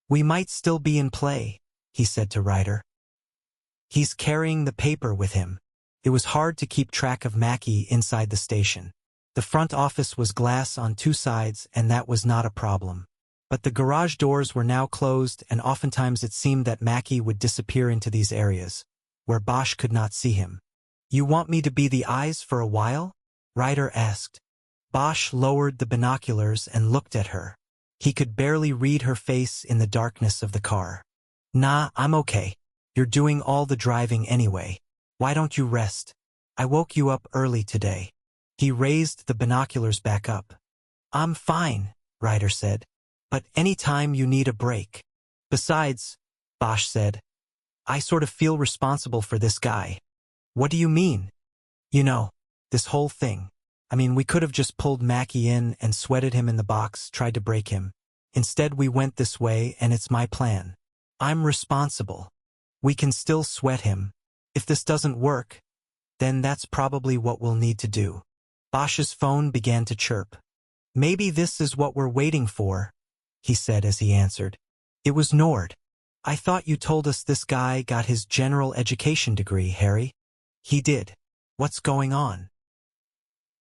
Speaker 1: We might still be in play, he said to Ryder. He's carrying the paper with him. It was hard to keep track of Mackie inside the station. The front office was glass on two sides, and that was not a problem. But the garage doors were now closed, and oftentimes it seemed that Mackie would disappear into these areas, where Bosch could not see him. You want me to be the eyes for a while? Ryder asked. Bosch lowered the binoculars and looked at her. He could barely read her face in the darkness of the car. Nah, I'm okay. You're doing all the driving anyway. Why don't you rest? I woke you up early today. He raised the binoculars back up. I'm fine, Ryder said. But any time you need a break. Besides, Bosch said, I sort of feel responsible for this guy. What do you mean? You know, this whole thing. I mean, we could have just pulled Mackie in and sweated him in the box, tried to break him. Instead, we went this way, and it's my plan. I'm responsible. We can still sweat him. If this doesn't work, then that's probably what we'll need to do. Bosch's phone began to chirp. Maybe this is what we're waiting for, he said as he answered. It was Nord. I thought you told us this guy got his general education degree, Harry. He did. What's going on?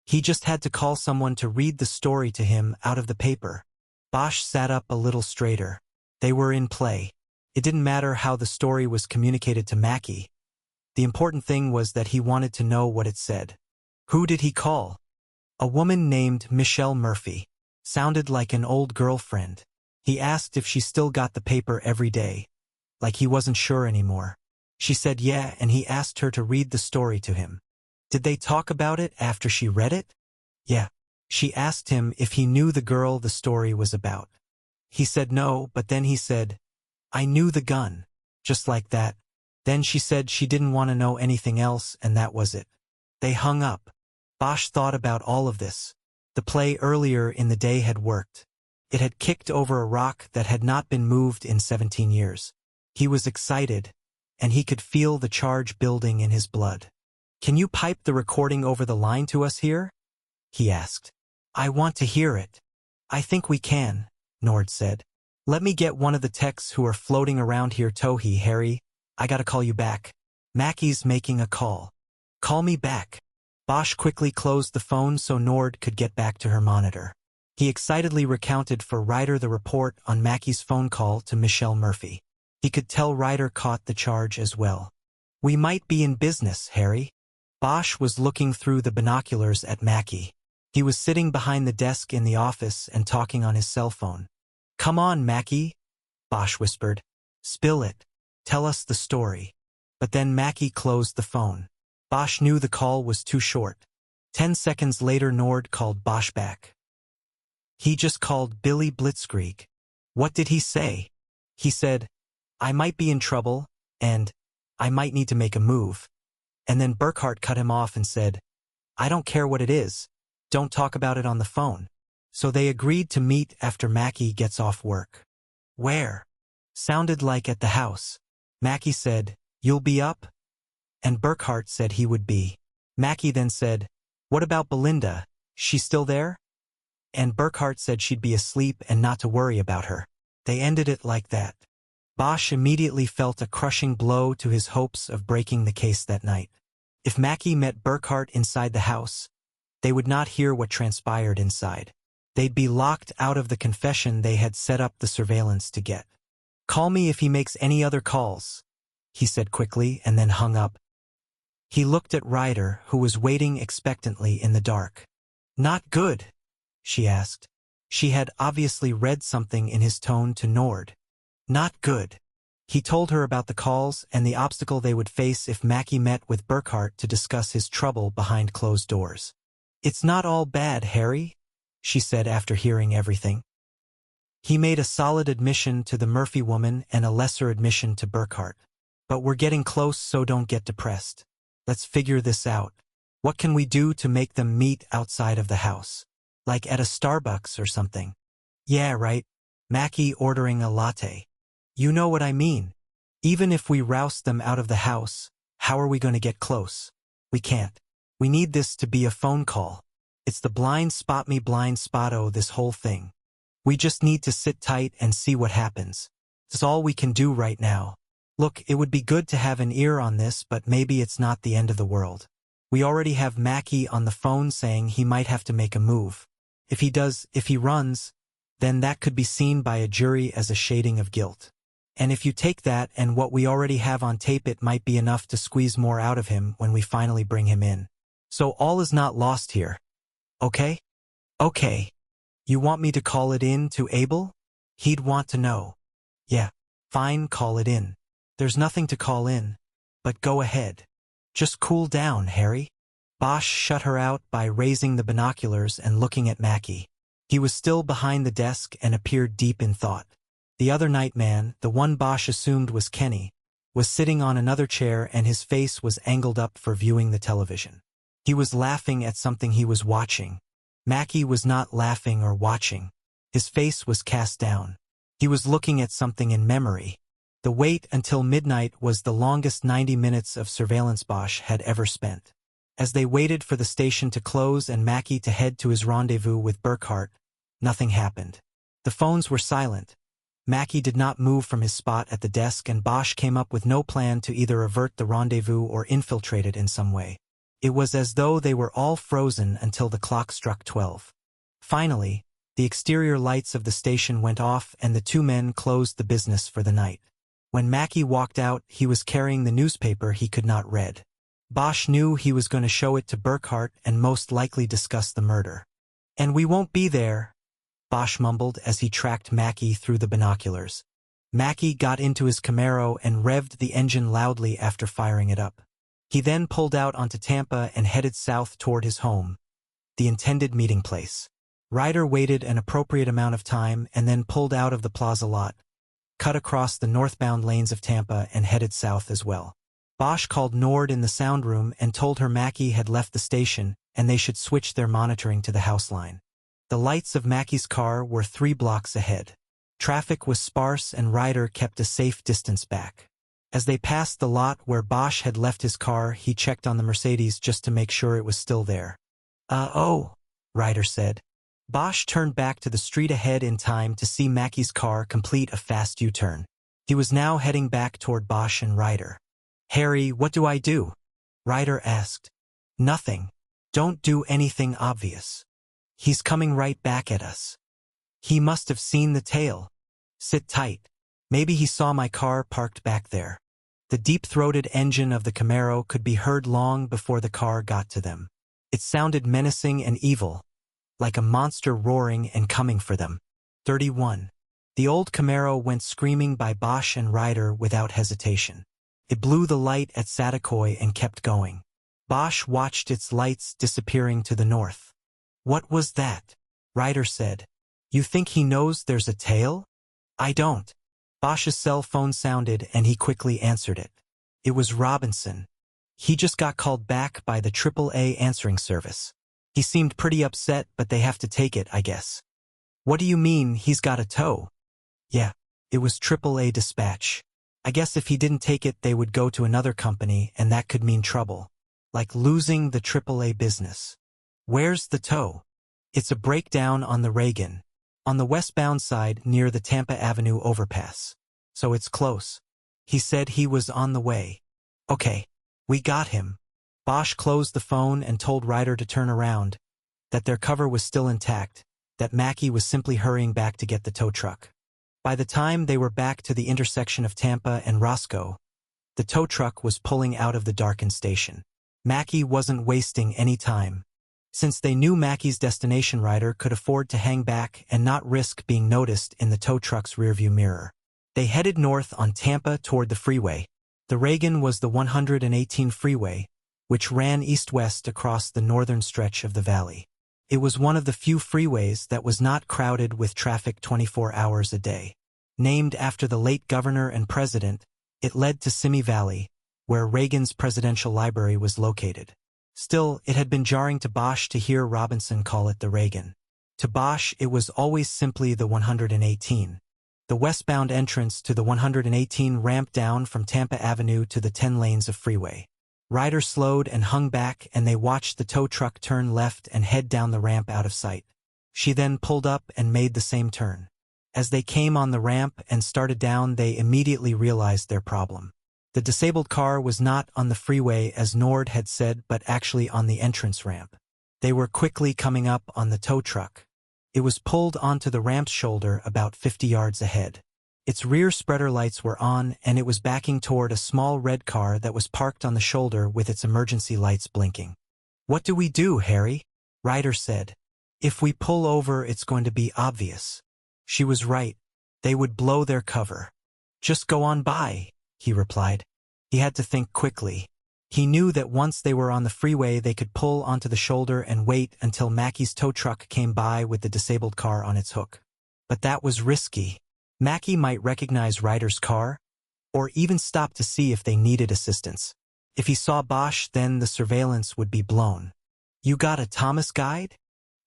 Speaker 1: He just had to call someone to read the story to him out of the paper. Bosch sat up a little straighter. They were in play. It didn't matter how the story was communicated to Mackie. The important thing was that he wanted to know what it said. Who did he call? A woman named Michelle Murphy. Sounded like an old girlfriend. He asked if she still got the paper every day, like he wasn't sure anymore. She said yeah, and he asked her to read the story to him. Did they talk about it after she read it? Yeah. She asked him if he knew the girl the story was about. He said no, but then he said, I knew the gun. Just like that. Then she said she didn't want to know anything else, and that was it. They hung up. Bosch thought about all of this. The play earlier in the day had worked. It had kicked over a rock that had not been moved in 17 years. He was excited, and he could feel the charge building in his blood. Can you pipe the recording over the line to us here? He asked. I want to hear it. I think we can, Nord said. Let me get one of the techs who are floating around here. Tohi, Harry, I gotta call you back. Mackie's making a call. Call me back. Bosch quickly closed the phone so Nord could get back to her monitor. He excitedly recounted for Ryder the report on Mackie's phone call to Michelle Murphy. He could tell Ryder caught the charge as well. We might be in business, Harry. Bosch was looking through the binoculars at Mackie. He was sitting behind the desk in the office and talking on his cell phone. Come on, Mackie, Bosch whispered. Spill it. Tell us the story. But then Mackie closed the phone. Bosch knew the call was too short. 10 seconds later Nord called Bosch back. He just called Billy Blitzkrieg. What did he say? He said, I might be in trouble, and I might need to make a move. And then Burkhart cut him off and said, I don't care what it is. Don't talk about it on the phone. So they agreed to meet after Mackie gets off work. Where? Sounded like at the house. Mackie said, You'll be up? And Burkhart said he would be. Mackie then said, What about Belinda? She still there? And Burkhart said she'd be asleep and not to worry about her. They ended it like that. Bosch immediately felt a crushing blow to his hopes of breaking the case that night. If Mackie met Burkhart inside the house, they would not hear what transpired inside. They'd be locked out of the confession they had set up the surveillance to get. Call me if he makes any other calls, he said quickly and then hung up. He looked at Ryder, who was waiting expectantly in the dark. Not good, she asked. She had obviously read something in his tone to Nord. Not good. He told her about the calls and the obstacle they would face if Mackie met with Burkhart to discuss his trouble behind closed doors. It's not all bad, Harry, she said after hearing everything. He made a solid admission to the Murphy woman and a lesser admission to Burkhart. But we're getting close, so don't get depressed. Let's figure this out. What can we do to make them meet outside of the house? Like at a Starbucks or something? Yeah, right. Mackie ordering a latte. You know what I mean. Even if we roust them out of the house, how are we going to get close? We can't. We need this to be a phone call. It's the blind spot me blind spot-o this whole thing. We just need to sit tight and see what happens. It's all we can do right now. Look, it would be good to have an ear on this, but maybe it's not the end of the world. We already have Mackie on the phone saying he might have to make a move. If he runs, then that could be seen by a jury as a shading of guilt. And if you take that and what we already have on tape, it might be enough to squeeze more out of him when we finally bring him in. So all is not lost here. Okay? Okay. You want me to call it in to Abel? He'd want to know. Yeah. Fine, call it in. There's nothing to call in. But go ahead. Just cool down, Harry. Bosch shut her out by raising the binoculars and looking at Mackie. He was still behind the desk and appeared deep in thought. The other nightman, the one Bosch assumed was Kenny, was sitting on another chair and his face was angled up for viewing the television. He was laughing at something he was watching. Mackie was not laughing or watching. His face was cast down. He was looking at something in memory. The wait until midnight was the longest 90 minutes of surveillance Bosch had ever spent. As they waited for the station to close and Mackie to head to his rendezvous with Burkhart, nothing happened. The phones were silent. Mackie did not move from his spot at the desk and Bosch came up with no plan to either avert the rendezvous or infiltrate it in some way. It was as though they were all frozen until the clock struck 12. Finally, the exterior lights of the station went off and the two men closed the business for the night. When Mackie walked out, he was carrying the newspaper he could not read. Bosch knew he was going to show it to Burkhart and most likely discuss the murder. And we won't be there, Bosch mumbled as he tracked Mackie through the binoculars. Mackie got into his Camaro and revved the engine loudly after firing it up. He then pulled out onto Tampa and headed south toward his home, the intended meeting place. Ryder waited an appropriate amount of time and then pulled out of the plaza lot, cut across the northbound lanes of Tampa and headed south as well. Bosch called Nord in the sound room and told her Mackie had left the station and they should switch their monitoring to the house line. The lights of Mackie's car were 3 blocks ahead. Traffic was sparse and Ryder kept a safe distance back. As they passed the lot where Bosch had left his car, he checked on the Mercedes just to make sure it was still there. Oh, Ryder said. Bosch turned back to the street ahead in time to see Mackie's car complete a fast U-turn. He was now heading back toward Bosch and Ryder. Harry, what do I do? Ryder asked. Nothing. Don't do anything obvious. He's coming right back at us. He must have seen the tail. Sit tight. Maybe he saw my car parked back there. The deep-throated engine of the Camaro could be heard long before the car got to them. It sounded menacing and evil, like a monster roaring and coming for them. 31. The old Camaro went screaming by Bosch and Ryder without hesitation. It blew the light at Satakoy and kept going. Bosch watched its lights disappearing to the north. What was that? Ryder said. You think he knows there's a tail? I don't. Bosch's cell phone sounded and he quickly answered it. It was Robinson. He just got called back by the AAA answering service. He seemed pretty upset, but they have to take it, I guess. What do you mean he's got a tow? Yeah, it was AAA dispatch. I guess if he didn't take it, they would go to another company, and that could mean trouble. Like losing the AAA business. Where's the tow? It's a breakdown on the Reagan. On the westbound side near the Tampa Avenue overpass. So it's close. He said he was on the way. Okay, we got him. Bosch closed the phone and told Ryder to turn around, that their cover was still intact, that Mackie was simply hurrying back to get the tow truck. By the time they were back to the intersection of Tampa and Roscoe, the tow truck was pulling out of the darkened station. Mackie wasn't wasting any time. Since they knew Mackie's destination, Ryder could afford to hang back and not risk being noticed in the tow truck's rearview mirror. They headed north on Tampa toward the freeway. The Reagan was the 118 freeway, which ran east-west across the northern stretch of the valley. It was one of the few freeways that was not crowded with traffic 24 hours a day. Named after the late governor and president, it led to Simi Valley, where Reagan's presidential library was located. Still, it had been jarring to Bosch to hear Robinson call it the Reagan. To Bosch, it was always simply the 118. The westbound entrance to the 118 ramped down from Tampa Avenue to the 10 lanes of freeway. Ryder slowed and hung back, and they watched the tow truck turn left and head down the ramp out of sight. She then pulled up and made the same turn. As they came on the ramp and started down, they immediately realized their problem. The disabled car was not on the freeway as Nord had said, but actually on the entrance ramp. They were quickly coming up on the tow truck. It was pulled onto the ramp's shoulder about 50 yards ahead. Its rear spreader lights were on, and it was backing toward a small red car that was parked on the shoulder with its emergency lights blinking. What do we do, Harry? Ryder said. If we pull over, it's going to be obvious. She was right. They would blow their cover. Just go on by, he replied. He had to think quickly. He knew that once they were on the freeway, they could pull onto the shoulder and wait until Mackie's tow truck came by with the disabled car on its hook. But that was risky. Mackie might recognize Ryder's car, or even stop to see if they needed assistance. If he saw Bosch, then the surveillance would be blown. You got a Thomas guide?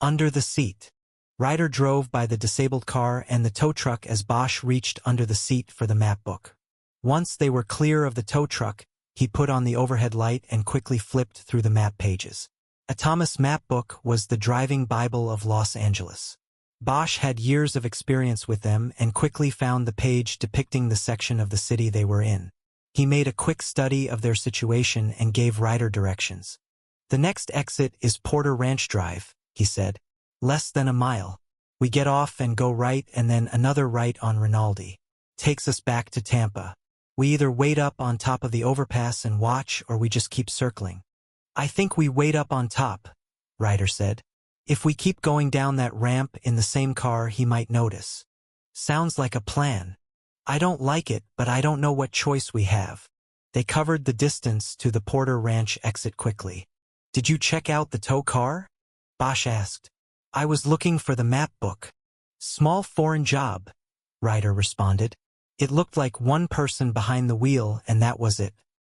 Speaker 1: Under the seat. Ryder drove by the disabled car and the tow truck as Bosch reached under the seat for the map book. Once they were clear of the tow truck, he put on the overhead light and quickly flipped through the map pages. A Thomas map book was the driving Bible of Los Angeles. Bosch had years of experience with them and quickly found the page depicting the section of the city they were in. He made a quick study of their situation and gave Ryder directions. The next exit is Porter Ranch Drive, he said. Less than a mile. We get off and go right and then another right on Rinaldi. Takes us back to Tampa. We either wait up on top of the overpass and watch or we just keep circling. I think we wait up on top, Ryder said. If we keep going down that ramp in the same car, he might notice. Sounds like a plan. I don't like it, but I don't know what choice we have. They covered the distance to the Porter Ranch exit quickly. Did you check out the tow car? Bosch asked. I was looking for the map book. Small foreign job, Ryder responded. It looked like one person behind the wheel, and that was it.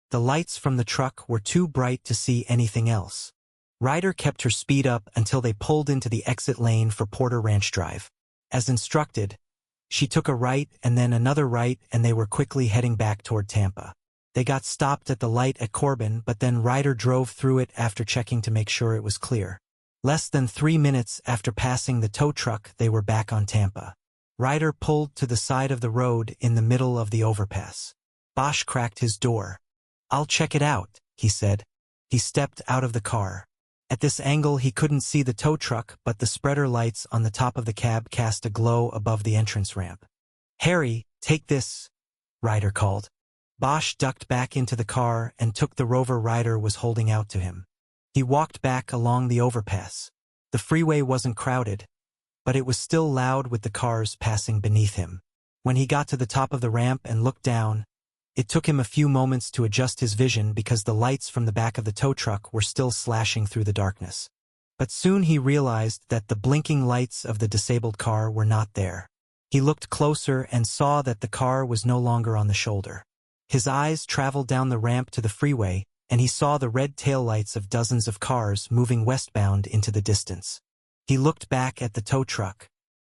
Speaker 1: The lights from the truck were too bright to see anything else. Ryder kept her speed up until they pulled into the exit lane for Porter Ranch Drive. As instructed, she took a right and then another right, and they were quickly heading back toward Tampa. They got stopped at the light at Corbin, but then Ryder drove through it after checking to make sure it was clear. Less than 3 minutes after passing the tow truck, they were back on Tampa. Ryder pulled to the side of the road in the middle of the overpass. Bosch cracked his door. I'll check it out, he said. He stepped out of the car. At this angle he couldn't see the tow truck, but the spreader lights on the top of the cab cast a glow above the entrance ramp. Harry, take this, Ryder called. Bosch ducked back into the car and took the rover Ryder was holding out to him. He walked back along the overpass. The freeway wasn't crowded, but it was still loud with the cars passing beneath him. When he got to the top of the ramp and looked down, it took him a few moments to adjust his vision because the lights from the back of the tow truck were still slashing through the darkness. But soon he realized that the blinking lights of the disabled car were not there. He looked closer and saw that the car was no longer on the shoulder. His eyes traveled down the ramp to the freeway, and he saw the red taillights of dozens of cars moving westbound into the distance. He looked back at the tow truck.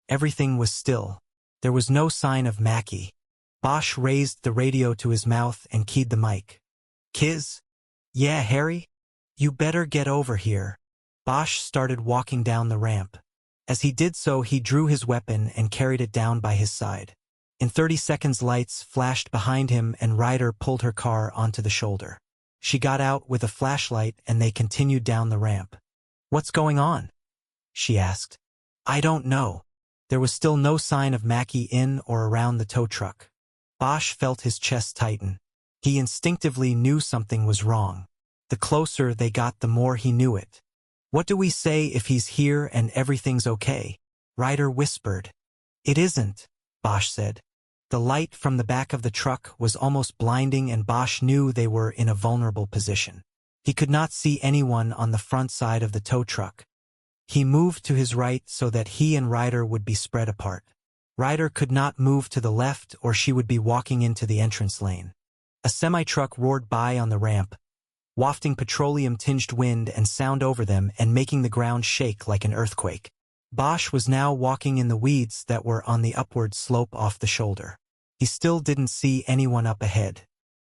Speaker 1: Everything was still. There was no sign of Mackie. Bosch raised the radio to his mouth and keyed the mic. Kiz? Yeah, Harry? You better get over here. Bosch started walking down the ramp. As he did so, he drew his weapon and carried it down by his side. In 30 seconds, lights flashed behind him and Ryder pulled her car onto the shoulder. She got out with a flashlight and they continued down the ramp. What's going on? She asked. I don't know. There was still no sign of Mackie in or around the tow truck. Bosch felt his chest tighten. He instinctively knew something was wrong. The closer they got, the more he knew it. What do we say if he's here and everything's okay? Ryder whispered. It isn't, Bosch said. The light from the back of the truck was almost blinding and Bosch knew they were in a vulnerable position. He could not see anyone on the front side of the tow truck. He moved to his right so that he and Ryder would be spread apart. Ryder could not move to the left or she would be walking into the entrance lane. A semi-truck roared by on the ramp, wafting petroleum-tinged wind and sound over them and making the ground shake like an earthquake. Bosch was now walking in the weeds that were on the upward slope off the shoulder. He still didn't see anyone up ahead.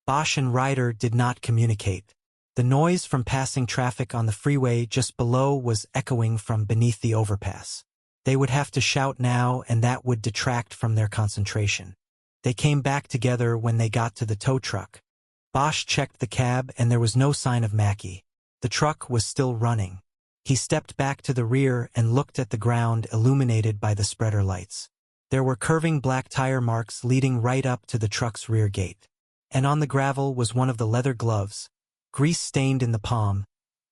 Speaker 1: Bosch and Ryder did not communicate. The noise from passing traffic on the freeway just below was echoing from beneath the overpass. They would have to shout now, and that would detract from their concentration. They came back together when they got to the tow truck. Bosch checked the cab, and there was no sign of Mackie. The truck was still running. He stepped back to the rear and looked at the ground illuminated by the spreader lights. There were curving black tire marks leading right up to the truck's rear gate. And on the gravel was one of the leather gloves, grease-stained in the palm,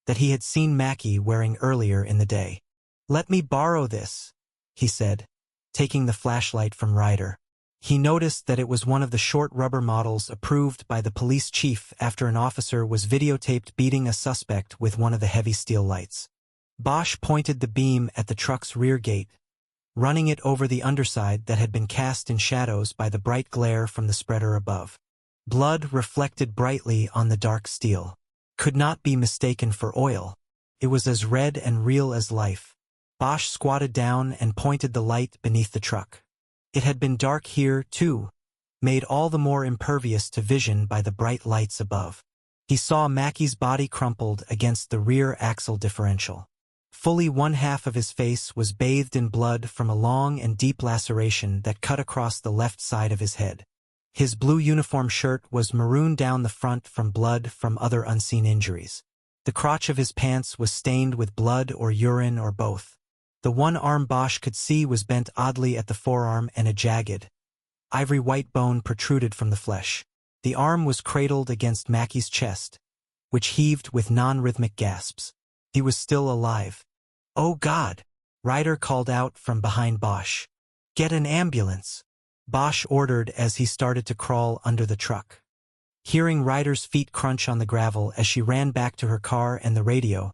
Speaker 1: that he had seen Mackie wearing earlier in the day. Let me borrow this, he said, taking the flashlight from Ryder. He noticed that it was one of the short rubber models approved by the police chief after an officer was videotaped beating a suspect with one of the heavy steel lights. Bosch pointed the beam at the truck's rear gate, running it over the underside that had been cast in shadows by the bright glare from the spreader above. Blood reflected brightly on the dark steel. Could not be mistaken for oil. It was as red and real as life. Bosch squatted down and pointed the light beneath the truck. It had been dark here, too, made all the more impervious to vision by the bright lights above. He saw Mackie's body crumpled against the rear axle differential. Fully one half of his face was bathed in blood from a long and deep laceration that cut across the left side of his head. His blue uniform shirt was marooned down the front from blood from other unseen injuries. The crotch of his pants was stained with blood or urine or both. The one arm Bosch could see was bent oddly at the forearm and a jagged, ivory-white bone protruded from the flesh. The arm was cradled against Mackie's chest, which heaved with non-rhythmic gasps. He was still alive. "Oh God!" Ryder called out from behind Bosch. "Get an ambulance," Bosch ordered as he started to crawl under the truck. Hearing Ryder's feet crunch on the gravel as she ran back to her car and the radio,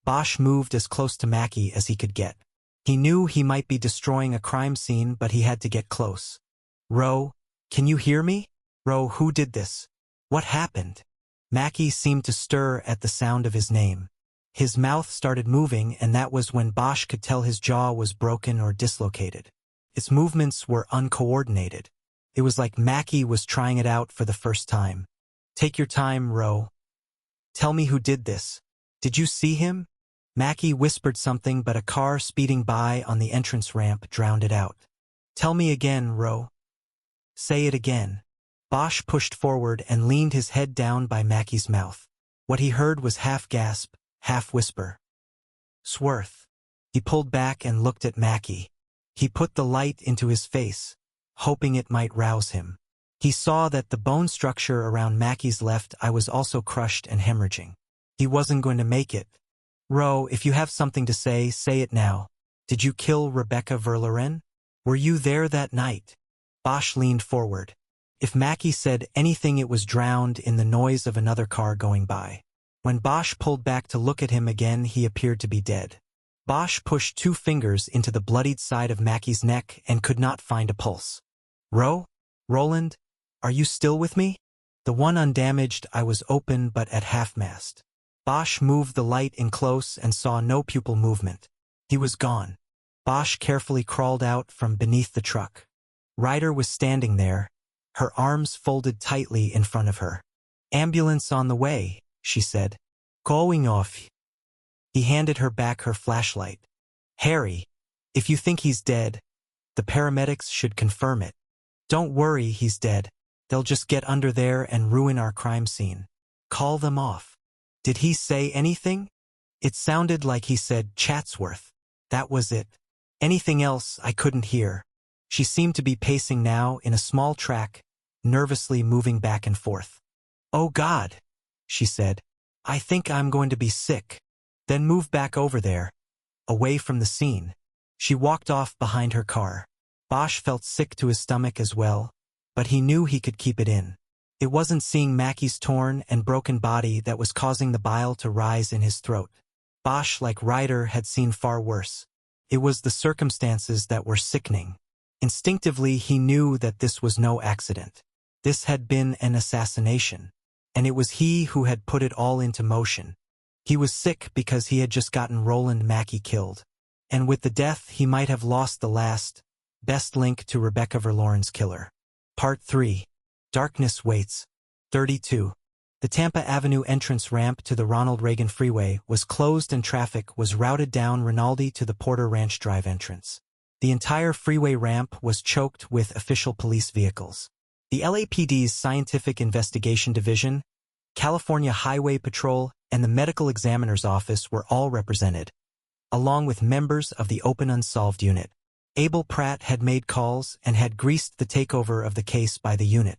Speaker 1: Bosch moved as close to Mackie as he could get. He knew he might be destroying a crime scene, but he had to get close. "Ro, can you hear me? Ro, who did this? What happened?" Mackie seemed to stir at the sound of his name. His mouth started moving, and that was when Bosch could tell his jaw was broken or dislocated. Its movements were uncoordinated. It was like Mackie was trying it out for the first time. "Take your time, Ro. Tell me who did this. Did you see him?" Mackie whispered something, but a car speeding by on the entrance ramp drowned it out. "Tell me again, Ro. Say it again." Bosch pushed forward and leaned his head down by Mackie's mouth. What he heard was half gasp, half whisper. "Swarth." He pulled back and looked at Mackie. He put the light into his face, hoping it might rouse him. He saw that the bone structure around Mackie's left eye was also crushed and hemorrhaging. He wasn't going to make it. "Ro, if you have something to say it now. Did you kill Rebecca Verloren? Were you there that night?" Bosch leaned forward. If Mackie said anything, it was drowned in the noise of another car going by. When Bosch pulled back to look at him again, he appeared to be dead. Bosch pushed 2 fingers into the bloodied side of Mackie's neck and could not find a pulse. "Ro? Roland? Are you still with me?" "The one undamaged eye was open but at half-mast." Bosch moved the light in close and saw no pupil movement. He was gone. Bosch carefully crawled out from beneath the truck. Ryder was standing there, her arms folded tightly in front of her. "Ambulance on the way," she said. "Going off." He handed her back her flashlight. "Harry, if you think he's dead, the paramedics should confirm it. Don't worry, he's dead. They'll just get under there and ruin our crime scene. Call them off." "Did he say anything?" "It sounded like he said Chatsworth. That was it. Anything else I couldn't hear." She seemed to be pacing now in a small track, nervously moving back and forth. "Oh God," she said. "I think I'm going to be sick." "Then move back over there, away from the scene." She walked off behind her car. Bosch felt sick to his stomach as well, but he knew he could keep it in. It wasn't seeing Mackie's torn and broken body that was causing the bile to rise in his throat. Bosch, like Ryder, had seen far worse. It was the circumstances that were sickening. Instinctively, he knew that this was no accident. This had been an assassination, and it was he who had put it all into motion. He was sick because he had just gotten Roland Mackie killed, and with the death he might have lost the last, best link to Rebecca Verloren's killer. Part 3. Darkness Waits. 32. The Tampa Avenue entrance ramp to the Ronald Reagan Freeway was closed and traffic was routed down Rinaldi to the Porter Ranch Drive entrance. The entire freeway ramp was choked with official police vehicles. The LAPD's Scientific Investigation Division, California Highway Patrol, and the Medical Examiner's Office were all represented, along with members of the Open Unsolved Unit. Abel Pratt had made calls and had greased the takeover of the case by the unit.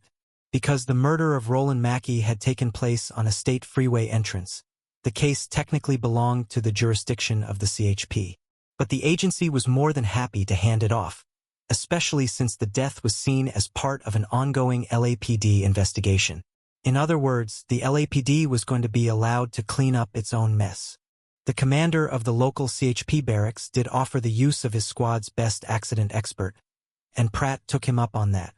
Speaker 1: Because the murder of Roland Mackie had taken place on a state freeway entrance, the case technically belonged to the jurisdiction of the CHP. But the agency was more than happy to hand it off, especially since the death was seen as part of an ongoing LAPD investigation. In other words, the LAPD was going to be allowed to clean up its own mess. The commander of the local CHP barracks did offer the use of his squad's best accident expert, and Pratt took him up on that.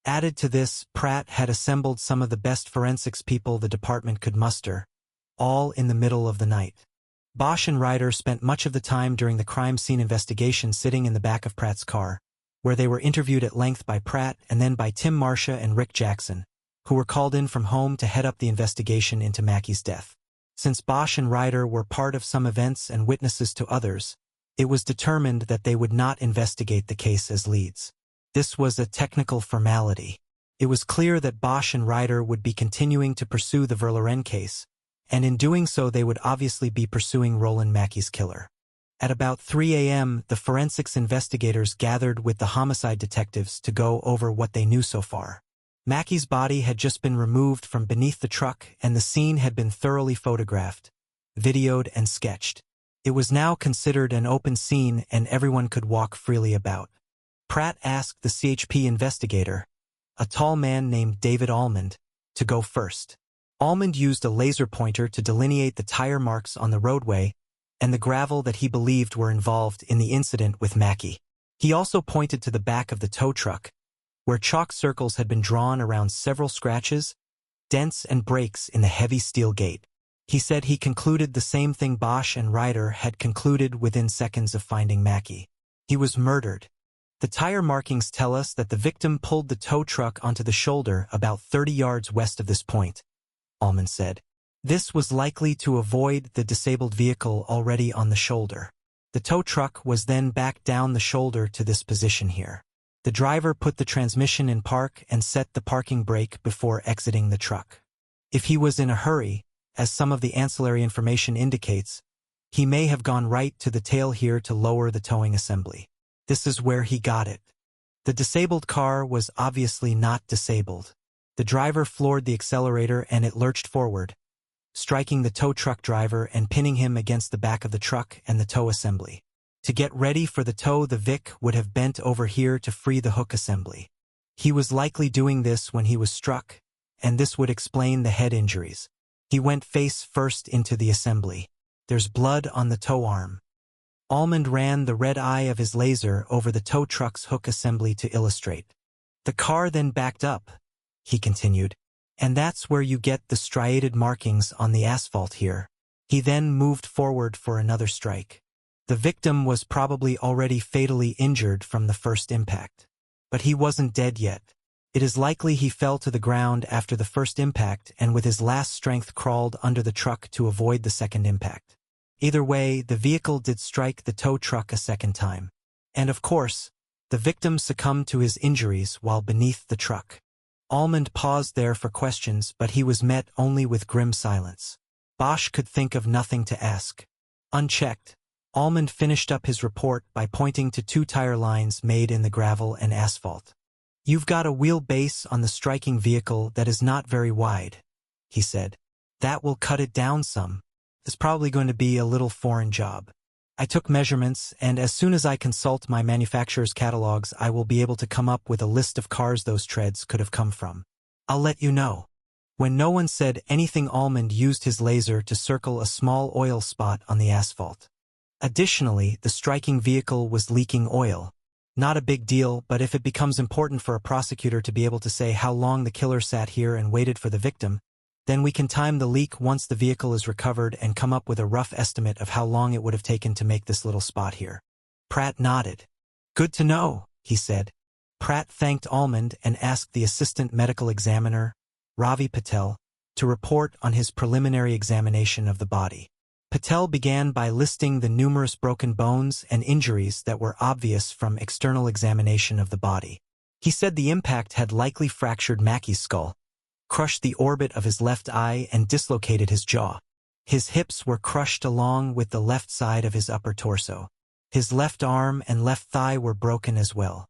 Speaker 1: Added to this, Pratt had assembled some of the best forensics people the department could muster, all in the middle of the night. Bosch and Ryder spent much of the time during the crime scene investigation sitting in the back of Pratt's car, where they were interviewed at length by Pratt and then by Tim Marcia and Rick Jackson, who were called in from home to head up the investigation into Mackie's death. Since Bosch and Ryder were part of some events and witnesses to others, it was determined that they would not investigate the case as leads. This was a technical formality. It was clear that Bosch and Ryder would be continuing to pursue the Verloren case, and in doing so they would obviously be pursuing Roland Mackie's killer. At about 3 a.m., the forensics investigators gathered with the homicide detectives to go over what they knew so far. Mackie's body had just been removed from beneath the truck and the scene had been thoroughly photographed, videoed, and sketched. It was now considered an open scene and everyone could walk freely about. Pratt asked the CHP investigator, a tall man named David Almond, to go first. Almond used a laser pointer to delineate the tire marks on the roadway and the gravel that he believed were involved in the incident with Mackie. He also pointed to the back of the tow truck, where chalk circles had been drawn around several scratches, dents and breaks in the heavy steel gate. He said he concluded the same thing Bosch and Ryder had concluded within seconds of finding Mackie. He was murdered. The tire markings tell us that the victim pulled the tow truck onto the shoulder about 30 yards west of this point, Almond said. This was likely to avoid the disabled vehicle already on the shoulder. The tow truck was then back down the shoulder to this position here. The driver put the transmission in park and set the parking brake before exiting the truck. If he was in a hurry, as some of the ancillary information indicates, he may have gone right to the tail here to lower the towing assembly. This is where he got it. The disabled car was obviously not disabled. The driver floored the accelerator and it lurched forward, striking the tow truck driver and pinning him against the back of the truck and the tow assembly. To get ready for the tow, the Vic would have bent over here to free the hook assembly. He was likely doing this when he was struck, and this would explain the head injuries. He went face first into the assembly. There's blood on the tow arm. Almond ran the red eye of his laser over the tow truck's hook assembly to illustrate. The car then backed up, he continued, and that's where you get the striated markings on the asphalt here. He then moved forward for another strike. The victim was probably already fatally injured from the first impact. But he wasn't dead yet. It is likely he fell to the ground after the first impact and with his last strength crawled under the truck to avoid the second impact. Either way, the vehicle did strike the tow truck a second time. And of course, the victim succumbed to his injuries while beneath the truck. Almond paused there for questions, but he was met only with grim silence. Bosch could think of nothing to ask. Unchecked, Almond finished up his report by pointing to 2 tire lines made in the gravel and asphalt. You've got a wheelbase on the striking vehicle that is not very wide, he said. That will cut it down some. It's probably going to be a little foreign job. I took measurements, and as soon as I consult my manufacturer's catalogs, I will be able to come up with a list of cars those treads could have come from. I'll let you know. When no one said anything, Almond used his laser to circle a small oil spot on the asphalt. Additionally, the striking vehicle was leaking oil. Not a big deal, but if it becomes important for a prosecutor to be able to say how long the killer sat here and waited for the victim, then we can time the leak once the vehicle is recovered and come up with a rough estimate of how long it would have taken to make this little spot here. Pratt nodded. Good to know, he said. Pratt thanked Almond and asked the assistant medical examiner, Ravi Patel, to report on his preliminary examination of the body. Patel began by listing the numerous broken bones and injuries that were obvious from external examination of the body. He said the impact had likely fractured Mackie's skull, crushed the orbit of his left eye, and dislocated his jaw. His hips were crushed along with the left side of his upper torso. His left arm and left thigh were broken as well.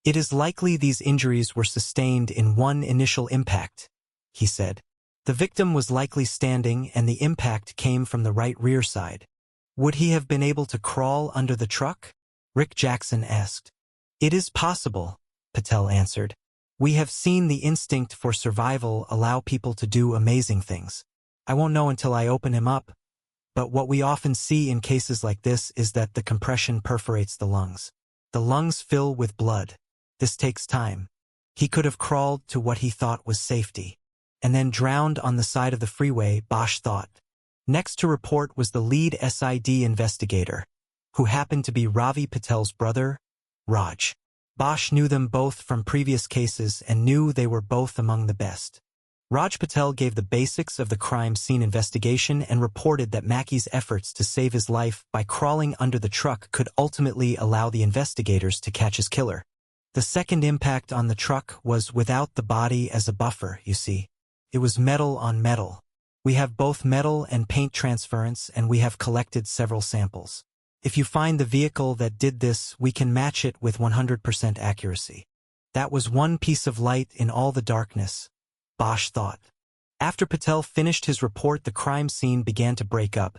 Speaker 1: It is likely these injuries were sustained in one initial impact, he said. The victim was likely standing and the impact came from the right rear side. Would he have been able to crawl under the truck? Rick Jackson asked. It is possible, Patel answered. We have seen the instinct for survival allow people to do amazing things. I won't know until I open him up, but what we often see in cases like this is that the compression perforates the lungs. The lungs fill with blood. This takes time. He could have crawled to what he thought was safety, and then drowned on the side of the freeway, Bosch thought. Next to report was the lead SID investigator, who happened to be Ravi Patel's brother, Raj. Bosch knew them both from previous cases and knew they were both among the best. Raj Patel gave the basics of the crime scene investigation and reported that Mackie's efforts to save his life by crawling under the truck could ultimately allow the investigators to catch his killer. The second impact on the truck was without the body as a buffer, you see. It was metal on metal. We have both metal and paint transference, and we have collected several samples. If you find the vehicle that did this, we can match it with 100% accuracy. That was one piece of light in all the darkness, Bosch thought. After Patel finished his report, the crime scene began to break up.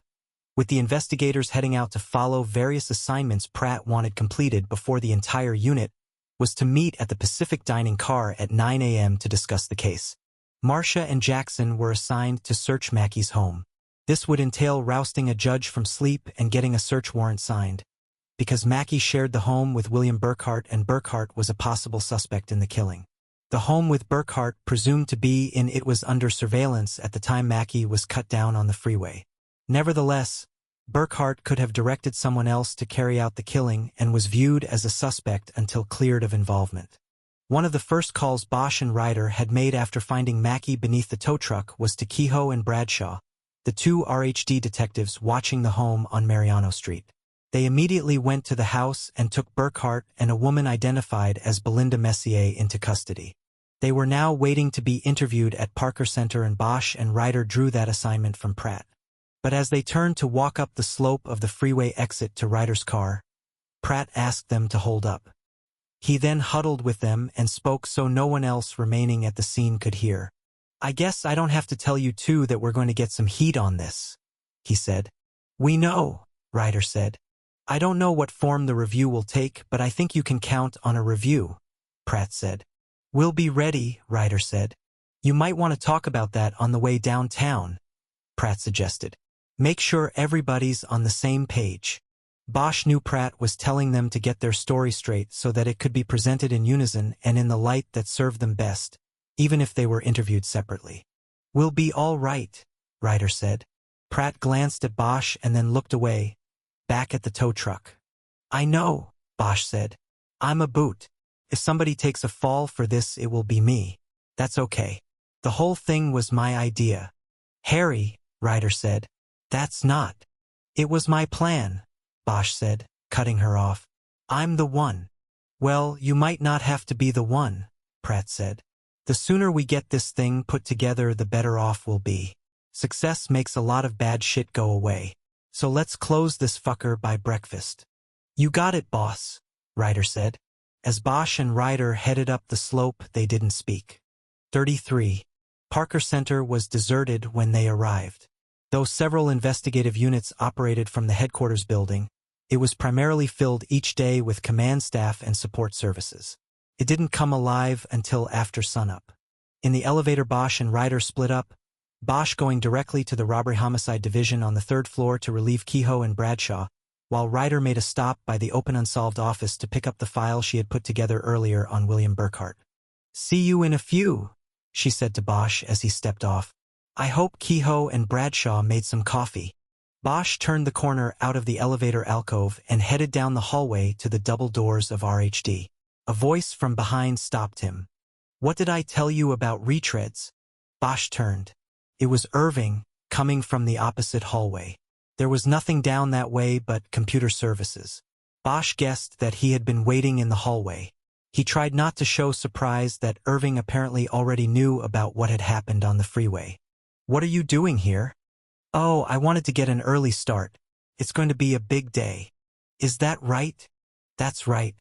Speaker 1: with the investigators heading out to follow various assignments Pratt wanted completed before the entire unit was to meet at the Pacific Dining car at 9 a.m. to discuss the case. Marcia and Jackson were assigned to search Mackey's home. This would entail rousting a judge from sleep and getting a search warrant signed, because Mackey shared the home with William Burkhart and Burkhart was a possible suspect in the killing. The home with Burkhart, presumed to be in it, was under surveillance at the time Mackey was cut down on the freeway. Nevertheless, Burkhart could have directed someone else to carry out the killing and was viewed as a suspect until cleared of involvement. One of the first calls Bosch and Ryder had made after finding Mackey beneath the tow truck was to Kehoe and Bradshaw, the two RHD detectives watching the home on Mariano Street. They immediately went to the house and took Burkhart and a woman identified as Belinda Messier into custody. They were now waiting to be interviewed at Parker Center, and Bosch and Ryder drew that assignment from Pratt. But as they turned to walk up the slope of the freeway exit to Ryder's car, Pratt asked them to hold up. He then huddled with them and spoke so no one else remaining at the scene could hear. "I guess I don't have to tell you two that we're going to get some heat on this," he said. "We know," Ryder said. "I don't know what form the review will take, but I think you can count on a review," Pratt said. "We'll be ready," Ryder said. "You might want to talk about that on the way downtown," Pratt suggested. "Make sure everybody's on the same page." Bosch knew Pratt was telling them to get their story straight so that it could be presented in unison and in the light that served them best, even if they were interviewed separately. "We'll be all right," Ryder said. Pratt glanced at Bosch and then looked away, back at the tow truck. "I know," Bosch said. "I'm a boot. If somebody takes a fall for this, it will be me. That's okay. The whole thing was my idea." "Harry," Ryder said. "That's not." "It was my plan," Bosch said, cutting her off. "I'm the one." "Well, you might not have to be the one," Pratt said. "The sooner we get this thing put together, the better off we'll be. Success makes a lot of bad shit go away. So let's close this fucker by breakfast." "You got it, boss," Ryder said. As Bosch and Ryder headed up the slope, they didn't speak. 33. Parker Center was deserted when they arrived. Though several investigative units operated from the headquarters building, it was primarily filled each day with command staff and support services. It didn't come alive until after sunup. In the elevator, Bosch and Ryder split up, Bosch going directly to the robbery homicide division on the third floor to relieve Kehoe and Bradshaw, while Ryder made a stop by the open unsolved office to pick up the file she had put together earlier on William Burkhart. "See you in a few," she said to Bosch as he stepped off. "I hope Kehoe and Bradshaw made some coffee." Bosch turned the corner out of the elevator alcove and headed down the hallway to the double doors of RHD. A voice from behind stopped him. "What did I tell you about retreads?" Bosch turned. It was Irving, coming from the opposite hallway. There was nothing down that way but computer services. Bosch guessed that he had been waiting in the hallway. He tried not to show surprise that Irving apparently already knew about what had happened on the freeway. "What are you doing here?" "Oh, I wanted to get an early start. It's going to be a big day." "Is that right?" "That's right.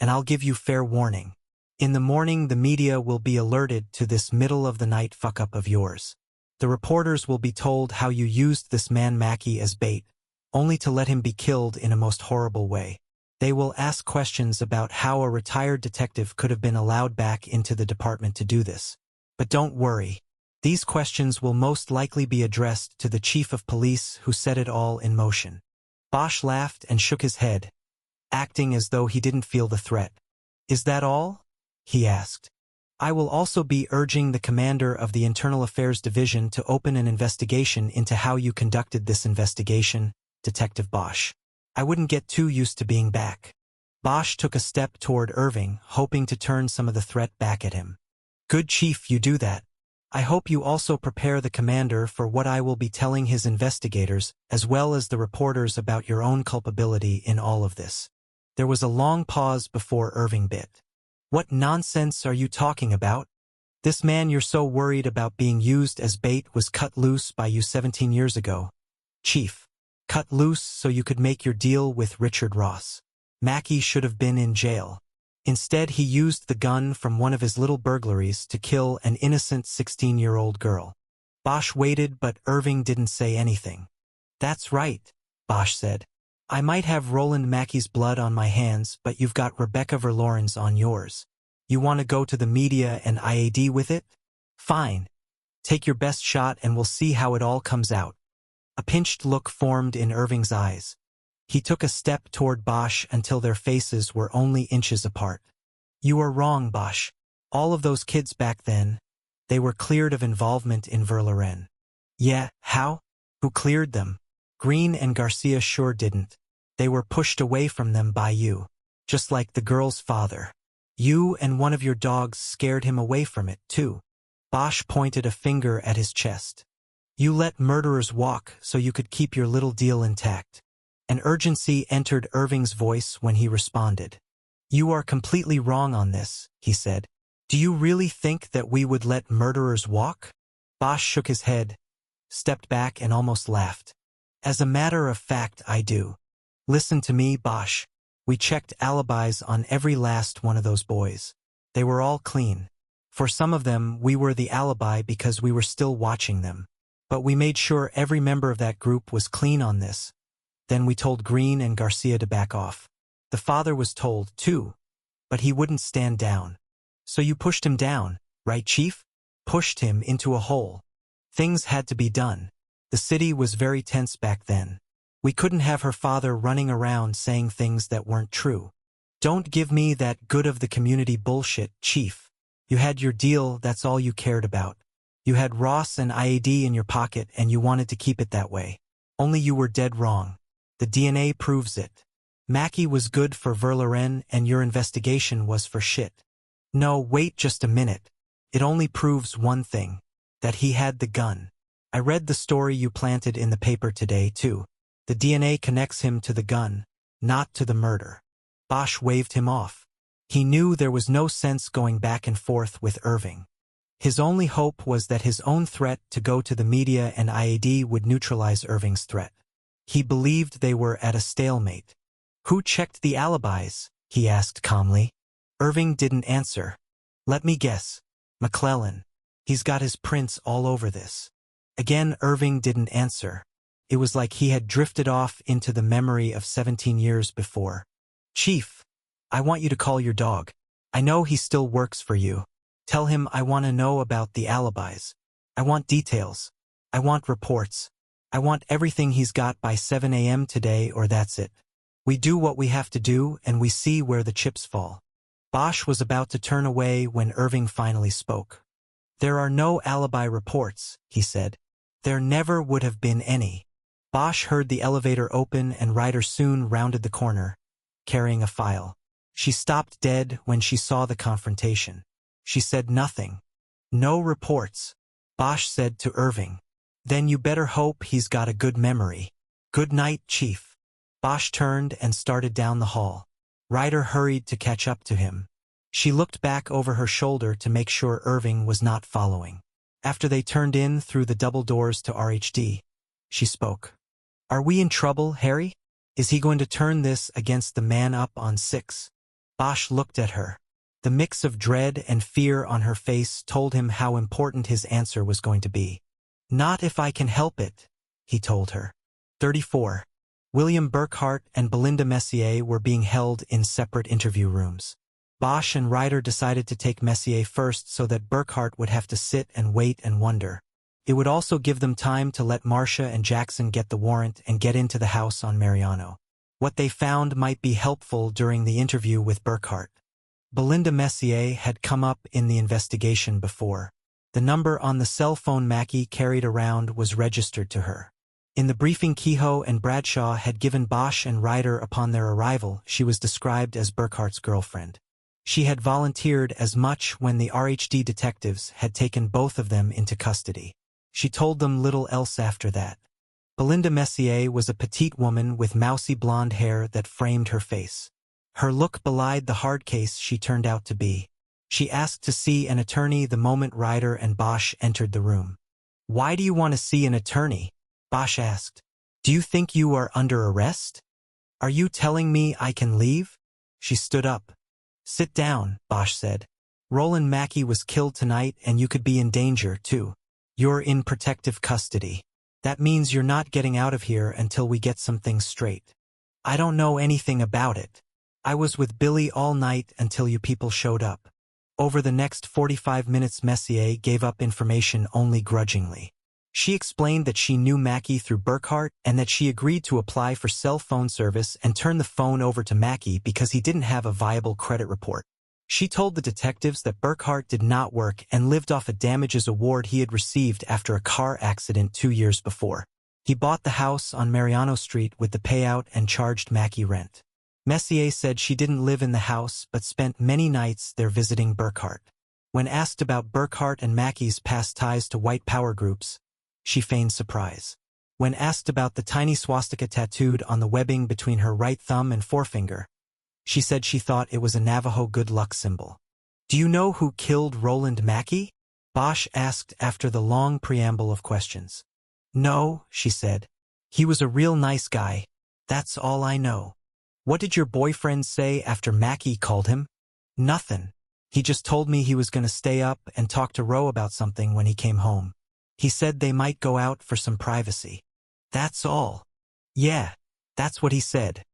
Speaker 1: And I'll give you fair warning. In the morning, the media will be alerted to this middle-of-the-night fuck-up of yours. The reporters will be told how you used this man Mackey as bait, only to let him be killed in a most horrible way. They will ask questions about how a retired detective could have been allowed back into the department to do this. But don't worry. These questions will most likely be addressed to the chief of police who set it all in motion." Bosch laughed and shook his head, acting as though he didn't feel the threat. "Is that all?" he asked. "I will also be urging the commander of the Internal Affairs Division to open an investigation into how you conducted this investigation, Detective Bosch. I wouldn't get too used to being back." Bosch took a step toward Irving, hoping to turn some of the threat back at him. "Good, Chief, you do that. I hope you also prepare the commander for what I will be telling his investigators, as well as the reporters, about your own culpability in all of this." There was a long pause before Irving bit. "What nonsense are you talking about? This man you're so worried about being used as bait was cut loose by you 17 years ago. Chief. Cut loose so you could make your deal with Richard Ross. Mackey should have been in jail. Instead, he used the gun from one of his little burglaries to kill an innocent 16-year-old girl." Bosch waited, but Irving didn't say anything. "That's right," Bosch said. I might have Roland Mackey's blood on my hands, but you've got Rebecca Verloren's on yours. You want to go to the media and IAD with it? Fine. Take your best shot and we'll see how it all comes out. A pinched look formed in Irving's eyes. He took a step toward Bosch until their faces were only inches apart. You are wrong, Bosch. All of those kids back then, they were cleared of involvement in Verloren. Yeah, how? Who cleared them? Green and Garcia sure didn't. They were pushed away from them by you. Just like the girl's father. You and one of your dogs scared him away from it, too. Bosch pointed a finger at his chest. You let murderers walk so you could keep your little deal intact. An urgency entered Irving's voice when he responded. You are completely wrong on this, he said. Do you really think that we would let murderers walk? Bosch shook his head, stepped back and almost laughed. As a matter of fact, I do. Listen to me, Bosch. We checked alibis on every last one of those boys. They were all clean. For some of them, we were the alibi because we were still watching them. But we made sure every member of that group was clean on this. Then we told Green and Garcia to back off. The father was told, too. But he wouldn't stand down. So you pushed him down, right, Chief? Pushed him into a hole. Things had to be done. The city was very tense back then. We couldn't have her father running around saying things that weren't true. Don't give me that good of the community bullshit, Chief. You had your deal, that's all you cared about. You had Ross and IAD in your pocket and you wanted to keep it that way. Only you were dead wrong. The DNA proves it. Mackey was good for Verloren and your investigation was for shit. No, wait just a minute. It only proves one thing. That he had the gun. I read the story you planted in the paper today, too. The DNA connects him to the gun, not to the murder. Bosch waved him off. He knew there was no sense going back and forth with Irving. His only hope was that his own threat to go to the media and IAD would neutralize Irving's threat. He believed they were at a stalemate. Who checked the alibis? He asked calmly. Irving didn't answer. Let me guess. McClellan. He's got his prints all over this. Again, Irving didn't answer. It was like he had drifted off into the memory of 17 years before. Chief, I want you to call your dog. I know he still works for you. Tell him I want to know about the alibis. I want details. I want reports. I want everything he's got by 7 a.m. today or that's it. We do what we have to do and we see where the chips fall. Bosch was about to turn away when Irving finally spoke. There are no alibi reports, he said. There never would have been any. Bosch heard the elevator open and Ryder soon rounded the corner, carrying a file. She stopped dead when she saw the confrontation. She said nothing. No reports, Bosch said to Irving. Then you better hope he's got a good memory. Good night, Chief. Bosch turned and started down the hall. Ryder hurried to catch up to him. She looked back over her shoulder to make sure Irving was not following. After they turned in through the double doors to RHD, she spoke. Are we in trouble, Harry? Is he going to turn this against the man up on 6? Bosch looked at her. The mix of dread and fear on her face told him how important his answer was going to be. Not if I can help it, he told her. 34. William Burkhart and Belinda Messier were being held in separate interview rooms. Bosch and Ryder decided to take Messier first so that Burkhart would have to sit and wait and wonder. It would also give them time to let Marcia and Jackson get the warrant and get into the house on Mariano. What they found might be helpful during the interview with Burkhart. Belinda Messier had come up in the investigation before. The number on the cell phone Mackey carried around was registered to her. In the briefing Kehoe and Bradshaw had given Bosch and Ryder upon their arrival, she was described as Burkhart's girlfriend. She had volunteered as much when the RHD detectives had taken both of them into custody. She told them little else after that. Belinda Messier was a petite woman with mousy blonde hair that framed her face. Her look belied the hard case she turned out to be. She asked to see an attorney the moment Ryder and Bosch entered the room. Why do you want to see an attorney? Bosch asked. Do you think you are under arrest? Are you telling me I can leave? She stood up. Sit down, Bosch said. Roland Mackey was killed tonight and you could be in danger, too. You're in protective custody. That means you're not getting out of here until we get some things straight. I don't know anything about it. I was with Billy all night until you people showed up. Over the next 45 minutes Messier gave up information only grudgingly. She explained that she knew Mackie through Burkhart and that she agreed to apply for cell phone service and turn the phone over to Mackie because he didn't have a viable credit report. She told the detectives that Burkhart did not work and lived off a damages award he had received after a car accident 2 years before. He bought the house on Mariano Street with the payout and charged Mackie rent. Messier said she didn't live in the house but spent many nights there visiting Burkhart. When asked about Burkhart and Mackie's past ties to white power groups, she feigned surprise. When asked about the tiny swastika tattooed on the webbing between her right thumb and forefinger, she said she thought it was a Navajo good luck symbol. "Do you know who killed Roland Mackie?" Bosch asked after the long preamble of questions. "No," she said. "He was a real nice guy. That's all I know." "What did your boyfriend say after Mackie called him?" "Nothing. He just told me he was going to stay up and talk to Roe about something when he came home. He said they might go out for some privacy. That's all." "Yeah, that's what he said."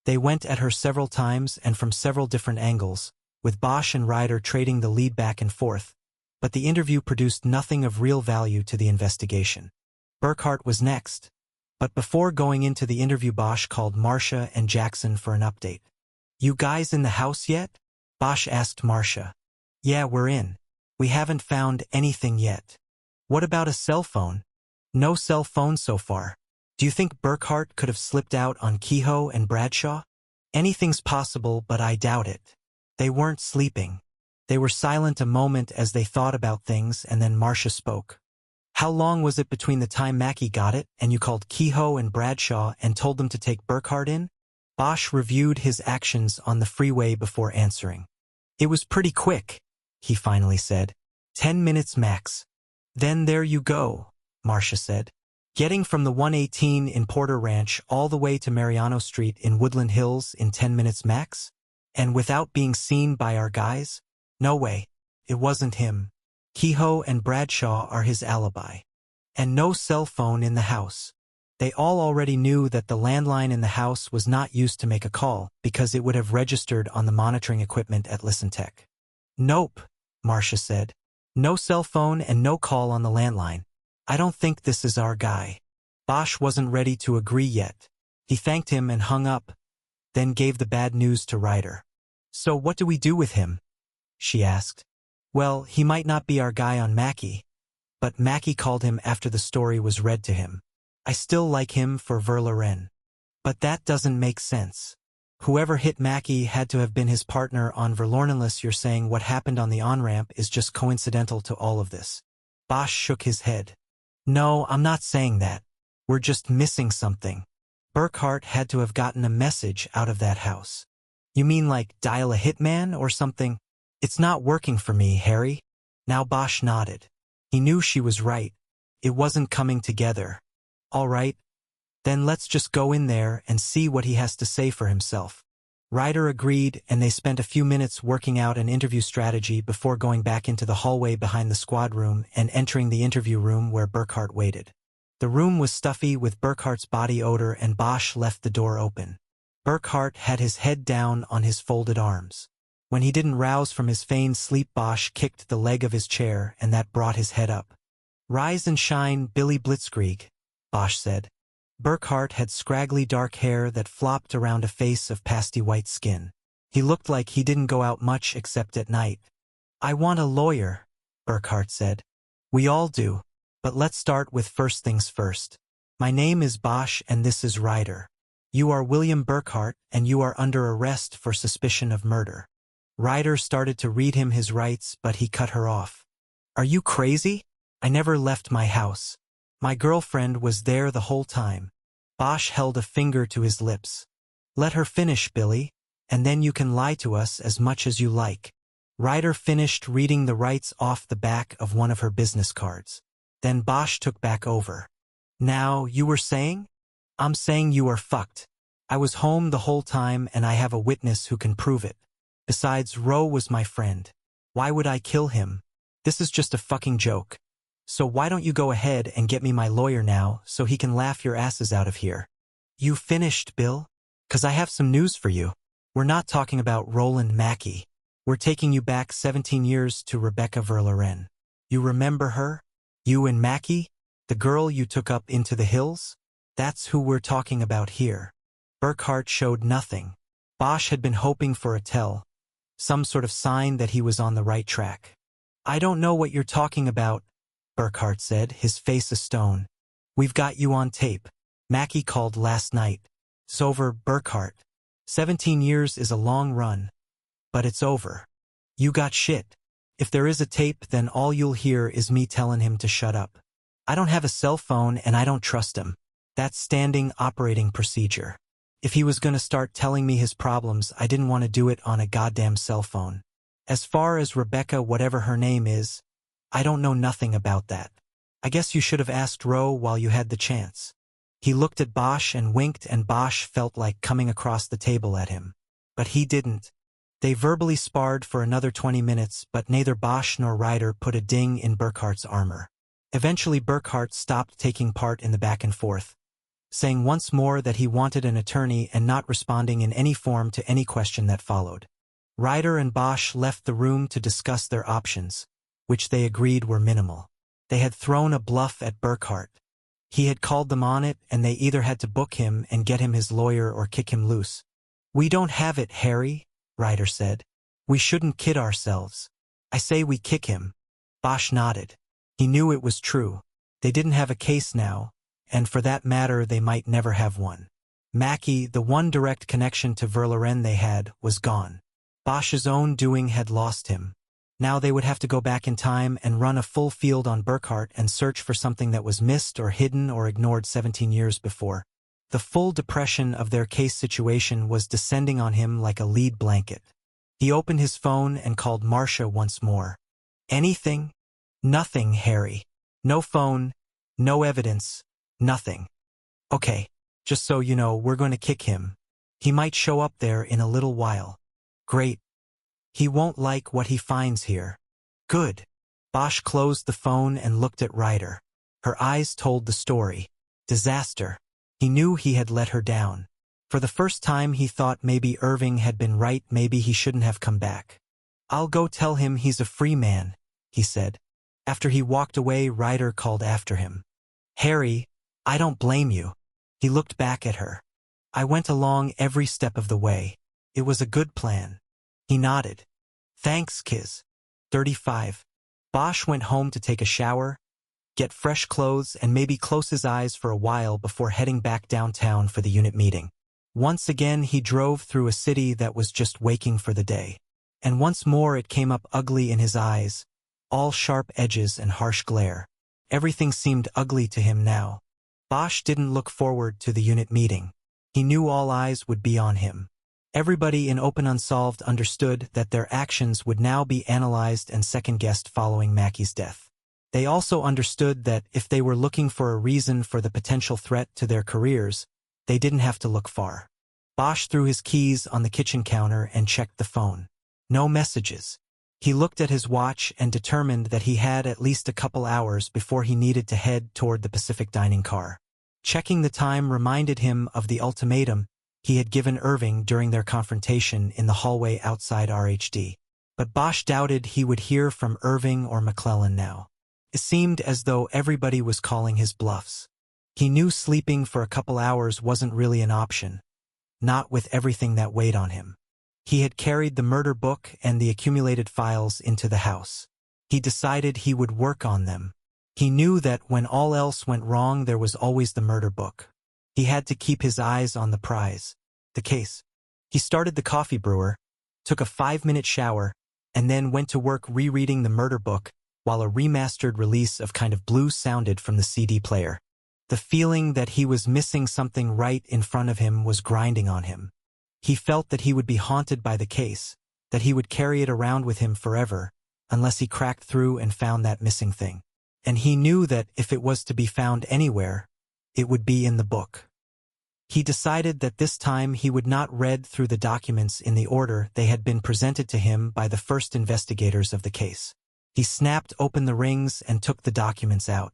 Speaker 1: They went at her several times and from several different angles, with Bosch and Ryder trading the lead back and forth, but the interview produced nothing of real value to the investigation. Burkhart was next, but before going into the interview Bosch called Marcia and Jackson for an update. "You guys in the house yet?" Bosch asked Marcia. "Yeah, we're in. We haven't found anything yet." "What about a cell phone?" "No cell phone so far." "Do you think Burkhart could have slipped out on Kehoe and Bradshaw?" "Anything's possible, but I doubt it. They weren't sleeping." They were silent a moment as they thought about things, and then Marcia spoke. "How long was it between the time Mackie got it and you called Kehoe and Bradshaw and told them to take Burkhart in?" Bosch reviewed his actions on the freeway before answering. "It was pretty quick," he finally said. 10 minutes max." "Then there you go," Marcia said. "Getting from the 118 in Porter Ranch all the way to Mariano Street in Woodland Hills in 10 minutes max? And without being seen by our guys? No way. It wasn't him. Kehoe and Bradshaw are his alibi. And no cell phone in the house. They all already knew that the landline in the house was not used to make a call because it would have registered on the monitoring equipment at ListenTech." "Nope," Marcia said. "No cell phone and no call on the landline. I don't think this is our guy." Bosch wasn't ready to agree yet. He thanked him and hung up, then gave the bad news to Ryder. "So what do we do with him?" she asked. "Well, he might not be our guy on Mackie, but Mackie called him after the story was read to him. I still like him for Verloren. But that doesn't make sense. Whoever hit Mackie had to have been his partner on Verloren unless you're saying what happened on the on-ramp is just coincidental to all of this." Bosch shook his head. "No, I'm not saying that. We're just missing something. Burkhart had to have gotten a message out of that house." "You mean like dial a hitman or something?" "It's not working for me, Harry." Now Bosch nodded. He knew she was right. It wasn't coming together. "All right. Then let's just go in there and see what he has to say for himself." Ryder agreed, and they spent a few minutes working out an interview strategy before going back into the hallway behind the squad room and entering the interview room where Burkhart waited. The room was stuffy with Burkhart's body odor, and Bosch left the door open. Burkhart had his head down on his folded arms. When he didn't rouse from his feigned sleep, Bosch kicked the leg of his chair, and that brought his head up. "Rise and shine, Billy Blitzkrieg," Bosch said. Burkhart had scraggly dark hair that flopped around a face of pasty white skin. He looked like he didn't go out much except at night. "I want a lawyer," Burkhart said. "We all do. But let's start with first things first. My name is Bosch and this is Ryder. You are William Burkhart and you are under arrest for suspicion of murder." Ryder started to read him his rights, but he cut her off. "Are you crazy? I never left my house. My girlfriend was there the whole time." Bosch held a finger to his lips. "Let her finish, Billy, and then you can lie to us as much as you like." Ryder finished reading the rights off the back of one of her business cards. Then Bosch took back over. "Now, you were saying?" "I'm saying you are fucked. I was home the whole time and I have a witness who can prove it. Besides, Roe was my friend. Why would I kill him? This is just a fucking joke." So why don't you go ahead and get me my lawyer now so he can laugh your asses out of here? You finished, Bill? 'Cause I have some news for you. We're not talking about Roland Mackey. We're taking you back 17 years to Rebecca Verloren. You remember her? You and Mackey? The girl you took up into the hills? That's who we're talking about here. Burkhart showed nothing. Bosch had been hoping for a tell, some sort of sign that he was on the right track. I don't know what you're talking about, Burkhart said, his face a stone. We've got you on tape. Mackey called last night. It's over, Burkhart. 17 years is a long run. But it's over. You got shit. If there is a tape, then all you'll hear is me telling him to shut up. I don't have a cell phone and I don't trust him. That's standing operating procedure. If he was gonna start telling me his problems, I didn't want to do it on a goddamn cell phone. As far as Rebecca, whatever her name is, I don't know nothing about that. I guess you should have asked Roe while you had the chance. He looked at Bosch and winked, and Bosch felt like coming across the table at him. But he didn't. They verbally sparred for another 20 minutes, but neither Bosch nor Ryder put a ding in Burkhart's armor. Eventually Burkhart stopped taking part in the back and forth, saying once more that he wanted an attorney and not responding in any form to any question that followed. Ryder and Bosch left the room to discuss their options, which they agreed were minimal. They had thrown a bluff at Burkhart. He had called them on it, and they either had to book him and get him his lawyer or kick him loose. We don't have it, Harry, Ryder said. We shouldn't kid ourselves. I say we kick him. Bosch nodded. He knew it was true. They didn't have a case now, and for that matter they might never have one. Mackey, the one direct connection to Verloren they had, was gone. Bosch's own doing had lost him. Now they would have to go back in time and run a full field on Burkhart and search for something that was missed or hidden or ignored 17 years before. The full depression of their case situation was descending on him like a lead blanket. He opened his phone and called Marcia once more. Anything? Nothing, Harry. No phone, no evidence, nothing. Okay, just so you know, we're going to kick him. He might show up there in a little while. Great. He won't like what he finds here. Good. Bosch closed the phone and looked at Ryder. Her eyes told the story. Disaster. He knew he had let her down. For the first time he thought maybe Irving had been right, maybe he shouldn't have come back. I'll go tell him he's a free man, he said. After he walked away, Ryder called after him. Harry, I don't blame you. He looked back at her. I went along every step of the way. It was a good plan. He nodded. Thanks, Kiz. 35. Bosch went home to take a shower, get fresh clothes, and maybe close his eyes for a while before heading back downtown for the unit meeting. Once again he drove through a city that was just waking for the day. And once more it came up ugly in his eyes, all sharp edges and harsh glare. Everything seemed ugly to him now. Bosch didn't look forward to the unit meeting. He knew all eyes would be on him. Everybody in Open Unsolved understood that their actions would now be analyzed and second-guessed following Mackey's death. They also understood that if they were looking for a reason for the potential threat to their careers, they didn't have to look far. Bosch threw his keys on the kitchen counter and checked the phone. No messages. He looked at his watch and determined that he had at least a couple hours before he needed to head toward the Pacific dining car. Checking the time reminded him of the ultimatum he had given Irving during their confrontation in the hallway outside RHD. But Bosch doubted he would hear from Irving or McClellan now. It seemed as though everybody was calling his bluffs. He knew sleeping for a couple hours wasn't really an option, not with everything that weighed on him. He had carried the murder book and the accumulated files into the house. He decided he would work on them. He knew that when all else went wrong, there was always the murder book. He had to keep his eyes on the prize, the case. He started the coffee brewer, took a 5-minute shower, and then went to work rereading the murder book while a remastered release of Kind of Blue sounded from the CD player. The feeling that he was missing something right in front of him was grinding on him. He felt that he would be haunted by the case, that he would carry it around with him forever, unless he cracked through and found that missing thing. And he knew that if it was to be found anywhere, it would be in the book. He decided that this time he would not read through the documents in the order they had been presented to him by the first investigators of the case. He snapped open the rings and took the documents out.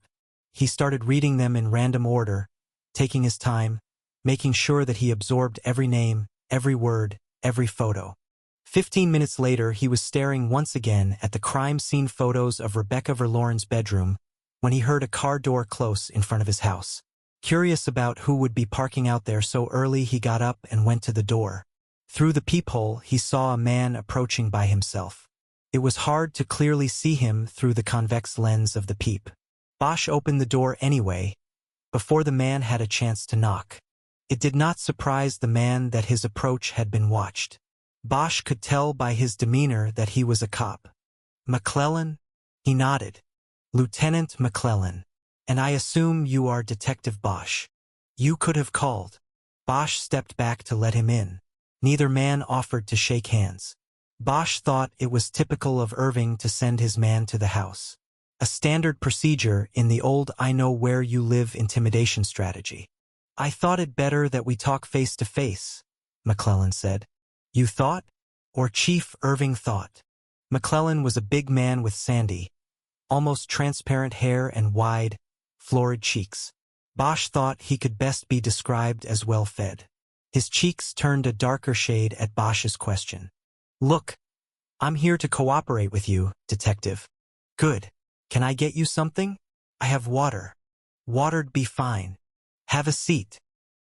Speaker 1: He started reading them in random order, taking his time, making sure that he absorbed every name, every word, every photo. 15 minutes later, he was staring once again at the crime scene photos of Rebecca Verloren's bedroom when he heard a car door close in front of his house. Curious about who would be parking out there so early, he got up and went to the door. Through the peephole, he saw a man approaching by himself. It was hard to clearly see him through the convex lens of the peep. Bosch opened the door anyway, before the man had a chance to knock. It did not surprise the man that his approach had been watched. Bosch could tell by his demeanor that he was a cop. "McClellan?" He nodded. "Lieutenant McClellan. And I assume you are Detective Bosch. You could have called." Bosch stepped back to let him in. Neither man offered to shake hands. Bosch thought it was typical of Irving to send his man to the house. A standard procedure in the old "I know where you live" intimidation strategy. "I thought it better that we talk face to face," McClellan said. "You thought?" Or Chief Irving thought. McClellan was a big man with sandy, almost transparent hair and wide, florid cheeks. Bosch thought he could best be described as well-fed. His cheeks turned a darker shade at Bosch's question. "Look, I'm here to cooperate with you, Detective." "Good. Can I get you something?" "I have water." "Water'd be fine. Have a seat."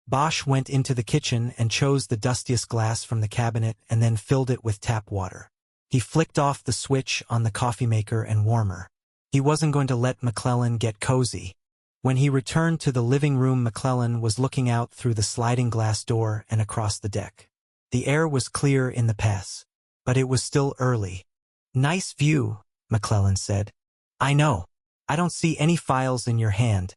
Speaker 1: Bosch went into the kitchen and chose the dustiest glass from the cabinet and then filled it with tap water. He flicked off the switch on the coffee maker and warmer. He wasn't going to let McClellan get cozy. When he returned to the living room, McClellan was looking out through the sliding glass door and across the deck. The air was clear in the pass, but it was still early. "Nice view," McClellan said. "I know. I don't see any files in your hand,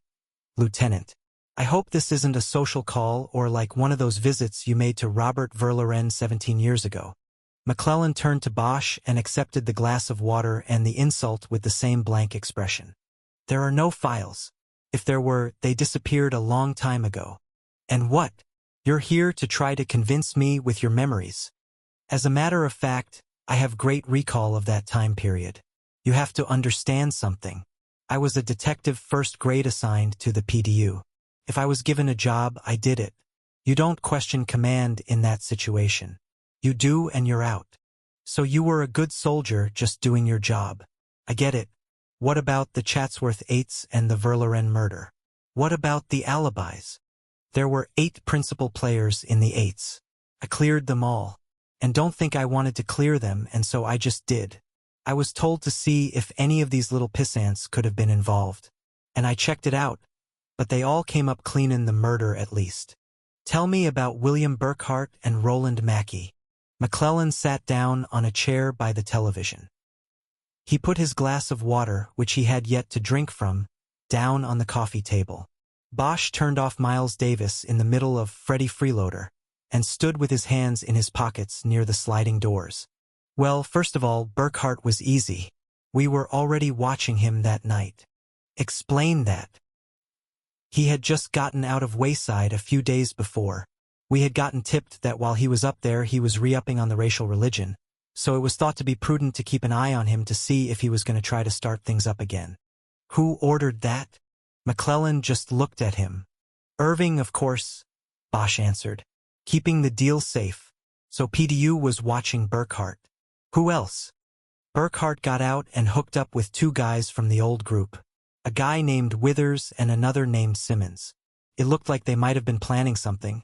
Speaker 1: Lieutenant. I hope this isn't a social call or like one of those visits you made to Robert Verloren 17 years ago." McClellan turned to Bosch and accepted the glass of water and the insult with the same blank expression. "There are no files. If there were, they disappeared a long time ago." "And what? You're here to try to convince me with your memories?" "As a matter of fact, I have great recall of that time period. You have to understand something. I was a detective first grade assigned to the PDU. If I was given a job, I did it. You don't question command in that situation. You do and you're out. So you were a good soldier just doing your job. I get it. What about the Chatsworth Eights and the Verloren murder? What about the alibis? There were 8 principal players in the Eights. I cleared them all. And don't think I wanted to clear them, and so I just did. I was told to see if any of these little pissants could have been involved. And I checked it out. But they all came up clean in the murder at least. Tell me about William Burkhart and Roland Mackey." McClellan sat down on a chair by the television. He put his glass of water, which he had yet to drink from, down on the coffee table. Bosch turned off Miles Davis in the middle of Freddie Freeloader and stood with his hands in his pockets near the sliding doors. "Well, first of all, Burkhart was easy. We were already watching him that night." "Explain that." "He had just gotten out of Wayside a few days before. We had gotten tipped that while he was up there he was re-upping on the racial religion, so it was thought to be prudent to keep an eye on him to see if he was going to try to start things up again." "Who ordered that?" McClellan just looked at him. "Irving, of course," Bosch answered. "Keeping the deal safe. So PDU was watching Burkhart." "Who else?" "Burkhart got out and hooked up with 2 guys from the old group. A guy named Withers and another named Simmons. It looked like they might have been planning something.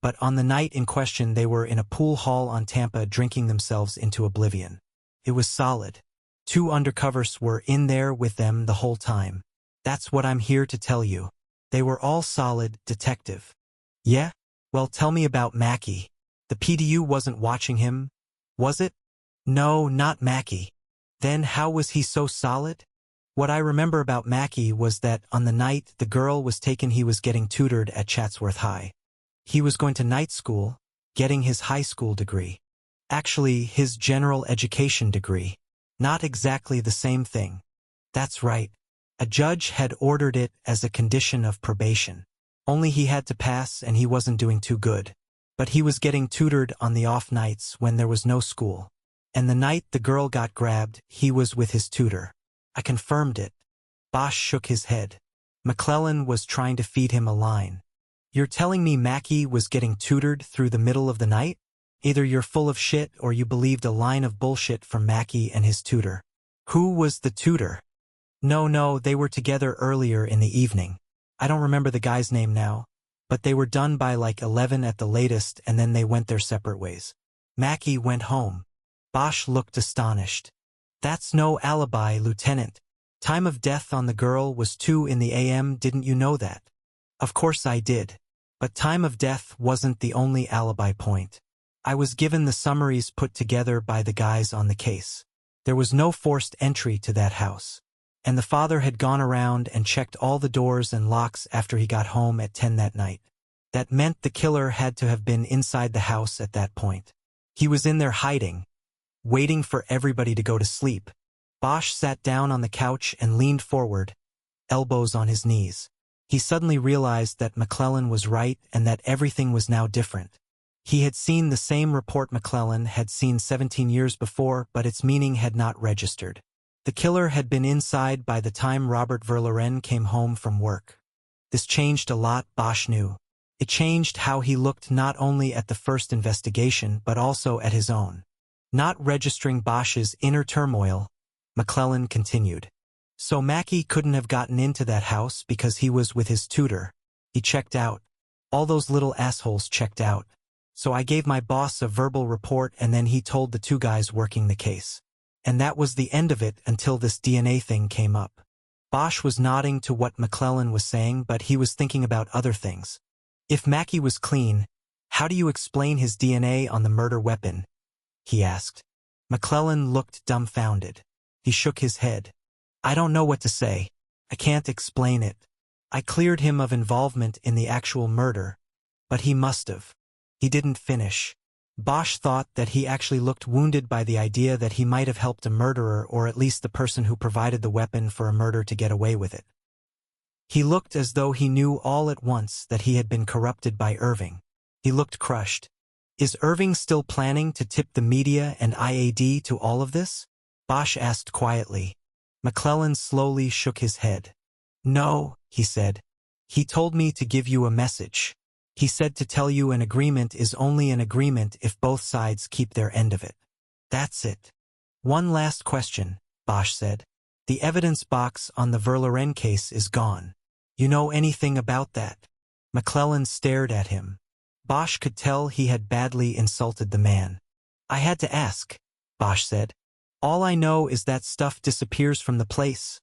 Speaker 1: But on the night in question they were in a pool hall on Tampa drinking themselves into oblivion. It was solid. 2 undercovers were in there with them the whole time. That's what I'm here to tell you. They were all solid, Detective." "Yeah? Well, tell me about Mackey. The PDU wasn't watching him, was it?" "No, not Mackey." "Then how was he so solid?" "What I remember about Mackey was that on the night the girl was taken he was getting tutored at Chatsworth High. He was going to night school, getting his high school degree. Actually, his general education degree. Not exactly the same thing." "That's right. A judge had ordered it as a condition of probation. Only he had to pass and he wasn't doing too good. But he was getting tutored on the off nights when there was no school. And the night the girl got grabbed, he was with his tutor. I confirmed it. Bosch shook his head. McClellan was trying to feed him a line. You're telling me Mackie was getting tutored through the middle of the night? Either you're full of shit or you believed a line of bullshit from Mackie and his tutor. Who was the tutor? No, they were together earlier in the evening. I don't remember the guy's name now, but they were done by like 11 at the latest and then they went their separate ways. Mackie went home. Bosch looked astonished. That's no alibi, Lieutenant. Time of death on the girl was 2 in the a.m. Didn't you know that? Of course I did. But time of death wasn't the only alibi point. I was given the summaries put together by the guys on the case. There was no forced entry to that house. And the father had gone around and checked all the doors and locks after he got home at 10 that night. That meant the killer had to have been inside the house at that point. He was in there hiding, waiting for everybody to go to sleep. Bosch sat down on the couch and leaned forward, elbows on his knees. He suddenly realized that McClellan was right and that everything was now different. He had seen the same report McClellan had seen 17 years before, but its meaning had not registered. The killer had been inside by the time Robert Verloren came home from work. This changed a lot, Bosch knew. It changed how he looked not only at the first investigation but also at his own. Not registering Bosch's inner turmoil, McClellan continued. So Mackie couldn't have gotten into that house because he was with his tutor. He checked out. All those little assholes checked out. So I gave my boss a verbal report and then he told the 2 guys working the case. And that was the end of it until this DNA thing came up. Bosch was nodding to what McClellan was saying, but he was thinking about other things. If Mackie was clean, how do you explain his DNA on the murder weapon? He asked. McClellan looked dumbfounded. He shook his head. I don't know what to say. I can't explain it. I cleared him of involvement in the actual murder, but he must have. He didn't finish. Bosch thought that he actually looked wounded by the idea that he might have helped a murderer or at least the person who provided the weapon for a murder to get away with it. He looked as though he knew all at once that he had been corrupted by Irving. He looked crushed. Is Irving still planning to tip the media and IAD to all of this? Bosch asked quietly. McClellan slowly shook his head. No, he said. He told me to give you a message. He said to tell you an agreement is only an agreement if both sides keep their end of it. That's it. One last question, Bosch said. The evidence box on the Verloren case is gone. You know anything about that? McClellan stared at him. Bosch could tell he had badly insulted the man. I had to ask, Bosch said. All I know is that stuff disappears from the place,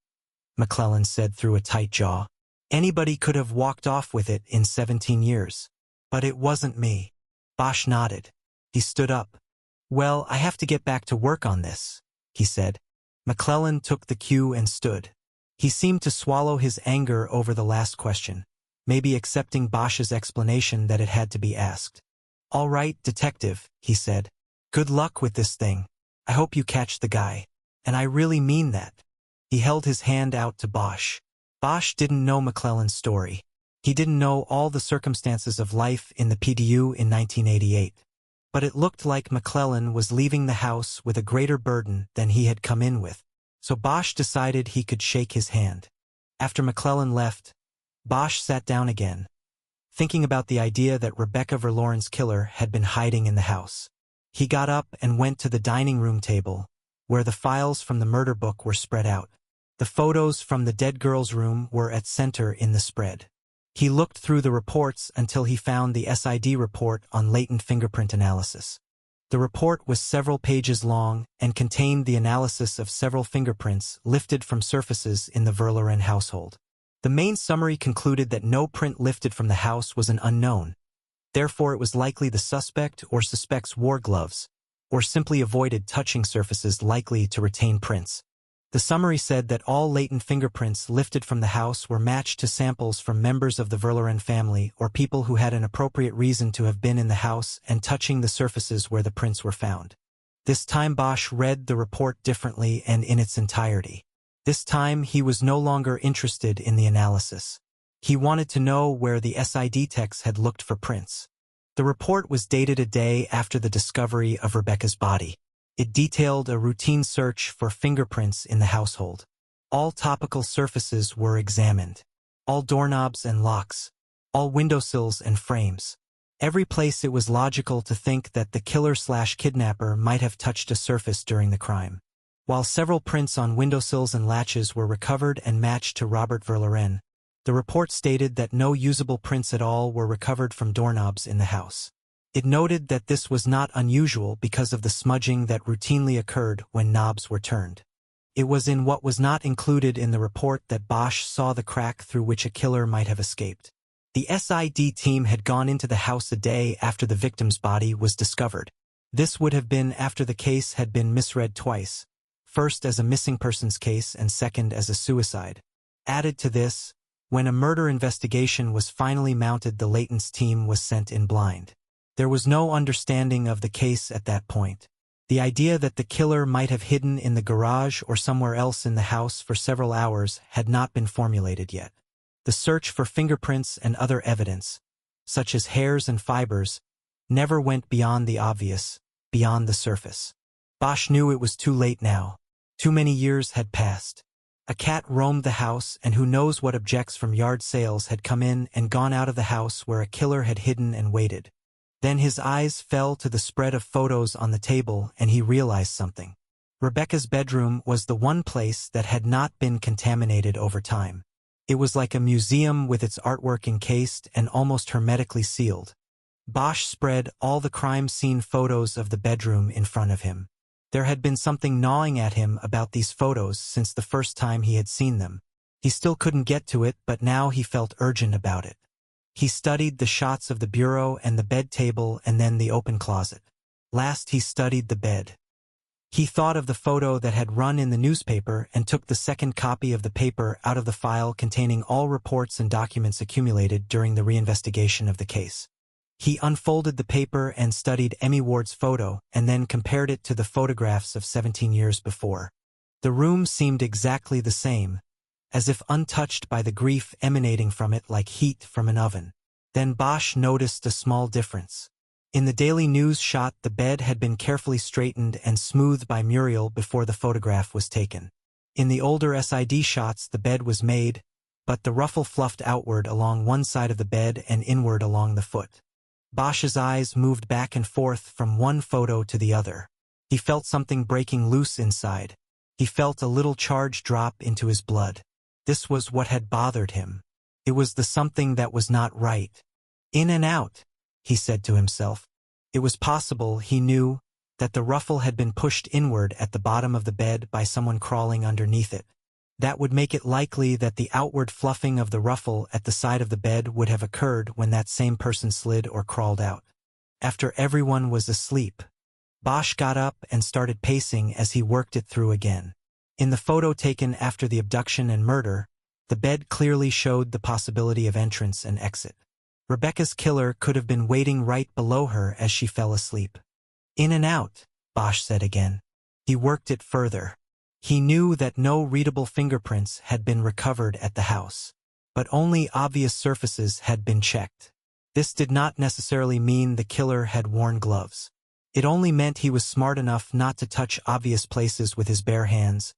Speaker 1: McClellan said through a tight jaw. Anybody could have walked off with it in 17 years. But it wasn't me. Bosch nodded. He stood up. Well, I have to get back to work on this, he said. McClellan took the cue and stood. He seemed to swallow his anger over the last question, maybe accepting Bosch's explanation that it had to be asked. All right, detective, he said. Good luck with this thing. I hope you catch the guy. And I really mean that. He held his hand out to Bosch. Bosch didn't know McClellan's story. He didn't know all the circumstances of life in the PDU in 1988. But it looked like McClellan was leaving the house with a greater burden than he had come in with. So Bosch decided he could shake his hand. After McClellan left, Bosch sat down again, thinking about the idea that Rebecca Verloren's killer had been hiding in the house. He got up and went to the dining room table, where the files from the murder book were spread out. The photos from the dead girl's room were at center in the spread. He looked through the reports until he found the SID report on latent fingerprint analysis. The report was several pages long and contained the analysis of several fingerprints lifted from surfaces in the Verloren household. The main summary concluded that no print lifted from the house was an unknown. Therefore, it was likely the suspect or suspects wore gloves, or simply avoided touching surfaces likely to retain prints. The summary said that all latent fingerprints lifted from the house were matched to samples from members of the Verloren family or people who had an appropriate reason to have been in the house and touching the surfaces where the prints were found. This time Bosch read the report differently and in its entirety. This time he was no longer interested in the analysis. He wanted to know where the SID techs had looked for prints. The report was dated a day after the discovery of Rebecca's body. It detailed a routine search for fingerprints in the household. All topical surfaces were examined. All doorknobs and locks. All windowsills and frames. Every place it was logical to think that the killer/kidnapper might have touched a surface during the crime. While several prints on windowsills and latches were recovered and matched to Robert Verloren, the report stated that no usable prints at all were recovered from doorknobs in the house. It noted that this was not unusual because of the smudging that routinely occurred when knobs were turned. It was in what was not included in the report that Bosch saw the crack through which a killer might have escaped. The SID team had gone into the house a day after the victim's body was discovered. This would have been after the case had been misread twice, first as a missing persons case and second as a suicide. Added to this, when a murder investigation was finally mounted, the Layton's team was sent in blind. There was no understanding of the case at that point. The idea that the killer might have hidden in the garage or somewhere else in the house for several hours had not been formulated yet. The search for fingerprints and other evidence, such as hairs and fibers, never went beyond the obvious, beyond the surface. Bosch knew it was too late now. Too many years had passed. A cat roamed the house, and who knows what objects from yard sales had come in and gone out of the house where a killer had hidden and waited. Then his eyes fell to the spread of photos on the table, and he realized something. Rebecca's bedroom was the one place that had not been contaminated over time. It was like a museum with its artwork encased and almost hermetically sealed. Bosch spread all the crime scene photos of the bedroom in front of him. There had been something gnawing at him about these photos since the first time he had seen them. He still couldn't get to it, but now he felt urgent about it. He studied the shots of the bureau and the bed table and then the open closet. Last he studied the bed. He thought of the photo that had run in the newspaper and took the second copy of the paper out of the file containing all reports and documents accumulated during the reinvestigation of the case. He unfolded the paper and studied Emmy Ward's photo and then compared it to the photographs of 17 years before. The room seemed exactly the same, as if untouched by the grief emanating from it like heat from an oven. Then Bosch noticed a small difference. In the Daily News shot, the bed had been carefully straightened and smoothed by Muriel before the photograph was taken. In the older SID shots, the bed was made, but the ruffle fluffed outward along one side of the bed and inward along the foot. Bosch's eyes moved back and forth from one photo to the other. He felt something breaking loose inside. He felt a little charge drop into his blood. This was what had bothered him. It was the something that was not right. In and out, he said to himself. It was possible, he knew, that the ruffle had been pushed inward at the bottom of the bed by someone crawling underneath it. That would make it likely that the outward fluffing of the ruffle at the side of the bed would have occurred when that same person slid or crawled out. After everyone was asleep, Bosch got up and started pacing as he worked it through again. In the photo taken after the abduction and murder, the bed clearly showed the possibility of entrance and exit. Rebecca's killer could have been waiting right below her as she fell asleep. In and out, Bosch said again. He worked it further. He knew that no readable fingerprints had been recovered at the house, but only obvious surfaces had been checked. This did not necessarily mean the killer had worn gloves. It only meant he was smart enough not to touch obvious places with his bare hands,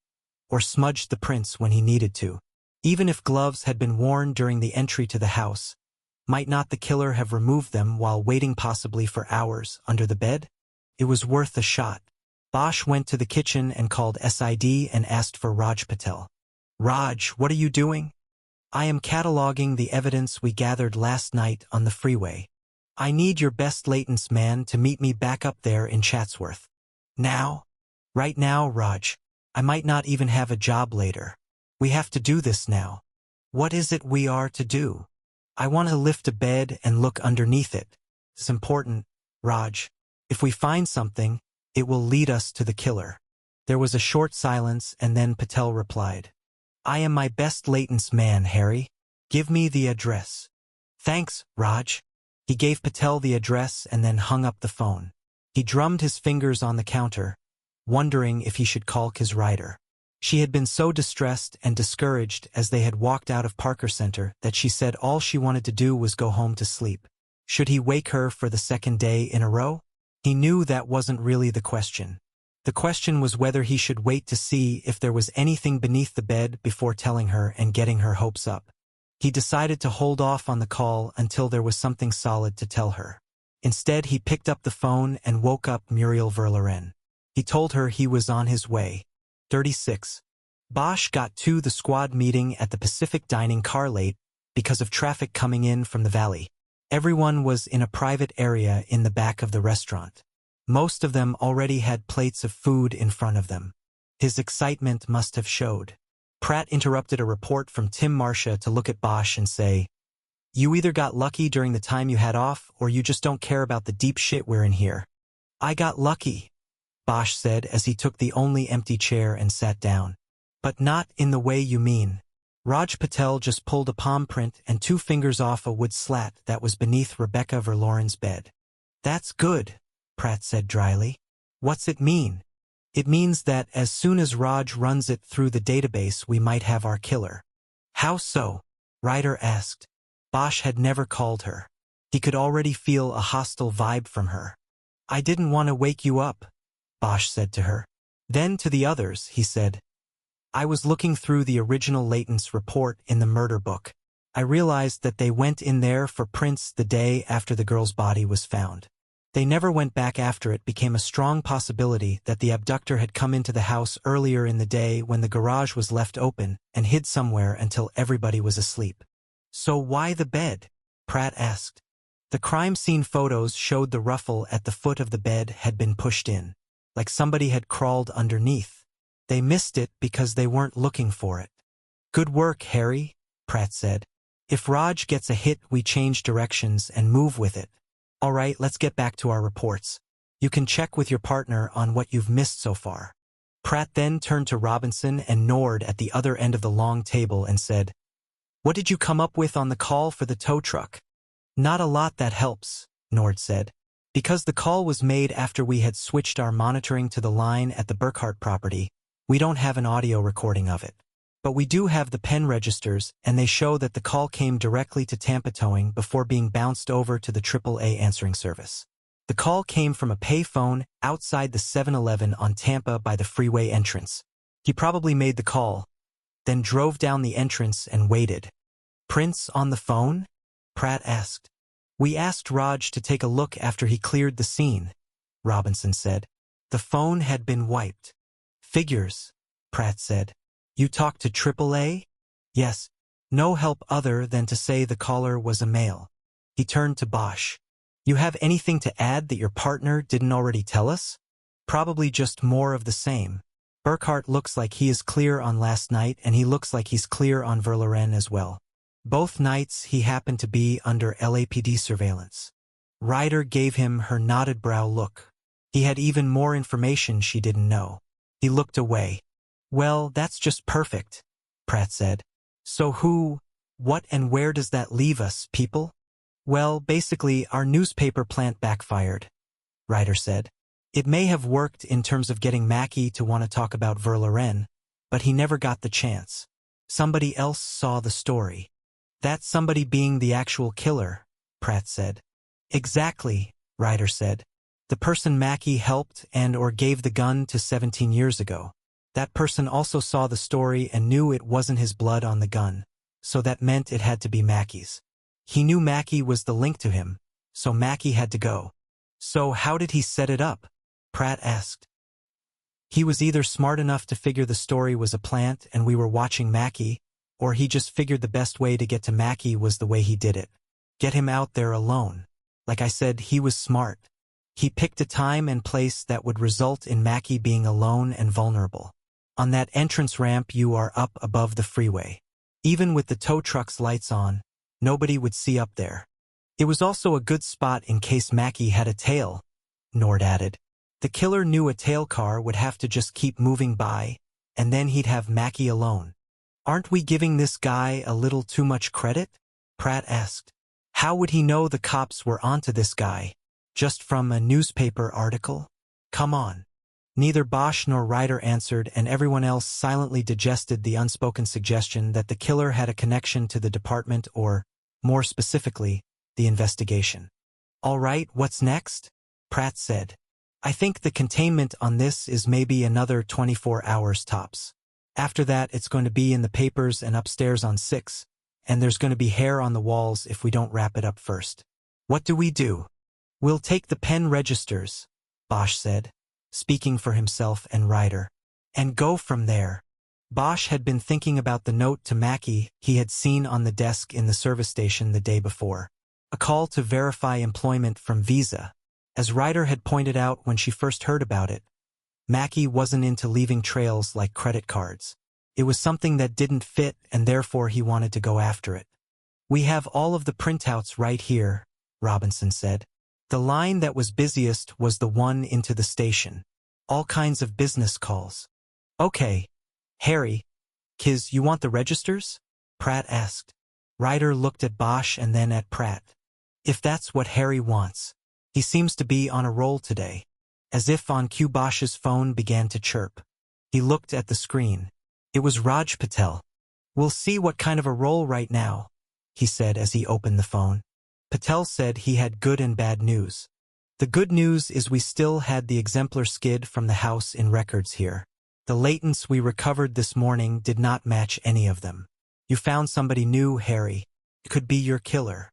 Speaker 1: or smudge the prints when he needed to. Even if gloves had been worn during the entry to the house, might not the killer have removed them while waiting possibly for hours under the bed? It was worth a shot. Bosch went to the kitchen and called SID and asked for Raj Patel. Raj, what are you doing? I am cataloging the evidence we gathered last night on the freeway. I need your best Layton's man to meet me back up there in Chatsworth. Now? Right now, Raj. I might not even have a job later. We have to do this now. What is it we are to do? I want to lift a bed and look underneath it. It's important, Raj. If we find something, it will lead us to the killer. There was a short silence, and then Patel replied. I am my best Layton's man, Harry. Give me the address. Thanks, Raj. He gave Patel the address and then hung up the phone. He drummed his fingers on the counter, wondering if he should call his rider. She had been so distressed and discouraged as they had walked out of Parker Center that she said all she wanted to do was go home to sleep. Should he wake her for the second day in a row? He knew that wasn't really the question. The question was whether he should wait to see if there was anything beneath the bed before telling her and getting her hopes up. He decided to hold off on the call until there was something solid to tell her. Instead, he picked up the phone and woke up Muriel Verloren. He told her he was on his way. 36. Bosch got to the squad meeting at the Pacific Dining car late because of traffic coming in from the valley. Everyone was in a private area in the back of the restaurant. Most of them already had plates of food in front of them. His excitement must have showed. Pratt interrupted a report from Tim Marcia to look at Bosch and say, "You either got lucky during the time you had off, or you just don't care about the deep shit we're in here." "I got lucky," Bosch said as he took the only empty chair and sat down. "But not in the way you mean." Raj Patel just pulled a palm print and 2 fingers off a wood slat that was beneath Rebecca Verloren's bed. "That's good," Pratt said dryly. "What's it mean?" "It means that as soon as Raj runs it through the database, we might have our killer." "How so?" Ryder asked. Bosch had never called her. He could already feel a hostile vibe from her. "I didn't want to wake you up," Bosch said to her. Then to the others, he said, "I was looking through the original Layton's report in the murder book. I realized that they went in there for prints the day after the girl's body was found. They never went back after it became a strong possibility that the abductor had come into the house earlier in the day when the garage was left open and hid somewhere until everybody was asleep." "So why the bed?" Pratt asked. The crime scene photos showed the ruffle at the foot of the bed had been pushed in, like somebody had crawled underneath. They missed it because they weren't looking for it. "Good work, Harry," Pratt said. "If Raj gets a hit, we change directions and move with it. All right, let's get back to our reports. You can check with your partner on what you've missed so far." Pratt then turned to Robinson and Nord at the other end of the long table and said, "What did you come up with on the call for the tow truck?" "Not a lot that helps," Nord said. "Because the call was made after we had switched our monitoring to the line at the Burkhart property, we don't have an audio recording of it. But we do have the pen registers, and they show that the call came directly to Tampa Towing before being bounced over to the AAA answering service. The call came from a pay phone outside the 7-Eleven on Tampa by the freeway entrance. He probably made the call, then drove down the entrance and waited." "Prints on the phone?" Pratt asked. "We asked Raj to take a look after he cleared the scene," Robinson said. "The phone had been wiped." "Figures," Pratt said. "You talked to AAA?" "Yes. No help other than to say the caller was a male." He turned to Bosch. "You have anything to add that your partner didn't already tell us?" "Probably just more of the same. Burkhart looks like he is clear on last night, and he looks like he's clear on Verloren as well. Both nights he happened to be under LAPD surveillance." Ryder gave him her knotted brow look. He had even more information she didn't know. He looked away. "Well, that's just perfect," Pratt said. "So who, what and where does that leave us, people?" "Well, basically, our newspaper plant backfired," Ryder said. "It may have worked in terms of getting Mackie to want to talk about Verloren, but he never got the chance. Somebody else saw the story." "That somebody being the actual killer," Pratt said. "Exactly," Ryder said. "The person Mackie helped and or gave the gun to 17 years ago. That person also saw the story and knew it wasn't his blood on the gun, so that meant it had to be Mackie's. He knew Mackie was the link to him, so Mackie had to go." "So how did he set it up?" Pratt asked. "He was either smart enough to figure the story was a plant and we were watching Mackie, or he just figured the best way to get to Mackie was the way he did it. Get him out there alone. Like I said, he was smart. He picked a time and place that would result in Mackie being alone and vulnerable. On that entrance ramp you are up above the freeway. Even with the tow truck's lights on, nobody would see up there. It was also a good spot in case Mackie had a tail," Nord added. "The killer knew a tail car would have to just keep moving by, and then he'd have Mackie alone." "Aren't we giving this guy a little too much credit?" Pratt asked. "How would he know the cops were onto this guy? Just from a newspaper article? Come on." Neither Bosch nor Ryder answered, and everyone else silently digested the unspoken suggestion that the killer had a connection to the department or, more specifically, the investigation. "All right, what's next?" Pratt said. I think the containment on this is maybe another 24 hours tops. After that, it's going to be in the papers and upstairs on 6, and there's going to be hair on the walls if we don't wrap it up first. What do we do? We'll take the pen registers, Bosch said, speaking for himself and Ryder, and go from there. Bosch had been thinking about the note to Mackie he had seen on the desk in the service station the day before. A call to verify employment from Visa. As Ryder had pointed out when she first heard about it, Mackie wasn't into leaving trails like credit cards. It was something that didn't fit, and therefore he wanted to go after it. We have all of the printouts right here, Robinson said. The line that was busiest was the one into the station. All kinds of business calls. Okay. Harry, Kiz, you want the registers? Pratt asked. Ryder looked at Bosch and then at Pratt. If that's what Harry wants. He seems to be on a roll today. As if on cue, Bosch's phone began to chirp. He looked at the screen. It was Raj Patel. We'll see what kind of a roll right now, he said as he opened the phone. Patel said he had good and bad news. The good news is we still had the exemplar skid from the house in records here. The latents we recovered this morning did not match any of them. You found somebody new, Harry. It could be your killer.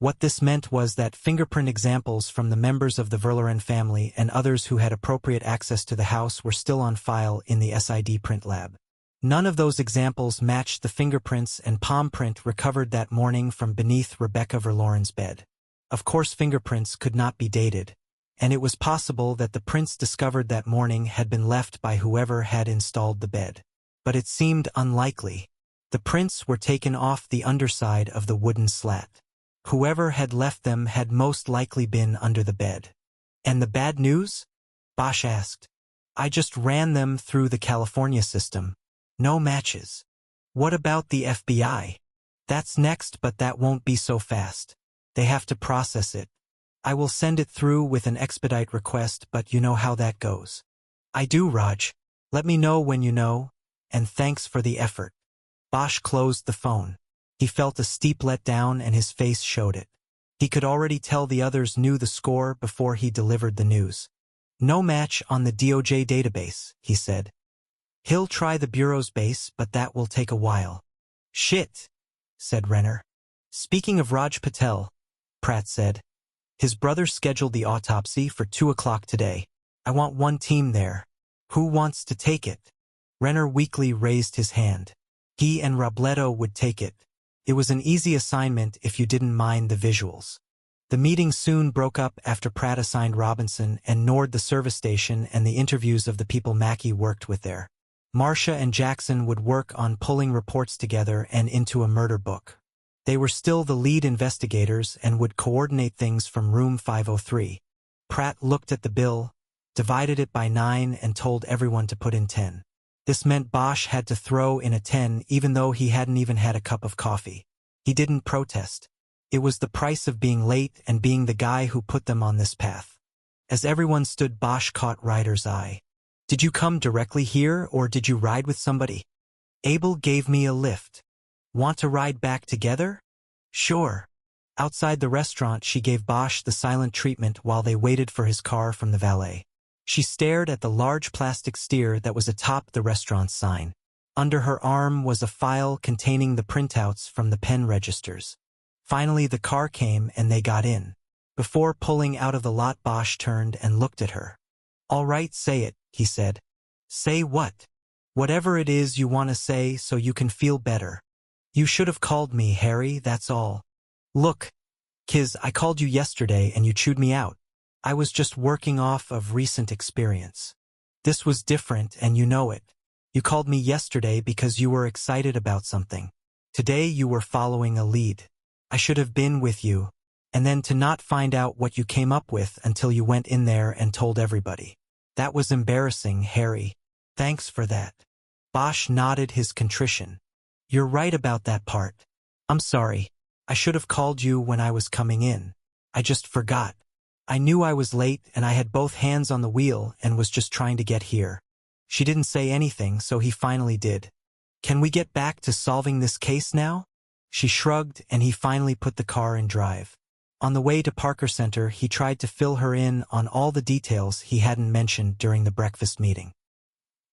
Speaker 1: What this meant was that fingerprint examples from the members of the Verloren family and others who had appropriate access to the house were still on file in the SID print lab. None of those examples matched the fingerprints and palm print recovered that morning from beneath Rebecca Verloren's bed. Of course, fingerprints could not be dated, and it was possible that the prints discovered that morning had been left by whoever had installed the bed. But it seemed unlikely. The prints were taken off the underside of the wooden slat. Whoever had left them had most likely been under the bed. And the bad news? Bosch asked. I just ran them through the California system. No matches. What about the FBI? That's next, but that won't be so fast. They have to process it. I will send it through with an expedite request, but you know how that goes. I do, Raj. Let me know when you know, and thanks for the effort. Bosch closed the phone. He felt a steep letdown and his face showed it. He could already tell the others knew the score before he delivered the news. No match on the DOJ database, he said. He'll try the Bureau's base, but that will take a while. Shit, said Renner. Speaking of Raj Patel, Pratt said. His brother scheduled the autopsy for 2 o'clock today. I want one team there. Who wants to take it? Renner weakly raised his hand. He and Robledo would take it. It was an easy assignment if you didn't mind the visuals. The meeting soon broke up after Pratt assigned Robinson and Nord the service station and the interviews of the people Mackie worked with there. Marcia and Jackson would work on pulling reports together and into a murder book. They were still the lead investigators and would coordinate things from room 503. Pratt looked at the bill, divided it by 9 and told everyone to put in 10. This meant Bosch had to throw in a 10 even though he hadn't even had a cup of coffee. He didn't protest. It was the price of being late and being the guy who put them on this path. As everyone stood, Bosch caught Ryder's eye. Did you come directly here or did you ride with somebody? Abel gave me a lift. Want to ride back together? Sure. Outside the restaurant, she gave Bosch the silent treatment while they waited for his car from the valet. She stared at the large plastic steer that was atop the restaurant's sign. Under her arm was a file containing the printouts from the pen registers. Finally, the car came and they got in. Before pulling out of the lot, Bosch turned and looked at her. All right, say it, he said. Say what? Whatever it is you want to say so you can feel better. You should have called me, Harry, that's all. Look, Kiz, I called you yesterday and you chewed me out. I was just working off of recent experience. This was different and you know it. You called me yesterday because you were excited about something. Today you were following a lead. I should have been with you, and then to not find out what you came up with until you went in there and told everybody. That was embarrassing, Harry. Thanks for that. Bosch nodded his contrition. You're right about that part. I'm sorry. I should have called you when I was coming in. I just forgot. I knew I was late and I had both hands on the wheel and was just trying to get here. She didn't say anything, so he finally did. Can we get back to solving this case now? She shrugged and he finally put the car in drive. On the way to Parker Center, he tried to fill her in on all the details he hadn't mentioned during the breakfast meeting.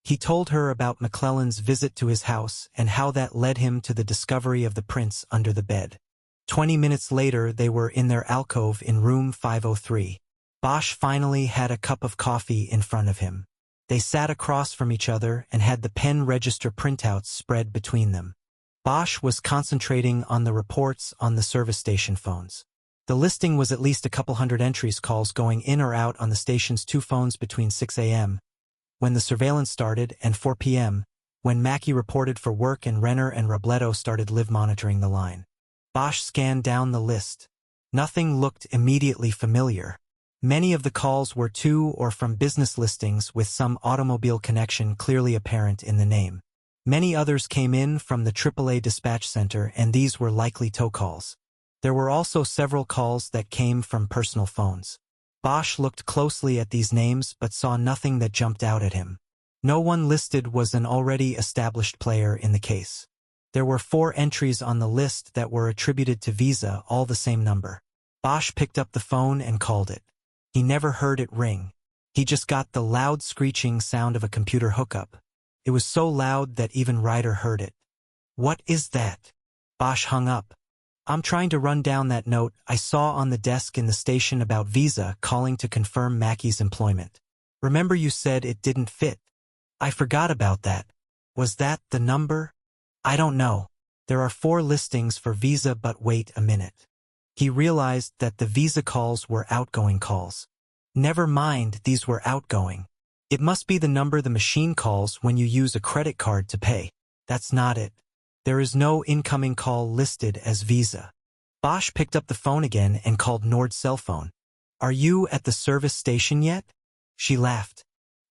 Speaker 1: He told her about McClellan's visit to his house and how that led him to the discovery of the prints under the bed. 20 minutes later, they were in their alcove in room 503. Bosch finally had a cup of coffee in front of him. They sat across from each other and had the pen register printouts spread between them. Bosch was concentrating on the reports on the service station phones. The listing was at least a couple hundred entries, calls going in or out on the station's two phones between 6 a.m., when the surveillance started, and 4 p.m., when Mackey reported for work and Renner and Robledo started live monitoring the line. Bosch scanned down the list. Nothing looked immediately familiar. Many of the calls were to or from business listings with some automobile connection clearly apparent in the name. Many others came in from the AAA dispatch center, and these were likely tow calls. There were also several calls that came from personal phones. Bosch looked closely at these names but saw nothing that jumped out at him. No one listed was an already established player in the case. There were 4 entries on the list that were attributed to Visa, all the same number. Bosch picked up the phone and called it. He never heard it ring. He just got the loud screeching sound of a computer hookup. It was so loud that even Ryder heard it. "What is that?" Bosch hung up. "I'm trying to run down that note I saw on the desk in the station about Visa calling to confirm Mackey's employment. Remember you said it didn't fit? I forgot about that. Was that the number? I don't know. There are 4 listings for Visa, but wait a minute." He realized that the Visa calls were outgoing calls. Never mind, these were outgoing. It must be the number the machine calls when you use a credit card to pay. That's not it. There is no incoming call listed as Visa. Bosch picked up the phone again and called Nord's cell phone. "Are you at the service station yet?" She laughed.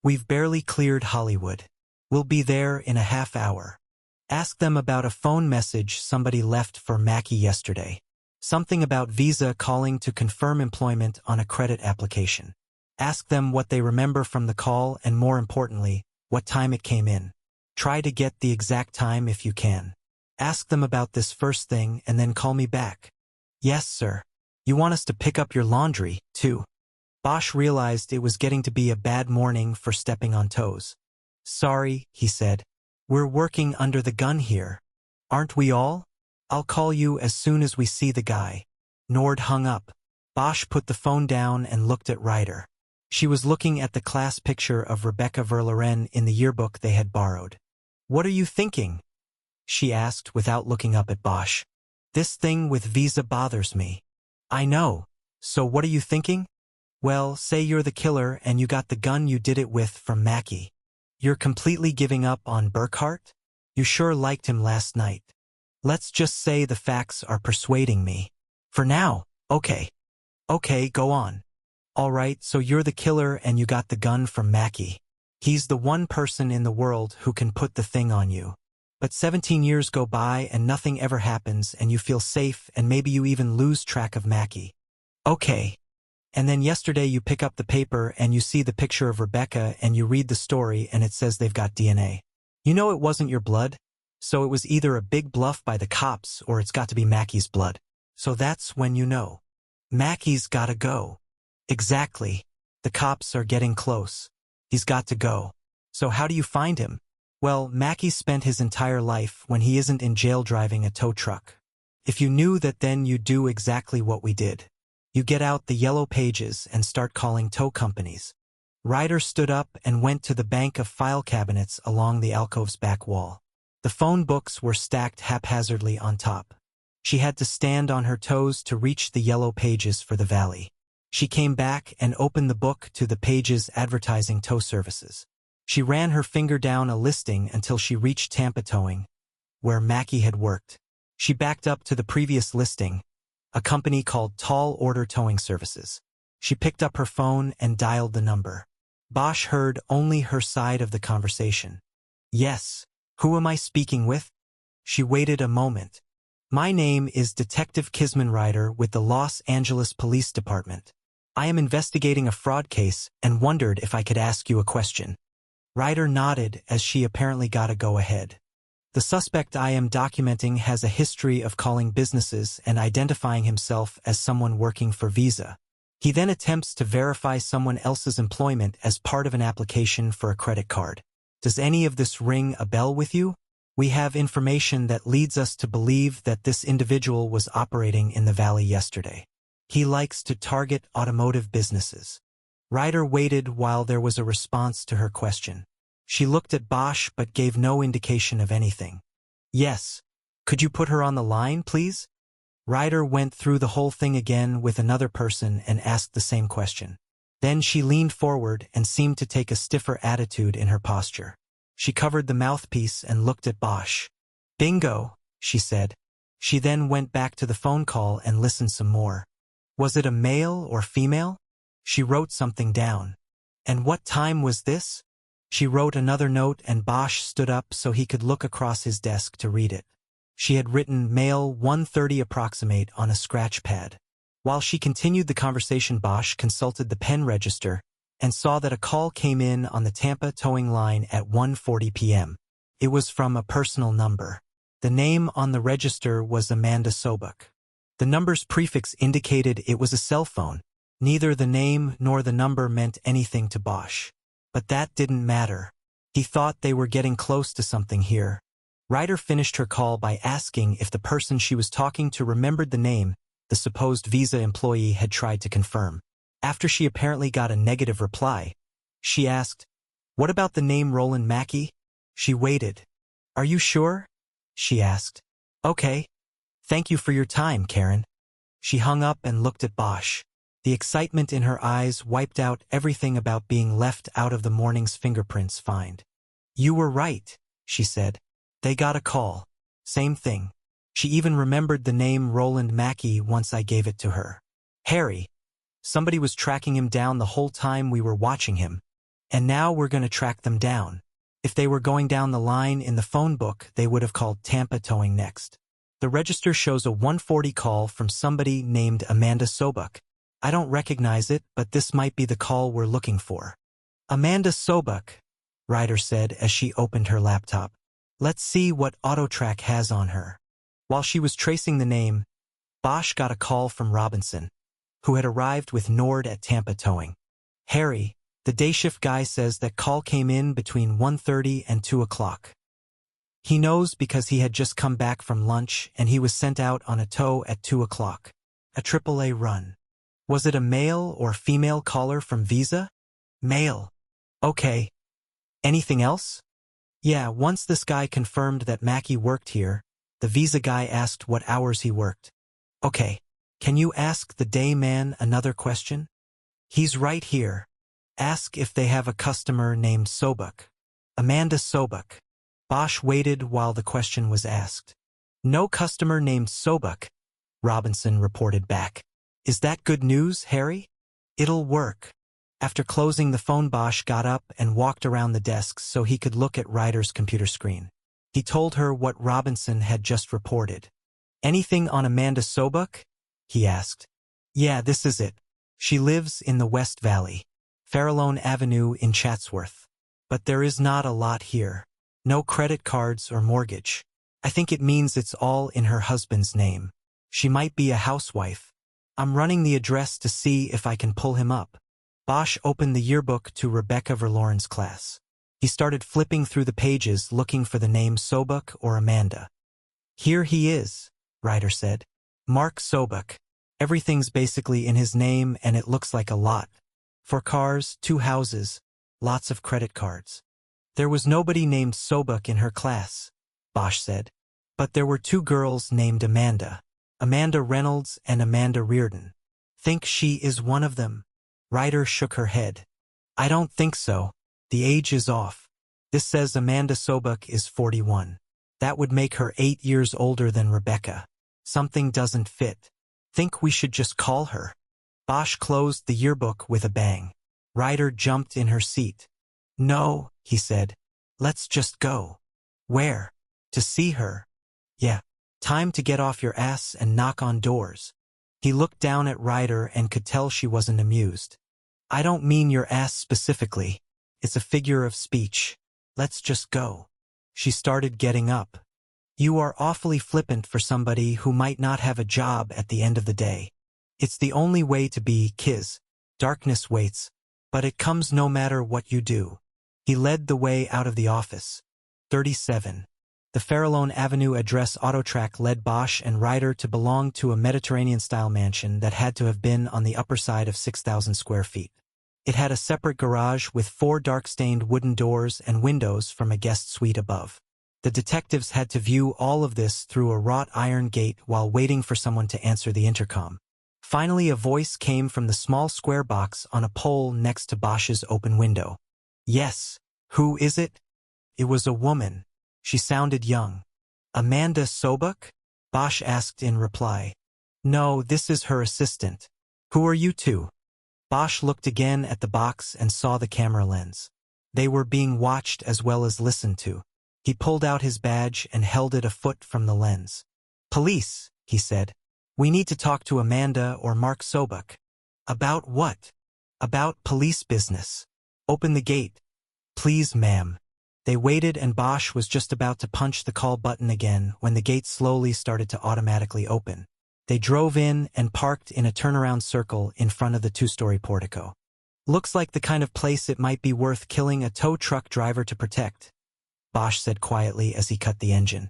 Speaker 1: "We've barely cleared Hollywood. We'll be there in a half hour. Ask them about a phone message somebody left for Mackey yesterday. Something about Visa calling to confirm employment on a credit application. Ask them what they remember from the call and, more importantly, what time it came in. Try to get the exact time if you can. Ask them about this first thing and then call me back." "Yes, sir. You want us to pick up your laundry, too?" Bosch realized it was getting to be a bad morning for stepping on toes. "Sorry," he said. "We're working under the gun here. Aren't we all? I'll call you as soon as we see the guy." Nord hung up. Bosch put the phone down and looked at Ryder. She was looking at the class picture of Rebecca Verloren in the yearbook they had borrowed. "What are you thinking?" she asked without looking up at Bosch. "This thing with Visa bothers me." "I know. So what are you thinking?" "Well, say you're the killer and you got the gun you did it with from Mackey. You're completely giving up on Burkhart? You sure liked him last night. Let's just say the facts are persuading me. For now, okay. Okay, go on. All right, so you're the killer and you got the gun from Mackey. He's the one person in the world who can put the thing on you. But 17 years go by and nothing ever happens and you feel safe and maybe you even lose track of Mackey. Okay. And then yesterday you pick up the paper and you see the picture of Rebecca and you read the story and it says they've got DNA. You know it wasn't your blood, so it was either a big bluff by the cops or it's got to be Mackey's blood. So that's when you know. Mackey's gotta go. Exactly. The cops are getting close. He's got to go. So how do you find him? Well, Mackey spent his entire life when he isn't in jail driving a tow truck. If you knew that, then you do exactly what we did. You get out the yellow pages and start calling tow companies. Ryder stood up and went to the bank of file cabinets along the alcove's back wall. The phone books were stacked haphazardly on top. She had to stand on her toes to reach the yellow pages for the valley. She came back and opened the book to the pages advertising tow services. She ran her finger down a listing until she reached Tampa Towing, where Mackey had worked. She backed up to the previous listing, a company called Tall Order Towing Services. She picked up her phone and dialed the number. Bosch heard only her side of the conversation. "Yes, who am I speaking with?" She waited a moment. "My name is Detective Kisman Ryder with the Los Angeles Police Department. I am investigating a fraud case and wondered if I could ask you a question." Ryder nodded as she apparently got a go-ahead. The suspect I am documenting has a history of calling businesses and identifying himself as someone working for Visa. He then attempts to verify someone else's employment as part of an application for a credit card. Does any of this ring a bell with you? We have information that leads us to believe that this individual was operating in the valley yesterday. He likes to target automotive businesses. Ryder waited while there was a response to her question. She looked at Bosch but gave no indication of anything. Yes. Could you put her on the line, please? Ryder went through the whole thing again with another person and asked the same question. Then she leaned forward and seemed to take a stiffer attitude in her posture. She covered the mouthpiece and looked at Bosch. Bingo, she said. She then went back to the phone call and listened some more. Was it a male or female? She wrote something down. And what time was this? She wrote another note and Bosch stood up so he could look across his desk to read it. She had written male 1:30 approximate on a scratch pad. While she continued the conversation, Bosch consulted the pen register and saw that a call came in on the Tampa towing line at 1:40 p.m. It was from a personal number. The name on the register was Amanda Sobuk. The number's prefix indicated it was a cell phone. Neither the name nor the number meant anything to Bosch. But that didn't matter. He thought they were getting close to something here. Ryder finished her call by asking if the person she was talking to remembered the name the supposed Visa employee had tried to confirm. After she apparently got a negative reply, she asked, "What about the name Roland Mackey?" She waited. "Are you sure?" she asked. "Okay. Thank you for your time, Karen." She hung up and looked at Bosch. The excitement in her eyes wiped out everything about being left out of the morning's fingerprints find. "You were right," she said. "They got a call. Same thing. She even remembered the name Roland Mackey once I gave it to her. Harry. Somebody was tracking him down the whole time we were watching him. And now we're going to track them down. If they were going down the line in the phone book, they would have called Tampa Towing next. The register shows a 1:40 call from somebody named Amanda Sobuk. I don't recognize it, but this might be the call we're looking for." "Amanda Sobuk," Ryder said as she opened her laptop. "Let's see what AutoTrack has on her." While she was tracing the name, Bosch got a call from Robinson, who had arrived with Nord at Tampa Towing. "Harry, the day shift guy says that call came in between 1:30 and 2 o'clock. He knows because he had just come back from lunch and he was sent out on a tow at 2 o'clock. A AAA run. Was it a male or female caller from Visa?" "Male." "Okay. Anything else?" "Yeah, once this guy confirmed that Mackey worked here, the Visa guy asked what hours he worked." "Okay. Can you ask the day man another question?" "He's right here. Ask if they have a customer named Sobuk. Amanda Sobuk." Bosch waited while the question was asked. "No customer named Sobuk," Robinson reported back. "Is that good news, Harry?" "It'll work." After closing the phone, Bosch got up and walked around the desk so he could look at Ryder's computer screen. He told her what Robinson had just reported. "Anything on Amanda Sobuk?" he asked. "Yeah, this is it. She lives in the West Valley, Farallone Avenue in Chatsworth. But there is not a lot here. No credit cards or mortgage. I think it means it's all in her husband's name. She might be a housewife. I'm running the address to see if I can pull him up." Bosch opened the yearbook to Rebecca Verloren's class. He started flipping through the pages looking for the name Sobuk or Amanda. "Here he is," Ryder said. "Mark Sobuk. Everything's basically in his name and it looks like a lot. 4 cars, 2 houses, lots of credit cards." "There was nobody named Sobuk in her class," Bosch said. "But there were 2 girls named Amanda. Amanda Reynolds and Amanda Reardon. Think she is one of them?" Ryder shook her head. "I don't think so. The age is off. This says Amanda Sobuk is 41. That would make her 8 years older than Rebecca. Something doesn't fit. Think we should just call her." Bosch closed the yearbook with a bang. Ryder jumped in her seat. "No," he said. "Let's just go." "Where?" "To see her." "Yeah. Time to get off your ass and knock on doors." He looked down at Ryder and could tell she wasn't amused. "I don't mean your ass specifically. It's a figure of speech. Let's just go." She started getting up. You are awfully flippant for somebody who might not have a job at the end of the day. It's the only way to be, Kiz. Darkness waits, but it comes no matter what you do. He led the way out of the office. 37. The Farallone Avenue address Autotrack led Bosch and Ryder to belong to a Mediterranean-style mansion that had to have been on the upper side of 6,000 square feet. It had a separate garage with 4 dark-stained wooden doors and windows from a guest suite above. The detectives had to view all of this through a wrought iron gate while waiting for someone to answer the intercom. Finally, a voice came from the small square box on a pole next to Bosch's open window. Yes. Who is it? It was a woman. She sounded young. Amanda Sobuk? Bosch asked in reply. No, this is her assistant. Who are you two? Bosch looked again at the box and saw the camera lens. They were being watched as well as listened to. He pulled out his badge and held it a foot from the lens. Police, he said. We need to talk to Amanda or Mark Sobuk. About what? About police business. Open the gate. Please, ma'am. They waited and Bosch was just about to punch the call button again when the gate slowly started to automatically open. They drove in and parked in a turnaround circle in front of the 2-story portico. Looks like the kind of place it might be worth killing a tow truck driver to protect, Bosch said quietly as he cut the engine.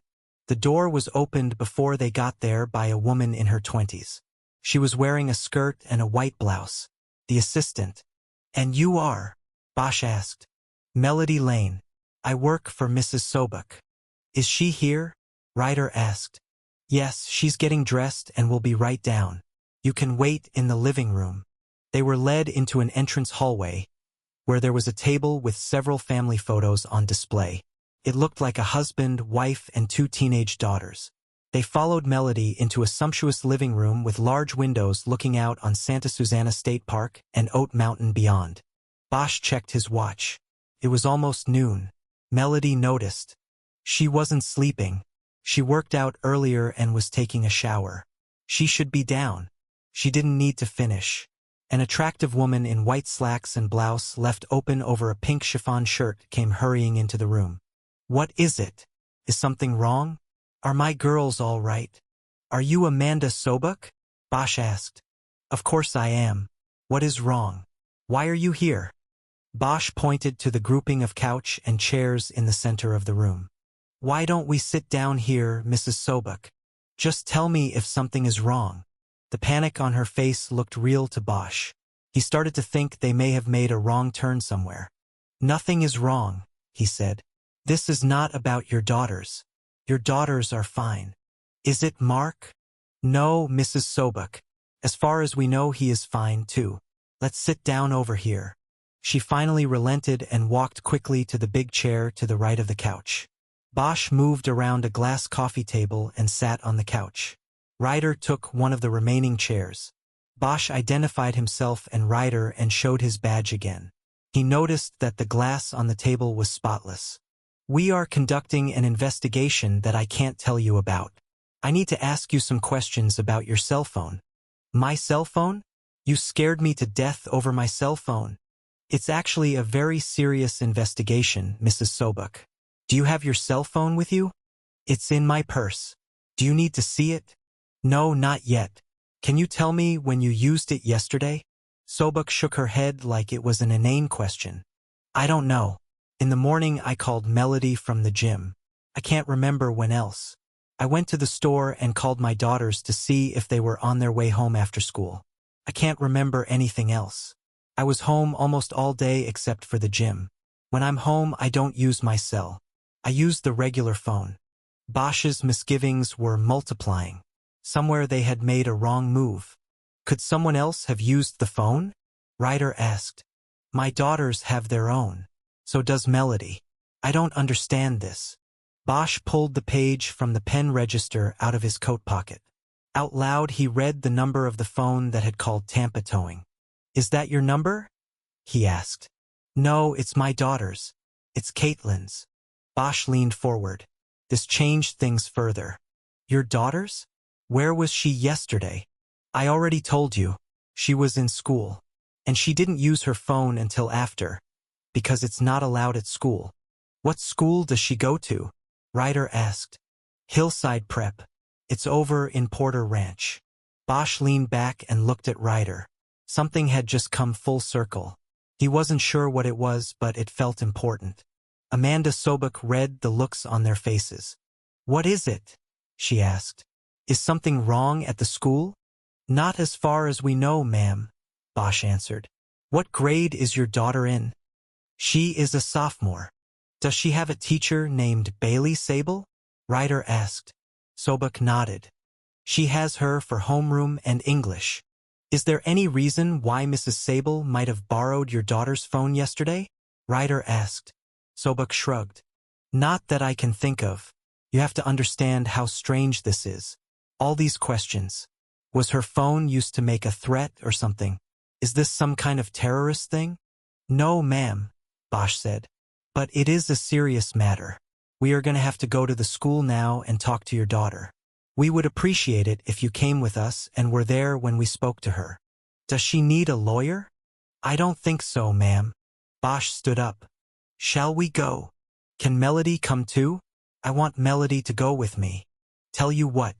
Speaker 1: The door was opened before they got there by a woman in her 20s. She was wearing a skirt and a white blouse. The assistant. And you are? Bosch asked. Melody Lane. I work for Mrs. Sobuk. Is she here? Ryder asked. Yes, she's getting dressed and will be right down. You can wait in the living room. They were led into an entrance hallway, where there was a table with several family photos on display. It looked like a husband, wife, and 2 teenage daughters. They followed Melody into a sumptuous living room with large windows looking out on Santa Susana State Park and Oat Mountain beyond. Bosch checked his watch. It was almost noon. Melody noticed. She wasn't sleeping. She worked out earlier and was taking a shower. She should be down. She didn't need to finish. An attractive woman in white slacks and blouse left open over a pink chiffon shirt came hurrying into the room. What is it? Is something wrong? Are my girls all right? Are you Amanda Sobuk? Bosch asked. Of course I am. What is wrong? Why are you here? Bosch pointed to the grouping of couch and chairs in the center of the room. Why don't we sit down here, Mrs. Sobuk? Just tell me if something is wrong. The panic on her face looked real to Bosch. He started to think they may have made a wrong turn somewhere. Nothing is wrong, he said. This is not about your daughters. Your daughters are fine. Is it Mark? No, Mrs. Sobuk. As far as we know, he is fine too. Let's sit down over here. She finally relented and walked quickly to the big chair to the right of the couch. Bosch moved around a glass coffee table and sat on the couch. Ryder took one of the remaining chairs. Bosch identified himself and Ryder and showed his badge again. He noticed that the glass on the table was spotless. We are conducting an investigation that I can't tell you about. I need to ask you some questions about your cell phone. My cell phone? You scared me to death over my cell phone. It's actually a very serious investigation, Mrs. Sobuk. Do you have your cell phone with you? It's in my purse. Do you need to see it? No, not yet. Can you tell me when you used it yesterday? Sobuk shook her head like it was an inane question. I don't know. In the morning I called Melody from the gym. I can't remember when else. I went to the store and called my daughters to see if they were on their way home after school. I can't remember anything else. I was home almost all day except for the gym. When I'm home, I don't use my cell. I use the regular phone. Bosch's misgivings were multiplying. Somewhere they had made a wrong move. Could someone else have used the phone? Ryder asked. My daughters have their own. So does Melody. I don't understand this. Bosch pulled the page from the pen register out of his coat pocket. Out loud he read the number of the phone that had called Tampa Towing. Is that your number? He asked. No, it's my daughter's. It's Caitlin's. Bosch leaned forward. This changed things further. Your daughter's? Where was she yesterday? I already told you. She was in school. And she didn't use her phone until after. Because it's not allowed at school. What school does she go to? Ryder asked. Hillside Prep. It's over in Porter Ranch. Bosch leaned back and looked at Ryder. Something had just come full circle. He wasn't sure what it was, but it felt important. Amanda Sobek read the looks on their faces. "What is it?" she asked. "Is something wrong at the school?" "Not as far as we know, ma'am," Bosch answered. "What grade is your daughter in?" "She is a sophomore." "Does she have a teacher named Bailey Sable?" Ryder asked. Sobek nodded. "She has her for homeroom and English." "Is there any reason why Mrs. Sable might have borrowed your daughter's phone yesterday?" Ryder asked. Sobek shrugged. "Not that I can think of. You have to understand how strange this is. All these questions. Was her phone used to make a threat or something? Is this some kind of terrorist thing?" "No, ma'am," Bosch said. "But it is a serious matter. We are going to have to go to the school now and talk to your daughter. We would appreciate it if you came with us and were there when we spoke to her." "Does she need a lawyer?" "I don't think so, ma'am." Bosch stood up. "Shall we go? Can Melody come too? I want Melody to go with me. Tell you what,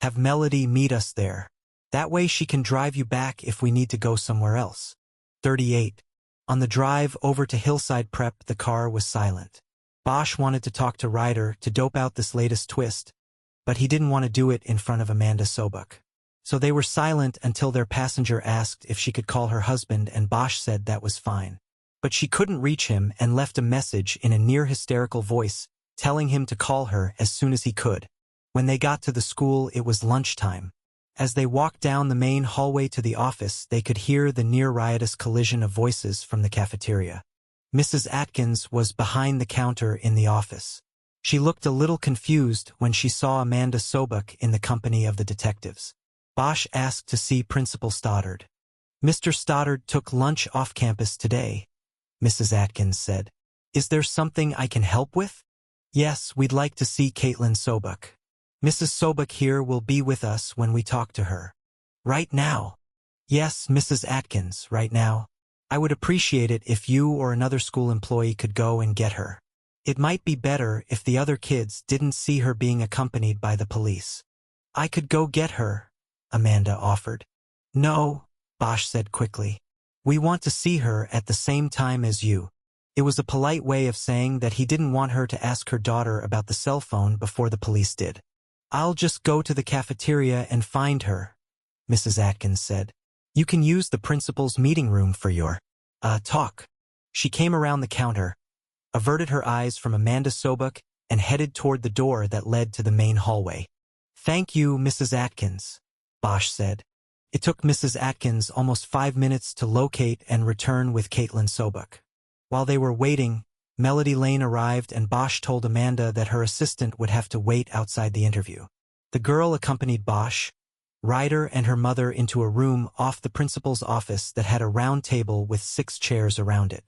Speaker 1: have Melody meet us there. That way she can drive you back if we need to go somewhere else." 38. On the drive over to Hillside Prep, the car was silent. Bosch wanted to talk to Ryder to dope out this latest twist, but he didn't want to do it in front of Amanda Sobek. So they were silent until their passenger asked if she could call her husband, and Bosch said that was fine. But she couldn't reach him and left a message in a near-hysterical voice, telling him to call her as soon as he could. When they got to the school, it was lunchtime. As they walked down the main hallway to the office, they could hear the near-riotous collision of voices from the cafeteria. Mrs. Atkins was behind the counter in the office. She looked a little confused when she saw Amanda Sobek in the company of the detectives. Bosch asked to see Principal Stoddard. "Mr. Stoddard took lunch off campus today," Mrs. Atkins said. "Is there something I can help with?" "Yes, we'd like to see Caitlin Sobek. Mrs. Sobek here will be with us when we talk to her." "Right now?" "Yes, Mrs. Atkins, right now. I would appreciate it if you or another school employee could go and get her. It might be better if the other kids didn't see her being accompanied by the police." "I could go get her," Amanda offered. "No," Bosch said quickly. "We want to see her at the same time as you." It was a polite way of saying that he didn't want her to ask her daughter about the cell phone before the police did. "I'll just go to the cafeteria and find her," Mrs. Atkins said. "You can use the principal's meeting room for your talk." She came around the counter, averted her eyes from Amanda Sobek, and headed toward the door that led to the main hallway. "Thank you, Mrs. Atkins," Bosch said. It took Mrs. Atkins almost 5 minutes to locate and return with Caitlin Sobek. While they were waiting, Melody Lane arrived, and Bosch told Amanda that her assistant would have to wait outside the interview. The girl accompanied Bosch, Ryder, and her mother into a room off the principal's office that had a round table with 6 chairs around it.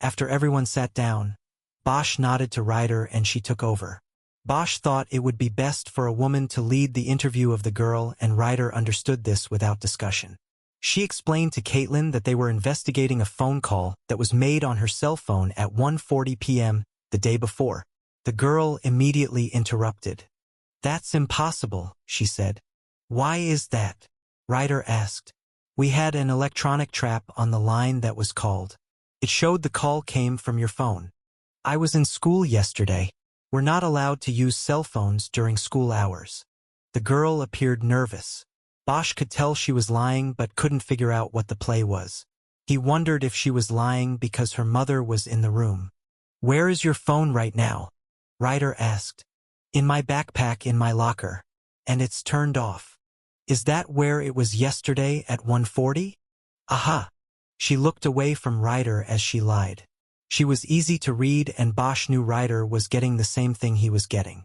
Speaker 1: After everyone sat down, Bosch nodded to Ryder and she took over. Bosch thought it would be best for a woman to lead the interview of the girl, and Ryder understood this without discussion. She explained to Caitlin that they were investigating a phone call that was made on her cell phone at 1:40 p.m. the day before. The girl immediately interrupted. "That's impossible," she said. "Why is that?" Ryder asked. "We had an electronic trap on the line that was called. It showed the call came from your phone. I was in school yesterday. We're not allowed to use cell phones during school hours." The girl appeared nervous. Bosch could tell she was lying but couldn't figure out what the play was. He wondered if she was lying because her mother was in the room. "Where is your phone right now?" Ryder asked. "In my backpack in my locker. And it's turned off." "Is that where it was yesterday at 1:40? "Aha." She looked away from Ryder as she lied. She was easy to read, and Bosch knew Ryder was getting the same thing he was getting.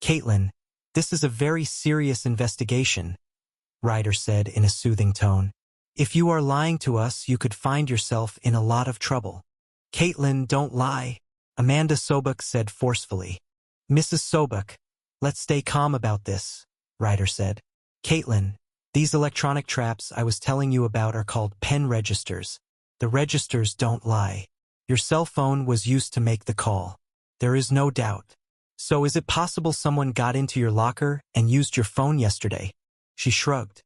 Speaker 1: "Caitlin, this is a very serious investigation," Ryder said in a soothing tone. "If you are lying to us, you could find yourself in a lot of trouble." "Caitlin, don't lie," Amanda Sobek said forcefully. "Mrs. Sobek, let's stay calm about this," Ryder said. "Caitlin, these electronic traps I was telling you about are called pen registers. The registers don't lie. Your cell phone was used to make the call. There is no doubt. So is it possible someone got into your locker and used your phone yesterday? She shrugged.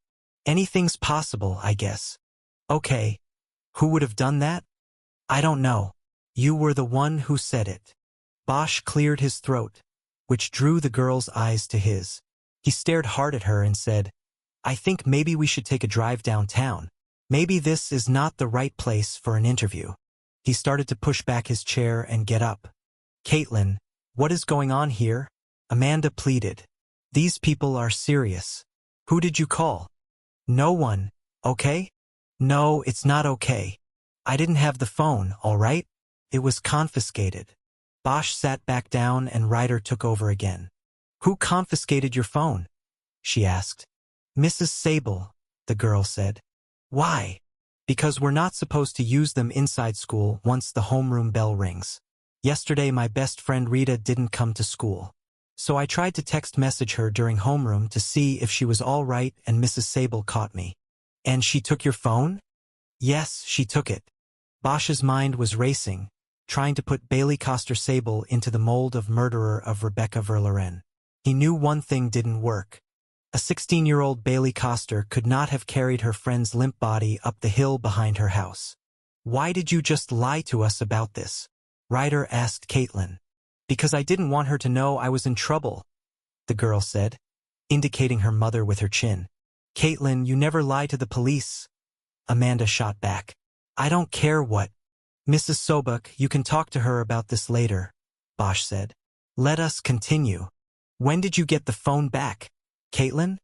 Speaker 1: Anything's possible, I guess. Okay. Who would have done that? I don't know. You were the one who said it. Bosch cleared his throat, which drew the girl's eyes to his. He stared hard at her and said, I think maybe we should take a drive downtown. Maybe this is not the right place for an interview. He started to push back his chair and get up. Caitlin, what is going on here? Amanda pleaded. These people are serious. Who did you call? No one, okay? No, it's not okay. I didn't have the phone, all right? It was confiscated. Bosch sat back down and Ryder took over again. Who confiscated your phone? She asked. Mrs. Sable, the girl said. Why? Because we're not supposed to use them inside school once the homeroom bell rings. Yesterday my best friend Rita didn't come to school. So I tried to text message her during homeroom to see if she was all right and Mrs. Sable caught me. And she took your phone? Yes, she took it. Bosch's mind was racing, trying to put Bailey Coster Sable into the mold of murderer of Rebecca Verloren. He knew one thing didn't work. A 16-year-old Bailey Coster could not have carried her friend's limp body up the hill behind her house. Why did you just lie to us about this? Ryder asked Caitlin. Because I didn't want her to know I was in trouble, the girl said, indicating her mother with her chin. Caitlin, you never lie to the police. Amanda shot back. I don't care what. Mrs. Sobuk, you can talk to her about this later, Bosch said. Let us continue. When did you get the phone back? Caitlin?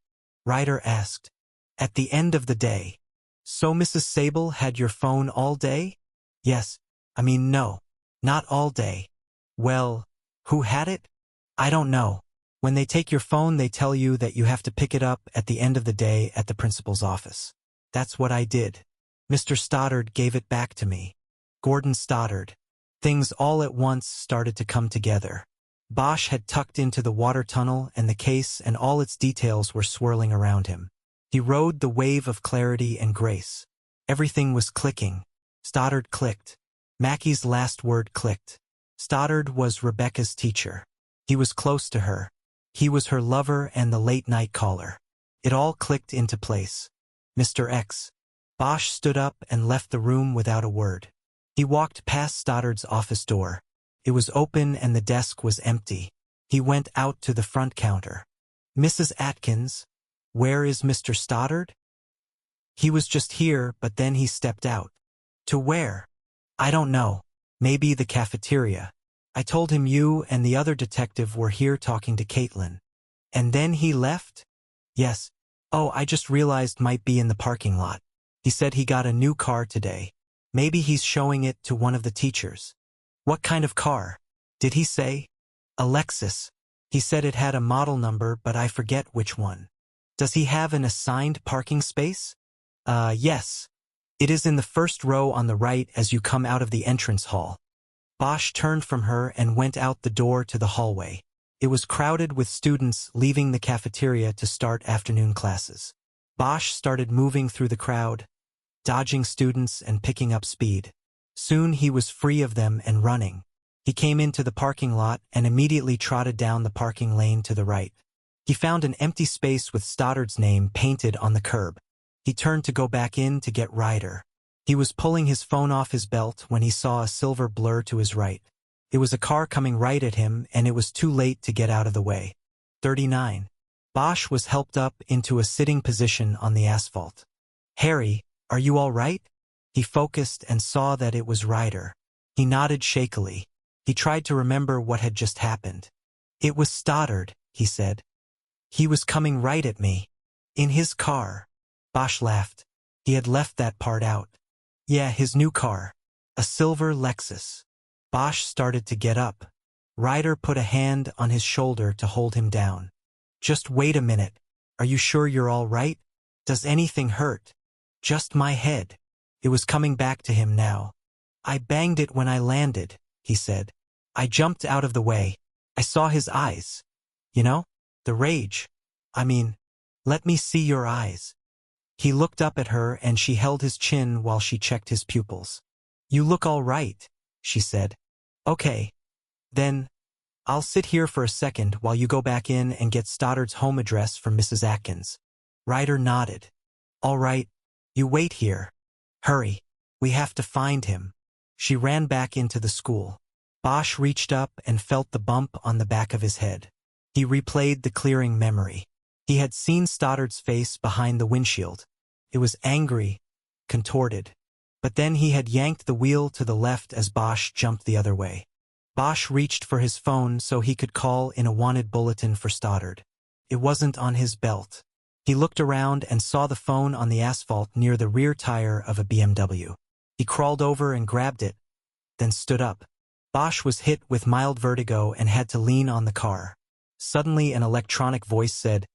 Speaker 1: Ryder asked. At the end of the day. So Mrs. Sable had your phone all day? Yes. No, not all day. Well, who had it? I don't know. When they take your phone, they tell you that you have to pick it up at the end of the day at the principal's office. That's what I did. Mr. Stoddard gave it back to me. Gordon Stoddard. Things all at once started to come together. Bosch had tucked into the water tunnel and the case and all its details were swirling around him. He rode the wave of clarity and grace. Everything was clicking. Stoddard clicked. Mackie's last word clicked. Stoddard was Rebecca's teacher. He was close to her. He was her lover and the late-night caller. It all clicked into place. Mr. X. Bosch stood up and left the room without a word. He walked past Stoddard's office door. It was open and the desk was empty. He went out to the front counter. Mrs. Atkins, where is Mr. Stoddard? He was just here, but then he stepped out. To where? I don't know. Maybe the cafeteria. I told him you and the other detective were here talking to Caitlin. And then he left? Yes. Oh, I just realized might be in the parking lot. He said he got a new car today. Maybe he's showing it to one of the teachers. What kind of car? Did he say? A Lexus. He said it had a model number, but I forget which one. Does he have an assigned parking space? Yes. It is in the first row on the right as you come out of the entrance hall. Bosch turned from her and went out the door to the hallway. It was crowded with students leaving the cafeteria to start afternoon classes. Bosch started moving through the crowd, dodging students and picking up speed. Soon he was free of them and running. He came into the parking lot and immediately trotted down the parking lane to the right. He found an empty space with Stoddard's name painted on the curb. He turned to go back in to get Ryder. He was pulling his phone off his belt when he saw a silver blur to his right. It was a car coming right at him and it was too late to get out of the way. 39. Bosch was helped up into a sitting position on the asphalt. Harry, are you all right? He focused and saw that it was Ryder. He nodded shakily. He tried to remember what had just happened. It was Stoddard, he said. He was coming right at me. In his car. Bosch laughed. He had left that part out. Yeah, his new car. A silver Lexus. Bosch started to get up. Ryder put a hand on his shoulder to hold him down. Just wait a minute. Are you sure you're all right? Does anything hurt? Just my head. It was coming back to him now. I banged it when I landed, he said. I jumped out of the way. I saw his eyes. You know? The rage. Let me see your eyes. He looked up at her and she held his chin while she checked his pupils. You look all right, she said. Okay. Then, I'll sit here for a second while you go back in and get Stoddard's home address from Mrs. Atkins. Ryder nodded. All right, you wait here. Hurry. We have to find him. She ran back into the school. Bosch reached up and felt the bump on the back of his head. He replayed the clearing memory. He had seen Stoddard's face behind the windshield. It was angry, contorted. But then he had yanked the wheel to the left as Bosch jumped the other way. Bosch reached for his phone so he could call in a wanted bulletin for Stoddard. It wasn't on his belt. He looked around and saw the phone on the asphalt near the rear tire of a BMW. He crawled over and grabbed it, then stood up. Bosch was hit with mild vertigo and had to lean on the car. Suddenly an electronic voice said,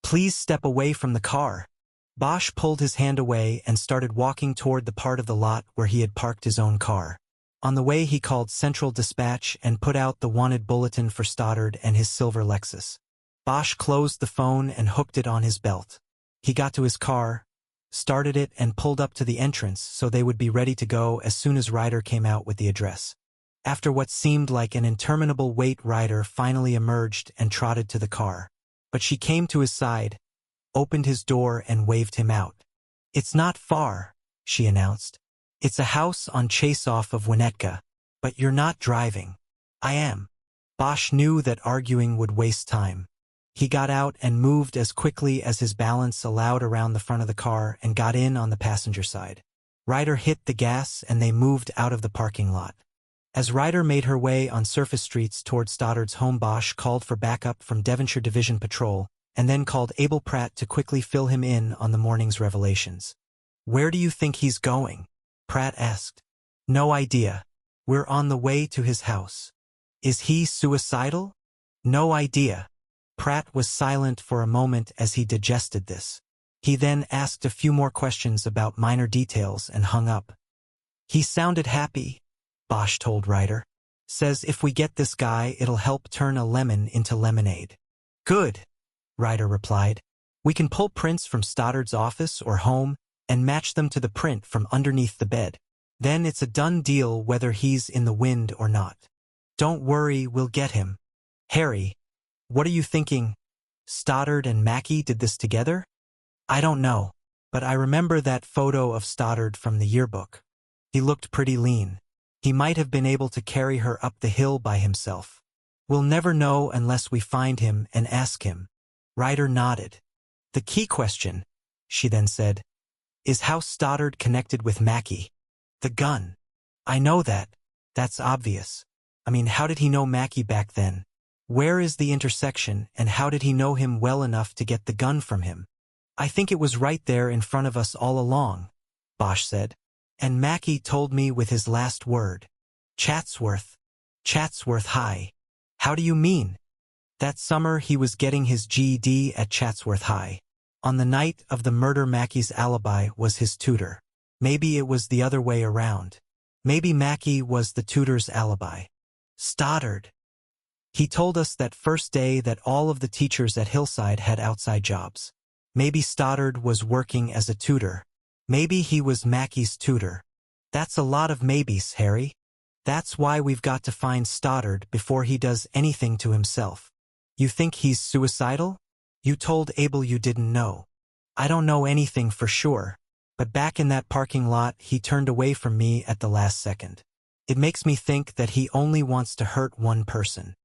Speaker 1: "Please step away from the car." Bosch pulled his hand away and started walking toward the part of the lot where he had parked his own car. On the way he called Central Dispatch and put out the wanted bulletin for Stoddard and his silver Lexus. Bosch closed the phone and hooked it on his belt. He got to his car, started it and pulled up to the entrance so they would be ready to go as soon as Ryder came out with the address. After what seemed like an interminable wait, Ryder finally emerged and trotted to the car. But she came to his side, opened his door and waved him out. "It's not far," she announced. "It's a house on Chase off of Winnetka. But you're not driving." "I am." Bosch knew that arguing would waste time. He got out and moved as quickly as his balance allowed around the front of the car and got in on the passenger side. Ryder hit the gas and they moved out of the parking lot. As Ryder made her way on surface streets toward Stoddard's home, Bosch called for backup from Devonshire Division Patrol and then called Abel Pratt to quickly fill him in on the morning's revelations. "Where do you think he's going?" Pratt asked. "No idea. We're on the way to his house." "Is he suicidal?" "No idea." Pratt was silent for a moment as he digested this. He then asked a few more questions about minor details and hung up. "He sounded happy," Bosch told Ryder. "Says if we get this guy it'll help turn a lemon into lemonade." "Good," Ryder replied. "We can pull prints from Stoddard's office or home and match them to the print from underneath the bed. Then it's a done deal whether he's in the wind or not. Don't worry, we'll get him." "Harry, what are you thinking? Stoddard and Mackie did this together?" "I don't know, but I remember that photo of Stoddard from the yearbook. He looked pretty lean. He might have been able to carry her up the hill by himself. We'll never know unless we find him and ask him." Ryder nodded. "The key question," she then said, "is how Stoddard connected with Mackie. The gun. I know that. That's obvious. I mean, how did he know Mackie back then? Where is the intersection, and how did he know him well enough to get the gun from him?" "I think it was right there in front of us all along," Bosch said. "And Mackie told me with his last word. Chatsworth. Chatsworth High." "How do you mean?" "That summer he was getting his GED at Chatsworth High. On the night of the murder, Mackie's alibi was his tutor. Maybe it was the other way around. Maybe Mackie was the tutor's alibi." "Stoddard. He told us that first day that all of the teachers at Hillside had outside jobs. Maybe Stoddard was working as a tutor. Maybe he was Mackie's tutor. That's a lot of maybes, Harry. That's why we've got to find Stoddard before he does anything to himself." "You think he's suicidal? You told Abel you didn't know." "I don't know anything for sure, but back in that parking lot he turned away from me at the last second. It makes me think that he only wants to hurt one person.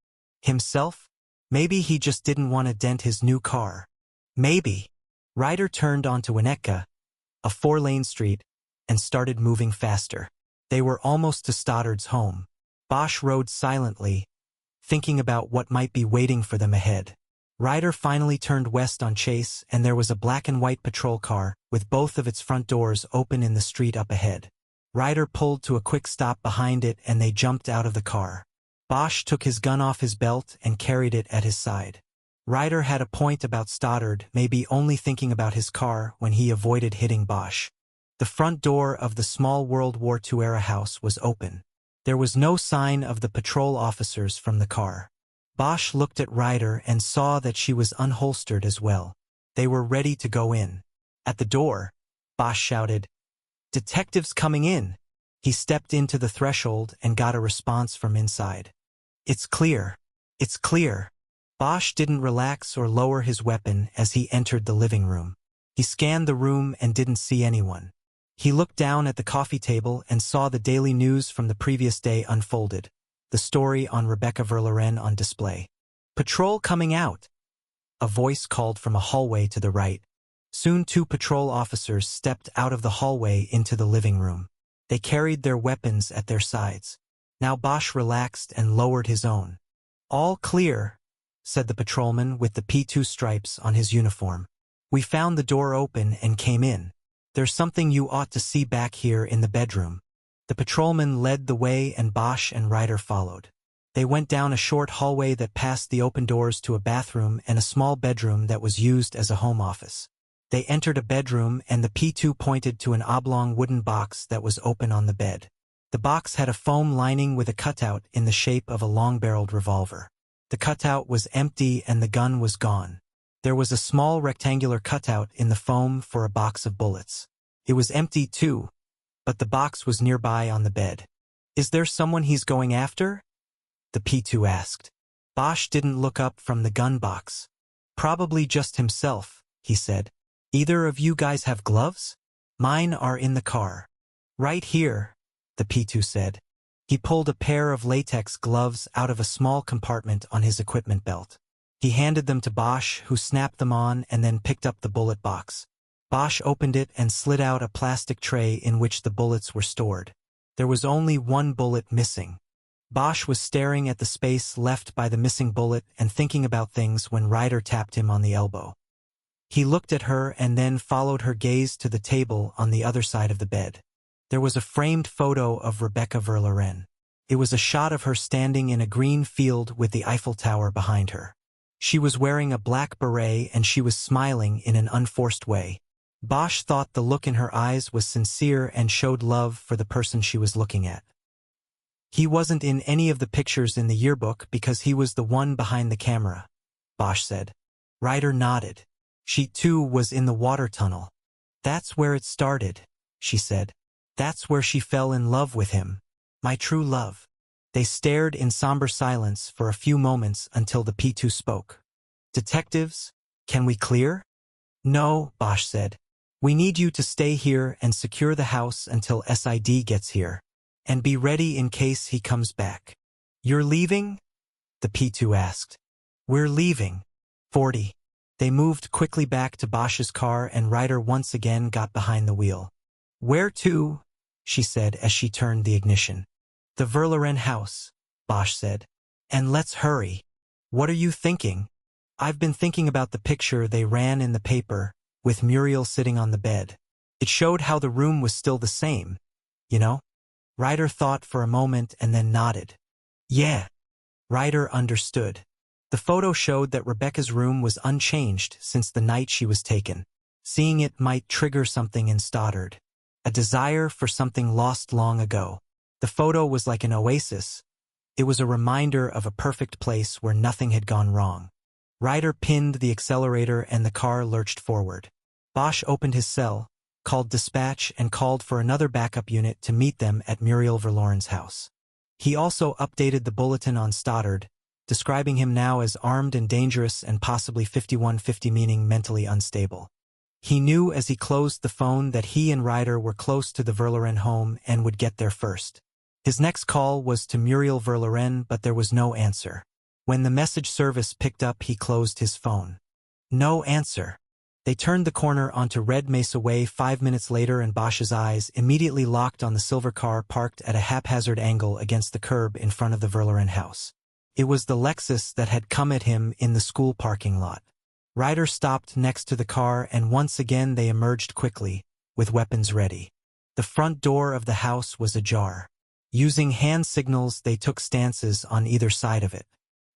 Speaker 1: Himself? Maybe he just didn't want to dent his new car. Maybe." Ryder turned onto Winnetka, a 4-lane street, and started moving faster. They were almost to Stoddard's home. Bosch rode silently, thinking about what might be waiting for them ahead. Ryder finally turned west on Chase, and there was a black and white patrol car, with both of its front doors open in the street up ahead. Ryder pulled to a quick stop behind it and they jumped out of the car. Bosch took his gun off his belt and carried it at his side. Ryder had a point about Stoddard, maybe only thinking about his car when he avoided hitting Bosch. The front door of the small World War II-era house was open. There was no sign of the patrol officers from the car. Bosch looked at Ryder and saw that she was unholstered as well. They were ready to go in. At the door, Bosch shouted, "Detectives coming in!" He stepped into the threshold and got a response from inside. "It's clear." It's clear. Bosch didn't relax or lower his weapon as he entered the living room. He scanned the room and didn't see anyone. He looked down at the coffee table and saw the daily news from the previous day unfolded, the story on Rebecca Verloren on display. Patrol coming out! A voice called from a hallway to the right. Soon 2 patrol officers stepped out of the hallway into the living room. They carried their weapons at their sides. Now Bosch relaxed and lowered his own. "All clear," said the patrolman with the P2 stripes on his uniform. "We found the door open and came in. There's something you ought to see back here in the bedroom." The patrolman led the way and Bosch and Ryder followed. They went down a short hallway that passed the open doors to a bathroom and a small bedroom that was used as a home office. They entered a bedroom and the P2 pointed to an oblong wooden box that was open on the bed. The box had a foam lining with a cutout in the shape of a long-barreled revolver. The cutout was empty and the gun was gone. There was a small rectangular cutout in the foam for a box of bullets. It was empty too, but the box was nearby on the bed. "Is there someone he's going after?" the P2 asked. Bosch didn't look up from the gun box. "Probably just himself," he said. "Either of you guys have gloves?" "Mine are in the car." "Right here," the P2 said. He pulled a pair of latex gloves out of a small compartment on his equipment belt. He handed them to Bosch, who snapped them on and then picked up the bullet box. Bosch opened it and slid out a plastic tray in which the bullets were stored. There was only one bullet missing. Bosch was staring at the space left by the missing bullet and thinking about things when Ryder tapped him on the elbow. He looked at her and then followed her gaze to the table on the other side of the bed. There was a framed photo of Rebecca Verloren. It was a shot of her standing in a green field with the Eiffel Tower behind her. She was wearing a black beret and she was smiling in an unforced way. Bosch thought the look in her eyes was sincere and showed love for the person she was looking at. "He wasn't in any of the pictures in the yearbook because he was the one behind the camera," Bosch said. Ryder nodded. "She too was in the water tunnel." "That's where it started," she said. "That's where she fell in love with him. My true love." They stared in somber silence for a few moments until the P2 spoke. "Detectives, can we clear?" "No," Bosch said. "We need you to stay here and secure the house until SID gets here. And be ready in case he comes back." "You're leaving?" the P2 asked. "We're leaving." 40. They moved quickly back to Bosch's car and Ryder once again got behind the wheel. "Where to?" she said as she turned the ignition. "The Verloren house," Bosch said. "And let's hurry." "What are you thinking?" "I've been thinking about the picture they ran in the paper, with Muriel sitting on the bed. It showed how the room was still the same, you know?" Ryder thought for a moment and then nodded. "Yeah." Ryder understood. The photo showed that Rebecca's room was unchanged since the night she was taken. Seeing it might trigger something in Stoddard. A desire for something lost long ago. The photo was like an oasis. It was a reminder of a perfect place where nothing had gone wrong. Ryder pinned the accelerator and the car lurched forward. Bosch opened his cell, called dispatch and called for another backup unit to meet them at Muriel Verloren's house. He also updated the bulletin on Stoddard, describing him now as armed and dangerous and possibly 5150, meaning mentally unstable. He knew as he closed the phone that he and Ryder were close to the Verloren home and would get there first. His next call was to Muriel Verloren, but there was no answer. When the message service picked up, he closed his phone. No answer. They turned the corner onto Red Mesa Way 5 minutes later and Bosch's eyes immediately locked on the silver car parked at a haphazard angle against the curb in front of the Verloren house. It was the Lexus that had come at him in the school parking lot. Ryder stopped next to the car and once again they emerged quickly, with weapons ready. The front door of the house was ajar. Using hand signals, they took stances on either side of it.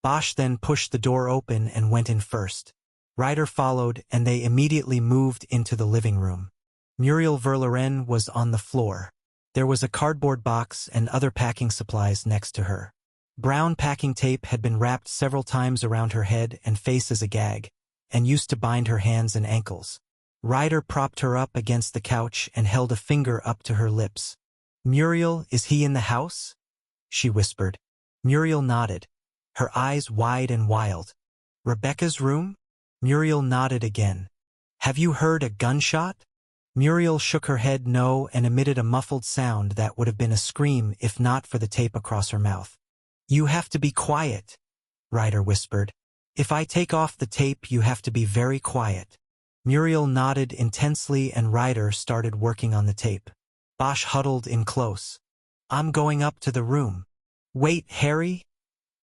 Speaker 1: Bosch then pushed the door open and went in first. Ryder followed and they immediately moved into the living room. Muriel Verloren was on the floor. There was a cardboard box and other packing supplies next to her. Brown packing tape had been wrapped several times around her head and face as a gag, and used to bind her hands and ankles. Ryder propped her up against the couch and held a finger up to her lips. "Muriel, is he in the house?" she whispered. Muriel nodded. her eyes wide and wild. Rebecca's room? Muriel nodded again. Have you heard a gunshot? Muriel shook her head no and emitted a muffled sound that would have been a scream if not for the tape across her mouth. You have to be quiet, Ryder whispered. If I take off the tape, you have to be very quiet. Muriel nodded intensely and Ryder started working on the tape. Bosch huddled in close. I'm going up to the room. Wait, Harry,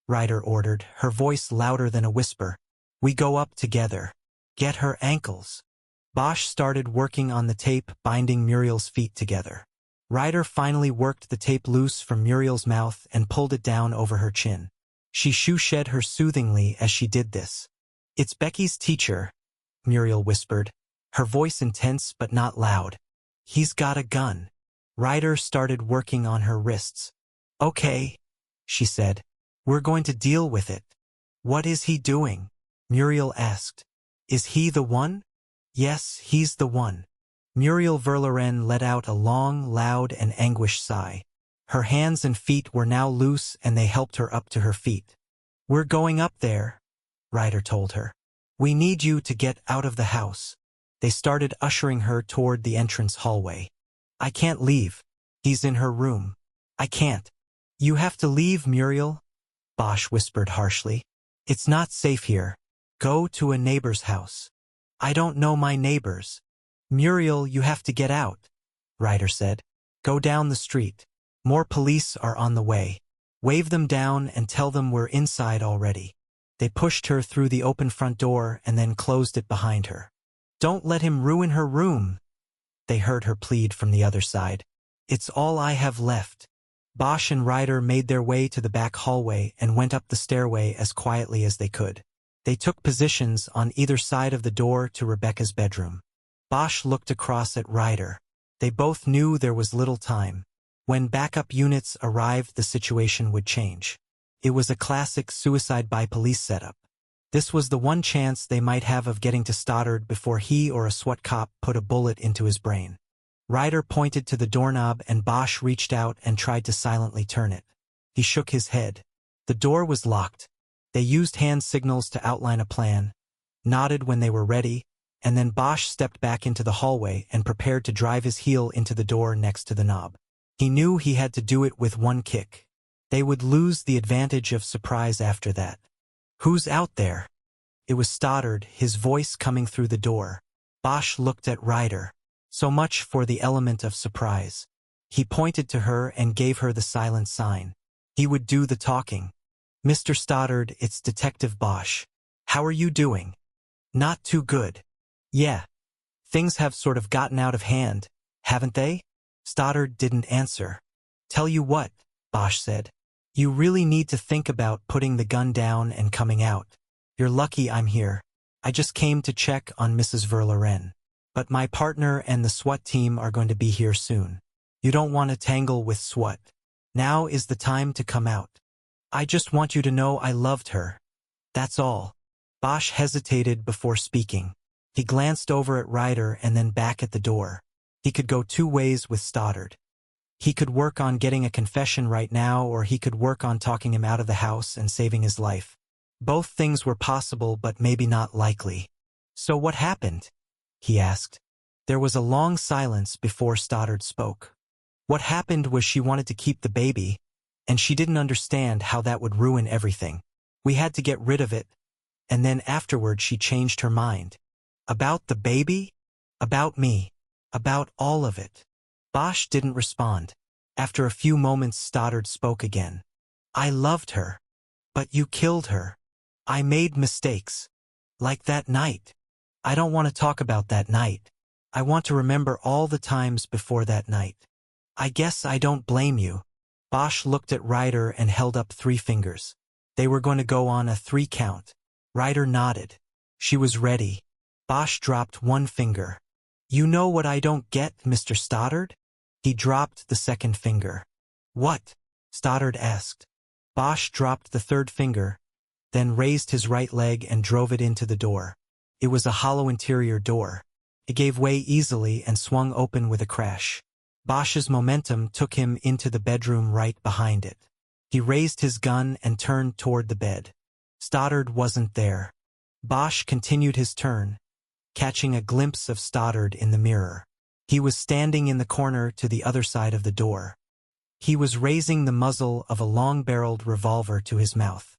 Speaker 1: Ryder ordered, her voice louder than a whisper. We go up together. Get her ankles. Bosch started working on the tape, binding Muriel's feet together. Ryder finally worked the tape loose from Muriel's mouth and pulled it down over her chin. She shoo-shed her soothingly as she did this. It's Becky's teacher, Muriel whispered, her voice intense but not loud. He's got a gun. Ryder started working on her wrists. Okay, she said. We're going to deal with it. What is he doing? Muriel asked. Is he the one? Yes, he's the one. Muriel Verloren let out a long, loud, and anguished sigh. Her hands and feet were now loose and they helped her up to her feet. We're going up there, Ryder told her. We need you to get out of the house. They started ushering her toward the entrance hallway. I can't leave. He's in her room. I can't. You have to leave, Muriel, Bosch whispered harshly. It's not safe here. Go to a neighbor's house. I don't know my neighbors. Muriel, you have to get out, Ryder said. Go down the street. More police are on the way. Wave them down and tell them we're inside already. They pushed her through the open front door and then closed it behind her. Don't let him ruin her room, they heard her plead from the other side. It's all I have left. Bosch and Ryder made their way to the back hallway and went up the stairway as quietly as they could. They took positions on either side of the door to Rebecca's bedroom. Bosch looked across at Ryder. They both knew there was little time. When backup units arrived, the situation would change. It was a classic suicide by police setup. This was the one chance they might have of getting to Stoddard before he or a SWAT cop put a bullet into his brain. Ryder pointed to the doorknob and Bosch reached out and tried to silently turn it. He shook his head. The door was locked. They used hand signals to outline a plan, nodded when they were ready, and then Bosch stepped back into the hallway and prepared to drive his heel into the door next to the knob. He knew he had to do it with one kick. They would lose the advantage of surprise after that. Who's out there? It was Stoddard, his voice coming through the door. Bosch looked at Ryder. So much for the element of surprise. He pointed to her and gave her the silent sign. He would do the talking. Mr. Stoddard, it's Detective Bosch. How are you doing? Not too good. Yeah. Things have sort of gotten out of hand, haven't they? Stoddard didn't answer. Tell you what, Bosch said. You really need to think about putting the gun down and coming out. You're lucky I'm here. I just came to check on Mrs. Verloren. But my partner and the SWAT team are going to be here soon. You don't want to tangle with SWAT. Now is the time to come out. I just want you to know I loved her. That's all. Bosch hesitated before speaking. He glanced over at Ryder and then back at the door. He could go two ways with Stoddard. He could work on getting a confession right now, or he could work on talking him out of the house and saving his life. Both things were possible, but maybe not likely. So what happened? He asked. There was a long silence before Stoddard spoke. What happened was she wanted to keep the baby, and she didn't understand how that would ruin everything. We had to get rid of it, and then afterward she changed her mind. About the baby? About me. About all of it. Bosch didn't respond. After a few moments Stoddard spoke again. I loved her. But you killed her. I made mistakes. Like that night. I don't want to talk about that night. I want to remember all the times before that night. I guess I don't blame you. Bosch looked at Ryder and held up 3 fingers. They were going to go on a 3 count. Ryder nodded. She was ready. Bosch dropped 1 finger. You know what I don't get, Mr. Stoddard? He dropped the 2nd finger. What? Stoddard asked. Bosch dropped the 3rd finger, then raised his right leg and drove it into the door. It was a hollow interior door. It gave way easily and swung open with a crash. Bosch's momentum took him into the bedroom right behind it. He raised his gun and turned toward the bed. Stoddard wasn't there. Bosch continued his turn, catching a glimpse of Stoddard in the mirror. He was standing in the corner to the other side of the door. He was raising the muzzle of a long-barreled revolver to his mouth.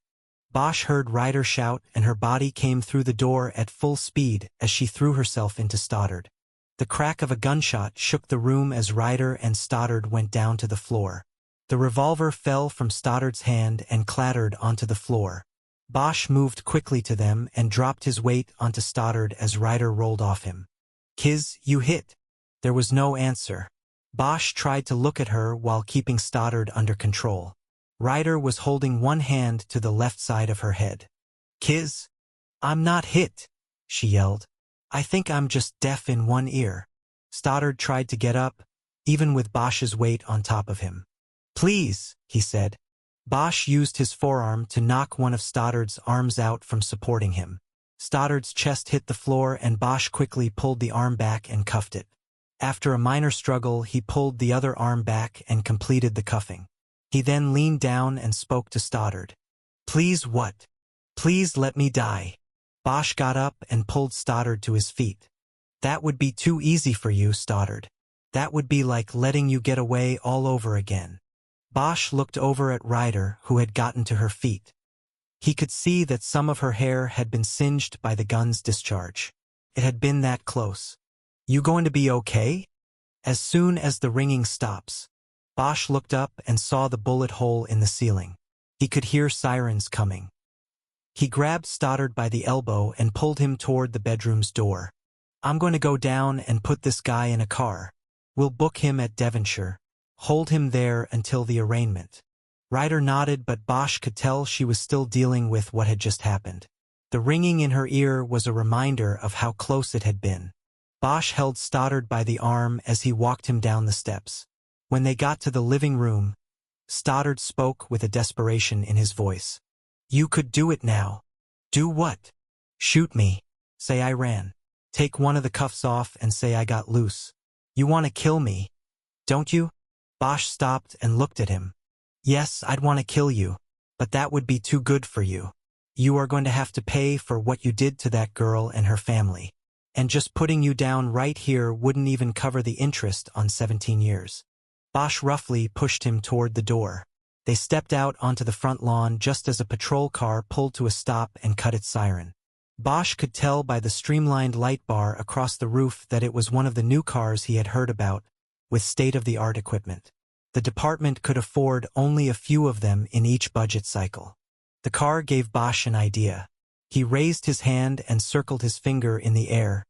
Speaker 1: Bosch heard Ryder shout, and her body came through the door at full speed as she threw herself into Stoddard. The crack of a gunshot shook the room as Ryder and Stoddard went down to the floor. The revolver fell from Stoddard's hand and clattered onto the floor. Bosch moved quickly to them and dropped his weight onto Stoddard as Ryder rolled off him. "Kiz, you hit." There was no answer. Bosch tried to look at her while keeping Stoddard under control. Ryder was holding one hand to the left side of her head. "Kiz, I'm not hit," she yelled. "I think I'm just deaf in one ear." Stoddard tried to get up, even with Bosch's weight on top of him. "Please," he said. Bosch used his forearm to knock one of Stoddard's arms out from supporting him. Stoddard's chest hit the floor and Bosch quickly pulled the arm back and cuffed it. After a minor struggle, he pulled the other arm back and completed the cuffing. He then leaned down and spoke to Stoddard. "Please what? Please let me die." Bosch got up and pulled Stoddard to his feet. "That would be too easy for you, Stoddard. That would be like letting you get away all over again." Bosch looked over at Ryder, who had gotten to her feet. He could see that some of her hair had been singed by the gun's discharge. It had been that close. "You going to be okay?" As soon as the ringing stops. Bosch looked up and saw the bullet hole in the ceiling. He could hear sirens coming. He grabbed Stoddard by the elbow and pulled him toward the bedroom's door. "I'm going to go down and put this guy in a car. We'll book him at Devonshire. Hold him there until the arraignment." Ryder nodded, but Bosch could tell she was still dealing with what had just happened. The ringing in her ear was a reminder of how close it had been. Bosch held Stoddard by the arm as he walked him down the steps. When they got to the living room, Stoddard spoke with a desperation in his voice. "You could do it now." "Do what?" "Shoot me. Say I ran. Take one of the cuffs off and say I got loose. You want to kill me, don't you?" Bosch stopped and looked at him. "Yes, I'd want to kill you, but that would be too good for you. You are going to have to pay for what you did to that girl and her family. And just putting you down right here wouldn't even cover the interest on 17 years. Bosch roughly pushed him toward the door. They stepped out onto the front lawn just as a patrol car pulled to a stop and cut its siren. Bosch could tell by the streamlined light bar across the roof that it was one of the new cars he had heard about, with state-of-the-art equipment. The department could afford only a few of them in each budget cycle. The car gave Bosch an idea. He raised his hand and circled his finger in the air,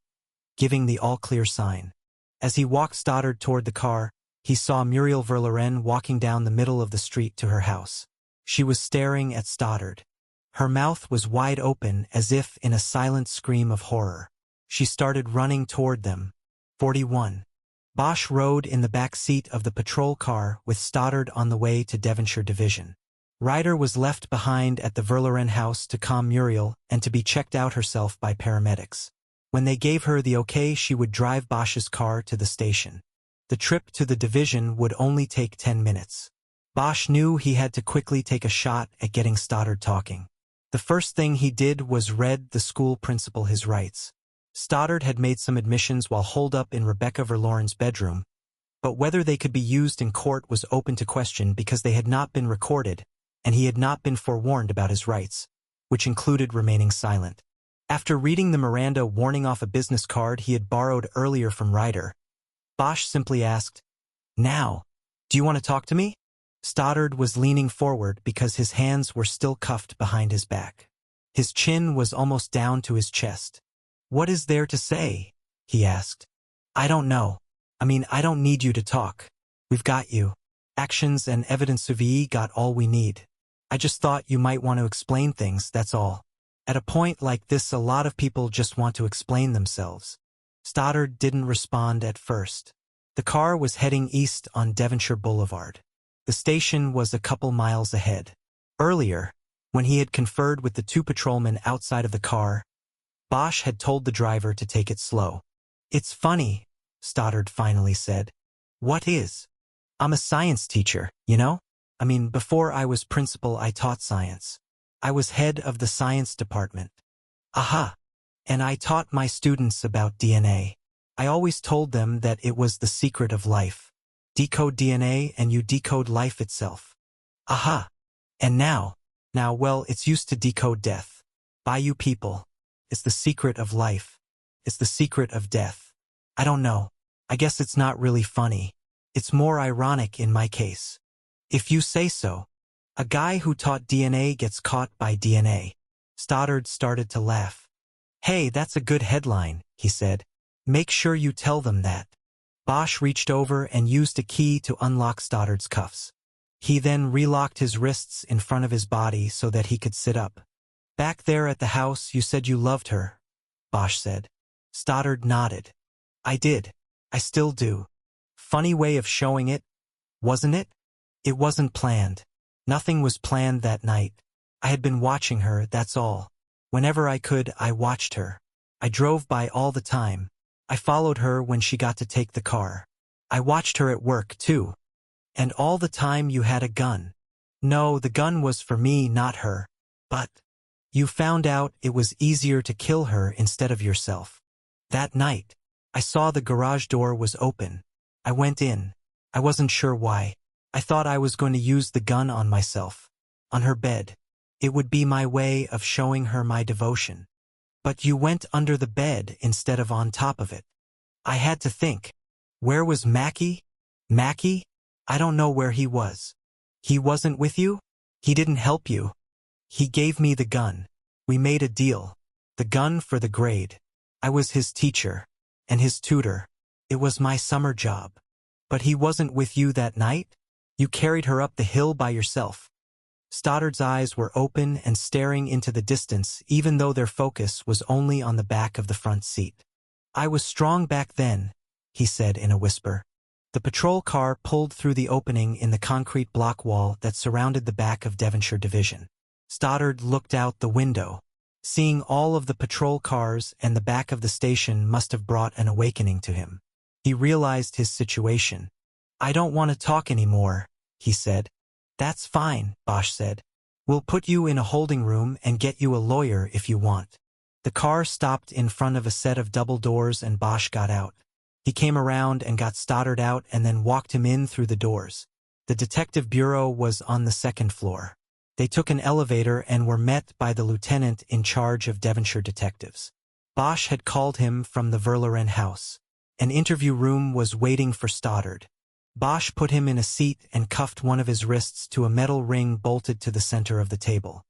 Speaker 1: giving the all-clear sign. As he walked Stoddard toward the car, he saw Muriel Verloren walking down the middle of the street to her house. She was staring at Stoddard. Her mouth was wide open as if in a silent scream of horror. She started running toward them. 41. Bosch rode in the back seat of the patrol car with Stoddard on the way to Devonshire Division. Ryder was left behind at the Verloren house to calm Muriel and to be checked out herself by paramedics. When they gave her the okay, she would drive Bosch's car to the station. The trip to the division would only take 10 minutes. Bosch knew he had to quickly take a shot at getting Stoddard talking. The first thing he did was read the school principal his rights. Stoddard had made some admissions while holed up in Rebecca Verloren's bedroom, but whether they could be used in court was open to question because they had not been recorded, and he had not been forewarned about his rights, which included remaining silent. After reading the Miranda warning off a business card he had borrowed earlier from Ryder, Bosch simply asked, "Now, do you want to talk to me?" Stoddard was leaning forward because his hands were still cuffed behind his back. His chin was almost down to his chest. "What is there to say?" he asked. "I don't know. I don't need you to talk. We've got you. Actions and evidence suivi got all we need. I just thought you might want to explain things, that's all. At a point like this, a lot of people just want to explain themselves." Stoddard didn't respond at first. The car was heading east on Devonshire Boulevard. The station was a couple miles ahead. Earlier, when he had conferred with the two patrolmen outside of the car, Bosch had told the driver to take it slow. "It's funny," Stoddard finally said. "What is?" "I'm a science teacher, you know? I mean, before I was principal, I taught science. I was head of the science department. Aha! And I taught my students about DNA. I always told them that it was the secret of life. Decode DNA and you decode life itself. Aha! And now, well, it's used to decode death. By you people. It's the secret of life. It's the secret of death. I don't know. I guess it's not really funny. It's more ironic in my case. If you say so. A guy who taught DNA gets caught by DNA. Stoddard started to laugh. Hey, that's a good headline, he said. Make sure you tell them that. Bosch reached over and used a key to unlock Stoddard's cuffs. He then relocked his wrists in front of his body so that he could sit up. Back there at the house, you said you loved her, Bosch said. Stoddard nodded. I did. I still do. Funny way of showing it, wasn't it? It wasn't planned. Nothing was planned that night. I had been watching her, that's all. Whenever I could, I watched her. I drove by all the time. I followed her when she got to take the car. I watched her at work, too. And all the time you had a gun. No, the gun was for me, not her. But you found out it was easier to kill her instead of yourself. That night, I saw the garage door was open. I went in. I wasn't sure why. I thought I was going to use the gun on myself. On her bed. It would be my way of showing her my devotion. But you went under the bed instead of on top of it. I had to think. Where was Mackie? Mackie? I don't know where he was. He wasn't with you? He didn't help you. He gave me the gun. We made a deal. The gun for the grade. I was his teacher. And his tutor. It was my summer job. But he wasn't with you that night? You carried her up the hill by yourself. Stoddard's eyes were open and staring into the distance, even though their focus was only on the back of the front seat. I was strong back then, he said in a whisper. The patrol car pulled through the opening in the concrete block wall that surrounded the back of Devonshire Division. Stoddard looked out the window. Seeing all of the patrol cars and the back of the station must have brought an awakening to him. He realized his situation. I don't want to talk anymore, he said. That's fine, Bosch said. We'll put you in a holding room and get you a lawyer if you want. The car stopped in front of a set of double doors and Bosch got out. He came around and got Stoddard out and then walked him in through the doors. The detective bureau was on the second floor. They took an elevator and were met by the lieutenant in charge of Devonshire detectives. Bosch had called him from the Verloren house. An interview room was waiting for Stoddard. Bosch put him in a seat and cuffed one of his wrists to a metal ring bolted to the center of the table.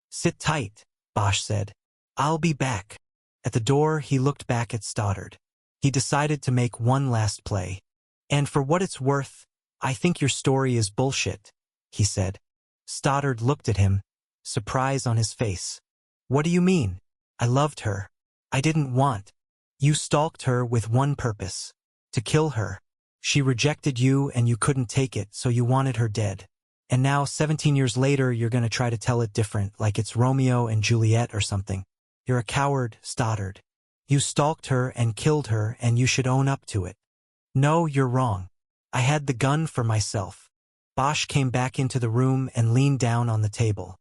Speaker 1: Sit tight, Bosch said. I'll be back. At the door, he looked back at Stoddard. He decided to make one last play. And for what it's worth, I think your story is bullshit, he said. Stoddard looked at him, surprise on his face. What do you mean? I loved her. I didn't want. You stalked her with one purpose. To kill her. She rejected you and you couldn't take it, so you wanted her dead. And now, 17 years later, you're going to try to tell it different, like it's Romeo and Juliet or something. You're a coward, Stoddard. You stalked her and killed her, and you should own up to it. No, you're wrong. I had the gun for myself. Bosch came back into the room and leaned down on the table.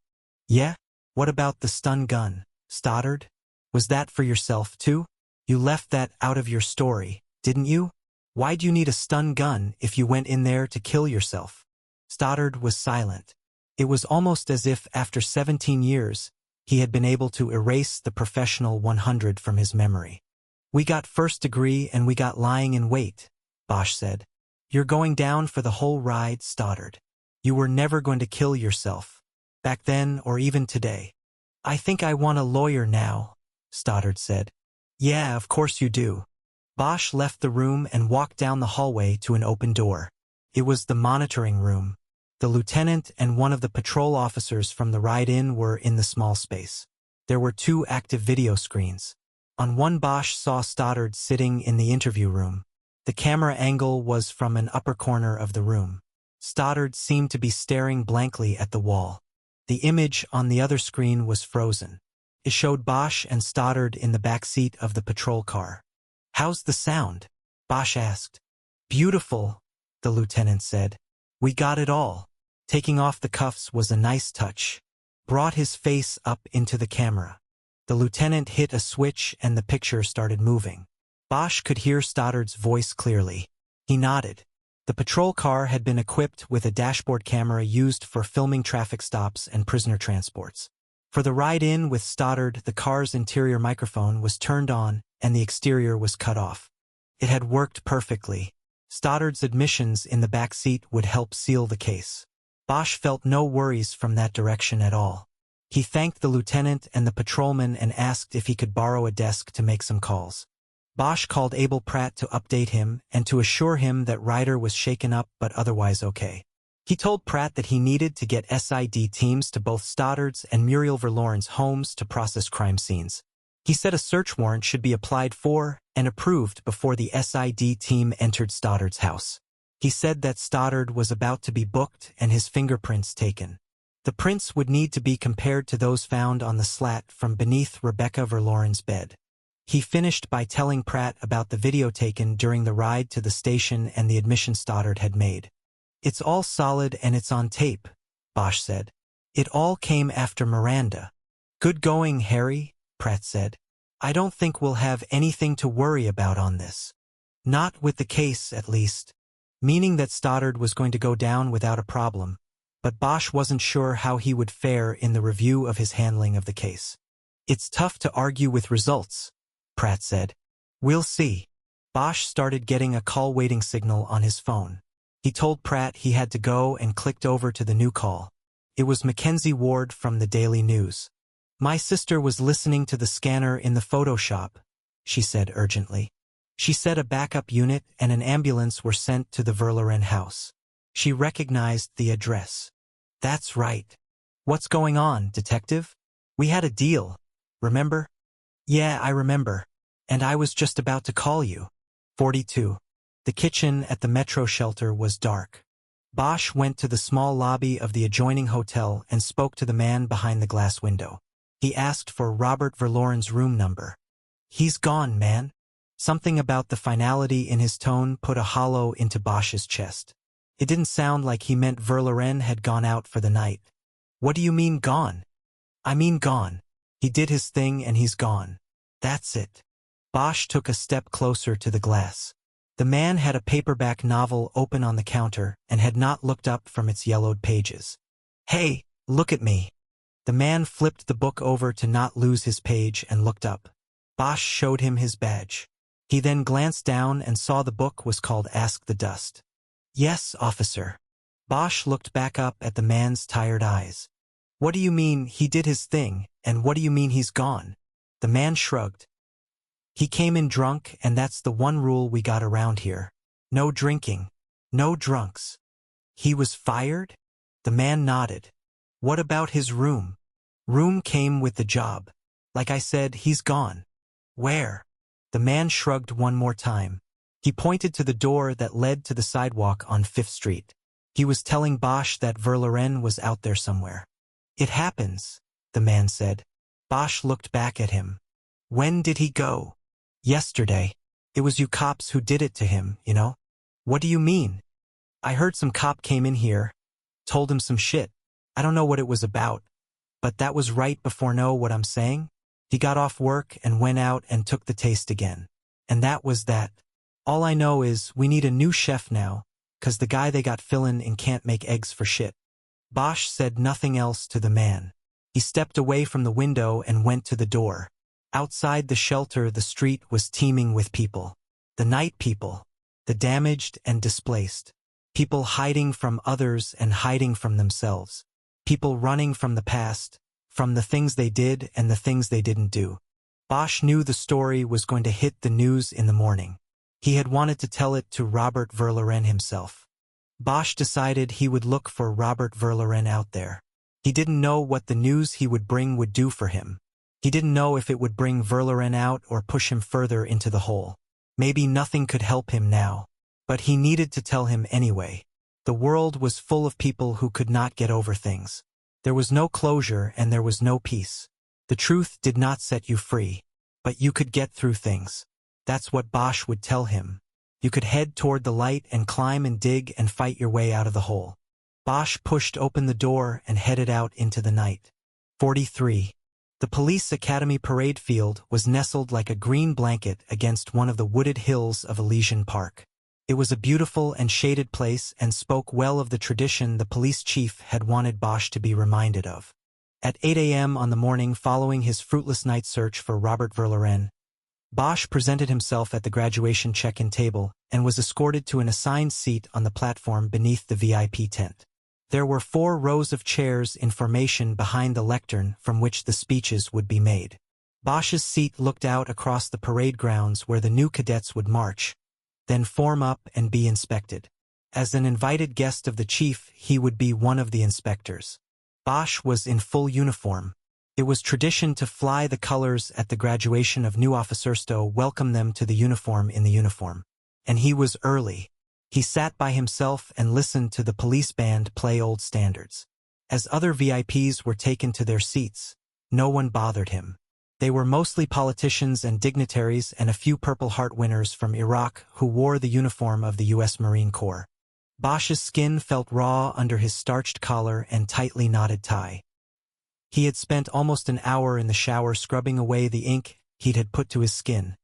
Speaker 1: Yeah? What about the stun gun, Stoddard? Was that for yourself, too? You left that out of your story, didn't you? Why'd you need a stun gun if you went in there to kill yourself? Stoddard was silent. It was almost as if, after 17 years, he had been able to erase the professional 100 from his memory. We got first degree and we got lying in wait, Bosch said. You're going down for the whole ride, Stoddard. You were never going to kill yourself. Back then or even today. I think I want a lawyer now, Stoddard said. Yeah, of course you do. Bosch left the room and walked down the hallway to an open door. It was the monitoring room. The lieutenant and one of the patrol officers from the ride-in were in the small space. There were 2 active video screens. On one, Bosch saw Stoddard sitting in the interview room. The camera angle was from an upper corner of the room. Stoddard seemed to be staring blankly at the wall. The image on the other screen was frozen. It showed Bosch and Stoddard in the back seat of the patrol car. How's the sound? Bosch asked. Beautiful, the lieutenant said. We got it all. Taking off the cuffs was a nice touch. Brought his face up into the camera. The lieutenant hit a switch and the picture started moving. Bosch could hear Stoddard's voice clearly. He nodded. The patrol car had been equipped with a dashboard camera used for filming traffic stops and prisoner transports. For the ride-in with Stoddard, the car's interior microphone was turned on and the exterior was cut off. It had worked perfectly. Stoddard's admissions in the back seat would help seal the case. Bosch felt no worries from that direction at all. He thanked the lieutenant and the patrolman and asked if he could borrow a desk to make some calls. Bosch called Abel Pratt to update him and to assure him that Ryder was shaken up but otherwise okay. He told Pratt that he needed to get SID teams to both Stoddard's and Muriel Verloren's homes to process crime scenes. He said a search warrant should be applied for and approved before the SID team entered Stoddard's house. He said that Stoddard was about to be booked and his fingerprints taken. The prints would need to be compared to those found on the slat from beneath Rebecca Verloren's bed. He finished by telling Pratt about the video taken during the ride to the station and the admission Stoddard had made. "It's all solid and it's on tape," Bosch said. "It all came after Miranda." "Good going, Harry," Pratt said. "I don't think we'll have anything to worry about on this. Not with the case, at least." Meaning that Stoddard was going to go down without a problem, but Bosch wasn't sure how he would fare in the review of his handling of the case. "It's tough to argue with results," Pratt said. "We'll see." Bosch started getting a call waiting signal on his phone. He told Pratt he had to go and clicked over to the new call. It was Mackenzie Ward from the Daily News. "My sister was listening to the scanner in the Photoshop," she said urgently. She said a backup unit and an ambulance were sent to the Verloren house. She recognized the address. "That's right. What's going on, detective? We had a deal, remember?" "Yeah, I remember. And I was just about to call you." 42. The kitchen at the Metro shelter was dark. Bosch went to the small lobby of the adjoining hotel and spoke to the man behind the glass window. He asked for Robert Verloren's room number. "He's gone, man." Something about the finality in his tone put a hollow into Bosch's chest. It didn't sound like he meant Verloren had gone out for the night. "What do you mean gone?" "I mean gone. He did his thing and he's gone. That's it." Bosch took a step closer to the glass. The man had a paperback novel open on the counter and had not looked up from its yellowed pages. "Hey, look at me." The man flipped the book over to not lose his page and looked up. Bosch showed him his badge. He then glanced down and saw the book was called Ask the Dust. "Yes, officer." Bosch looked back up at the man's tired eyes. "What do you mean he did his thing, and what do you mean he's gone?" The man shrugged. "He came in drunk and that's the one rule we got around here. No drinking. No drunks." "He was fired?" The man nodded. "What about his room?" "Room came with the job. Like I said, he's gone." "Where?" The man shrugged one more time. He pointed to the door that led to the sidewalk on 5th Street. He was telling Bosch that Verloren was out there somewhere. "It happens," the man said. Bosch looked back at him. "When did he go?" "Yesterday. It was you cops who did it to him, you know." "What do you mean?" "I heard some cop came in here, told him some shit. I don't know what it was about, but that was right before know what I'm saying? He got off work and went out and took the taste again. And that was that. All I know is we need a new chef now, 'cause the guy they got fillin' in can't make eggs for shit." Bosch said nothing else to the man. He stepped away from the window and went to the door. Outside the shelter, the street was teeming with people. The night people. The damaged and displaced. People hiding from others and hiding from themselves. People running from the past, from the things they did and the things they didn't do. Bosch knew the story was going to hit the news in the morning. He had wanted to tell it to Robert Verloren himself. Bosch decided he would look for Robert Verloren out there. He didn't know what the news he would bring would do for him. He didn't know if it would bring Verloren out or push him further into the hole. Maybe nothing could help him now. But he needed to tell him anyway. The world was full of people who could not get over things. There was no closure and there was no peace. The truth did not set you free. But you could get through things. That's what Bosch would tell him. You could head toward the light and climb and dig and fight your way out of the hole. Bosch pushed open the door and headed out into the night. 43. The police academy parade field was nestled like a green blanket against one of the wooded hills of Elysian Park. It was a beautiful and shaded place and spoke well of the tradition the police chief had wanted Bosch to be reminded of. At 8 a.m. on the morning following his fruitless night search for Robert Verloren, Bosch presented himself at the graduation check-in table and was escorted to an assigned seat on the platform beneath the VIP tent. There were 4 rows of chairs in formation behind the lectern from which the speeches would be made. Bosch's seat looked out across the parade grounds where the new cadets would march, then form up and be inspected. As an invited guest of the chief, he would be one of the inspectors. Bosch was in full uniform. It was tradition to fly the colors at the graduation of new officers to welcome them to the uniform in the uniform. And he was early. He sat by himself and listened to the police band play old standards. As other VIPs were taken to their seats, no one bothered him. They were mostly politicians and dignitaries and a few Purple Heart winners from Iraq who wore the uniform of the U.S. Marine Corps. Bosch's skin felt raw under his starched collar and tightly knotted tie. He had spent almost an hour in the shower scrubbing away the ink he'd had put to his skin,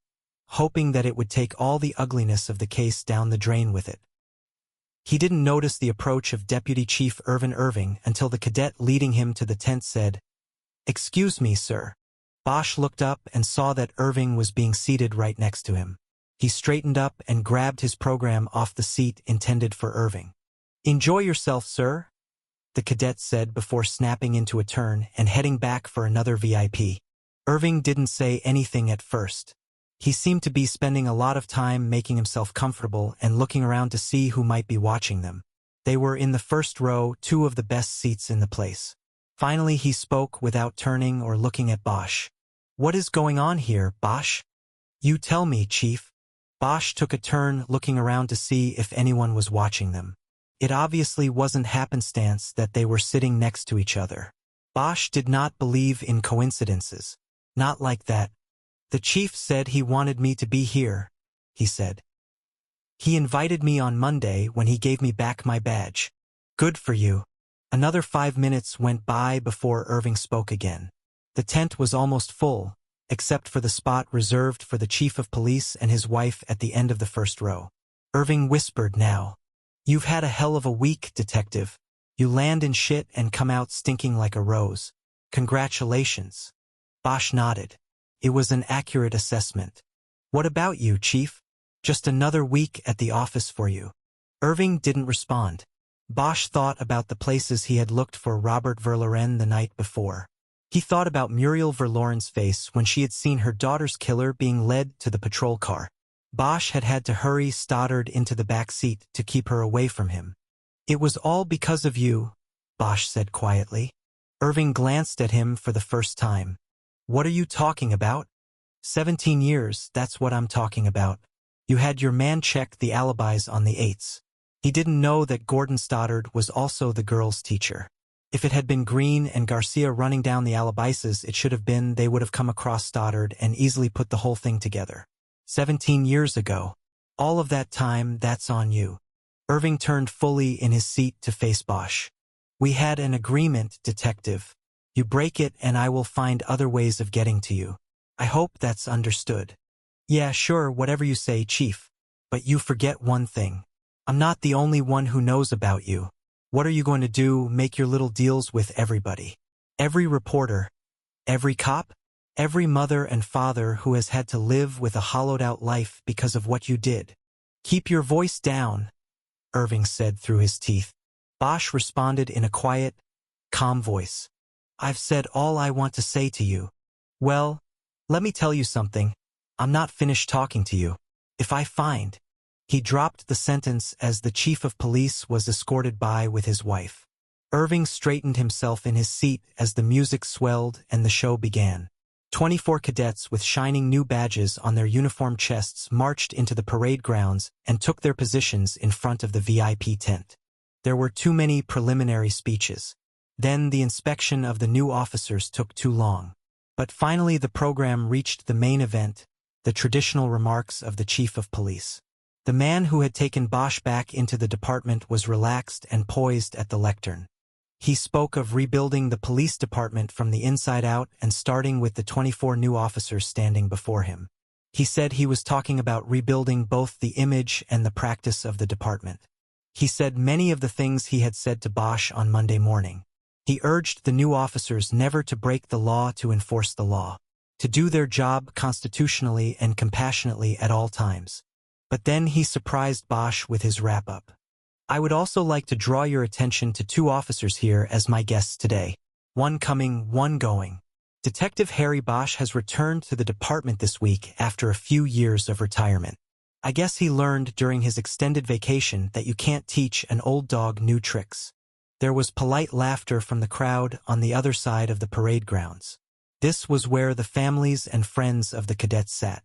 Speaker 1: hoping that it would take all the ugliness of the case down the drain with it. He didn't notice the approach of Deputy Chief Irvin Irving until the cadet leading him to the tent said, "Excuse me, sir." Bosch looked up and saw that Irving was being seated right next to him. He straightened up and grabbed his program off the seat intended for Irving. "Enjoy yourself, sir," the cadet said before snapping into a turn and heading back for another VIP. Irving didn't say anything at first. He seemed to be spending a lot of time making himself comfortable and looking around to see who might be watching them. They were in the first row, 2 of the best seats in the place. Finally he spoke without turning or looking at Bosch. "What is going on here, Bosch?" "You tell me, Chief." Bosch took a turn looking around to see if anyone was watching them. It obviously wasn't happenstance that they were sitting next to each other. Bosch did not believe in coincidences. "Not like that. The chief said he wanted me to be here," he said. "He invited me on Monday when he gave me back my badge." "Good for you." Another 5 minutes went by before Irving spoke again. The tent was almost full, except for the spot reserved for the chief of police and his wife at the end of the first row. Irving whispered now. "You've had a hell of a week, detective. You land in shit and come out stinking like a rose. Congratulations." Bosch nodded. It was an accurate assessment. "What about you, Chief? Just another week at the office for you." Irving didn't respond. Bosch thought about the places he had looked for Robert Verloren the night before. He thought about Muriel Verloren's face when she had seen her daughter's killer being led to the patrol car. Bosch had had to hurry Stoddard into the back seat to keep her away from him. "It was all because of you," Bosch said quietly. Irving glanced at him for the first time. "What are you talking about?" 17 years, that's what I'm talking about. You had your man check the alibis on the 8s. He didn't know that Gordon Stoddard was also the girl's teacher. If it had been Green and Garcia running down the alibis, it should have been they would have come across Stoddard and easily put the whole thing together. 17 years ago. All of that time, that's on you. Irving turned fully in his seat to face Bosch. "We had an agreement, detective. You break it and I will find other ways of getting to you. I hope that's understood." "Yeah, sure, whatever you say, Chief. But you forget one thing. I'm not the only one who knows about you. What are you going to do, make your little deals with everybody? Every reporter? Every cop? Every mother and father who has had to live with a hollowed-out life because of what you did? Keep your voice down," Irving said through his teeth. Bosch responded in a quiet, calm voice. "I've said all I want to say to you. Well, let me tell you something. I'm not finished talking to you. If I find..." He dropped the sentence as the chief of police was escorted by with his wife. Irving straightened himself in his seat as the music swelled and the show began. 24 cadets with shining new badges on their uniform chests marched into the parade grounds and took their positions in front of the VIP tent. There were too many preliminary speeches. Then the inspection of the new officers took too long. But finally the program reached the main event, the traditional remarks of the chief of police. The man who had taken Bosch back into the department was relaxed and poised at the lectern. He spoke of rebuilding the police department from the inside out and starting with the 24 new officers standing before him. He said he was talking about rebuilding both the image and the practice of the department. He said many of the things he had said to Bosch on Monday morning. He urged the new officers never to break the law to enforce the law, to do their job constitutionally and compassionately at all times. But then he surprised Bosch with his wrap-up. I would also like to draw your attention to 2 officers here as my guests today. One coming, one going. Detective Harry Bosch has returned to the department this week after a few years of retirement. I guess he learned during his extended vacation that you can't teach an old dog new tricks. There was polite laughter from the crowd on the other side of the parade grounds. This was where the families and friends of the cadets sat.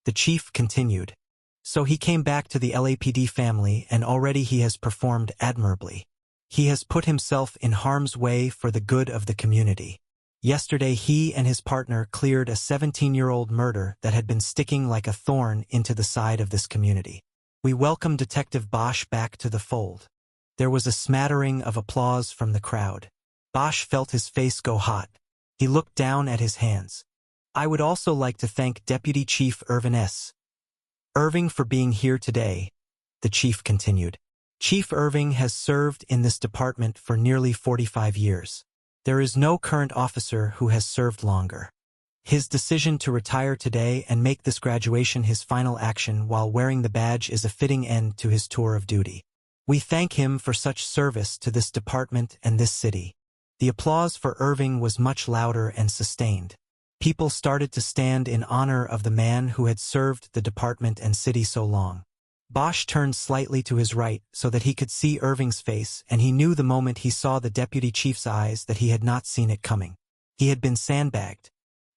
Speaker 1: The chief continued. So he came back to the LAPD family, and already he has performed admirably. He has put himself in harm's way for the good of the community. Yesterday he and his partner cleared a 17-year-old murder that had been sticking like a thorn into the side of this community. We welcome Detective Bosch back to the fold. There was a smattering of applause from the crowd. Bosch felt his face go hot. He looked down at his hands. I would also like to thank Deputy Chief Irvin S. Irving for being here today, the chief continued. Chief Irving has served in this department for nearly 45 years. There is no current officer who has served longer. His decision to retire today and make this graduation his final action while wearing the badge is a fitting end to his tour of duty. We thank him for such service to this department and this city. The applause for Irving was much louder and sustained. People started to stand in honor of the man who had served the department and city so long. Bosch turned slightly to his right so that he could see Irving's face, and he knew the moment he saw the deputy chief's eyes that he had not seen it coming. He had been sandbagged.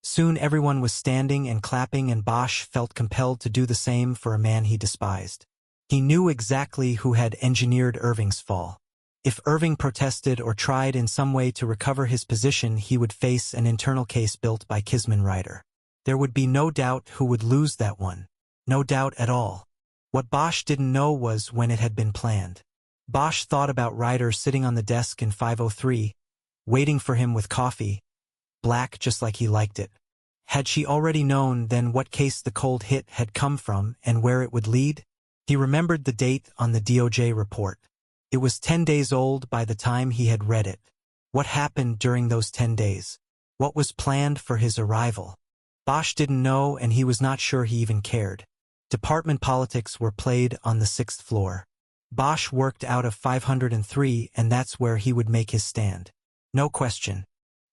Speaker 1: Soon everyone was standing and clapping, and Bosch felt compelled to do the same for a man he despised. He knew exactly who had engineered Irving's fall. If Irving protested or tried in some way to recover his position, he would face an internal case built by Kisman Ryder. There would be no doubt who would lose that one. No doubt at all. What Bosch didn't know was when it had been planned. Bosch thought about Ryder sitting on the desk in 503, waiting for him with coffee, black just like he liked it. Had she already known then what case the cold hit had come from and where it would lead? He remembered the date on the DOJ report. It was 10 days old by the time he had read it. What happened during those 10 days? What was planned for his arrival? Bosch didn't know, and he was not sure he even cared. Department politics were played on the 6th floor. Bosch worked out of 503, and that's where he would make his stand. No question.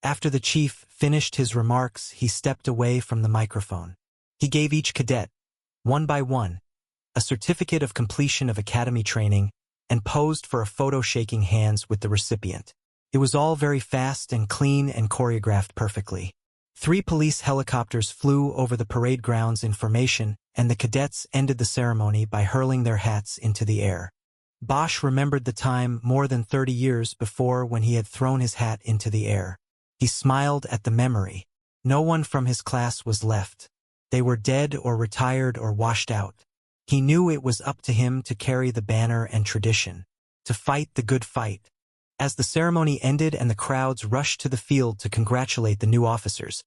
Speaker 1: After the chief finished his remarks, he stepped away from the microphone. He gave each cadet, one by one, a certificate of completion of academy training, and posed for a photo shaking hands with the recipient. It was all very fast and clean and choreographed perfectly. 3 police helicopters flew over the parade grounds in formation, and the cadets ended the ceremony by hurling their hats into the air. Bosch remembered the time more than 30 years before when he had thrown his hat into the air. He smiled at the memory. No one from his class was left. They were dead or retired or washed out. He knew it was up to him to carry the banner and tradition, to fight the good fight. As the ceremony ended and the crowds rushed to the field to congratulate the new officers,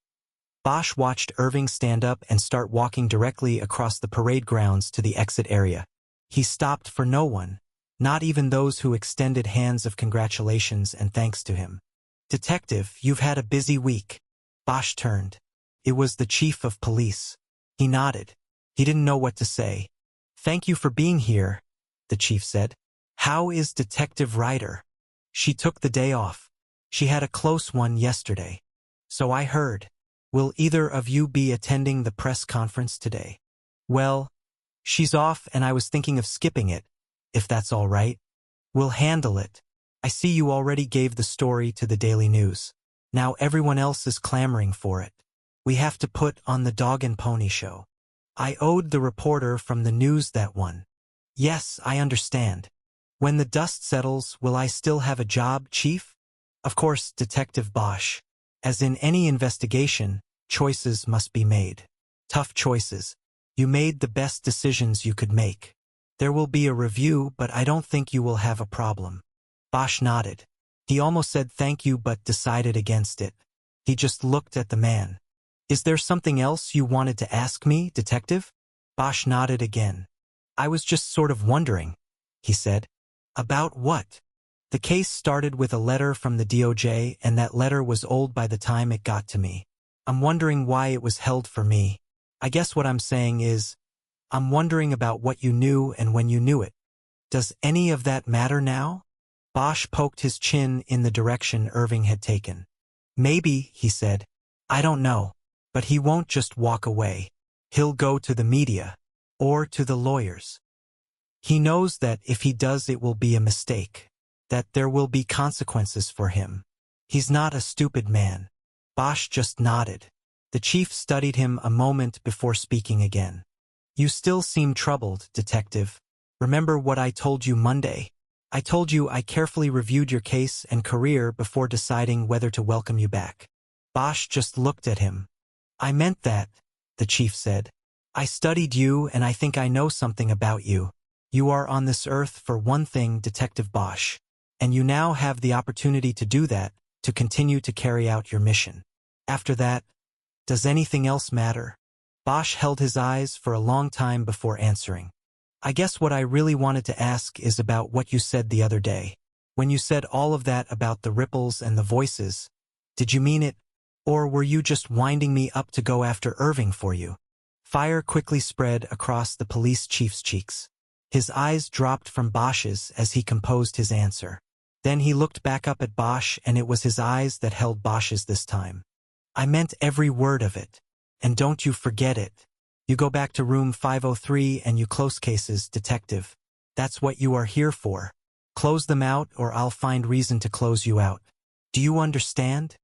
Speaker 1: Bosch watched Irving stand up and start walking directly across the parade grounds to the exit area. He stopped for no one, not even those who extended hands of congratulations and thanks to him. "Detective, you've had a busy week." Bosch turned. It was the chief of police. He nodded. He didn't know what to say. "Thank you for being here," the chief said. "How is Detective Ryder?" "She took the day off. She had a close one yesterday." "So I heard. Will either of you be attending the press conference today?" "Well, she's off and I was thinking of skipping it, if that's all right." "We'll handle it. I see you already gave the story to the Daily News. Now everyone else is clamoring for it. We have to put on the Dog and Pony show. I owed the reporter from the news that one." "Yes, I understand. When the dust settles, will I still have a job, Chief?" "Of course, Detective Bosch. As in any investigation, choices must be made. Tough choices. You made the best decisions you could make. There will be a review, but I don't think you will have a problem. Bosch nodded. He almost said thank you but decided against it. He just looked at the man. Is there something else you wanted to ask me, detective? Bosch nodded again. I was just sort of wondering, he said. About what? The case started with a letter from the DOJ, and that letter was old by the time it got to me. I'm wondering why it was held for me. I guess what I'm saying is, I'm wondering about what you knew and when you knew it. Does any of that matter now? Bosch poked his chin in the direction Irving had taken. Maybe, he said. I don't know. But he won't just walk away. He'll go to the media. Or to the lawyers. He knows that if he does it will be a mistake. That there will be consequences for him. He's not a stupid man. Bosch just nodded. The chief studied him a moment before speaking again. You still seem troubled, detective. Remember what I told you Monday? I told you I carefully reviewed your case and career before deciding whether to welcome you back. Bosch just looked at him. I meant that, the chief said. I studied you and I think I know something about you. You are on this earth for one thing, Detective Bosch. And you now have the opportunity to do that, to continue to carry out your mission. After that, does anything else matter? Bosch held his eyes for a long time before answering. I guess what I really wanted to ask is about what you said the other day. When you said all of that about the ripples and the voices, did you mean it? Or were you just winding me up to go after Irving for you? Fire quickly spread across the police chief's cheeks. His eyes dropped from Bosch's as he composed his answer. Then he looked back up at Bosch, and it was his eyes that held Bosch's this time. I meant every word of it. And don't you forget it. You go back to room 503 and you close cases, detective. That's what you are here for. Close them out or I'll find reason to close you out. Do you understand?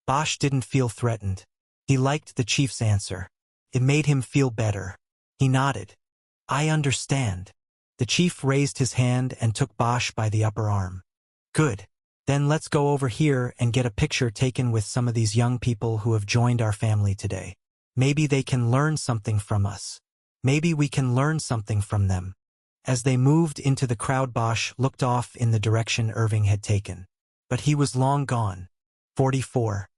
Speaker 1: Bosch didn't feel threatened. He liked the chief's answer. It made him feel better. He nodded. I understand. The chief raised his hand and took Bosch by the upper arm. Good. Then let's go over here and get a picture taken with some of these young people who have joined our family today. Maybe they can learn something from us. Maybe we can learn something from them. As they moved into the crowd, Bosch looked off in the direction Irving had taken. But he was long gone. 44.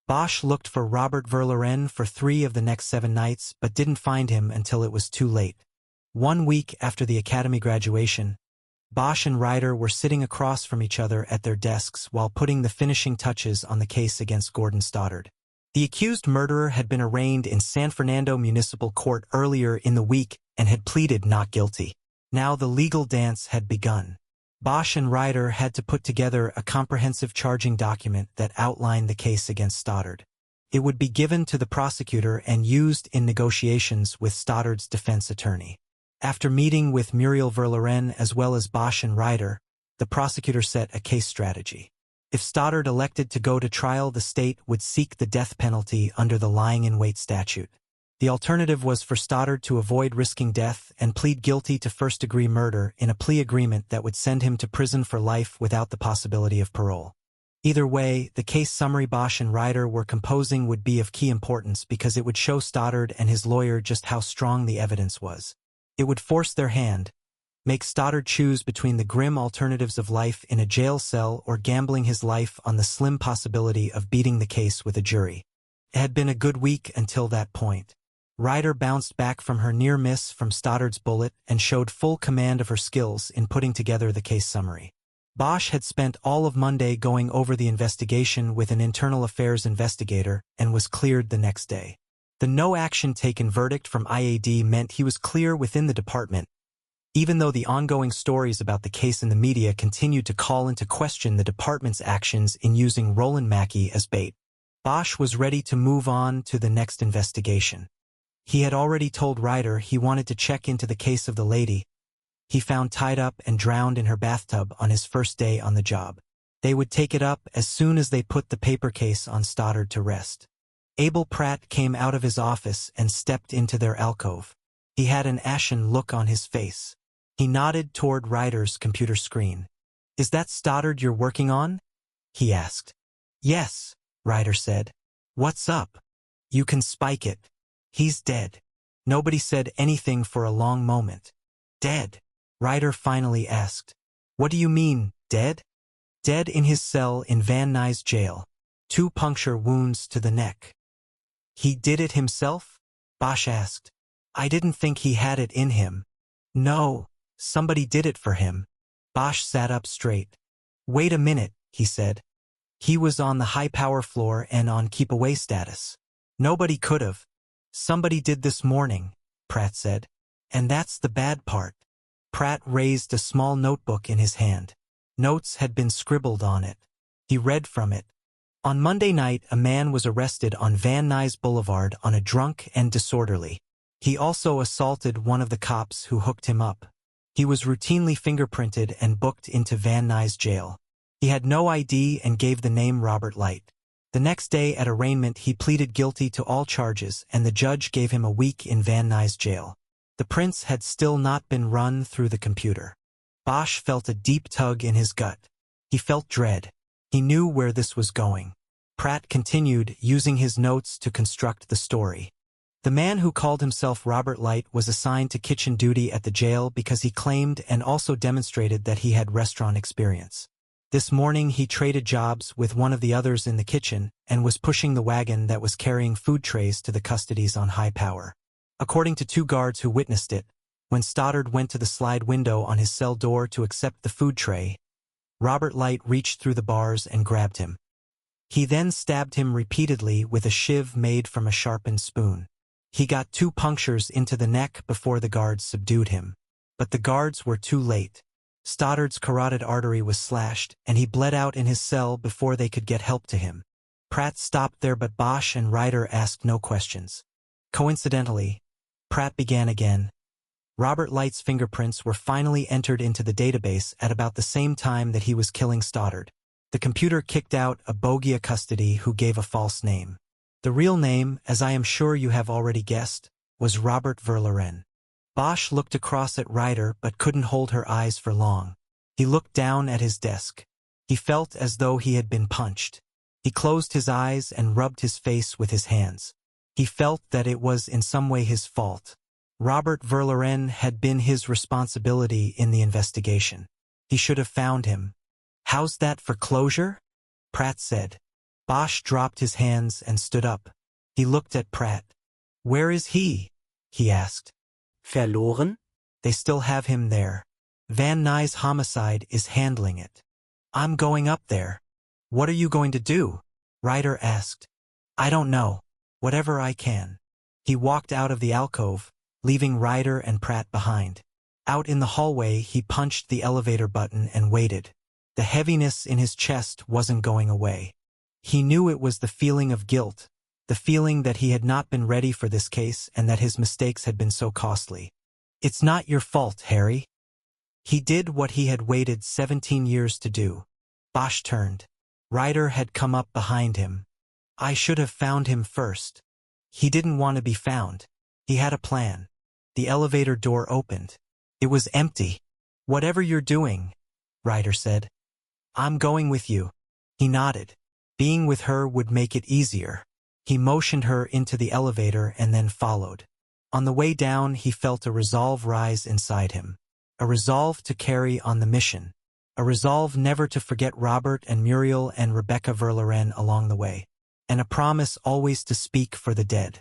Speaker 1: Bosch looked for Robert Verloren for 3 of the next 7 nights, but didn't find him until it was too late. 1 week after the academy graduation, Bosch and Ryder were sitting across from each other at their desks while putting the finishing touches on the case against Gordon Stoddard. The accused murderer had been arraigned in San Fernando Municipal Court earlier in the week and had pleaded not guilty. Now the legal dance had begun. Bosch and Ryder had to put together a comprehensive charging document that outlined the case against Stoddard. It would be given to the prosecutor and used in negotiations with Stoddard's defense attorney. After meeting with Muriel Verloren as well as Bosch and Ryder, the prosecutor set a case strategy. If Stoddard elected to go to trial, the state would seek the death penalty under the lying-in-wait statute. The alternative was for Stoddard to avoid risking death and plead guilty to first-degree murder in a plea agreement that would send him to prison for life without the possibility of parole. Either way, the case summary Bosch and Ryder were composing would be of key importance because it would show Stoddard and his lawyer just how strong the evidence was. It would force their hand, make Stoddard choose between the grim alternatives of life in a jail cell or gambling his life on the slim possibility of beating the case with a jury. It had been a good week until that point. Ryder bounced back from her near miss from Stoddard's bullet and showed full command of her skills in putting together the case summary. Bosch had spent all of Monday going over the investigation with an internal affairs investigator and was cleared the next day. The no action taken verdict from IAD meant he was clear within the department, even though the ongoing stories about the case in the media continued to call into question the department's actions in using Roland Mackey as bait. Bosch was ready to move on to the next investigation. He had already told Ryder he wanted to check into the case of the lady he found tied up and drowned in her bathtub on his first day on the job. They would take it up as soon as they put the paper case on Stoddard to rest. Abel Pratt came out of his office and stepped into their alcove. He had an ashen look on his face. He nodded toward Ryder's computer screen. "Is that Stoddard you're working on?" he asked. "Yes," Ryder said. "What's up?" "You can spike it. He's dead." Nobody said anything for a long moment. "Dead?" Ryder finally asked. What do you mean, dead? Dead in his cell in Van Nuys jail. 2 puncture wounds to the neck. He did it himself? Bosch asked. I didn't think he had it in him. No, somebody did it for him. Bosch sat up straight. Wait a minute, he said. He was on the high-power floor and on keep-away status. Nobody could've. Somebody did this morning, Pratt said. And that's the bad part. Pratt raised a small notebook in his hand. Notes had been scribbled on it. He read from it. On Monday night, a man was arrested on Van Nuys Boulevard on a drunk and disorderly. He also assaulted one of the cops who hooked him up. He was routinely fingerprinted and booked into Van Nuys jail. He had no ID and gave the name Robert Light. The next day at arraignment he pleaded guilty to all charges and the judge gave him a week in Van Nuys jail. The prints had still not been run through the computer. Bosch felt a deep tug in his gut. He felt dread. He knew where this was going. Pratt continued, using his notes to construct the story. The man who called himself Robert Light was assigned to kitchen duty at the jail because he claimed and also demonstrated that he had restaurant experience. This morning he traded jobs with one of the others in the kitchen and was pushing the wagon that was carrying food trays to the custodies on high power. According to 2 guards who witnessed it, when Stoddard went to the slide window on his cell door to accept the food tray, Robert Light reached through the bars and grabbed him. He then stabbed him repeatedly with a shiv made from a sharpened spoon. He got 2 punctures into the neck before the guards subdued him. But the guards were too late. Stoddard's carotid artery was slashed, and he bled out in his cell before they could get help to him. Pratt stopped there, but Bosch and Ryder asked no questions. Coincidentally, Pratt began again. Robert Light's fingerprints were finally entered into the database at about the same time that he was killing Stoddard. The computer kicked out a bogia custody who gave a false name. The real name, as I am sure you have already guessed, was Robert Verloren. Bosch looked across at Ryder but couldn't hold her eyes for long. He looked down at his desk. He felt as though he had been punched. He closed his eyes and rubbed his face with his hands. He felt that it was in some way his fault. Robert Verloren had been his responsibility in the investigation. He should have found him. How's that for closure? Pratt said. Bosch dropped his hands and stood up. He looked at Pratt. Where is he? He asked.
Speaker 2: Verloren?
Speaker 1: They still have him there. Van Nuys homicide is handling it. I'm going up there. What are you going to do? Ryder asked. I don't know. Whatever I can. He walked out of the alcove, leaving Ryder and Pratt behind. Out in the hallway he punched the elevator button and waited. The heaviness in his chest wasn't going away. He knew it was the feeling of guilt, the feeling that he had not been ready for this case and that his mistakes had been so costly. It's not your fault, Harry. He did what he had waited 17 years to do. Bosch turned. Ryder had come up behind him. I should have found him first. He didn't want to be found. He had a plan. The elevator door opened. It was empty. Whatever you're doing, Ryder said. I'm going with you. He nodded. Being with her would make it easier. He motioned her into the elevator and then followed. On the way down he felt a resolve rise inside him. A resolve to carry on the mission. A resolve never to forget Robert and Muriel and Rebecca Verloren along the way. And a promise always to speak for the dead.